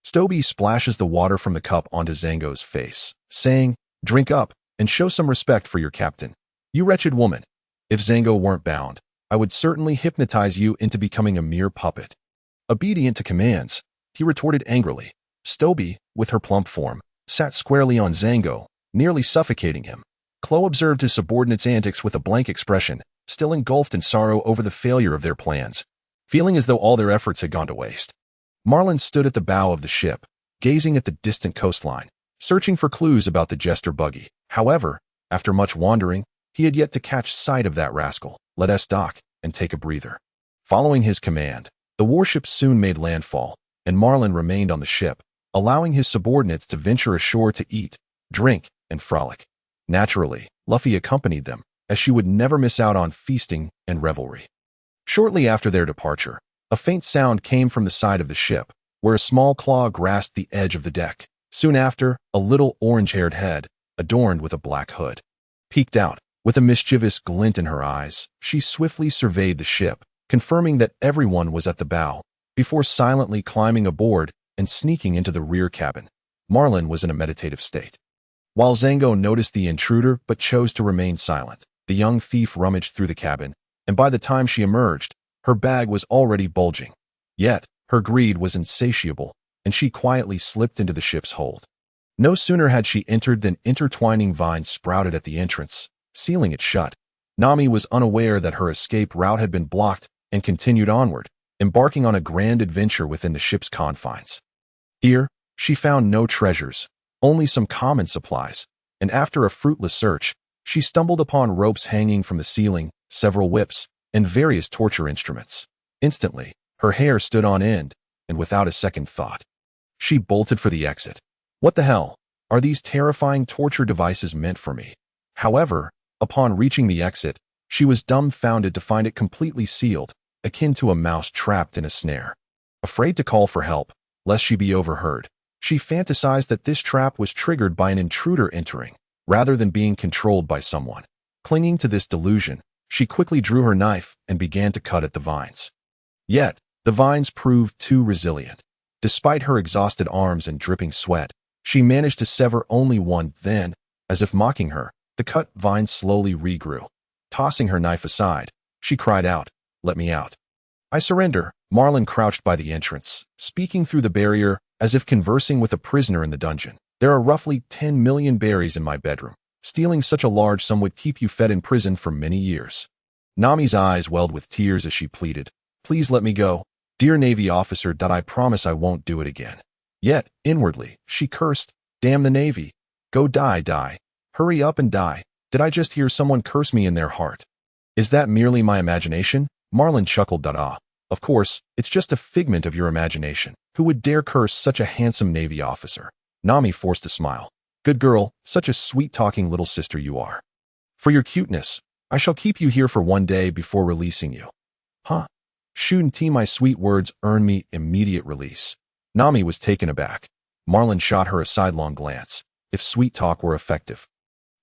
Stoby splashes the water from the cup onto Zango's face, saying, drink up, and show some respect for your captain. You wretched woman. If Zango weren't bound, I would certainly hypnotize you into becoming a mere puppet. Obedient to commands, he retorted angrily. Stoby, with her plump form, sat squarely on Zango, nearly suffocating him. Chloe observed his subordinates' antics with a blank expression, still engulfed in sorrow over the failure of their plans, feeling as though all their efforts had gone to waste. Marlin stood at the bow of the ship, gazing at the distant coastline, searching for clues about the jester buggy. However, after much wandering, he had yet to catch sight of that rascal. Let us dock and take a breather. Following his command, the warship soon made landfall, and Marlin remained on the ship, allowing his subordinates to venture ashore to eat, drink, and frolic. Naturally, Luffy accompanied them, as she would never miss out on feasting and revelry. Shortly after their departure, a faint sound came from the side of the ship, where a small claw grasped the edge of the deck. Soon after, a little orange-haired head, adorned with a black hood, peeked out. With a mischievous glint in her eyes, she swiftly surveyed the ship, confirming that everyone was at the bow, before silently climbing aboard and sneaking into the rear cabin. Marlin was in a meditative state. While Zango noticed the intruder but chose to remain silent, the young thief rummaged through the cabin, and by the time she emerged, her bag was already bulging. Yet, her greed was insatiable, and she quietly slipped into the ship's hold. No sooner had she entered than intertwining vines sprouted at the entrance, sealing it shut. Nami was unaware that her escape route had been blocked and continued onward, embarking on a grand adventure within the ship's confines. Here, she found no treasures, only some common supplies, and after a fruitless search, she stumbled upon ropes hanging from the ceiling, several whips, and various torture instruments. Instantly, her hair stood on end, and without a second thought, she bolted for the exit. What the hell? Are these terrifying torture devices meant for me? However, upon reaching the exit, she was dumbfounded to find it completely sealed, akin to a mouse trapped in a snare. Afraid to call for help, lest she be overheard, she fantasized that this trap was triggered by an intruder entering, rather than being controlled by someone. Clinging to this delusion, she quickly drew her knife and began to cut at the vines. Yet, the vines proved too resilient. Despite her exhausted arms and dripping sweat, she managed to sever only one. Then, as if mocking her, the cut vine slowly regrew. Tossing her knife aside, she cried out, "Let me out. I surrender." Marlin crouched by the entrance, speaking through the barrier as if conversing with a prisoner in the dungeon. There are roughly 10 million berries in my bedroom. Stealing such a large sum would keep you fed in prison for many years. Nami's eyes welled with tears as she pleaded, "Please let me go. Dear Navy officer, I promise I won't do it again." Yet, inwardly, she cursed, "Damn the Navy. Go die. Hurry up and die." Did I just hear someone curse me in their heart? Is that merely my imagination? Marlin chuckled. Of course, it's just a figment of your imagination. Who would dare curse such a handsome Navy officer? Nami forced a smile. Good girl, such a sweet-talking little sister you are. For your cuteness, I shall keep you here for one day before releasing you. Huh? Shouldn't my sweet words earn me immediate release? Nami was taken aback. Marlin shot her a sidelong glance. If sweet talk were effective,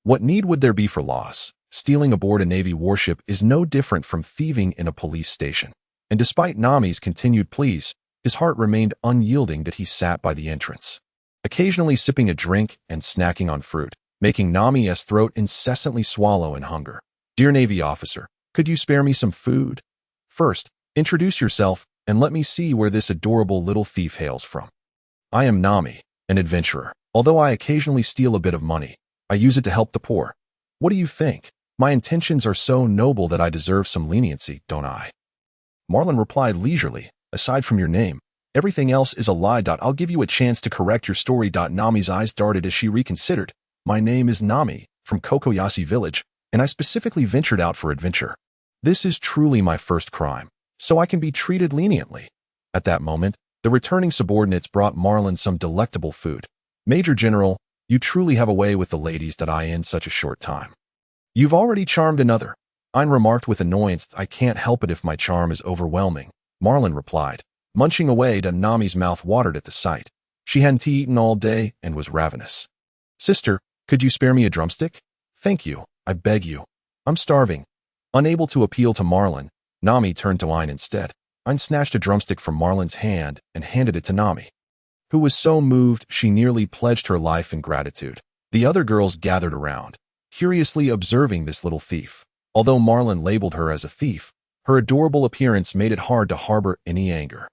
what need would there be for laws? Stealing aboard a Navy warship is no different from thieving in a police station. And despite Nami's continued pleas, his heart remained unyielding that he sat by the entrance, occasionally sipping a drink and snacking on fruit, making Nami's throat incessantly swallow in hunger. Dear Navy officer, could you spare me some food? First, introduce yourself and let me see where this adorable little thief hails from. I am Nami, an adventurer. Although I occasionally steal a bit of money, I use it to help the poor. What do you think? My intentions are so noble that I deserve some leniency, don't I? Marlin replied leisurely, aside from your name, everything else is a lie. I'll give you a chance to correct your story. Nami's eyes darted as she reconsidered. My name is Nami, from Kokoyashi village, and I specifically ventured out for adventure. This is truly my first crime, so I can be treated leniently. At that moment, the returning subordinates brought Marlin some delectable food. Major General, you truly have a way with the ladies that I in such a short time. You've already charmed another. Ein remarked with annoyance. I can't help it if my charm is overwhelming, Marlin replied, munching away. Nami's mouth watered at the sight. She hadn't eaten all day and was ravenous. Sister, could you spare me a drumstick? Thank you, I beg you. I'm starving. Unable to appeal to Marlin, Nami turned to Ein instead. Ein snatched a drumstick from Marlin's hand and handed it to Nami, who was so moved she nearly pledged her life in gratitude. The other girls gathered around, curiously observing this little thief. Although Marlin labeled her as a thief, her adorable appearance made it hard to harbor any anger.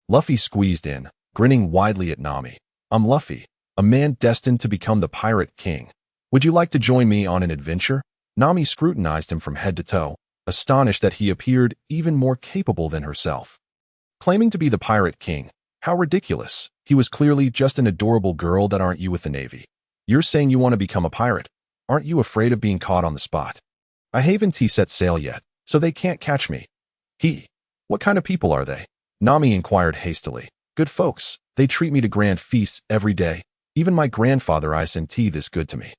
Luffy squeezed in, grinning widely at Nami. I'm Luffy, a man destined to become the Pirate King. Would you like to join me on an adventure? Nami scrutinized him from head to toe, astonished that he appeared even more capable than herself. Claiming to be the Pirate King, how ridiculous. He was clearly just an adorable girl. That aren't you with the Navy? You're saying you want to become a pirate. Aren't you afraid of being caught on the spot? I haven't set sail yet, so they can't catch me. What kind of people are they? Nami inquired hastily. Good folks. They treat me to grand feasts every day. Even my grandfather isn't this good to me.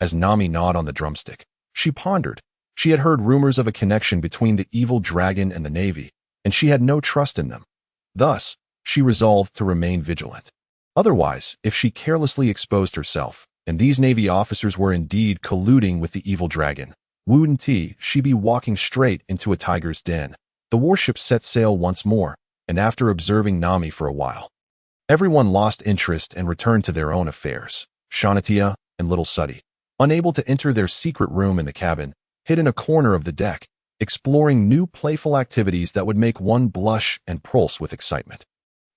As Nami gnawed on the drumstick, she pondered. She had heard rumors of a connection between the evil dragon and the Navy, and she had no trust in them. Thus, she resolved to remain vigilant. Otherwise, if she carelessly exposed herself, and these Navy officers were indeed colluding with the evil dragon, wouldn't she be walking straight into a tiger's den? The warship set sail once more, and after observing Nami for a while, everyone lost interest and returned to their own affairs. Shanatia and Little Suddy, unable to enter their secret room in the cabin, hid in a corner of the deck, exploring new playful activities that would make one blush and pulse with excitement.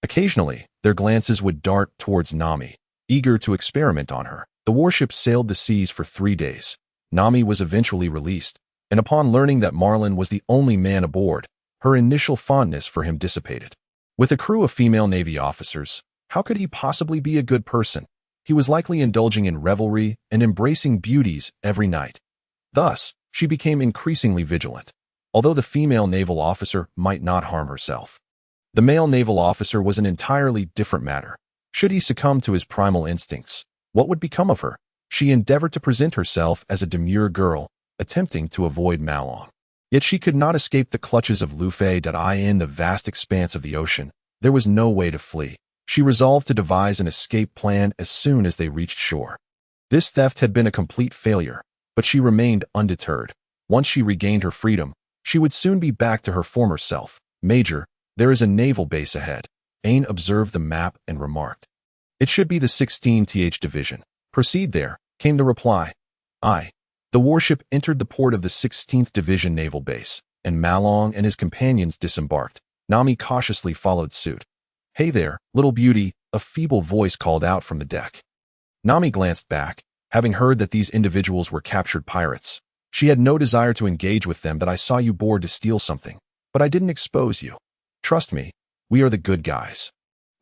Occasionally, their glances would dart towards Nami, eager to experiment on her. The warship sailed the seas for 3 days. Nami was eventually released, and upon learning that Marlin was the only man aboard, her initial fondness for him dissipated. With a crew of female Navy officers, how could he possibly be a good person? He was likely indulging in revelry and embracing beauties every night. Thus, she became increasingly vigilant. Although the female naval officer might not harm herself, the male naval officer was an entirely different matter. Should he succumb to his primal instincts, what would become of her? She endeavored to present herself as a demure girl, attempting to avoid Marlin. Yet she could not escape the clutches of Luffy. In the vast expanse of the ocean, there was no way to flee. She resolved to devise an escape plan as soon as they reached shore. This theft had been a complete failure, but she remained undeterred. Once she regained her freedom, she would soon be back to her former self. Major, there is a naval base ahead. Ain observed the map and remarked. It should be the 16th Division. Proceed there, came the reply. Aye. The warship entered the port of the 16th Division naval base, and Marlin and his companions disembarked. Nami cautiously followed suit. Hey there, little beauty, a feeble voice called out from the deck. Nami glanced back, having heard that these individuals were captured pirates. She had no desire to engage with them. I saw you board to steal something, but I didn't expose you. Trust me, we are the good guys.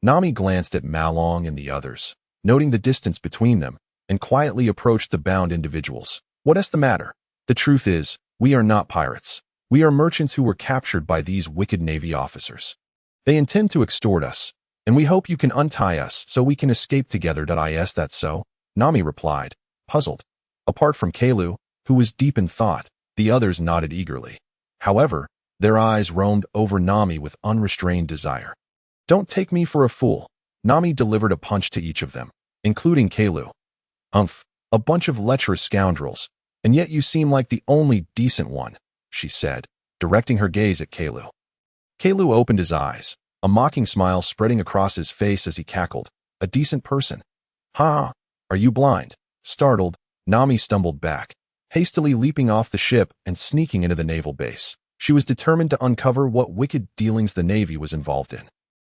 Nami glanced at Marlin and the others, noting the distance between them, and quietly approached the bound individuals. What's the matter? The truth is, we are not pirates. We are merchants who were captured by these wicked Navy officers. They intend to extort us, and we hope you can untie us so we can escape together. Is that so? Nami replied, puzzled. Apart from Kalu, who was deep in thought, the others nodded eagerly. However, their eyes roamed over Nami with unrestrained desire. Don't take me for a fool. Nami delivered a punch to each of them, including Kalu. Umph, a bunch of lecherous scoundrels, and yet you seem like the only decent one, she said, directing her gaze at Kalu. Kalu opened his eyes, a mocking smile spreading across his face as he cackled. A decent person. Ha! Are you blind? Startled, Nami stumbled back, hastily leaping off the ship and sneaking into the naval base. She was determined to uncover what wicked dealings the Navy was involved in.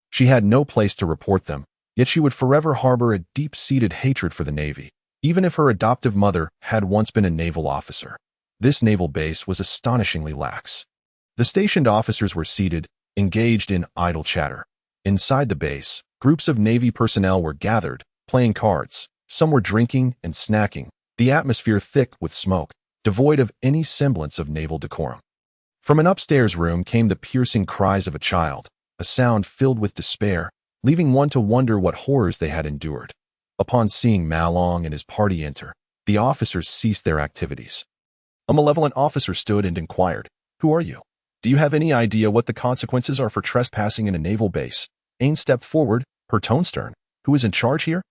She had no place to report them, yet she would forever harbor a deep-seated hatred for the Navy, even if her adoptive mother had once been a naval officer. This naval base was astonishingly lax. The stationed officers were seated, engaged in idle chatter. Inside the base, groups of Navy personnel were gathered, playing cards. Some were drinking and snacking, the atmosphere thick with smoke, devoid of any semblance of naval decorum. From an upstairs room came the piercing cries of a child, a sound filled with despair, leaving one to wonder what horrors they had endured. Upon seeing Marlin and his party enter, the officers ceased their activities. A malevolent officer stood and inquired, "Who are you? Do you have any idea what the consequences are for trespassing in a naval base?" Ain stepped forward, her tone stern. "Who is in charge here?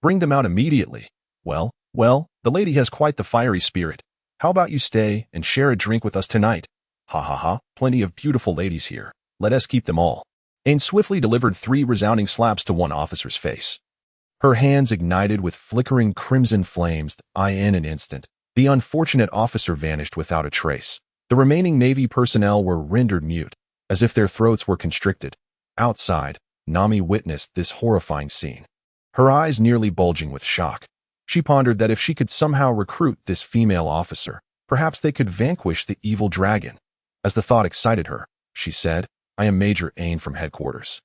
Bring them out immediately." Well, the lady has quite the fiery spirit. How about you stay and share a drink with us tonight? Ha ha ha, plenty of beautiful ladies here. Let us keep them all." Ain swiftly delivered 3 resounding slaps to one officer's face. Her hands ignited with flickering crimson flames. In an instant, the unfortunate officer vanished without a trace. The remaining Navy personnel were rendered mute, as if their throats were constricted. Outside, Nami witnessed this horrifying scene, her eyes nearly bulging with shock. She pondered that if she could somehow recruit this female officer, perhaps they could vanquish the evil dragon. As the thought excited her, she said, "I am Major Ain from headquarters.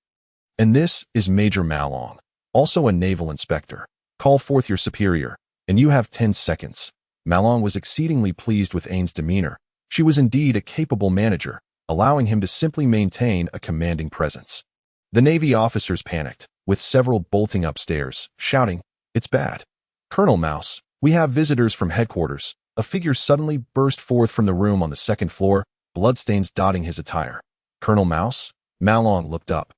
And this is Major Marlin, also a naval inspector. Call forth your superior, and you have 10 seconds." Marlin was exceedingly pleased with Ain's demeanor. She was indeed a capable manager, allowing him to simply maintain a commanding presence. The Navy officers panicked, with several bolting upstairs, shouting, "It's bad. Colonel Mouse, we have visitors from headquarters." A figure suddenly burst forth from the room on the second floor, bloodstains dotting his attire. "Colonel Mouse?" Marlin looked up.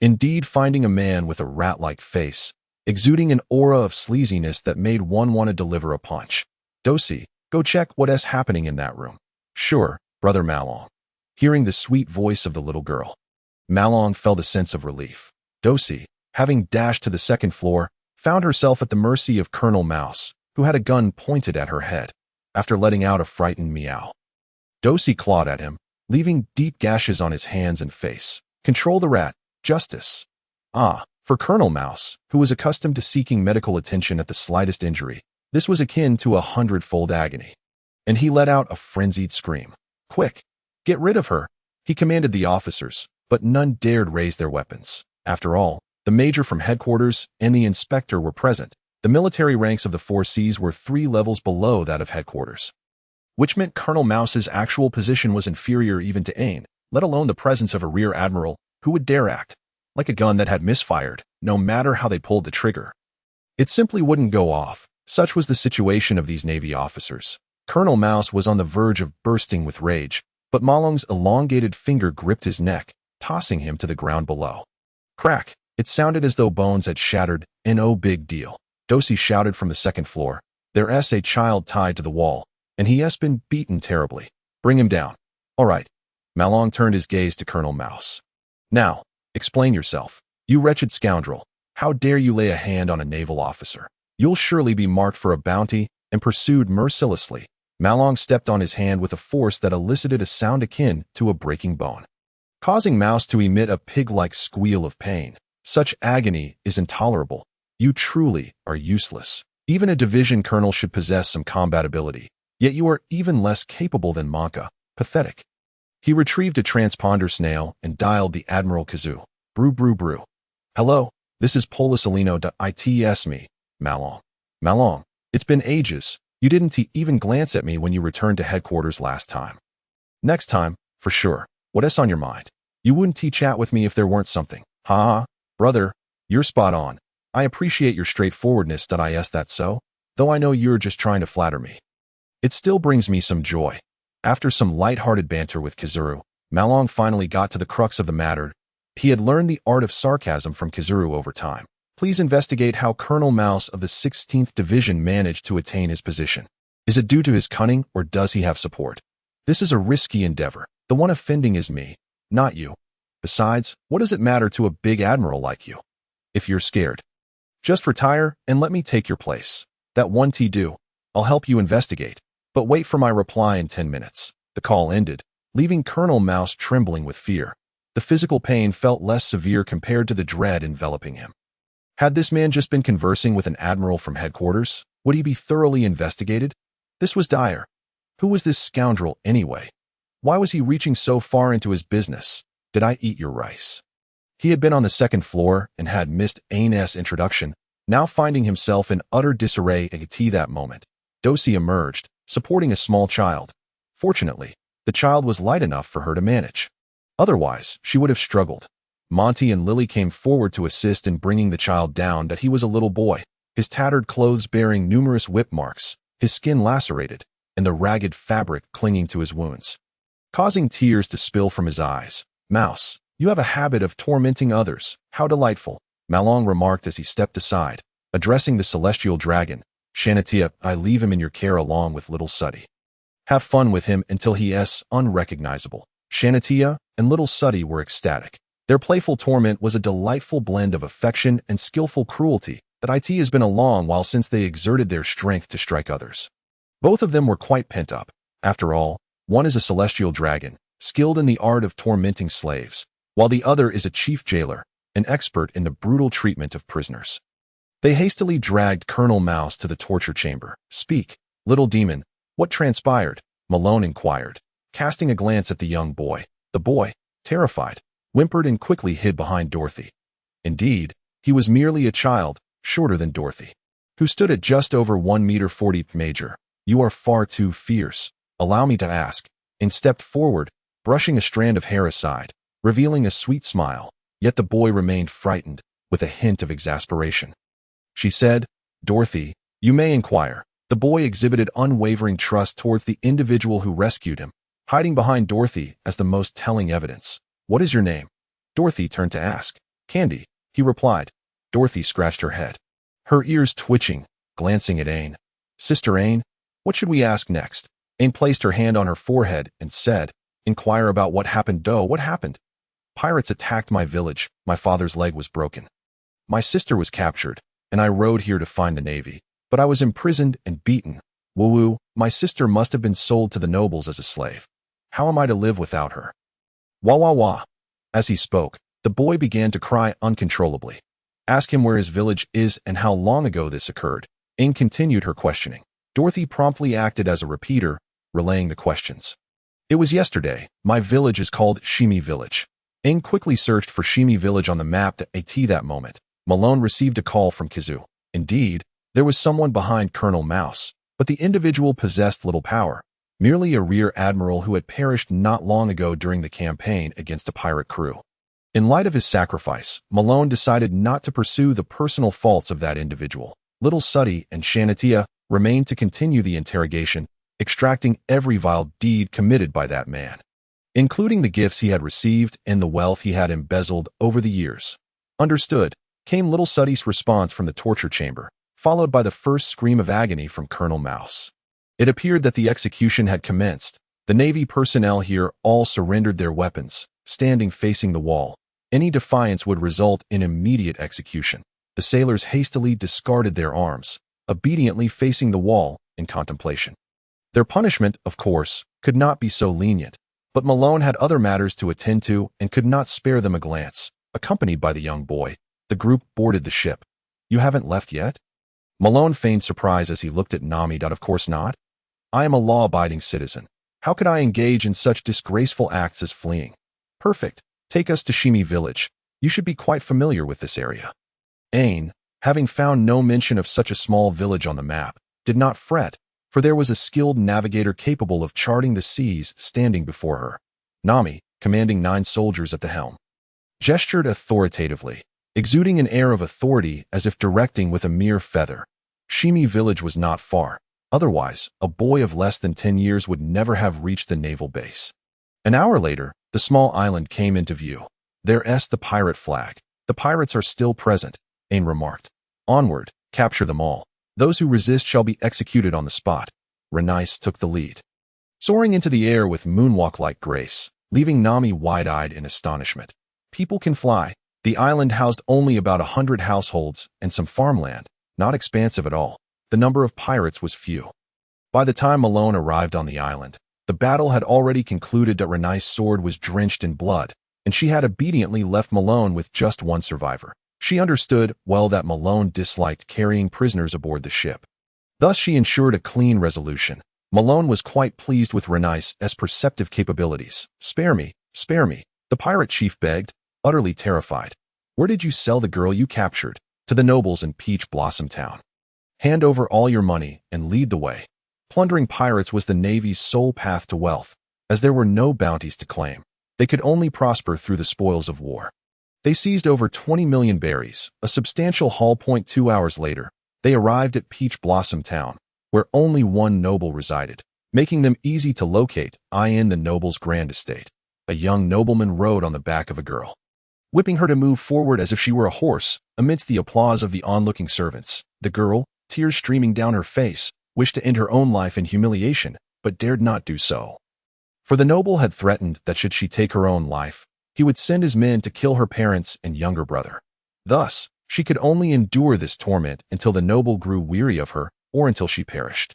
Indeed, finding a man with a rat-like face, exuding an aura of sleaziness that made one want to deliver a punch. "Dosi, go check what's happening in that room." "Sure, Brother Marlin." Hearing the sweet voice of the little girl, Marlin felt a sense of relief. Dosi, having dashed to the second floor, found herself at the mercy of Colonel Mouse, who had a gun pointed at her head. After letting out a frightened meow, Dosi clawed at him, leaving deep gashes on his hands and face. "Control the rat. Justice." For Colonel Mouse, who was accustomed to seeking medical attention at the slightest injury, this was akin to a 100-fold agony. And he let out a frenzied scream. "Quick! Get rid of her!" He commanded the officers, but none dared raise their weapons. After all, the major from headquarters and the inspector were present. The military ranks of the 4Cs were 3 levels below that of headquarters, which meant Colonel Mouse's actual position was inferior even to Ain, let alone the presence of a rear admiral who would dare act like a gun that had misfired, no matter how they pulled the trigger. It simply wouldn't go off. Such was the situation of these Navy officers. Colonel Mouse was on the verge of bursting with rage, but Marlin's elongated finger gripped his neck, tossing him to the ground below. Crack! It sounded as though bones had shattered. "No big deal," Dosi shouted from the second floor. "There's a child tied to the wall, and he has been beaten terribly. Bring him down." "All right." Marlin turned his gaze to Colonel Mouse. "Now, explain yourself. You wretched scoundrel. How dare you lay a hand on a naval officer? You'll surely be marked for a bounty and pursued mercilessly." Marlin stepped on his hand with a force that elicited a sound akin to a breaking bone, causing Mouse to emit a pig-like squeal of pain. "Such agony is intolerable. You truly are useless. Even a division colonel should possess some combat ability, yet you are even less capable than Monka. Pathetic." He retrieved a transponder snail and dialed the Admiral Kazoo. "Brew, brew, brew. Hello, this is Polisalino.its me, Marlin. Marlin, it's been ages. You didn't even glance at me when you returned to headquarters last time. Next time, for sure. What's on your mind? You wouldn't chat with me if there weren't something." "Ha, brother, you're spot on. I appreciate your straightforwardness. That so? Though I know you're just trying to flatter me. It still brings me some joy." After some light-hearted banter with Kazuru, Marlin finally got to the crux of the matter. He had learned the art of sarcasm from Kazuru over time. "Please investigate how Colonel Mouse of the 16th Division managed to attain his position. Is it due to his cunning, or does he have support? This is a risky endeavor. The one offending is me, not you. Besides, what does it matter to a big admiral like you? If you're scared, just retire and let me take your place. That one do. I'll help you investigate. But wait for my reply in 10 minutes. The call ended, leaving Colonel Mouse trembling with fear. The physical pain felt less severe compared to the dread enveloping him. Had this man just been conversing with an admiral from headquarters? Would he be thoroughly investigated? This was dire. Who was this scoundrel anyway? Why was he reaching so far into his business? Did I eat your rice? He had been on the second floor and had missed Ain's introduction, now finding himself in utter disarray at that moment. Dosi emerged, supporting a small child. Fortunately, the child was light enough for her to manage. Otherwise, she would have struggled. Monty and Lily came forward to assist in bringing the child down. That he was a little boy, his tattered clothes bearing numerous whip marks, his skin lacerated, and the ragged fabric clinging to his wounds, causing tears to spill from his eyes. "Mouse, you have a habit of tormenting others. How delightful," Marlin remarked as he stepped aside, addressing the celestial dragon. "Shanatia, I leave him in your care along with little Suddy. Have fun with him until he is unrecognizable." Shanatia and little Suddy were ecstatic. Their playful torment was a delightful blend of affection and skillful cruelty. That it has been a long while since they exerted their strength to strike others. Both of them were quite pent up. After all, one is a celestial dragon, skilled in the art of tormenting slaves, while the other is a chief jailer, an expert in the brutal treatment of prisoners. They hastily dragged Colonel Mouse to the torture chamber. "Speak, little demon, what transpired?" Malone inquired, casting a glance at the young boy. The boy, terrified, whimpered and quickly hid behind Dorothy. Indeed, he was merely a child, shorter than Dorothy, who stood at just over 1 meter 40. "Major, you are far too fierce. Allow me to ask," and stepped forward, brushing a strand of hair aside, revealing a sweet smile. Yet the boy remained frightened, with a hint of exasperation. She said, "Dorothy, you may inquire." The boy exhibited unwavering trust towards the individual who rescued him, hiding behind Dorothy as the most telling evidence. "What is your name?" Dorothy turned to ask. "Candy," he replied. Dorothy scratched her head, her ears twitching, glancing at Ain. "Sister Ain, what should we ask next?" Ain placed her hand on her forehead and said, "Inquire about what happened." "Doe, what happened?" "Pirates attacked my village. My father's leg was broken. My sister was captured, and I rode here to find the Navy. But I was imprisoned and beaten. Woo-woo, my sister must have been sold to the nobles as a slave. How am I to live without her?" "Wah wah wah." As he spoke, the boy began to cry uncontrollably. "Ask him where his village is and how long ago this occurred." Ain continued her questioning. Dorothy promptly acted as a repeater, relaying the questions. "It was yesterday. My village is called Shimi Village." Ain quickly searched for Shimi Village on the map. At that moment, Malone received a call from Kizu. Indeed, there was someone behind Colonel Mouse, but the individual possessed little power, merely a rear admiral who had perished not long ago during the campaign against a pirate crew. In light of his sacrifice, Malone decided not to pursue the personal faults of that individual. Little Suddy and Shanatia remained to continue the interrogation, extracting every vile deed committed by that man, including the gifts he had received and the wealth he had embezzled over the years. "Understood," came Little Suddy's response from the torture chamber, followed by the first scream of agony from Colonel Mouse. It appeared that the execution had commenced. The Navy personnel here all surrendered their weapons, standing facing the wall. Any defiance would result in immediate execution. The sailors hastily discarded their arms, obediently facing the wall in contemplation. Their punishment, of course, could not be so lenient, but Malone had other matters to attend to and could not spare them a glance. Accompanied by the young boy, the group boarded the ship. "You haven't left yet?" Malone feigned surprise as he looked at Nami. "Of course not. I am a law-abiding citizen. How could I engage in such disgraceful acts as fleeing?" "Perfect. Take us to Shimi Village. You should be quite familiar with this area." Ain, having found no mention of such a small village on the map, did not fret, for there was a skilled navigator capable of charting the seas standing before her. Nami, commanding 9 soldiers at the helm, gestured authoritatively, exuding an air of authority as if directing with a mere feather. Shimi Village was not far. Otherwise, a boy of less than 10 years would never have reached the naval base. An hour later, the small island came into view. "There's the pirate flag. The pirates are still present," Ain remarked. "Onward, capture them all. Those who resist shall be executed on the spot." Renice took the lead, soaring into the air with moonwalk-like grace, leaving Nami wide-eyed in astonishment. People can fly. The island housed only about 100 households and some farmland, not expansive at all. The number of pirates was few. By the time Malone arrived on the island, the battle had already concluded. Renice's sword was drenched in blood, and she had obediently left Malone with just one survivor. She understood well that Malone disliked carrying prisoners aboard the ship. Thus she ensured a clean resolution. Malone was quite pleased with Renice's perceptive capabilities. Spare me, spare me, the pirate chief begged, utterly terrified. Where did you sell the girl you captured? To the nobles in Peach Blossom Town. Hand over all your money and lead the way. Plundering pirates was the Navy's sole path to wealth, as there were no bounties to claim. They could only prosper through the spoils of war. They seized over 20 million berries, a substantial haul. 2 hours later, they arrived at Peach Blossom Town, where only one noble resided, making them easy to locate. In the noble's grand estate, a young nobleman rode on the back of a girl, whipping her to move forward as if she were a horse. Amidst the applause of the onlooking servants, the girl, tears streaming down her face, wished to end her own life in humiliation, but dared not do so. For the noble had threatened that should she take her own life, he would send his men to kill her parents and younger brother. Thus, she could only endure this torment until the noble grew weary of her, or until she perished.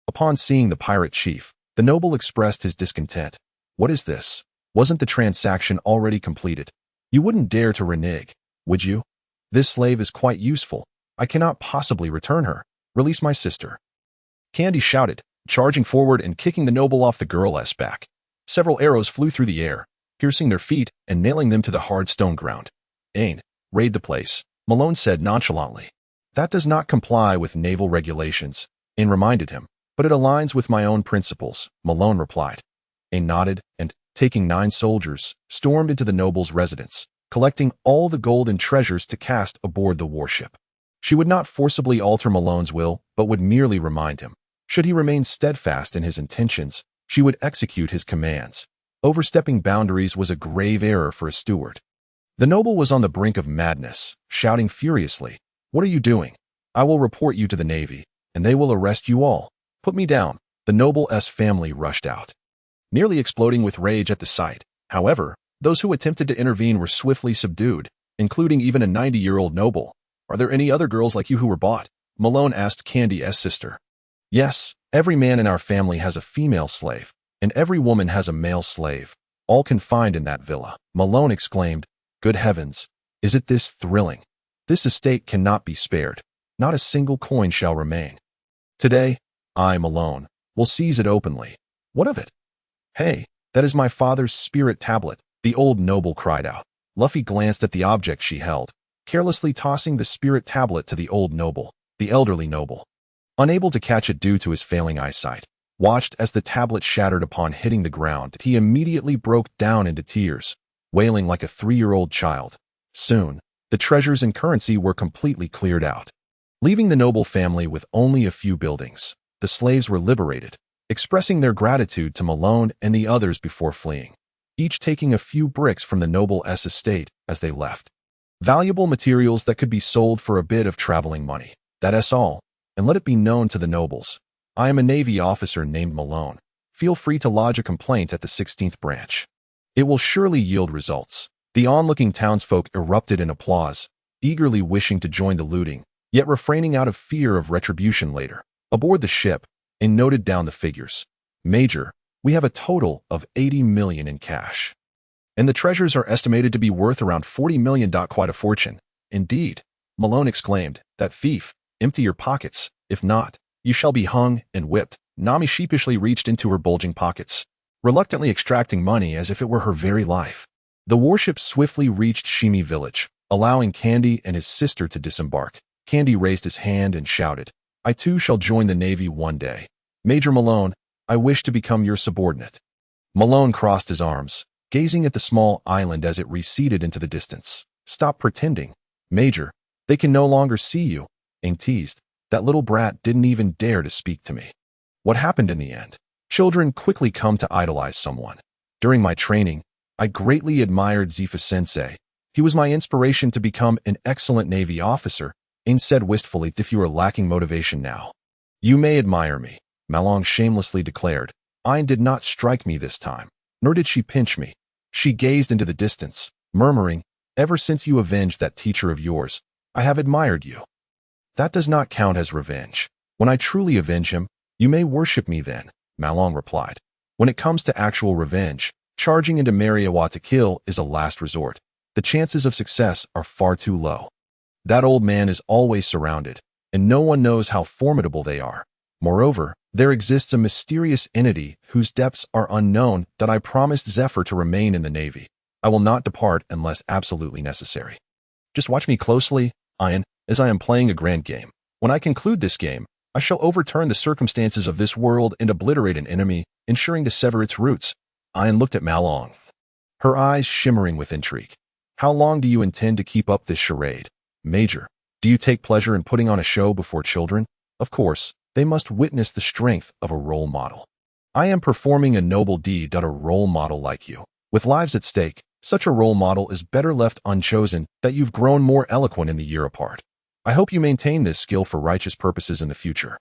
Upon seeing the pirate chief, the noble expressed his discontent. What is this? Wasn't the transaction already completed? You wouldn't dare to renege, would you? This slave is quite useful. I cannot possibly return her. Release my sister. Candy shouted, charging forward and kicking the noble off the girl's back. Several arrows flew through the air, piercing their feet and nailing them to the hard stone ground. Raid the place, Malone said nonchalantly. That does not comply with naval regulations, Ain reminded him, but it aligns with my own principles, Malone replied. Ain nodded and, taking 9 soldiers, stormed into the noble's residence, collecting all the gold and treasures to cast aboard the warship. She would not forcibly alter Malone's will, but would merely remind him. Should he remain steadfast in his intentions, she would execute his commands. Overstepping boundaries was a grave error for a steward. The noble was on the brink of madness, shouting furiously, "What are you doing? I will report you to the Navy, and they will arrest you all. Put me down." The noble's family rushed out, nearly exploding with rage at the sight. However, those who attempted to intervene were swiftly subdued, including even a 90-year-old noble. Are there any other girls like you who were bought? Malone asked Candy's sister. Yes, every man in our family has a female slave, and every woman has a male slave, all confined in that villa. Malone exclaimed, Good heavens, is it this thrilling? This estate cannot be spared. Not a single coin shall remain. Today, I, Malone, will seize it openly. What of it? Hey, that is my father's spirit tablet, the old noble cried out. Luffy glanced at the object she held, carelessly tossing the spirit tablet to the old noble. The elderly noble, unable to catch it due to his failing eyesight, watched as the tablet shattered upon hitting the ground. He immediately broke down into tears, wailing like a 3-year-old child. Soon, the treasures and currency were completely cleared out, leaving the noble family with only a few buildings. The slaves were liberated, expressing their gratitude to Malone and the others before fleeing, each taking a few bricks from the noble's estate as they left. Valuable materials that could be sold for a bit of traveling money. That's all, and let it be known to the nobles. I am a Navy officer named Malone. Feel free to lodge a complaint at the 16th branch. It will surely yield results. The onlooking townsfolk erupted in applause, eagerly wishing to join the looting, yet refraining out of fear of retribution later. Aboard the ship, and noted down the figures. Major, we have a total of 80 million in cash. And the treasures are estimated to be worth around 40 million. Quite a fortune. Indeed, Malone exclaimed, that thief, empty your pockets. If not, you shall be hung and whipped. Nami sheepishly reached into her bulging pockets, reluctantly extracting money as if it were her very life. The warship swiftly reached Shimi village, allowing Candy and his sister to disembark. Candy raised his hand and shouted, I too shall join the Navy one day. Major Malone, I wish to become your subordinate. Malone crossed his arms, gazing at the small island as it receded into the distance. Stop pretending. Major, they can no longer see you. Ain teased. That little brat didn't even dare to speak to me. What happened in the end? Children quickly come to idolize someone. During my training, I greatly admired Zefa sensei. He was my inspiration to become an excellent Navy officer. Ain said wistfully, if you are lacking motivation now, you may admire me, Malone shamelessly declared. Ain did not strike me this time, nor did she pinch me. She gazed into the distance, murmuring, ever since you avenged that teacher of yours, I have admired you. That does not count as revenge. When I truly avenge him, you may worship me then, Malone replied. When it comes to actual revenge, charging into Mariawa to kill is a last resort. The chances of success are far too low. That old man is always surrounded, and no one knows how formidable they are. Moreover, there exists a mysterious entity whose depths are unknown that I promised Zephyr to remain in the Navy. I will not depart unless absolutely necessary. Just watch me closely, Ian, as I am playing a grand game. When I conclude this game, I shall overturn the circumstances of this world and obliterate an enemy, ensuring to sever its roots. Ian looked at Marlin, her eyes shimmering with intrigue. How long do you intend to keep up this charade? Major, do you take pleasure in putting on a show before children? Of course, they must witness the strength of a role model. I am performing a noble deed on a role model like you. With lives at stake, such a role model is better left unchosen that you've grown more eloquent in the year apart. I hope you maintain this skill for righteous purposes in the future.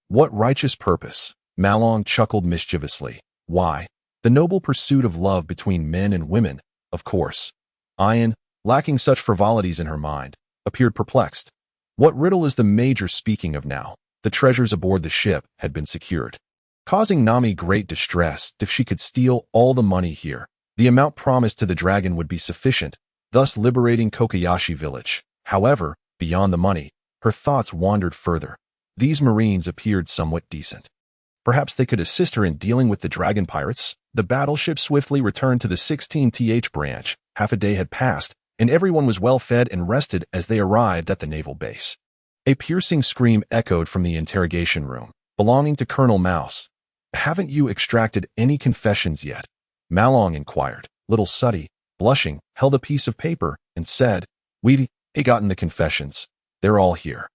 What righteous purpose? Marlin chuckled mischievously. Why? The noble pursuit of love between men and women, of course. Ian, lacking such frivolities in her mind, appeared perplexed. What riddle is the Major speaking of now? The treasures aboard the ship had been secured, causing Nami great distress. If she could steal all the money here, the amount promised to the dragon would be sufficient, thus liberating Kokoyashi village. However, beyond the money, her thoughts wandered further. These Marines appeared somewhat decent. Perhaps they could assist her in dealing with the dragon pirates. The battleship swiftly returned to the 16th branch. Half a day had passed, and everyone was well fed and rested as they arrived at the naval base. A piercing scream echoed from the interrogation room, belonging to Colonel Mouse. Haven't you extracted any confessions yet? Marlin inquired. Little Suddy, blushing, held a piece of paper and said, Weevil, gotten the confessions. They're all here.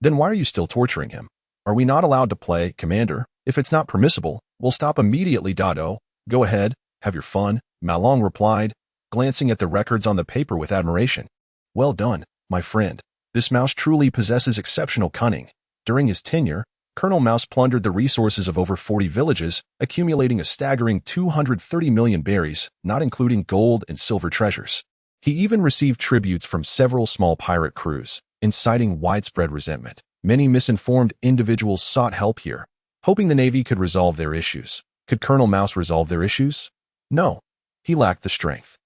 Then why are you still torturing him? Are we not allowed to play, Commander? If it's not permissible, we'll stop immediately, Dado. Go ahead, have your fun, Marlin replied, glancing at the records on the paper with admiration. Well done, my friend. This mouse truly possesses exceptional cunning. During his tenure, Colonel Mouse plundered the resources of over 40 villages, accumulating a staggering 230 million berries, not including gold and silver treasures. He even received tributes from several small pirate crews, inciting widespread resentment. Many misinformed individuals sought help here, hoping the Navy could resolve their issues. Could Colonel Mouse resolve their issues? No, he lacked the strength.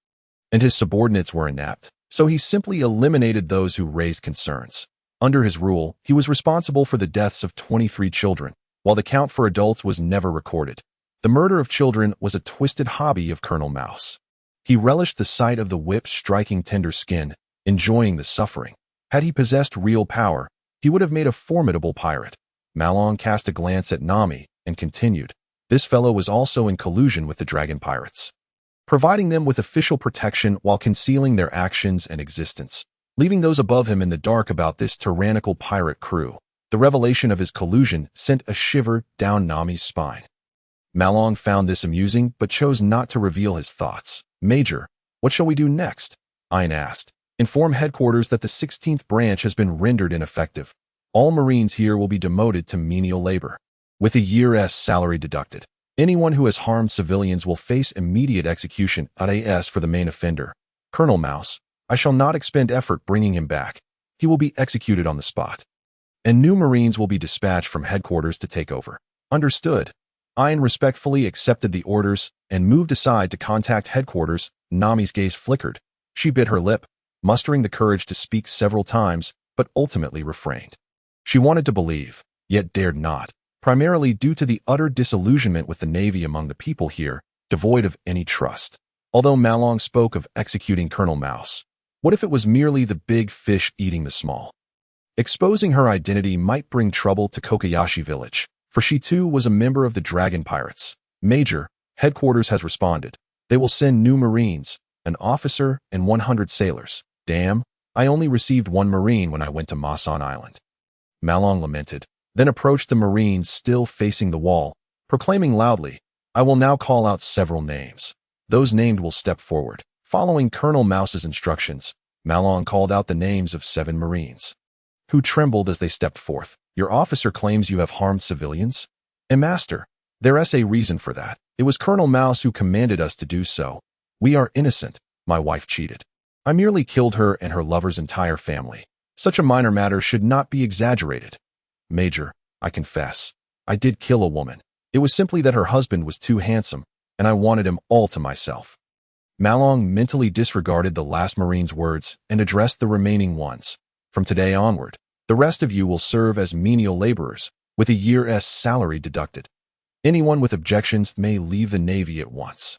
And his subordinates were inept, so he simply eliminated those who raised concerns. Under his rule, he was responsible for the deaths of 23 children, while the count for adults was never recorded. The murder of children was a twisted hobby of Colonel Mouse. He relished the sight of the whip striking tender skin, enjoying the suffering. Had he possessed real power, he would have made a formidable pirate. Marlin cast a glance at Nami and continued. This fellow was also in collusion with the dragon pirates, providing them with official protection while concealing their actions and existence, leaving those above him in the dark about this tyrannical pirate crew. The revelation of his collusion sent a shiver down Nami's spine. Marlin found this amusing but chose not to reveal his thoughts. Major, what shall we do next? Ian asked. Inform headquarters that the 16th branch has been rendered ineffective. All Marines here will be demoted to menial labor, with a year's salary deducted. Anyone who has harmed civilians will face immediate execution as for the main offender, Colonel Mouse. I shall not expend effort bringing him back. He will be executed on the spot. And new Marines will be dispatched from headquarters to take over. Understood. Ian respectfully accepted the orders and moved aside to contact headquarters. Nami's gaze flickered. She bit her lip, mustering the courage to speak several times, but ultimately refrained. She wanted to believe, yet dared not, primarily due to the utter disillusionment with the Navy among the people here, devoid of any trust. Although Marlin spoke of executing Colonel Mouse, what if it was merely the big fish eating the small? Exposing her identity might bring trouble to Kokoyashi village, for she too was a member of the dragon pirates. Major, headquarters has responded. They will send new Marines, an officer and 100 sailors. Damn, I only received 1 Marine when I went to Masan Island. Marlin lamented, then approached the Marines still facing the wall, proclaiming loudly, I will now call out several names. Those named will step forward. Following Colonel Mouse's instructions, Marlin called out the names of 7 Marines, who trembled as they stepped forth. Your officer claims you have harmed civilians? Master, there's a reason for that. It was Colonel Mouse who commanded us to do so. We are innocent. My wife cheated. I merely killed her and her lover's entire family. Such a minor matter should not be exaggerated. Major, I confess, I did kill a woman. It was simply that her husband was too handsome, and I wanted him all to myself. Marlin mentally disregarded the last Marine's words and addressed the remaining ones. From today onward, the rest of you will serve as menial laborers. with a year's salary deducted. Anyone with objections may leave the Navy at once.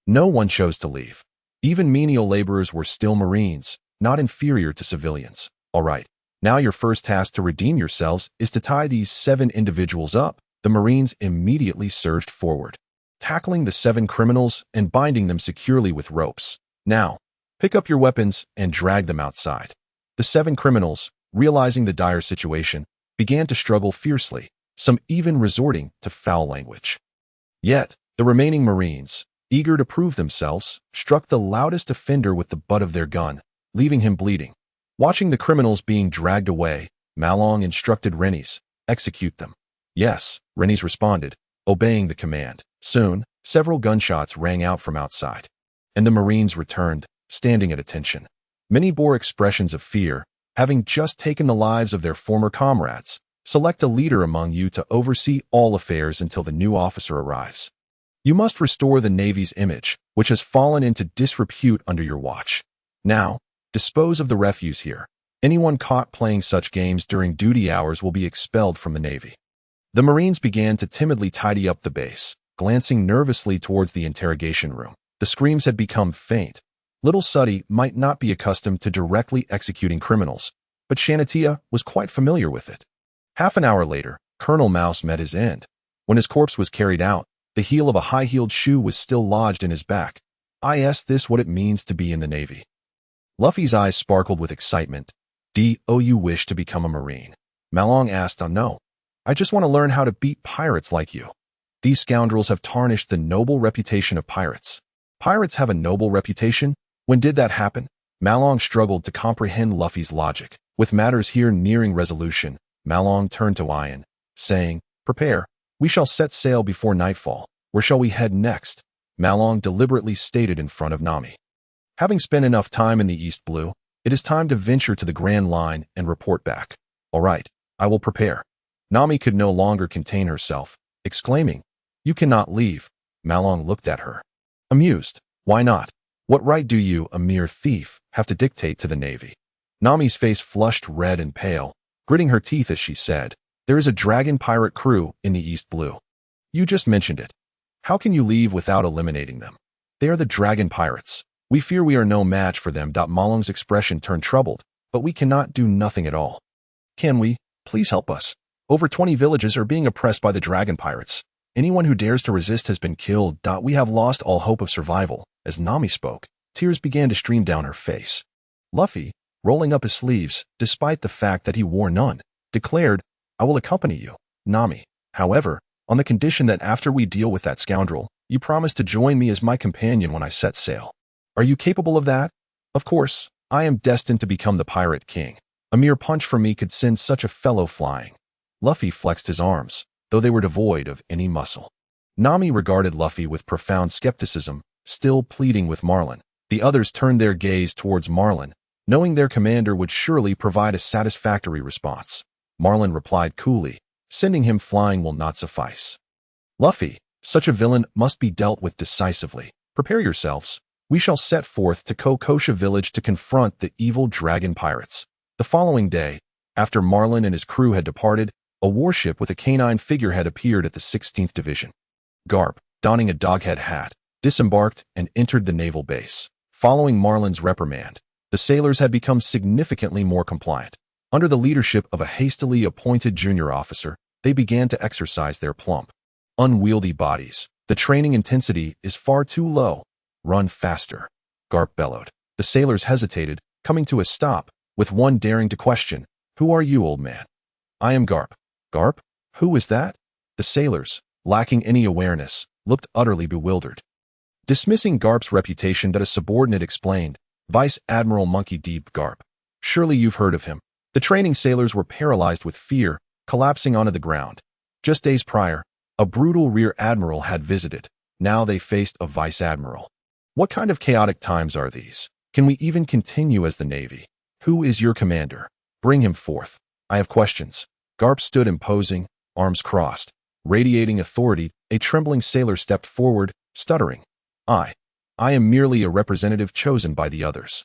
No one chose to leave. Even menial laborers were still Marines, not inferior to civilians. All right, now your first task to redeem yourselves is to tie these 7 individuals up. The Marines immediately surged forward, tackling the 7 criminals and binding them securely with ropes. Now, pick up your weapons and drag them outside. The 7 criminals, realizing the dire situation, began to struggle fiercely, some even resorting to foul language. Yet, the remaining Marines, eager to prove themselves, struck the loudest offender with the butt of their gun, leaving him bleeding. Watching the criminals being dragged away, Marlin instructed Rennies, execute them. Yes, Rennies responded, obeying the command. Soon, several gunshots rang out from outside, and the Marines returned, standing at attention. Many bore expressions of fear, having just taken the lives of their former comrades. Select a leader among you to oversee all affairs until the new officer arrives. You must restore the Navy's image, which has fallen into disrepute under your watch. Now, dispose of the refuse here. Anyone caught playing such games during duty hours will be expelled from the Navy. The Marines began to timidly tidy up the base, glancing nervously towards the interrogation room. The screams had become faint. Little Suddy might not be accustomed to directly executing criminals, but Shanatia was quite familiar with it. Half an hour later, Colonel Mouse met his end. When his corpse was carried out, the heel of a high-heeled shoe was still lodged in his back. I asked this what it means to be in the Navy. Luffy's eyes sparkled with excitement. Do you wish to become a Marine? Marlin asked. No. I just want to learn how to beat pirates like you. These scoundrels have tarnished the noble reputation of pirates. Pirates have a noble reputation? When did that happen? Marlin struggled to comprehend Luffy's logic. With matters here nearing resolution, Marlin turned to Ian, saying, prepare. We shall set sail before nightfall. Where shall we head next? Marlin deliberately stated in front of Nami. Having spent enough time in the East Blue, it is time to venture to the Grand Line and report back. All right, I will prepare. Nami could no longer contain herself, exclaiming, you cannot leave. Marlin looked at her, amused. Why not? What right do you, a mere thief, have to dictate to the Navy? Nami's face flushed red and pale, gritting her teeth as she said, there is a dragon pirate crew in the East Blue. You just mentioned it. How can you leave without eliminating them? They are the dragon pirates. We fear we are no match for them. Marlin's expression turned troubled, but we cannot do nothing at all. Can we? Please help us. Over 20 villages are being oppressed by the dragon pirates. Anyone who dares to resist has been killed. We have lost all hope of survival. As Nami spoke, tears began to stream down her face. Luffy, rolling up his sleeves, despite the fact that he wore none, declared, I will accompany you, Nami. However, on the condition that after we deal with that scoundrel, you promise to join me as my companion when I set sail. Are you capable of that? Of course, I am destined to become the Pirate King. A mere punch from me could send such a fellow flying. Luffy flexed his arms, though they were devoid of any muscle. Nami regarded Luffy with profound skepticism, still pleading with Marlin. The others turned their gaze towards Marlin, knowing their commander would surely provide a satisfactory response. Marlin replied coolly, sending him flying will not suffice. Luffy, such a villain must be dealt with decisively. Prepare yourselves. We shall set forth to Kokosha village to confront the evil dragon pirates. The following day, after Marlin and his crew had departed, a warship with a canine figurehead appeared at the 16th Division. Garp, donning a doghead hat, disembarked and entered the naval base. Following Marlin's reprimand, the sailors had become significantly more compliant. Under the leadership of a hastily appointed junior officer, they began to exercise their plump, unwieldy bodies. The training intensity is far too low. Run faster, Garp bellowed. The sailors hesitated, coming to a stop, with one daring to question, who are you, old man? I am Garp. Garp? Who is that? The sailors, lacking any awareness, looked utterly bewildered. Dismissing Garp's reputation, that a subordinate explained, Vice Admiral Monkey Deep Garp. Surely you've heard of him. The training sailors were paralyzed with fear, collapsing onto the ground. Just days prior, a brutal rear admiral had visited. Now they faced a vice admiral. What kind of chaotic times are these? Can we even continue as the Navy? Who is your commander? Bring him forth. I have questions. Garp stood imposing, arms crossed, radiating authority. A trembling sailor stepped forward, stuttering. I am merely a representative chosen by the others.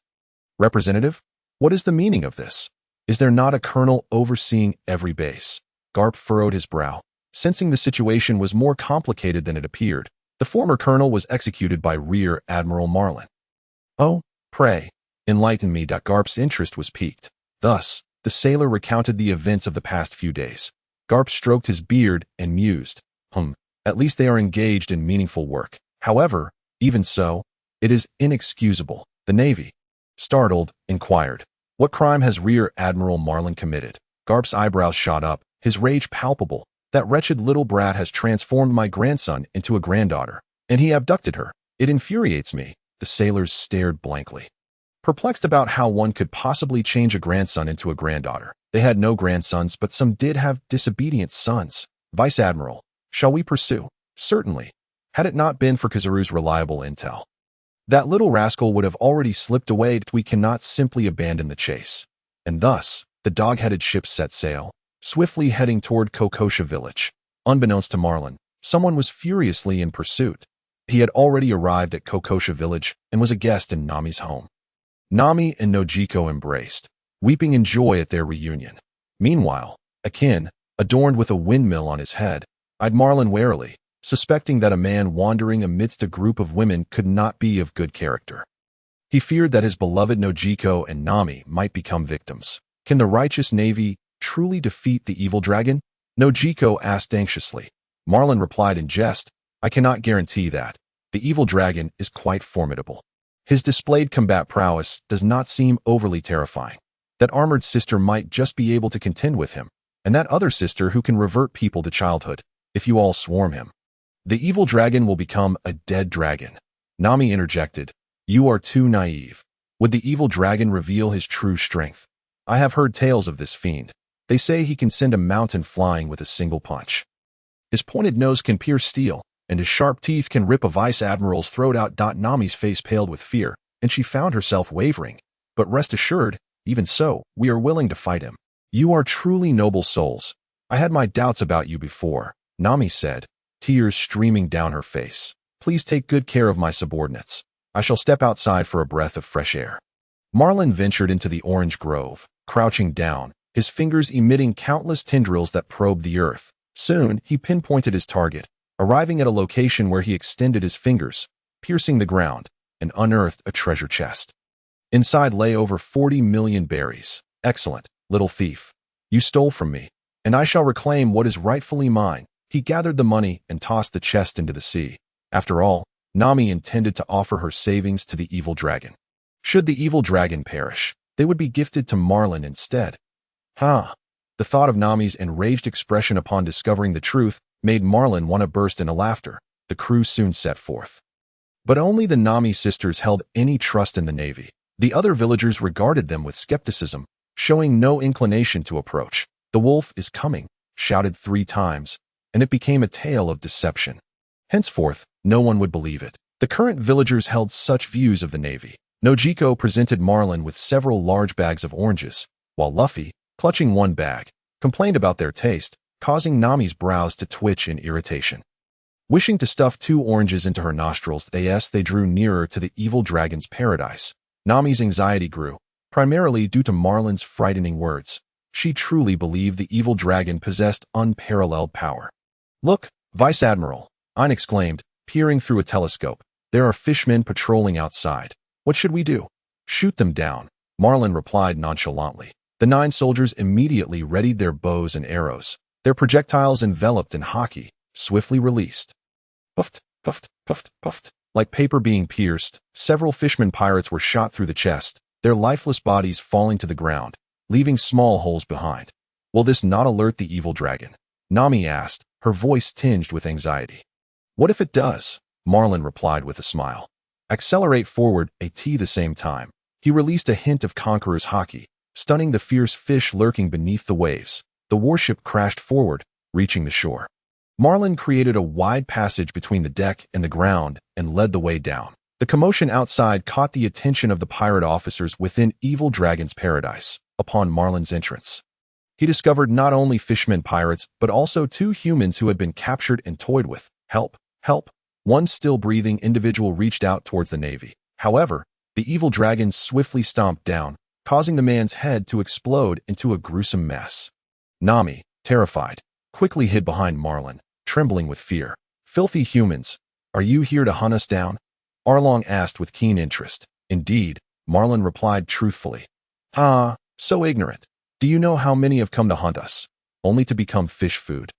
Representative? What is the meaning of this? Is there not a colonel overseeing every base? Garp furrowed his brow, sensing the situation was more complicated than it appeared. The former colonel was executed by Rear Admiral Marlin. Oh, pray, enlighten me. Garp's interest was piqued. Thus, the sailor recounted the events of the past few days. Garp stroked his beard and mused. At least they are engaged in meaningful work. However, even so, it is inexcusable. The Navy, startled, inquired, "What crime has Rear Admiral Marlin committed?" Garp's eyebrows shot up, his rage palpable. "That wretched little brat has transformed my grandson into a granddaughter, and he abducted her. It infuriates me." The sailors stared blankly, perplexed about how one could possibly change a grandson into a granddaughter. They had no grandsons, but some did have disobedient sons. "Vice Admiral, shall we pursue?" "Certainly. Had it not been for Kizaru's reliable intel, that little rascal would have already slipped away. We cannot simply abandon the chase." And thus, the dog-headed ship set sail, swiftly heading toward Kokosha village. Unbeknownst to Marlin, someone was furiously in pursuit. He had already arrived at Kokosha village and was a guest in Nami's home. Nami and Nojiko embraced, weeping in joy at their reunion. Meanwhile, Akin, adorned with a windmill on his head, eyed Marlin warily, suspecting that a man wandering amidst a group of women could not be of good character. He feared that his beloved Nojiko and Nami might become victims. Can the righteous Navy truly defeat the evil dragon? Nojiko asked anxiously. Marlin replied in jest, "I cannot guarantee that. The evil dragon is quite formidable. His displayed combat prowess does not seem overly terrifying. That armored sister might just be able to contend with him, and that other sister who can revert people to childhood, if you all swarm him. The evil dragon will become a dead dragon." Nami interjected, "You are too naive. Would the evil dragon reveal his true strength? I have heard tales of this fiend. They say he can send a mountain flying with a single punch. His pointed nose can pierce steel, and his sharp teeth can rip a vice admiral's throat out." Nami's face paled with fear, and she found herself wavering. "But rest assured, even so, we are willing to fight him. You are truly noble souls. I had my doubts about you before," Nami said, tears streaming down her face. "Please take good care of my subordinates. I shall step outside for a breath of fresh air." Marlin ventured into the orange grove, crouching down, his fingers emitting countless tendrils that probed the earth. Soon, he pinpointed his target, arriving at a location where he extended his fingers, piercing the ground, and unearthed a treasure chest. Inside lay over 40 million berries. "Excellent, little thief. You stole from me, and I shall reclaim what is rightfully mine." He gathered the money and tossed the chest into the sea. After all, Nami intended to offer her savings to the evil dragon. Should the evil dragon perish, they would be gifted to Marlin instead. The thought of Nami's enraged expression upon discovering the truth made Marlin want to burst into laughter. The crew soon set forth. But only the Nami sisters held any trust in the Navy. The other villagers regarded them with skepticism, showing no inclination to approach. "The wolf is coming," shouted 3 times, and it became a tale of deception. Henceforth, no one would believe it. The current villagers held such views of the Navy. Nojiko presented Marlin with several large bags of oranges, while Luffy, clutching one bag, complained about their taste, causing Nami's brows to twitch in irritation. Wishing to stuff 2 oranges into her nostrils, they drew nearer to the evil dragon's paradise. Nami's anxiety grew, primarily due to Marlin's frightening words. She truly believed the evil dragon possessed unparalleled power. "Look, Vice Admiral," Ein exclaimed, peering through a telescope. "There are fishmen patrolling outside. What should we do?" "Shoot them down," Marlin replied nonchalantly. The 9 soldiers immediately readied their bows and arrows, their projectiles enveloped in haki, swiftly released. Puffed, puffed, puffed, puffed. Like paper being pierced, several fishermen pirates were shot through the chest, their lifeless bodies falling to the ground, leaving small holes behind. "Will this not alert the evil dragon?" Nami asked, her voice tinged with anxiety. "What if it does?" Marlin replied with a smile. "Accelerate forward at the same time." He released a hint of Conqueror's haki, stunning the fierce fish lurking beneath the waves. The warship crashed forward, reaching the shore. Marlin created a wide passage between the deck and the ground and led the way down. The commotion outside caught the attention of the pirate officers within Evil Dragon's paradise. Upon Marlin's entrance, he discovered not only fishermen pirates, but also 2 humans who had been captured and toyed with. "Help! Help!" One still-breathing individual reached out towards the Navy. However, the evil dragon swiftly stomped down, causing the man's head to explode into a gruesome mess. Nami, terrified, quickly hid behind Marlin, trembling with fear. "Filthy humans, are you here to hunt us down?" Arlong asked with keen interest. "Indeed," Marlin replied truthfully. "Ah, so ignorant. Do you know how many have come to hunt us, only to become fish food?"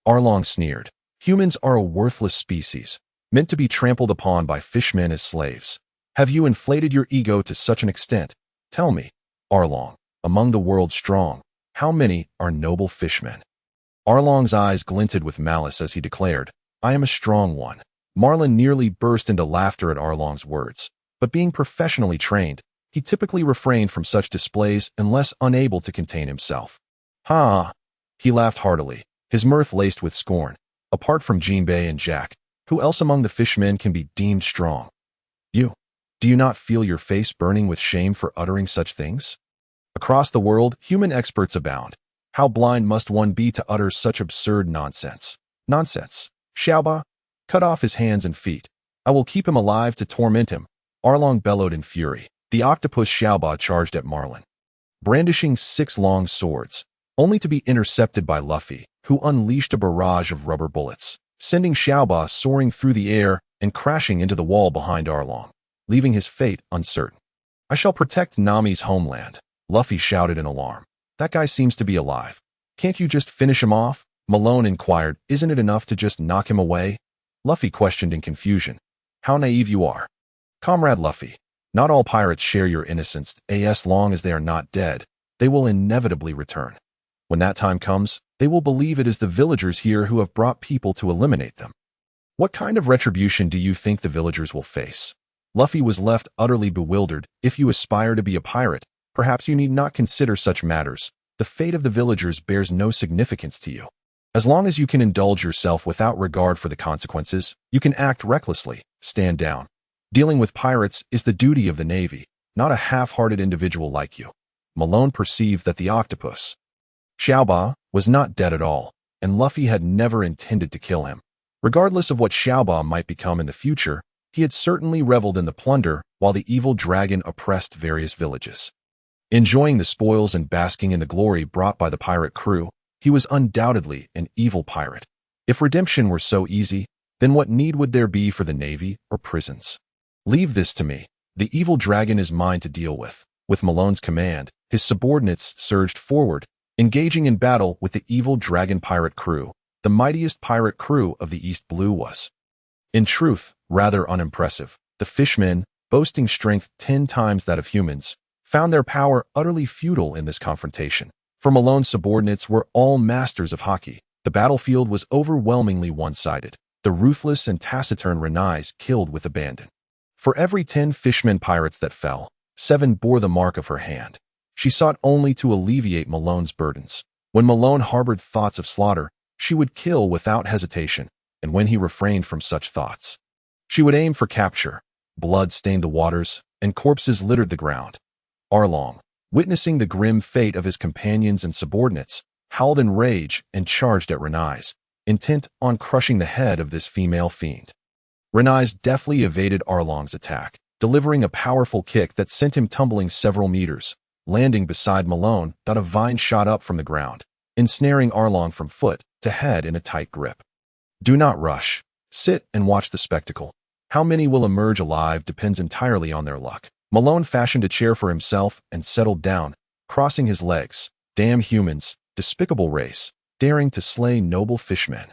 Arlong sneered. "Humans are a worthless species, meant to be trampled upon by fishmen as slaves. Have you inflated your ego to such an extent? Tell me, Arlong, among the world's strong, how many are noble fishmen?" Arlong's eyes glinted with malice as he declared, "I am a strong one." Marlin nearly burst into laughter at Arlong's words, but being professionally trained, he typically refrained from such displays unless unable to contain himself. "Ha!" He laughed heartily, his mirth laced with scorn. "Apart from Jinbei and Jack, who else among the fishmen can be deemed strong? You. Do you not feel your face burning with shame for uttering such things? Across the world, human experts abound. How blind must one be to utter such absurd nonsense? Nonsense. Xiaoba, cut off his hands and feet. I will keep him alive to torment him." Arlong bellowed in fury. The octopus Xiaoba charged at Marlin, brandishing 6 long swords, only to be intercepted by Luffy, who unleashed a barrage of rubber bullets, sending Xiaoba soaring through the air and crashing into the wall behind Arlong, leaving his fate uncertain. "I shall protect Nami's homeland," Luffy shouted in alarm. "That guy seems to be alive. Can't you just finish him off?" Malone inquired. "Isn't it enough to just knock him away?" Luffy questioned in confusion. "How naive you are. Comrade Luffy, not all pirates share your innocence. As long as they are not dead, they will inevitably return. When that time comes, they will believe it is the villagers here who have brought people to eliminate them. What kind of retribution do you think the villagers will face?" Luffy was left utterly bewildered. "If you aspire to be a pirate, perhaps you need not consider such matters. The fate of the villagers bears no significance to you. As long as you can indulge yourself without regard for the consequences, you can act recklessly. Stand down. Dealing with pirates is the duty of the Navy, not a half-hearted individual like you." Malone perceived that the octopus, Xiaoba, was not dead at all, and Luffy had never intended to kill him. Regardless of what Xiaoba might become in the future, he had certainly reveled in the plunder while the evil dragon oppressed various villages. Enjoying the spoils and basking in the glory brought by the pirate crew, he was undoubtedly an evil pirate. If redemption were so easy, then what need would there be for the Navy or prisons? "Leave this to me. The evil dragon is mine to deal with." With Malone's command, his subordinates surged forward, engaging in battle with the evil dragon pirate crew. The mightiest pirate crew of the East Blue was, in truth, rather unimpressive. The fishmen, boasting strength 10 times that of humans, found their power utterly futile in this confrontation. For Malone's subordinates were all masters of hockey. The battlefield was overwhelmingly one-sided. The ruthless and taciturn Renais killed with abandon. For every 10 fishmen pirates that fell, 7 bore the mark of her hand. She sought only to alleviate Malone's burdens. When Malone harbored thoughts of slaughter, she would kill without hesitation, and when he refrained from such thoughts, she would aim for capture. Blood stained the waters, and corpses littered the ground. Arlong, witnessing the grim fate of his companions and subordinates, howled in rage and charged at Renais, intent on crushing the head of this female fiend. Renais deftly evaded Arlong's attack, delivering a powerful kick that sent him tumbling several meters, landing beside Malone. A vine shot up from the ground, ensnaring Arlong from foot to head in a tight grip. "Do not rush. Sit and watch the spectacle. How many will emerge alive depends entirely on their luck." Malone fashioned a chair for himself and settled down, crossing his legs. "Damn humans, despicable race, daring to slay noble fishmen.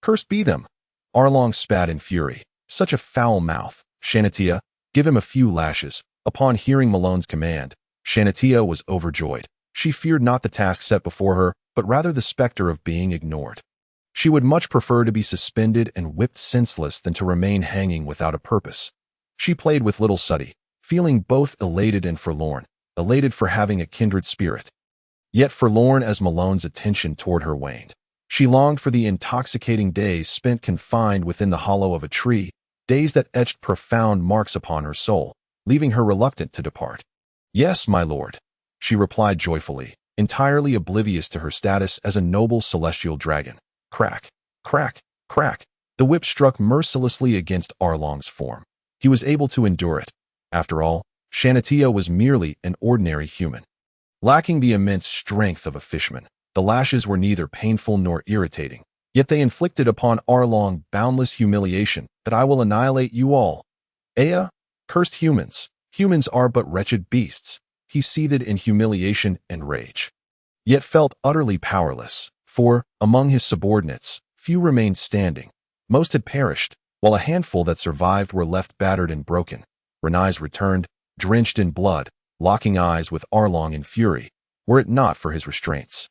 Cursed be them." Arlong spat in fury. "Such a foul mouth. Shanatia, give him a few lashes." Upon hearing Malone's command, Shanatia was overjoyed. She feared not the task set before her, but rather the specter of being ignored. She would much prefer to be suspended and whipped senseless than to remain hanging without a purpose. She played with little Suddy, feeling both elated and forlorn, elated for having a kindred spirit, yet forlorn as Malone's attention toward her waned. She longed for the intoxicating days spent confined within the hollow of a tree, days that etched profound marks upon her soul, leaving her reluctant to depart. "Yes, my lord," she replied joyfully, entirely oblivious to her status as a noble celestial dragon. Crack, crack, crack. The whip struck mercilessly against Arlong's form. He was able to endure it. After all, Shanatia was merely an ordinary human, lacking the immense strength of a fishman. The lashes were neither painful nor irritating, yet they inflicted upon Arlong boundless humiliation that I will annihilate you all. Ea, cursed humans. Humans are but wretched beasts. He seethed in humiliation and rage, yet felt utterly powerless, for, among his subordinates, few remained standing. Most had perished, while a handful that survived were left battered and broken. Renai's returned, drenched in blood, locking eyes with Arlong in fury, were it not for his restraints.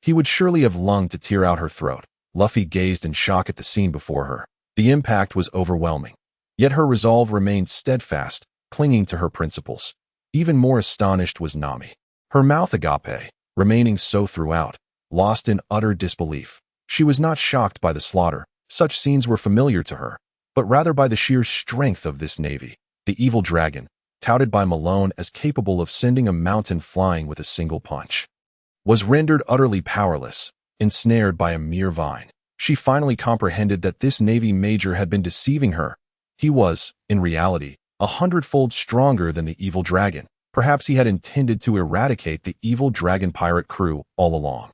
He would surely have longed to tear out her throat. Luffy gazed in shock at the scene before her. The impact was overwhelming. Yet her resolve remained steadfast, clinging to her principles. Even more astonished was Nami. Her mouth agape, remaining so throughout, lost in utter disbelief. She was not shocked by the slaughter. Such scenes were familiar to her, but rather by the sheer strength of this navy. The evil dragon, touted by Malone as capable of sending a mountain flying with a single punch, was rendered utterly powerless, ensnared by a mere vine. She finally comprehended that this Navy major had been deceiving her. He was, in reality, 100-fold stronger than the evil dragon. Perhaps he had intended to eradicate the evil dragon pirate crew all along,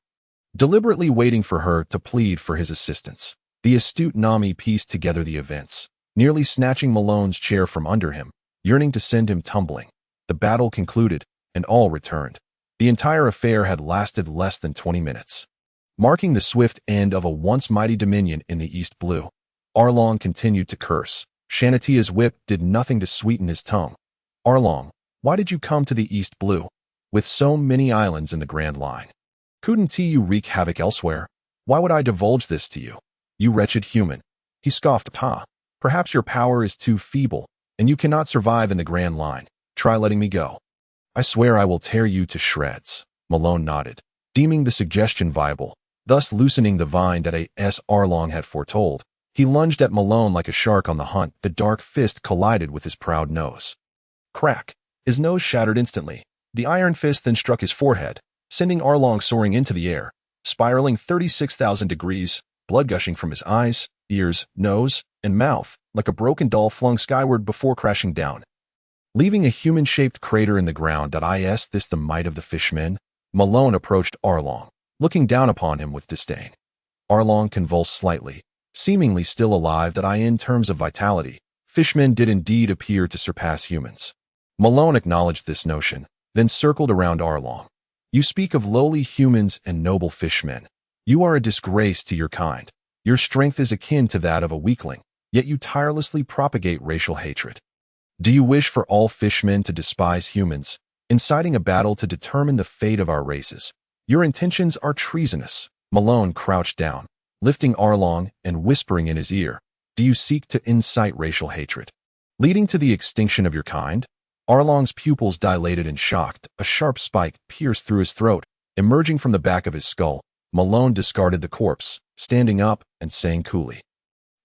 deliberately waiting for her to plead for his assistance. The astute Nami pieced together the events, nearly snatching Malone's chair from under him, yearning to send him tumbling. The battle concluded, and all returned. The entire affair had lasted less than 20 minutes, marking the swift end of a once mighty dominion in the East Blue. Arlong continued to curse. Shanatia's whip did nothing to sweeten his tongue. Arlong, why did you come to the East Blue, with so many islands in the Grand Line? Couldn't you wreak havoc elsewhere? Why would I divulge this to you, you wretched human? He scoffed. Perhaps your power is too feeble, and you cannot survive in the Grand Line. Try letting me go. I swear I will tear you to shreds. Malone nodded, deeming the suggestion viable, thus loosening the vine that A.S. Arlong had foretold. He lunged at Malone like a shark on the hunt. The dark fist collided with his proud nose. Crack! His nose shattered instantly. The iron fist then struck his forehead, sending Arlong soaring into the air, spiraling 36,000 degrees, blood gushing from his eyes, ears, nose, and mouth, like a broken doll flung skyward before crashing down, leaving a human-shaped crater in the ground. Is this the might of the fishmen? Malone approached Arlong, looking down upon him with disdain. Arlong convulsed slightly, seemingly still alive. In terms of vitality, fishmen did indeed appear to surpass humans. Malone acknowledged this notion, then circled around Arlong. You speak of lowly humans and noble fishmen. You are a disgrace to your kind. Your strength is akin to that of a weakling, yet you tirelessly propagate racial hatred. Do you wish for all fishmen to despise humans, inciting a battle to determine the fate of our races? Your intentions are treasonous. Malone crouched down, lifting Arlong and whispering in his ear, do you seek to incite racial hatred, leading to the extinction of your kind? Arlong's pupils dilated and shocked. A sharp spike pierced through his throat, emerging from the back of his skull. Malone discarded the corpse, standing up and saying coolly,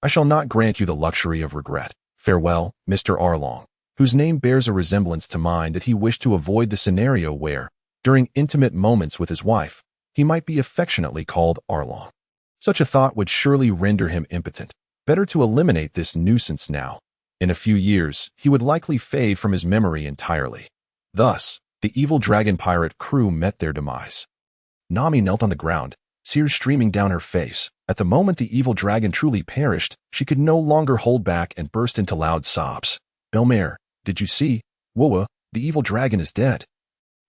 I shall not grant you the luxury of regret. Farewell, Mr. Arlong, whose name bears a resemblance to mine. That he wished to avoid the scenario where, during intimate moments with his wife, he might be affectionately called Arlong. Such a thought would surely render him impotent. Better to eliminate this nuisance now. In a few years, he would likely fade from his memory entirely. Thus, the evil dragon pirate crew met their demise. Nami knelt on the ground, tears streaming down her face. At the moment the evil dragon truly perished, she could no longer hold back and burst into loud sobs. Belmare, did you see? Woa, the evil dragon is dead.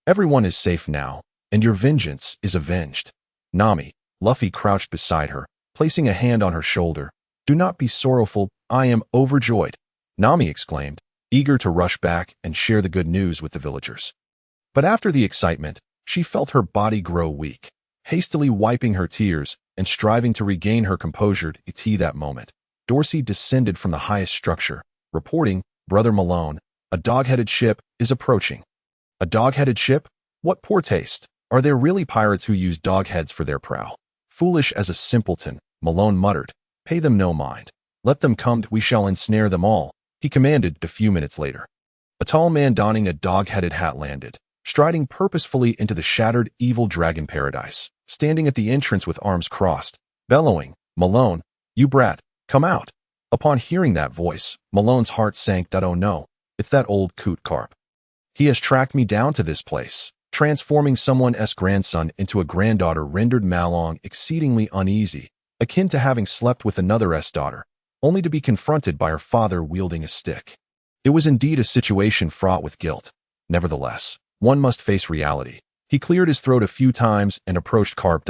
Everyone is safe now, and your vengeance is avenged. Nami, Luffy crouched beside her, placing a hand on her shoulder. Do not be sorrowful, I am overjoyed, Nami exclaimed, eager to rush back and share the good news with the villagers. But after the excitement, she felt her body grow weak. Hastily wiping her tears and striving to regain her composure at that moment, Dorsey descended from the highest structure, reporting, Brother Malone, a dog-headed ship is approaching. A dog-headed ship? What poor taste. Are there really pirates who use dog heads for their prow? Foolish as a simpleton, Malone muttered. Pay them no mind. Let them come, we shall ensnare them all, he commanded. A few minutes later, a tall man donning a dog-headed hat landed, striding purposefully into the shattered evil dragon paradise, standing at the entrance with arms crossed, bellowing, Malone, you brat, come out. Upon hearing that voice, Malone's heart sank. Oh no, it's that old coot carp. He has tracked me down to this place. Transforming someone's grandson into a granddaughter rendered Marlin exceedingly uneasy, akin to having slept with another's daughter, only to be confronted by her father wielding a stick. It was indeed a situation fraught with guilt. Nevertheless, one must face reality. He cleared his throat a few times and approached Carp.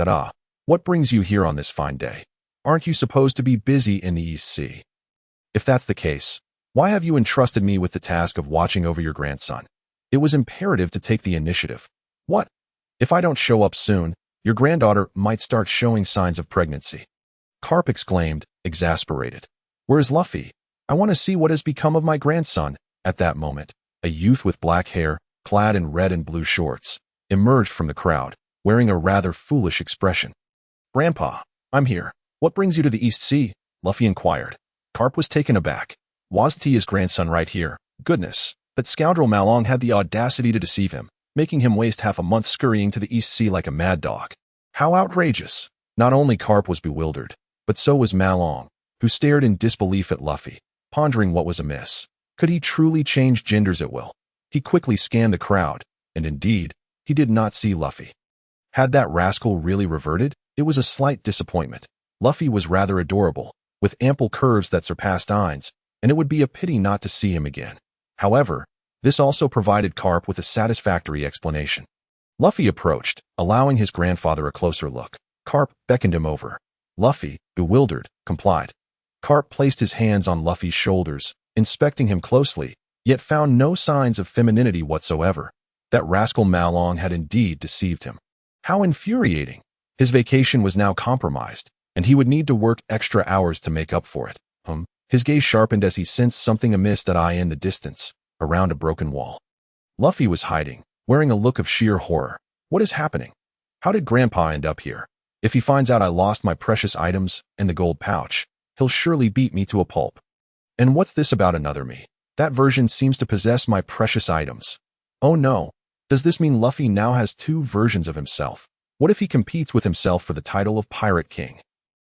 What brings you here on this fine day? Aren't you supposed to be busy in the East Sea? If that's the case, why have you entrusted me with the task of watching over your grandson? It was imperative to take the initiative. What? If I don't show up soon, your granddaughter might start showing signs of pregnancy. Carp exclaimed, exasperated. Where's Luffy? I want to see what has become of my grandson. At that moment, a youth with black hair, clad in red and blue shorts, emerged from the crowd, wearing a rather foolish expression. Grandpa, I'm here. What brings you to the East Sea? Luffy inquired. Carp was taken aback. Wasn't he his grandson right here? Goodness, that scoundrel Marlin had the audacity to deceive him, making him waste half a month scurrying to the East Sea like a mad dog. How outrageous! Not only Carp was bewildered, but so was Marlin, who stared in disbelief at Luffy, pondering what was amiss. Could he truly change genders at will? He quickly scanned the crowd, and indeed, he did not see Luffy. Had that rascal really reverted? It was a slight disappointment. Luffy was rather adorable, with ample curves that surpassed Ain's, and it would be a pity not to see him again. However, this also provided Carp with a satisfactory explanation. Luffy approached, allowing his grandfather a closer look. Carp beckoned him over. Luffy, bewildered, complied. Carp placed his hands on Luffy's shoulders, inspecting him closely, yet found no signs of femininity whatsoever. That rascal Marlin had indeed deceived him. How infuriating! His vacation was now compromised, and he would need to work extra hours to make up for it. His gaze sharpened as he sensed something amiss in the distance, around a broken wall. Luffy was hiding, wearing a look of sheer horror. What is happening? How did Grandpa end up here? If he finds out I lost my precious items and the gold pouch, he'll surely beat me to a pulp. And what's this about another me? That version seems to possess my precious items. Oh no, does this mean Luffy now has two versions of himself? What if he competes with himself for the title of Pirate King?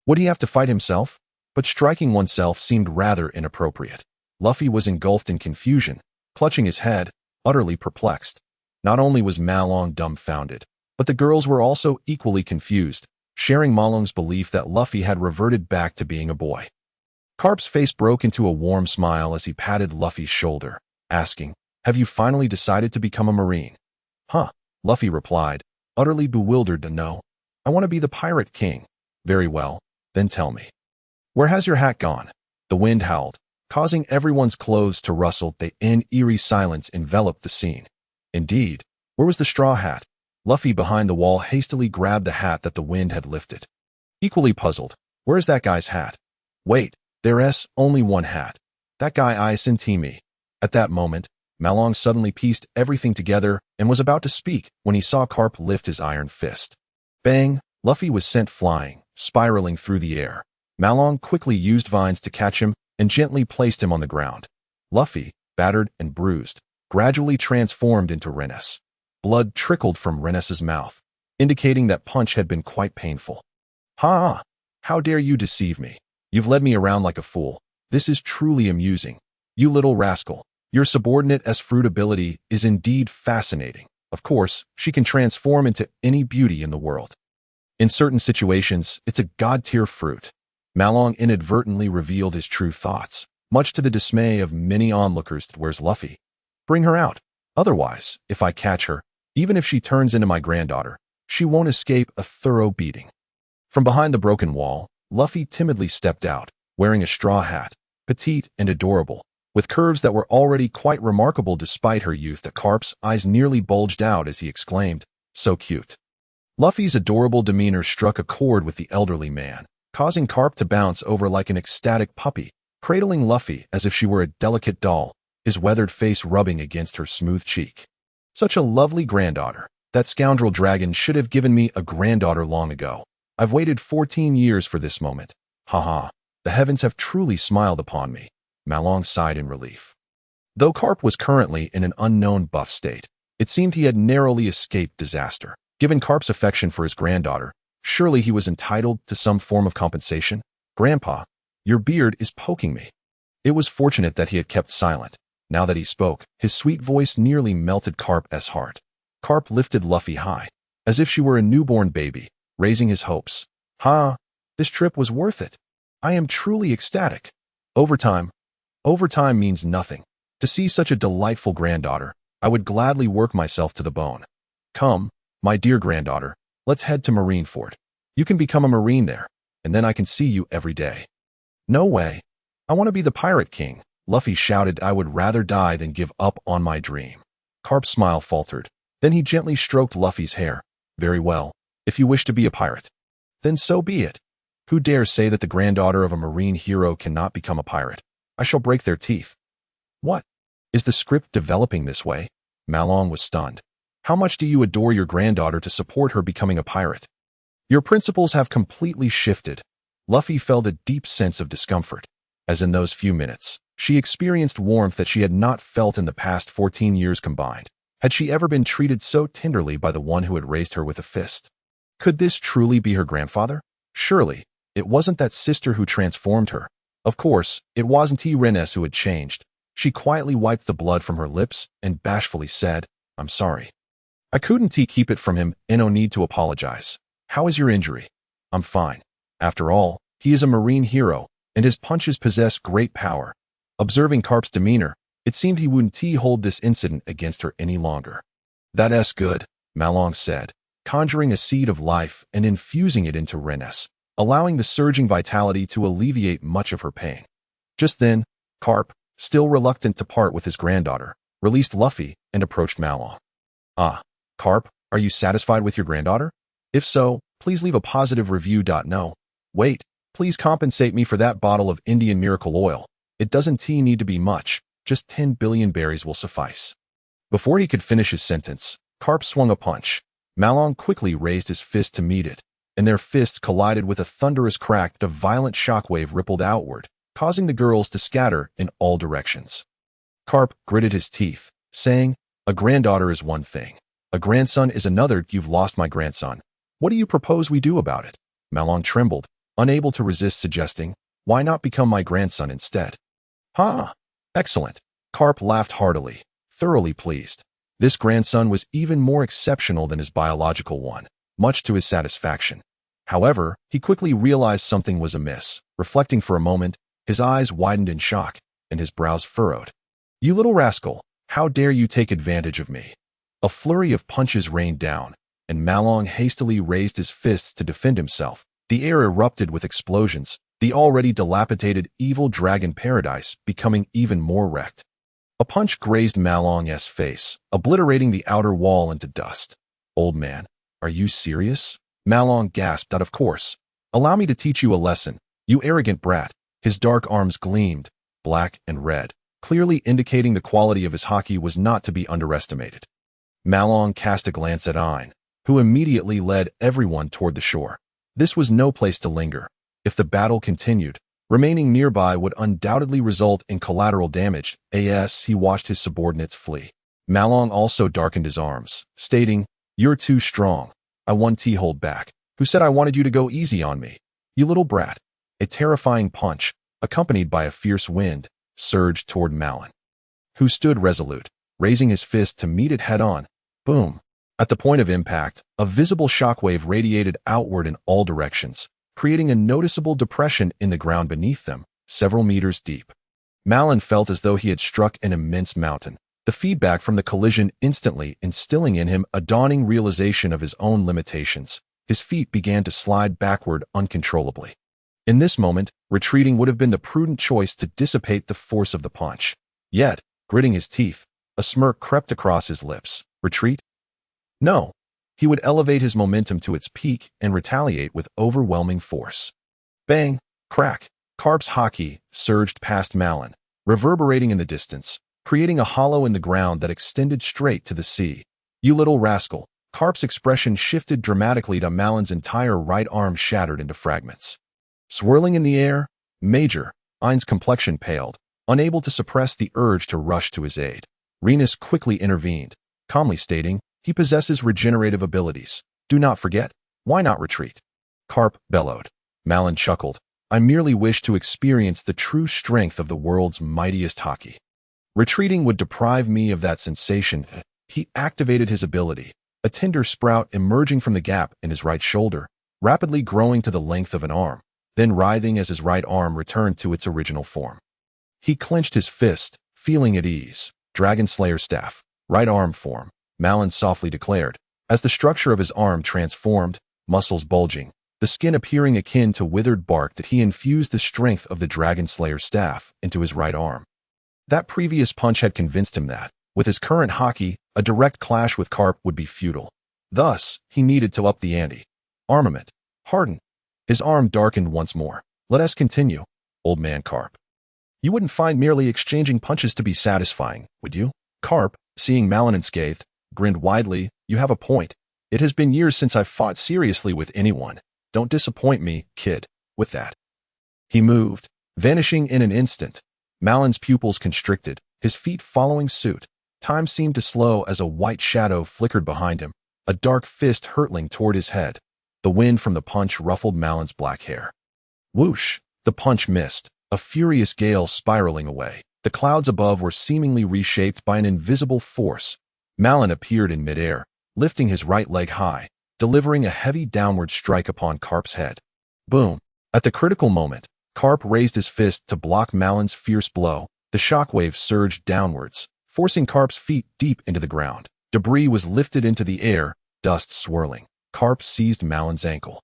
Would he have to fight himself? But striking oneself seemed rather inappropriate. Luffy was engulfed in confusion, clutching his head, utterly perplexed. Not only was Marlin dumbfounded, but the girls were also equally confused, sharing Marlin's belief that Luffy had reverted back to being a boy. Carp's face broke into a warm smile as he patted Luffy's shoulder, asking, "Have you finally decided to become a Marine?" "Huh," Luffy replied, utterly bewildered. "No. I want to be the Pirate King." "Very well, then tell me. Where has your hat gone?" The wind howled, causing everyone's clothes to rustle. An eerie silence enveloped the scene. Indeed, where was the straw hat? Luffy behind the wall hastily grabbed the hat that the wind had lifted. Equally puzzled, where's that guy's hat? Wait, there's only one hat. That guy I sent me. At that moment, Marlin suddenly pieced everything together and was about to speak when he saw Carp lift his iron fist. Bang! Luffy was sent flying, spiraling through the air. Marlin quickly used vines to catch him and gently placed him on the ground. Luffy, battered and bruised, gradually transformed into Rennes. Blood trickled from Rennes's mouth, indicating that punch had been quite painful. "Ha! How dare you deceive me? You've led me around like a fool. This is truly amusing. You little rascal. Your subordinate's fruit ability is indeed fascinating. Of course, she can transform into any beauty in the world. In certain situations, it's a god-tier fruit." Marlin inadvertently revealed his true thoughts, much to the dismay of many onlookers. "Where's Luffy? Bring her out. Otherwise, if I catch her, even if she turns into my granddaughter, she won't escape a thorough beating." From behind the broken wall, Luffy timidly stepped out, wearing a straw hat, petite and adorable, with curves that were already quite remarkable despite her youth. Carp's eyes nearly bulged out as he exclaimed, "So cute." Luffy's adorable demeanor struck a chord with the elderly man, causing Carp to bounce over like an ecstatic puppy, cradling Luffy as if she were a delicate doll, his weathered face rubbing against her smooth cheek. "Such a lovely granddaughter. That scoundrel dragon should have given me a granddaughter long ago. I've waited 14 years for this moment. Haha, the heavens have truly smiled upon me." Marlin sighed in relief. Though Carp was currently in an unknown buff state, it seemed he had narrowly escaped disaster. Given Carp's affection for his granddaughter, surely he was entitled to some form of compensation. "Grandpa, your beard is poking me." It was fortunate that he had kept silent. Now that he spoke, his sweet voice nearly melted Carp's heart. Carp lifted Luffy high, as if she were a newborn baby, raising his hopes. Ha! This trip was worth it. I am truly ecstatic. Overtime means nothing. To see such a delightful granddaughter, I would gladly work myself to the bone. Come, my dear granddaughter, let's head to Marineford. You can become a Marine there, and then I can see you every day. No way. I want to be the Pirate King, Luffy shouted. I would rather die than give up on my dream. Carp's smile faltered. Then he gently stroked Luffy's hair. Very well. If you wish to be a pirate, then so be it. Who dares say that the granddaughter of a Marine hero cannot become a pirate? I shall break their teeth. What? Is the script developing this way? Marlin was stunned. How much do you adore your granddaughter to support her becoming a pirate? Your principles have completely shifted. Luffy felt a deep sense of discomfort, as in those few minutes, she experienced warmth that she had not felt in the past 14 years combined. Had she ever been treated so tenderly by the one who had raised her with a fist? Could this truly be her grandfather? Surely, it wasn't that sister who transformed her. Of course, it wasn't Rennes who had changed. She quietly wiped the blood from her lips and bashfully said, I'm sorry. I couldn't keep it from him, and no need to apologize. How is your injury? I'm fine. After all, he is a Marine hero, and his punches possess great power. Observing Carp's demeanor, it seemed he wouldn't hold this incident against her any longer. That's good, Marlin said, conjuring a seed of life and infusing it into Rennes, allowing the surging vitality to alleviate much of her pain. Just then, Carp, still reluctant to part with his granddaughter, released Luffy and approached Marlin. Ah, Carp, are you satisfied with your granddaughter? If so, please leave a positive review. No. Wait, please compensate me for that bottle of Indian miracle oil. It doesn't need to be much, just 10 billion berries will suffice. Before he could finish his sentence, Carp swung a punch. Marlin quickly raised his fist to meet it, and their fists collided with a thunderous crack. A violent shockwave rippled outward, causing the girls to scatter in all directions. Carp gritted his teeth, saying, a granddaughter is one thing. A grandson is another. You've lost my grandson. What do you propose we do about it? Marlin trembled, unable to resist suggesting, why not become my grandson instead? Ha! Excellent. Carp laughed heartily, thoroughly pleased. This grandson was even more exceptional than his biological one, much to his satisfaction. However, he quickly realized something was amiss. Reflecting for a moment, his eyes widened in shock, and his brows furrowed. You little rascal, how dare you take advantage of me? A flurry of punches rained down, and Marlin hastily raised his fists to defend himself. The air erupted with explosions, the already dilapidated evil dragon paradise becoming even more wrecked. A punch grazed Marlin's face, obliterating the outer wall into dust. Old man, are you serious? Marlin gasped out. Of course. Allow me to teach you a lesson, you arrogant brat. His dark arms gleamed, black and red, clearly indicating the quality of his haki was not to be underestimated. Marlin cast a glance at Ein, who immediately led everyone toward the shore. This was no place to linger. If the battle continued, remaining nearby would undoubtedly result in collateral damage. As he watched his subordinates flee, Marlin also darkened his arms, stating, You're too strong. I won't hold back. Who said I wanted you to go easy on me? You little brat. A terrifying punch, accompanied by a fierce wind, surged toward Marlin, who stood resolute, raising his fist to meet it head-on. Boom! At the point of impact, a visible shockwave radiated outward in all directions, creating a noticeable depression in the ground beneath them, several meters deep. Marlin felt as though he had struck an immense mountain, the feedback from the collision instantly instilling in him a dawning realization of his own limitations. His feet began to slide backward uncontrollably. In this moment, retreating would have been the prudent choice to dissipate the force of the punch. Yet, gritting his teeth, a smirk crept across his lips. Retreat? No. He would elevate his momentum to its peak and retaliate with overwhelming force. Bang! Crack! Carp's haki surged past Marlin, reverberating in the distance, creating a hollow in the ground that extended straight to the sea. You little rascal! Carp's expression shifted dramatically to Marlin's entire right arm shattered into fragments. Swirling in the air, Major, Ein's complexion paled, unable to suppress the urge to rush to his aid. Renus quickly intervened, calmly stating, he possesses regenerative abilities. Do not forget. Why not retreat? Carp bellowed. Marlin chuckled. I merely wish to experience the true strength of the world's mightiest haki. Retreating would deprive me of that sensation. He activated his ability, a tender sprout emerging from the gap in his right shoulder, rapidly growing to the length of an arm, then writhing as his right arm returned to its original form. He clenched his fist, feeling at ease. Dragon Slayer staff, right arm form, Marlin softly declared, as the structure of his arm transformed, muscles bulging, the skin appearing akin to withered bark that he infused the strength of the Dragon Slayer staff into his right arm. That previous punch had convinced him that, with his current haki, a direct clash with Carp would be futile. Thus, he needed to up the ante. Armament. Harden. His arm darkened once more. Let us continue, old man Carp. You wouldn't find merely exchanging punches to be satisfying, would you? Carp, seeing Marlin unscathed, grinned widely. You have a point. It has been years since I've fought seriously with anyone. Don't disappoint me, kid, with that. He moved, vanishing in an instant. Marlin's pupils constricted, his feet following suit. Time seemed to slow as a white shadow flickered behind him, a dark fist hurtling toward his head. The wind from the punch ruffled Marlin's black hair. Whoosh! The punch missed, a furious gale spiraling away. The clouds above were seemingly reshaped by an invisible force. Marlin appeared in midair, lifting his right leg high, delivering a heavy downward strike upon Carp's head. Boom! At the critical moment, Carp raised his fist to block Marlin's fierce blow. The shockwave surged downwards, forcing Carp's feet deep into the ground. Debris was lifted into the air, dust swirling. Carp seized Marlin's ankle,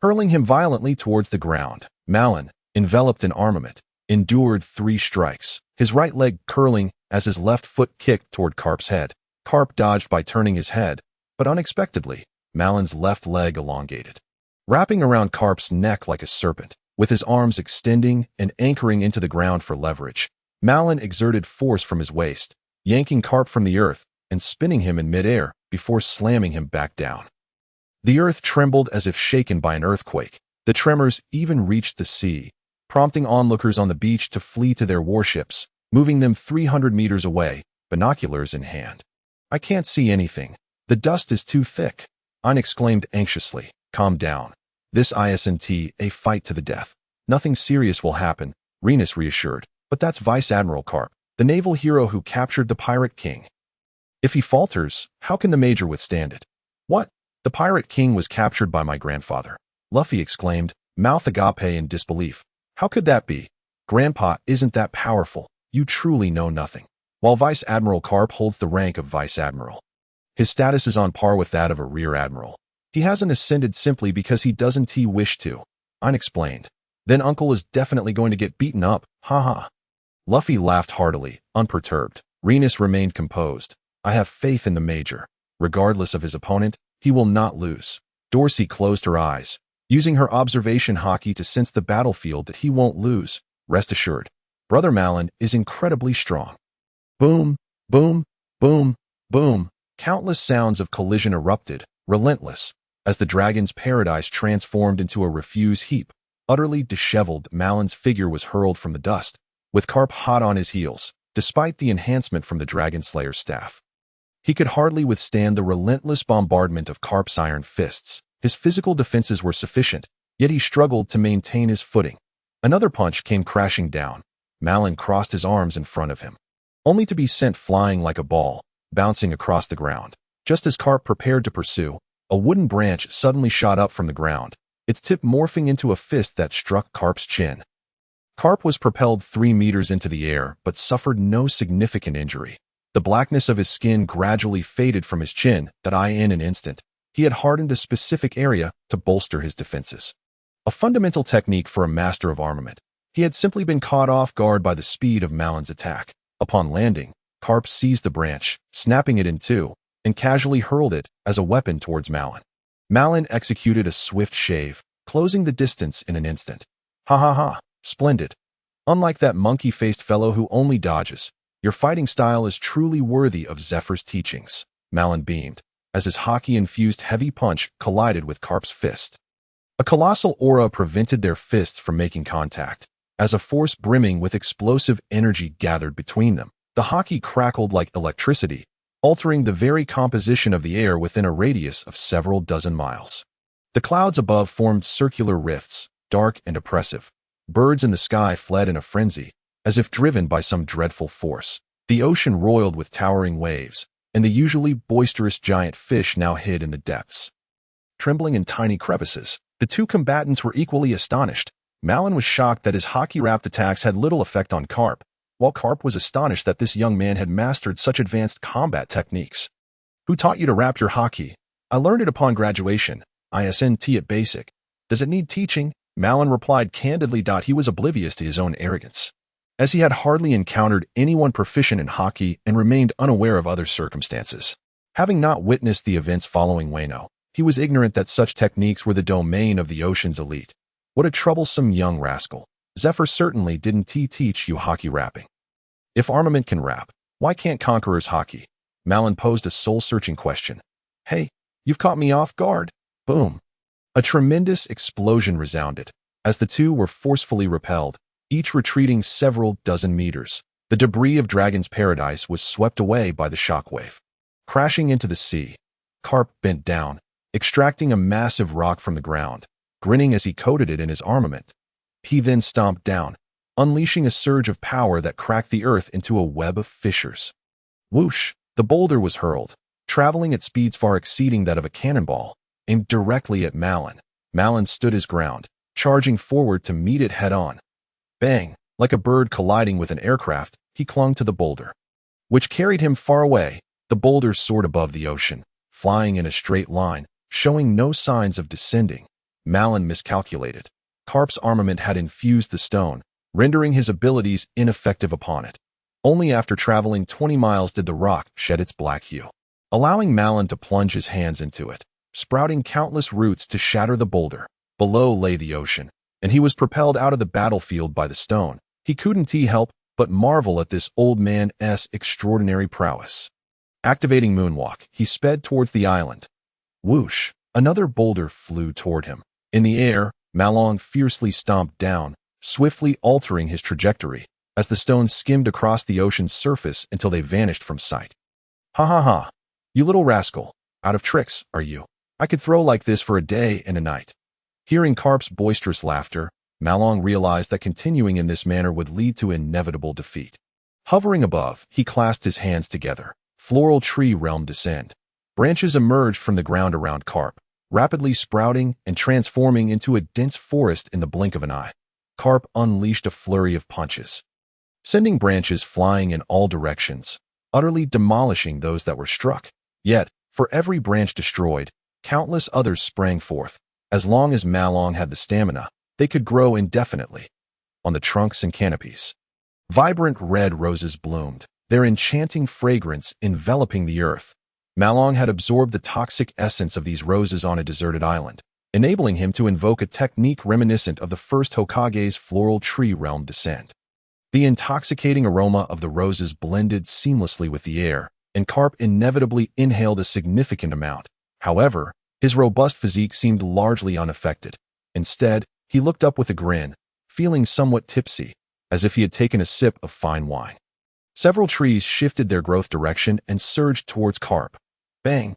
hurling him violently towards the ground. Marlin, enveloped in armament, endured 3 strikes, his right leg curling as his left foot kicked toward Carp's head. Carp dodged by turning his head, but unexpectedly, Marlin's left leg elongated, wrapping around Carp's neck like a serpent. With his arms extending and anchoring into the ground for leverage, Marlin exerted force from his waist, yanking Carp from the earth and spinning him in midair before slamming him back down. The earth trembled as if shaken by an earthquake. The tremors even reached the sea, prompting onlookers on the beach to flee to their warships, moving them 300 meters away, binoculars in hand. I can't see anything. The dust is too thick. Ein exclaimed anxiously. Calm down. This isn't a fight to the death. Nothing serious will happen, Renus reassured. But that's Vice Admiral Carp, the naval hero who captured the Pirate King. If he falters, how can the Major withstand it? What? The Pirate King was captured by my grandfather, Luffy exclaimed, mouth agape in disbelief. How could that be? Grandpa isn't that powerful. You truly know nothing. While Vice Admiral Carp holds the rank of Vice Admiral, his status is on par with that of a Rear Admiral. He hasn't ascended simply because he doesn't wish to. Ein explained. Then Uncle is definitely going to get beaten up, haha. Luffy laughed heartily, unperturbed. Renus remained composed. I have faith in the Major. Regardless of his opponent, he will not lose. Dorsey closed her eyes, using her observation haki to sense the battlefield that he won't lose. Rest assured, Brother Marlin is incredibly strong. Boom, boom, boom, boom. Countless sounds of collision erupted, relentless, as the dragon's paradise transformed into a refuse heap. Utterly disheveled, Marlin's figure was hurled from the dust, with Carp hot on his heels, despite the enhancement from the Dragon Slayer's staff. He could hardly withstand the relentless bombardment of Carp's iron fists. His physical defenses were sufficient, yet he struggled to maintain his footing. Another punch came crashing down. Marlin crossed his arms in front of him, only to be sent flying like a ball, bouncing across the ground. Just as Carp prepared to pursue, a wooden branch suddenly shot up from the ground, its tip morphing into a fist that struck Carp's chin. Carp was propelled 3 meters into the air, but suffered no significant injury. The blackness of his skin gradually faded from his chin, in an instant. He had hardened a specific area to bolster his defenses. A fundamental technique for a master of armament. He had simply been caught off guard by the speed of Marlin's attack. Upon landing, Carp seized the branch, snapping it in two, and casually hurled it as a weapon towards Marlin. Marlin executed a swift shave, closing the distance in an instant. Ha ha ha, splendid. Unlike that monkey-faced fellow who only dodges, your fighting style is truly worthy of Zephyr's teachings. Marlin beamed, as his haki-infused heavy punch collided with Carp's fist. A colossal aura prevented their fists from making contact, as a force brimming with explosive energy gathered between them. The haki crackled like electricity, altering the very composition of the air within a radius of several dozen miles. The clouds above formed circular rifts, dark and oppressive. Birds in the sky fled in a frenzy, as if driven by some dreadful force. The ocean roiled with towering waves, and the usually boisterous giant fish now hid in the depths. Trembling in tiny crevices, the two combatants were equally astonished. Marlin was shocked that his hockey-wrapped attacks had little effect on Carp, while Carp was astonished that this young man had mastered such advanced combat techniques. "Who taught you to wrap your hockey?" "I learned it upon graduation. ISNT at basic." "Does it need teaching?" Marlin replied candidly. He was oblivious to his own arrogance, as he had hardly encountered anyone proficient in hockey and remained unaware of other circumstances. Having not witnessed the events following Wano, he was ignorant that such techniques were the domain of the ocean's elite. What a troublesome young rascal. Zephyr certainly didn't teach you hockey wrapping. If armament can wrap, why can't conquerors hockey? Marlin posed a soul-searching question. "Hey, you've caught me off guard." Boom. A tremendous explosion resounded, as the two were forcefully repelled, each retreating several dozen meters. The debris of Dragon's Paradise was swept away by the shockwave. Crashing into the sea, Carp bent down, extracting a massive rock from the ground, grinning as he coated it in his armament. He then stomped down, unleashing a surge of power that cracked the earth into a web of fissures. Whoosh! The boulder was hurled, traveling at speeds far exceeding that of a cannonball, aimed directly at Marlin. Marlin stood his ground, charging forward to meet it head-on. Bang! Like a bird colliding with an aircraft, he clung to the boulder, which carried him far away. The boulder soared above the ocean, flying in a straight line, showing no signs of descending. Marlin miscalculated. Carp's armament had infused the stone, rendering his abilities ineffective upon it. Only after traveling 20 miles did the rock shed its black hue, allowing Marlin to plunge his hands into it, sprouting countless roots to shatter the boulder. Below lay the ocean, and he was propelled out of the battlefield by the stone. He couldn't help but marvel at this old man's extraordinary prowess. Activating Moonwalk, he sped towards the island. Whoosh! Another boulder flew toward him. In the air, Marlin fiercely stomped down, swiftly altering his trajectory, as the stones skimmed across the ocean's surface until they vanished from sight. "Ha ha ha! You little rascal! Out of tricks, are you? I could throw like this for a day and a night." Hearing Carp's boisterous laughter, Marlin realized that continuing in this manner would lead to inevitable defeat. Hovering above, he clasped his hands together. Floral tree realm descend. Branches emerged from the ground around Carp, rapidly sprouting and transforming into a dense forest in the blink of an eye. Carp unleashed a flurry of punches, sending branches flying in all directions, utterly demolishing those that were struck. Yet, for every branch destroyed, countless others sprang forth. As long as Marlin had the stamina, they could grow indefinitely. On the trunks and canopies, vibrant red roses bloomed, their enchanting fragrance enveloping the earth. Marlin had absorbed the toxic essence of these roses on a deserted island, enabling him to invoke a technique reminiscent of the first Hokage's floral tree realm descent. The intoxicating aroma of the roses blended seamlessly with the air, and Carp inevitably inhaled a significant amount. However, his robust physique seemed largely unaffected. Instead, he looked up with a grin, feeling somewhat tipsy, as if he had taken a sip of fine wine. Several trees shifted their growth direction and surged towards Carp. Bang!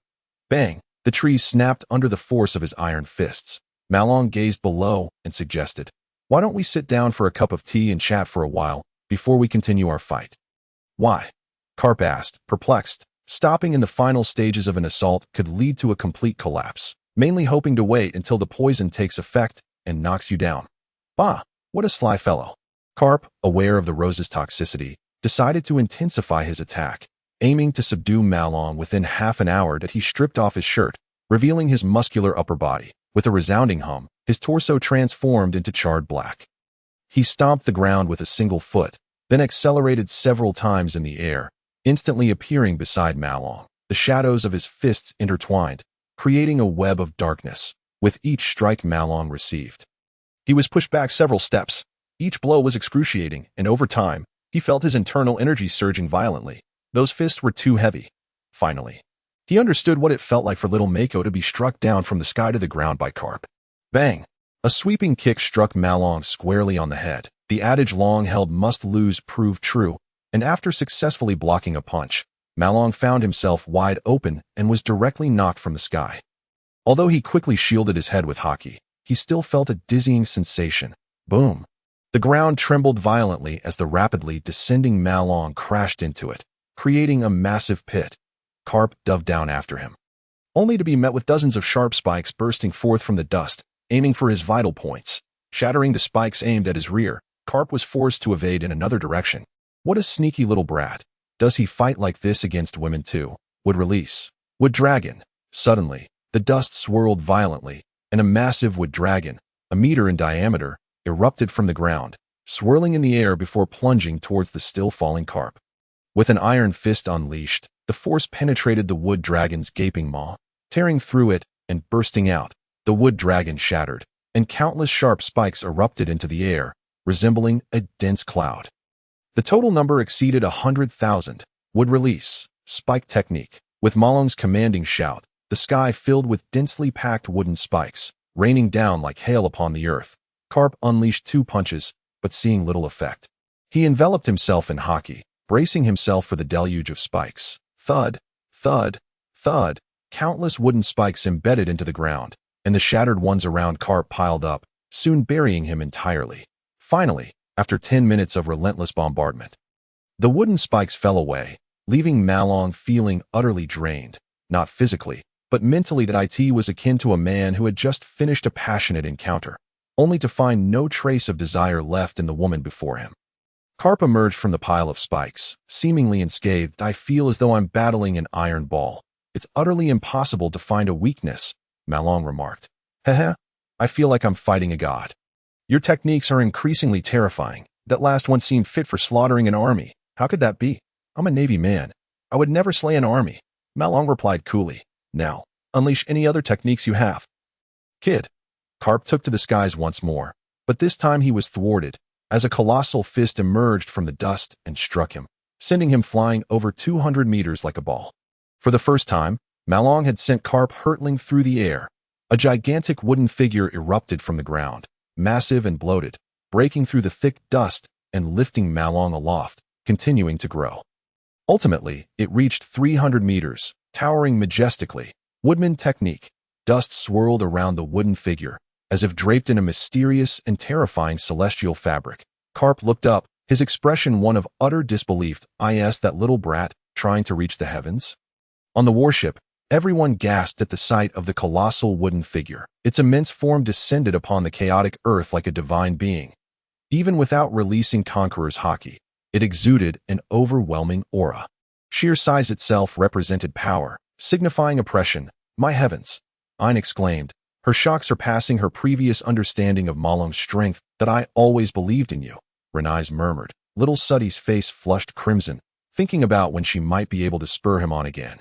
Bang! The trees snapped under the force of his iron fists. Marlin gazed below and suggested, "Why don't we sit down for a cup of tea and chat for a while before we continue our fight?" "Why?" Carp asked, perplexed. Stopping in the final stages of an assault could lead to a complete collapse, mainly hoping to wait until the poison takes effect and knocks you down. Bah! What a sly fellow. Carp, aware of the rose's toxicity, decided to intensify his attack, aiming to subdue Marlin. Within half an hour that he stripped off his shirt, revealing his muscular upper body. With a resounding hum, his torso transformed into charred black. He stomped the ground with a single foot, then accelerated several times in the air, instantly appearing beside Marlin. The shadows of his fists intertwined, creating a web of darkness. With each strike Marlin received, he was pushed back several steps. Each blow was excruciating, and over time, he felt his internal energy surging violently. Those fists were too heavy. Finally, he understood what it felt like for little Mako to be struck down from the sky to the ground by Carp. Bang! A sweeping kick struck Marlin squarely on the head. The adage long held must lose proved true, and after successfully blocking a punch, Marlin found himself wide open and was directly knocked from the sky. Although he quickly shielded his head with hockey, he still felt a dizzying sensation. Boom! The ground trembled violently as the rapidly descending Marlin crashed into it, creating a massive pit. Carp dove down after him, only to be met with dozens of sharp spikes bursting forth from the dust, aiming for his vital points. Shattering the spikes aimed at his rear, Carp was forced to evade in another direction. What a sneaky little brat. Does he fight like this against women too? Would release. Wood dragon. Suddenly, the dust swirled violently, and a massive wood dragon, a meter in diameter, erupted from the ground, swirling in the air before plunging towards the still falling Carp. With an iron fist unleashed, the force penetrated the wood dragon's gaping maw, tearing through it and bursting out. The wood dragon shattered, and countless sharp spikes erupted into the air, resembling a dense cloud. The total number exceeded 100,000. Would release. Spike technique. With Malong's commanding shout, the sky filled with densely packed wooden spikes, raining down like hail upon the earth. Carp unleashed 2 punches, but seeing little effect. He enveloped himself in hockey, bracing himself for the deluge of spikes. Thud, thud, thud. Countless wooden spikes embedded into the ground, and the shattered ones around Carp piled up, soon burying him entirely. Finally, after 10 minutes of relentless bombardment, the wooden spikes fell away, leaving Malong feeling utterly drained, not physically, but mentally. That it was akin to a man who had just finished a passionate encounter, only to find no trace of desire left in the woman before him. Carp emerged from the pile of spikes, seemingly unscathed. I feel as though I'm battling an iron ball. It's utterly impossible to find a weakness, Malong remarked. Heh, I feel like I'm fighting a god. Your techniques are increasingly terrifying. That last one seemed fit for slaughtering an army. How could that be? I'm a Navy man. I would never slay an army, Malong replied coolly. Now, unleash any other techniques you have. Kid. Carp took to the skies once more, but this time he was thwarted, as a colossal fist emerged from the dust and struck him, sending him flying over 200 meters like a ball. For the first time, Malong had sent Carp hurtling through the air. A gigantic wooden figure erupted from the ground, massive and bloated, breaking through the thick dust and lifting Malong aloft, continuing to grow. Ultimately, it reached 300 meters, towering majestically. Woodman technique. Dust swirled around the wooden figure, as if draped in a mysterious and terrifying celestial fabric. Carp looked up, his expression one of utter disbelief. Is that little brat trying to reach the heavens? On the warship, everyone gasped at the sight of the colossal wooden figure. Its immense form descended upon the chaotic earth like a divine being. Even without releasing Conqueror's hockey, it exuded an overwhelming aura. Sheer size itself represented power, signifying oppression. My heavens! Ayn exclaimed, her shock surpassing her previous understanding of Malong's strength. That I always believed in you, Renais murmured. Little Suddy's face flushed crimson, thinking about when she might be able to spur him on again.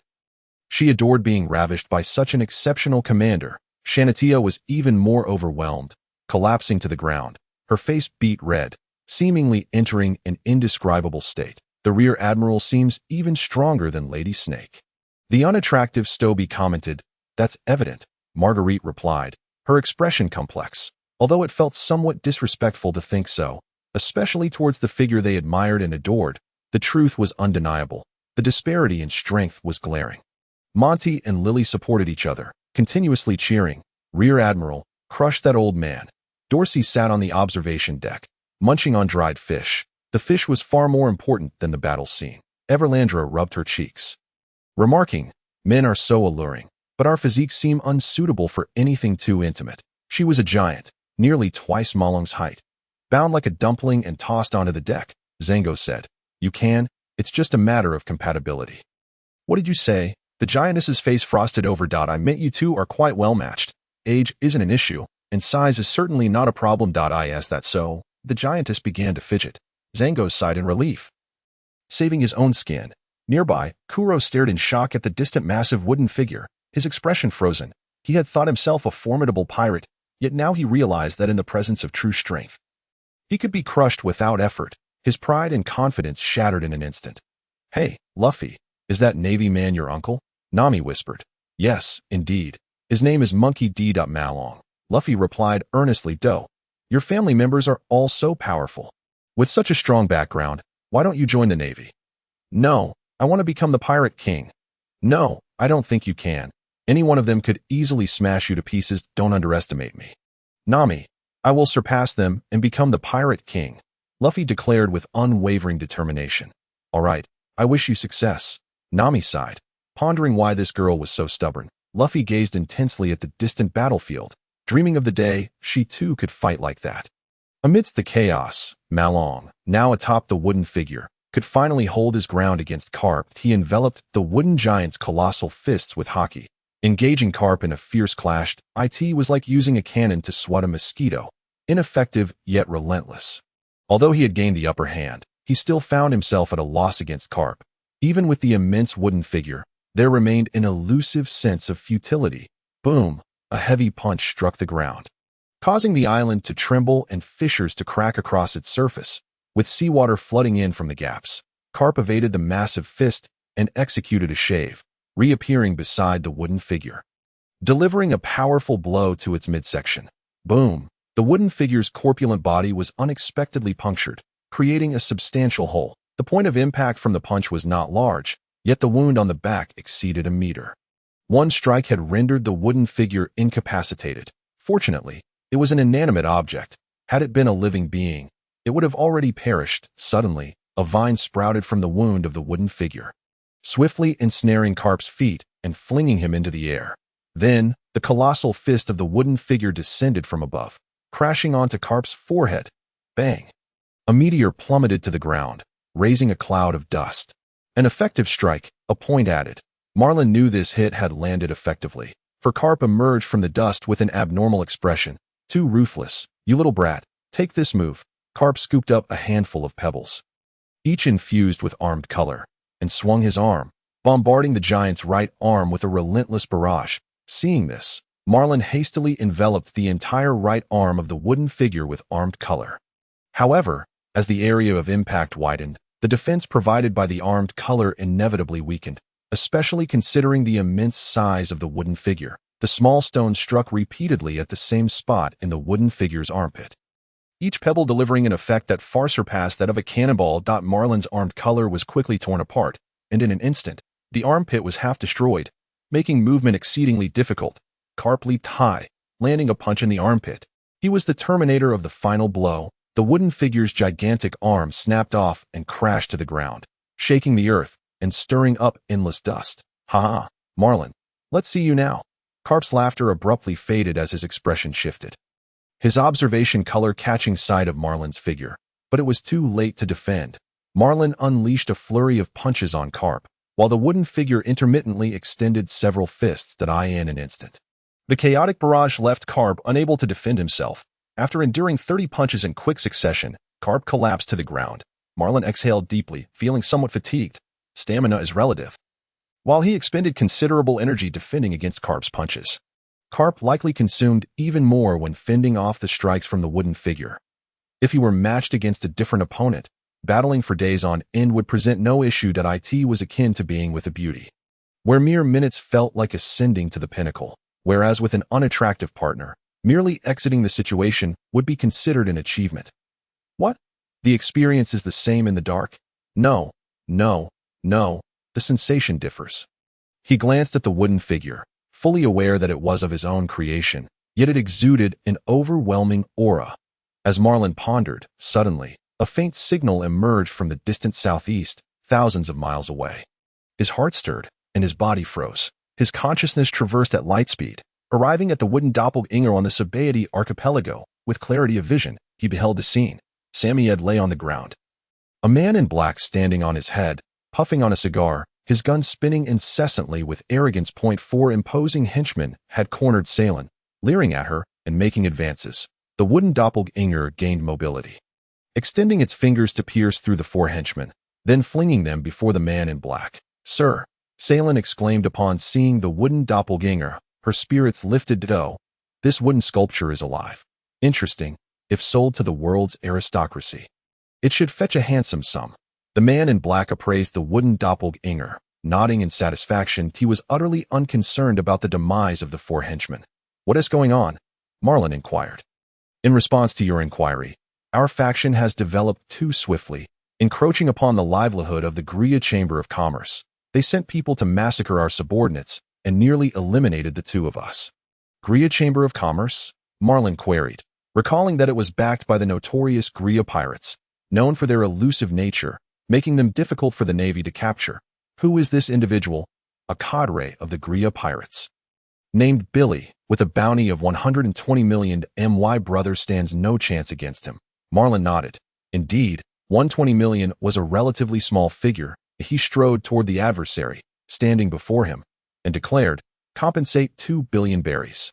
She adored being ravished by such an exceptional commander. Shanatia was even more overwhelmed, collapsing to the ground, her face beet red, seemingly entering an indescribable state. The rear admiral seems even stronger than Lady Snake. The unattractive Stoby commented. That's evident, Marguerite replied, her expression complex, although it felt somewhat disrespectful to think so, especially towards the figure they admired and adored. The truth was undeniable. The disparity in strength was glaring. Monty and Lily supported each other, continuously cheering. Rear Admiral, crush that old man. Dorsey sat on the observation deck, munching on dried fish. The fish was far more important than the battle scene. Everlandra rubbed her cheeks, remarking, men are so alluring, but our physiques seem unsuitable for anything too intimate. She was a giant, nearly twice Malong's height. Bound like a dumpling and tossed onto the deck, Zango said. You can, it's just a matter of compatibility. What did you say? The giantess's face frosted over. I meant you two are quite well matched. Age isn't an issue, and size is certainly not a problem. Is that so? The giantess began to fidget. Zango sighed in relief, saving his own skin. Nearby, Kuro stared in shock at the distant massive wooden figure, his expression frozen. He had thought himself a formidable pirate, yet now he realized that in the presence of true strength, he could be crushed without effort. His pride and confidence shattered in an instant. Hey, Luffy, is that Navy man your uncle? Nami whispered. Yes, indeed. His name is Monkey D. Malong. Luffy replied earnestly. Your family members are all so powerful. With such a strong background, why don't you join the Navy? No, I want to become the Pirate King. No, I don't think you can. Any one of them could easily smash you to pieces. Don't underestimate me. Nami, I will surpass them and become the Pirate King, Luffy declared with unwavering determination. All right, I wish you success. Nami sighed. Pondering why this girl was so stubborn, Luffy gazed intensely at the distant battlefield, dreaming of the day she too could fight like that. Amidst the chaos, Marlin, now atop the wooden figure, could finally hold his ground against Carp. He enveloped the wooden giant's colossal fists with haki. Engaging Carp in a fierce clash, it was like using a cannon to swat a mosquito, ineffective yet relentless. Although he had gained the upper hand, he still found himself at a loss against Carp. Even with the immense wooden figure, there remained an elusive sense of futility. Boom! A heavy punch struck the ground, causing the island to tremble and fissures to crack across its surface. With seawater flooding in from the gaps, Carp evaded the massive fist and executed a shave, reappearing beside the wooden figure, delivering a powerful blow to its midsection. Boom! The wooden figure's corpulent body was unexpectedly punctured, creating a substantial hole. The point of impact from the punch was not large, yet the wound on the back exceeded a meter. One strike had rendered the wooden figure incapacitated. Fortunately, it was an inanimate object. Had it been a living being, it would have already perished. Suddenly, a vine sprouted from the wound of the wooden figure, swiftly ensnaring Carp's feet and flinging him into the air. Then, the colossal fist of the wooden figure descended from above, crashing onto Carp's forehead. Bang! A meteor plummeted to the ground, raising a cloud of dust. An effective strike, a point added. Marlin knew this hit had landed effectively, for Carp emerged from the dust with an abnormal expression. Too ruthless. You little brat. Take this move. Carp scooped up a handful of pebbles, each infused with armed color, and swung his arm, bombarding the giant's right arm with a relentless barrage. Seeing this, Marlin hastily enveloped the entire right arm of the wooden figure with armed color. However, as the area of impact widened, the defense provided by the armed color inevitably weakened, especially considering the immense size of the wooden figure. The small stone struck repeatedly at the same spot in the wooden figure's armpit, each pebble delivering an effect that far surpassed that of a cannonball. Marlin's armed color was quickly torn apart, and in an instant, the armpit was half destroyed, making movement exceedingly difficult. Carp leaped high, landing a punch in the armpit. He was the terminator of the final blow. The wooden figure's gigantic arm snapped off and crashed to the ground, shaking the earth and stirring up endless dust. Ha! Marlin, let's see you now. Carp's laughter abruptly faded as his expression shifted, his observation color catching sight of Marlin's figure. But it was too late to defend. Marlin unleashed a flurry of punches on Carp, while the wooden figure intermittently extended several fists that in an instant. The chaotic barrage left Carp unable to defend himself. After enduring 30 punches in quick succession, Carp collapsed to the ground. Marlin exhaled deeply, feeling somewhat fatigued. Stamina is relative. While he expended considerable energy defending against Carp's punches, Carp likely consumed even more when fending off the strikes from the wooden figure. If he were matched against a different opponent, battling for days on end would present no issue. It was akin to being with a beauty, where mere minutes felt like ascending to the pinnacle, whereas with an unattractive partner, merely exiting the situation would be considered an achievement. What? The experience is the same in the dark? No, no, no. The sensation differs. He glanced at the wooden figure, fully aware that it was of his own creation, yet it exuded an overwhelming aura. As Marlin pondered, suddenly, a faint signal emerged from the distant southeast, thousands of miles away. His heart stirred, and his body froze. His consciousness traversed at light speed, arriving at the wooden doppelganger on the Sabaody archipelago. With clarity of vision, he beheld the scene. Samoyed lay on the ground, a man in black standing on his head, puffing on a cigar, his gun spinning incessantly with arrogance. 4 imposing henchmen had cornered Salin, leering at her and making advances. The wooden doppelganger gained mobility, extending its fingers to pierce through the 4 henchmen, then flinging them before the man in black. "Sir," Salin exclaimed upon seeing the wooden doppelganger, her spirits lifted. "Oh, this wooden sculpture is alive. Interesting. If sold to the world's aristocracy, it should fetch a handsome sum." The man in black appraised the wooden doppelganger, nodding in satisfaction. He was utterly unconcerned about the demise of the 4 henchmen. "What is going on?" Marlin inquired. "In response to your inquiry, our faction has developed too swiftly, encroaching upon the livelihood of the Gria Chamber of Commerce. They sent people to massacre our subordinates and nearly eliminated the 2 of us." "Gria Chamber of Commerce?" Marlin queried, recalling that it was backed by the notorious Gria pirates, known for their elusive nature, making them difficult for the Navy to capture. "Who is this individual?" a cadre of the Gria pirates. Named Billy, with a bounty of 120 million, my brother stands no chance against him. Marlin nodded. Indeed, 120 million was a relatively small figure. He strode toward the adversary, standing before him, and declared, compensate 2 billion berries.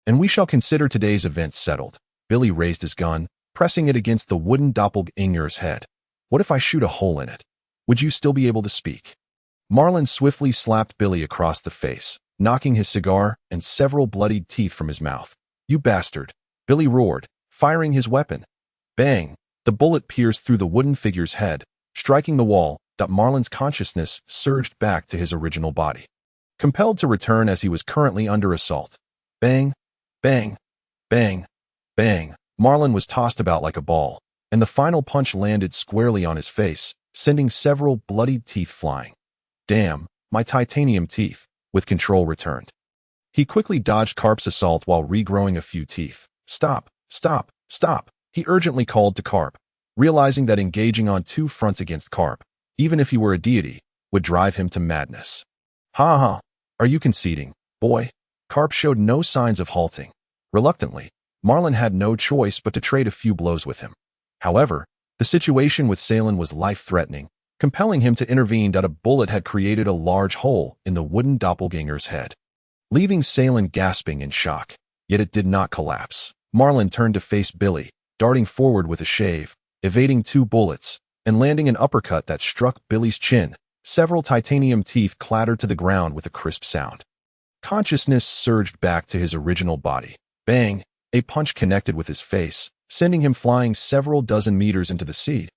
And we shall consider today's events settled. Billy raised his gun, pressing it against the wooden doppelganger's head. What if I shoot a hole in it? Would you still be able to speak? Marlin swiftly slapped Billy across the face, knocking his cigar and several bloodied teeth from his mouth. You bastard! Billy roared, firing his weapon. Bang! The bullet pierced through the wooden figure's head, striking the wall. Marlin's consciousness surged back to his original body, compelled to return as he was currently under assault. Bang! Bang! Bang! Bang! Marlin was tossed about like a ball, and the final punch landed squarely on his face, sending several bloodied teeth flying. Damn, my titanium teeth, with control returned. He quickly dodged Carp's assault while regrowing a few teeth. Stop, stop, stop, he urgently called to Carp, realizing that engaging on two fronts against Carp, even if he were a deity, would drive him to madness. Ha ha, are you conceding, boy? Carp showed no signs of halting. Reluctantly, Marlin had no choice but to trade a few blows with him. However, the situation with Salen was life-threatening, compelling him to intervene. A bullet had created a large hole in the wooden doppelganger's head, leaving Salen gasping in shock. Yet it did not collapse. Marlin turned to face Billy, darting forward with a shave, evading 2 bullets, and landing an uppercut that struck Billy's chin. Several titanium teeth clattered to the ground with a crisp sound. Consciousness surged back to his original body. Bang! A punch connected with his face, sending him flying several dozen meters into the sea.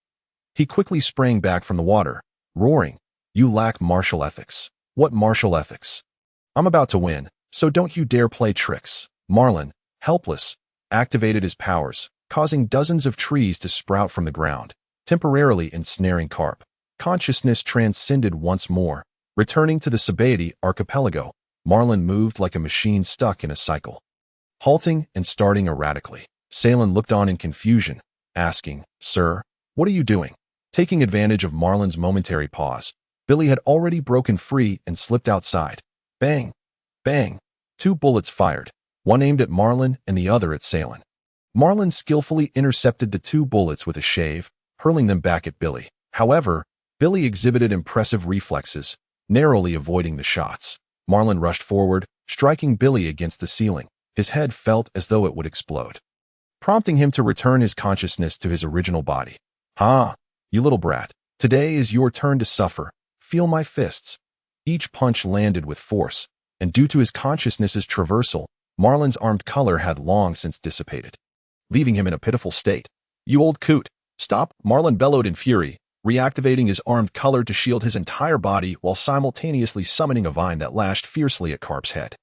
He quickly sprang back from the water, roaring, You lack martial ethics. What martial ethics? I'm about to win, so don't you dare play tricks. Marlin, helpless, activated his powers, causing dozens of trees to sprout from the ground, temporarily ensnaring Carp. Consciousness transcended once more. Returning to the Sabaody archipelago, Marlin moved like a machine stuck in a cycle, halting and starting erratically. Salen looked on in confusion, asking, Sir, what are you doing? Taking advantage of Marlin's momentary pause, Billy had already broken free and slipped outside. Bang! Bang! 2 bullets fired, one aimed at Marlin and the other at Salen. Marlin skillfully intercepted the 2 bullets with a shave, hurling them back at Billy. However, Billy exhibited impressive reflexes, narrowly avoiding the shots. Marlin rushed forward, striking Billy against the ceiling. His head felt as though it would explode, prompting him to return his consciousness to his original body. Ha! You little brat. Today is your turn to suffer. Feel my fists. Each punch landed with force, and due to his consciousness's traversal, Marlin's armed color had long since dissipated, leaving him in a pitiful state. You old coot! Stop! Marlin bellowed in fury, reactivating his armed color to shield his entire body while simultaneously summoning a vine that lashed fiercely at Carp's head.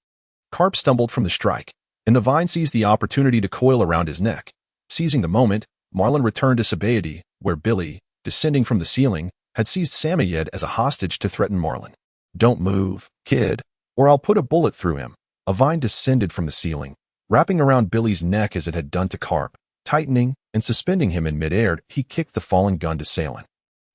Carp stumbled from the strike, and the vine seized the opportunity to coil around his neck. Seizing the moment, Marlin returned to Sabaody, where Billy, descending from the ceiling, had seized Samoyed as a hostage to threaten Marlin. Don't move, kid, or I'll put a bullet through him. A vine descended from the ceiling, wrapping around Billy's neck as it had done to Carp. Tightening and suspending him in midair, he kicked the fallen gun to Salen,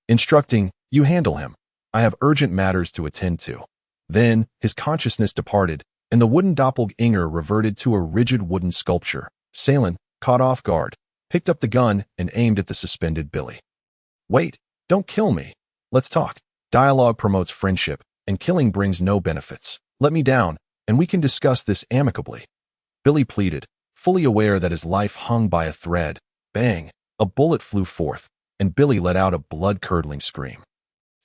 instructing, You handle him. I have urgent matters to attend to. Then, his consciousness departed, and the wooden doppelganger reverted to a rigid wooden sculpture. Salen, caught off guard, picked up the gun and aimed at the suspended Billy. Wait, don't kill me. Let's talk. Dialogue promotes friendship, and killing brings no benefits. Let me down, and we can discuss this amicably. Billy pleaded, fully aware that his life hung by a thread. Bang! A bullet flew forth, and Billy let out a blood-curdling scream.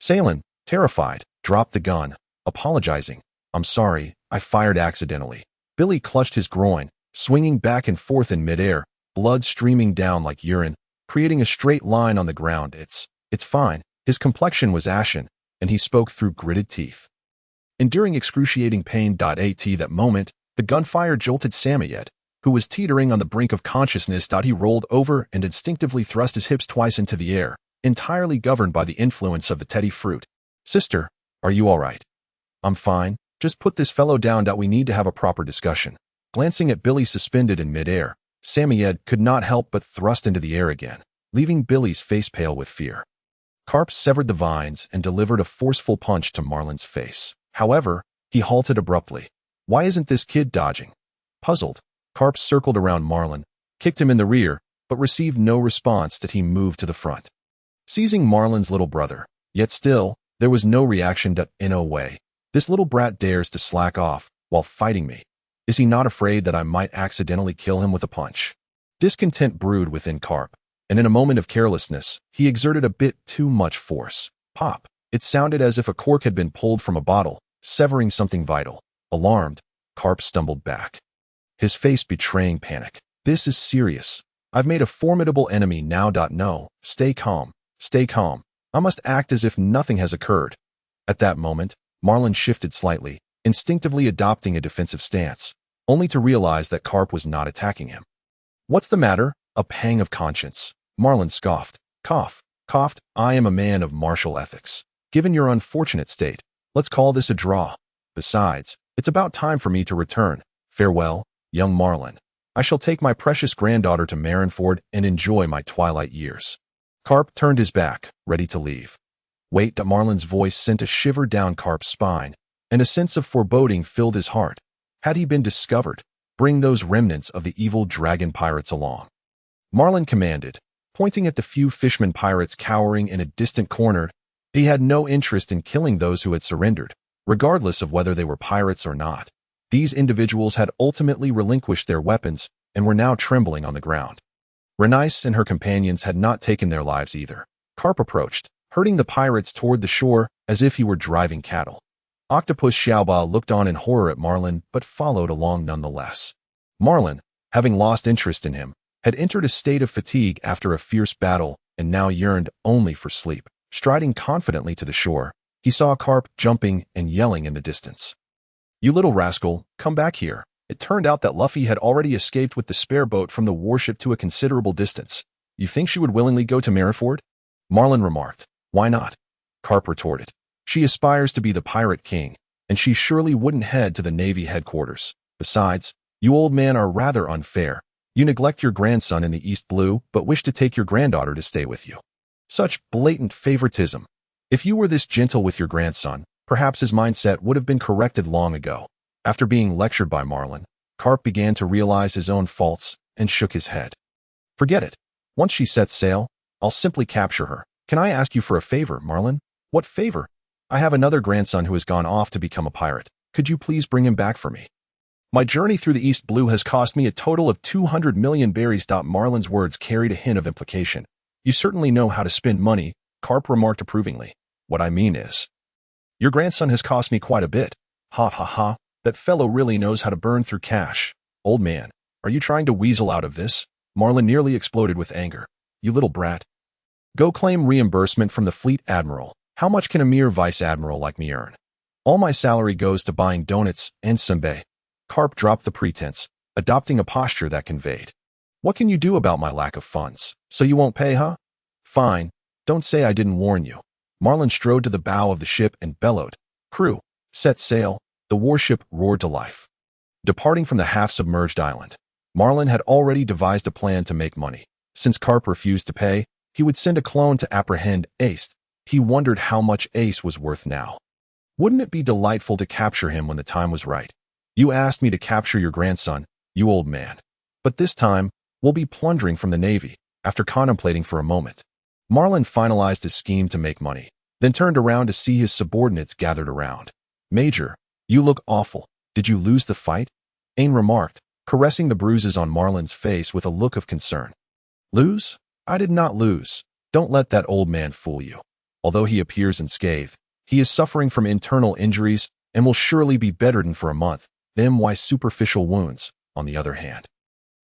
Salen, terrified, dropped the gun, apologizing. I'm sorry, I fired accidentally. Billy clutched his groin, swinging back and forth in midair, blood streaming down like urine, creating a straight line on the ground. It's fine. His complexion was ashen, and he spoke through gritted teeth. Enduring excruciating pain. At that moment, the gunfire jolted Samoyed, who was teetering on the brink of consciousness. He rolled over and instinctively thrust his hips twice into the air, entirely governed by the influence of the teddy fruit. Sister, are you all right? I'm fine. Just put this fellow down. We need to have a proper discussion. Glancing at Billy suspended in midair, Samoyed could not help but thrust into the air again, leaving Billy's face pale with fear. Carp severed the vines and delivered a forceful punch to Marlin's face. However, he halted abruptly. Why isn't this kid dodging? Puzzled, Carp circled around Marlin, kicked him in the rear, but received no response that he moved to the front. Seizing Marlin's little brother, yet still, there was no reaction. In a way, this little brat dares to slack off while fighting me. Is he not afraid that I might accidentally kill him with a punch? Discontent brewed within Carp, and in a moment of carelessness, he exerted a bit too much force. Pop! It sounded as if a cork had been pulled from a bottle, severing something vital. Alarmed, Carp stumbled back, his face betraying panic. This is serious. I've made a formidable enemy now. No, stay calm. Stay calm. I must act as if nothing has occurred. At that moment, Marlin shifted slightly, instinctively adopting a defensive stance, only to realize that Carp was not attacking him. What's the matter? A pang of conscience. Marlin scoffed. Coughed. I am a man of martial ethics. Given your unfortunate state, let's call this a draw. Besides, it's about time for me to return. Farewell, young Marlin. I shall take my precious granddaughter to Marineford and enjoy my twilight years. Carp turned his back, ready to leave. Wait! Marlin's voice sent a shiver down Carp's spine, and a sense of foreboding filled his heart. Had he been discovered? Bring those remnants of the evil dragon pirates along, Marlin commanded, pointing at the few fisherman pirates cowering in a distant corner. He had no interest in killing those who had surrendered, regardless of whether they were pirates or not. These individuals had ultimately relinquished their weapons and were now trembling on the ground. Renice and her companions had not taken their lives either. Carp approached, herding the pirates toward the shore as if he were driving cattle. Octopus Xiaoba looked on in horror at Marlin but followed along nonetheless. Marlin, having lost interest in him, had entered a state of fatigue after a fierce battle and now yearned only for sleep. Striding confidently to the shore, he saw Carp jumping and yelling in the distance. You little rascal, come back here. It turned out that Luffy had already escaped with the spare boat from the warship to a considerable distance. You think she would willingly go to Marineford? Marlin remarked. Why not? Carp retorted. She aspires to be the pirate king, and she surely wouldn't head to the Navy headquarters. Besides, you old men are rather unfair. You neglect your grandson in the East Blue, but wish to take your granddaughter to stay with you. Such blatant favoritism. If you were this gentle with your grandson, perhaps his mindset would have been corrected long ago. After being lectured by Marlin, Carp began to realize his own faults and shook his head. Forget it. Once she sets sail, I'll simply capture her. Can I ask you for a favor, Marlin? What favor? I have another grandson who has gone off to become a pirate. Could you please bring him back for me? My journey through the East Blue has cost me a total of 200 million berries. Marlin's words carried a hint of implication. You certainly know how to spend money, Carp remarked approvingly. What I mean is, your grandson has cost me quite a bit. Ha ha ha, that fellow really knows how to burn through cash. Old man, are you trying to weasel out of this? Marlin nearly exploded with anger. You little brat. Go claim reimbursement from the fleet admiral. How much can a mere vice admiral like me earn? All my salary goes to buying donuts and senbei. Carp dropped the pretense, adopting a posture that conveyed. What can you do about my lack of funds? So you won't pay, huh? Fine. Don't say I didn't warn you. Marlin strode to the bow of the ship and bellowed. Crew, set sail. The warship roared to life. Departing from the half-submerged island, Marlin had already devised a plan to make money. Since Carp refused to pay, he would send a clone to apprehend Ace. He wondered how much Ace was worth now. Wouldn't it be delightful to capture him when the time was right? You asked me to capture your grandson, you old man. But this time, we'll be plundering from the Navy. After contemplating for a moment, Marlin finalized his scheme to make money, then turned around to see his subordinates gathered around. Major, you look awful. Did you lose the fight? Ain remarked, caressing the bruises on Marlin's face with a look of concern. Lose? I did not lose. Don't let that old man fool you. Although he appears unscathed, he is suffering from internal injuries and will surely be bedridden for a month. My superficial wounds, on the other hand,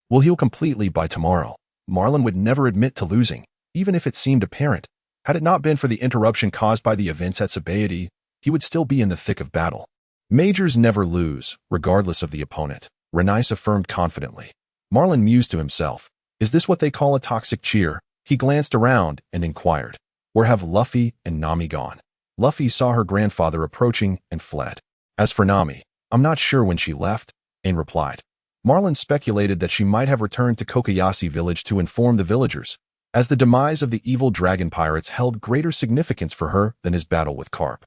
will heal completely by tomorrow. Marlin would never admit to losing, even if it seemed apparent. Had it not been for the interruption caused by the events at Sabaody, he would still be in the thick of battle. Majors never lose, regardless of the opponent, Renice affirmed confidently. Marlin mused to himself. Is this what they call a toxic cheer? He glanced around and inquired. Where have Luffy and Nami gone? Luffy saw her grandfather approaching and fled. As for Nami, I'm not sure when she left, Ain replied. Marlin speculated that she might have returned to Kokoyashi village to inform the villagers, as the demise of the evil dragon pirates held greater significance for her than his battle with Carp.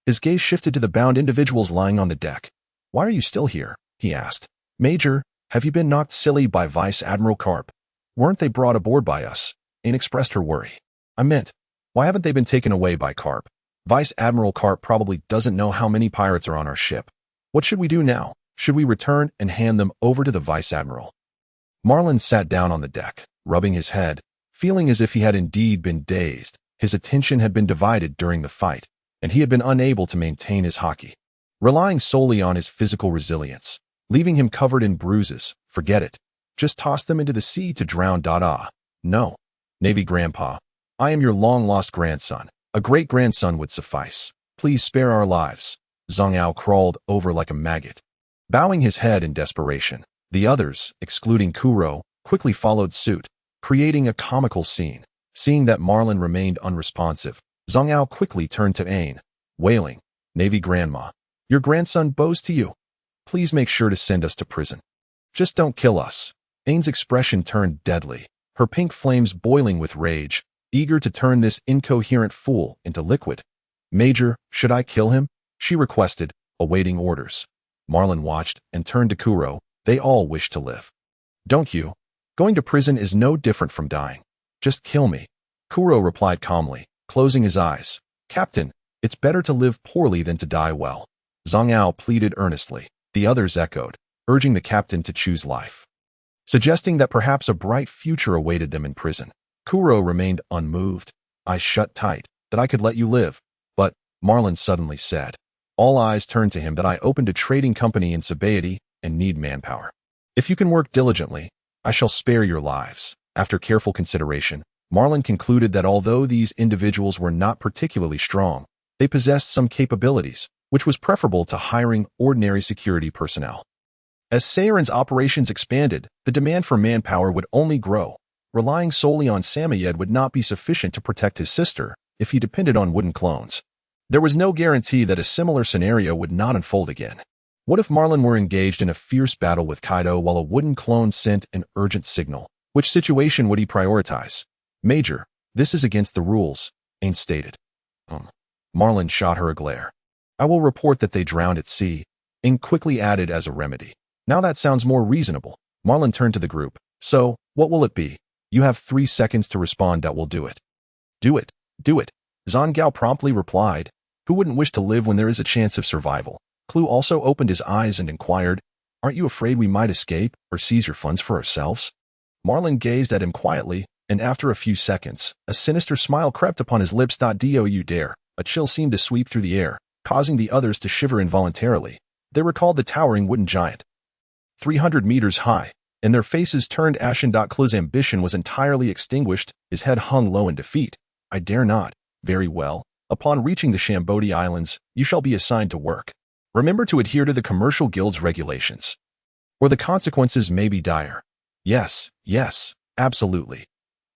His gaze shifted to the bound individuals lying on the deck. "Why are you still here?" he asked. "Major, have you been knocked silly by Vice Admiral Karp? Weren't they brought aboard by us?" Ain expressed her worry. "I meant, why haven't they been taken away by Karp? Vice Admiral Karp probably doesn't know how many pirates are on our ship. What should we do now? Should we return and hand them over to the Vice Admiral?" Marlin sat down on the deck, rubbing his head, feeling as if he had indeed been dazed. His attention had been divided during the fight, and he had been unable to maintain his hockey. Relying solely on his physical resilience, leaving him covered in bruises, forget it. Just toss them into the sea to drown. No, Navy Grandpa, I am your long-lost grandson. A great-grandson would suffice. Please spare our lives. Zhang Ao crawled over like a maggot, bowing his head in desperation. The others, excluding Kuro, quickly followed suit, creating a comical scene. Seeing that Marlin remained unresponsive, Zhang Ao quickly turned to Ain, wailing, "Navy Grandma, your grandson bows to you. Please make sure to send us to prison. Just don't kill us." Ain's expression turned deadly, her pink flames boiling with rage, eager to turn this incoherent fool into liquid. "Major, should I kill him?" she requested, awaiting orders. Marlin watched and turned to Kuro. They all wish to live. "Don't you? Going to prison is no different from dying. Just kill me." Kuro replied calmly, closing his eyes. "Captain, it's better to live poorly than to die well." Zhang Ao pleaded earnestly. The others echoed, urging the captain to choose life, suggesting that perhaps a bright future awaited them in prison. Kuro remained unmoved, eyes shut tight, "That I could let you live. But," Marlin suddenly said. All eyes turned to him. "That I opened a trading company in Sabaody and need manpower. If you can work diligently, I shall spare your lives." After careful consideration, Marlin concluded that although these individuals were not particularly strong, they possessed some capabilities, which was preferable to hiring ordinary security personnel. As Saren's operations expanded, the demand for manpower would only grow. Relying solely on Samoyed would not be sufficient to protect his sister if he depended on wooden clones. There was no guarantee that a similar scenario would not unfold again. What if Marlin were engaged in a fierce battle with Kaido while a wooden clone sent an urgent signal? Which situation would he prioritize? "Major, this is against the rules," Ain stated. Marlin shot her a glare. "I will report that they drowned at sea," Ain quickly added as a remedy. "Now that sounds more reasonable." Marlin turned to the group. "So, what will it be? You have 3 seconds to respond. That will do it." "Do it. Do it," Zhang Gao promptly replied. Who wouldn't wish to live when there is a chance of survival? Clue also opened his eyes and inquired, "Aren't you afraid we might escape or seize your funds for ourselves?" Marlin gazed at him quietly, and after a few seconds, a sinister smile crept upon his lips. "Do you dare?" A chill seemed to sweep through the air, causing the others to shiver involuntarily. They recalled the towering wooden giant, 300 meters high, and their faces turned ashen. Clue's ambition was entirely extinguished. His head hung low in defeat. "I dare not." "Very well. Upon reaching the Shambodi Islands, you shall be assigned to work. Remember to adhere to the Commercial Guild's regulations, or the consequences may be dire." Yes, absolutely."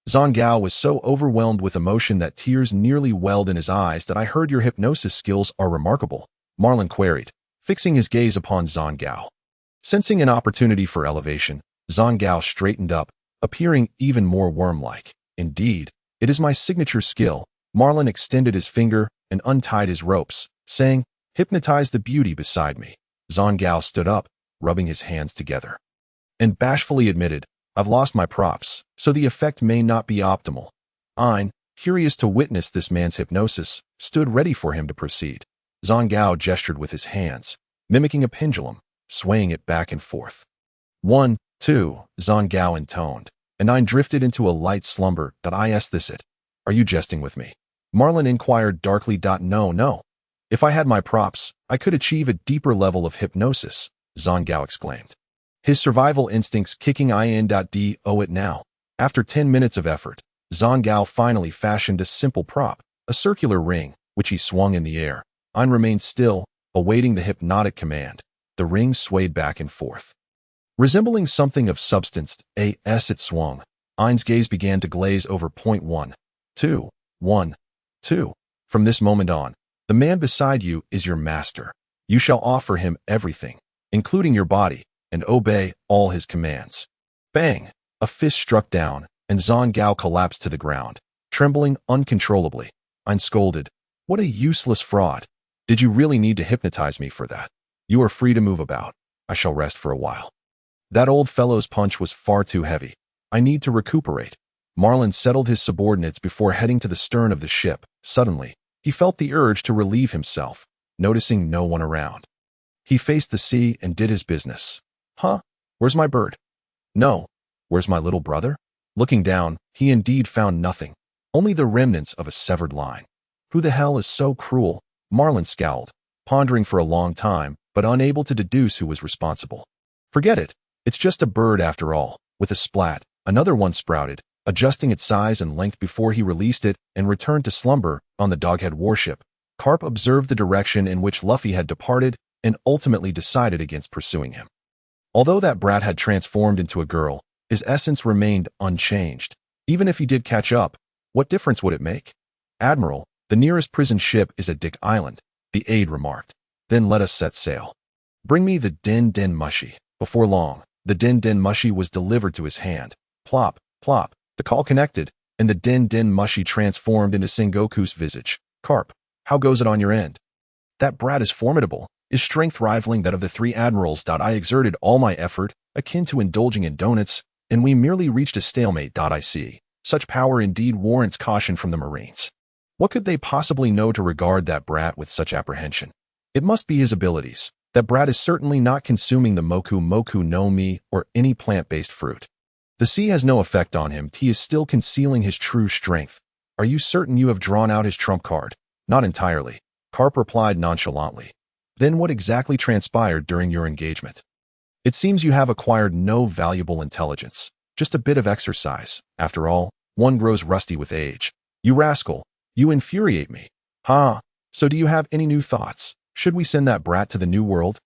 Zhang Gao was so overwhelmed with emotion that tears nearly welled in his eyes. "That I heard your hypnosis skills are remarkable," Marlin queried, fixing his gaze upon Zhang Gao. Sensing an opportunity for elevation, Zhang Gao straightened up, appearing even more worm-like. "Indeed, it is my signature skill." Marlin extended his finger and untied his ropes, saying, "Hypnotize the beauty beside me." Zhang Gao stood up, rubbing his hands together, and bashfully admitted, "I've lost my props, so the effect may not be optimal." Ain, curious to witness this man's hypnosis, stood ready for him to proceed. Zhang Gao gestured with his hands, mimicking a pendulum, swaying it back and forth. 1, 2, Zhang Gao intoned, and Ain drifted into a light slumber. "Is this it? Are you jesting with me?" Marlin inquired darkly. No. If I had my props, I could achieve a deeper level of hypnosis," Zhang Gao exclaimed, his survival instincts kicking in. Do it now. After 10 minutes of effort, Zhang Gao finally fashioned a simple prop, a circular ring, which he swung in the air. Ain remained still, awaiting the hypnotic command. The ring swayed back and forth, resembling something of substance. As it swung, Ain's gaze began to glaze over. 1, 2, 1, 2. From this moment on, the man beside you is your master. You shall offer him everything, including your body, and obey all his commands. Bang! A fist struck down, and Zhang Gao collapsed to the ground, trembling uncontrollably. Ain scolded, "What a useless fraud. Did you really need to hypnotize me for that? You are free to move about. I shall rest for a while. That old fellow's punch was far too heavy. I need to recuperate. Marlin settled his subordinates before heading to the stern of the ship. Suddenly, he felt the urge to relieve himself, noticing no one around. He faced the sea and did his business. Huh? Where's my bird? No. Where's my little brother? Looking down, he indeed found nothing, only the remnants of a severed line. Who the hell is so cruel? Marlin scowled, pondering for a long time, but unable to deduce who was responsible. Forget it. It's just a bird after all. With a splat, another one sprouted, adjusting its size and length before he released it and returned to slumber on the Doghead warship. Carp observed the direction in which Luffy had departed and ultimately decided against pursuing him. Although that brat had transformed into a girl, his essence remained unchanged. Even if he did catch up, what difference would it make? Admiral, the nearest prison ship is at Dick Island, the aide remarked. Then let us set sail. Bring me the Din Din Mushi. Before long, the Din Din Mushi was delivered to his hand. Plop, plop, the call connected, and the Din Din Mushi transformed into Sengoku's visage. Carp, how goes it on your end? That brat is formidable. His strength rivaling that of the three admirals. I exerted all my effort, akin to indulging in donuts, and we merely reached a stalemate. I see. Such power indeed warrants caution from the Marines. What could they possibly know to regard that brat with such apprehension? It must be his abilities. That brat is certainly not consuming the Moku Moku no Mi or any plant-based fruit. The sea has no effect on him. He is still concealing his true strength. Are you certain you have drawn out his trump card? Not entirely. Carp replied nonchalantly. Then what exactly transpired during your engagement? It seems you have acquired no valuable intelligence. Just a bit of exercise. After all, one grows rusty with age. You rascal. You infuriate me. Ha! So do you have any new thoughts? Should we send that brat to the New World?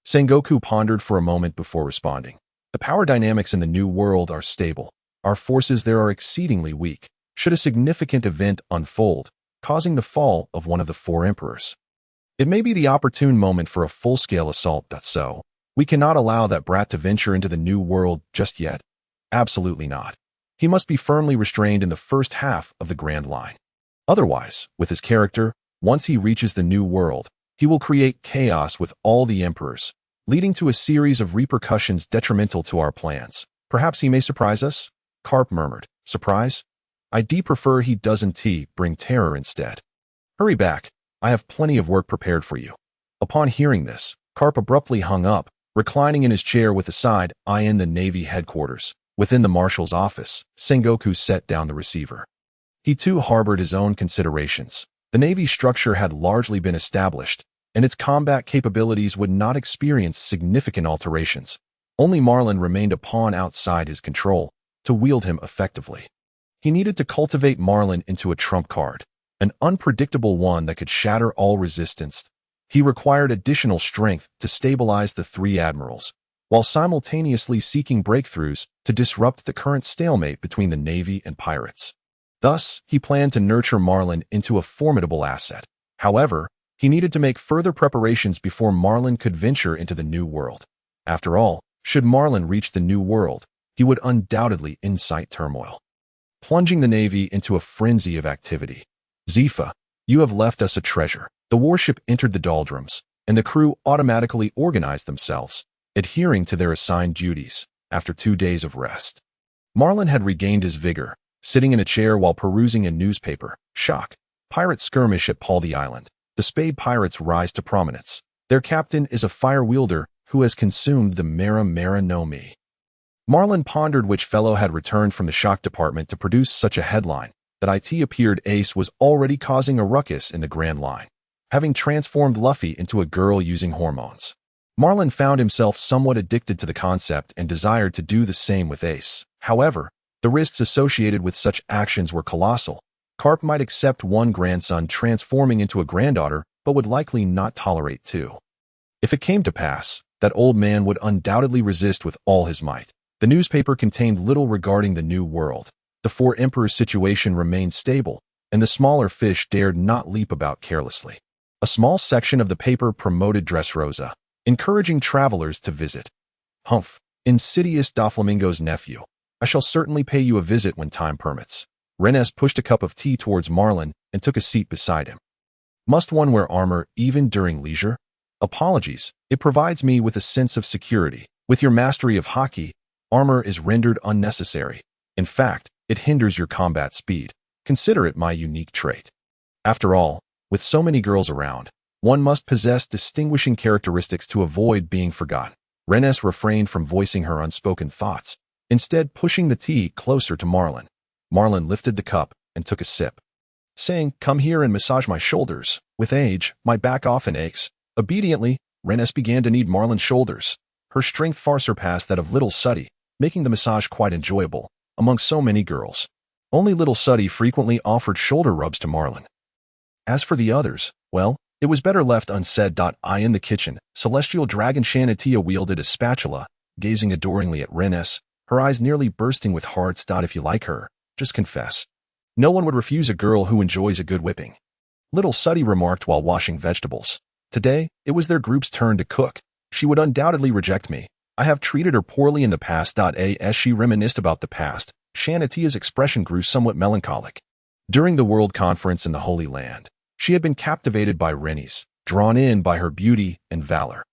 Sengoku pondered for a moment before responding. The power dynamics in the New World are stable. Our forces there are exceedingly weak. Should a significant event unfold, causing the fall of one of the four emperors, it may be the opportune moment for a full-scale assault. So, we cannot allow that brat to venture into the New World just yet. Absolutely not. He must be firmly restrained in the first half of the Grand Line. Otherwise, with his character, once he reaches the New World, he will create chaos with all the emperors, leading to a series of repercussions detrimental to our plans. Perhaps he may surprise us? Carp murmured. Surprise? I'd prefer he doesn't bring terror instead. Hurry back. I have plenty of work prepared for you. Upon hearing this, Carp abruptly hung up, reclining in his chair with a side eye in the Navy headquarters. Within the marshal's office, Sengoku set down the receiver. He too harbored his own considerations. The Navy's structure had largely been established, and its combat capabilities would not experience significant alterations. Only Marlin remained a pawn outside his control, to wield him effectively. He needed to cultivate Marlin into a trump card, an unpredictable one that could shatter all resistance. He required additional strength to stabilize the three admirals, while simultaneously seeking breakthroughs to disrupt the current stalemate between the Navy and pirates. Thus, he planned to nurture Marlin into a formidable asset. However, he needed to make further preparations before Marlin could venture into the New World. After all, should Marlin reach the New World, he would undoubtedly incite turmoil, plunging the Navy into a frenzy of activity. Zefa, you have left us a treasure. The warship entered the doldrums, and the crew automatically organized themselves, adhering to their assigned duties. After 2 days of rest, Marlin had regained his vigor, sitting in a chair while perusing a newspaper. Shock. Pirate skirmish at Paldi Island. The Spade Pirates rise to prominence. Their captain is a fire wielder who has consumed the Mera Mera no Mi. Marlin pondered which fellow had returned from the shock department to produce such a headline. That it appeared Ace was already causing a ruckus in the Grand Line, having transformed Luffy into a girl using hormones. Marlin found himself somewhat addicted to the concept and desired to do the same with Ace. However, the risks associated with such actions were colossal. Carp might accept one grandson transforming into a granddaughter, but would likely not tolerate two. If it came to pass, that old man would undoubtedly resist with all his might. The newspaper contained little regarding the New World. The four emperors' situation remained stable, and the smaller fish dared not leap about carelessly. A small section of the paper promoted Dressrosa, encouraging travelers to visit. Humph, insidious Doflamingo's nephew. I shall certainly pay you a visit when time permits. Rennes pushed a cup of tea towards Marlin and took a seat beside him. Must one wear armor even during leisure? Apologies, it provides me with a sense of security. With your mastery of hockey, armor is rendered unnecessary. In fact, it hinders your combat speed. Consider it my unique trait. After all, with so many girls around, one must possess distinguishing characteristics to avoid being forgotten. Reness refrained from voicing her unspoken thoughts, instead pushing the tea closer to Marlin. Marlin lifted the cup and took a sip, saying, "Come here and massage my shoulders. With age, my back often aches." Obediently, Reness began to knead Marlin's shoulders. Her strength far surpassed that of little Suddy, making the massage quite enjoyable. Among so many girls, only little Suddy frequently offered shoulder rubs to Marlin. As for the others, well, it was better left unsaid. In the kitchen, celestial dragon Shanatia wielded a spatula, gazing adoringly at Reness, her eyes nearly bursting with hearts. If you like her, just confess. No one would refuse a girl who enjoys a good whipping. Little Suddy remarked while washing vegetables. Today, it was their group's turn to cook. She would undoubtedly reject me. I have treated her poorly in the past. As she reminisced about the past, Shanatia's expression grew somewhat melancholic. During the World Conference in the Holy Land, she had been captivated by Rennies, drawn in by her beauty and valor.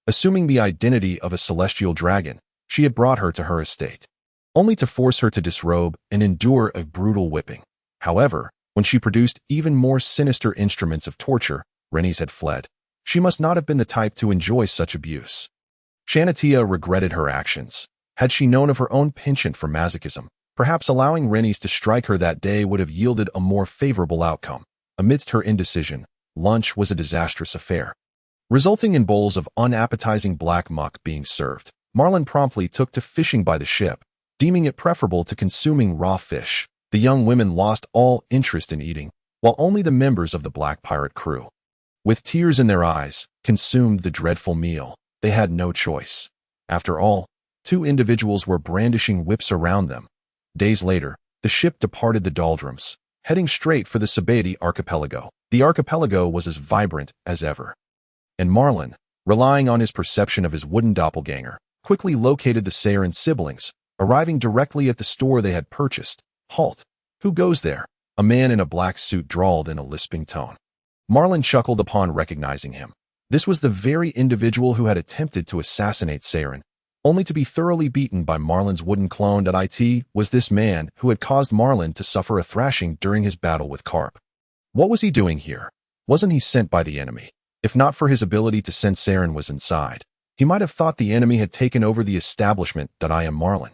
Assuming the identity of a celestial dragon, she had brought her to her estate, only to force her to disrobe and endure a brutal whipping. However, when she produced even more sinister instruments of torture, Rennies had fled. She must not have been the type to enjoy such abuse. Shanatia regretted her actions. Had she known of her own penchant for masochism, perhaps allowing Rennies to strike her that day would have yielded a more favorable outcome. Amidst her indecision, lunch was a disastrous affair, resulting in bowls of unappetizing black muck being served. Marlin promptly took to fishing by the ship, deeming it preferable to consuming raw fish. The young women lost all interest in eating, while only the members of the Black Pirate crew, with tears in their eyes, consumed the dreadful meal. They had no choice. After all, two individuals were brandishing whips around them. Days later, the ship departed the doldrums, heading straight for the Sabeti archipelago. The archipelago was as vibrant as ever, and Marlin, relying on his perception of his wooden doppelganger, quickly located the Saren siblings, arriving directly at the store they had purchased. "Halt! Who goes there?" a man in a black suit drawled in a lisping tone. Marlin chuckled upon recognizing him. This was the very individual who had attempted to assassinate Saren, only to be thoroughly beaten by Marlin's wooden clone. It was this man who had caused Marlin to suffer a thrashing during his battle with Carp. What was he doing here? Wasn't he sent by the enemy? If not for his ability to sense Saren was inside, he might have thought the enemy had taken over the establishment. "I am Marlin,"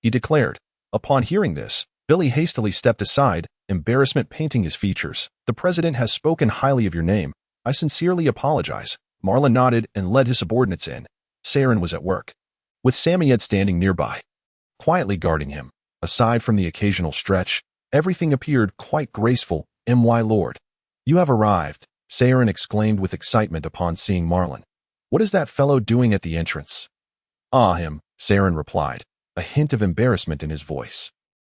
he declared. Upon hearing this, Billy hastily stepped aside, embarrassment painting his features. "The president has spoken highly of your name. I sincerely apologize." Marlin nodded and led his subordinates in. Saren was at work, with Samoyed standing nearby, quietly guarding him. Aside from the occasional stretch, everything appeared quite graceful. "My lord, you have arrived," Saren exclaimed with excitement upon seeing Marlin. "What is that fellow doing at the entrance?" Him," Saren replied, a hint of embarrassment in his voice.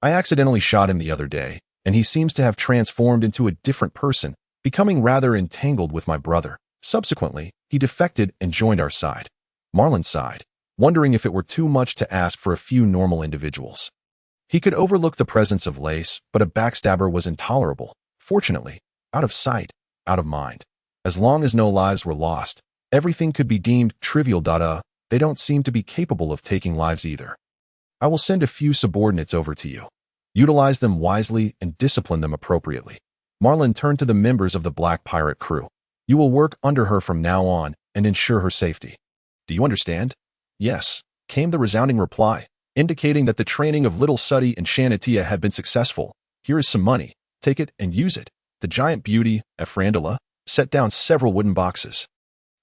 "I accidentally shot him the other day, and he seems to have transformed into a different person, becoming rather entangled with my brother. Subsequently, he defected and joined our side." Marlin sighed, wondering if it were too much to ask for a few normal individuals. He could overlook the presence of Lace, but a backstabber was intolerable. Fortunately, out of sight, out of mind. As long as no lives were lost, everything could be deemed trivial. They don't seem to be capable of taking lives either. I will send a few subordinates over to you. Utilize them wisely and discipline them appropriately. Marlin turned to the members of the Black Pirate crew. "You will work under her from now on and ensure her safety. Do you understand?" "Yes," came the resounding reply, indicating that the training of Little Suddy and Shanatia had been successful. "Here is some money. Take it and use it." The giant beauty, Efrandila, set down several wooden boxes.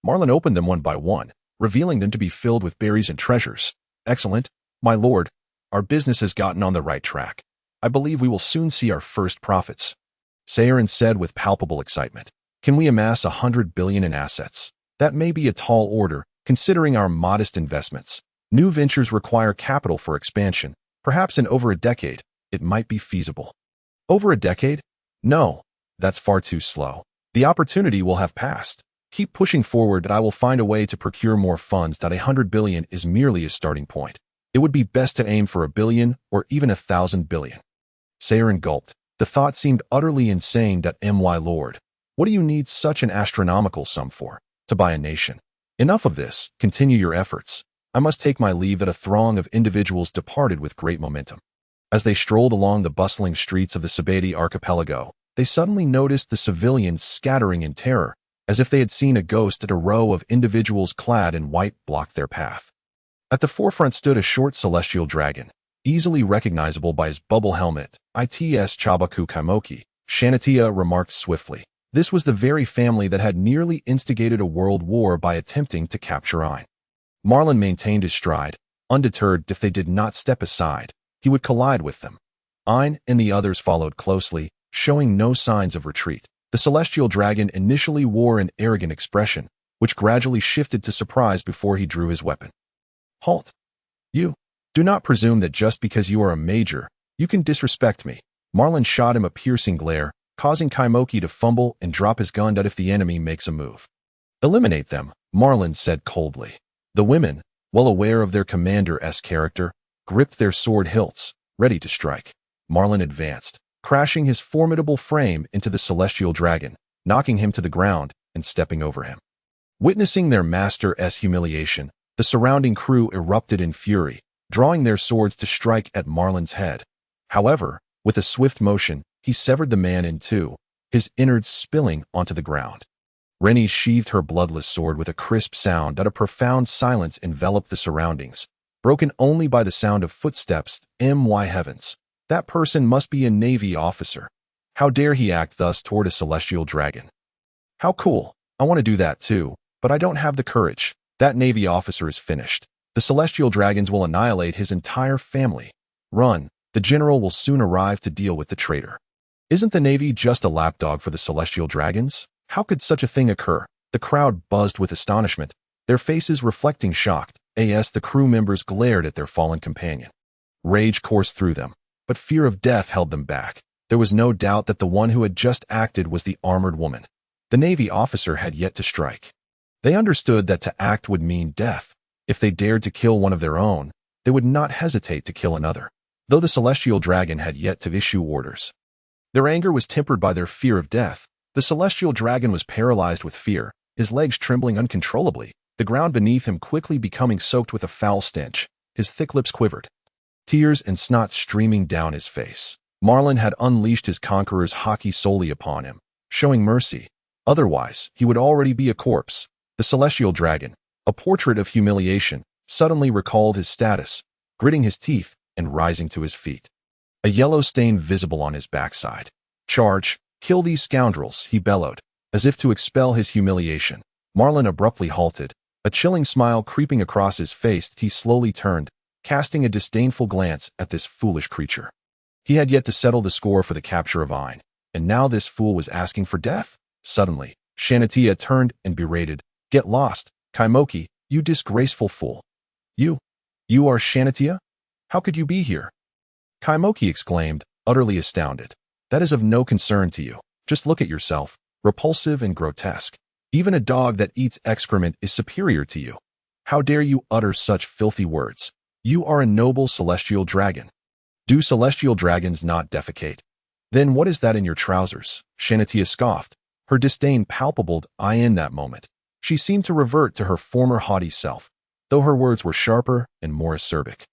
Marlin opened them one by one, revealing them to be filled with berries and treasures. "Excellent, my lord. Our business has gotten on the right track. I believe we will soon see our first profits," Saren said with palpable excitement. "Can we amass 100 billion in assets? That may be a tall order, considering our modest investments. New ventures require capital for expansion. Perhaps in over a decade, it might be feasible." "Over a decade? No, that's far too slow. The opportunity will have passed. Keep pushing forward and I will find a way to procure more funds. 100 billion is merely a starting point. It would be best to aim for 1 billion or even 1,000 billion. Saren gulped. The thought seemed utterly insane. "My lord, What do you need such an astronomical sum for? To buy a nation? Enough of this. Continue your efforts. I must take my leave that a throng of individuals departed with great momentum. As they strolled along the bustling streets of the Sabati archipelago, they suddenly noticed the civilians scattering in terror, as if they had seen a ghost. At a row of individuals clad in white blocked their path. At the forefront stood a short celestial dragon, easily recognizable by his bubble helmet. "Its Chabaku Kaimoki," Shanatia remarked swiftly. This was the very family that had nearly instigated a world war by attempting to capture Ein. Marlin maintained his stride, undeterred. If they did not step aside, he would collide with them. Ein and the others followed closely, showing no signs of retreat. The celestial dragon initially wore an arrogant expression, which gradually shifted to surprise before he drew his weapon. "Halt! You! Do not presume that just because you are a major, you can disrespect me." Marlin shot him a piercing glare, causing Kaimoki to fumble and drop his gun. "If the enemy makes a move, eliminate them," Marlin said coldly. The women, well aware of their commander's character, gripped their sword hilts, ready to strike. Marlin advanced, crashing his formidable frame into the celestial dragon, knocking him to the ground and stepping over him. Witnessing their master's humiliation, the surrounding crew erupted in fury, drawing their swords to strike at Marlin's head. However, with a swift motion, he severed the man in two, his innards spilling onto the ground. Rennie sheathed her bloodless sword with a crisp sound. A profound silence enveloped the surroundings, broken only by the sound of footsteps. My heavens! That person must be a Navy officer. How dare he act thus toward a celestial dragon? How cool! I want to do that too, but I don't have the courage. That Navy officer is finished. The celestial dragons will annihilate his entire family. Run! The general will soon arrive to deal with the traitor. Isn't the Navy just a lapdog for the celestial dragons? How could such a thing occur? The crowd buzzed with astonishment, their faces reflecting shock. The crew members glared at their fallen companion. Rage coursed through them, but fear of death held them back. There was no doubt that the one who had just acted was the armored woman. The Navy officer had yet to strike. They understood that to act would mean death. If they dared to kill one of their own, they would not hesitate to kill another, though the celestial dragon had yet to issue orders. Their anger was tempered by their fear of death. The celestial dragon was paralyzed with fear, his legs trembling uncontrollably, the ground beneath him quickly becoming soaked with a foul stench. His thick lips quivered, tears and snot streaming down his face. Marlin had unleashed his conqueror's haki solely upon him, showing mercy. Otherwise, he would already be a corpse. The celestial dragon, a portrait of humiliation, suddenly recalled his status, gritting his teeth and rising to his feet. A yellow stain visible on his backside. "Charge! Kill these scoundrels," he bellowed, as if to expel his humiliation. Marlin abruptly halted, a chilling smile creeping across his face. He slowly turned, casting a disdainful glance at this foolish creature. He had yet to settle the score for the capture of Ein, and now this fool was asking for death? Suddenly, Shanatia turned and berated, "Get lost, Kaimoki, you disgraceful fool. You are Shanatia? How could you be here?" Kaimoki exclaimed, utterly astounded. "That is of no concern to you. Just look at yourself, repulsive and grotesque. Even a dog that eats excrement is superior to you. How dare you utter such filthy words? You are a noble celestial dragon. Do celestial dragons not defecate? Then what is that in your trousers?" Shanatia scoffed, her disdain palpable. In that moment, she seemed to revert to her former haughty self, though her words were sharper and more acerbic,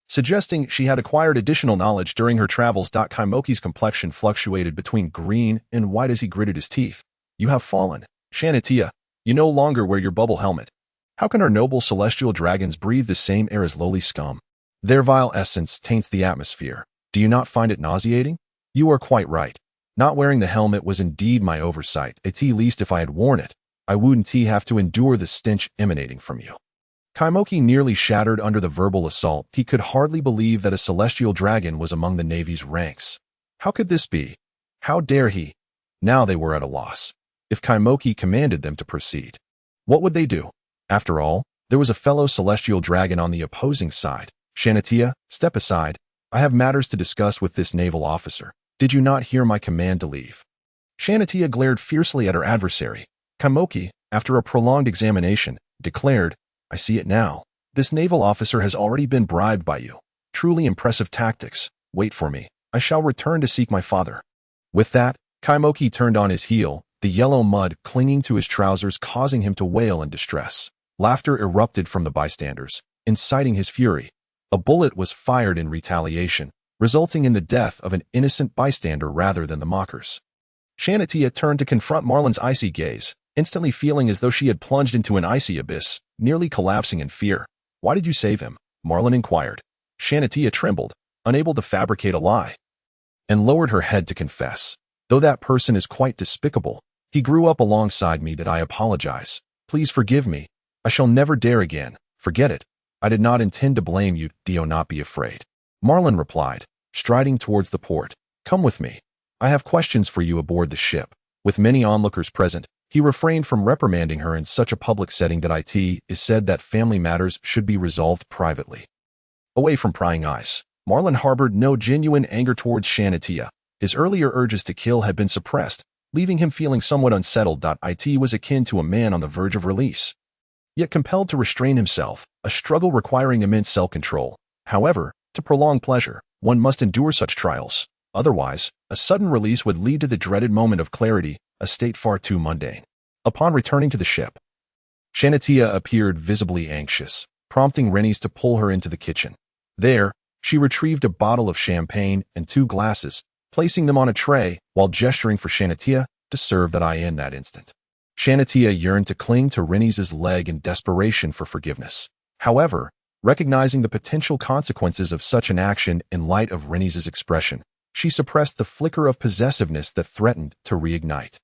suggesting she had acquired additional knowledge during her travels. Kaimoki's complexion fluctuated between green and white as he gritted his teeth. "You have fallen, Shanatia. You no longer wear your bubble helmet. How can our noble celestial dragons breathe the same air as lowly scum? Their vile essence taints the atmosphere. Do you not find it nauseating? You are quite right. Not wearing the helmet was indeed my oversight. At least if I had worn it, I wouldn't have to endure the stench emanating from you." Kaimoki nearly shattered under the verbal assault. He could hardly believe that a celestial dragon was among the Navy's ranks. How could this be? How dare he? Now they were at a loss. If Kaimoki commanded them to proceed, what would they do? After all, there was a fellow celestial dragon on the opposing side. "Shanatia, step aside. I have matters to discuss with this naval officer. Did you not hear my command to leave?" Shanatia glared fiercely at her adversary. Kaimoki, after a prolonged examination, declared, "I see it now. This naval officer has already been bribed by you. Truly impressive tactics. Wait for me. I shall return to seek my father." With that, Kaimoki turned on his heel. the yellow mud clinging to his trousers causing him to wail in distress. Laughter erupted from the bystanders, inciting his fury. A bullet was fired in retaliation, resulting in the death of an innocent bystander rather than the mockers. Shanatia turned to confront Marlin's icy gaze, instantly feeling as though she had plunged into an icy abyss, nearly collapsing in fear. "Why did you save him?" Marlin inquired. Shanatia trembled, unable to fabricate a lie, and lowered her head to confess. "Though that person is quite despicable, he grew up alongside me. Did I apologize? Please forgive me. I shall never dare again. Forget it. I did not intend to blame you. Do not be afraid," Marlin replied, striding towards the port. "Come with me. I have questions for you aboard the ship." With many onlookers present, he refrained from reprimanding her in such a public setting that it is said that family matters should be resolved privately. Away from prying eyes, Marlin harbored no genuine anger towards Shanatia. His earlier urges to kill had been suppressed, leaving him feeling somewhat unsettled. It was akin to a man on the verge of release, yet compelled to restrain himself, a struggle requiring immense self-control. However, to prolong pleasure, one must endure such trials. Otherwise, a sudden release would lead to the dreaded moment of clarity, a state far too mundane. Upon returning to the ship, Shanatia appeared visibly anxious, prompting Rennies to pull her into the kitchen. There, she retrieved a bottle of champagne and 2 glasses, placing them on a tray while gesturing for Shanatia to serve in that instant. Shanatia yearned to cling to Rennies' leg in desperation for forgiveness. However, recognizing the potential consequences of such an action in light of Rennies' expression, she suppressed the flicker of possessiveness that threatened to reignite.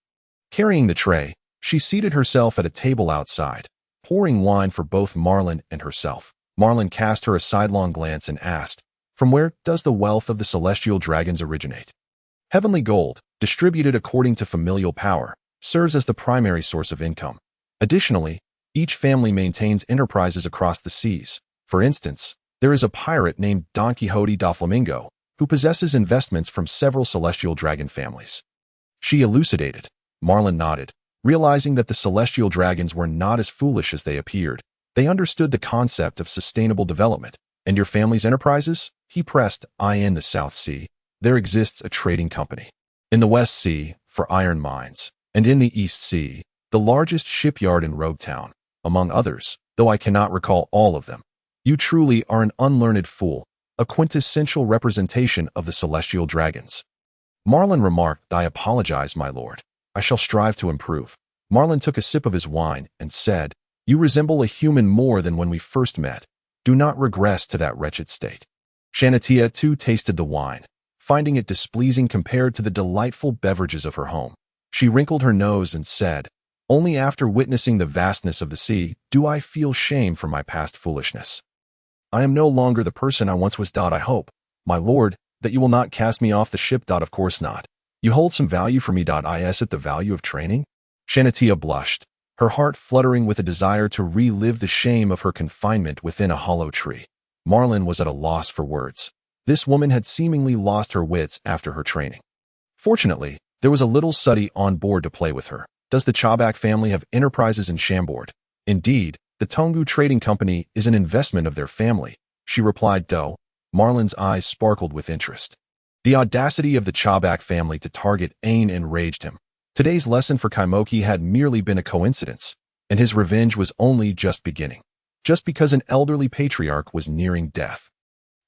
Carrying the tray, she seated herself at a table outside, pouring wine for both Marlin and herself. Marlin cast her a sidelong glance and asked, "From where does the wealth of the celestial dragons originate?" "Heavenly gold, distributed according to familial power, serves as the primary source of income. Additionally, each family maintains enterprises across the seas. For instance, there is a pirate named Don Quixote da Flamingo, who possesses investments from several celestial dragon families," she elucidated. Marlin nodded, realizing that the celestial dragons were not as foolish as they appeared. They understood the concept of sustainable development. "And your family's enterprises?" he pressed. "In the South Sea, there exists a trading company. In the West Sea, for iron mines, and in the East Sea, the largest shipyard in Rogue Town, among others, though I cannot recall all of them." "You truly are an unlearned fool, a quintessential representation of the celestial dragons," Marlin remarked. "I apologize, my lord. I shall strive to improve." Marlin took a sip of his wine and said, "You resemble a human more than when we first met. Do not regress to that wretched state." Shanatia too tasted the wine, finding it displeasing compared to the delightful beverages of her home. She wrinkled her nose and said, "Only after witnessing the vastness of the sea do I feel shame for my past foolishness. I am no longer the person I once was. I hope, my lord, that you will not cast me off the ship. Of course not. You hold some value for me. Is it the value of training?" Shanatia blushed, her heart fluttering with a desire to relive the shame of her confinement within a hollow tree. Marlin was at a loss for words. This woman had seemingly lost her wits after her training. Fortunately, there was a little Suddy on board to play with her. "Does the Chabak family have enterprises in Chambord?" "Indeed, the Tongu Trading Company is an investment of their family," she replied. Marlin's eyes sparkled with interest. The audacity of the Chabak family to target Ain enraged him. Today's lesson for Kaimoki had merely been a coincidence, and his revenge was only just beginning. Just because an elderly patriarch was nearing death,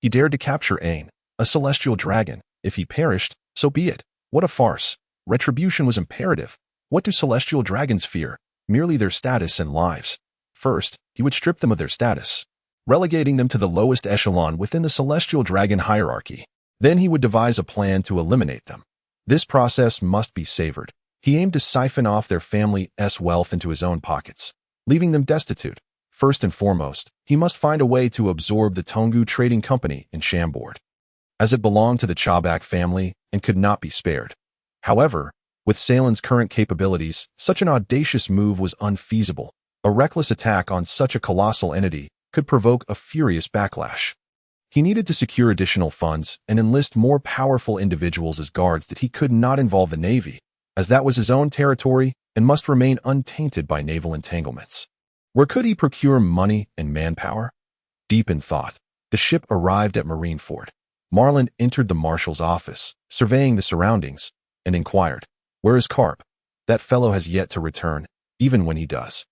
he dared to capture Ain, a celestial dragon. If he perished, so be it. What a farce. Retribution was imperative. What do celestial dragons fear? Merely their status and lives. First, he would strip them of their status, relegating them to the lowest echelon within the celestial dragon hierarchy. Then he would devise a plan to eliminate them. This process must be savored. He aimed to siphon off their family's wealth into his own pockets, leaving them destitute. First and foremost, he must find a way to absorb the Tongu Trading Company in Chambord, as it belonged to the Chabak family and could not be spared. However, with Salen's current capabilities, such an audacious move was unfeasible. A reckless attack on such a colossal entity could provoke a furious backlash. He needed to secure additional funds and enlist more powerful individuals as guards that he could not involve the Navy, as that was his own territory and must remain untainted by naval entanglements. Where could he procure money and manpower? Deep in thought, the ship arrived at Marineford. Marlin entered the marshal's office, surveying the surroundings, and inquired, "Where is Carp?" That fellow has yet to return, even when he does.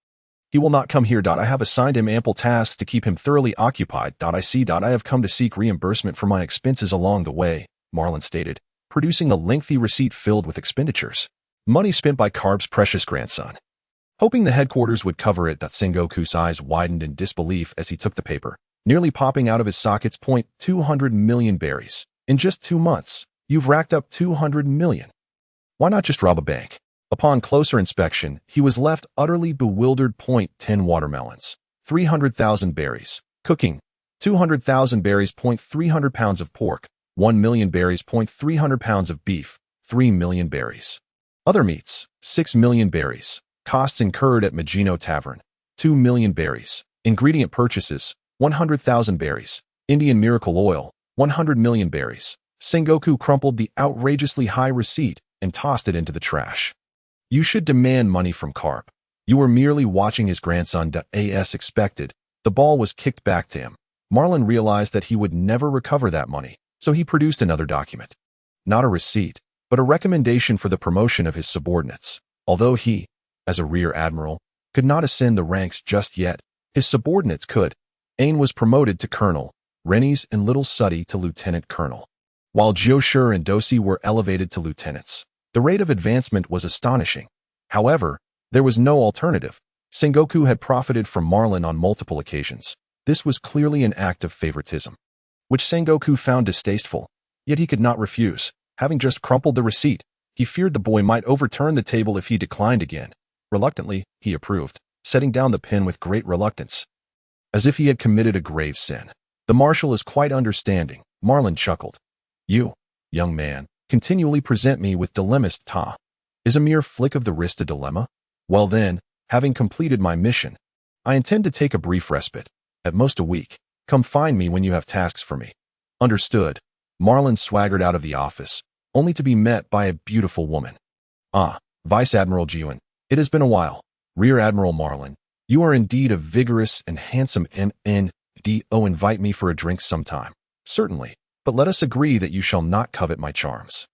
He will not come here. I have assigned him ample tasks to keep him thoroughly occupied. I see. I have come to seek reimbursement for my expenses along the way, Marlin stated, producing a lengthy receipt filled with expenditures. Money spent by Carb's precious grandson. Hoping the headquarters would cover it, Sengoku's eyes widened in disbelief as he took the paper, nearly popping out of his sockets. 200 million berries. In just 2 months, you've racked up 200 million. Why not just rob a bank? Upon closer inspection, he was left utterly bewildered. 10 watermelons, 300,000 berries. Cooking, 200,000 berries. 300 pounds of pork, 1 million berries. 300 pounds of beef, 3 million berries. Other meats, 6 million berries. Costs incurred at Gino Tavern, 2 million berries. Ingredient purchases, 100,000 berries. Indian miracle oil, 100 million berries. Sengoku crumpled the outrageously high receipt and tossed it into the trash. You should demand money from Carp. You were merely watching his grandson. As expected, the ball was kicked back to him. Marlin realized that he would never recover that money, so he produced another document. Not a receipt, but a recommendation for the promotion of his subordinates. Although he, as a rear admiral, could not ascend the ranks just yet, his subordinates could. Ain was promoted to colonel, Rennies and Little Suddy to lieutenant colonel, while Jiosher and Dosi were elevated to lieutenants. The rate of advancement was astonishing. However, there was no alternative. Sengoku had profited from Marlin on multiple occasions. This was clearly an act of favoritism, which Sengoku found distasteful, yet he could not refuse. Having just crumpled the receipt, he feared the boy might overturn the table if he declined again. Reluctantly, he approved, setting down the pen with great reluctance, as if he had committed a grave sin. The marshal is quite understanding, Marlin chuckled. You, young man, continually present me with dilemmas. Is a mere flick of the wrist a dilemma? Well then, having completed my mission, I intend to take a brief respite, at most a week. Come find me when you have tasks for me. Understood. Marlin swaggered out of the office, only to be met by a beautiful woman. Vice Admiral Jiwon, it has been a while. Rear Admiral Marlin, you are indeed a vigorous and handsome MNDO. Invite me for a drink sometime. Certainly. But let us agree that you shall not covet my charms.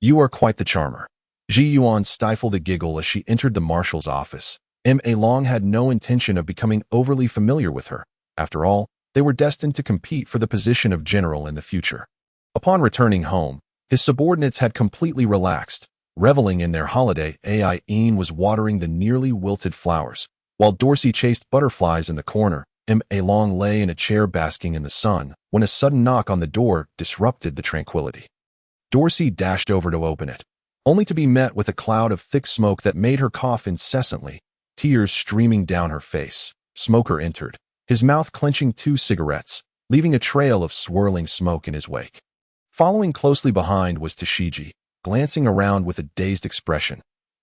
You are quite the charmer. Ji Yuan stifled a giggle as she entered the marshal's office. Ma Long had no intention of becoming overly familiar with her. After all, they were destined to compete for the position of general in the future. Upon returning home, his subordinates had completely relaxed, reveling in their holiday. Ain was watering the nearly wilted flowers, while Dorsey chased butterflies in the corner. Ma Long lay in a chair basking in the sun when a sudden knock on the door disrupted the tranquility. Dorsey dashed over to open it, only to be met with a cloud of thick smoke that made her cough incessantly, tears streaming down her face. Smoker entered, his mouth clenching 2 cigarettes, leaving a trail of swirling smoke in his wake. Following closely behind was Tashiji, glancing around with a dazed expression.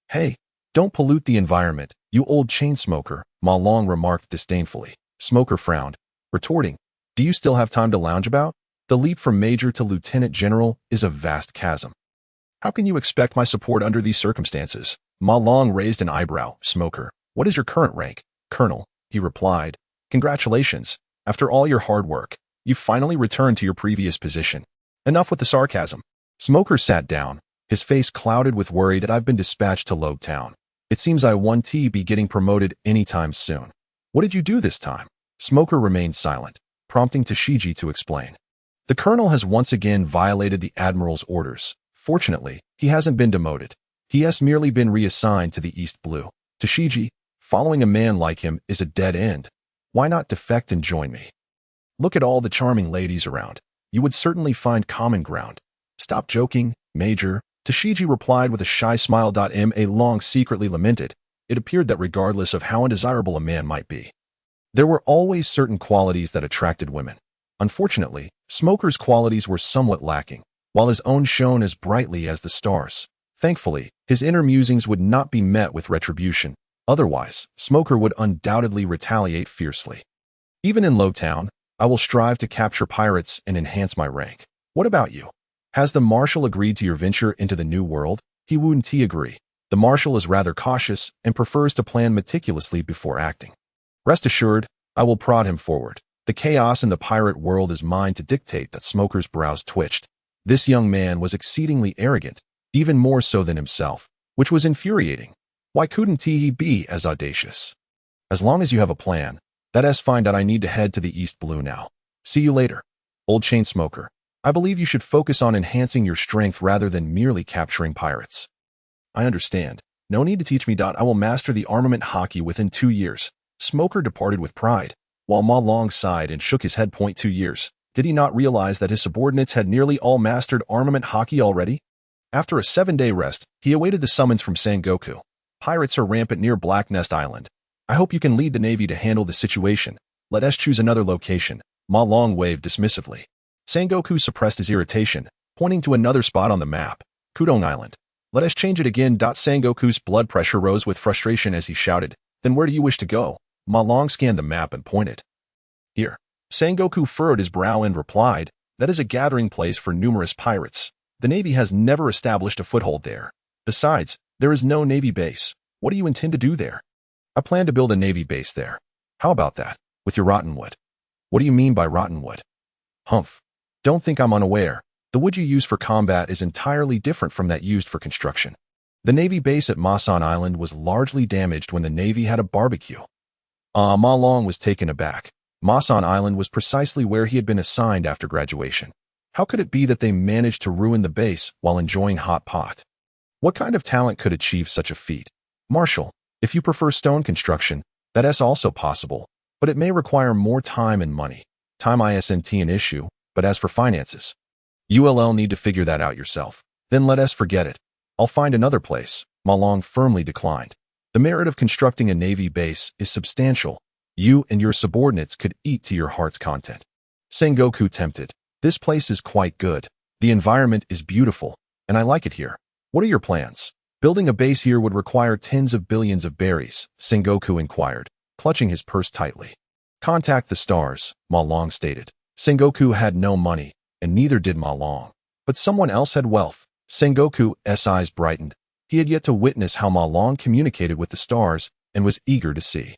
Hey, don't pollute the environment, you old chain smoker, Ma Long remarked disdainfully. Smoker frowned, retorting, do you still have time to lounge about? The leap from major to lieutenant general is a vast chasm. How can you expect my support under these circumstances? Ma Long raised an eyebrow. Smoker, what is your current rank? Colonel, he replied. Congratulations. After all your hard work, you've finally returned to your previous position. Enough with the sarcasm. Smoker sat down, his face clouded with worry that I've been dispatched to Lobe Town. It seems I won't be getting promoted anytime soon. What did you do this time? Smoker remained silent, prompting Tashiji to explain. The colonel has once again violated the admiral's orders. Fortunately, he hasn't been demoted. He has merely been reassigned to the East Blue. Tashiji, following a man like him is a dead end. Why not defect and join me? Look at all the charming ladies around. You would certainly find common ground. Stop joking, Major. Tashiji replied with a shy smile. Ma Long secretly lamented. It appeared that regardless of how undesirable a man might be, there were always certain qualities that attracted women. Unfortunately, Smoker's qualities were somewhat lacking, while his own shone as brightly as the stars. Thankfully, his inner musings would not be met with retribution. Otherwise, Smoker would undoubtedly retaliate fiercely. Even in Lowtown, I will strive to capture pirates and enhance my rank. What about you? Has the Marshal agreed to your venture into the New World? He wouldn't agree. The Marshal is rather cautious and prefers to plan meticulously before acting. Rest assured, I will prod him forward. The chaos in the pirate world is mine to dictate. That Smoker's brows twitched. This young man was exceedingly arrogant, even more so than himself. which was infuriating. Why couldn't he be as audacious? As long as you have a plan, that's fine. I need to head to the East Blue now. See you later. Old chain smoker. I believe you should focus on enhancing your strength rather than merely capturing pirates. I understand. No need to teach me. I will master the armament hockey within 2 years. Smoker departed with pride, while Ma Long sighed and shook his head. 2 years. Did he not realize that his subordinates had nearly all mastered armament hockey already? After a 7-day rest, he awaited the summons from Sengoku. Pirates are rampant near Black Nest Island. I hope you can lead the Navy to handle the situation. Let us choose another location. Ma Long waved dismissively. Sengoku suppressed his irritation, pointing to another spot on the map, Kudong Island. Let us change it again. Sengoku's blood pressure rose with frustration as he shouted, Then where do you wish to go? Ma Long scanned the map and pointed. Here. Sengoku furrowed his brow and replied, That is a gathering place for numerous pirates. The Navy has never established a foothold there. Besides, there is no Navy base. What do you intend to do there? I plan to build a Navy base there. How about that, with your rotten wood? What do you mean by rotten wood? Humph. Don't think I'm unaware. The wood you use for combat is entirely different from that used for construction. The Navy base at Masan Island was largely damaged when the Navy had a barbecue. Ma Long was taken aback. Masan Island was precisely where he had been assigned after graduation. How could it be that they managed to ruin the base while enjoying hot pot? What kind of talent could achieve such a feat? Marshal, if you prefer stone construction, that is also possible, but it may require more time and money. Time isn't an issue, but as for finances, you'll need to figure that out yourself. Then let us forget it. I'll find another place. Ma Long firmly declined. The merit of constructing a Navy base is substantial. You and your subordinates could eat to your heart's content. Sengoku tempted. This place is quite good. The environment is beautiful, and I like it here. What are your plans? Building a base here would require tens of billions of berries, Sengoku inquired, clutching his purse tightly. Contact the stars, Ma Long stated. Sengoku had no money, and neither did Ma Long. But someone else had wealth. Sengoku's eyes brightened. He had yet to witness how Ma Long communicated with the stars and was eager to see.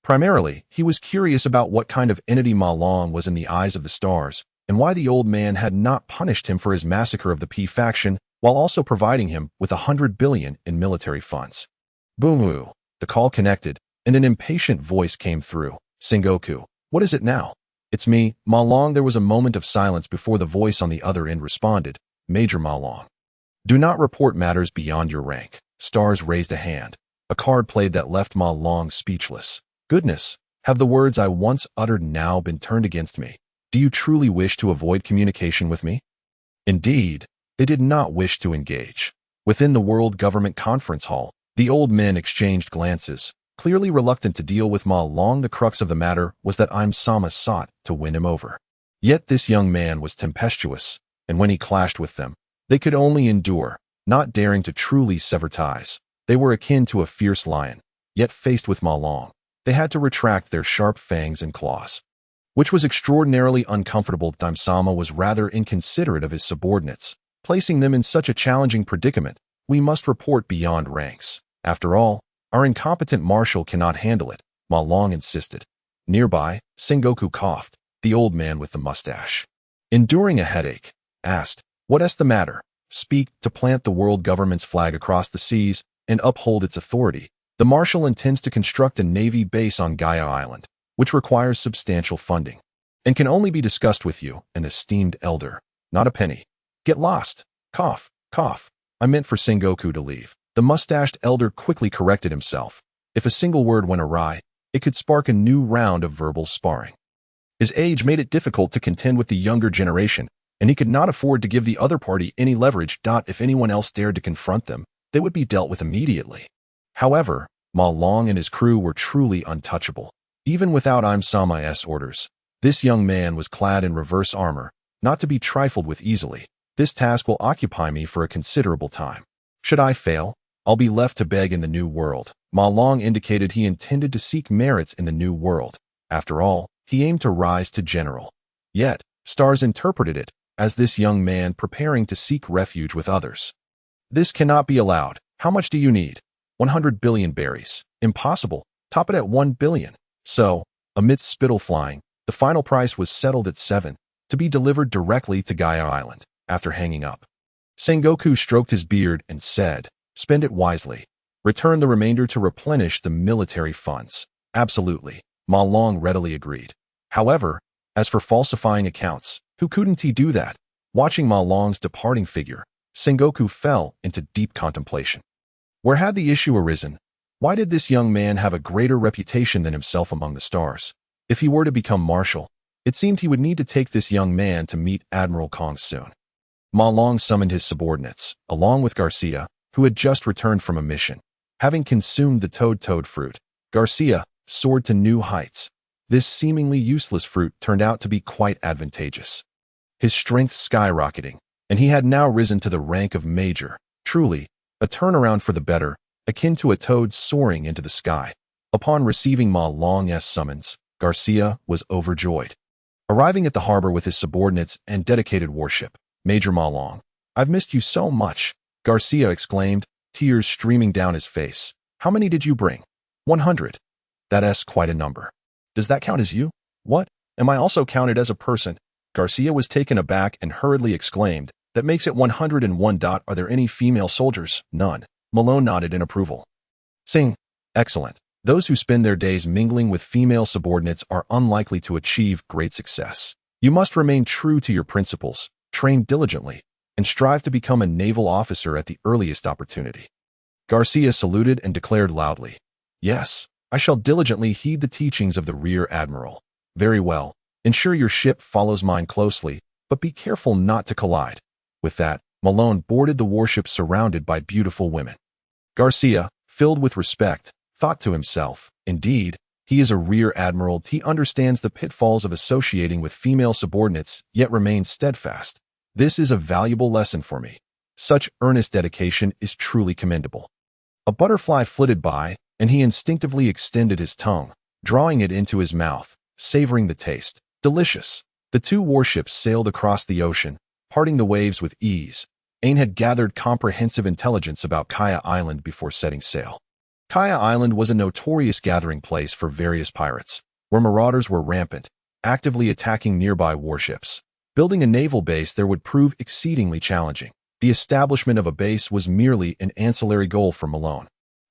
Primarily, he was curious about what kind of entity Ma Long was in the eyes of the stars, and why the old man had not punished him for his massacre of the P faction while also providing him with 100 billion in military funds. Boom! The call connected, and an impatient voice came through. Sengoku, what is it now? It's me, Ma Long. There was a moment of silence before the voice on the other end responded. Major Ma Long. Do not report matters beyond your rank. Stars raised a hand. A card played that left Ma Long speechless. Goodness, have the words I once uttered now been turned against me? Do you truly wish to avoid communication with me? Indeed, they did not wish to engage. Within the World Government Conference Hall, the old men exchanged glances, clearly reluctant to deal with Ma Long. The crux of the matter was that Sama sought to win him over. Yet this young man was tempestuous, and when he clashed with them, they could only endure, not daring to truly sever ties. They were akin to a fierce lion, yet faced with Ma Long, they had to retract their sharp fangs and claws, which was extraordinarily uncomfortable. Sama was rather inconsiderate of his subordinates, placing them in such a challenging predicament. We must report beyond ranks. After all, our incompetent marshal cannot handle it, Ma Long insisted. Nearby, Sengoku coughed, the old man with the mustache, enduring a headache, asked, What's the matter? Speak. To plant the world government's flag across the seas and uphold its authority. The marshal intends to construct a Navy base on Gaia Island, which requires substantial funding, and can only be discussed with you, an esteemed elder. Not a penny. Get lost. Cough, cough. I meant for Sengoku to leave. The mustached elder quickly corrected himself. If a single word went awry, it could spark a new round of verbal sparring. His age made it difficult to contend with the younger generation, and he could not afford to give the other party any leverage. If anyone else dared to confront them, they would be dealt with immediately. However, Ma Long and his crew were truly untouchable. Even without Sama's orders, this young man was clad in reverse armor, not to be trifled with easily. This task will occupy me for a considerable time. Should I fail, I'll be left to beg in the New World. Ma Long indicated he intended to seek merits in the New World. After all, he aimed to rise to general. Yet, stars interpreted it as this young man preparing to seek refuge with others. This cannot be allowed. How much do you need? 100 billion berries. Impossible. Top it at 1 billion. So, amidst spittle flying, the final price was settled at 7, to be delivered directly to Gaia Island. After hanging up, Sengoku stroked his beard and said, Spend it wisely. Return the remainder to replenish the military funds. Absolutely. Ma Long readily agreed. However, as for falsifying accounts, who couldn't he do that? Watching Ma Long's departing figure, Sengoku fell into deep contemplation. Where had the issue arisen? Why did this young man have a greater reputation than himself among the stars? If he were to become marshal, it seemed he would need to take this young man to meet Admiral Kong soon. Ma Long summoned his subordinates, along with Garcia, who had just returned from a mission. Having consumed the toad fruit, Garcia soared to new heights. This seemingly useless fruit turned out to be quite advantageous. His strength skyrocketing, and he had now risen to the rank of major. Truly, a turnaround for the better, akin to a toad soaring into the sky. Upon receiving Ma Long's summons, Garcia was overjoyed. Arriving at the harbor with his subordinates and dedicated warship, Major Ma Long, "I've missed you so much," Garcia exclaimed, tears streaming down his face. "How many did you bring?" 100. That's quite a number. Does that count as you? What? Am I also counted as a person? Garcia was taken aback and hurriedly exclaimed, "That makes it 101. Are there any female soldiers?" "None." Malone nodded in approval. "Sing. Excellent. Those who spend their days mingling with female subordinates are unlikely to achieve great success. You must remain true to your principles, train diligently, and strive to become a naval officer at the earliest opportunity." Garcia saluted and declared loudly, "Yes, I shall diligently heed the teachings of the Rear Admiral." "Very well. Ensure your ship follows mine closely, but be careful not to collide." With that, Malone boarded the warship surrounded by beautiful women. Garcia, filled with respect, thought to himself, "Indeed, he is a Rear Admiral. He understands the pitfalls of associating with female subordinates, yet remains steadfast. This is a valuable lesson for me. Such earnest dedication is truly commendable." A butterfly flitted by, and he instinctively extended his tongue, drawing it into his mouth, savoring the taste. Delicious. The two warships sailed across the ocean, parting the waves with ease. Aang had gathered comprehensive intelligence about Kaya Island before setting sail. Kaya Island was a notorious gathering place for various pirates, where marauders were rampant, actively attacking nearby warships. Building a naval base there would prove exceedingly challenging. The establishment of a base was merely an ancillary goal for Malone.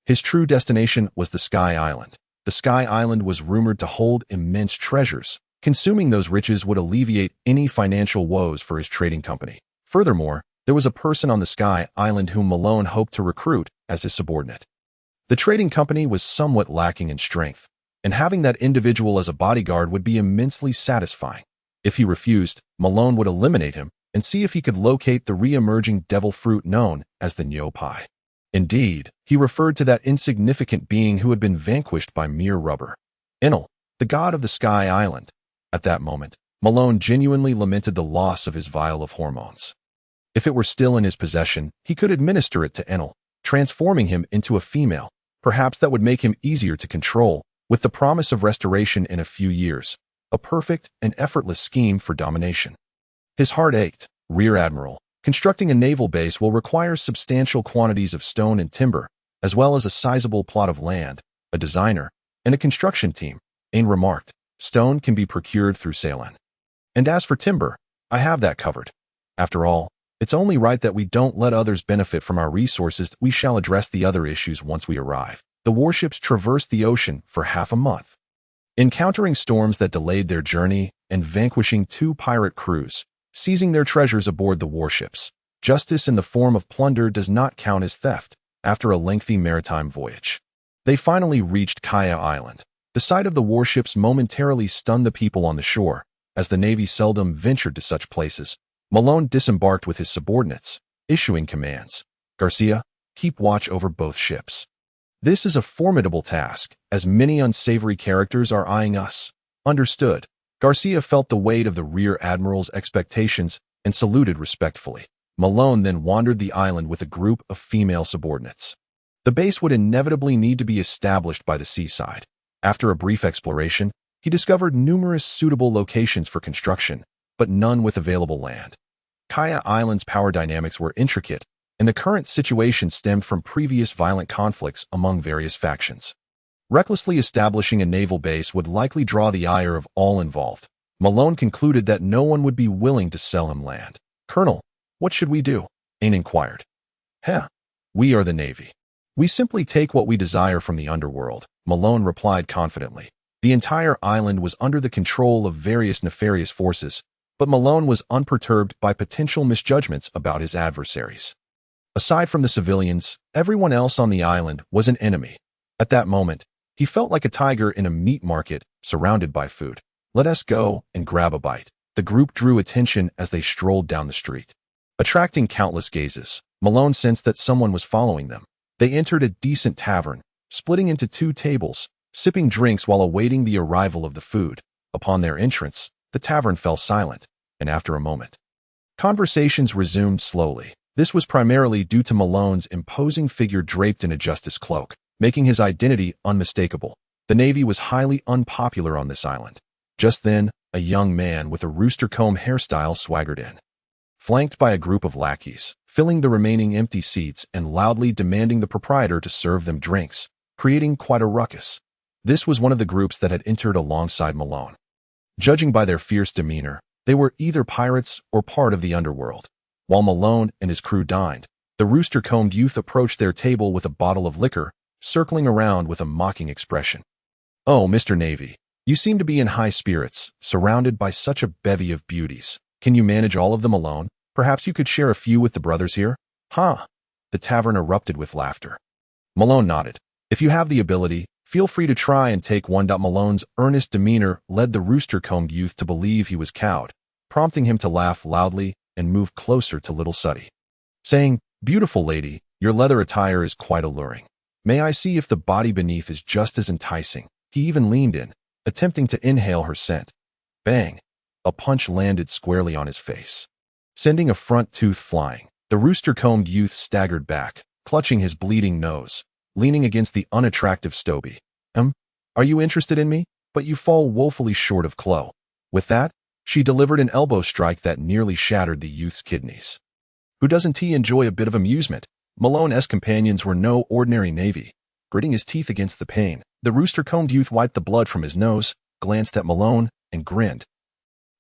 His true destination was the Sky Island. The Sky Island was rumored to hold immense treasures. Consuming those riches would alleviate any financial woes for his trading company. Furthermore, there was a person on the Sky Island whom Malone hoped to recruit as his subordinate. The trading company was somewhat lacking in strength, and having that individual as a bodyguard would be immensely satisfying. If he refused, Malone would eliminate him and see if he could locate the re-emerging devil fruit known as the Nyo Pai. Indeed, he referred to that insignificant being who had been vanquished by mere rubber. Enlil, the god of the Sky Island. At that moment, Malone genuinely lamented the loss of his vial of hormones. If it were still in his possession, he could administer it to Enlil, transforming him into a female. Perhaps that would make him easier to control, with the promise of restoration in a few years. A perfect and effortless scheme for domination. His heart ached. Rear Admiral, constructing a naval base will require substantial quantities of stone and timber, as well as a sizable plot of land, a designer, and a construction team. Aang remarked, "Stone can be procured through Ceylon. And as for timber, I have that covered. After all, it's only right that we don't let others benefit from our resources. We shall address the other issues once we arrive." The warships traversed the ocean for half a month, encountering storms that delayed their journey and vanquishing 2 pirate crews, seizing their treasures aboard the warships. Justice in the form of plunder does not count as theft. After a lengthy maritime voyage, they finally reached Kaya Island. The sight of the warships momentarily stunned the people on the shore. As the Navy seldom ventured to such places, Malone disembarked with his subordinates, issuing commands. "Garcia, keep watch over both ships. This is a formidable task, as many unsavory characters are eyeing us." "Understood." Garcia felt the weight of the Rear Admiral's expectations and saluted respectfully. Malone then wandered the island with a group of female subordinates. The base would inevitably need to be established by the seaside. After a brief exploration, he discovered numerous suitable locations for construction, but none with available land. Kaya Island's power dynamics were intricate, and the current situation stemmed from previous violent conflicts among various factions. Recklessly establishing a naval base would likely draw the ire of all involved. Malone concluded that no one would be willing to sell him land. "Colonel, what should we do?" Aang inquired. We are the Navy. We simply take what we desire from the underworld, Malone replied confidently. The entire island was under the control of various nefarious forces, but Malone was unperturbed by potential misjudgments about his adversaries. Aside from the civilians, everyone else on the island was an enemy. At that moment, he felt like a tiger in a meat market, surrounded by food. Let us go and grab a bite. The group drew attention as they strolled down the street. Attracting countless gazes, Malone sensed that someone was following them. They entered a decent tavern, splitting into 2 tables, sipping drinks while awaiting the arrival of the food. Upon their entrance, the tavern fell silent, and after a moment, conversations resumed slowly. This was primarily due to Malone's imposing figure draped in a justice cloak, making his identity unmistakable. The Navy was highly unpopular on this island. Just then, a young man with a rooster comb hairstyle swaggered in, flanked by a group of lackeys, filling the remaining empty seats and loudly demanding the proprietor to serve them drinks, creating quite a ruckus. This was one of the groups that had entered alongside Malone. Judging by their fierce demeanor, they were either pirates or part of the underworld. While Malone and his crew dined, the rooster-combed youth approached their table with a bottle of liquor, circling around with a mocking expression. "Oh, Mr. Navy, you seem to be in high spirits, surrounded by such a bevy of beauties. Can you manage all of them alone? Perhaps you could share a few with the brothers here?" "Huh?" The tavern erupted with laughter. Malone nodded. "If you have the ability, feel free to try and take one." Malone's earnest demeanor led the rooster-combed youth to believe he was cowed, prompting him to laugh loudly and move closer to little Suddy, saying, "Beautiful lady, your leather attire is quite alluring. May I see if the body beneath is just as enticing?" He even leaned in, attempting to inhale her scent. Bang! A punch landed squarely on his face, sending a front tooth flying. The rooster-combed youth staggered back, clutching his bleeding nose, leaning against the unattractive Stoby. Are you interested in me? But you fall woefully short of Chloe." With that, she delivered an elbow strike that nearly shattered the youth's kidneys. Who doesn't he enjoy a bit of amusement? Malone's companions were no ordinary Navy. Gritting his teeth against the pain, the rooster-combed youth wiped the blood from his nose, glanced at Malone, and grinned.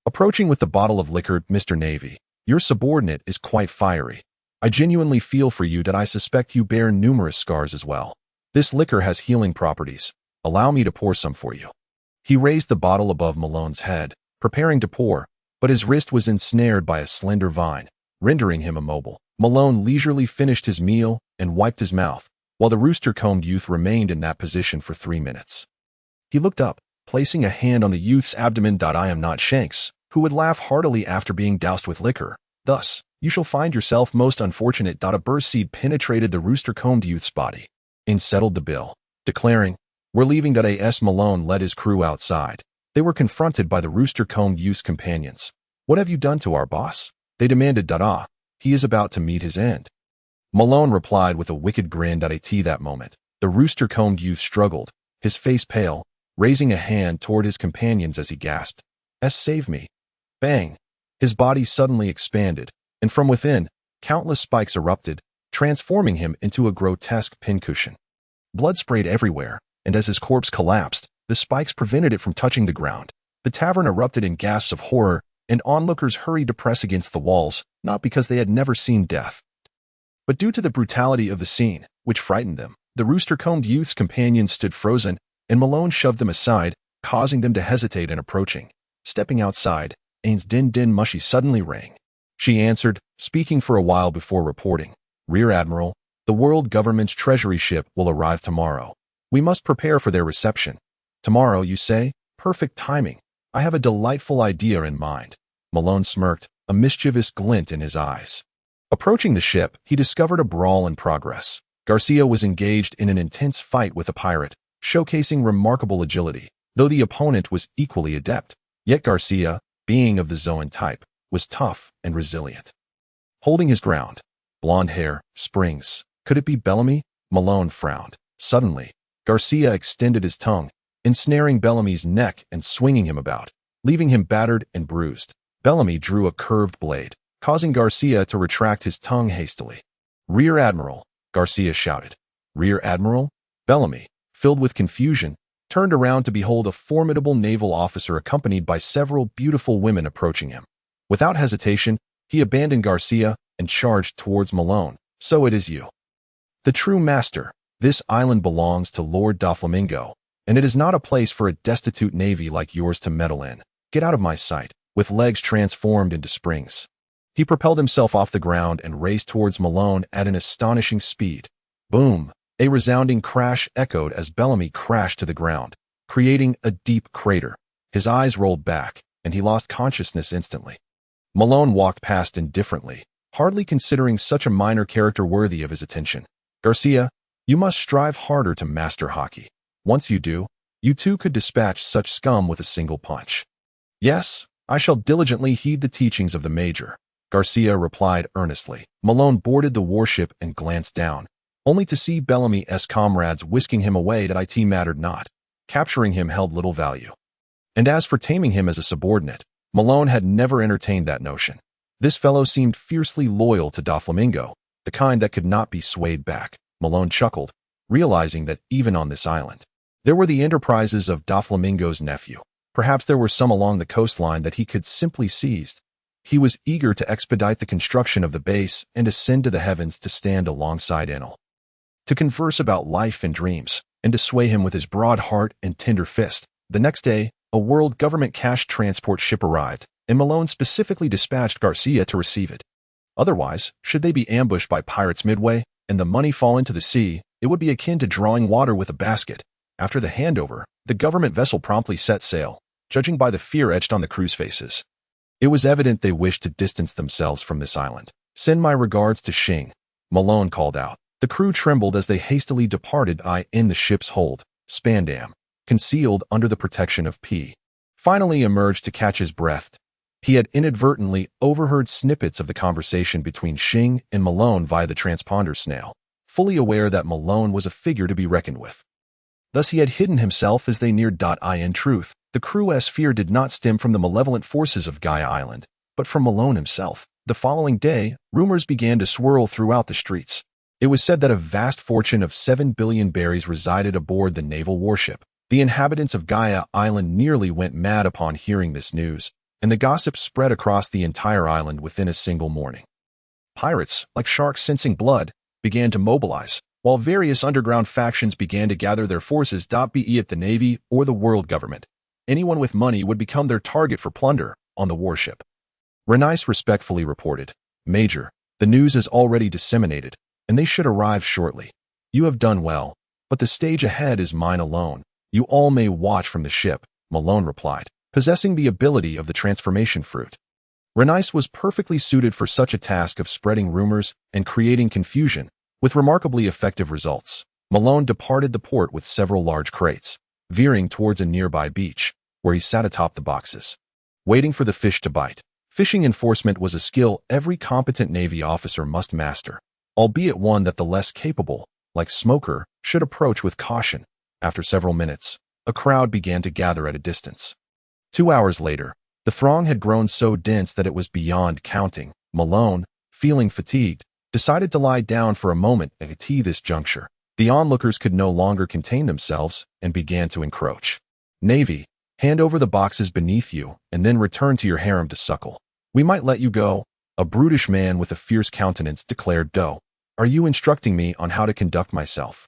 Approaching with the bottle of liquor, "Mr. Navy, your subordinate is quite fiery. I genuinely feel for you that I suspect you bear numerous scars as well. This liquor has healing properties. Allow me to pour some for you." He raised the bottle above Malone's head, preparing to pour, but his wrist was ensnared by a slender vine, rendering him immobile. Malone leisurely finished his meal and wiped his mouth, while the rooster-combed youth remained in that position for 3 minutes. He looked up, placing a hand on the youth's abdomen. "I am not Shanks, who would laugh heartily after being doused with liquor. Thus, you shall find yourself most unfortunate." A burst seed penetrated the rooster-combed youth's body and settled the bill, declaring, "We're leaving." As Malone led his crew outside, they were confronted by the rooster-combed youth's companions. "What have you done to our boss?" they demanded. "He is about to meet his end." Malone replied with a wicked grin. At that moment, the rooster-combed youth struggled, his face pale, raising a hand toward his companions as he gasped, "Save me." Bang! His body suddenly expanded, and from within, countless spikes erupted, transforming him into a grotesque pincushion. Blood sprayed everywhere, and as his corpse collapsed, the spikes prevented it from touching the ground. The tavern erupted in gasps of horror, and onlookers hurried to press against the walls, not because they had never seen death, but due to the brutality of the scene, which frightened them. The rooster-combed youth's companions stood frozen, and Malone shoved them aside, causing them to hesitate in approaching. Stepping outside, Ains din mushy suddenly rang. She answered, speaking for a while before reporting, "Rear Admiral, the world government's treasury ship will arrive tomorrow. We must prepare for their reception." "Tomorrow, you say? Perfect timing. I have a delightful idea in mind." Malone smirked, a mischievous glint in his eyes. Approaching the ship, he discovered a brawl in progress. Garcia was engaged in an intense fight with a pirate, showcasing remarkable agility. Though the opponent was equally adept, yet Garcia, being of the Zoan type, was tough and resilient. Holding his ground, blonde hair, springs. Could it be Bellamy? Malone frowned. Suddenly, Garcia extended his tongue, ensnaring Bellamy's neck and swinging him about, leaving him battered and bruised. Bellamy drew a curved blade, causing Garcia to retract his tongue hastily. "Rear Admiral," Garcia shouted. "Rear Admiral?" Bellamy, filled with confusion, turned around to behold a formidable naval officer accompanied by several beautiful women approaching him. Without hesitation, he abandoned Garcia and charged towards Malone. "So it is you." The true master. This island belongs to Lord Doflamingo, and it is not a place for a destitute navy like yours to meddle in. Get out of my sight." With legs transformed into springs, he propelled himself off the ground and raced towards Malone at an astonishing speed. Boom! A resounding crash echoed as Bellamy crashed to the ground, creating a deep crater. His eyes rolled back, and he lost consciousness instantly. Malone walked past indifferently, hardly considering such a minor character worthy of his attention. "Garcia, you must strive harder to master hockey. Once you do, you too could dispatch such scum with a single punch." "Yes, I shall diligently heed the teachings of the Major," Garcia replied earnestly. Malone boarded the warship and glanced down, only to see Bellamy's comrades whisking him away that it mattered not. Capturing him held little value. And as for taming him as a subordinate, Malone had never entertained that notion. This fellow seemed fiercely loyal to Doflamingo, the kind that could not be swayed back. Malone chuckled, realizing that even on this island, there were the enterprises of Doflamingo's nephew. Perhaps there were some along the coastline that he could simply seize. He was eager to expedite the construction of the base and ascend to the heavens to stand alongside Enel, to converse about life and dreams, and to sway him with his broad heart and tender fist. The next day, a world government cash transport ship arrived, and Malone specifically dispatched Garcia to receive it. Otherwise, should they be ambushed by pirates midway, and the money fall into the sea, it would be akin to drawing water with a basket. After the handover, the government vessel promptly set sail, judging by the fear etched on the crew's faces. It was evident they wished to distance themselves from this island. "Send my regards to Xing," Malone called out. The crew trembled as they hastily departed in the ship's hold. Spandam, concealed under the protection of P, finally emerged to catch his breath. He had inadvertently overheard snippets of the conversation between Xing and Malone via the transponder snail, fully aware that Malone was a figure to be reckoned with. Thus he had hidden himself as they neared. In truth, the crew's fear did not stem from the malevolent forces of Gaia Island, but from Malone himself. The following day, rumors began to swirl throughout the streets. It was said that a vast fortune of 7 billion berries resided aboard the naval warship. The inhabitants of Gaia Island nearly went mad upon hearing this news, and the gossip spread across the entire island within a single morning. Pirates, like sharks sensing blood, began to mobilize, while various underground factions began to gather their forces, be it the Navy or the world government. Anyone with money would become their target for plunder on the warship. Renice respectfully reported, "Major, the news is already disseminated, and they should arrive shortly. You have done well, but the stage ahead is mine alone. You all may watch from the ship," Malone replied, possessing the ability of the transformation fruit. Renice was perfectly suited for such a task of spreading rumors and creating confusion, with remarkably effective results. Malone departed the port with several large crates, veering towards a nearby beach, where he sat atop the boxes, waiting for the fish to bite. Fishing enforcement was a skill every competent Navy officer must master, albeit one that the less capable, like Smoker, should approach with caution. After several minutes, a crowd began to gather at a distance. 2 hours later, the throng had grown so dense that it was beyond counting. Malone, feeling fatigued, decided to lie down for a moment at this juncture. The onlookers could no longer contain themselves and began to encroach. "Navy, hand over the boxes beneath you and then return to your harem to suckle. We might let you go," a brutish man with a fierce countenance declared. "Doe, are you instructing me on how to conduct myself?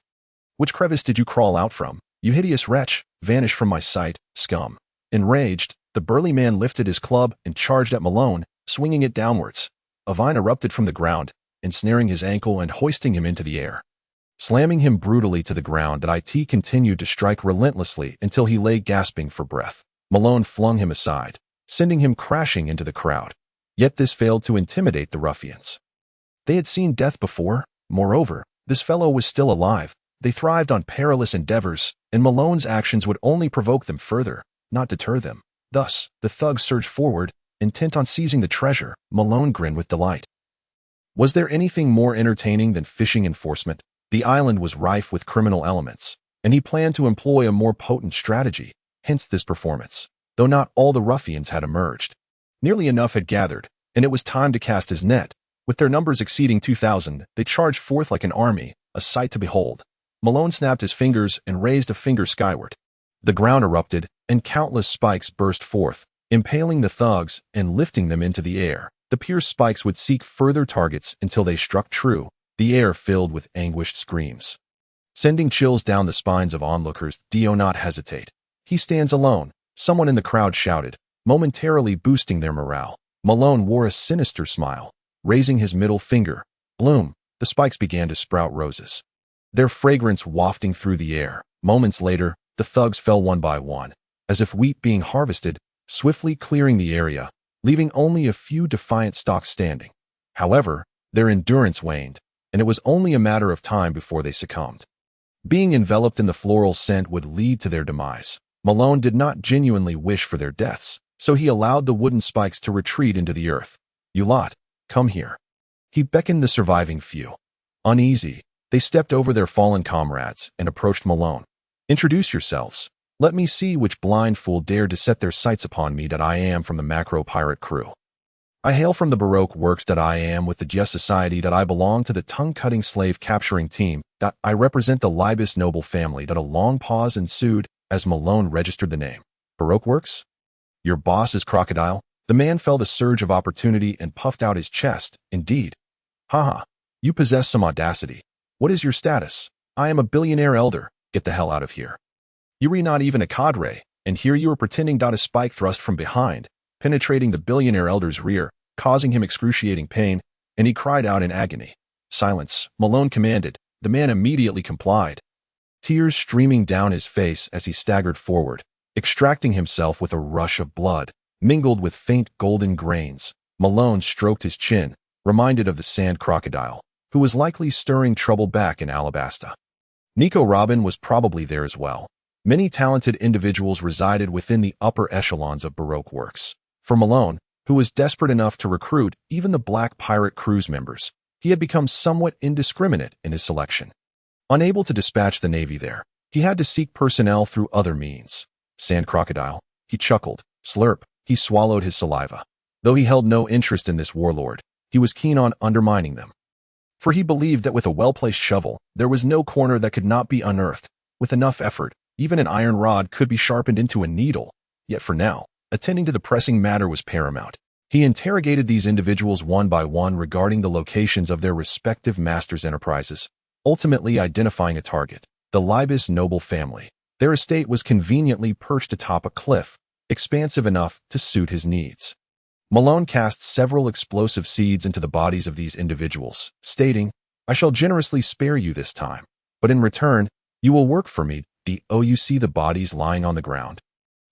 Which crevice did you crawl out from, you hideous wretch? Vanish from my sight, scum." Enraged, the burly man lifted his club and charged at Malone, swinging it downwards. A vine erupted from the ground, ensnaring his ankle and hoisting him into the air. Slamming him brutally to the ground, it continued to strike relentlessly until he lay gasping for breath. Malone flung him aside, sending him crashing into the crowd. Yet this failed to intimidate the ruffians. They had seen death before. Moreover, this fellow was still alive. They thrived on perilous endeavors, and Malone's actions would only provoke them further, not deter them. Thus, the thugs surged forward, intent on seizing the treasure. Malone grinned with delight. Was there anything more entertaining than fishing enforcement? The island was rife with criminal elements, and he planned to employ a more potent strategy, hence this performance. Though not all the ruffians had emerged, nearly enough had gathered, and it was time to cast his net. With their numbers exceeding 2,000, they charged forth like an army, a sight to behold. Malone snapped his fingers and raised a finger skyward. The ground erupted, and countless spikes burst forth, impaling the thugs and lifting them into the air. The pierced spikes would seek further targets until they struck true. the air filled with anguished screams. Sending chills down the spines of onlookers, do not hesitate. He stands alone, someone in the crowd shouted, momentarily boosting their morale. Malone wore a sinister smile. Raising his middle finger, bloom, the spikes began to sprout roses, their fragrance wafting through the air. Moments later, the thugs fell one by one, as if wheat being harvested, swiftly clearing the area, leaving only a few defiant stalks standing. However, their endurance waned, and it was only a matter of time before they succumbed. Being enveloped in the floral scent would lead to their demise. Malone did not genuinely wish for their deaths, so he allowed the wooden spikes to retreat into the earth. You lot, come here. He beckoned the surviving few. Uneasy, they stepped over their fallen comrades and approached Malone. Introduce yourselves. Let me see which blind fool dared to set their sights upon me. I am from the macro pirate crew. I hail from the Baroque works. I am with the Just Society. I belong to the tongue-cutting slave-capturing team. I represent the Libus noble family. A long pause ensued as Malone registered the name. Baroque works? Your boss is Crocodile? The man felt a surge of opportunity and puffed out his chest. Indeed. Haha. You possess some audacity. What is your status? I am a billionaire elder. Get the hell out of here. You're not even a cadre, and here you are pretending. A spike thrust from behind, penetrating the billionaire elder's rear, causing him excruciating pain, and he cried out in agony. Silence, Malone commanded. The man immediately complied, tears streaming down his face as he staggered forward, extracting himself with a rush of blood, mingled with faint golden grains. Malone stroked his chin, reminded of the sand crocodile, who was likely stirring trouble back in Alabasta. Nico Robin was probably there as well. Many talented individuals resided within the upper echelons of Baroque works. For Malone, who was desperate enough to recruit even the Black Pirate Crew's members, he had become somewhat indiscriminate in his selection. Unable to dispatch the Navy there, he had to seek personnel through other means. Sand crocodile, he chuckled. Slurp, he swallowed his saliva. Though he held no interest in this warlord, he was keen on undermining them. For he believed that with a well-placed shovel, there was no corner that could not be unearthed. With enough effort, even an iron rod could be sharpened into a needle. Yet for now, attending to the pressing matter was paramount. He interrogated these individuals one by one regarding the locations of their respective masters' enterprises, ultimately identifying a target, the Libus noble family. Their estate was conveniently perched atop a cliff, expansive enough to suit his needs. Malone cast several explosive seeds into the bodies of these individuals, stating, I shall generously spare you this time, but in return, you will work for me. You see the bodies lying on the ground.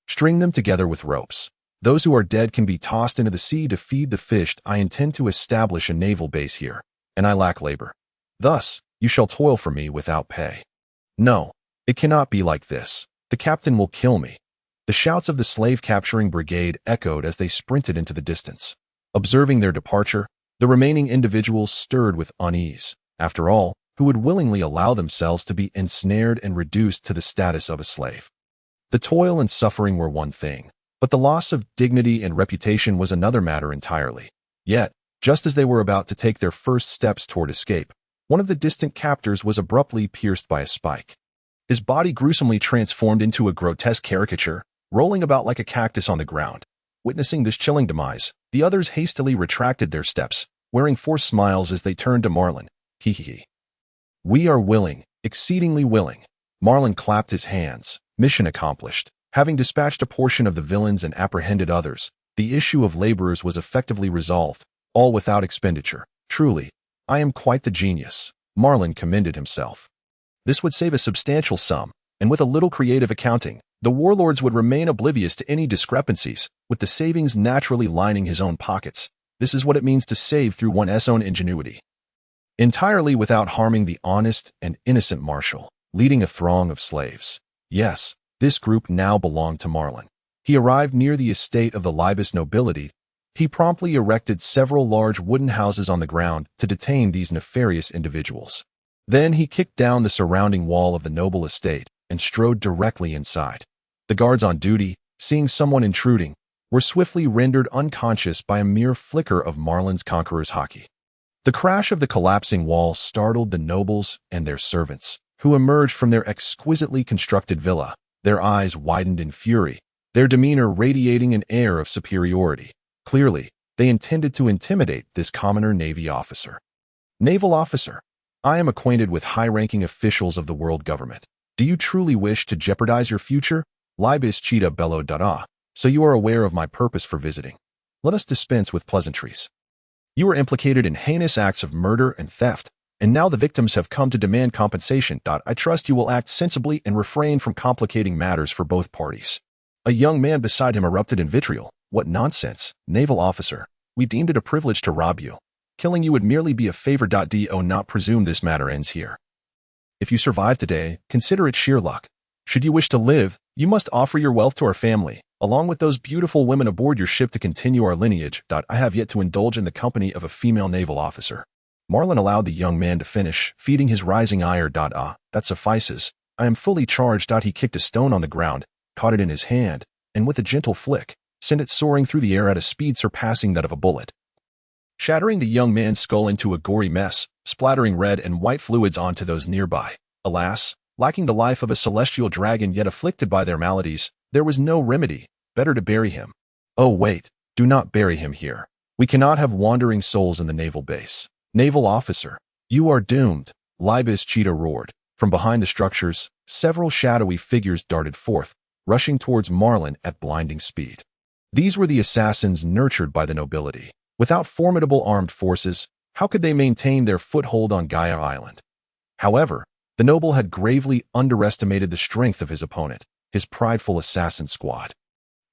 String them together with ropes. Those who are dead can be tossed into the sea to feed the fish. I intend to establish a naval base here, and I lack labor. Thus, you shall toil for me without pay. No, it cannot be like this. The captain will kill me. The shouts of the slave-capturing brigade echoed as they sprinted into the distance. Observing their departure, the remaining individuals stirred with unease. After all, who would willingly allow themselves to be ensnared and reduced to the status of a slave? The toil and suffering were one thing, but the loss of dignity and reputation was another matter entirely. Yet, just as they were about to take their first steps toward escape, one of the distant captors was abruptly pierced by a spike. His body gruesomely transformed into a grotesque caricature, rolling about like a cactus on the ground. Witnessing this chilling demise, the others hastily retracted their steps, wearing forced smiles as they turned to Marlin. Hee hee hee. We are willing, exceedingly willing. Marlin clapped his hands. Mission accomplished. Having dispatched a portion of the villains and apprehended others, the issue of laborers was effectively resolved, all without expenditure. Truly, I am quite the genius. Marlin commended himself. This would save a substantial sum, and with a little creative accounting, the warlords would remain oblivious to any discrepancies, with the savings naturally lining his own pockets. This is what it means to save through one's own ingenuity. Entirely without harming the honest and innocent marshal, leading a throng of slaves. Yes, this group now belonged to Marlin. He arrived near the estate of the Libus nobility. He promptly erected several large wooden houses on the ground to detain these nefarious individuals. Then he kicked down the surrounding wall of the noble estate and strode directly inside. The guards on duty, seeing someone intruding, were swiftly rendered unconscious by a mere flicker of Marlin's conqueror's hockey. The crash of the collapsing wall startled the nobles and their servants, who emerged from their exquisitely constructed villa, their eyes widened in fury, their demeanor radiating an air of superiority. Clearly, they intended to intimidate this commoner Navy officer. Naval officer, I am acquainted with high-ranking officials of the world government. Do you truly wish to jeopardize your future? Libis Cheetah bellowed Dada. So you are aware of my purpose for visiting. Let us dispense with pleasantries. You are implicated in heinous acts of murder and theft, and now the victims have come to demand compensation. I trust you will act sensibly and refrain from complicating matters for both parties. A young man beside him erupted in vitriol. What nonsense, naval officer. We deemed it a privilege to rob you. Killing you would merely be a favor. Do not presume this matter ends here. If you survive today, consider it sheer luck. Should you wish to live, you must offer your wealth to our family, along with those beautiful women aboard your ship to continue our lineage. I have yet to indulge in the company of a female naval officer. Marlin allowed the young man to finish, feeding his rising ire. That suffices. I am fully charged. He kicked a stone on the ground, caught it in his hand, and with a gentle flick, sent it soaring through the air at a speed surpassing that of a bullet, shattering the young man's skull into a gory mess, splattering red and white fluids onto those nearby. Alas, lacking the life of a celestial dragon yet afflicted by their maladies, there was no remedy. Better to bury him. Oh wait, do not bury him here. We cannot have wandering souls in the naval base. Naval officer, you are doomed, Libis Cheetah roared. From behind the structures, several shadowy figures darted forth, rushing towards Marlin at blinding speed. These were the assassins nurtured by the nobility. Without formidable armed forces, how could they maintain their foothold on Gaia Island? However, the noble had gravely underestimated the strength of his opponent. His prideful assassin squad,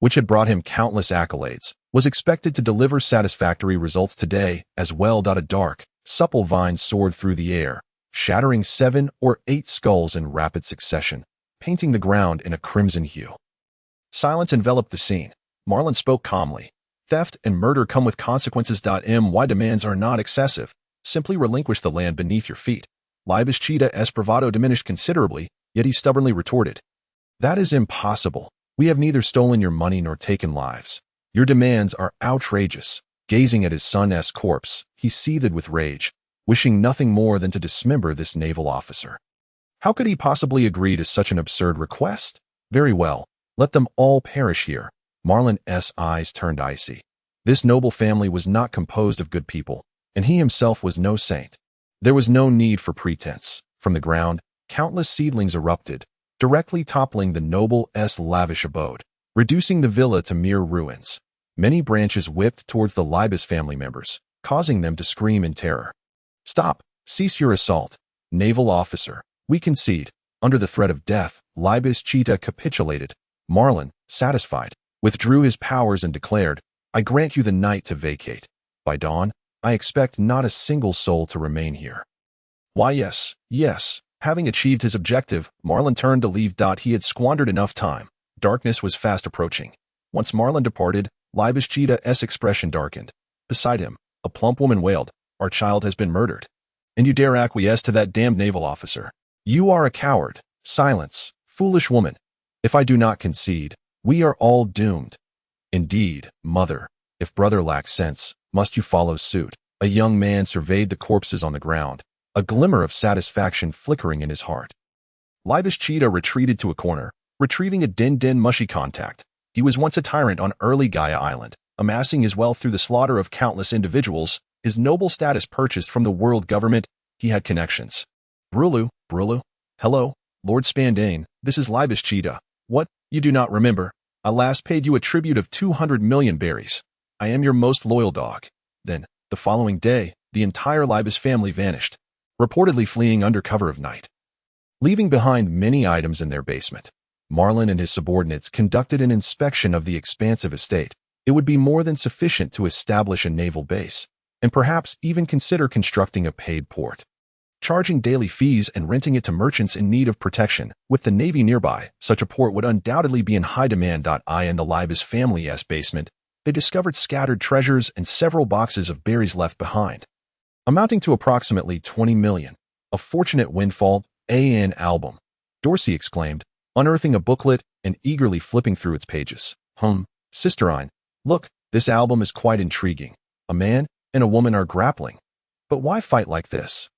which had brought him countless accolades, was expected to deliver satisfactory results today as well. A dark, supple vine soared through the air, shattering 7 or 8 skulls in rapid succession, painting the ground in a crimson hue. Silence enveloped the scene. Marlin spoke calmly. Theft and murder come with consequences. My demands are not excessive. Simply relinquish the land beneath your feet. Libis Cheetah's bravado diminished considerably, yet he stubbornly retorted. That is impossible. We have neither stolen your money nor taken lives. Your demands are outrageous. Gazing at his son's corpse, he seethed with rage, wishing nothing more than to dismember this naval officer. How could he possibly agree to such an absurd request? Very well, let them all perish here. Marlin's eyes turned icy. This noble family was not composed of good people, and he himself was no saint. There was no need for pretense. From the ground, countless seedlings erupted, directly toppling the noble's lavish abode, reducing the villa to mere ruins. Many branches whipped towards the Libis family members, causing them to scream in terror. Stop! Cease your assault. Naval officer, we concede. Under the threat of death, Libis Cheetah capitulated. Marlin, satisfied, withdrew his powers and declared, I grant you the night to vacate. By dawn, I expect not a single soul to remain here. Why yes. Having achieved his objective, Marlin turned to leave. He had squandered enough time. Darkness was fast approaching. Once Marlin departed, Libis Cheetah's expression darkened. Beside him, a plump woman wailed, Our child has been murdered. And you dare acquiesce to that damned naval officer. You are a coward. Silence, foolish woman. If I do not concede, we are all doomed. Indeed, mother, if brother lacks sense, must you follow suit? A young man surveyed the corpses on the ground, a glimmer of satisfaction flickering in his heart. Libis Cheetah retreated to a corner, retrieving a din mushy contact. He was once a tyrant on early Gaia Island, amassing his wealth through the slaughter of countless individuals, his noble status purchased from the world government. He had connections. Brulu. Hello, Lord Spandane, this is Libis Cheetah. What, you do not remember? I last paid you a tribute of 200 million berries. I am your most loyal dog. Then, the following day, the entire Libis family vanished, reportedly fleeing under cover of night, leaving behind many items in their basement. Marlin and his subordinates conducted an inspection of the expansive estate. It would be more than sufficient to establish a naval base, and perhaps even consider constructing a paid port, charging daily fees and renting it to merchants in need of protection. With the Navy nearby, such a port would undoubtedly be in high demand. In the Libis family's basement, they discovered scattered treasures and several boxes of berries left behind, amounting to approximately 20 million. A fortunate windfall. An album, Dorsey exclaimed, unearthing a booklet and eagerly flipping through its pages. Sisterine, look, this album is quite intriguing. A man and a woman are grappling. But why fight like this?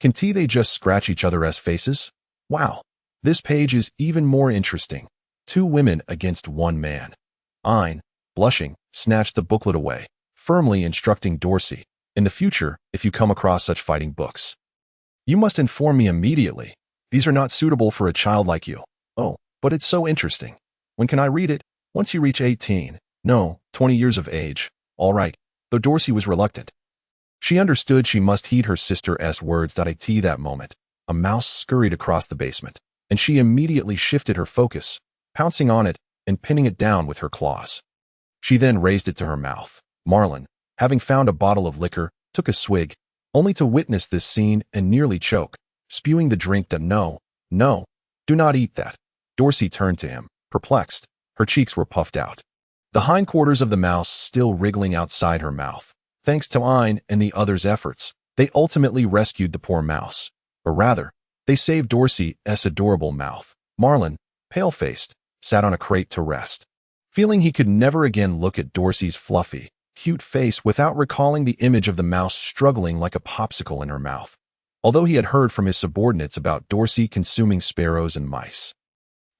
Can't they just scratch each other's faces? Wow, this page is even more interesting. 2 women against 1 man. Ein, blushing, snatched the booklet away, firmly instructing Dorsey, in the future, if you come across such fighting books, You must inform me immediately. These are not suitable for a child like you. Oh, but it's so interesting. When can I read it? Once you reach 18. No, 20 years of age. All right, though Dorsey was reluctant. She understood she must heed her sister's words. At that moment, a mouse scurried across the basement, and she immediately shifted her focus, pouncing on it and pinning it down with her claws. She then raised it to her mouth. Marlin, having found a bottle of liquor, took a swig, only to witness this scene and nearly choke, spewing the drink. No, do not eat that. Dorsey turned to him, perplexed. Her cheeks were puffed out, the hindquarters of the mouse still wriggling outside her mouth. Thanks to Ein and the others' efforts, they ultimately rescued the poor mouse. Or rather, they saved Dorsey's adorable mouth. Marlin, pale-faced, sat on a crate to rest, feeling he could never again look at Dorsey's fluffy, cute face without recalling the image of the mouse struggling like a popsicle in her mouth. Although he had heard from his subordinates about Dorsey consuming sparrows and mice,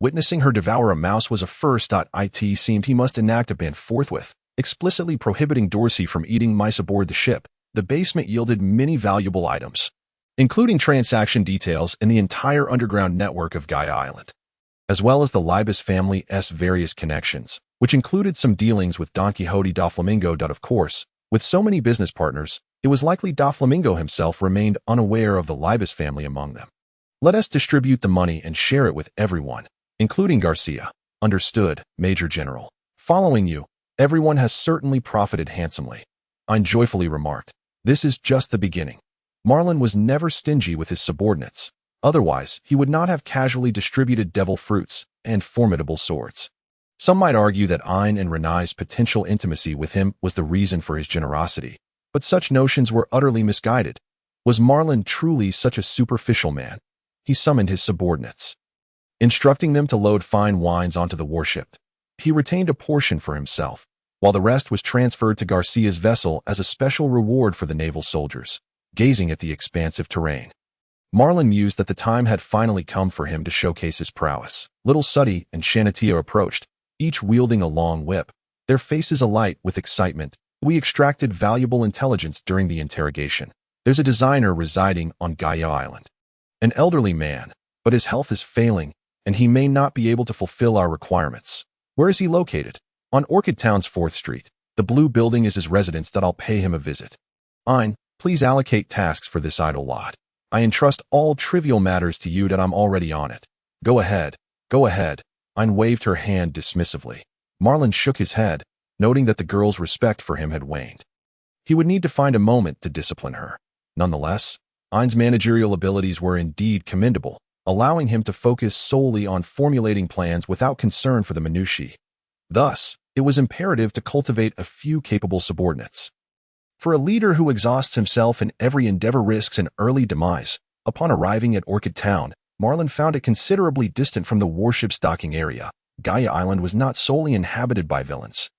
witnessing her devour a mouse was a first. It seemed he must enact a ban forthwith, explicitly prohibiting Dorsey from eating mice aboard the ship. The basement yielded many valuable items, including transaction details and the entire underground network of Gaia Island, as well as the Libas family's various connections, which included some dealings with Don Quixote da Flamingo. Of course, with so many business partners, it was likely da Flamingo himself remained unaware of the Libas family among them. Let us distribute the money and share it with everyone, including Garcia. Understood, Major General. Following you, everyone has certainly profited handsomely. Ein joyfully remarked. This is just the beginning. Marlin was never stingy with his subordinates. Otherwise, he would not have casually distributed devil fruits and formidable swords. Some might argue that Ein and Renai's potential intimacy with him was the reason for his generosity, but such notions were utterly misguided. Was Marlin truly such a superficial man? He summoned his subordinates, instructing them to load fine wines onto the warship. He retained a portion for himself, while the rest was transferred to Garcia's vessel as a special reward for the naval soldiers. Gazing at the expansive terrain, Marlin mused that the time had finally come for him to showcase his prowess. Little Suddy and Shanatia approached, each wielding a long whip, their faces alight with excitement. We extracted valuable intelligence during the interrogation. There's a designer residing on Gaia Island. An elderly man, but his health is failing, and he may not be able to fulfill our requirements. Where is he located? On Orchid Town's 4th Street. The blue building is his residence. That I'll pay him a visit. Ein, please allocate tasks for this idle lot. I entrust all trivial matters to you. That I'm already on it. Go ahead. Ein waved her hand dismissively. Marlin shook his head, noting that the girl's respect for him had waned. He would need to find a moment to discipline her. Nonetheless, Ein's managerial abilities were indeed commendable, allowing him to focus solely on formulating plans without concern for the minutiae. Thus, it was imperative to cultivate a few capable subordinates. For a leader who exhausts himself in every endeavor risks an early demise. Upon arriving at Orchid Town, Marlin found it considerably distant from the warship's docking area. Gaia Island was not solely inhabited by villains.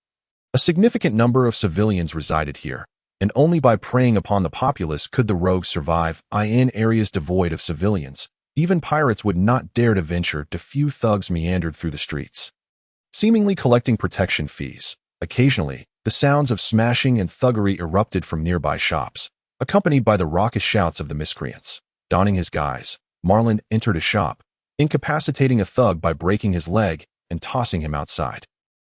A significant number of civilians resided here, and only by preying upon the populace could the rogues survive. In areas devoid of civilians, even pirates would not dare to venture. Few thugs meandered through the streets, seemingly collecting protection fees. Occasionally, the sounds of smashing and thuggery erupted from nearby shops, accompanied by the raucous shouts of the miscreants. Donning his guise, Marlin entered a shop, incapacitating a thug by breaking his leg and tossing him outside.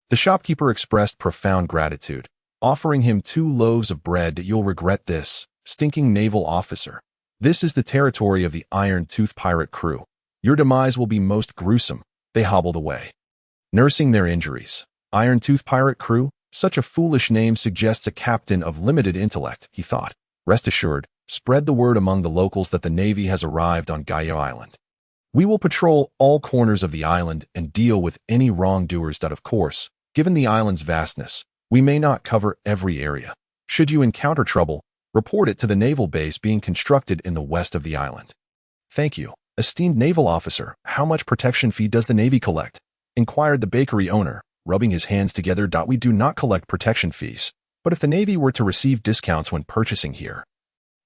The shopkeeper expressed profound gratitude, offering him 2 loaves of bread. You'll regret this, stinking naval officer. This is the territory of the Iron Tooth pirate crew. Your demise will be most gruesome. They hobbled away, nursing their injuries. Iron Tooth pirate crew? Such a foolish name suggests a captain of limited intellect, he thought. Rest assured, spread the word among the locals that the Navy has arrived on Gaia Island. We will patrol all corners of the island and deal with any wrongdoers. Of course, given the island's vastness, we may not cover every area. Should you encounter trouble, report it to the naval base being constructed in the west of the island. Thank you, esteemed naval officer. How much protection fee does the Navy collect? Inquired the bakery owner, rubbing his hands together. We do not collect protection fees, but if the Navy were to receive discounts when purchasing here,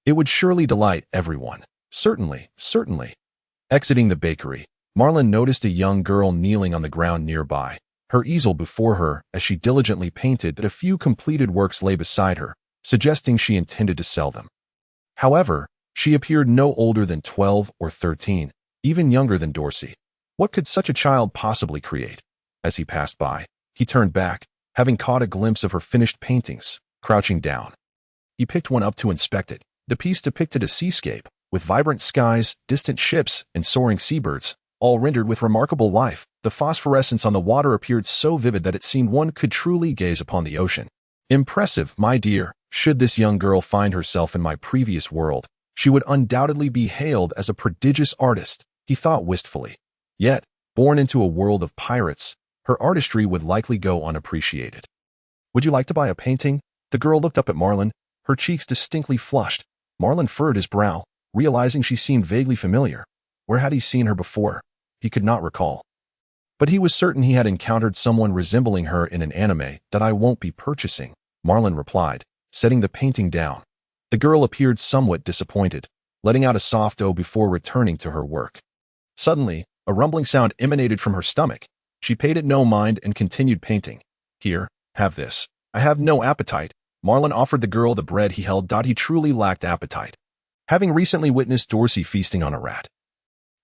it would surely delight everyone. Certainly. Exiting the bakery, Marlin noticed a young girl kneeling on the ground nearby, her easel before her as she diligently painted. A few completed works lay beside her, suggesting she intended to sell them. However, She appeared no older than 12 or 13, even younger than Dorsey. What could such a child possibly create? As he passed by, he turned back, having caught a glimpse of her finished paintings, crouching down. He picked one up to inspect it. The piece depicted a seascape, with vibrant skies, distant ships, and soaring seabirds, all rendered with remarkable life. The phosphorescence on the water appeared so vivid that it seemed one could truly gaze upon the ocean. Impressive, my dear. Should this young girl find herself in my previous world, she would undoubtedly be hailed as a prodigious artist, he thought wistfully. Yet, born into a world of pirates, her artistry would likely go unappreciated. Would you like to buy a painting? The girl looked up at Marlin, her cheeks distinctly flushed. Marlin furrowed his brow, realizing she seemed vaguely familiar. Where had he seen her before? He could not recall. But he was certain he had encountered someone resembling her in an anime. That I won't be purchasing, Marlin replied, setting the painting down. The girl appeared somewhat disappointed, letting out a soft "oh" before returning to her work. Suddenly, a rumbling sound emanated from her stomach. She paid it no mind and continued painting. Here, have this. I have no appetite. Marlin offered the girl the bread he held. He truly lacked appetite, having recently witnessed Dorsey feasting on a rat.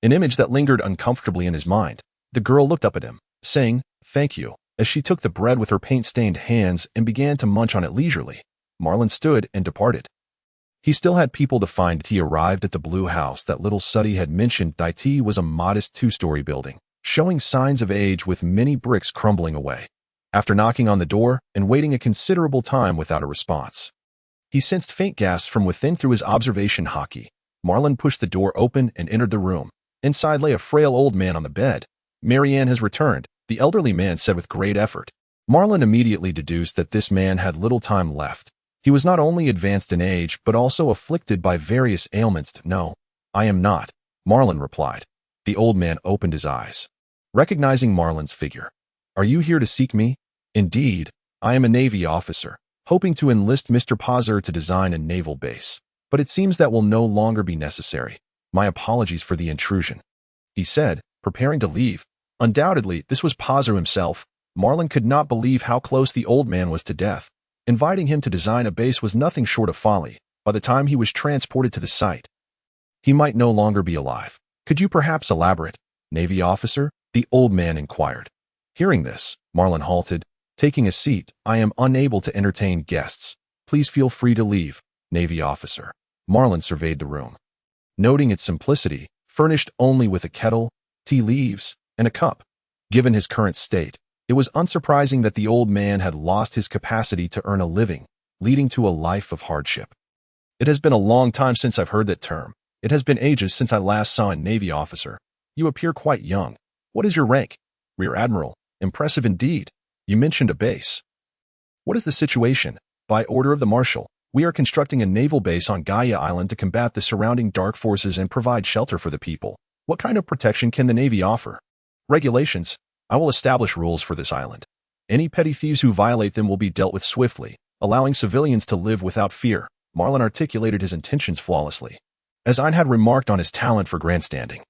An image that lingered uncomfortably in his mind. The girl looked up at him, saying, "Thank you," as she took the bread with her paint-stained hands and began to munch on it leisurely. Marlin stood and departed. He still had people to find. He arrived at the blue house that little Suddy had mentioned. It was a modest two-story building, showing signs of age with many bricks crumbling away. After knocking on the door and waiting a considerable time without a response, he sensed faint gasps from within through his observation hockey. Marlin pushed the door open and entered the room. Inside lay a frail old man on the bed. "Marianne has returned," the elderly man said with great effort. Marlin immediately deduced that this man had little time left. He was not only advanced in age, but also afflicted by various ailments. "No, I am not," Marlin replied. The old man opened his eyes, recognizing Marlin's figure. "Are you here to seek me?" "Indeed, I am a Navy officer, hoping to enlist Mr. Pozzer to design a naval base. But it seems that will no longer be necessary. My apologies for the intrusion," he said, preparing to leave. Undoubtedly, this was Pozzer himself. Marlin could not believe how close the old man was to death. Inviting him to design a base was nothing short of folly. By the time he was transported to the site, he might no longer be alive. "Could you perhaps elaborate, Navy officer?" the old man inquired. Hearing this, Marlin halted, taking a seat. "I am unable to entertain guests. Please feel free to leave, Navy officer." Marlin surveyed the room, noting its simplicity, furnished only with a kettle, tea leaves, and a cup. Given his current state, it was unsurprising that the old man had lost his capacity to earn a living, leading to a life of hardship. "It has been a long time since I've heard that term. It has been ages since I last saw a Navy officer. You appear quite young. What is your rank?" "Rear Admiral." "Impressive indeed. You mentioned a base. What is the situation?" "By order of the Marshal, we are constructing a naval base on Gaia Island to combat the surrounding dark forces and provide shelter for the people." "What kind of protection can the Navy offer?" "Regulations. I will establish rules for this island. Any petty thieves who violate them will be dealt with swiftly, allowing civilians to live without fear." Marlin articulated his intentions flawlessly, as Ein had remarked on his talent for grandstanding.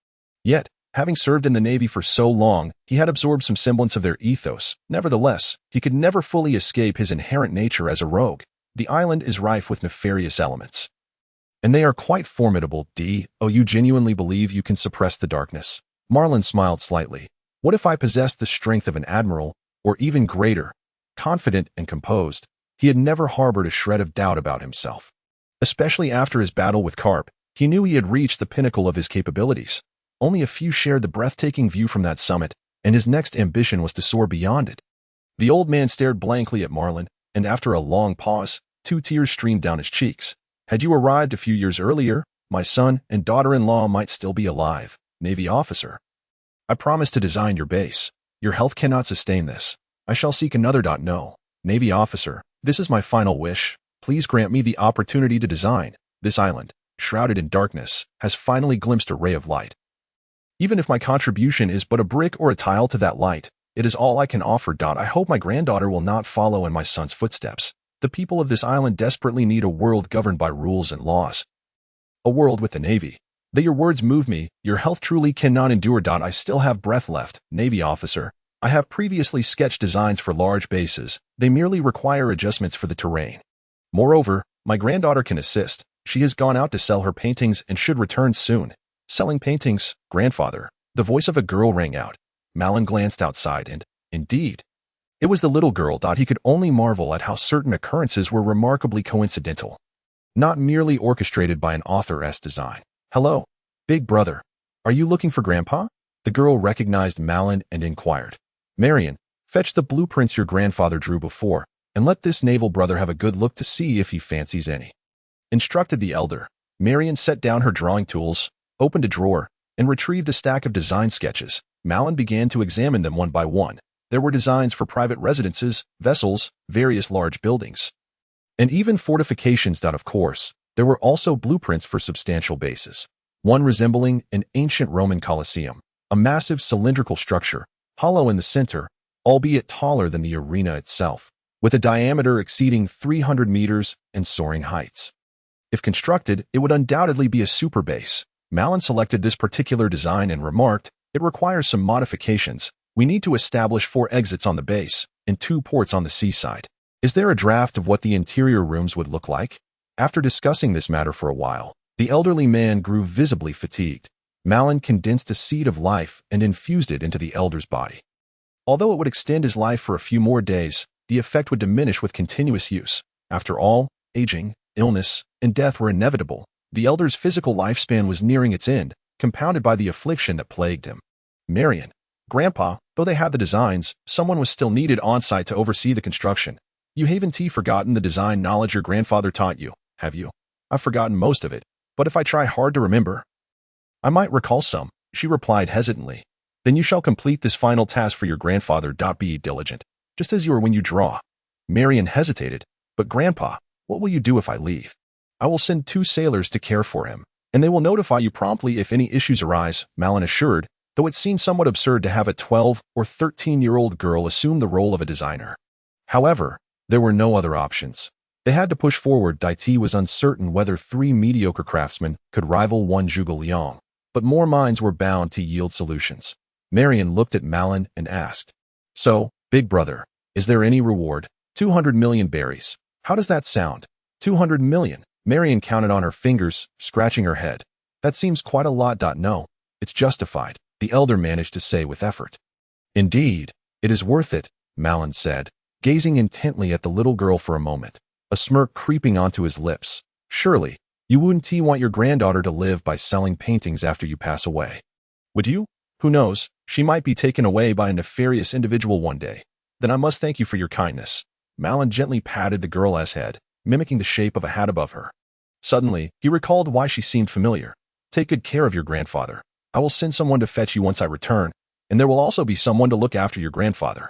Yet, having served in the Navy for so long, he had absorbed some semblance of their ethos. Nevertheless, he could never fully escape his inherent nature as a rogue. The island is rife with nefarious elements, and they are quite formidable. "Oh, you genuinely believe you can suppress the darkness?" Marlin smiled slightly. "What if I possessed the strength of an admiral, or even greater?" Confident and composed, he had never harbored a shred of doubt about himself. Especially after his battle with Carp, he knew he had reached the pinnacle of his capabilities. Only a few shared the breathtaking view from that summit, and his next ambition was to soar beyond it. The old man stared blankly at Marlin, and after a long pause, 2 tears streamed down his cheeks. "Had you arrived a few years earlier, my son and daughter-in-law might still be alive, Navy officer. I promise to design your base. Your health cannot sustain this. I shall seek another. No, Navy officer, this is my final wish. Please grant me the opportunity to design. This island, shrouded in darkness, has finally glimpsed a ray of light. Even if my contribution is but a brick or a tile to that light, it is all I can offer. I hope my granddaughter will not follow in my son's footsteps. The people of this island desperately need a world governed by rules and laws. A world with the Navy. Your words move me. Your health truly cannot endure. I still have breath left, Navy officer. I have previously sketched designs for large bases. They merely require adjustments for the terrain. Moreover, my granddaughter can assist. She has gone out to sell her paintings and should return soon. Selling paintings, grandfather. The voice of a girl rang out. Marlin glanced outside and, indeed, it was the little girl. He could only marvel at how certain occurrences were remarkably coincidental, not merely orchestrated by an author's design. Hello, big brother. Are you looking for Grandpa? The girl recognized Marlin and inquired. Marion, fetch the blueprints your grandfather drew before, and let this naval brother have a good look to see if he fancies any. Instructed the elder. Marion set down her drawing tools, opened a drawer, and retrieved a stack of design sketches. Marlin began to examine them one by one. There were designs for private residences, vessels, various large buildings, and even fortifications. Of course, there were also blueprints for substantial bases, one resembling an ancient Roman Colosseum, a massive cylindrical structure, hollow in the center, albeit taller than the arena itself, with a diameter exceeding 300 meters and soaring heights. If constructed, it would undoubtedly be a super base. Marlin selected this particular design and remarked, "It requires some modifications. We need to establish 4 exits on the base and 2 ports on the seaside. Is there a draft of what the interior rooms would look like?" After discussing this matter for a while, the elderly man grew visibly fatigued. Marlin condensed a seed of life and infused it into the elder's body. Although it would extend his life for a few more days, the effect would diminish with continuous use. After all, aging, illness, and death were inevitable. The elder's physical lifespan was nearing its end, compounded by the affliction that plagued him. Marion, Grandpa, though they had the designs, someone was still needed on-site to oversee the construction. You haven't forgotten the design knowledge your grandfather taught you, have you? I've forgotten most of it, but if I try hard to remember, I might recall some, she replied hesitantly. Then you shall complete this final task for your grandfather. Be diligent, just as you are when you draw. Marion hesitated. But Grandpa, what will you do if I leave? I will send 2 sailors to care for him, and they will notify you promptly if any issues arise, Marlin assured, though it seemed somewhat absurd to have a 12 or 13-year-old girl assume the role of a designer. However, there were no other options. They had to push forward. Dai was uncertain whether 3 mediocre craftsmen could rival one Zhuge Liang, but more minds were bound to yield solutions. Marion looked at Marlin and asked, "So, big brother, is there any reward? 200 million berries. How does that sound? 200 million. Marion counted on her fingers, scratching her head. That seems quite a lot. No, it's justified, the elder managed to say with effort. Indeed, it is worth it, Marlin said, gazing intently at the little girl for a moment, a smirk creeping onto his lips. Surely, you wouldn't want your granddaughter to live by selling paintings after you pass away. Would you? Who knows, she might be taken away by a nefarious individual one day. Then I must thank you for your kindness. Marlin gently patted the girl's head, mimicking the shape of a hat above her. Suddenly, he recalled why she seemed familiar. Take good care of your grandfather. I will send someone to fetch you once I return, and there will also be someone to look after your grandfather.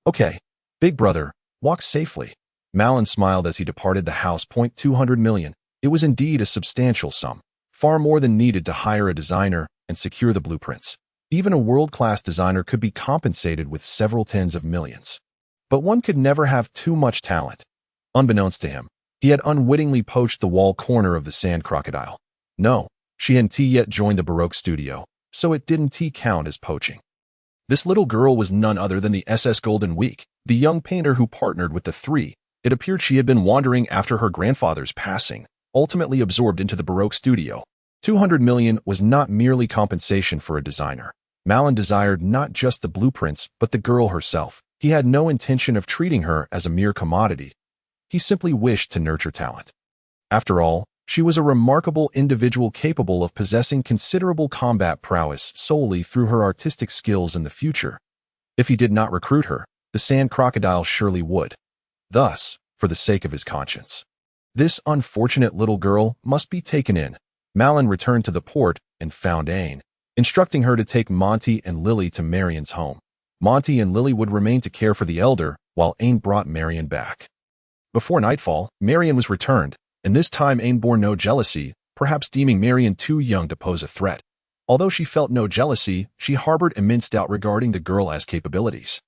Okay, big brother, walk safely. Marlin smiled as he departed the house. 200 million. It was indeed a substantial sum, far more than needed to hire a designer and secure the blueprints. Even a world-class designer could be compensated with several tens of millions. But one could never have too much talent. Unbeknownst to him, he had unwittingly poached the wall corner of the sand crocodile. No, she hadn't yet joined the Baroque studio, so it didn't count as poaching. This little girl was none other than the SS Golden Week, the young painter who partnered with the 3. It appeared she had been wandering after her grandfather's passing, ultimately absorbed into the Baroque studio. 200 million was not merely compensation for a designer. Marlin desired not just the blueprints, but the girl herself. He had no intention of treating her as a mere commodity. He simply wished to nurture talent. After all, she was a remarkable individual capable of possessing considerable combat prowess solely through her artistic skills in the future. If he did not recruit her, the sand crocodile surely would. Thus, for the sake of his conscience, this unfortunate little girl must be taken in. Marlin returned to the port and found Aine, instructing her to take Monty and Lily to Marion's home. Monty and Lily would remain to care for the elder, while Aine brought Marion back. Before nightfall, Marion was returned, and this time Aine bore no jealousy, perhaps deeming Marion too young to pose a threat. Although she felt no jealousy, she harbored immense doubt regarding the girl's capabilities.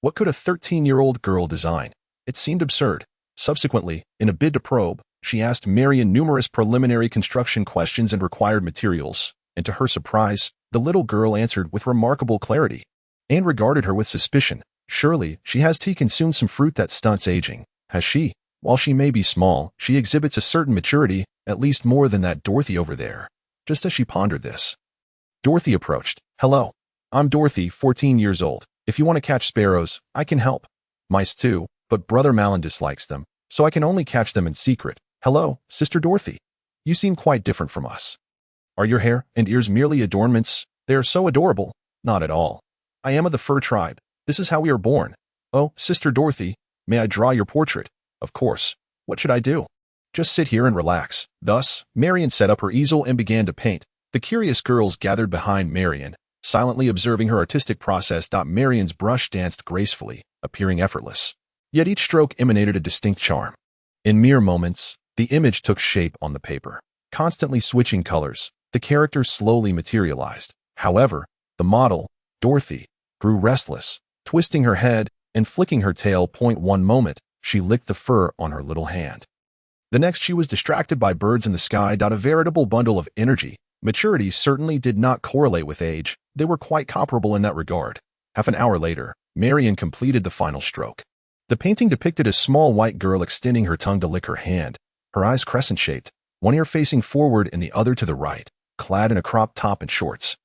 What could a 13-year-old girl design? It seemed absurd. Subsequently, in a bid to probe, she asked Marion numerous preliminary construction questions and required materials, and to her surprise, the little girl answered with remarkable clarity. Aine regarded her with suspicion. Surely, she has consumed some fruit that stunts aging, has she? While she may be small, she exhibits a certain maturity, at least more than that Dorothy over there. Just as she pondered this, Dorothy approached. Hello. I'm Dorothy, 14 years old. If you want to catch sparrows, I can help. Mice too, but Brother Marlin dislikes them, so I can only catch them in secret. Hello, Sister Dorothy. You seem quite different from us. Are your hair and ears merely adornments? They are so adorable. Not at all. I am of the fur tribe. This is how we are born. Oh, Sister Dorothy, may I draw your portrait? Of course. What should I do? Just sit here and relax. Thus, Marion set up her easel and began to paint. The curious girls gathered behind Marion, silently observing her artistic process. Marion's brush danced gracefully, appearing effortless. Yet each stroke emanated a distinct charm. In mere moments, the image took shape on the paper. Constantly switching colors, the character slowly materialized. However, the model, Dorothy, grew restless, twisting her head and flicking her tail. One moment, she licked the fur on her little hand. The next, she was distracted by birds in the sky. A veritable bundle of energy. Maturity certainly did not correlate with age. They were quite comparable in that regard. Half an hour later, Marion completed the final stroke. The painting depicted a small white girl extending her tongue to lick her hand, her eyes crescent-shaped, one ear facing forward and the other to the right, clad in a crop top and shorts.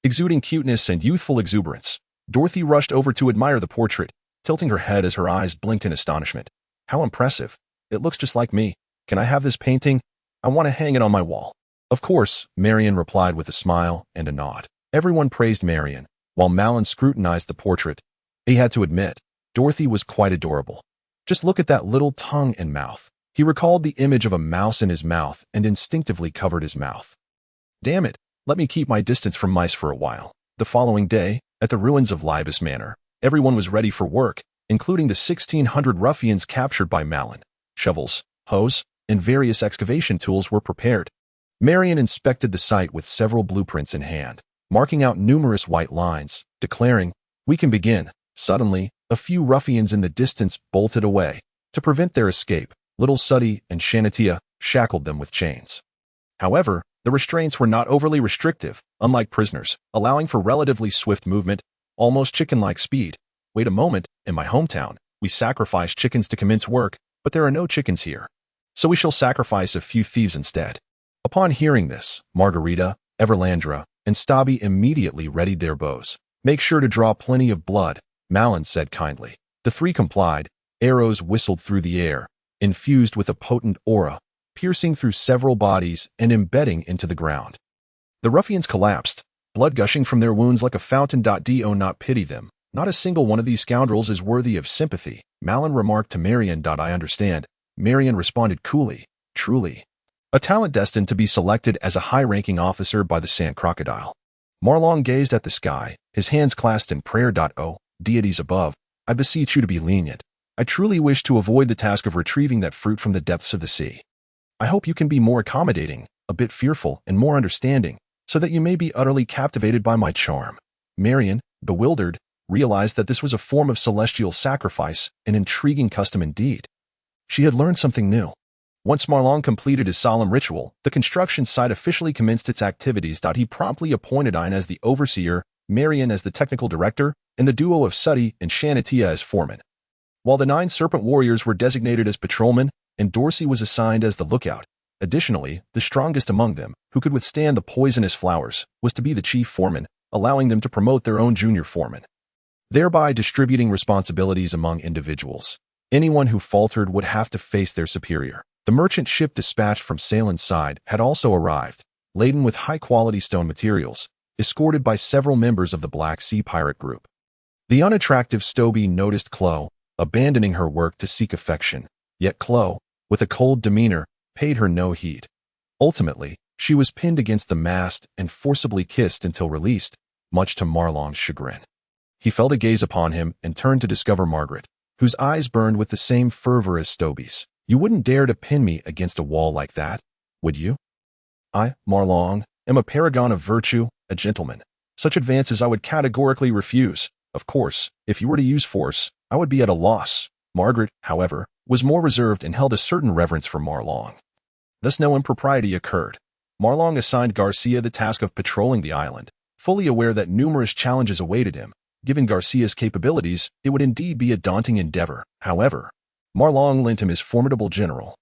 Exuding cuteness and youthful exuberance, Dorothy rushed over to admire the portrait, tilting her head as her eyes blinked in astonishment. How impressive. It looks just like me. Can I have this painting? I want to hang it on my wall. Of course, Marion replied with a smile and a nod. Everyone praised Marion, while Marlin scrutinized the portrait. He had to admit, Dorothy was quite adorable. Just look at that little tongue and mouth. He recalled the image of a mouse in his mouth and instinctively covered his mouth. Damn it, let me keep my distance from mice for a while. The following day, at the ruins of Libas Manor, everyone was ready for work, including the 1,600 ruffians captured by Marlin. Shovels, hoes, and various excavation tools were prepared. Marion inspected the site with several blueprints in hand, marking out numerous white lines, declaring, "We can begin." Suddenly, a few ruffians in the distance bolted away. To prevent their escape, little Suddy and Shanatia shackled them with chains. However, the restraints were not overly restrictive, unlike prisoners, allowing for relatively swift movement, almost chicken-like speed. Wait a moment, in my hometown, we sacrifice chickens to commence work, but there are no chickens here. So we shall sacrifice a few thieves instead. Upon hearing this, Margarita, Everlandra, and Stabby immediately readied their bows. Make sure to draw plenty of blood, Marlin said kindly. The three complied. Arrows whistled through the air, infused with a potent aura, piercing through several bodies and embedding into the ground. The ruffians collapsed, blood gushing from their wounds like a fountain. Do not pity them. Not a single one of these scoundrels is worthy of sympathy, Marlin remarked to Marion. I understand. Marion responded coolly. Truly. A talent destined to be selected as a high-ranking officer by the Sand Crocodile. Marlon gazed at the sky, his hands clasped in prayer. Oh, deities above, I beseech you to be lenient. I truly wish to avoid the task of retrieving that fruit from the depths of the sea. I hope you can be more accommodating, a bit fearful, and more understanding, so that you may be utterly captivated by my charm. Marion, bewildered, realized that this was a form of celestial sacrifice, an intriguing custom indeed. She had learned something new. Once Marlon completed his solemn ritual, the construction site officially commenced its activities. He promptly appointed Ayn as the overseer, Marion as the technical director, and the duo of Suddy and Shanatia as foremen. While the 9 serpent warriors were designated as patrolmen, and Dorsey was assigned as the lookout. Additionally, the strongest among them, who could withstand the poisonous flowers, was to be the chief foreman, allowing them to promote their own junior foreman, thereby distributing responsibilities among individuals. Anyone who faltered would have to face their superior. The merchant ship dispatched from Salem's side had also arrived, laden with high-quality stone materials, escorted by several members of the Black Sea pirate group. The unattractive Stobie noticed Chloe, abandoning her work to seek affection, yet Chloe, with a cold demeanor, paid her no heed. Ultimately, she was pinned against the mast and forcibly kissed until released, much to Marlon's chagrin. He felt a gaze upon him and turned to discover Margaret, whose eyes burned with the same fervor as Stobie's. You wouldn't dare to pin me against a wall like that, would you? I, Marlon, am a paragon of virtue, a gentleman. Such advances I would categorically refuse. Of course, if you were to use force, I would be at a loss. Margaret, however, was more reserved and held a certain reverence for Marlon. Thus no impropriety occurred. Marlon assigned Garcia the task of patrolling the island, fully aware that numerous challenges awaited him. Given Garcia's capabilities, it would indeed be a daunting endeavor. However, Marlon lent him his formidable general.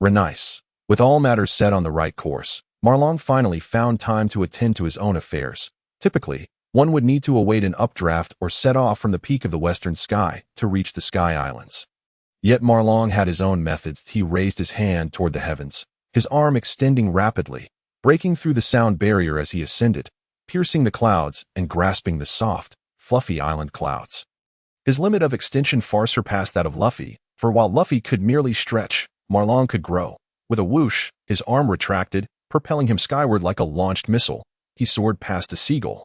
Renice. With all matters set on the right course, Marlon finally found time to attend to his own affairs. Typically, one would need to await an updraft or set off from the peak of the western sky to reach the Sky Islands. Yet Marlon had his own methods. He raised his hand toward the heavens, his arm extending rapidly, breaking through the sound barrier as he ascended, piercing the clouds and grasping the soft, fluffy island clouds. His limit of extension far surpassed that of Luffy, for while Luffy could merely stretch, Marlon could grow. With a whoosh, his arm retracted, propelling him skyward like a launched missile. He soared past a seagull,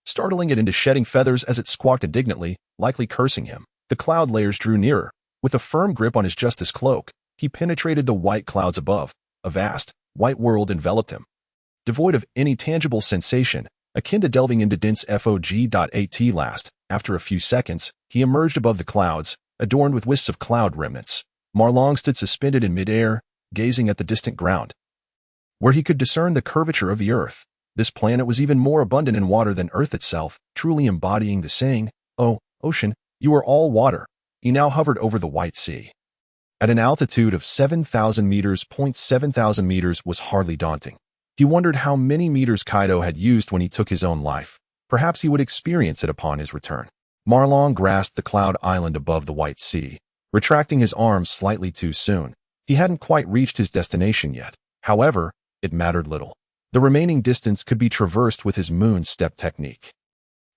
startling it into shedding feathers as it squawked indignantly, likely cursing him. The cloud layers drew nearer. With a firm grip on his justice cloak, he penetrated the white clouds above. A vast, white world enveloped him. Devoid of any tangible sensation, akin to delving into dense fog.at last, after a few seconds, he emerged above the clouds, adorned with wisps of cloud remnants. Marlon stood suspended in midair, gazing at the distant ground, where he could discern the curvature of the earth. This planet was even more abundant in water than Earth itself, truly embodying the saying, "Oh, ocean, you are all water." He now hovered over the White Sea. At an altitude of 7,000 meters, 7,000 meters was hardly daunting. He wondered how many meters Kaido had used when he took his own life. Perhaps he would experience it upon his return. Marlon grasped the cloud island above the White Sea, retracting his arms slightly too soon. He hadn't quite reached his destination yet. However, it mattered little. The remaining distance could be traversed with his moon step technique.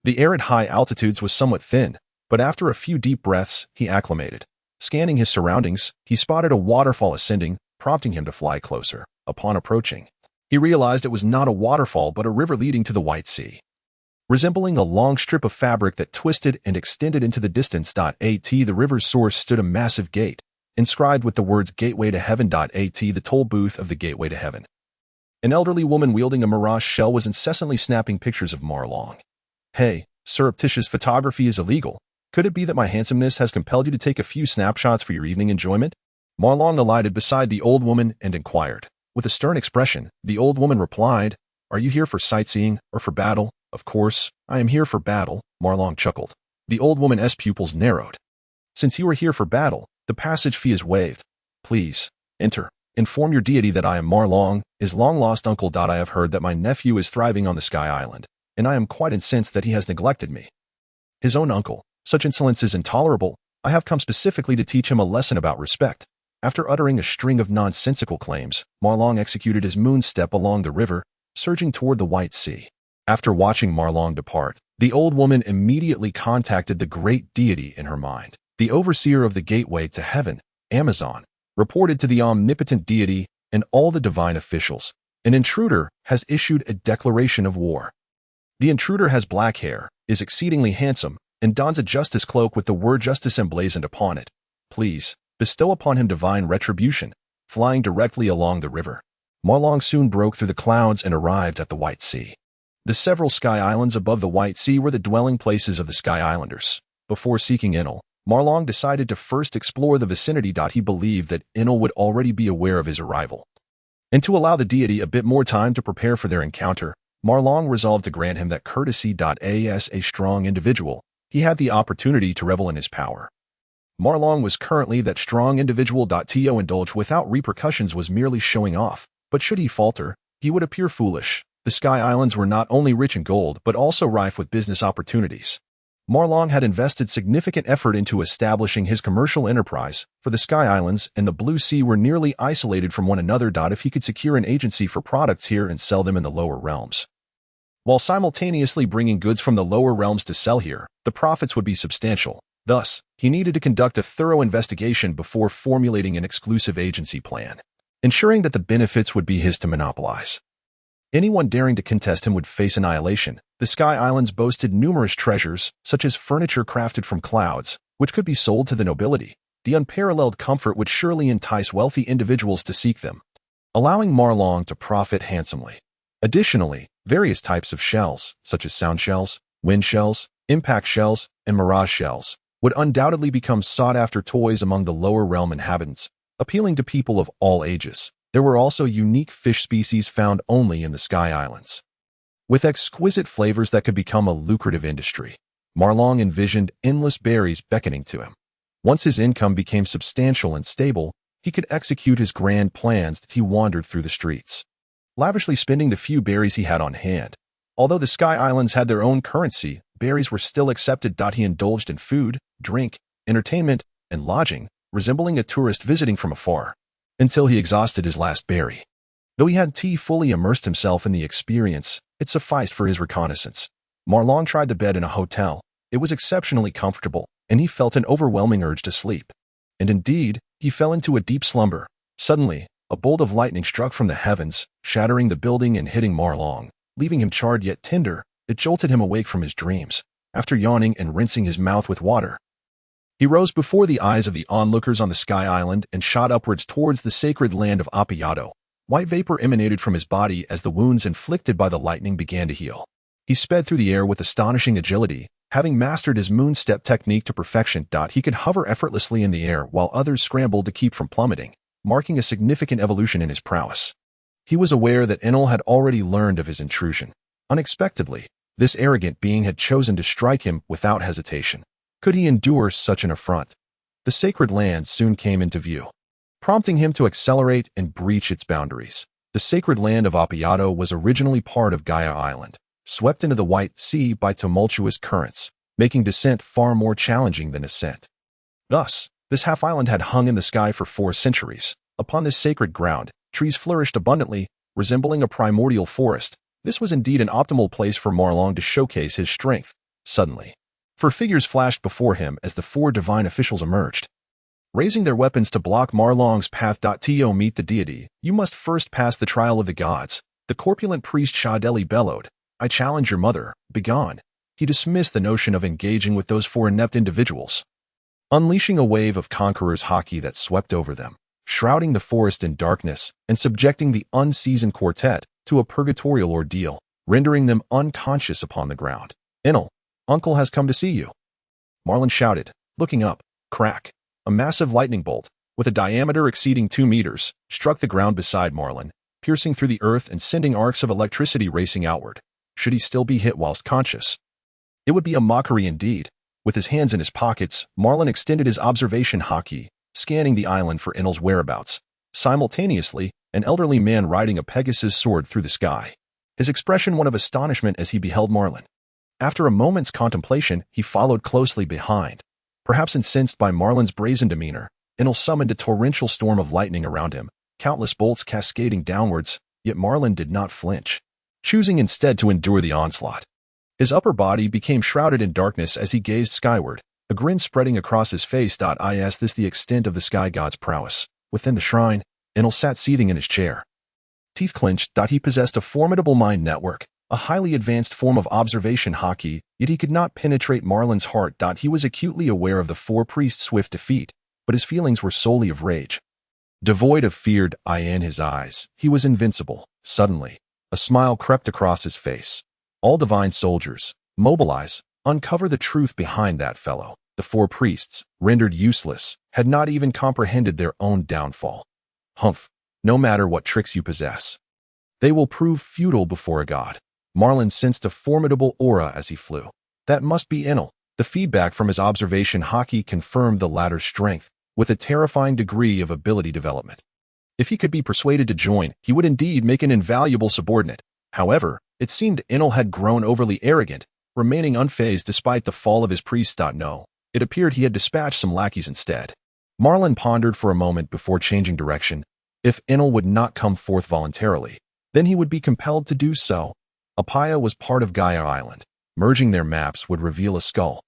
The air at high altitudes was somewhat thin, but after a few deep breaths, he acclimated. Scanning his surroundings, he spotted a waterfall ascending, prompting him to fly closer. Upon approaching, he realized it was not a waterfall but a river leading to the White Sea. Resembling a long strip of fabric that twisted and extended into the distance. The river's source stood a massive gate, inscribed with the words Gateway to Heaven. The toll booth of the Gateway to Heaven. An elderly woman wielding a mirage shell was incessantly snapping pictures of Marlon. "Hey, surreptitious photography is illegal. Could it be that my handsomeness has compelled you to take a few snapshots for your evening enjoyment?" Marlon alighted beside the old woman and inquired. With a stern expression, the old woman replied, "Are you here for sightseeing or for battle?" "Of course, I am here for battle," Marlon chuckled. The old woman's pupils narrowed. "Since you are here for battle, the passage fee is waived. Please, enter. Inform your deity that I am Marlon, his long-lost uncle. I have heard that my nephew is thriving on the Sky Island, and I am quite incensed that he has neglected me." His own uncle. Such insolence is intolerable. I have come specifically to teach him a lesson about respect. After uttering a string of nonsensical claims, Marlon executed his moon step along the river, surging toward the White Sea. After watching Marlon depart, the old woman immediately contacted the great deity in her mind. The overseer of the Gateway to Heaven, Amazon, reported to the omnipotent deity and all the divine officials. An intruder has issued a declaration of war. The intruder has black hair, is exceedingly handsome, and dons a justice cloak with the word justice emblazoned upon it. Please, bestow upon him divine retribution. Flying directly along the river, Marlon soon broke through the clouds and arrived at the White Sea. The several Sky Islands above the White Sea were the dwelling places of the Sky Islanders. Before seeking Enel, Marlon decided to first explore the vicinity. He believed that Enel would already be aware of his arrival. And to allow the deity a bit more time to prepare for their encounter, Marlon resolved to grant him that courtesy. As a strong individual, he had the opportunity to revel in his power. Marlon was currently that strong individual. To indulge without repercussions was merely showing off, but should he falter, he would appear foolish. The Sky Islands were not only rich in gold but also rife with business opportunities. Marlon had invested significant effort into establishing his commercial enterprise, for the Sky Islands and the Blue Sea were nearly isolated from one another. If he could secure an agency for products here and sell them in the lower realms, while simultaneously bringing goods from the lower realms to sell here, the profits would be substantial. Thus, he needed to conduct a thorough investigation before formulating an exclusive agency plan, ensuring that the benefits would be his to monopolize. Anyone daring to contest him would face annihilation. The Sky Islands boasted numerous treasures, such as furniture crafted from clouds, which could be sold to the nobility. The unparalleled comfort would surely entice wealthy individuals to seek them, allowing Marlon to profit handsomely. Additionally, various types of shells, such as sound shells, wind shells, impact shells, and mirage shells, would undoubtedly become sought-after toys among the lower realm inhabitants, appealing to people of all ages. There were also unique fish species found only in the Sky Islands, with exquisite flavors that could become a lucrative industry. Marlon envisioned endless berries beckoning to him. Once his income became substantial and stable, he could execute his grand plans as he wandered through the streets, lavishly spending the few berries he had on hand. Although the Sky Islands had their own currency, berries were still accepted. He indulged in food, drink, entertainment, and lodging, resembling a tourist visiting from afar, until he exhausted his last berry. Though he had fully immersed himself in the experience, it sufficed for his reconnaissance. Marlin tried the bed in a hotel. It was exceptionally comfortable, and he felt an overwhelming urge to sleep. And indeed, he fell into a deep slumber. Suddenly, a bolt of lightning struck from the heavens, shattering the building and hitting Marlin, leaving him charred yet tender. It jolted him awake from his dreams. After yawning and rinsing his mouth with water, he rose before the eyes of the onlookers on the Sky Island and shot upwards towards the sacred land of Apayado. White vapor emanated from his body as the wounds inflicted by the lightning began to heal. He sped through the air with astonishing agility, having mastered his moonstep technique to perfection. He could hover effortlessly in the air while others scrambled to keep from plummeting, marking a significant evolution in his prowess. He was aware that Enel had already learned of his intrusion. Unexpectedly, this arrogant being had chosen to strike him without hesitation. Could he endure such an affront? The sacred land soon came into view, prompting him to accelerate and breach its boundaries. The sacred land of Apayado was originally part of Gaia Island, swept into the White Sea by tumultuous currents, making descent far more challenging than ascent. Thus, this half-island had hung in the sky for 4 centuries. Upon this sacred ground, trees flourished abundantly, resembling a primordial forest. This was indeed an optimal place for Marlin to showcase his strength. Suddenly, 4 figures flashed before him as the 4 divine officials emerged, raising their weapons to block Marlin's path. To meet the deity, you must first pass the trial of the gods. The corpulent priest Shadeli bellowed, I challenge your mother, begone. He dismissed the notion of engaging with those 4 inept individuals, unleashing a wave of conqueror's hockey that swept over them, shrouding the forest in darkness and subjecting the unseasoned quartet to a purgatorial ordeal, rendering them unconscious upon the ground. Enel, uncle has come to see you, Marlin shouted, looking up. Crack. A massive lightning bolt, with a diameter exceeding 2 meters, struck the ground beside Marlin, piercing through the earth and sending arcs of electricity racing outward. Should he still be hit whilst conscious? It would be a mockery indeed. With his hands in his pockets, Marlin extended his observation hockey, scanning the island for Enel's whereabouts. Simultaneously, an elderly man riding a Pegasus soared through the sky, his expression one of astonishment as he beheld Marlin. After a moment's contemplation, he followed closely behind. Perhaps incensed by Marlin's brazen demeanor, Enel summoned a torrential storm of lightning around him, countless bolts cascading downwards, yet Marlin did not flinch, choosing instead to endure the onslaught. His upper body became shrouded in darkness as he gazed skyward, a grin spreading across his face. Is this the extent of the sky god's prowess? Within the shrine, Enel sat seething in his chair, teeth clenched. He possessed a formidable mind network, a highly advanced form of observation hockey, yet he could not penetrate Marlin's heart. He was acutely aware of the 4 priests' swift defeat, but his feelings were solely of rage. Devoid of fear in his eyes, he was invincible. Suddenly, a smile crept across his face. All divine soldiers, mobilize, uncover the truth behind that fellow. The 4 priests, rendered useless, had not even comprehended their own downfall. Humph, no matter what tricks you possess, they will prove futile before a god. Marlin sensed a formidable aura as he flew. That must be Enel. The feedback from his observation hockey confirmed the latter's strength, with a terrifying degree of ability development. If he could be persuaded to join, he would indeed make an invaluable subordinate. However, it seemed Enel had grown overly arrogant, remaining unfazed despite the fall of his priest. No, it appeared he had dispatched some lackeys instead. Marlin pondered for a moment before changing direction. If Enel would not come forth voluntarily, then he would be compelled to do so. Apaya was part of Gaia Island. Merging their maps would reveal a skull.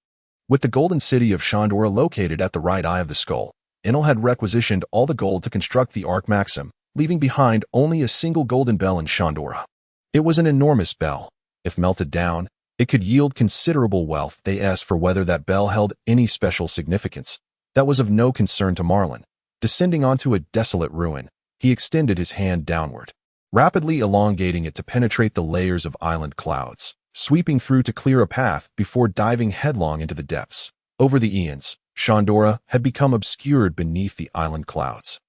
With the golden city of Shandora located at the right eye of the skull, Enel had requisitioned all the gold to construct the Arc Maxim, leaving behind only a single golden bell in Shandora. It was an enormous bell. If melted down, it could yield considerable wealth. They asked for whether that bell held any special significance. That was of no concern to Marlin. Descending onto a desolate ruin, he extended his hand downward, rapidly elongating it to penetrate the layers of island clouds, sweeping through to clear a path before diving headlong into the depths. Over the eons, Shandora had become obscured beneath the island clouds.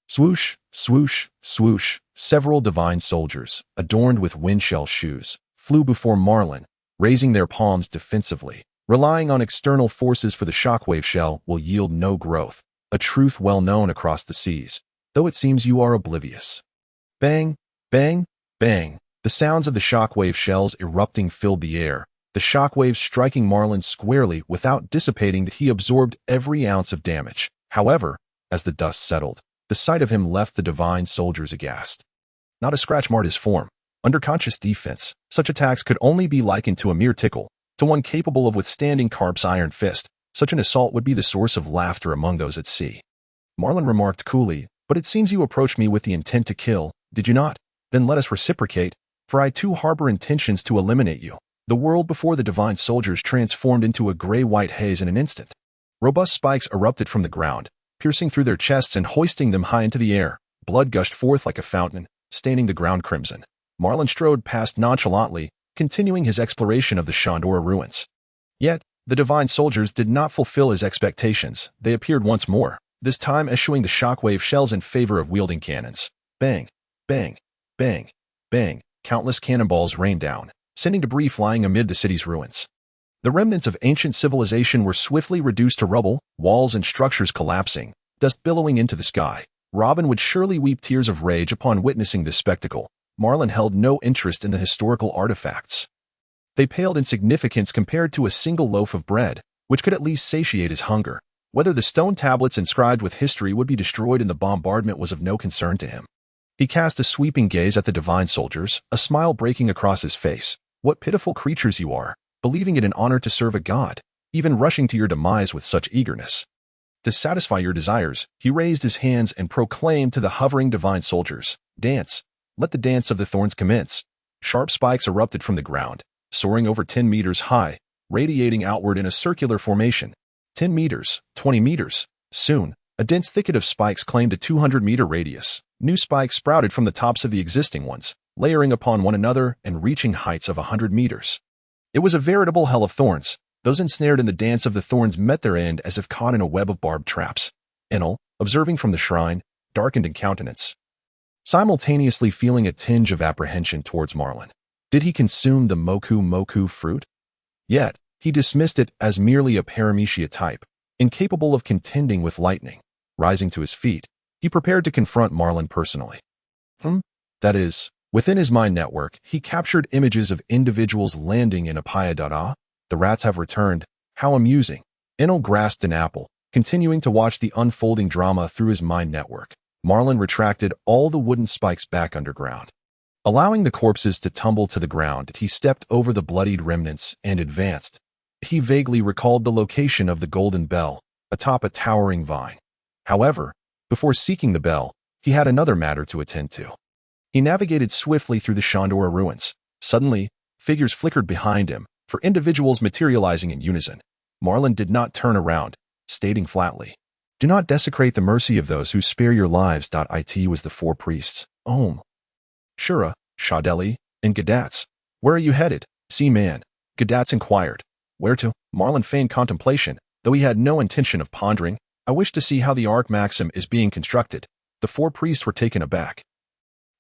Swoosh, swoosh, swoosh, several divine soldiers, adorned with windshell shoes, flew before Marlin, raising their palms defensively, Relying on external forces for the shockwave shell will yield no growth, a truth well known across the seas, though it seems you are oblivious. Bang, bang, bang. The sounds of the shockwave shells erupting filled the air, the shockwaves striking Marlin squarely without dissipating. He absorbed every ounce of damage. However, as the dust settled, the sight of him left the divine soldiers aghast. Not a scratch marred his form. Under conscious defense, such attacks could only be likened to a mere tickle. To one capable of withstanding Karp's iron fist, such an assault would be the source of laughter among those at sea. Marlin remarked coolly, "But it seems you approached me with the intent to kill, did you not? Then let us reciprocate, for I too harbor intentions to eliminate you." The world before the divine soldiers transformed into a gray-white haze in an instant. Robust spikes erupted from the ground, piercing through their chests and hoisting them high into the air. Blood gushed forth like a fountain, staining the ground crimson. Marlin strode past nonchalantly, continuing his exploration of the Shondora ruins. Yet, the divine soldiers did not fulfill his expectations. They appeared once more, this time eschewing the shockwave shells in favor of wielding cannons. Bang, bang, bang, bang. Countless cannonballs rained down, sending debris flying amid the city's ruins. The remnants of ancient civilization were swiftly reduced to rubble, walls and structures collapsing, dust billowing into the sky. Robin would surely weep tears of rage upon witnessing this spectacle. Marlin held no interest in the historical artifacts. They paled in significance compared to a single loaf of bread, which could at least satiate his hunger. Whether the stone tablets inscribed with history would be destroyed in the bombardment was of no concern to him. He cast a sweeping gaze at the divine soldiers, a smile breaking across his face. What pitiful creatures you are, believing it an honor to serve a god, even rushing to your demise with such eagerness. To satisfy your desires, he raised his hands and proclaimed to the hovering divine soldiers, "Dance. Let the dance of the thorns commence." Sharp spikes erupted from the ground, soaring over 10 meters high, radiating outward in a circular formation. 10 meters, 20 meters. Soon, a dense thicket of spikes claimed a 200-meter radius. New spikes sprouted from the tops of the existing ones, layering upon one another and reaching heights of 100 meters. It was a veritable hell of thorns. Those ensnared in the dance of the thorns met their end as if caught in a web of barbed traps. Enel, observing from the shrine, darkened in countenance, simultaneously feeling a tinge of apprehension towards Marlin. Did he consume the moku fruit? Yet, he dismissed it as merely a paramecia type, incapable of contending with lightning. Rising to his feet, he prepared to confront Marlin personally. That is, within his mind network, he captured images of individuals landing in Apaya. The rats have returned. How amusing. Enel grasped an apple, continuing to watch the unfolding drama through his mind network. Marlin retracted all the wooden spikes back underground. Allowing the corpses to tumble to the ground, he stepped over the bloodied remnants and advanced. He vaguely recalled the location of the golden bell, atop a towering vine. However, before seeking the bell, he had another matter to attend to. He navigated swiftly through the Shondora ruins. Suddenly, figures flickered behind him, for individuals materializing in unison. Marlin did not turn around, stating flatly, "Do not desecrate the mercy of those who spare your lives." It was the four priests, Om, Shura, Shadeli, and Gadatz. "Where are you headed, Sea-Man?" Gadatz inquired. "Where to?" Marlin feigned contemplation, though he had no intention of pondering. "I wish to see how the Arc Maxim is being constructed." The four priests were taken aback,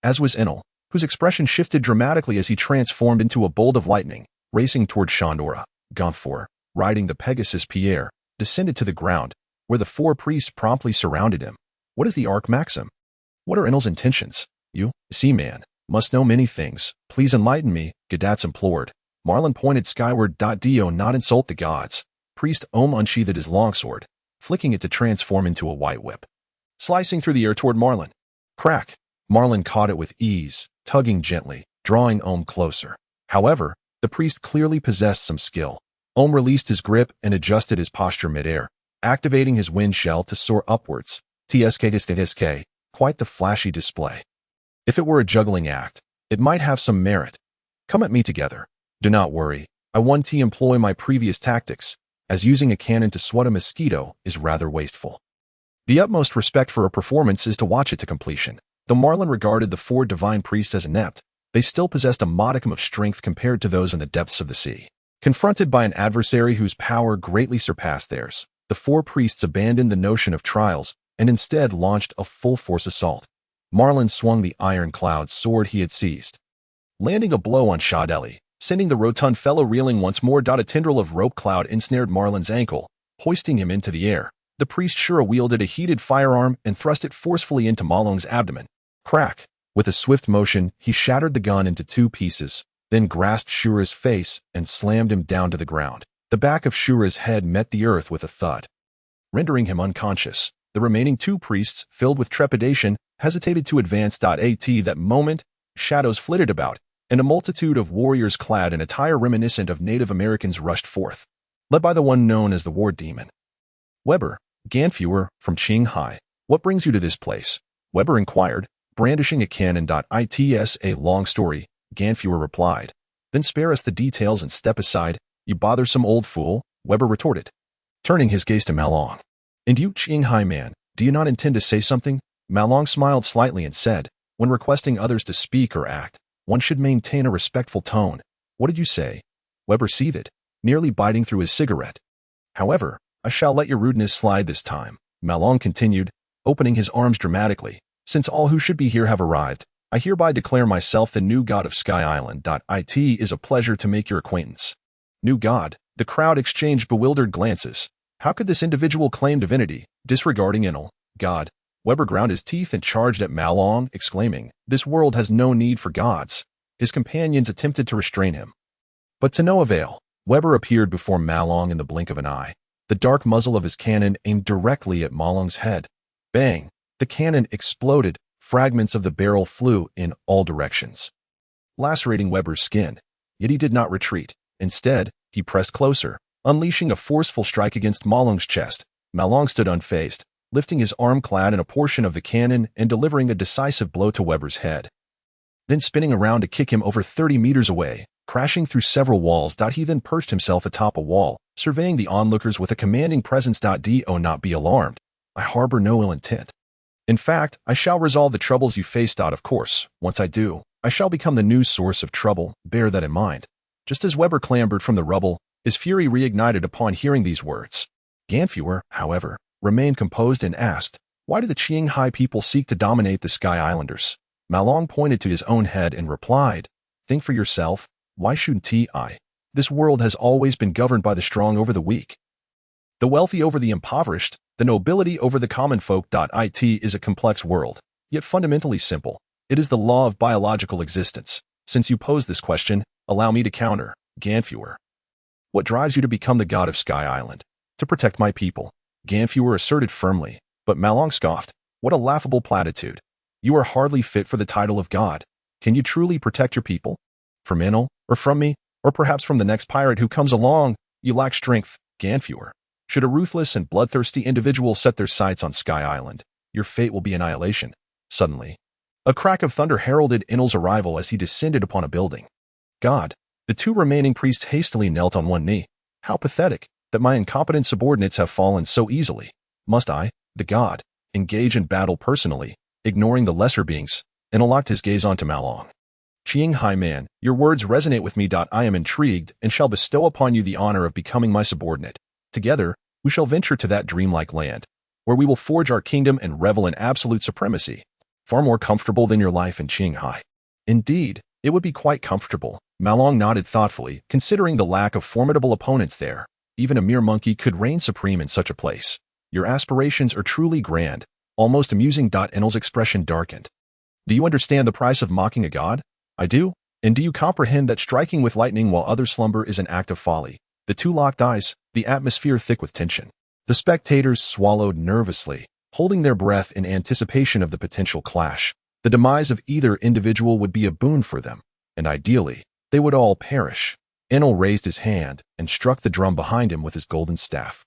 as was Enel, whose expression shifted dramatically as he transformed into a bolt of lightning, racing toward Shondora. Gonfor, riding the Pegasus Pierre, descended to the ground, where the four priests promptly surrounded him. "What is the Arc Maxim? What are Enel's intentions? You, Sea-Man, must know many things. Please enlighten me," Gadatz implored. Marlin pointed skyward. "Do not insult the gods." Priest Om unsheathed his longsword, flicking it to transform into a white whip, slicing through the air toward Marlin. Crack! Marlin caught it with ease, tugging gently, drawing Om closer. However, the priest clearly possessed some skill. Om released his grip and adjusted his posture midair, activating his wind shell to soar upwards. TSK, quite the flashy display. If it were a juggling act, it might have some merit. "Come at me together. Do not worry, I want to employ my previous tactics, as using a cannon to swat a mosquito is rather wasteful. The utmost respect for a performance is to watch it to completion." Though Marlin regarded the four divine priests as inept, they still possessed a modicum of strength compared to those in the depths of the sea. Confronted by an adversary whose power greatly surpassed theirs, the four priests abandoned the notion of trials and instead launched a full-force assault. Marlin swung the iron-cloud sword he had seized, landing a blow on Shadeli, sending the rotund fellow reeling once more. A tendril of rope cloud ensnared Marlin's ankle, hoisting him into the air. The priest Shura wielded a heated firearm and thrust it forcefully into Malong's abdomen. Crack! With a swift motion, he shattered the gun into 2 pieces, then grasped Shura's face and slammed him down to the ground. The back of Shura's head met the earth with a thud, rendering him unconscious. The remaining 2 priests, filled with trepidation, hesitated to advance. At that moment, shadows flitted about, and a multitude of warriors clad in attire reminiscent of Native Americans rushed forth, led by the one known as the War Demon. Weber, Ganfuer, from Qinghai. What brings you to this place? Weber inquired, brandishing a cannon. It's a long story, Ganfuer replied. Then spare us the details and step aside, you bothersome old fool, Weber retorted, turning his gaze to Malong. And you, Qinghai man, do you not intend to say something? Malong smiled slightly and said, when requesting others to speak or act, one should maintain a respectful tone. What did you say? Weber seethed, nearly biting through his cigarette. However, I shall let your rudeness slide this time, Malong continued, opening his arms dramatically. Since all who should be here have arrived, I hereby declare myself the new god of Sky Island. It is a pleasure to make your acquaintance. New god? The crowd exchanged bewildered glances. How could this individual claim divinity, disregarding Enel, God? Weber ground his teeth and charged at Malong, exclaiming, this world has no need for gods. His companions attempted to restrain him, but to no avail. Weber appeared before Malong in the blink of an eye, the dark muzzle of his cannon aimed directly at Malong's head. Bang! The cannon exploded, fragments of the barrel flew in all directions, lacerating Weber's skin. Yet he did not retreat. Instead, he pressed closer, unleashing a forceful strike against Malong's chest. Malong stood unfazed, lifting his arm clad in a portion of the cannon and delivering a decisive blow to Weber's head, then spinning around to kick him over 30 meters away, crashing through several walls. He then perched himself atop a wall, surveying the onlookers with a commanding presence. Do not be alarmed. I harbor no ill intent. In fact, I shall resolve the troubles you face. Of course, once I do, I shall become the new source of trouble. Bear that in mind. Just as Weber clambered from the rubble, his fury reignited upon hearing these words. Ganfuer, however, remained composed and asked, why do the Qinghai people seek to dominate the Sky Islanders? Malong pointed to his own head and replied, think for yourself, why shouldn't I? This world has always been governed by the strong over the weak, the wealthy over the impoverished, the nobility over the common folk. It is a complex world, yet fundamentally simple. It is the law of biological existence. Since you pose this question, allow me to counter, Ganfuer. What drives you to become the god of Sky Island? To protect my people, Ganfuer asserted firmly, but Malong scoffed. What a laughable platitude. You are hardly fit for the title of god. Can you truly protect your people? From Enel, or from me, or perhaps from the next pirate who comes along? You lack strength, Ganfuer. Should a ruthless and bloodthirsty individual set their sights on Sky Island, your fate will be annihilation. Suddenly, a crack of thunder heralded Enel's arrival as he descended upon a building. God! The 2 remaining priests hastily knelt on one knee. How pathetic that my incompetent subordinates have fallen so easily. Must I, the god, engage in battle personally, ignoring the lesser beings? Enel locked his gaze onto Malong. Qinghai man, your words resonate with me. I am intrigued and shall bestow upon you the honor of becoming my subordinate. Together, we shall venture to that dreamlike land, where we will forge our kingdom and revel in absolute supremacy. Far more comfortable than your life in Qinghai. Indeed, it would be quite comfortable. Malong nodded thoughtfully, considering the lack of formidable opponents there. Even a mere monkey could reign supreme in such a place. Your aspirations are truly grand, almost amusing. Enel's expression darkened. Do you understand the price of mocking a god? I do. And do you comprehend that striking with lightning while others slumber is an act of folly? The 2 locked eyes, the atmosphere thick with tension. The spectators swallowed nervously, holding their breath in anticipation of the potential clash. The demise of either individual would be a boon for them, and ideally, they would all perish. Enel raised his hand and struck the drum behind him with his golden staff.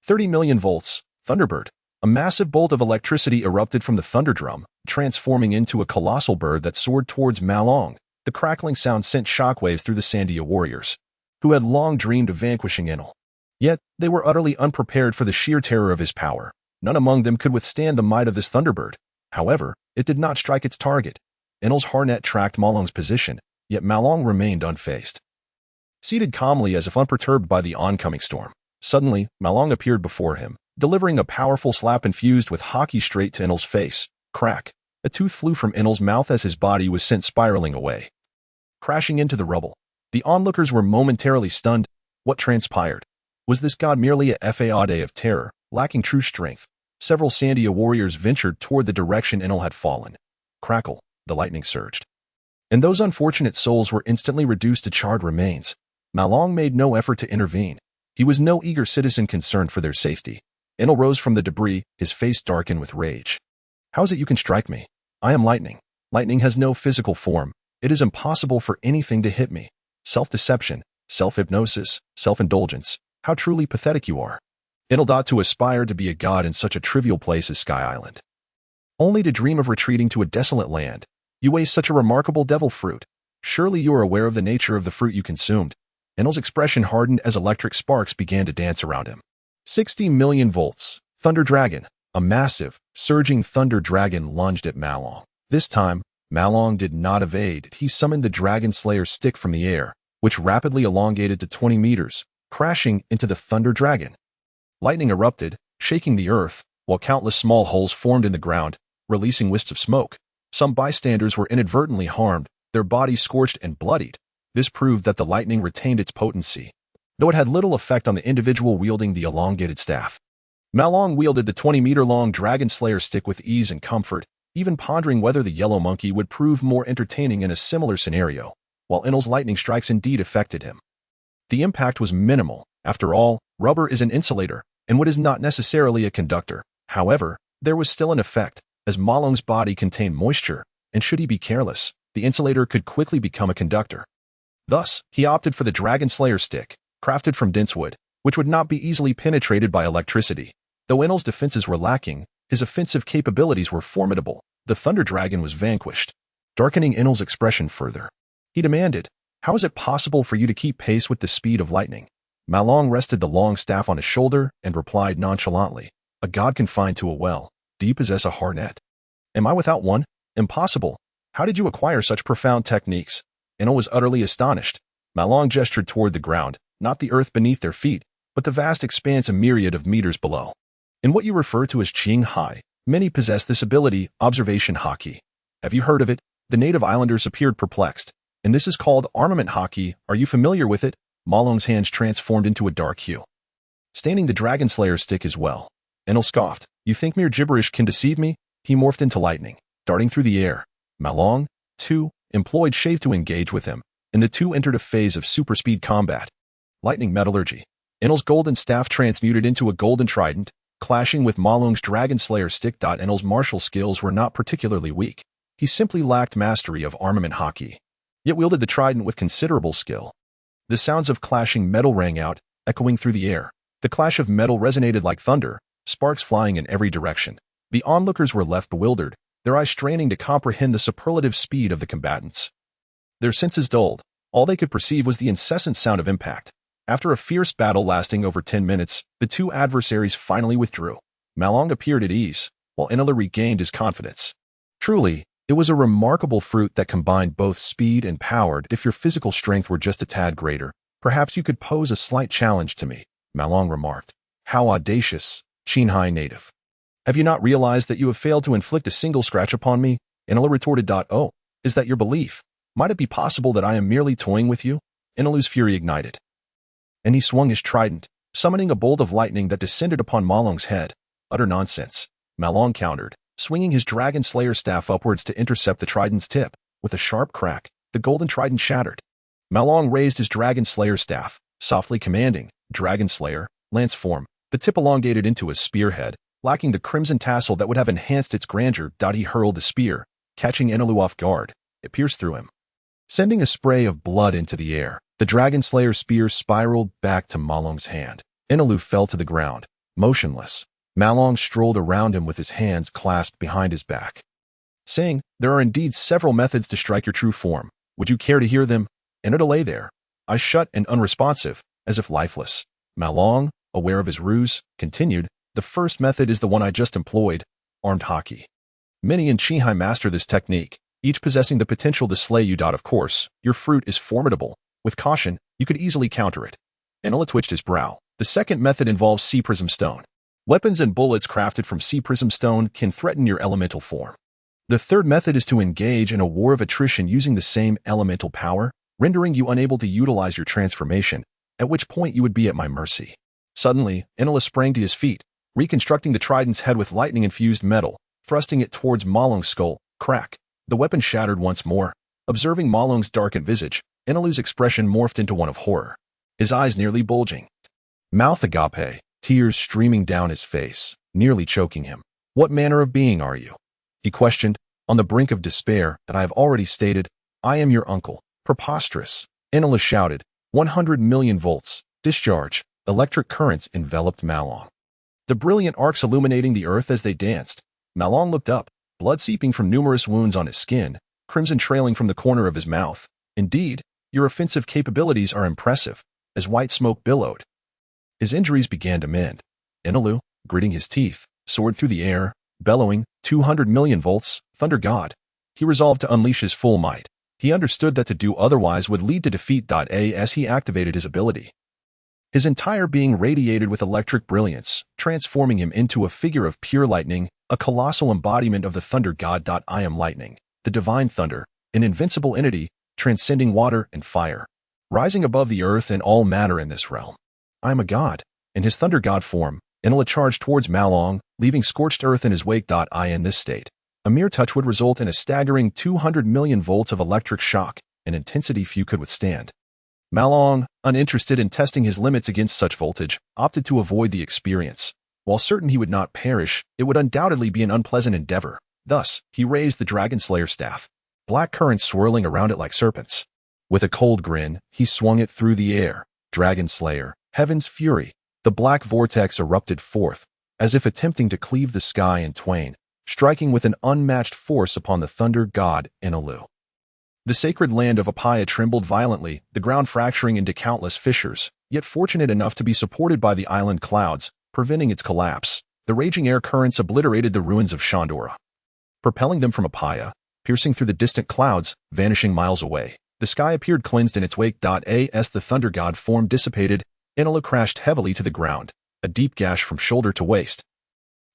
30 million volts, Thunderbird. A massive bolt of electricity erupted from the thunder drum, transforming into a colossal bird that soared towards Malong. The crackling sound sent shockwaves through the Sandia warriors, who had long dreamed of vanquishing Enel. Yet, they were utterly unprepared for the sheer terror of his power. None among them could withstand the might of this Thunderbird. However, it did not strike its target. Enel's Harnet tracked Malong's position, yet Malong remained unfazed, seated calmly as if unperturbed by the oncoming storm. Suddenly, Malong appeared before him, delivering a powerful slap infused with hockey straight to Enel's face. Crack! A tooth flew from Enel's mouth as his body was sent spiraling away, crashing into the rubble. The onlookers were momentarily stunned. What transpired? Was this god merely a faude of terror, lacking true strength? Several Sandia warriors ventured toward the direction Enel had fallen. Crackle, the lightning surged. And those unfortunate souls were instantly reduced to charred remains. Marlin made no effort to intervene. He was no eager citizen concerned for their safety. Enel rose from the debris, his face darkened with rage. How is it you can strike me? I am lightning. Lightning has no physical form. It is impossible for anything to hit me. Self-deception, self-hypnosis, self-indulgence. How truly pathetic you are. Enel thought to aspire to be a god in such a trivial place as Sky Island. Only to dream of retreating to a desolate land. You waste such a remarkable devil fruit. Surely you are aware of the nature of the fruit you consumed. Enel's expression hardened as electric sparks began to dance around him. 60 million volts. Thunder Dragon. A massive, surging thunder dragon lunged at Marlin. This time, Marlin did not evade. He summoned the Dragon Slayer stick from the air, which rapidly elongated to 20 meters, crashing into the thunder dragon. Lightning erupted, shaking the earth, while countless small holes formed in the ground, releasing wisps of smoke. Some bystanders were inadvertently harmed, their bodies scorched and bloodied. This proved that the lightning retained its potency, though it had little effect on the individual wielding the elongated staff. Marlin wielded the 20-meter-long Dragon Slayer stick with ease and comfort, even pondering whether the yellow monkey would prove more entertaining in a similar scenario, while Enel's lightning strikes indeed affected him. The impact was minimal. After all, rubber is an insulator, and wood is not necessarily a conductor. However, there was still an effect, as Marlin's body contained moisture, and should he be careless, the insulator could quickly become a conductor. Thus, he opted for the Dragon Slayer stick, crafted from dense wood, which would not be easily penetrated by electricity. Though Enel's defenses were lacking, his offensive capabilities were formidable. The Thunder Dragon was vanquished, darkening Enel's expression further. He demanded, "How is it possible for you to keep pace with the speed of lightning?" Marlin rested the long staff on his shoulder and replied nonchalantly, "A god confined to a well. Do you possess a harnet?" "Am I without one? Impossible. How did you acquire such profound techniques?" Enel was utterly astonished. Marlin gestured toward the ground, not the earth beneath their feet, but the vast expanse a myriad of meters below. "In what you refer to as Qing Hai, many possess this ability, observation hockey. Have you heard of it?" The native islanders appeared perplexed. "And this is called armament hockey. Are you familiar with it?" Marlin's hands transformed into a dark hue, staining the Dragon Slayer stick as well. Enel scoffed. "You think mere gibberish can deceive me?" He morphed into lightning, darting through the air. Marlin, too, employed Shave to engage with him, and the two entered a phase of super-speed combat. Lightning metallurgy. Enel's golden staff transmuted into a golden trident, clashing with Marlin's Dragon Slayer stick. Enel's martial skills were not particularly weak. He simply lacked mastery of armament hockey, yet wielded the trident with considerable skill. The sounds of clashing metal rang out, echoing through the air. The clash of metal resonated like thunder, sparks flying in every direction. The onlookers were left bewildered, their eyes straining to comprehend the superlative speed of the combatants. Their senses dulled. All they could perceive was the incessant sound of impact. After a fierce battle lasting over 10 minutes, the two adversaries finally withdrew. Marlin appeared at ease, while Enel regained his confidence. Truly, it was a remarkable fruit that combined both speed and power. If your physical strength were just a tad greater, perhaps you could pose a slight challenge to me, Marlin remarked. How audacious, Qinghai native. Have you not realized that you have failed to inflict a single scratch upon me? Enel retorted. Oh, is that your belief? Might it be possible that I am merely toying with you? Enelu's fury ignited, and he swung his trident, summoning a bolt of lightning that descended upon Marlin's head. Utter nonsense, Marlin countered, swinging his Dragon Slayer staff upwards to intercept the trident's tip. With a sharp crack, the golden trident shattered. Marlin raised his Dragon Slayer staff, softly commanding, "Dragon Slayer, lance form." The tip elongated into a spearhead, lacking the crimson tassel that would have enhanced its grandeur. He hurled the spear, catching Enelu off guard. It pierced through him, sending a spray of blood into the air. The Dragon Slayer spear spiraled back to Marlin's hand. Enelu fell to the ground, motionless. Marlin strolled around him with his hands clasped behind his back, saying, "There are indeed several methods to strike your true form. Would you care to hear them?" Enel lay there, eyes shut and unresponsive, as if lifeless. Marlin, aware of his ruse, continued, "The first method is the one I just employed, armed hockey. Many in Qinghai master this technique, each possessing the potential to slay you. Of course, your fruit is formidable. With caution, you could easily counter it." Enel twitched his brow. "The second method involves sea prism stone. Weapons and bullets crafted from sea prism stone can threaten your elemental form. The third method is to engage in a war of attrition using the same elemental power." rendering you unable to utilize your transformation, at which point you would be at my mercy. Suddenly, Inola sprang to his feet, reconstructing the trident's head with lightning-infused metal, thrusting it towards Malong's skull. Crack! The weapon shattered once more. Observing Malong's darkened visage, Inola's expression morphed into one of horror, his eyes nearly bulging. Mouth agape, tears streaming down his face, nearly choking him. What manner of being are you? He questioned, on the brink of despair. That I have already stated, I am your uncle. Preposterous. Inola shouted. 100 million volts. Discharge. Electric currents enveloped Malong, the brilliant arcs illuminating the earth as they danced. Malong looked up, blood seeping from numerous wounds on his skin, crimson trailing from the corner of his mouth. Indeed, your offensive capabilities are impressive, as white smoke billowed. His injuries began to mend. Inola, gritting his teeth, soared through the air, bellowing, 200 million volts, Thunder God. He resolved to unleash his full might. He understood that to do otherwise would lead to defeat. As he activated his ability, his entire being radiated with electric brilliance, transforming him into a figure of pure lightning, a colossal embodiment of the Thunder God. I am lightning, the divine thunder, an invincible entity, transcending water and fire, rising above the earth and all matter in this realm. I am a god. In his Thunder God form, Inola charged towards Malong, leaving scorched earth in his wake. In this state, a mere touch would result in a staggering 200 million volts of electric shock, an intensity few could withstand. Malong, uninterested in testing his limits against such voltage, opted to avoid the experience. While certain he would not perish, it would undoubtedly be an unpleasant endeavor. Thus, he raised the Dragon Slayer staff, black currents swirling around it like serpents. With a cold grin, he swung it through the air. Dragon Slayer, Heaven's Fury. The black vortex erupted forth, as if attempting to cleave the sky in twain, striking with an unmatched force upon the Thunder God Inola. The sacred land of Apaya trembled violently, the ground fracturing into countless fissures, yet fortunate enough to be supported by the island clouds, preventing its collapse. The raging air currents obliterated the ruins of Shandora, propelling them from Apaya, piercing through the distant clouds, vanishing miles away. The sky appeared cleansed in its wake. As the Thunder God form dissipated, Inola crashed heavily to the ground, a deep gash from shoulder to waist,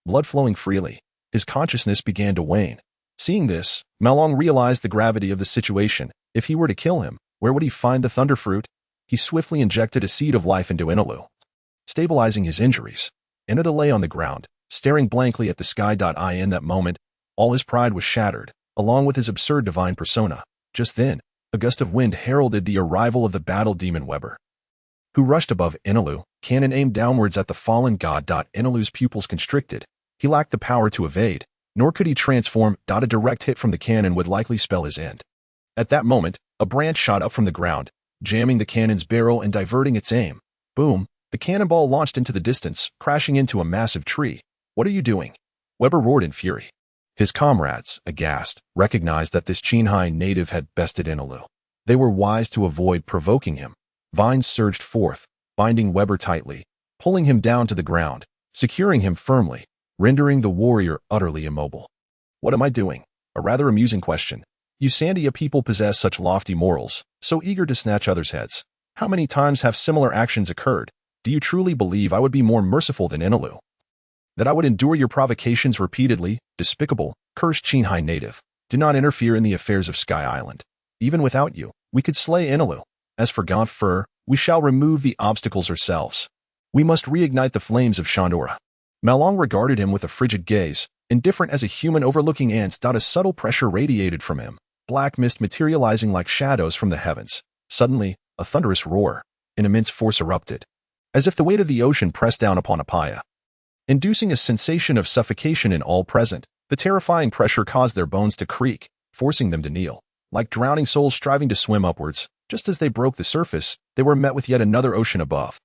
blood flowing freely. His consciousness began to wane. Seeing this, Malong realized the gravity of the situation. If he were to kill him, where would he find the thunder fruit? He swiftly injected a seed of life into Inola, stabilizing his injuries. Inola lay on the ground, staring blankly at the sky. In that moment, all his pride was shattered, along with his absurd divine persona. Just then, a gust of wind heralded the arrival of the battle demon Weber, who rushed above Inola, cannon aimed downwards at the fallen god. Inola's pupils constricted. He lacked the power to evade, nor could he transform. A direct hit from the cannon would likely spell his end. At that moment, a branch shot up from the ground, jamming the cannon's barrel and diverting its aim. Boom! The cannonball launched into the distance, crashing into a massive tree. What are you doing? Weber roared in fury. His comrades, aghast, recognized that this Qinghai native had bested Inola. They were wise to avoid provoking him. Vines surged forth, binding Weber tightly, pulling him down to the ground, securing him firmly, rendering the warrior utterly immobile. What am I doing? A rather amusing question. You Sandia people possess such lofty morals, so eager to snatch others' heads. How many times have similar actions occurred? Do you truly believe I would be more merciful than Inola? That I would endure your provocations repeatedly? Despicable, cursed Qinghai native. Do not interfere in the affairs of Sky Island. Even without you, we could slay Inola. As for Gaunt-Fur, we shall remove the obstacles ourselves. We must reignite the flames of Shandora. Malong regarded him with a frigid gaze, indifferent as a human overlooking ants. A subtle pressure radiated from him, black mist materializing like shadows from the heavens. Suddenly, a thunderous roar, an immense force erupted, as if the weight of the ocean pressed down upon Apaya, inducing a sensation of suffocation in all present. The terrifying pressure caused their bones to creak, forcing them to kneel, like drowning souls striving to swim upwards. Just as they broke the surface, they were met with yet another ocean above.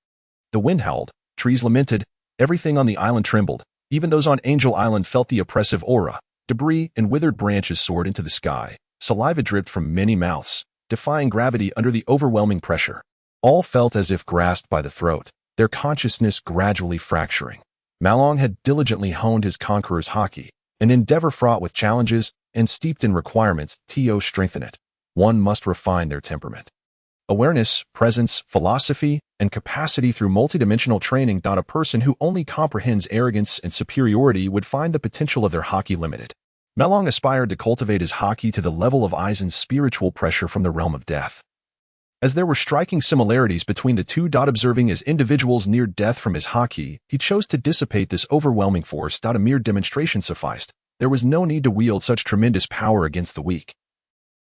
The wind howled, trees lamented, everything on the island trembled. Even those on Angel Island felt the oppressive aura. Debris and withered branches soared into the sky. Saliva dripped from many mouths, defying gravity under the overwhelming pressure. All felt as if grasped by the throat, their consciousness gradually fracturing. Malong had diligently honed his conqueror's haki, an endeavor fraught with challenges and steeped in requirements to strengthen it. One must refine their temperament. Awareness, presence, philosophy, and capacity through multidimensional training. A person who only comprehends arrogance and superiority would find the potential of their haki limited. Malong aspired to cultivate his haki to the level of Aizen's spiritual pressure from the realm of death. As there were striking similarities between the two. Observing as individuals near death from his hockey, he chose to dissipate this overwhelming force. A mere demonstration sufficed. There was no need to wield such tremendous power against the weak,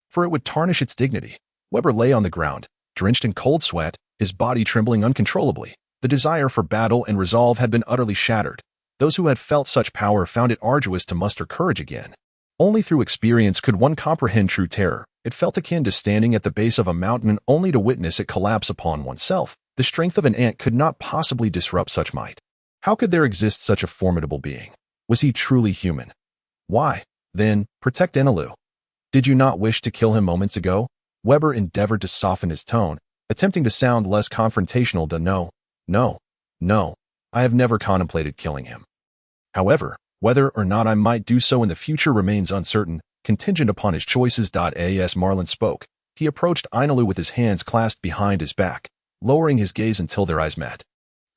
for it would tarnish its dignity. Weber lay on the ground, drenched in cold sweat, his body trembling uncontrollably. The desire for battle and resolve had been utterly shattered. Those who had felt such power found it arduous to muster courage again. Only through experience could one comprehend true terror. It felt akin to standing at the base of a mountain only to witness it collapse upon oneself. The strength of an ant could not possibly disrupt such might. How could there exist such a formidable being? Was he truly human? Why, then, protect Enelu? Did you not wish to kill him moments ago? Weber endeavored to soften his tone, attempting to sound less confrontational. No, I have never contemplated killing him. However, whether or not I might do so in the future remains uncertain, contingent upon his choices. As Marlin spoke, he approached Enelu with his hands clasped behind his back, lowering his gaze until their eyes met.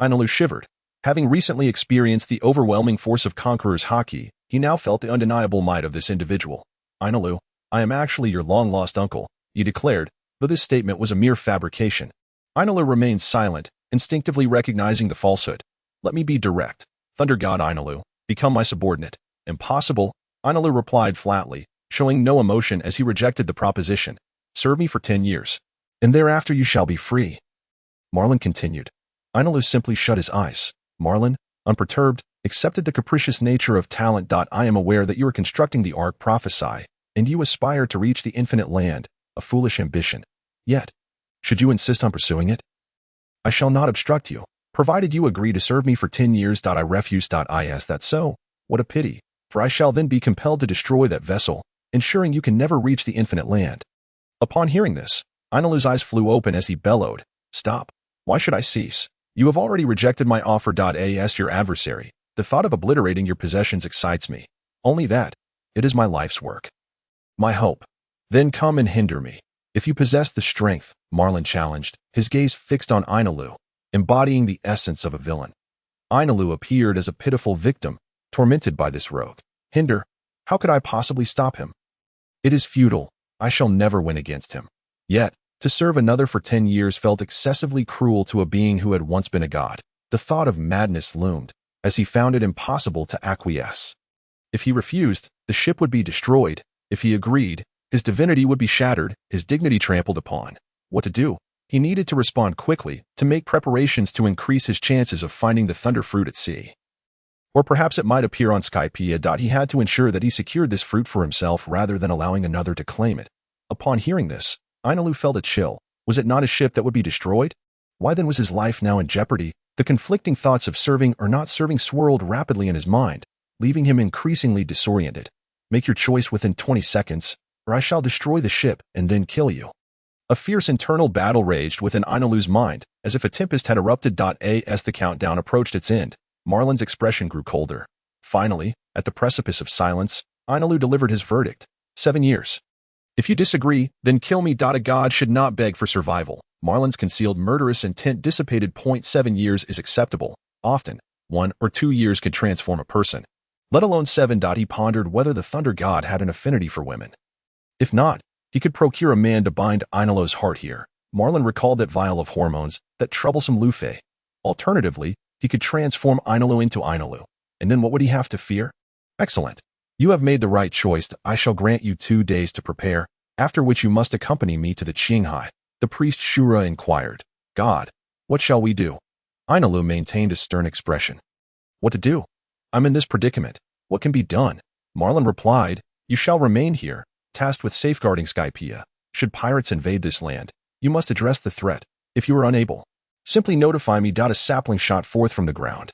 Enelu shivered. Having recently experienced the overwhelming force of Conqueror's hockey, he now felt the undeniable might of this individual. Enelu, I am actually your long-lost uncle, he declared, though this statement was a mere fabrication. Enelu remained silent, instinctively recognizing the falsehood. Let me be direct. Thunder God Enelu, become my subordinate. Impossible, Enelu replied flatly, showing no emotion as he rejected the proposition. Serve me for 10 years, and thereafter you shall be free. Marlin continued. Enelu simply shut his eyes. Marlin, unperturbed, accepted the capricious nature of talent. I am aware that you are constructing the Ark Prophesy, and you aspire to reach the infinite land, a foolish ambition. Yet, should you insist on pursuing it, I shall not obstruct you, provided you agree to serve me for 10 years. I refuse. Is that so? What a pity, for I shall then be compelled to destroy that vessel, ensuring you can never reach the infinite land. Upon hearing this, Enelu's eyes flew open as he bellowed, Stop. Why should I cease? You have already rejected my offer. As your adversary, the thought of obliterating your possessions excites me. Only that. It is my life's work. My hope. Then come and hinder me. If you possess the strength, Marlin challenged, his gaze fixed on Enelu, embodying the essence of a villain. Enelu appeared as a pitiful victim, tormented by this rogue. Hinder? How could I possibly stop him? It is futile. I shall never win against him. Yet, to serve another for 10 years felt excessively cruel to a being who had once been a god. The thought of madness loomed, as he found it impossible to acquiesce. If he refused, the ship would be destroyed. If he agreed, his divinity would be shattered, his dignity trampled upon. What to do? He needed to respond quickly, to make preparations to increase his chances of finding the thunder fruit at sea. Or perhaps it might appear on Skypea. He had to ensure that he secured this fruit for himself rather than allowing another to claim it. Upon hearing this, Enelu felt a chill. Was it not his ship that would be destroyed? Why then was his life now in jeopardy? The conflicting thoughts of serving or not serving swirled rapidly in his mind, leaving him increasingly disoriented. Make your choice within 20 seconds, or I shall destroy the ship and then kill you. A fierce internal battle raged within Enelu's mind, as if a tempest had erupted. As the countdown approached its end, Marlin's expression grew colder. Finally, at the precipice of silence, Enelu delivered his verdict. 7 years. If you disagree, then kill me. A god should not beg for survival. Marlin's concealed murderous intent dissipated. 7 years is acceptable. Often, 1 or 2 years could transform a person, let alone 7. He pondered whether the Thunder God had an affinity for women. If not, he could procure a man to bind Enelu's heart here. Marlin recalled that vial of hormones, that troublesome Lufe. Alternatively, he could transform Enelu into Enelu. And then what would he have to fear? Excellent. You have made the right choice. I shall grant you 2 days to prepare, after which you must accompany me to the Qinghai. The priest Shura inquired. God, what shall we do? Enelu maintained a stern expression. What to do? I'm in this predicament. What can be done? Marlin replied, You shall remain here, tasked with safeguarding Skypea. Should pirates invade this land, you must address the threat. If you are unable, simply notify me. A sapling shot forth from the ground.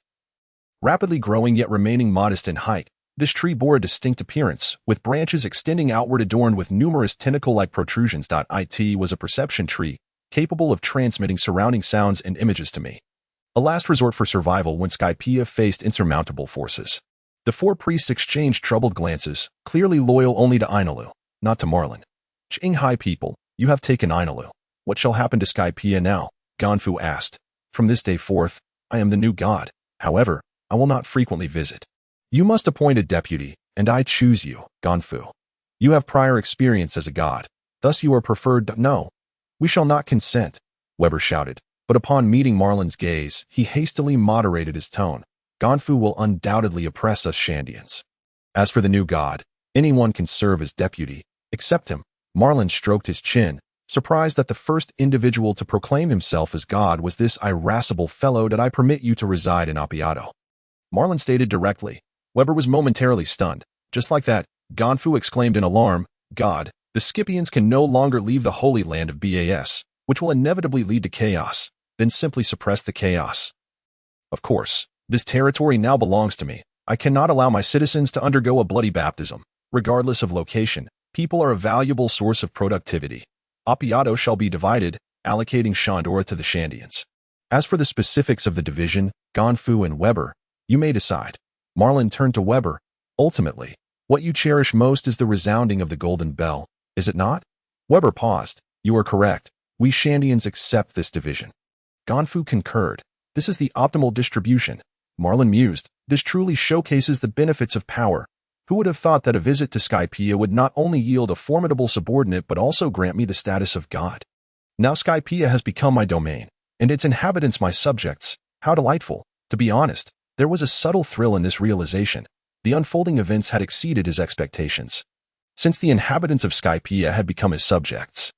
Rapidly growing yet remaining modest in height, this tree bore a distinct appearance, with branches extending outward adorned with numerous tentacle-like protrusions. It was a perception tree, capable of transmitting surrounding sounds and images to me. A last resort for survival when Skypea faced insurmountable forces. The 4 priests exchanged troubled glances, clearly loyal only to Enelu, not to Marlin. Qinghai people, you have taken Enelu. What shall happen to Skypea now? Ganfu asked. From this day forth, I am the new god. However, I will not frequently visit. You must appoint a deputy, and I choose you, Ganfu. You have prior experience as a god, thus you are preferred. No. We shall not consent, Weber shouted, but upon meeting Marlin's gaze, he hastily moderated his tone. Ganfu will undoubtedly oppress us Shandians. As for the new god, anyone can serve as deputy, except him. Marlin stroked his chin, surprised that the first individual to proclaim himself as god was this irascible fellow. Did I permit you to reside in Appiato? Marlin stated directly. Weber was momentarily stunned. Just like that, Ganfu exclaimed in alarm, God, the Scipians can no longer leave the holy land of Bas, which will inevitably lead to chaos, then simply suppress the chaos. Of course, this territory now belongs to me. I cannot allow my citizens to undergo a bloody baptism. Regardless of location, people are a valuable source of productivity. Appiato shall be divided, allocating Shandora to the Shandians. As for the specifics of the division, Ganfu and Weber, you may decide. Marlin turned to Weber. Ultimately, what you cherish most is the resounding of the golden bell, is it not? Weber paused. You are correct. We Shandians accept this division. Ganfu concurred. This is the optimal distribution. Marlin mused. This truly showcases the benefits of power. Who would have thought that a visit to Skypea would not only yield a formidable subordinate but also grant me the status of god? Now Skypea has become my domain, and its inhabitants my subjects. How delightful. To be honest, there was a subtle thrill in this realization. The unfolding events had exceeded his expectations. Since the inhabitants of Skypea had become his subjects,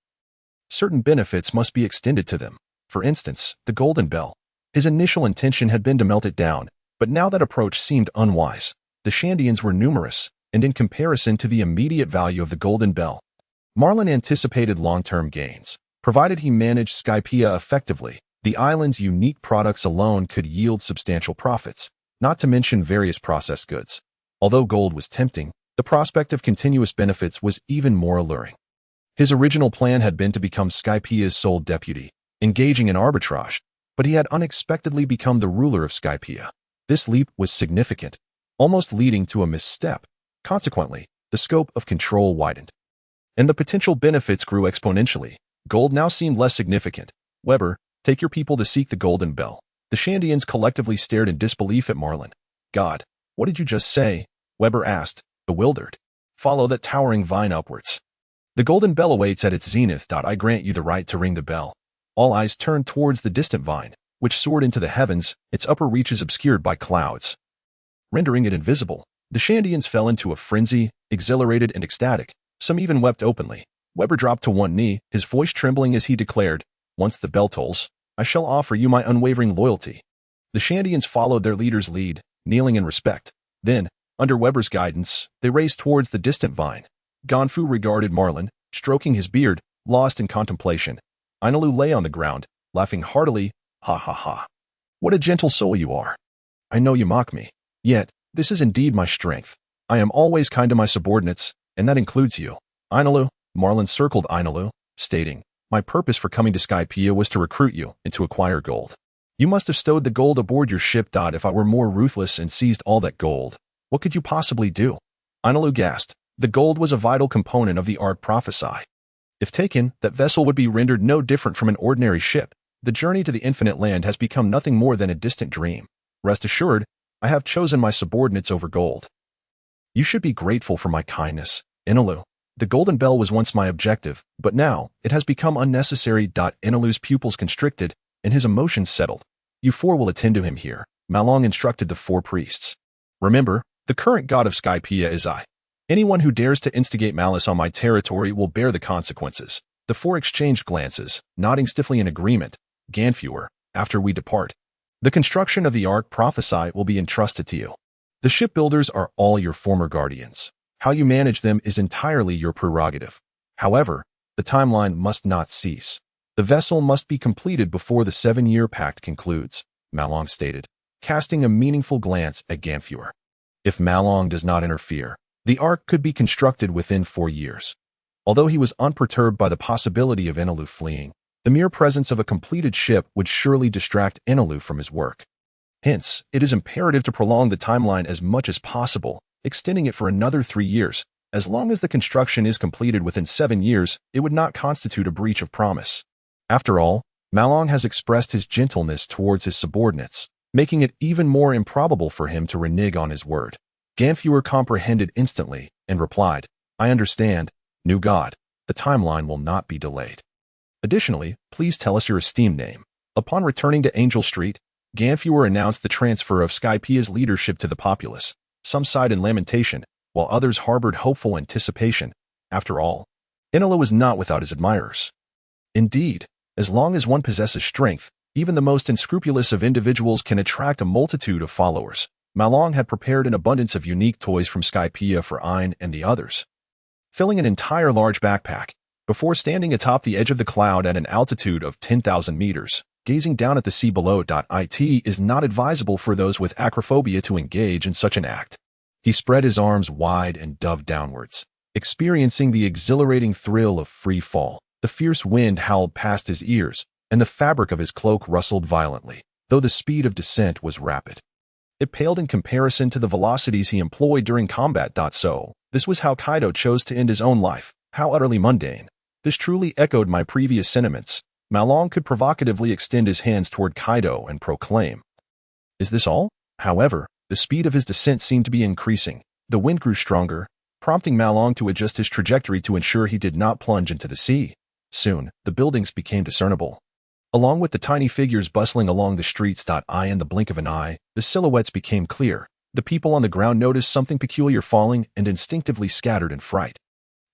certain benefits must be extended to them. For instance, the golden bell. His initial intention had been to melt it down, but now that approach seemed unwise. The Shandians were numerous, and in comparison to the immediate value of the golden bell, Marlin anticipated long-term gains. Provided he managed Skypea effectively, the island's unique products alone could yield substantial profits, not to mention various processed goods. Although gold was tempting, the prospect of continuous benefits was even more alluring. His original plan had been to become Skypea's sole deputy, engaging in arbitrage, but he had unexpectedly become the ruler of Skypea. This leap was significant, almost leading to a misstep. Consequently, the scope of control widened, and the potential benefits grew exponentially. Gold now seemed less significant. Weber, take your people to seek the golden bell. The Shandians collectively stared in disbelief at Marlin. God, what did you just say? Weber asked, bewildered. Follow that towering vine upwards. The golden bell awaits at its zenith. I grant you the right to ring the bell. All eyes turned towards the distant vine, which soared into the heavens, its upper reaches obscured by clouds, rendering it invisible. The Shandians fell into a frenzy, exhilarated and ecstatic. Some even wept openly. Weber dropped to one knee, his voice trembling as he declared, once the bell tolls, I shall offer you my unwavering loyalty. The Shandians followed their leader's lead, kneeling in respect. Then, under Weber's guidance, they raced towards the distant vine. Ganfu regarded Marlin, stroking his beard, lost in contemplation. Ainalu lay on the ground, laughing heartily. Ha ha ha. What a gentle soul you are. I know you mock me. Yet, this is indeed my strength. I am always kind to my subordinates, and that includes you. Ainalu, Marlin circled Ainalu, stating, my purpose for coming to Skypea was to recruit you and to acquire gold. You must have stowed the gold aboard your ship. If I were more ruthless and seized all that gold, what could you possibly do? Ainalu gasped. The gold was a vital component of the Ark Prophesy. If taken, that vessel would be rendered no different from an ordinary ship. The journey to the infinite land has become nothing more than a distant dream. Rest assured, I have chosen my subordinates over gold. You should be grateful for my kindness, Ainalu. The golden bell was once my objective, but now it has become unnecessary. Ainalu's pupils constricted, and his emotions settled. You four will attend to him here, Malong instructed the four priests. Remember, the current god of Skypea is I. Anyone who dares to instigate malice on my territory will bear the consequences. The four exchanged glances, nodding stiffly in agreement. Ganfuer, after we depart, the construction of the Ark Prophesy will be entrusted to you. The shipbuilders are all your former guardians. How you manage them is entirely your prerogative. However, the timeline must not cease. The vessel must be completed before the 7-year pact concludes, Malong stated, casting a meaningful glance at Ganfuer. If Malong does not interfere, the Ark could be constructed within 4 years. Although he was unperturbed by the possibility of Ainalu fleeing, the mere presence of a completed ship would surely distract Ainalu from his work. Hence, it is imperative to prolong the timeline as much as possible, extending it for another 3 years. As long as the construction is completed within 7 years, it would not constitute a breach of promise. After all, Malong has expressed his gentleness towards his subordinates, making it even more improbable for him to renege on his word. Ganfuer comprehended instantly and replied, I understand, new god, the timeline will not be delayed. Additionally, please tell us your esteemed name. Upon returning to Angel Street, Ganfuer announced the transfer of Skypia's leadership to the populace. Some sighed in lamentation, while others harbored hopeful anticipation. After all, Inola was not without his admirers. Indeed, as long as one possesses strength, even the most unscrupulous of individuals can attract a multitude of followers. Marlin had prepared an abundance of unique toys from Skypia for Ein and the others, filling an entire large backpack. Before standing atop the edge of the cloud at an altitude of 10,000 meters, gazing down at the sea below. It is not advisable for those with acrophobia to engage in such an act. He spread his arms wide and dove downwards, experiencing the exhilarating thrill of free fall. The fierce wind howled past his ears, and the fabric of his cloak rustled violently, though the speed of descent was rapid. It paled in comparison to the velocities he employed during combat. So, this was how Kaido chose to end his own life. How utterly mundane. This truly echoed my previous sentiments. Marlin could provocatively extend his hands toward Kaido and proclaim, "Is this all?" However, the speed of his descent seemed to be increasing. The wind grew stronger, prompting Marlin to adjust his trajectory to ensure he did not plunge into the sea. Soon, the buildings became discernible, along with the tiny figures bustling along the streets. In the blink of an eye, the silhouettes became clear. The people on the ground noticed something peculiar falling and instinctively scattered in fright.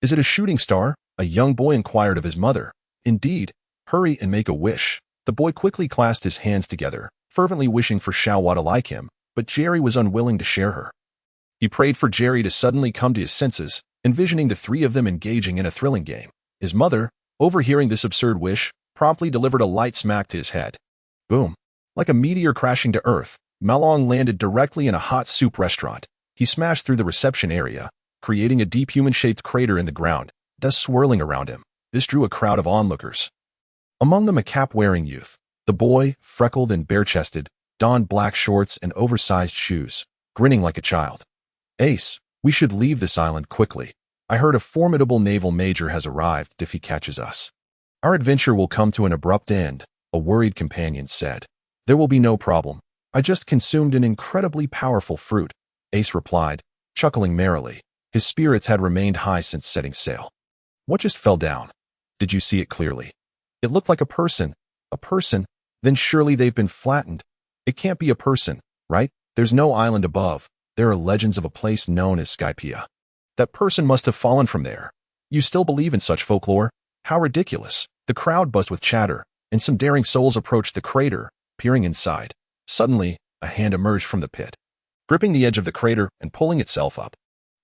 "Is it a shooting star?" a young boy inquired of his mother. "Indeed. Hurry and make a wish." The boy quickly clasped his hands together, fervently wishing for Xiaohua to like him, but Jerry was unwilling to share her. He prayed for Jerry to suddenly come to his senses, envisioning the three of them engaging in a thrilling game. His mother, overhearing this absurd wish, promptly delivered a light smack to his head. Boom. Like a meteor crashing to earth, Marlin landed directly in a hot soup restaurant. He smashed through the reception area, creating a deep human-shaped crater in the ground, dust swirling around him. This drew a crowd of onlookers. Among them a cap-wearing youth. The boy, freckled and bare-chested, donned black shorts and oversized shoes, grinning like a child. "Ace, we should leave this island quickly. I heard a formidable naval major has arrived. If he catches us, our adventure will come to an abrupt end," a worried companion said. "There will be no problem. I just consumed an incredibly powerful fruit," Ace replied, chuckling merrily. His spirits had remained high since setting sail. "What just fell down? Did you see it clearly? It looked like a person." "A person? Then surely they've been flattened. It can't be a person, right? There's no island above. There are legends of a place known as Skypia. That person must have fallen from there. You still believe in such folklore? How ridiculous." The crowd buzzed with chatter, and some daring souls approached the crater, peering inside. Suddenly, a hand emerged from the pit, gripping the edge of the crater and pulling itself up.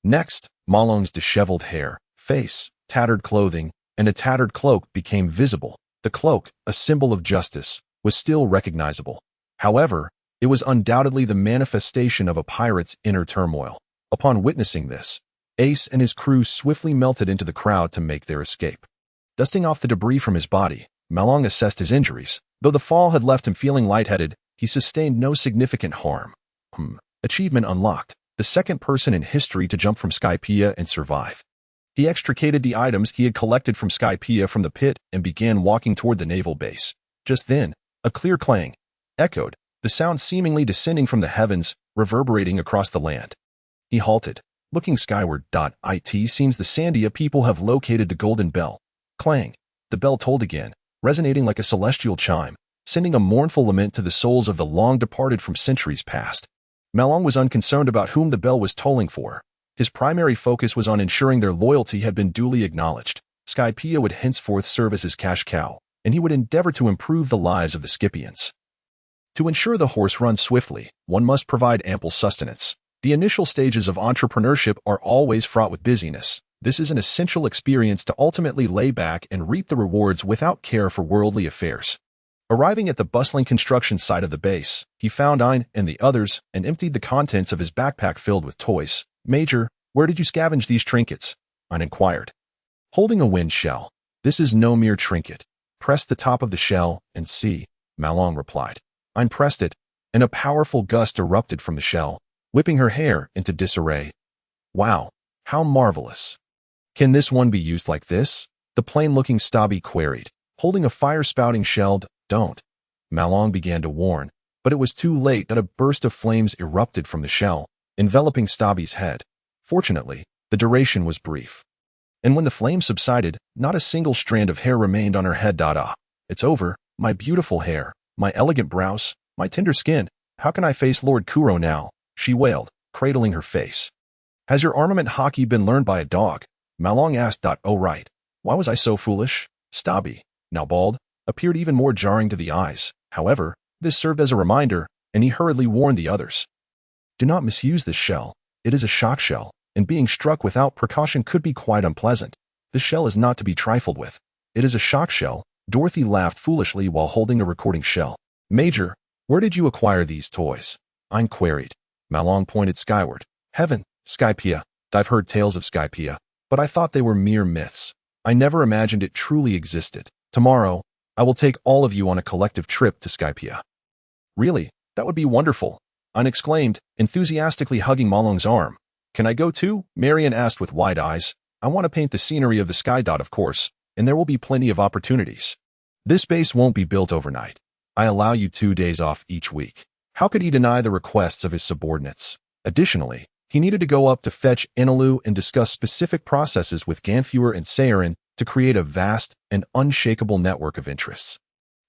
Next, Marlin's disheveled hair, face, tattered clothing, and a tattered cloak became visible. The cloak, a symbol of justice, was still recognizable. However, it was undoubtedly the manifestation of a pirate's inner turmoil. Upon witnessing this, Ace and his crew swiftly melted into the crowd to make their escape. Dusting off the debris from his body, Marlin assessed his injuries. Though the fall had left him feeling lightheaded, he sustained no significant harm. Achievement unlocked. The second person in history to jump from Skypia and survive. He extricated the items he had collected from Skypia from the pit and began walking toward the naval base. Just then, a clear clang echoed, the sound seemingly descending from the heavens, reverberating across the land. He halted, looking skyward. It seems the Sandia people have located the golden bell. Clang. The bell tolled again, resonating like a celestial chime, sending a mournful lament to the souls of the long departed from centuries past. Marlin was unconcerned about whom the bell was tolling for. His primary focus was on ensuring their loyalty had been duly acknowledged. Skypia would henceforth serve as his cash cow, and he would endeavor to improve the lives of the Scipians. To ensure the horse runs swiftly, one must provide ample sustenance. The initial stages of entrepreneurship are always fraught with busyness. This is an essential experience to ultimately lay back and reap the rewards without care for worldly affairs. Arriving at the bustling construction site of the base, he found Ein and the others and emptied the contents of his backpack filled with toys. "Major, where did you scavenge these trinkets?" Ein inquired. Holding a wind shell. "This is no mere trinket. Press the top of the shell and see," Marlin replied. Ein pressed it, and a powerful gust erupted from the shell, whipping her hair into disarray. "Wow, how marvelous. Can this one be used like this?" the plain-looking Stabby queried. Holding a fire-spouting shell. "Don't." Marlin began to warn, but it was too late. That a burst of flames erupted from the shell, enveloping Stabby's head. Fortunately, the duration was brief. And when the flame subsided, not a single strand of hair remained on her head. It's over, my beautiful hair, my elegant brows, my tender skin. How can I face Lord Kuro now? She wailed, cradling her face. Has your armament hockey been learned by a dog? Malong asked. Oh right. Why was I so foolish? Stabby, now bald, appeared even more jarring to the eyes. However, this served as a reminder, and he hurriedly warned the others. Do not misuse this shell. It is a shock shell, and being struck without precaution could be quite unpleasant. This shell is not to be trifled with. It is a shock shell. Dorothy laughed foolishly while holding a recording shell. Major, where did you acquire these toys? I queried. Malong pointed skyward. Heaven, Skypea. I've heard tales of Skypea, but I thought they were mere myths. I never imagined it truly existed. Tomorrow, I will take all of you on a collective trip to Skypea. Really? That would be wonderful. I exclaimed, enthusiastically hugging Malong's arm. Can I go too? Marion asked with wide eyes. I want to paint the scenery of the sky. Of course, and there will be plenty of opportunities. This base won't be built overnight. I allow you 2 days off each week. How could he deny the requests of his subordinates? Additionally, he needed to go up to fetch Inalu and discuss specific processes with Ganfuer and Sayarin to create a vast and unshakable network of interests.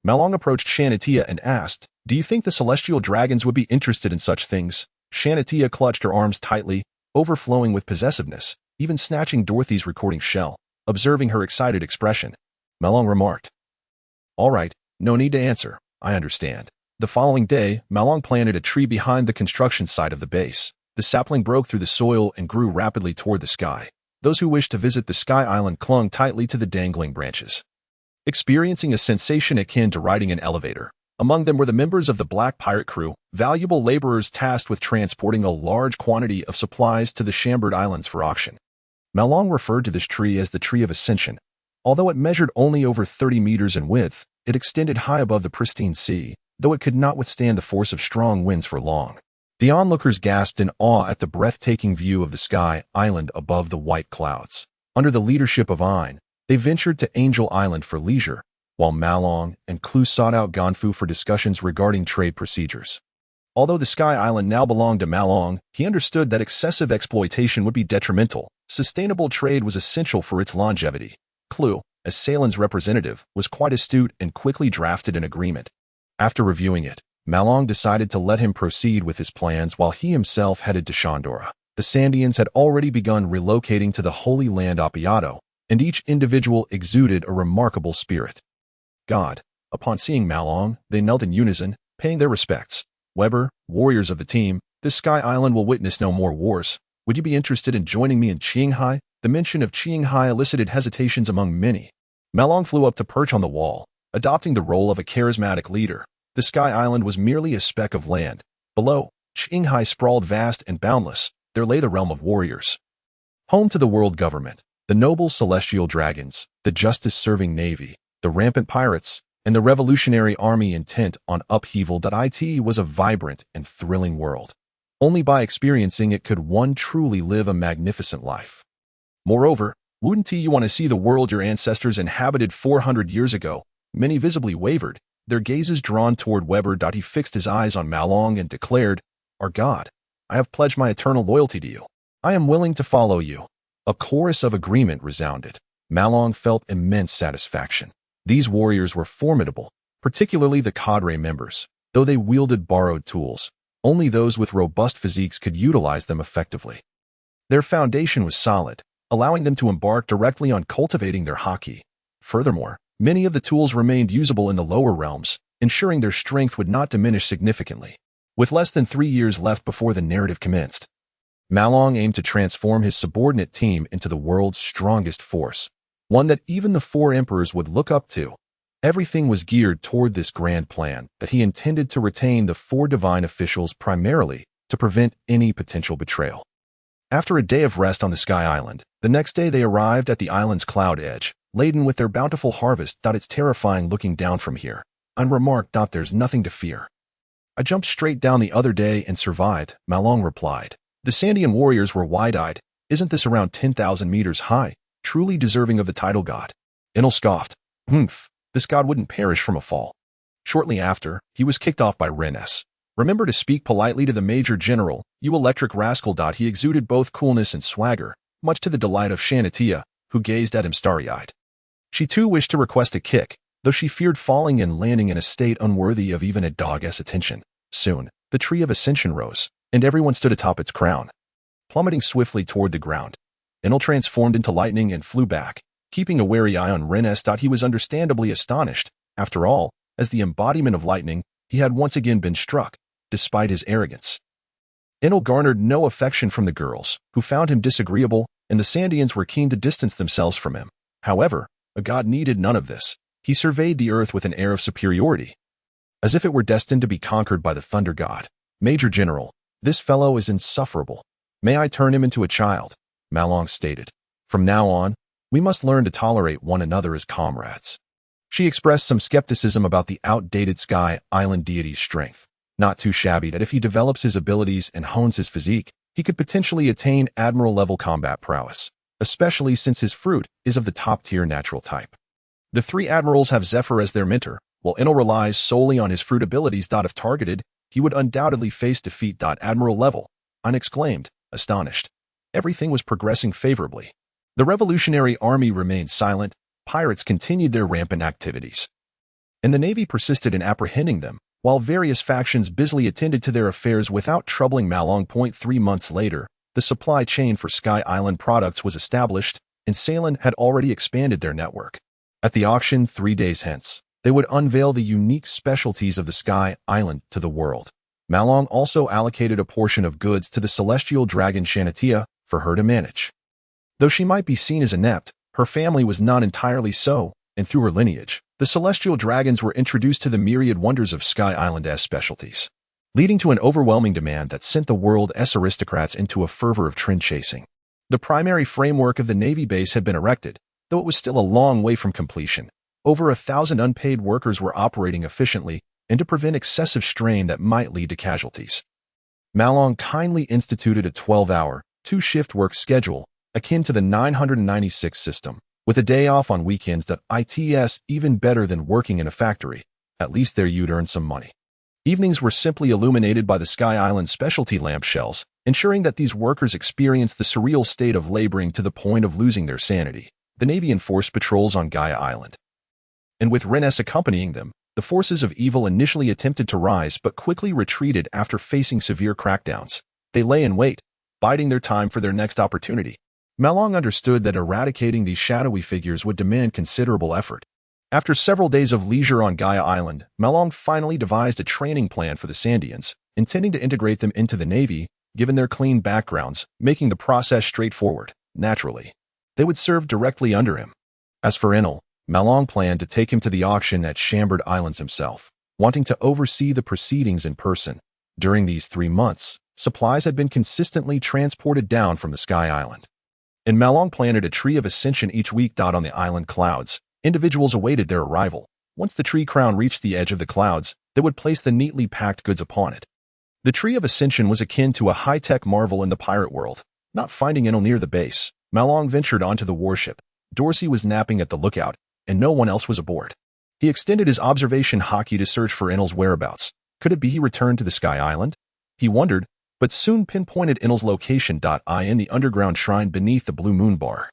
Malong approached Shanatia and asked, do you think the celestial dragons would be interested in such things? Shanatia clutched her arms tightly, overflowing with possessiveness, even snatching Dorothy's recording shell. Observing her excited expression, Malong remarked, all right, no need to answer, I understand. The following day, Malong planted a tree behind the construction site of the base. The sapling broke through the soil and grew rapidly toward the sky. Those who wished to visit the Sky Island clung tightly to the dangling branches, experiencing a sensation akin to riding an elevator. Among them were the members of the Black Pirate crew, valuable laborers tasked with transporting a large quantity of supplies to the Chambered Islands for auction. Malong referred to this tree as the Tree of Ascension. Although it measured only over 30 meters in width, it extended high above the pristine sea, though it could not withstand the force of strong winds for long. The onlookers gasped in awe at the breathtaking view of the Sky Island above the white clouds. Under the leadership of Ein, they ventured to Angel Island for leisure, while Malong and Clue sought out Ganfu for discussions regarding trade procedures. Although the Sky Island now belonged to Malong, he understood that excessive exploitation would be detrimental. Sustainable trade was essential for its longevity. Clue, as Salen's representative, was quite astute and quickly drafted an agreement. After reviewing it, Malong decided to let him proceed with his plans while he himself headed to Shandora. The Sandians had already begun relocating to the Holy Land Appiato, and each individual exuded a remarkable spirit. God, upon seeing Malong, they knelt in unison, paying their respects. Weber, warriors of the team, this Sky Island will witness no more wars. Would you be interested in joining me in Qinghai? The mention of Qinghai elicited hesitations among many. Malong flew up to perch on the wall, adopting the role of a charismatic leader. The Sky Island was merely a speck of land. Below, Qinghai sprawled vast and boundless. There lay the realm of warriors. Home to the world government, the noble celestial dragons, the justice-serving navy, the rampant pirates, and the revolutionary army intent on upheaval. It was a vibrant and thrilling world. Only by experiencing it could one truly live a magnificent life. Moreover, wouldn't you want to see the world your ancestors inhabited 400 years ago? Many visibly wavered, their gazes drawn toward Weber. He fixed his eyes on Malong and declared, Our God, I have pledged my eternal loyalty to you. I am willing to follow you. A chorus of agreement resounded. Malong felt immense satisfaction. These warriors were formidable, particularly the cadre members. Though they wielded borrowed tools, only those with robust physiques could utilize them effectively. Their foundation was solid, allowing them to embark directly on cultivating their haki. Furthermore, many of the tools remained usable in the lower realms, ensuring their strength would not diminish significantly. With less than 3 years left before the narrative commenced, Malong aimed to transform his subordinate team into the world's strongest force, one that even the 4 emperors would look up to. Everything was geared toward this grand plan, that he intended to retain the 4 divine officials primarily to prevent any potential betrayal. After a day of rest on the Sky Island, the next day they arrived at the island's cloud edge, laden with their bountiful harvest. It's terrifying looking down from here. Unremarked. There's nothing to fear. I jumped straight down the other day and survived, Malong replied. The Sandian warriors were wide-eyed. Isn't this around 10,000 meters high? Truly deserving of the title god. Enel scoffed. This god wouldn't perish from a fall. Shortly after, he was kicked off by Rennes. Remember to speak politely to the Major General, you electric rascal. He exuded both coolness and swagger, much to the delight of Shanatia, who gazed at him starry-eyed. She too wished to request a kick, though she feared falling and landing in a state unworthy of even a dog's attention. Soon, the tree of ascension rose, and everyone stood atop its crown. Plummeting swiftly toward the ground, Enel transformed into lightning and flew back, keeping a wary eye on Rennes. He was understandably astonished. After all, as the embodiment of lightning, he had once again been struck, despite his arrogance. Enel garnered no affection from the girls, who found him disagreeable, and the Sandians were keen to distance themselves from him. However, a god needed none of this. He surveyed the earth with an air of superiority, as if it were destined to be conquered by the thunder god. Major General, this fellow is insufferable. May I turn him into a child? Marlin stated. From now on, we must learn to tolerate one another as comrades. She expressed some skepticism about the outdated Sky Island deity's strength. Not too shabby that if he develops his abilities and hones his physique, he could potentially attain admiral-level combat prowess, especially since his fruit is of the top-tier natural type. The three admirals have Zephyr as their mentor, while Enel relies solely on his fruit abilities. If targeted, he would undoubtedly face defeat. Admiral level, I exclaimed, astonished. Everything was progressing favorably. The Revolutionary Army remained silent, pirates continued their rampant activities, and the Navy persisted in apprehending them, while various factions busily attended to their affairs without troubling Marlin. 3 months later, the supply chain for Sky Island products was established, and Ceylon had already expanded their network. At the auction 3 days hence, they would unveil the unique specialties of the Sky Island to the world. Marlin also allocated a portion of goods to the celestial dragon Shanatia for her to manage. Though she might be seen as inept, her family was not entirely so, and through her lineage, the celestial dragons were introduced to the myriad wonders of Sky Island's specialties, leading to an overwhelming demand that sent the world's aristocrats into a fervor of trend chasing. The primary framework of the Navy base had been erected, though it was still a long way from completion. Over 1,000 unpaid workers were operating efficiently, and to prevent excessive strain that might lead to casualties, Marlin kindly instituted a 12-hour, 2-shift work schedule, akin to the 996 system, with a day off on weekends. It's even better than working in a factory. At least there you'd earn some money. Evenings were simply illuminated by the Sky Island specialty lamp shells, ensuring that these workers experienced the surreal state of laboring to the point of losing their sanity. The Navy enforced patrols on Gaia Island, and with Rennes accompanying them, the forces of evil initially attempted to rise but quickly retreated after facing severe crackdowns. They lay in wait, biding their time for their next opportunity. Marlin understood that eradicating these shadowy figures would demand considerable effort. After several days of leisure on Gaia Island, Marlin finally devised a training plan for the Sandians, intending to integrate them into the Navy, given their clean backgrounds, making the process straightforward. Naturally, they would serve directly under him. As for Enel, Marlin planned to take him to the auction at Chambord Islands himself, wanting to oversee the proceedings in person. During these 3 months, supplies had been consistently transported down from the Sky Island, and Marlin planted a tree of ascension each week. On the island clouds, individuals awaited their arrival. Once the tree crown reached the edge of the clouds, they would place the neatly packed goods upon it. The tree of ascension was akin to a high-tech marvel in the pirate world. Not finding Enel near the base, Marlin ventured onto the warship. Dorsey was napping at the lookout, and no one else was aboard. He extended his observation hockey to search for Enel's whereabouts. Could it be he returned to the Sky Island? He wondered, but soon pinpointed Enel's location. In the underground shrine beneath the Blue Moon Bar.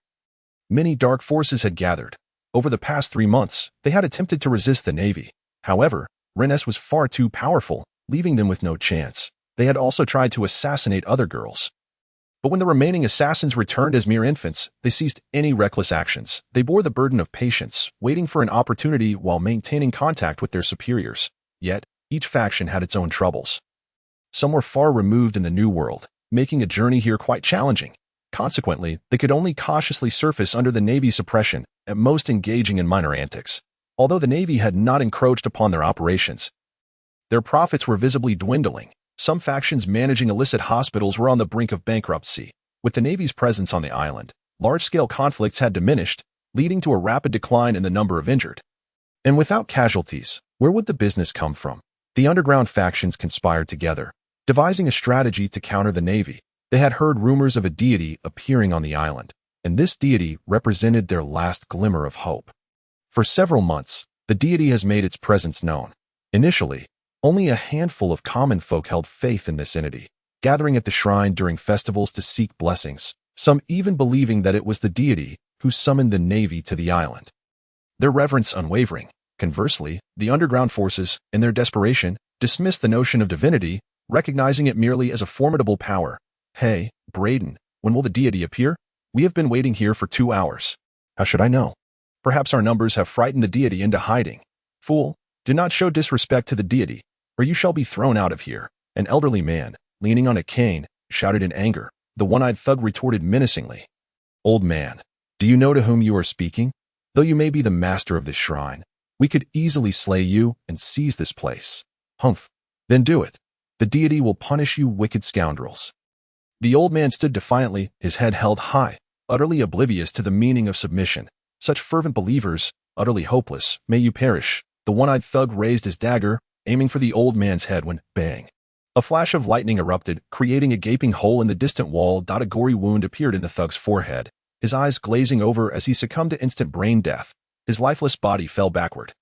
Many dark forces had gathered. Over the past 3 months, they had attempted to resist the Navy. However, Rennes was far too powerful, leaving them with no chance. They had also tried to assassinate other girls. But when the remaining assassins returned as mere infants, they ceased any reckless actions. They bore the burden of patience, waiting for an opportunity while maintaining contact with their superiors. Yet, each faction had its own troubles. Some were far removed in the New World, making a journey here quite challenging. Consequently, they could only cautiously surface under the Navy's suppression, at most engaging in minor antics. Although the Navy had not encroached upon their operations, their profits were visibly dwindling. Some factions managing illicit hospitals were on the brink of bankruptcy. With the Navy's presence on the island, large-scale conflicts had diminished, leading to a rapid decline in the number of injured. And without casualties, where would the business come from? The underground factions conspired together, devising a strategy to counter the Navy. They had heard rumors of a deity appearing on the island, and this deity represented their last glimmer of hope. For several months, the deity has made its presence known. Initially, only a handful of common folk held faith in this entity, gathering at the shrine during festivals to seek blessings, some even believing that it was the deity who summoned the Navy to the island. Their reverence unwavering. Conversely, the underground forces, in their desperation, dismissed the notion of divinity, recognizing it merely as a formidable power. Hey, Braden, when will the deity appear? We have been waiting here for 2 hours. How should I know? Perhaps our numbers have frightened the deity into hiding. Fool, do not show disrespect to the deity, or you shall be thrown out of here. An elderly man, leaning on a cane, shouted in anger. The one-eyed thug retorted menacingly. Old man, do you know to whom you are speaking? Though you may be the master of this shrine, we could easily slay you and seize this place. Humph. Then do it. The deity will punish you wicked scoundrels. The old man stood defiantly, his head held high, utterly oblivious to the meaning of submission. Such fervent believers, utterly hopeless, may you perish. The one-eyed thug raised his dagger, aiming for the old man's head when, bang. A flash of lightning erupted, creating a gaping hole in the distant wall. A gory wound appeared in the thug's forehead, his eyes glazing over as he succumbed to instant brain death. His lifeless body fell backward.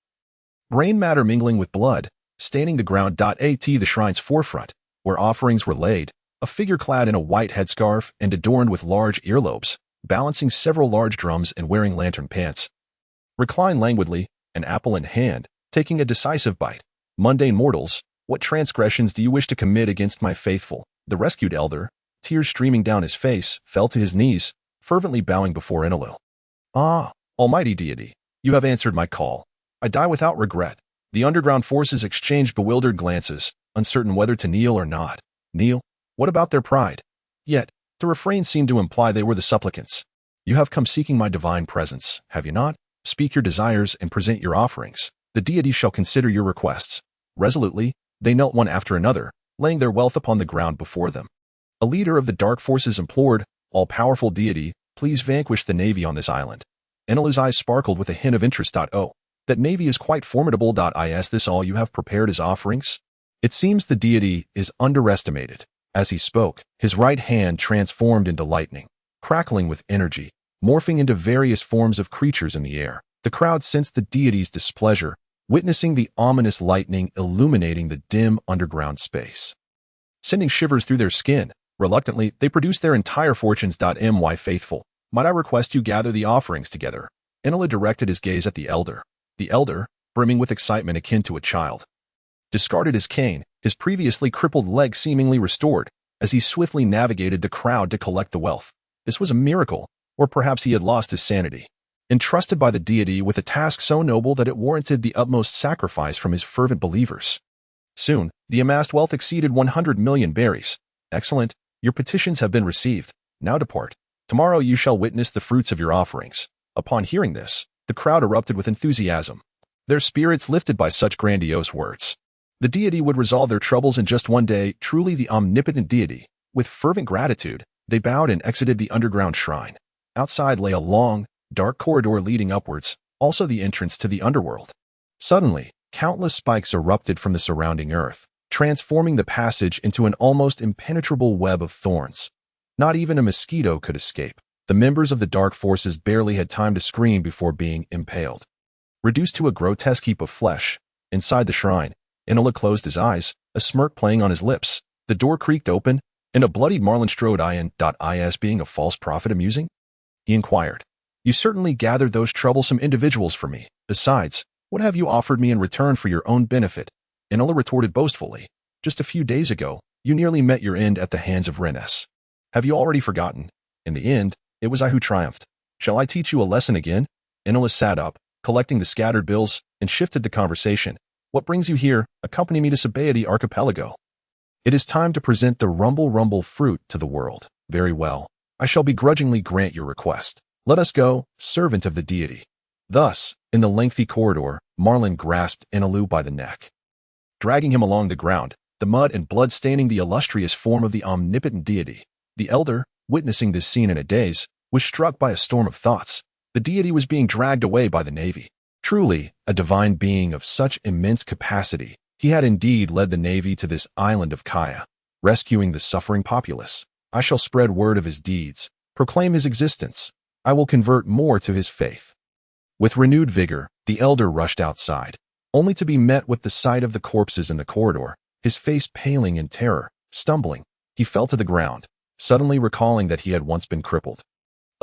Brain matter mingling with blood, staining the ground. At the shrine's forefront, where offerings were laid, a figure clad in a white headscarf and adorned with large earlobes, balancing several large drums and wearing lantern pants, reclined languidly, an apple in hand, taking a decisive bite. Mundane mortals, what transgressions do you wish to commit against my faithful? The rescued elder, tears streaming down his face, fell to his knees, fervently bowing before Enelu. Ah, almighty deity, you have answered my call. I die without regret. The underground forces exchanged bewildered glances, uncertain whether to kneel or not. Kneel? What about their pride? Yet, the refrain seemed to imply they were the supplicants. You have come seeking my divine presence, have you not? Speak your desires and present your offerings. The deity shall consider your requests. Resolutely, they knelt one after another, laying their wealth upon the ground before them. A leader of the dark forces implored, all-powerful deity, please vanquish the Navy on this island. Enelu's eyes sparkled with a hint of interest. Oh, that Navy is quite formidable. Is this all you have prepared as offerings? It seems the deity is underestimated. As he spoke, his right hand transformed into lightning, crackling with energy, morphing into various forms of creatures in the air. The crowd sensed the deity's displeasure, witnessing the ominous lightning illuminating the dim underground space. Sending shivers through their skin, reluctantly, they produced their entire fortunes. My faithful, might I request you gather the offerings together? Enelu directed his gaze at the elder. The elder, brimming with excitement akin to a child, discarded his cane, his previously crippled leg seemingly restored, as he swiftly navigated the crowd to collect the wealth. This was a miracle, or perhaps he had lost his sanity. Entrusted by the deity with a task so noble that it warranted the utmost sacrifice from his fervent believers. Soon, the amassed wealth exceeded 100 million berries. Excellent, your petitions have been received. Now depart. Tomorrow you shall witness the fruits of your offerings. Upon hearing this, the crowd erupted with enthusiasm, their spirits lifted by such grandiose words. The deity would resolve their troubles in just one day, truly the omnipotent deity. With fervent gratitude, they bowed and exited the underground shrine. Outside lay a long, dark corridor leading upwards, also the entrance to the underworld. Suddenly, countless spikes erupted from the surrounding earth, transforming the passage into an almost impenetrable web of thorns. Not even a mosquito could escape. The members of the dark forces barely had time to scream before being impaled. Reduced to a grotesque heap of flesh, inside the shrine, Enelu closed his eyes, a smirk playing on his lips. The door creaked open, and a bloodied Marlin strode in. Is being a false prophet amusing? He inquired. You certainly gathered those troublesome individuals for me. Besides, what have you offered me in return for your own benefit? Enelu retorted boastfully. Just a few days ago, you nearly met your end at the hands of Rennes. Have you already forgotten? In the end, it was I who triumphed. Shall I teach you a lesson again? Enelu sat up, collecting the scattered bills, and shifted the conversation. What brings you here? Accompany me to Sabaody Archipelago. It is time to present the rumble fruit to the world. Very well. I shall begrudgingly grant your request. Let us go, servant of the deity. Thus, in the lengthy corridor, Marlin grasped Enelu by the neck, dragging him along the ground, the mud and blood staining the illustrious form of the omnipotent deity. The elder, witnessing this scene in a daze, was struck by a storm of thoughts. The deity was being dragged away by the Navy. Truly, a divine being of such immense capacity, he had indeed led the Navy to this island of Kaya, rescuing the suffering populace. I shall spread word of his deeds, proclaim his existence. I will convert more to his faith. With renewed vigor, the elder rushed outside, only to be met with the sight of the corpses in the corridor, his face paling in terror. Stumbling, he fell to the ground, suddenly recalling that he had once been crippled.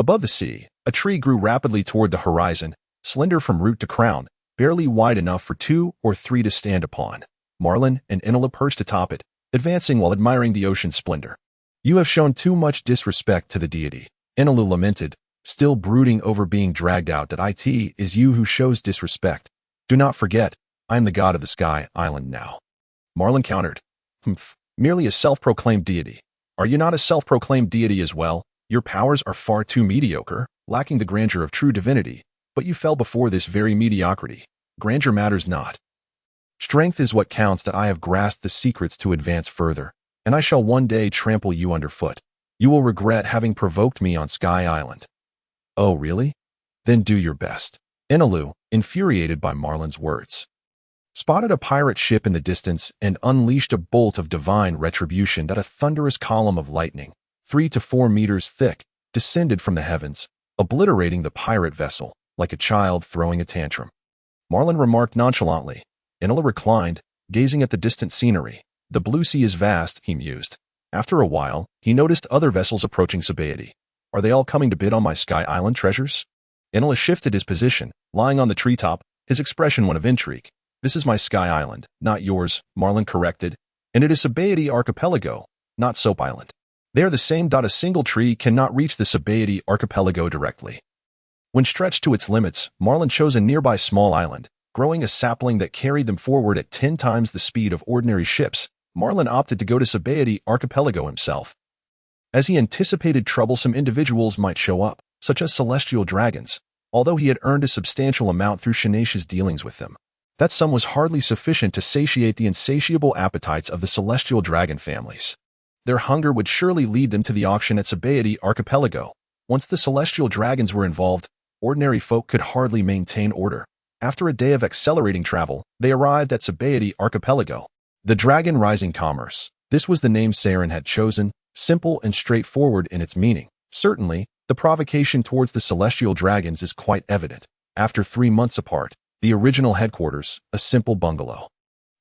Above the sea, a tree grew rapidly toward the horizon, slender from root to crown, barely wide enough for 2 or 3 to stand upon. Marlin and Inola perched atop it, advancing while admiring the ocean's splendor. "You have shown too much disrespect to the deity," Inola lamented, still brooding over being dragged out. "That it is you who shows disrespect. Do not forget, I am the god of the Sky Island now." Marlin countered, "Humph, merely a self-proclaimed deity. Are you not a self-proclaimed deity as well? Your powers are far too mediocre, lacking the grandeur of true divinity, but you fell before this very mediocrity. Grandeur matters not. Strength is what counts. That I have grasped the secrets to advance further, and I shall one day trample you underfoot. You will regret having provoked me on Sky Island." "Oh, really? Then do your best." Inola, infuriated by Marlin's words, spotted a pirate ship in the distance and unleashed a bolt of divine retribution. That a thunderous column of lightning, 3 to 4 meters thick, descended from the heavens, obliterating the pirate vessel, like a child throwing a tantrum. Marlin remarked nonchalantly. Inola reclined, gazing at the distant scenery. "The blue sea is vast," he mused. After a while, he noticed other vessels approaching Sabaody. "Are they all coming to bid on my Sky Island treasures?" Inola shifted his position, lying on the treetop, his expression one of intrigue. "This is my Sky Island, not yours," Marlin corrected, "and it is Sabaody Archipelago, not Soap Island. They are the same. A single tree cannot reach the Sabaody Archipelago directly." When stretched to its limits, Marlin chose a nearby small island, growing a sapling that carried them forward at 10 times the speed of ordinary ships. Marlin opted to go to Sabaody Archipelago himself, as he anticipated troublesome individuals might show up, such as celestial dragons, although he had earned a substantial amount through Shanace's dealings with them. That sum was hardly sufficient to satiate the insatiable appetites of the celestial dragon families. Their hunger would surely lead them to the auction at Sabaody Archipelago. Once the celestial dragons were involved, ordinary folk could hardly maintain order. After a day of accelerating travel, they arrived at Sabaody Archipelago. The Dragon Rising Commerce. This was the name Saren had chosen, simple and straightforward in its meaning. Certainly, the provocation towards the celestial dragons is quite evident. After 3 months apart, the original headquarters, a simple bungalow,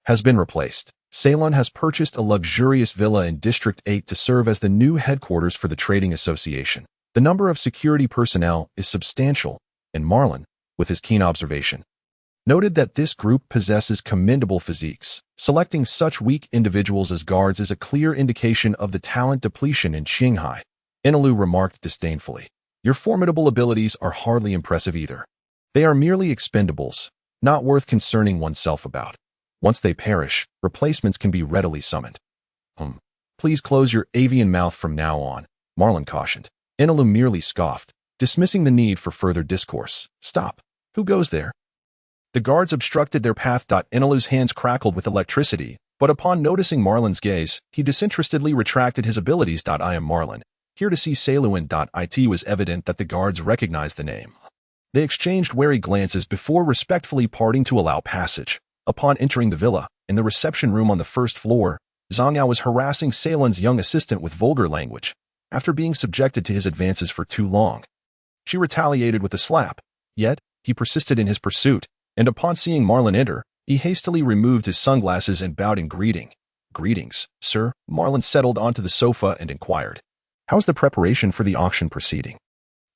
has been replaced. Ceylon has purchased a luxurious villa in District 8 to serve as the new headquarters for the Trading Association. The number of security personnel is substantial, and Marlin, with his keen observation, noted that this group possesses commendable physiques. Selecting such weak individuals as guards is a clear indication of the talent depletion in Shanghai. Inola remarked disdainfully, "Your formidable abilities are hardly impressive either. They are merely expendables, not worth concerning oneself about. Once they perish, replacements can be readily summoned." "Please close your avian mouth from now on," Marlin cautioned. Inola merely scoffed, dismissing the need for further discourse. "Stop. Who goes there?" The guards obstructed their path. Inola's hands crackled with electricity, but upon noticing Marlin's gaze, he disinterestedly retracted his abilities. "I am Marlin, here to see Saluin." It was evident that the guards recognized the name. They exchanged wary glances before respectfully parting to allow passage. Upon entering the villa, in the reception room on the first floor, Zhang Yao was harassing Salon's young assistant with vulgar language. After being subjected to his advances for too long, she retaliated with a slap. Yet, he persisted in his pursuit, and upon seeing Marlin enter, he hastily removed his sunglasses and bowed in greeting. "Greetings, sir." Marlin settled onto the sofa and inquired, "How's the preparation for the auction proceeding?"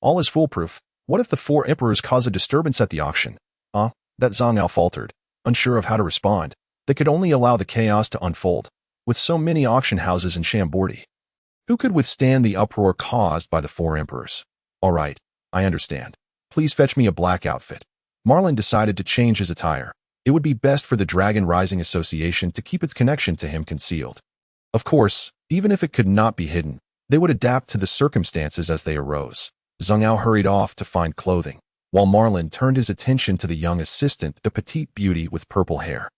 "All is foolproof. What if the 4 emperors cause a disturbance at the auction?" That Zhang Yao faltered, unsure of how to respond. They could only allow the chaos to unfold. With so many auction houses in Shambordi, who could withstand the uproar caused by the 4 emperors? "All right, I understand. Please fetch me a black outfit." Marlin decided to change his attire. It would be best for the Dragon Rising Association to keep its connection to him concealed. Of course, even if it could not be hidden, they would adapt to the circumstances as they arose. Zhang Yao hurried off to find clothing, while Marlin turned his attention to the young assistant, the petite beauty with purple hair.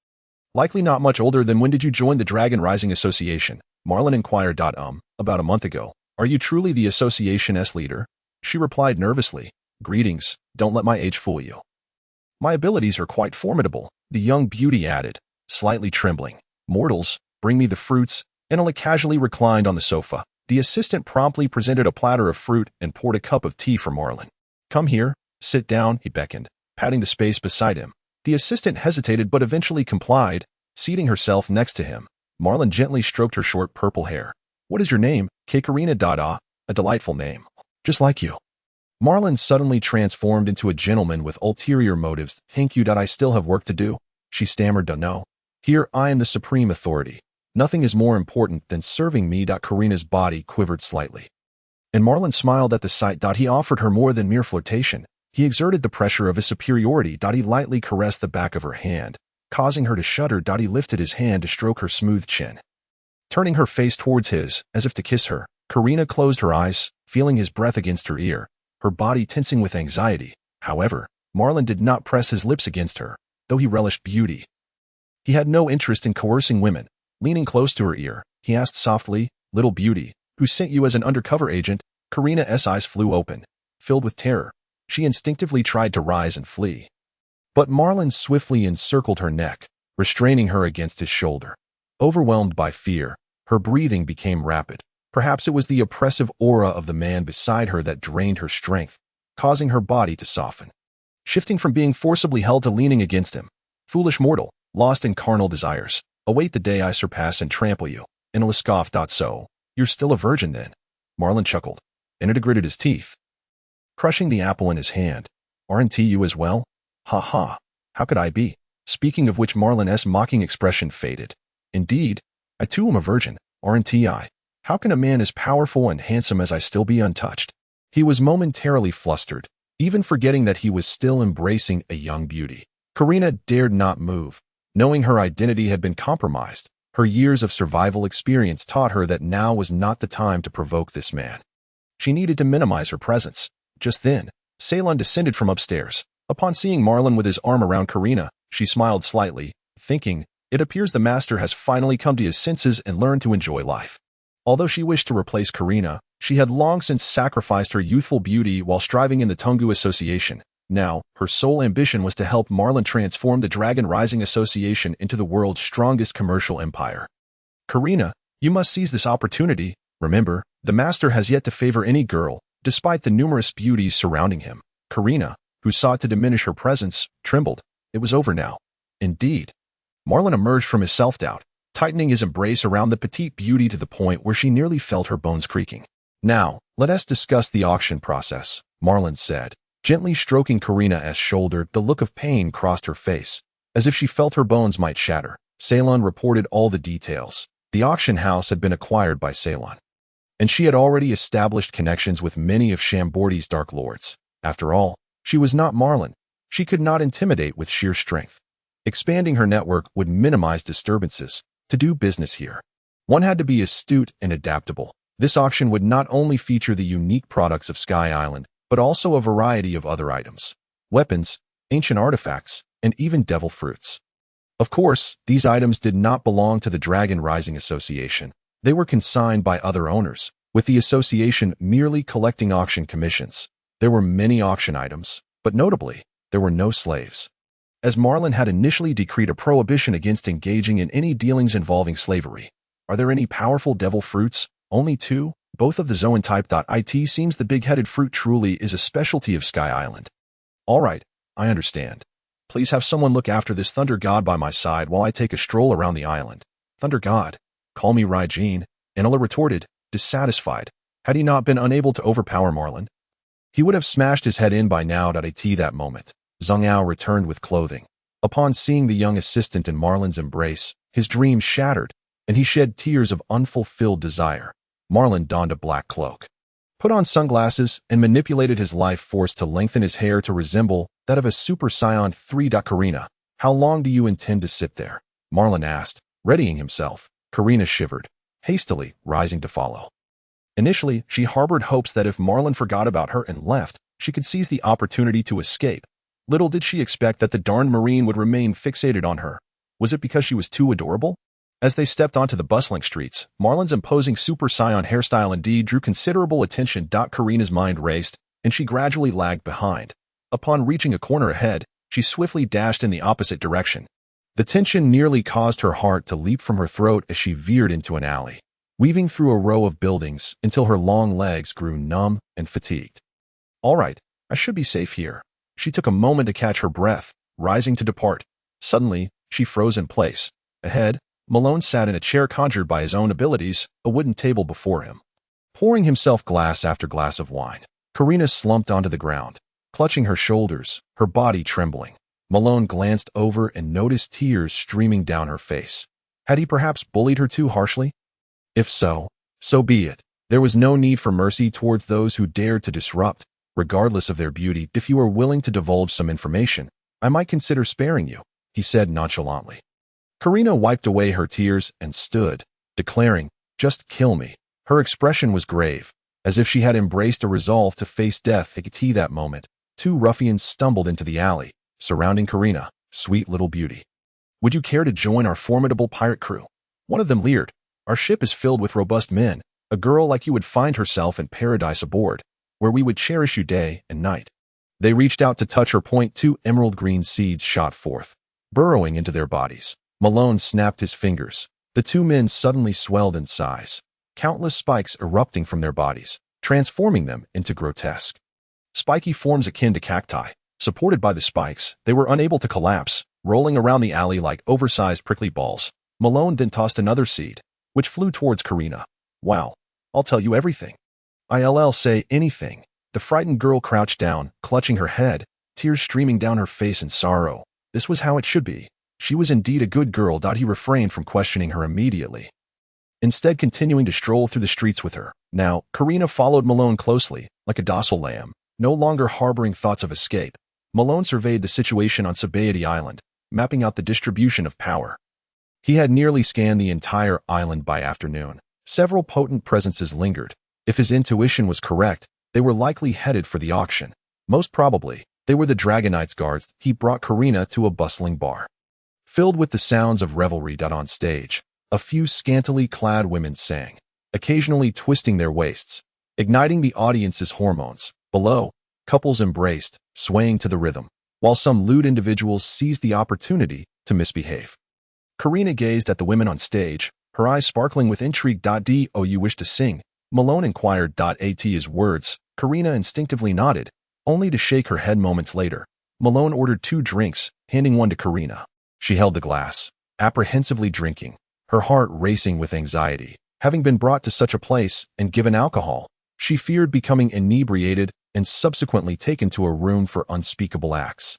"Likely not much older than when did you join the Dragon Rising Association?" Marlin inquired. About a month ago." "Are you truly the association's leader?" She replied nervously. "Greetings, don't let my age fool you. My abilities are quite formidable," the young beauty added, slightly trembling. "Mortals, bring me the fruits." Inola casually reclined on the sofa. The assistant promptly presented a platter of fruit and poured a cup of tea for Marlin. "Come here, sit down," he beckoned, patting the space beside him. The assistant hesitated but eventually complied, seating herself next to him. Marlin gently stroked her short purple hair. "What is your name?" "Kakarina Dada." "A delightful name. Just like you." Marlin suddenly transformed into a gentleman with ulterior motives. Thank you that I still have work to do, she stammered. No. Here I am the supreme authority. Nothing is more important than serving me. Karina's body quivered slightly. And Marlin smiled at the sight. He offered her more than mere flirtation. He exerted the pressure of his superiority. He lightly caressed the back of her hand, causing her to shudder. He lifted his hand to stroke her smooth chin. Turning her face towards his, as if to kiss her, Karina closed her eyes, feeling his breath against her ear, her body tensing with anxiety. However, Marlin did not press his lips against her, though he relished beauty. He had no interest in coercing women. Leaning close to her ear, he asked softly, "Little beauty, who sent you as an undercover agent?" Karina's eyes flew open, filled with terror. She instinctively tried to rise and flee. But Marlin swiftly encircled her neck, restraining her against his shoulder. Overwhelmed by fear, her breathing became rapid. Perhaps it was the oppressive aura of the man beside her that drained her strength, causing her body to soften. Shifting from being forcibly held to leaning against him. "Foolish mortal, lost in carnal desires, await the day I surpass and trample you." Inala scoffed. "So, you're still a virgin then?" Marlin chuckled, and it gritted his teeth, crushing the apple in his hand. "Aren't you as well?" "Ha ha, how could I be?" Speaking of which, Marlin's mocking expression faded. "Indeed, I too am a virgin, aren't I? How can a man as powerful and handsome as I still be untouched?" He was momentarily flustered, even forgetting that he was still embracing a young beauty. Karina dared not move, knowing her identity had been compromised. Her years of survival experience taught her that now was not the time to provoke this man. She needed to minimize her presence. Just then, Ceylon descended from upstairs. Upon seeing Marlin with his arm around Karina, she smiled slightly, thinking, "It appears the master has finally come to his senses and learned to enjoy life." Although she wished to replace Karina, she had long since sacrificed her youthful beauty while striving in the Tungu Association. Now, her sole ambition was to help Marlin transform the Dragon Rising Association into the world's strongest commercial empire. "Karina, you must seize this opportunity. Remember, the master has yet to favor any girl, despite the numerous beauties surrounding him." Karina, who sought to diminish her presence, trembled. It was over now. Indeed. Marlin emerged from his self-doubt, tightening his embrace around the petite beauty to the point where she nearly felt her bones creaking. "Now, let us discuss the auction process," Marlin said, gently stroking Karina's shoulder. The look of pain crossed her face, as if she felt her bones might shatter. Ceylon reported all the details. The auction house had been acquired by Ceylon, and she had already established connections with many of Shambordi's Dark Lords. After all, she was not Marlin. She could not intimidate with sheer strength. Expanding her network would minimize disturbances. To do business here, one had to be astute and adaptable. This auction would not only feature the unique products of Sky Island, but also a variety of other items, weapons, ancient artifacts, and even devil fruits. Of course, these items did not belong to the Dragon Rising Association. They were consigned by other owners, with the association merely collecting auction commissions. There were many auction items, but notably, there were no slaves, as Marlin had initially decreed a prohibition against engaging in any dealings involving slavery. "Are there any powerful devil fruits?" "Only two, both of the Zoan type. It seems the big-headed fruit truly is a specialty of Sky Island." "All right, I understand. Please have someone look after this Thunder God by my side while I take a stroll around the island." "Thunder God? Call me Raijin," Inala retorted, dissatisfied. Had he not been unable to overpower Marlin, he would have smashed his head in by now. At that moment, Zhang Ao returned with clothing. Upon seeing the young assistant in Marlin's embrace, his dreams shattered, and he shed tears of unfulfilled desire. Marlin donned a black cloak, put on sunglasses, and manipulated his life force to lengthen his hair to resemble that of a Super Saiyan 3. "Karina, how long do you intend to sit there?" Marlin asked, readying himself. Karina shivered, hastily rising to follow. Initially, she harbored hopes that if Marlin forgot about her and left, she could seize the opportunity to escape. Little did she expect that the darned Marine would remain fixated on her. Was it because she was too adorable? As they stepped onto the bustling streets, Marlin's imposing Super Saiyan hairstyle indeed drew considerable attention. Karina's mind raced, and she gradually lagged behind. Upon reaching a corner ahead, she swiftly dashed in the opposite direction. The tension nearly caused her heart to leap from her throat as she veered into an alley, weaving through a row of buildings until her long legs grew numb and fatigued. "All right, I should be safe here." She took a moment to catch her breath, rising to depart. Suddenly, she froze in place. Ahead, Malone sat in a chair conjured by his own abilities, a wooden table before him, pouring himself glass after glass of wine. Karina slumped onto the ground, clutching her shoulders, her body trembling. Malone glanced over and noticed tears streaming down her face. Had he perhaps bullied her too harshly? If so, so be it. There was no need for mercy towards those who dared to disrupt, regardless of their beauty. If you are willing to divulge some information, I might consider sparing you, he said nonchalantly. Karina wiped away her tears and stood, declaring, "Just kill me." Her expression was grave, as if she had embraced a resolve to face death. At that moment, two ruffians stumbled into the alley, surrounding Karina, sweet little beauty. "Would you care to join our formidable pirate crew?" One of them leered. "Our ship is filled with robust men. A girl like you would find herself in paradise aboard, where we would cherish you day and night." They reached out to touch her. Two emerald green seeds shot forth, burrowing into their bodies. Malone snapped his fingers. The two men suddenly swelled in size, countless spikes erupting from their bodies, transforming them into grotesque, spiky forms akin to cacti. Supported by the spikes, they were unable to collapse, rolling around the alley like oversized prickly balls. Malone then tossed another seed, which flew towards Karina. "Wow, I'll tell you everything." "I'll say anything." The frightened girl crouched down, clutching her head, tears streaming down her face in sorrow. This was how it should be. She was indeed a good girl. He refrained from questioning her immediately, instead continuing to stroll through the streets with her. Now, Karina followed Malone closely, like a docile lamb, no longer harboring thoughts of escape. Malone surveyed the situation on Sabaody Island, mapping out the distribution of power. He had nearly scanned the entire island by afternoon. Several potent presences lingered. If his intuition was correct, they were likely headed for the auction. Most probably, they were the Dragonite's guards. He brought Karina to a bustling bar, filled with the sounds of revelry. On stage, a few scantily clad women sang, occasionally twisting their waists, igniting the audience's hormones. Below, couples embraced, swaying to the rhythm, while some lewd individuals seized the opportunity to misbehave. Karina gazed at the women on stage, her eyes sparkling with intrigue. "Do you wish to sing?" Malone inquired. At his words, Karina instinctively nodded, only to shake her head moments later. Malone ordered 2 drinks, handing one to Karina. She held the glass, apprehensively drinking, her heart racing with anxiety. Having been brought to such a place and given alcohol, she feared becoming inebriated and subsequently taken to a room for unspeakable acts.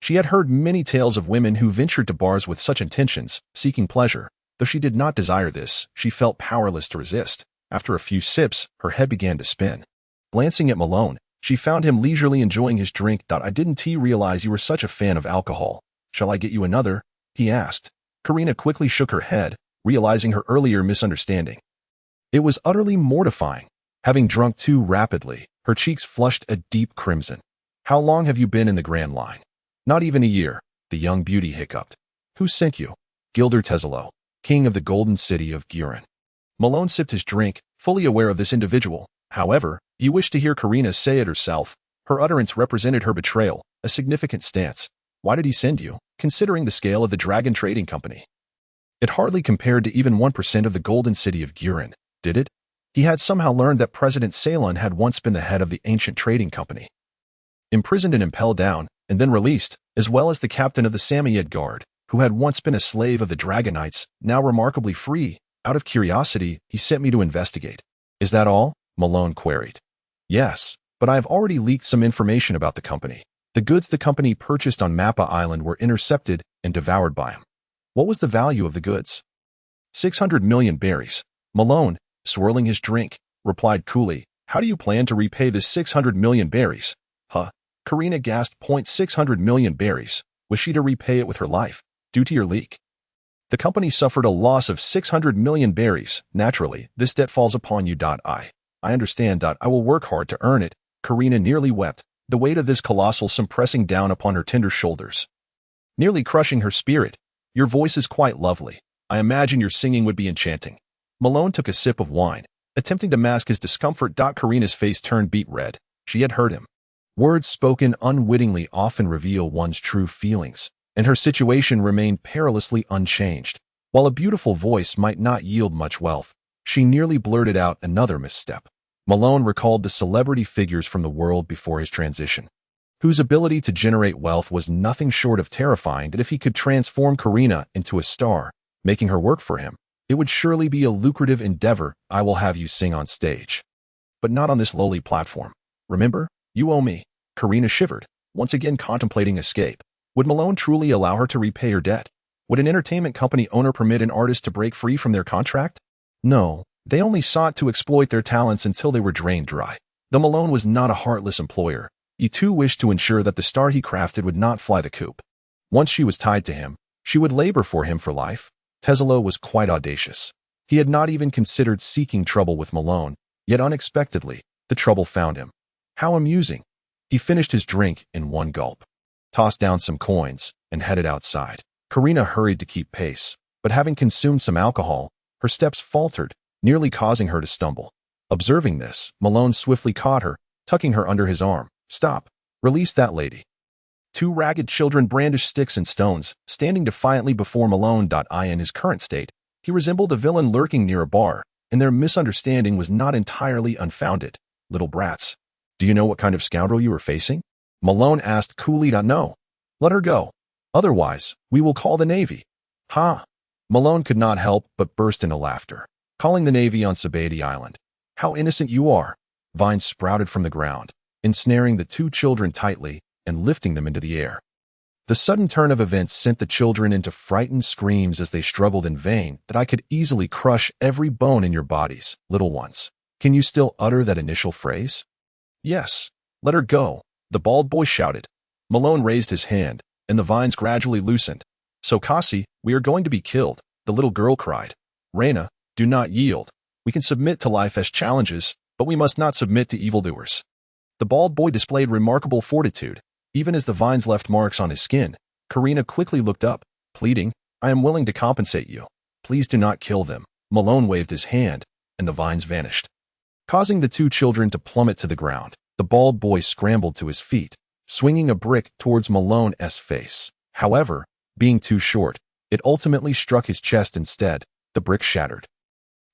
She had heard many tales of women who ventured to bars with such intentions, seeking pleasure. Though she did not desire this, she felt powerless to resist. After a few sips, her head began to spin. Glancing at Malone, she found him leisurely enjoying his drink. "I didn't realize you were such a fan of alcohol. Shall I get you another?" he asked. Karina quickly shook her head, realizing her earlier misunderstanding. It was utterly mortifying. Having drunk too rapidly, her cheeks flushed a deep crimson. "How long have you been in the Grand Line?" "Not even a year," the young beauty hiccuped. "Who sent you?" "Gilder Tezelo, king of the golden city of Gurin." Malone sipped his drink, fully aware of this individual. However, he wished to hear Karina say it herself. Her utterance represented her betrayal, a significant stance. "Why did he send you?" "Considering the scale of the Dragon Trading Company, it hardly compared to even 1% of the golden city of Gurin, did it?" He had somehow learned that President Salon had once been the head of the ancient trading company, imprisoned and impelled down, and then released, as well as the captain of the Samoyed Guard, who had once been a slave of the Dragonites, now remarkably free. "Out of curiosity, he sent me to investigate." "Is that all?" Malone queried. "Yes, but I have already leaked some information about the company. The goods the company purchased on Mappa Island were intercepted and devoured by him." "What was the value of the goods?" 600 million berries. Malone, swirling his drink, replied coolly, "How do you plan to repay the 600 million berries?" "Huh?" Karina gasped. "600 million berries. Was she to repay it with her life, due to your leak?" "The company suffered a loss of 600 million berries. Naturally, this debt falls upon you. I understand. I will work hard to earn it." Karina nearly wept, the weight of this colossal sum pressing down upon her tender shoulders, nearly crushing her spirit. "Your voice is quite lovely. I imagine your singing would be enchanting." Malone took a sip of wine, attempting to mask his discomfort. Karina's face turned beet red. She had heard him. Words spoken unwittingly often reveal one's true feelings, and her situation remained perilously unchanged. While a beautiful voice might not yield much wealth, she nearly blurted out another misstep. Malone recalled the celebrity figures from the world before his transition, whose ability to generate wealth was nothing short of terrifying. And if he could transform Karina into a star, making her work for him, it would surely be a lucrative endeavor. "I will have you sing on stage, but not on this lowly platform." Remember? You owe me. Karina shivered, once again contemplating escape. Would Malone truly allow her to repay her debt? Would an entertainment company owner permit an artist to break free from their contract? No, they only sought to exploit their talents until they were drained dry. Though Malone was not a heartless employer, he too wished to ensure that the star he crafted would not fly the coop. Once she was tied to him, she would labor for him for life. Tesla was quite audacious. He had not even considered seeking trouble with Malone, yet unexpectedly, the trouble found him. How amusing. He finished his drink in one gulp, tossed down some coins, and headed outside. Karina hurried to keep pace, but having consumed some alcohol, her steps faltered, nearly causing her to stumble. Observing this, Malone swiftly caught her, tucking her under his arm. Stop. Release that lady. Two ragged children brandished sticks and stones, standing defiantly before Malone. In his current state, he resembled a villain lurking near a bar, and their misunderstanding was not entirely unfounded. Little brats. Do you know what kind of scoundrel you are facing? Malone asked coolly. No. Let her go. Otherwise, we will call the Navy. Ha! Malone could not help but burst into laughter. Calling the Navy on Sabady Island. How innocent you are. Vines sprouted from the ground, ensnaring the two children tightly and lifting them into the air. The sudden turn of events sent the children into frightened screams as they struggled in vain. That I could easily crush every bone in your bodies, little ones. Can you still utter that initial phrase? Yes. Let her go, the bald boy shouted. Malone raised his hand, and the vines gradually loosened. So Cassie, we are going to be killed, the little girl cried. Reyna, do not yield. We can submit to life as challenges, but we must not submit to evildoers. The bald boy displayed remarkable fortitude. Even as the vines left marks on his skin, Karina quickly looked up, pleading, I am willing to compensate you. Please do not kill them. Malone waved his hand, and the vines vanished, causing the two children to plummet to the ground. The bald boy scrambled to his feet, swinging a brick towards Malone's face. However, being too short, it ultimately struck his chest instead. The brick shattered,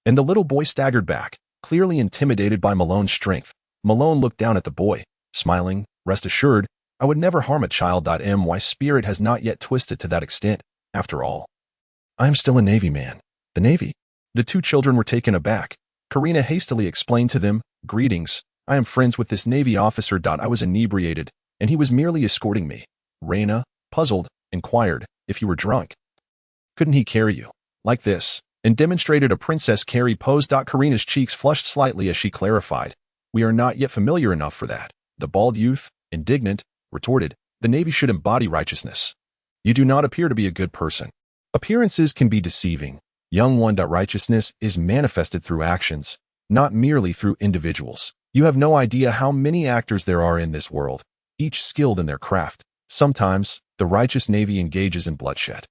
and the little boy staggered back, clearly intimidated by Malone's strength. Malone looked down at the boy, smiling. Rest assured, I would never harm a child. My spirit has not yet twisted to that extent, after all. I am still a Navy man. The Navy? The two children were taken aback. Karina hastily explained to them, Greetings, I am friends with this Navy officer. I was inebriated, and he was merely escorting me. Reyna, puzzled, inquired, if you were drunk. Couldn't he carry you? Like this? And demonstrated a princess carry pose. Karina's cheeks flushed slightly as she clarified, We are not yet familiar enough for that. The bald youth, indignant, retorted, The Navy should embody righteousness. You do not appear to be a good person. Appearances can be deceiving. Young one. Righteousness is manifested through actions, not merely through individuals. You have no idea how many actors there are in this world, each skilled in their craft. Sometimes, the righteous Navy engages in bloodshed.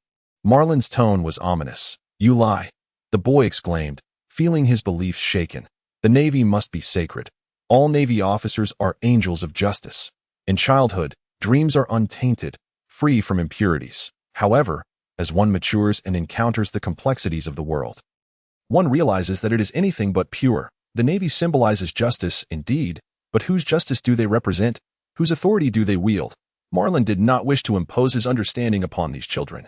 Marlin's tone was ominous. You lie. The boy exclaimed, feeling his beliefs shaken. The Navy must be sacred. All Navy officers are angels of justice. In childhood, dreams are untainted, free from impurities. However, as one matures and encounters the complexities of the world, one realizes that it is anything but pure. The Navy symbolizes justice, indeed, but whose justice do they represent? Whose authority do they wield? Marlin did not wish to impose his understanding upon these children.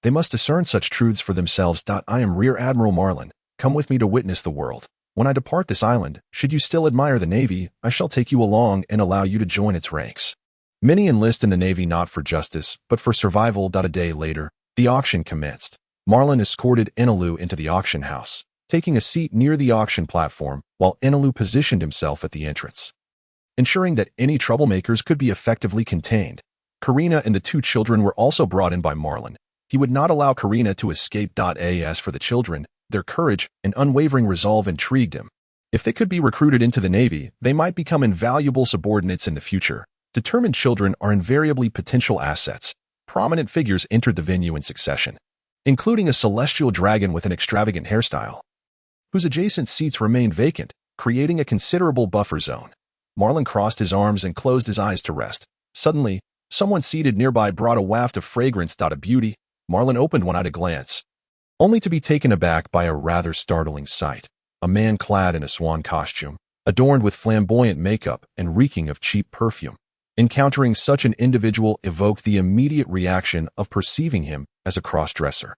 They must discern such truths for themselves. I am Rear Admiral Marlin. Come with me to witness the world. When I depart this island, should you still admire the Navy, I shall take you along and allow you to join its ranks. Many enlist in the Navy not for justice, but for survival. A day later, the auction commenced. Marlin escorted Enelu into the auction house, taking a seat near the auction platform, while Enelu positioned himself at the entrance, ensuring that any troublemakers could be effectively contained. Karina and the two children were also brought in by Marlin. He would not allow Karina to escape. As for the children, their courage and unwavering resolve intrigued him. If they could be recruited into the Navy, they might become invaluable subordinates in the future. Determined children are invariably potential assets. Prominent figures entered the venue in succession, including a celestial dragon with an extravagant hairstyle, whose adjacent seats remained vacant, creating a considerable buffer zone. Marlin crossed his arms and closed his eyes to rest. Suddenly, someone seated nearby brought a waft of fragrance. A beauty. Marlin opened one eye to glance, only to be taken aback by a rather startling sight. A man clad in a swan costume, adorned with flamboyant makeup and reeking of cheap perfume. Encountering such an individual evoked the immediate reaction of perceiving him as a cross-dresser.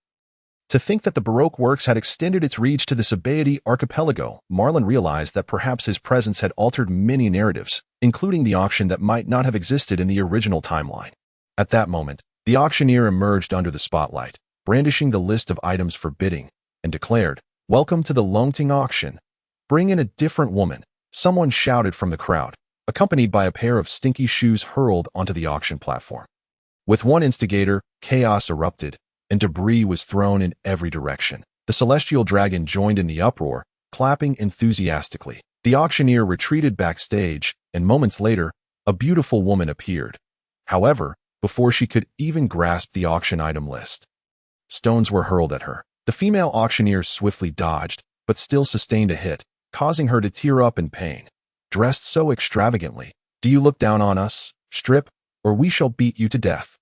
To think that the Baroque works had extended its reach to the Sabaody archipelago, Marlin realized that perhaps his presence had altered many narratives, including the auction that might not have existed in the original timeline. At that moment, the auctioneer emerged under the spotlight, brandishing the list of items for bidding, and declared, "Welcome to the Longting auction. Bring in a different woman," someone shouted from the crowd, accompanied by a pair of stinky shoes hurled onto the auction platform. With one instigator, chaos erupted, and debris was thrown in every direction. The celestial dragon joined in the uproar, clapping enthusiastically. The auctioneer retreated backstage, and moments later, a beautiful woman appeared. However, before she could even grasp the auction item list, stones were hurled at her. The female auctioneer swiftly dodged, but still sustained a hit, causing her to tear up in pain. Dressed so extravagantly, do you look down on us? Strip, or we shall beat you to death.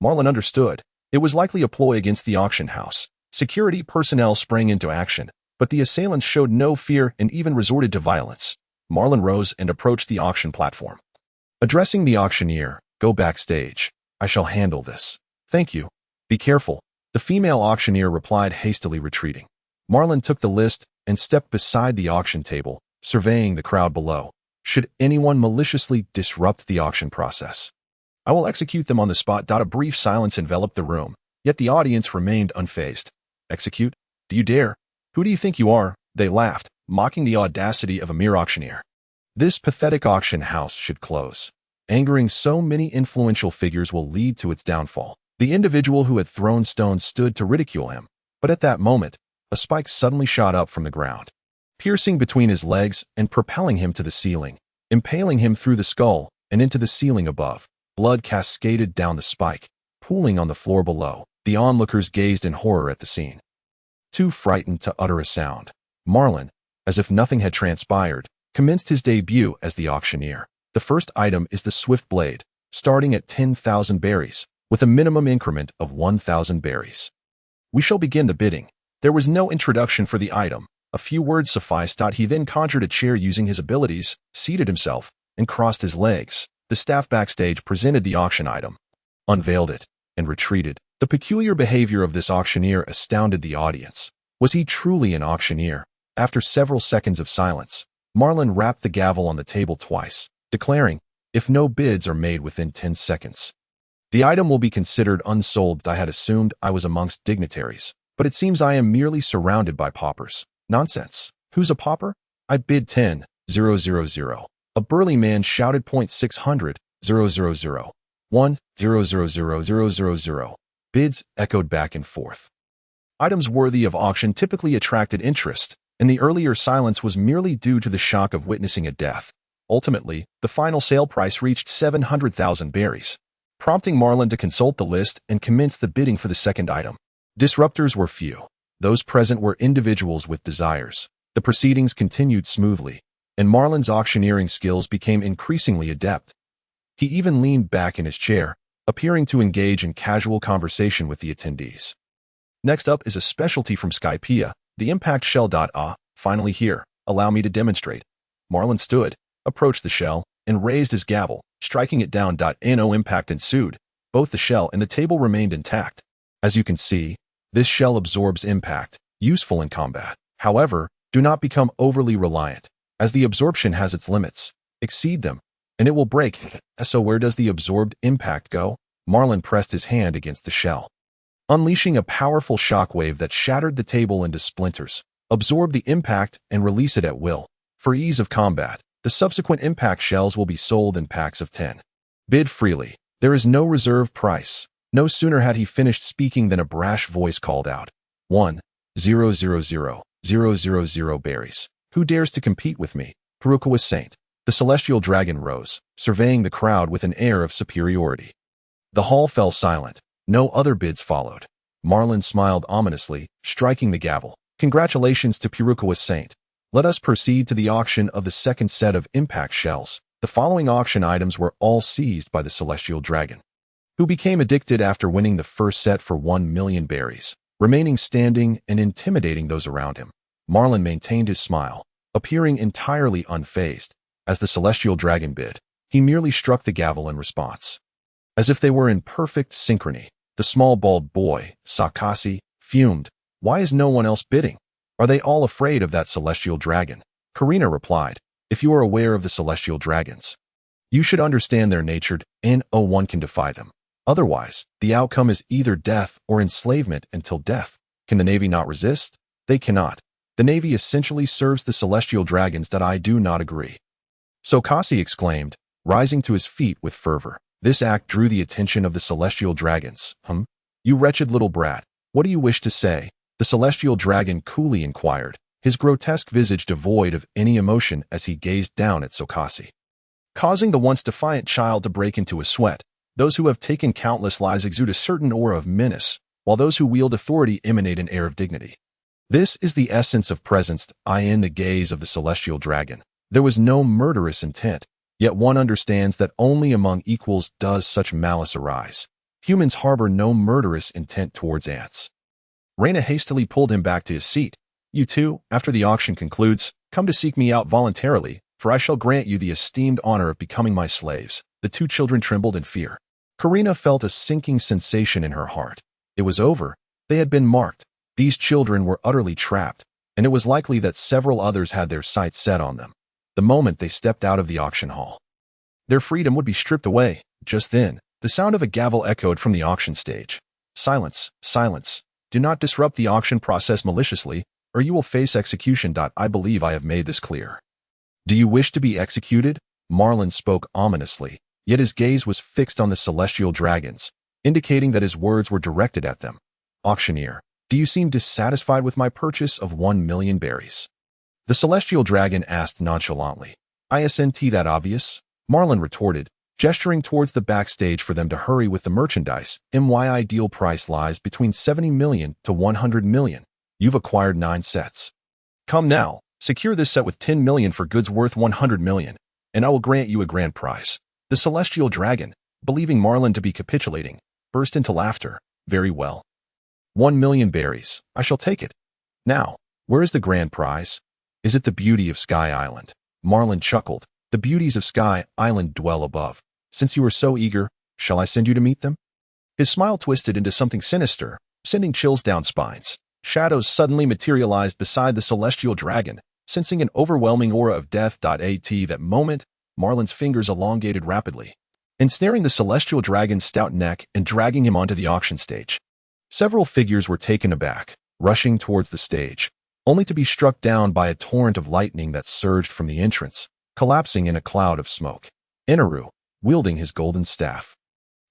Marlin understood. It was likely a ploy against the auction house. Security personnel sprang into action, but the assailants showed no fear and even resorted to violence. Marlin rose and approached the auction platform. Addressing the auctioneer, "Go backstage. I shall handle this." "Thank you. Be careful," the female auctioneer replied, hastily retreating. Marlin took the list and stepped beside the auction table, surveying the crowd below. Should anyone maliciously disrupt the auction process, I will execute them on the spot. A brief silence enveloped the room, yet the audience remained unfazed. "Execute? Do you dare? Who do you think you are?" They laughed, mocking the audacity of a mere auctioneer. This pathetic auction house should close. Angering so many influential figures will lead to its downfall. The individual who had thrown stones stood to ridicule him, but at that moment, a spike suddenly shot up from the ground, piercing between his legs and propelling him to the ceiling, impaling him through the skull and into the ceiling above. Blood cascaded down the spike, pooling on the floor below. The onlookers gazed in horror at the scene, too frightened to utter a sound. Marlin, as if nothing had transpired, commenced his debut as the auctioneer. The first item is the Swift Blade, starting at 10,000 berries, with a minimum increment of 1,000 berries. "We shall begin the bidding." There was no introduction for the item. A few words sufficed. He then conjured a chair using his abilities, seated himself, and crossed his legs. The staff backstage presented the auction item, unveiled it, and retreated. The peculiar behavior of this auctioneer astounded the audience. Was he truly an auctioneer? After several seconds of silence, Marlin rapped the gavel on the table twice, declaring, "If no bids are made within 10 seconds, the item will be considered unsold." I had assumed I was amongst dignitaries, but it seems I am merely surrounded by paupers. Nonsense. Who's a pauper? I bid 10,000. A burly man shouted. "600, 000, 1,000,000." Bids echoed back and forth. Items worthy of auction typically attracted interest, and the earlier silence was merely due to the shock of witnessing a death. Ultimately, the final sale price reached 700,000 berries, prompting Marlin to consult the list and commence the bidding for the second item. Disruptors were few. Those present were individuals with desires. The proceedings continued smoothly, and Marlin's auctioneering skills became increasingly adept. He even leaned back in his chair, appearing to engage in casual conversation with the attendees. Next up is a specialty from Skypea, the impact shell. Finally here, allow me to demonstrate. Marlin stood, approached the shell, and raised his gavel, striking it down. No impact ensued. Both the shell and the table remained intact. As you can see, this shell absorbs impact, useful in combat. However, do not become overly reliant, as the absorption has its limits. Exceed them, and it will break. So where does the absorbed impact go? Marlin pressed his hand against the shell, unleashing a powerful shockwave that shattered the table into splinters. Absorb the impact and release it at will. For ease of combat, the subsequent impact shells will be sold in packs of 10. Bid freely. There is no reserve price. No sooner had he finished speaking than a brash voice called out, 1,000,000 berries. Who dares to compete with me? Peruquois Saint. The celestial dragon rose, surveying the crowd with an air of superiority. The hall fell silent. No other bids followed. Marlin smiled ominously, striking the gavel. Congratulations to Peruquois Saint. Let us proceed to the auction of the second set of impact shells. The following auction items were all seized by the celestial dragon, who became addicted after winning the first set for 1,000,000 berries, remaining standing and intimidating those around him. Marlin maintained his smile, appearing entirely unfazed. As the celestial dragon bid, he merely struck the gavel in response. As if they were in perfect synchrony, the small bald boy, Sakasi, fumed. Why is no one else bidding? Are they all afraid of that celestial dragon? Karina replied, if you are aware of the celestial dragons, you should understand their nature, and no one can defy them. Otherwise, the outcome is either death or enslavement until death. Can the Navy not resist? They cannot. The Navy essentially serves the celestial dragons. That I do not agree. So Kasi exclaimed, rising to his feet with fervor. This act drew the attention of the celestial dragons. You wretched little brat, what do you wish to say? The celestial dragon coolly inquired, his grotesque visage devoid of any emotion as he gazed down at Sokasi, causing the once defiant child to break into a sweat. Those who have taken countless lives exude a certain aura of menace, while those who wield authority emanate an air of dignity. This is the essence of presence in the gaze of the celestial dragon. There was no murderous intent, yet one understands that only among equals does such malice arise. Humans harbor no murderous intent towards ants. Reyna hastily pulled him back to his seat. You two, after the auction concludes, come to seek me out voluntarily, for I shall grant you the esteemed honor of becoming my slaves. The two children trembled in fear. Karina felt a sinking sensation in her heart. It was over. They had been marked. These children were utterly trapped, and it was likely that several others had their sights set on them. The moment they stepped out of the auction hall, their freedom would be stripped away. Just then, the sound of a gavel echoed from the auction stage. Silence, silence. Do not disrupt the auction process maliciously, or you will face execution. I believe I have made this clear. Do you wish to be executed? Marlin spoke ominously, yet his gaze was fixed on the celestial dragons, indicating that his words were directed at them. Auctioneer, do you seem dissatisfied with my purchase of 1,000,000 berries? The celestial dragon asked nonchalantly. Isn't that obvious? Marlin retorted, gesturing towards the backstage for them to hurry with the merchandise. My ideal price lies between 70 million to 100 million. You've acquired 9 sets. Come now, secure this set with 10 million for goods worth 100 million, and I will grant you a grand prize. The celestial dragon, believing Marlin to be capitulating, burst into laughter. Very well. 1,000,000 berries. I shall take it. Now, where is the grand prize? Is it the beauty of Sky Island? Marlin chuckled. The beauties of Sky Island dwell above. Since you are so eager, shall I send you to meet them? His smile twisted into something sinister, sending chills down spines. Shadows suddenly materialized beside the celestial dragon, sensing an overwhelming aura of death. At that moment, Marlin's fingers elongated rapidly, ensnaring the celestial dragon's stout neck and dragging him onto the auction stage. Several figures were taken aback, rushing towards the stage, only to be struck down by a torrent of lightning that surged from the entrance, collapsing in a cloud of smoke. Inaru, wielding his golden staff,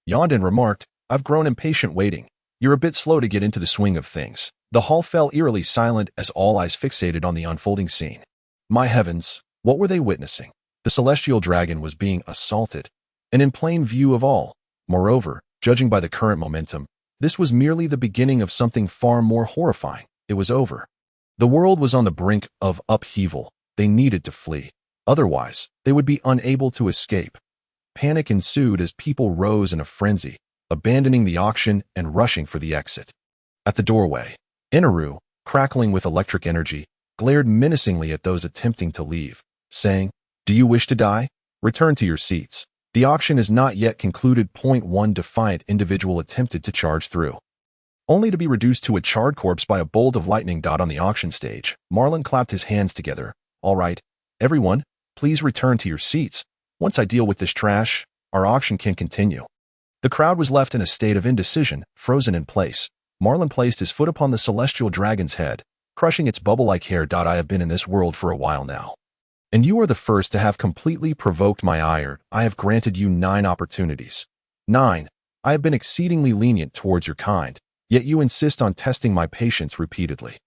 yawned and remarked, I've grown impatient waiting. You're a bit slow to get into the swing of things. The hall fell eerily silent as all eyes fixated on the unfolding scene. My heavens, what were they witnessing? The celestial dragon was being assaulted, and in plain view of all. Moreover, judging by the current momentum, this was merely the beginning of something far more horrifying. It was over. The world was on the brink of upheaval. They needed to flee. Otherwise, they would be unable to escape. Panic ensued as people rose in a frenzy, abandoning the auction and rushing for the exit. At the doorway, Inaru, crackling with electric energy, glared menacingly at those attempting to leave, saying, Do you wish to die? Return to your seats. The auction is not yet concluded. One defiant individual attempted to charge through, only to be reduced to a charred corpse by a bolt of lightning. On the auction stage, Marlin clapped his hands together. All right, everyone, please return to your seats. Once I deal with this trash, our auction can continue. The crowd was left in a state of indecision, frozen in place. Marlin placed his foot upon the celestial dragon's head, crushing its bubble-like hair. I have been in this world for a while now, and you are the first to have completely provoked my ire. I have granted you 9 opportunities. 9. I have been exceedingly lenient towards your kind, yet you insist on testing my patience repeatedly.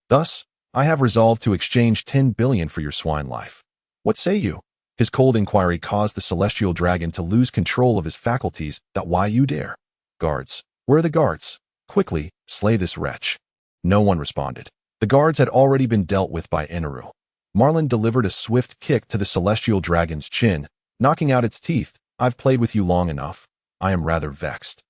Thus, I have resolved to exchange 10 billion for your swine life. What say you? His cold inquiry caused the celestial dragon to lose control of his faculties. Why you dare? Guards, where are the guards? Quickly, slay this wretch. No one responded. The guards had already been dealt with by Inaru. Marlin delivered a swift kick to the celestial dragon's chin, knocking out its teeth. I've played with you long enough. I am rather vexed.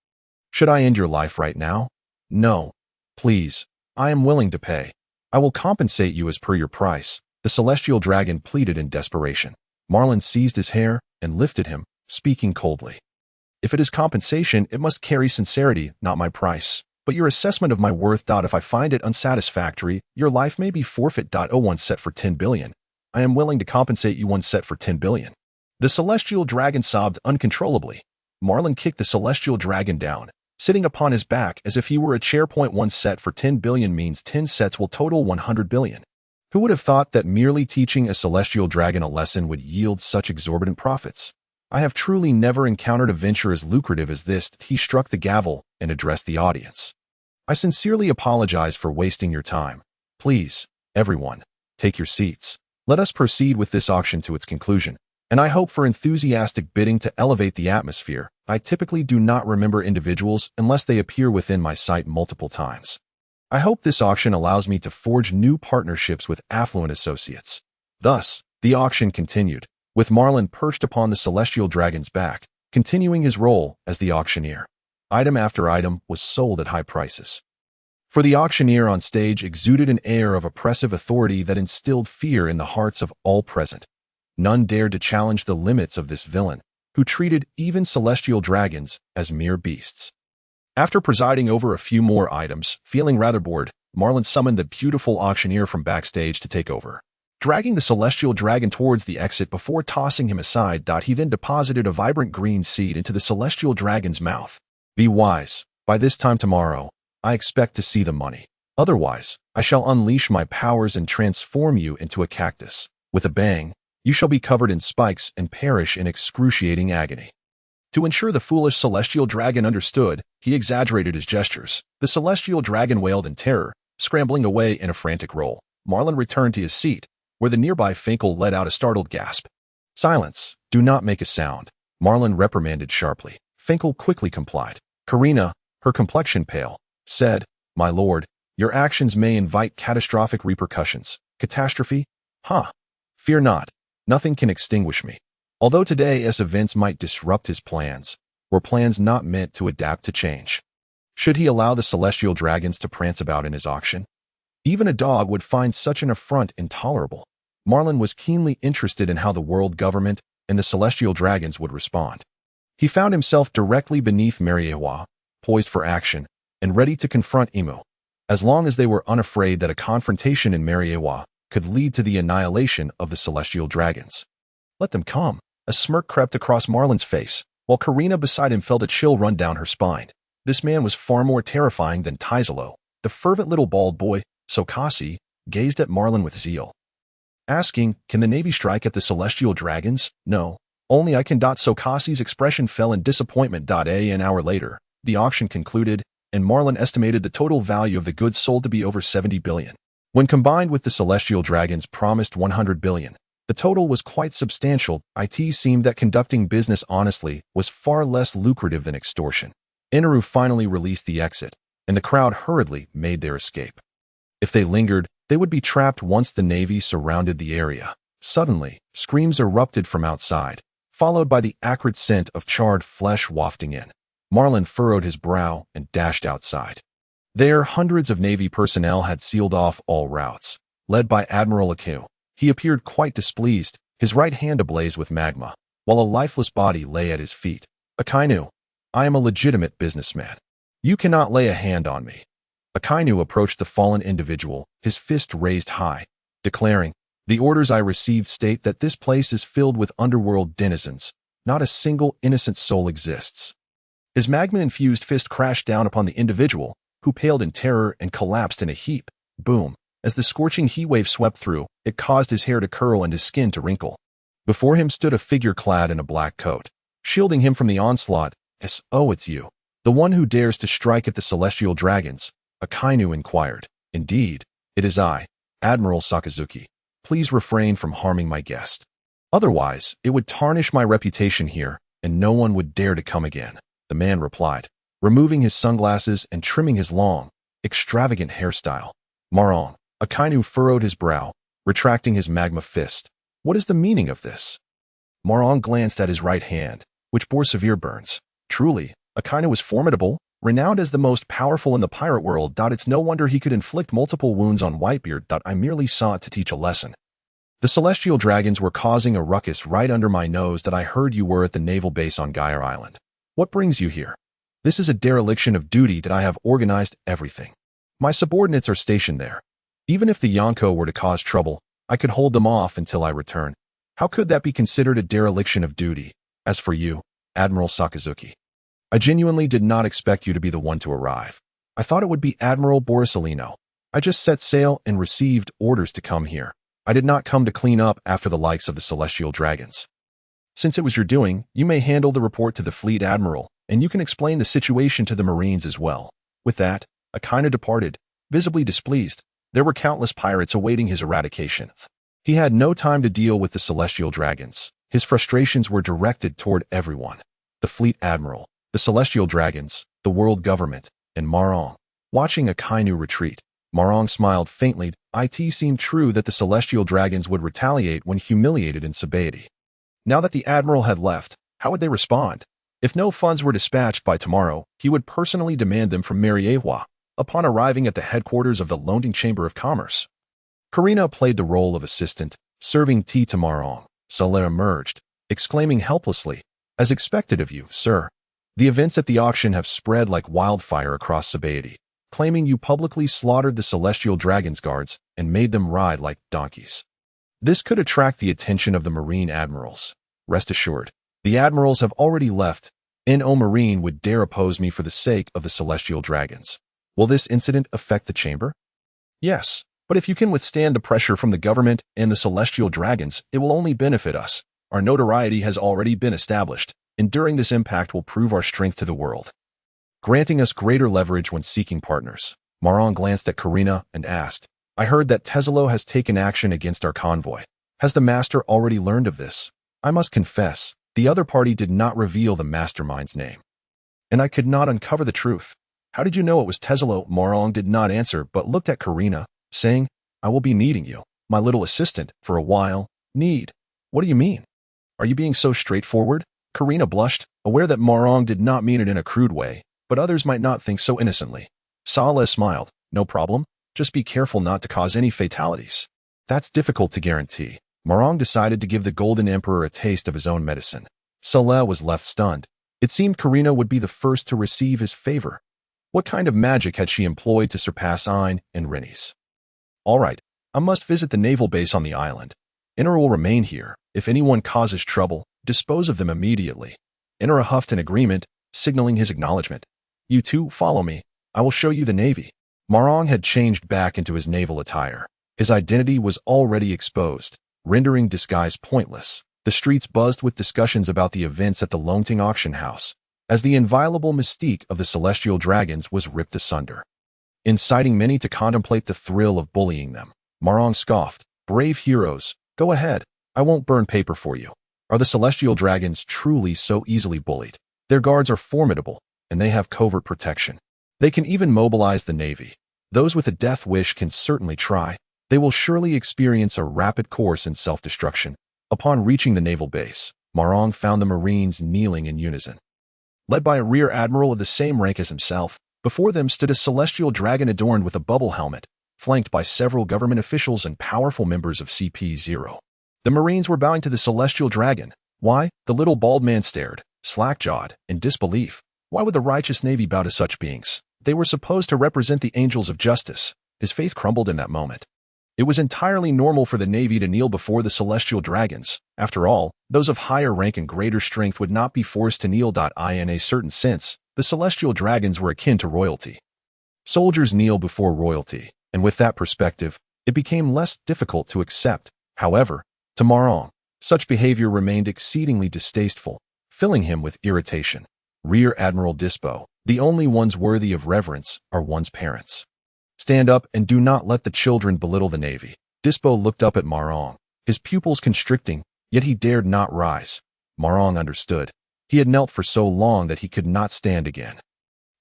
Should I end your life right now? No. Please. I am willing to pay. I will compensate you as per your price. The celestial dragon pleaded in desperation. Marlin seized his hair and lifted him, speaking coldly. If it is compensation, it must carry sincerity, not my price. but your assessment of my worth. If I find it unsatisfactory, your life may be forfeit. 01 set for 10 billion. I am willing to compensate you. 1 set for 10 billion. The celestial dragon sobbed uncontrollably. Marlin kicked the celestial dragon down, sitting upon his back as if he were a chair. 1 set for 10 billion means 10 sets will total 100 billion. Who would have thought that merely teaching a celestial dragon a lesson would yield such exorbitant profits? I have truly never encountered a venture as lucrative as this. He struck the gavel and addressed the audience. I sincerely apologize for wasting your time. Please, everyone, take your seats. Let us proceed with this auction to its conclusion, and I hope for enthusiastic bidding to elevate the atmosphere. I typically do not remember individuals unless they appear within my sight multiple times. I hope this auction allows me to forge new partnerships with affluent associates. Thus, the auction continued, with Marlin perched upon the celestial dragon's back, continuing his role as the auctioneer. Item after item was sold at high prices. For the auctioneer on stage exuded an air of oppressive authority that instilled fear in the hearts of all present. None dared to challenge the limits of this villain, who treated even celestial dragons as mere beasts. After presiding over a few more items, feeling rather bored, Marlin summoned the beautiful auctioneer from backstage to take over. Dragging the celestial dragon towards the exit before tossing him aside, he then deposited a vibrant green seed into the celestial dragon's mouth. Be wise. By this time tomorrow, I expect to see the money. Otherwise, I shall unleash my powers and transform you into a cactus. With a bang, you shall be covered in spikes and perish in excruciating agony. To ensure the foolish celestial dragon understood, he exaggerated his gestures. The celestial dragon wailed in terror, scrambling away in a frantic roll. Marlin returned to his seat, where the nearby Finkel let out a startled gasp. Silence. Do not make a sound, Marlin reprimanded sharply. Finkel quickly complied. Karina, her complexion pale, said, My lord, your actions may invite catastrophic repercussions. Catastrophe? Fear not. Nothing can extinguish me. Although today's events might disrupt his plans, were plans not meant to adapt to change. Should he allow the celestial dragons to prance about in his auction? Even a dog would find such an affront intolerable. Marlin was keenly interested in how the world government and the celestial dragons would respond. He found himself directly beneath Mariewa, poised for action, and ready to confront Emu, as long as they were unafraid that a confrontation in Mariewa could lead to the annihilation of the celestial dragons. Let them come. A smirk crept across Marlin's face, while Karina beside him felt a chill run down her spine. This man was far more terrifying than Taizalo. The fervent little bald boy, Sokasi, gazed at Marlin with zeal, asking, Can the Navy strike at the celestial dragons? No. Only I can. Sokasi's expression fell in disappointment. An hour later, the auction concluded, and Marlin estimated the total value of the goods sold to be over 70 billion. When combined with the celestial dragons' promised 100 billion, the total was quite substantial. It seemed that conducting business honestly was far less lucrative than extortion. Inaru finally released the exit, and the crowd hurriedly made their escape. If they lingered, they would be trapped once the Navy surrounded the area. Suddenly, screams erupted from outside, followed by the acrid scent of charred flesh wafting in. Marlin furrowed his brow and dashed outside. There, hundreds of Navy personnel had sealed off all routes. Led by Admiral Aku, he appeared quite displeased, his right hand ablaze with magma, while a lifeless body lay at his feet. Akainu, I am a legitimate businessman. You cannot lay a hand on me. Akainu approached the fallen individual, his fist raised high, declaring, The orders I received state that this place is filled with underworld denizens. Not a single innocent soul exists. His magma-infused fist crashed down upon the individual, who paled in terror and collapsed in a heap. Boom. As the scorching heat wave swept through, it caused his hair to curl and his skin to wrinkle. Before him stood a figure clad in a black coat, shielding him from the onslaught. It's you. The one who dares to strike at the celestial dragons, Akainu inquired. Indeed, it is I, Admiral Sakazuki. Please refrain from harming my guest. Otherwise, it would tarnish my reputation here, and no one would dare to come again, the man replied, removing his sunglasses and trimming his long, extravagant hairstyle. Marlin, Akainu furrowed his brow, retracting his magma fist. What is the meaning of this? Marlin glanced at his right hand, which bore severe burns. Truly, Akainu was formidable, renowned as the most powerful in the pirate world. It's no wonder he could inflict multiple wounds on Whitebeard. I merely sought to teach a lesson. The celestial dragons were causing a ruckus right under my nose. I heard you were at the naval base on Gyre Island. What brings you here? This is a dereliction of duty that I have organized everything. My subordinates are stationed there. Even if the Yonko were to cause trouble, I could hold them off until I return. How could that be considered a dereliction of duty? As for you, Admiral Sakazuki, I genuinely did not expect you to be the one to arrive. I thought it would be Admiral Borisolino. I just set sail and received orders to come here. I did not come to clean up after the likes of the Celestial Dragons. Since it was your doing, you may handle the report to the Fleet Admiral, and you can explain the situation to the Marines as well. With that, Akina departed, visibly displeased. There were countless pirates awaiting his eradication. He had no time to deal with the Celestial Dragons. His frustrations were directed toward everyone. The Fleet Admiral, the Celestial Dragons, the world government, and Marlin. Watching Akainu retreat, Marlin smiled faintly. It seemed true that the Celestial Dragons would retaliate when humiliated in Sabaody. Now that the Admiral had left, how would they respond? If no funds were dispatched by tomorrow, he would personally demand them from Mariewa. Upon arriving at the headquarters of the London Chamber of Commerce, Karina played the role of assistant, serving tea to Marlin. Soler emerged, exclaiming helplessly, "As expected of you, sir. The events at the auction have spread like wildfire across Sabaody, claiming you publicly slaughtered the Celestial Dragon's guards and made them ride like donkeys. This could attract the attention of the Marine admirals. Rest assured, the admirals have already left. No Marine would dare oppose me for the sake of the Celestial Dragons. Will this incident affect the chamber? Yes, but if you can withstand the pressure from the government and the Celestial Dragons, it will only benefit us. Our notoriety has already been established. Enduring this impact will prove our strength to the world, granting us greater leverage when seeking partners." Marlin glanced at Karina and asked, "I heard that Tesalo has taken action against our convoy. Has the master already learned of this?" I must confess, the other party did not reveal the mastermind's name, and I could not uncover the truth. How did you know it was Tesalo? Marlin did not answer but looked at Karina, saying, "I will be needing you, my little assistant, for a while." Need? What do you mean? Are you being so straightforward? Karina blushed, aware that Marlin did not mean it in a crude way, but others might not think so innocently. Saleh smiled. "No problem. Just be careful not to cause any fatalities." "That's difficult to guarantee." Marlin decided to give the Golden Emperor a taste of his own medicine. Saleh was left stunned. It seemed Karina would be the first to receive his favor. What kind of magic had she employed to surpass Ain and Rennie's? "All right, I must visit the naval base on the island. Inara will remain here. If anyone causes trouble, dispose of them immediately." Inara huffed an agreement, signaling his acknowledgement. "You two, follow me. I will show you the navy." Marlin had changed back into his naval attire. His identity was already exposed, rendering disguise pointless. The streets buzzed with discussions about the events at the Longting auction house, as the inviolable mystique of the Celestial Dragons was ripped asunder, inciting many to contemplate the thrill of bullying them. Marlin scoffed, "Brave heroes, go ahead. I won't burn paper for you." Are the Celestial Dragons truly so easily bullied? Their guards are formidable, and they have covert protection. They can even mobilize the navy. Those with a death wish can certainly try. They will surely experience a rapid course in self-destruction. Upon reaching the naval base, Marlin found the Marines kneeling in unison. Led by a rear admiral of the same rank as himself, before them stood a Celestial Dragon adorned with a bubble helmet, flanked by several government officials and powerful members of CP0. The Marines were bowing to the Celestial Dragon. Why? The little bald man stared, slack-jawed, in disbelief. Why would the righteous navy bow to such beings? They were supposed to represent the angels of justice. His faith crumbled in that moment. It was entirely normal for the navy to kneel before the Celestial Dragons. After all, those of higher rank and greater strength would not be forced to kneel. In a certain sense, the Celestial Dragons were akin to royalty. Soldiers kneel before royalty, and with that perspective, it became less difficult to accept. However, to Marlin, such behavior remained exceedingly distasteful, filling him with irritation. Rear Admiral Dispo, the only ones worthy of reverence are one's parents. Stand up and do not let the children belittle the navy. Dispo looked up at Marlin, his pupils constricting, yet he dared not rise. Marlin understood. He had knelt for so long that he could not stand again.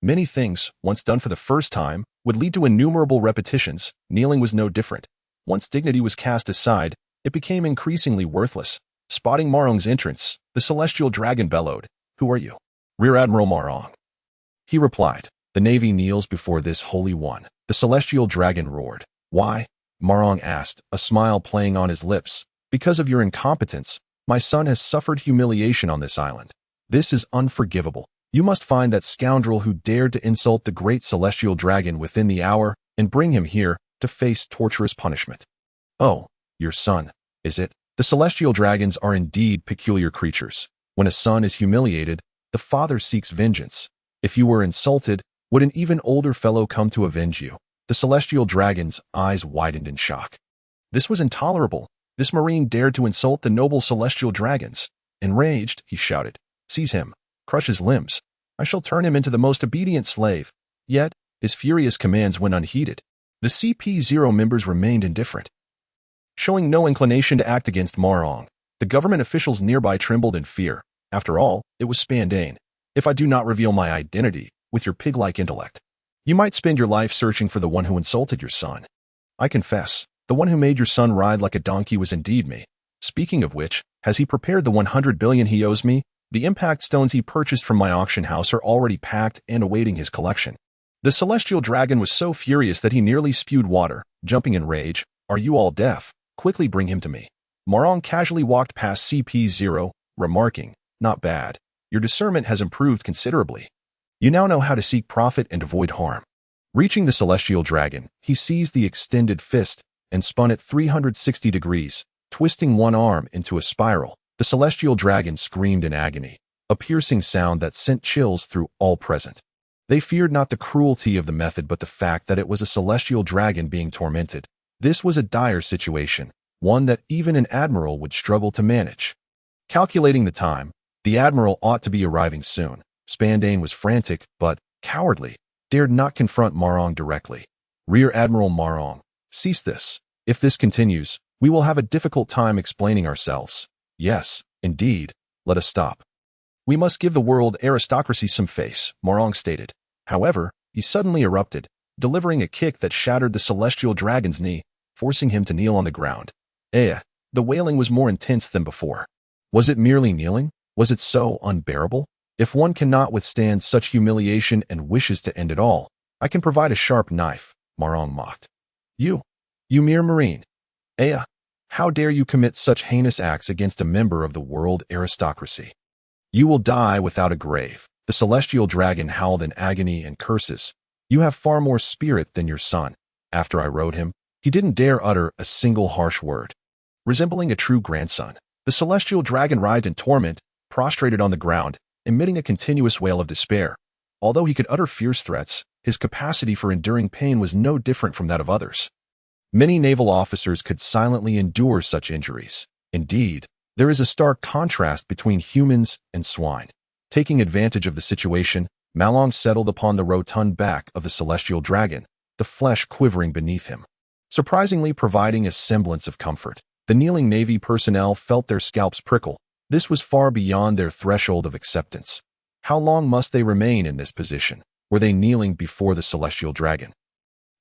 Many things, once done for the first time, would lead to innumerable repetitions. Kneeling was no different. Once dignity was cast aside, it became increasingly worthless. Spotting Marlin's entrance, the Celestial Dragon bellowed, "Who are you?" "Rear Admiral Marlin." He replied, "The navy kneels before this holy one." The Celestial Dragon roared. "Why?" Marlin asked, a smile playing on his lips. "Because of your incompetence. My son has suffered humiliation on this island. This is unforgivable." You must find that scoundrel who dared to insult the great celestial dragon within the hour and bring him here to face torturous punishment. Oh, your son, is it? The celestial dragons are indeed peculiar creatures. When a son is humiliated, the father seeks vengeance. If you were insulted, would an even older fellow come to avenge you? The celestial dragon's eyes widened in shock. This was intolerable. This marine dared to insult the noble celestial dragons. Enraged, he shouted, "Seize him, crush his limbs. I shall turn him into the most obedient slave." Yet, his furious commands went unheeded. The CP0 members remained indifferent. Showing no inclination to act against Marlin, the government officials nearby trembled in fear. After all, it was Spandane. If I do not reveal my identity, with your pig-like intellect, you might spend your life searching for the one who insulted your son. I confess, the one who made your son ride like a donkey was indeed me. Speaking of which, has he prepared the 100 billion he owes me? The impact stones he purchased from my auction house are already packed and awaiting his collection. The celestial dragon was so furious that he nearly spewed water, jumping in rage. Are you all deaf? Quickly bring him to me. Marlin casually walked past CP0, remarking, "Not bad. Your discernment has improved considerably. You now know how to seek profit and avoid harm." Reaching the celestial dragon, he seized the extended fist and spun it 360 degrees, twisting one arm into a spiral. The celestial dragon screamed in agony, a piercing sound that sent chills through all present. They feared not the cruelty of the method but the fact that it was a celestial dragon being tormented. This was a dire situation, one that even an admiral would struggle to manage. Calculating the time, the admiral ought to be arriving soon. Spandane was frantic, but cowardly, dared not confront Marlin directly. Rear Admiral Marlin, cease this. If this continues, we will have a difficult time explaining ourselves. Yes, indeed, let us stop. We must give the world aristocracy some face, Marlin stated. However, he suddenly erupted, delivering a kick that shattered the celestial dragon's knee, forcing him to kneel on the ground. The wailing was more intense than before. Was it merely kneeling? Was it so unbearable? If one cannot withstand such humiliation and wishes to end it all, I can provide a sharp knife, Marlin mocked. You mere marine. How dare you commit such heinous acts against a member of the world aristocracy? You will die without a grave. The celestial dragon howled in agony and curses. You have far more spirit than your son. After I rode him, he didn't dare utter a single harsh word. Resembling a true grandson, the celestial dragon writhed in torment, prostrated on the ground, emitting a continuous wail of despair. Although he could utter fierce threats, his capacity for enduring pain was no different from that of others. Many naval officers could silently endure such injuries. Indeed, there is a stark contrast between humans and swine. Taking advantage of the situation, Marlin settled upon the rotund back of the celestial dragon, the flesh quivering beneath him, surprisingly providing a semblance of comfort. The kneeling Navy personnel felt their scalps prickle. This was far beyond their threshold of acceptance. How long must they remain in this position? Were they kneeling before the celestial dragon?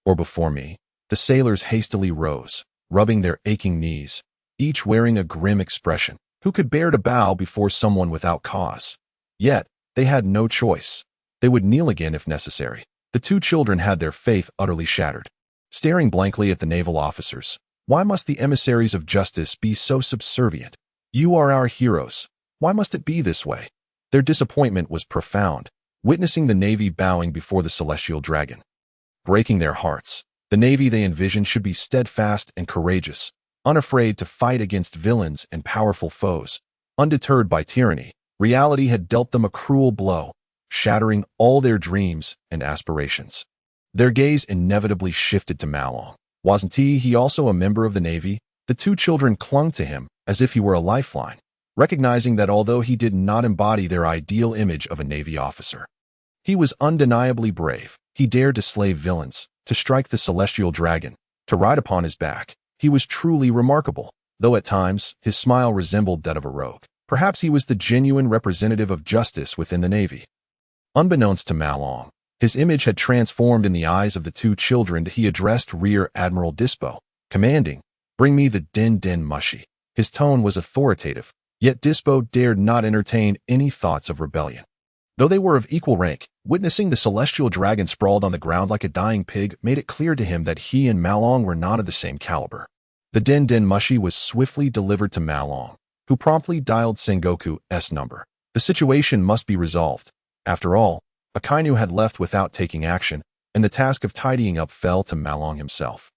Or before me? The sailors hastily rose, rubbing their aching knees, each wearing a grim expression. Who could bear to bow before someone without cause? Yet, they had no choice. They would kneel again if necessary. The two children had their faith utterly shattered. Staring blankly at the naval officers, why must the emissaries of justice be so subservient? You are our heroes. Why must it be this way? Their disappointment was profound, witnessing the Navy bowing before the celestial dragon. Breaking their hearts, the Navy they envisioned should be steadfast and courageous, unafraid to fight against villains and powerful foes. Undeterred by tyranny, reality had dealt them a cruel blow, shattering all their dreams and aspirations. Their gaze inevitably shifted to Marlin. Wasn't he also a member of the Navy? The two children clung to him as if he were a lifeline, recognizing that although he did not embody their ideal image of a Navy officer, he was undeniably brave. He dared to slay villains, to strike the celestial dragon, to ride upon his back. He was truly remarkable, though at times his smile resembled that of a rogue. Perhaps he was the genuine representative of justice within the Navy. Unbeknownst to Marlin, his image had transformed in the eyes of the two children. He addressed Rear Admiral Dispo, commanding, "Bring me the din mushy." His tone was authoritative, yet Dispo dared not entertain any thoughts of rebellion. Though they were of equal rank, witnessing the celestial dragon sprawled on the ground like a dying pig made it clear to him that he and Marlin were not of the same caliber. The din mushy was swiftly delivered to Marlin, who promptly dialed Sengoku's number. The situation must be resolved. After all, Akainu had left without taking action, and the task of tidying up fell to Malong himself.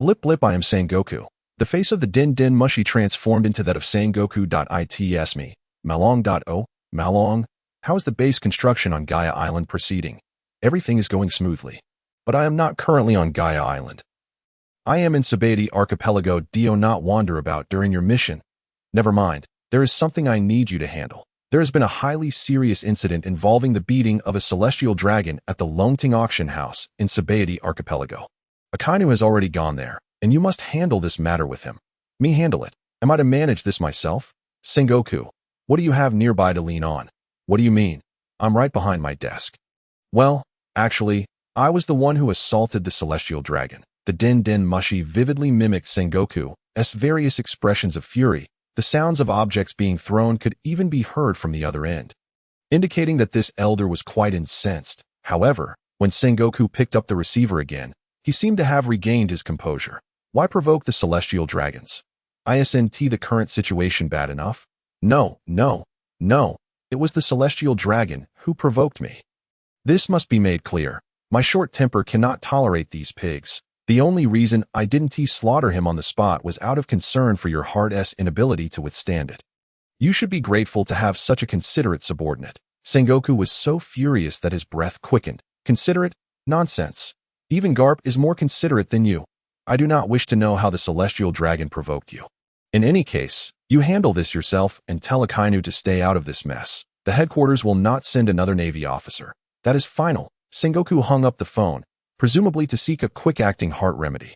Lip blip, I am Sengoku. The face of the Din Din Mushi transformed into that of Sengoku.its me. Malong.o. Malong, how is the base construction on Gaia Island proceeding? Everything is going smoothly. But I am not currently on Gaia Island. I am in Sabaody Archipelago. Do not wander about during your mission. Never mind, there is something I need you to handle. There has been a highly serious incident involving the beating of a celestial dragon at the Longting auction house in Sabaody Archipelago. Akainu has already gone there, and you must handle this matter with him. Me handle it. Am I to manage this myself? Sengoku, what do you have nearby to lean on? What do you mean? I'm right behind my desk. Well, actually, I was the one who assaulted the celestial dragon. The Din Din Mushi vividly mimicked Sengoku's various expressions of fury. The sounds of objects being thrown could even be heard from the other end, indicating that this elder was quite incensed. However, when Sengoku picked up the receiver again, he seemed to have regained his composure. Why provoke the celestial dragons? Isn't the current situation bad enough? No. It was the celestial dragon who provoked me. This must be made clear. My short temper cannot tolerate these pigs. The only reason I didn't slaughter him on the spot was out of concern for your hard's inability to withstand it. You should be grateful to have such a considerate subordinate. Sengoku was so furious that his breath quickened. Considerate? Nonsense. Even Garp is more considerate than you. I do not wish to know how the celestial dragon provoked you. In any case, you handle this yourself and tell Akainu to stay out of this mess. The headquarters will not send another Navy officer. That is final. Sengoku hung up the phone, presumably to seek a quick-acting heart remedy.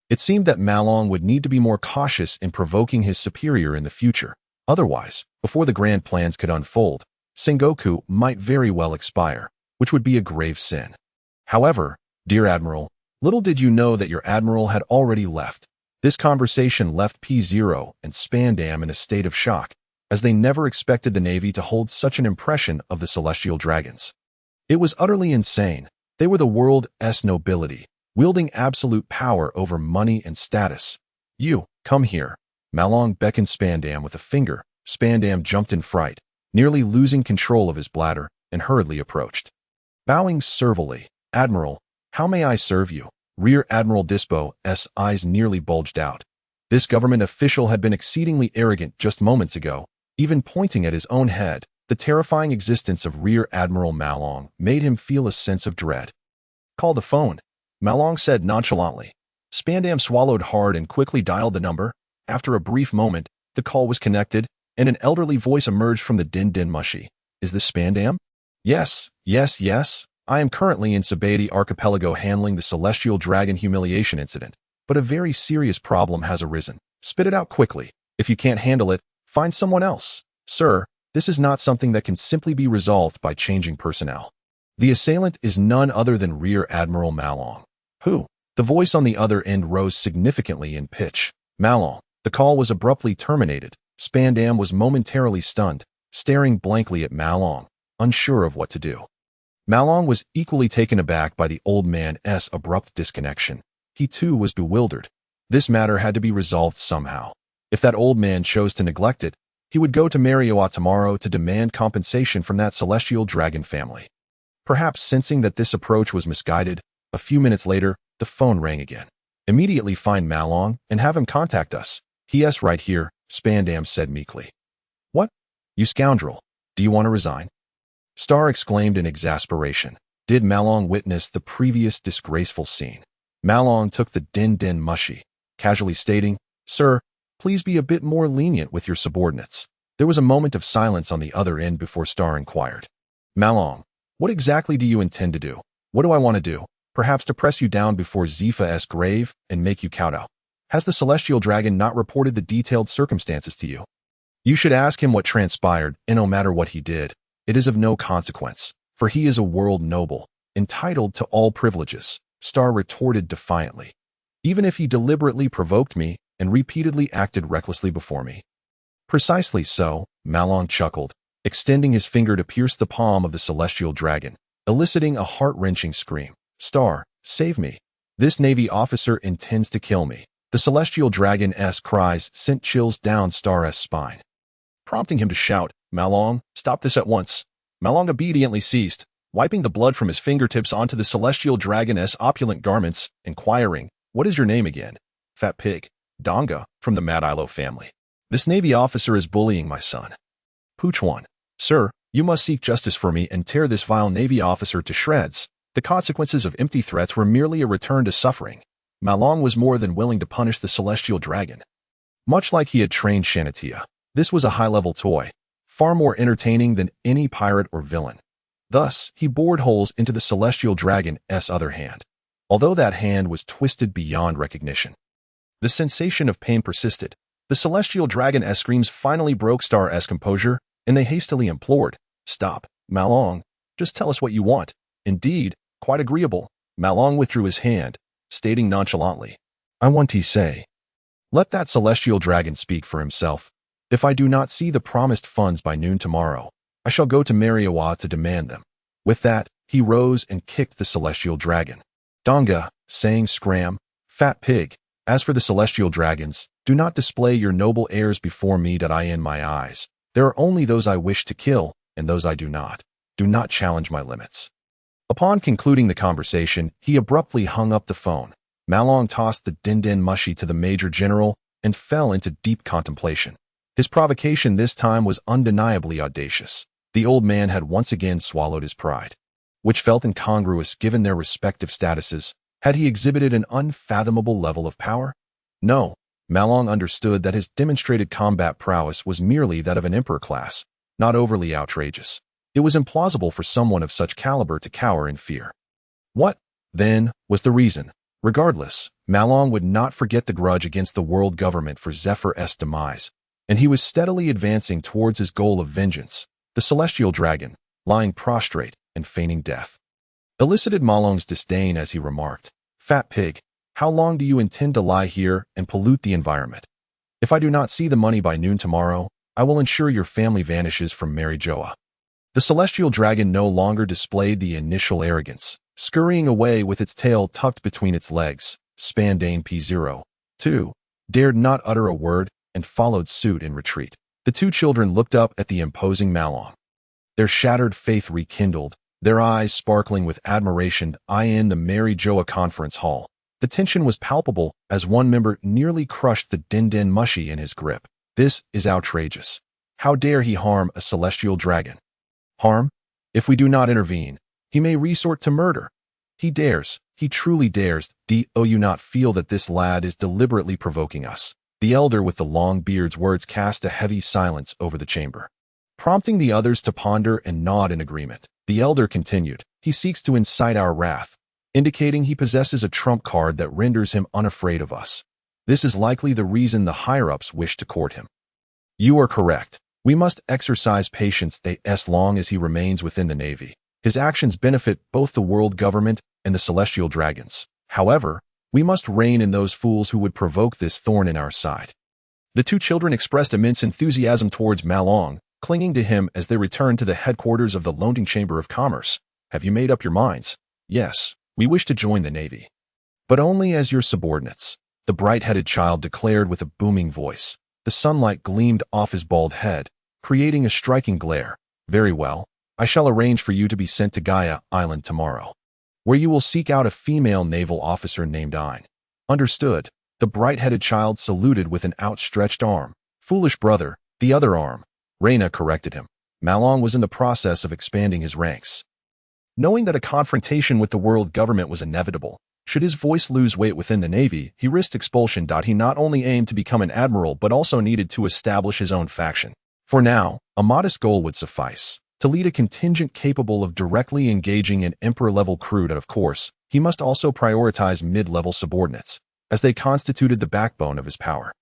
It seemed that Malong would need to be more cautious in provoking his superior in the future. Otherwise, before the grand plans could unfold, Sengoku might very well expire, which would be a grave sin. However, dear Admiral, little did you know that your Admiral had already left. This conversation left P0 and Spandam in a state of shock, as they never expected the Navy to hold such an impression of the celestial dragons. It was utterly insane. They were the world's nobility, wielding absolute power over money and status. You, come here. Malong beckoned Spandam with a finger. Spandam jumped in fright, nearly losing control of his bladder, and hurriedly approached. Bowing servilely, Admiral, how may I serve you? Rear Admiral Dispo's eyes nearly bulged out. This government official had been exceedingly arrogant just moments ago, even pointing at his own head. The terrifying existence of Rear Admiral Malong made him feel a sense of dread. Call the phone, Malong said nonchalantly. Spandam swallowed hard and quickly dialed the number. After a brief moment, the call was connected, and an elderly voice emerged from the Din Din Mushi. Is this Spandam? Yes. I am currently in Sabaody Archipelago handling the celestial dragon humiliation incident, but a very serious problem has arisen. Spit it out quickly. If you can't handle it, find someone else. Sir, this is not something that can simply be resolved by changing personnel. The assailant is none other than Rear Admiral Malong. Who? The voice on the other end rose significantly in pitch. Malong. The call was abruptly terminated. Spandam was momentarily stunned, staring blankly at Malong, unsure of what to do. Malong was equally taken aback by the old man's abrupt disconnection. He too was bewildered. This matter had to be resolved somehow. If that old man chose to neglect it, he would go to Marioa tomorrow to demand compensation from that celestial dragon family. Perhaps sensing that this approach was misguided, a few minutes later, the phone rang again. Immediately find Malong and have him contact us. He's right here, Spandam said meekly. What? You scoundrel. Do you want to resign? Star exclaimed in exasperation. Did Malong witness the previous disgraceful scene? Malong took the Din Din Mushi, casually stating, Sir, please be a bit more lenient with your subordinates. There was a moment of silence on the other end before Star inquired. Malong, what exactly do you intend to do? What do I want to do? Perhaps to press you down before Zefa's grave and make you kowtow. Has the celestial dragon not reported the detailed circumstances to you? You should ask him what transpired, and no matter what he did, it is of no consequence, for he is a world noble, entitled to all privileges, Star retorted defiantly. Even if he deliberately provoked me and repeatedly acted recklessly before me. Precisely so, Malong chuckled, extending his finger to pierce the palm of the celestial dragon, eliciting a heart-wrenching scream. Star, save me. This Navy officer intends to kill me. The celestial dragon's cries sent chills down Star's spine. Prompting him to shout, Malong, stop this at once. Malong obediently ceased, wiping the blood from his fingertips onto the celestial dragon's opulent garments, inquiring, "What is your name again?" "Fat Pig." "Donga, from the Madilo family. This Navy officer is bullying my son." Pooch 1. "Sir, you must seek justice for me and tear this vile Navy officer to shreds. The consequences of empty threats were merely a return to suffering." Malong was more than willing to punish the celestial dragon. Much like he had trained Shanatia, this was a high-level toy, far more entertaining than any pirate or villain. Thus, he bored holes into the celestial dragon's other hand, although that hand was twisted beyond recognition. The sensation of pain persisted. The celestial dragon's screams finally broke Star's composure, and they hastily implored, "Stop, Malong. Just tell us what you want." "Indeed, quite agreeable." Malong withdrew his hand, stating nonchalantly, "I want to say." "Let that celestial dragon speak for himself. If I do not see the promised funds by noon tomorrow, I shall go to Mariowa to demand them." With that, he rose and kicked the celestial dragon. "Donga," saying Scram, "Fat Pig. As for the celestial dragons, do not display your noble airs before me that I in my eyes. There are only those I wish to kill, and those I do not. Do not challenge my limits." Upon concluding the conversation, he abruptly hung up the phone. Malong tossed the din-din mushy to the Major General and fell into deep contemplation. His provocation this time was undeniably audacious. The old man had once again swallowed his pride, which felt incongruous given their respective statuses. Had he exhibited an unfathomable level of power? No. Malong understood that his demonstrated combat prowess was merely that of an emperor class, not overly outrageous. It was implausible for someone of such caliber to cower in fear. What, then, was the reason? Regardless, Malong would not forget the grudge against the world government for Zephyr's demise, and he was steadily advancing towards his goal of vengeance, the celestial dragon, lying prostrate and feigning death. Elicited Malong's disdain as he remarked, "Fat Pig, how long do you intend to lie here and pollute the environment? If I do not see the money by noon tomorrow, I will ensure your family vanishes from Marijoa." The celestial dragon no longer displayed the initial arrogance, scurrying away with its tail tucked between its legs. Spandane P02 dared not utter a word and followed suit in retreat. The two children looked up at the imposing Malong. Their shattered faith rekindled, their eyes sparkling with admiration in the Marijoa conference hall. The tension was palpable as one member nearly crushed the din-din mushy in his grip. "This is outrageous. How dare he harm a celestial dragon?" "Harm? If we do not intervene, he may resort to murder." "He dares. He truly dares. Do you not feel that this lad is deliberately provoking us?" The elder with the long beard's words cast a heavy silence over the chamber, prompting the others to ponder and nod in agreement. The elder continued, "He seeks to incite our wrath, indicating he possesses a trump card that renders him unafraid of us. This is likely the reason the higher-ups wish to court him." "You are correct. We must exercise patience as long as he remains within the Navy. His actions benefit both the world government and the celestial dragons. However, we must rein in those fools who would provoke this thorn in our side." The two children expressed immense enthusiasm towards Malong, clinging to him as they returned to the headquarters of the London Chamber of Commerce. "Have you made up your minds?" "Yes, we wish to join the Navy." "But only as your subordinates," the bright-headed child declared with a booming voice. The sunlight gleamed off his bald head, creating a striking glare. "Very well. I shall arrange for you to be sent to Gaia Island tomorrow, where you will seek out a female naval officer named Ein." "Understood." The bright-headed child saluted with an outstretched arm. "Foolish brother, the other arm." Reyna corrected him. Malong was in the process of expanding his ranks. Knowing that a confrontation with the world government was inevitable, should his voice lose weight within the Navy, he risked expulsion. He not only aimed to become an admiral but also needed to establish his own faction. For now, a modest goal would suffice. To lead a contingent capable of directly engaging an emperor-level crew, and of course, he must also prioritize mid-level subordinates, as they constituted the backbone of his power.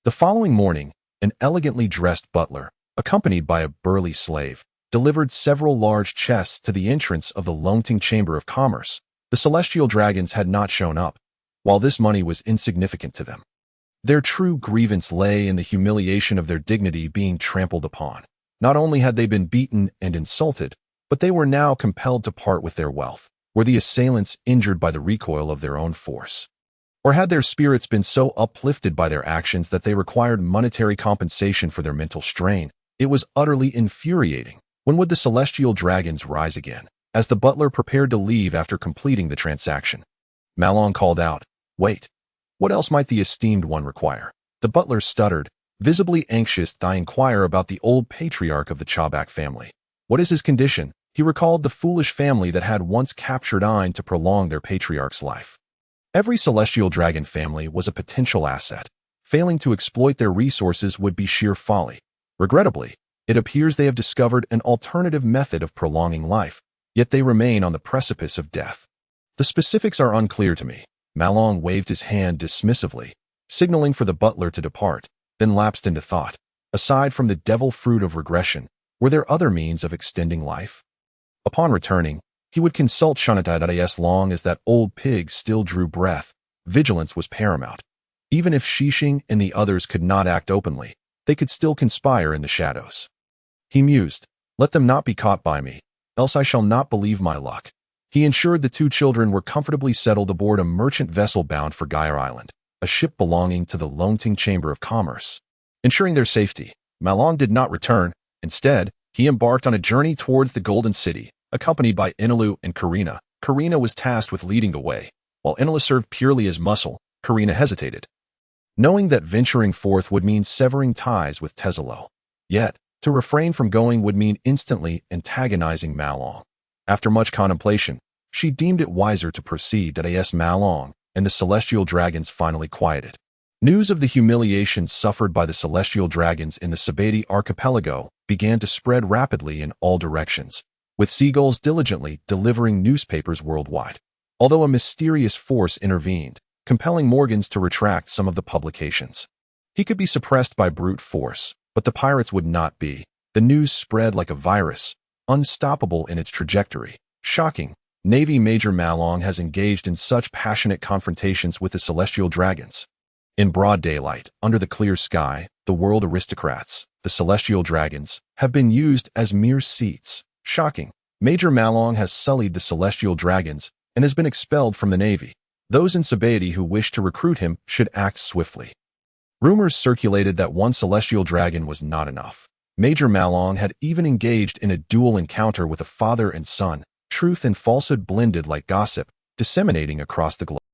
The following morning, an elegantly dressed butler, accompanied by a burly slave, delivered several large chests to the entrance of the Longting Chamber of Commerce. The celestial dragons had not shown up, while this money was insignificant to them. Their true grievance lay in the humiliation of their dignity being trampled upon. Not only had they been beaten and insulted, but they were now compelled to part with their wealth. Were the assailants injured by the recoil of their own force? Or had their spirits been so uplifted by their actions that they required monetary compensation for their mental strain? It was utterly infuriating. When would the celestial dragons rise again? As the butler prepared to leave after completing the transaction, Marlin called out, "Wait. What else might the esteemed one require?" The butler stuttered, visibly anxious to inquire about the old patriarch of the Chabak family. What is his condition? He recalled the foolish family that had once captured Ein to prolong their patriarch's life. Every celestial dragon family was a potential asset. Failing to exploit their resources would be sheer folly. Regrettably, it appears they have discovered an alternative method of prolonging life, yet they remain on the precipice of death. The specifics are unclear to me. Marlin waved his hand dismissively, signaling for the butler to depart, then lapsed into thought. Aside from the devil fruit of regression, were there other means of extending life? Upon returning, he would consult Shanatad as long as that old pig still drew breath. Vigilance was paramount. Even if Shishing and the others could not act openly, they could still conspire in the shadows. He mused, "Let them not be caught by me, else I shall not believe my luck." He ensured the two children were comfortably settled aboard a merchant vessel bound for Gyre Island, a ship belonging to the Lonting Chamber of Commerce. Ensuring their safety, Marlin did not return. Instead, he embarked on a journey towards the Golden City, accompanied by Inilu and Karina. Karina was tasked with leading the way. While Inilu served purely as muscle, Karina hesitated, knowing that venturing forth would mean severing ties with Tezelo. Yet, to refrain from going would mean instantly antagonizing Marlin. After much contemplation, she deemed it wiser to proceed as Marlin and the celestial dragons finally quieted. News of the humiliation suffered by the celestial dragons in the Sabati archipelago began to spread rapidly in all directions, with seagulls diligently delivering newspapers worldwide. Although a mysterious force intervened, compelling Morgans to retract some of the publications. He could be suppressed by brute force, but the pirates would not be. The news spread like a virus, unstoppable in its trajectory. Shocking. Navy Major Marlin has engaged in such passionate confrontations with the celestial dragons. In broad daylight, under the clear sky, the world aristocrats, the celestial dragons, have been used as mere seats. Shocking. Major Marlin has sullied the celestial dragons and has been expelled from the Navy. Those in Sabati who wish to recruit him should act swiftly. Rumors circulated that one celestial dragon was not enough. Major Marlin had even engaged in a dual encounter with a father and son, truth and falsehood blended like gossip, disseminating across the globe.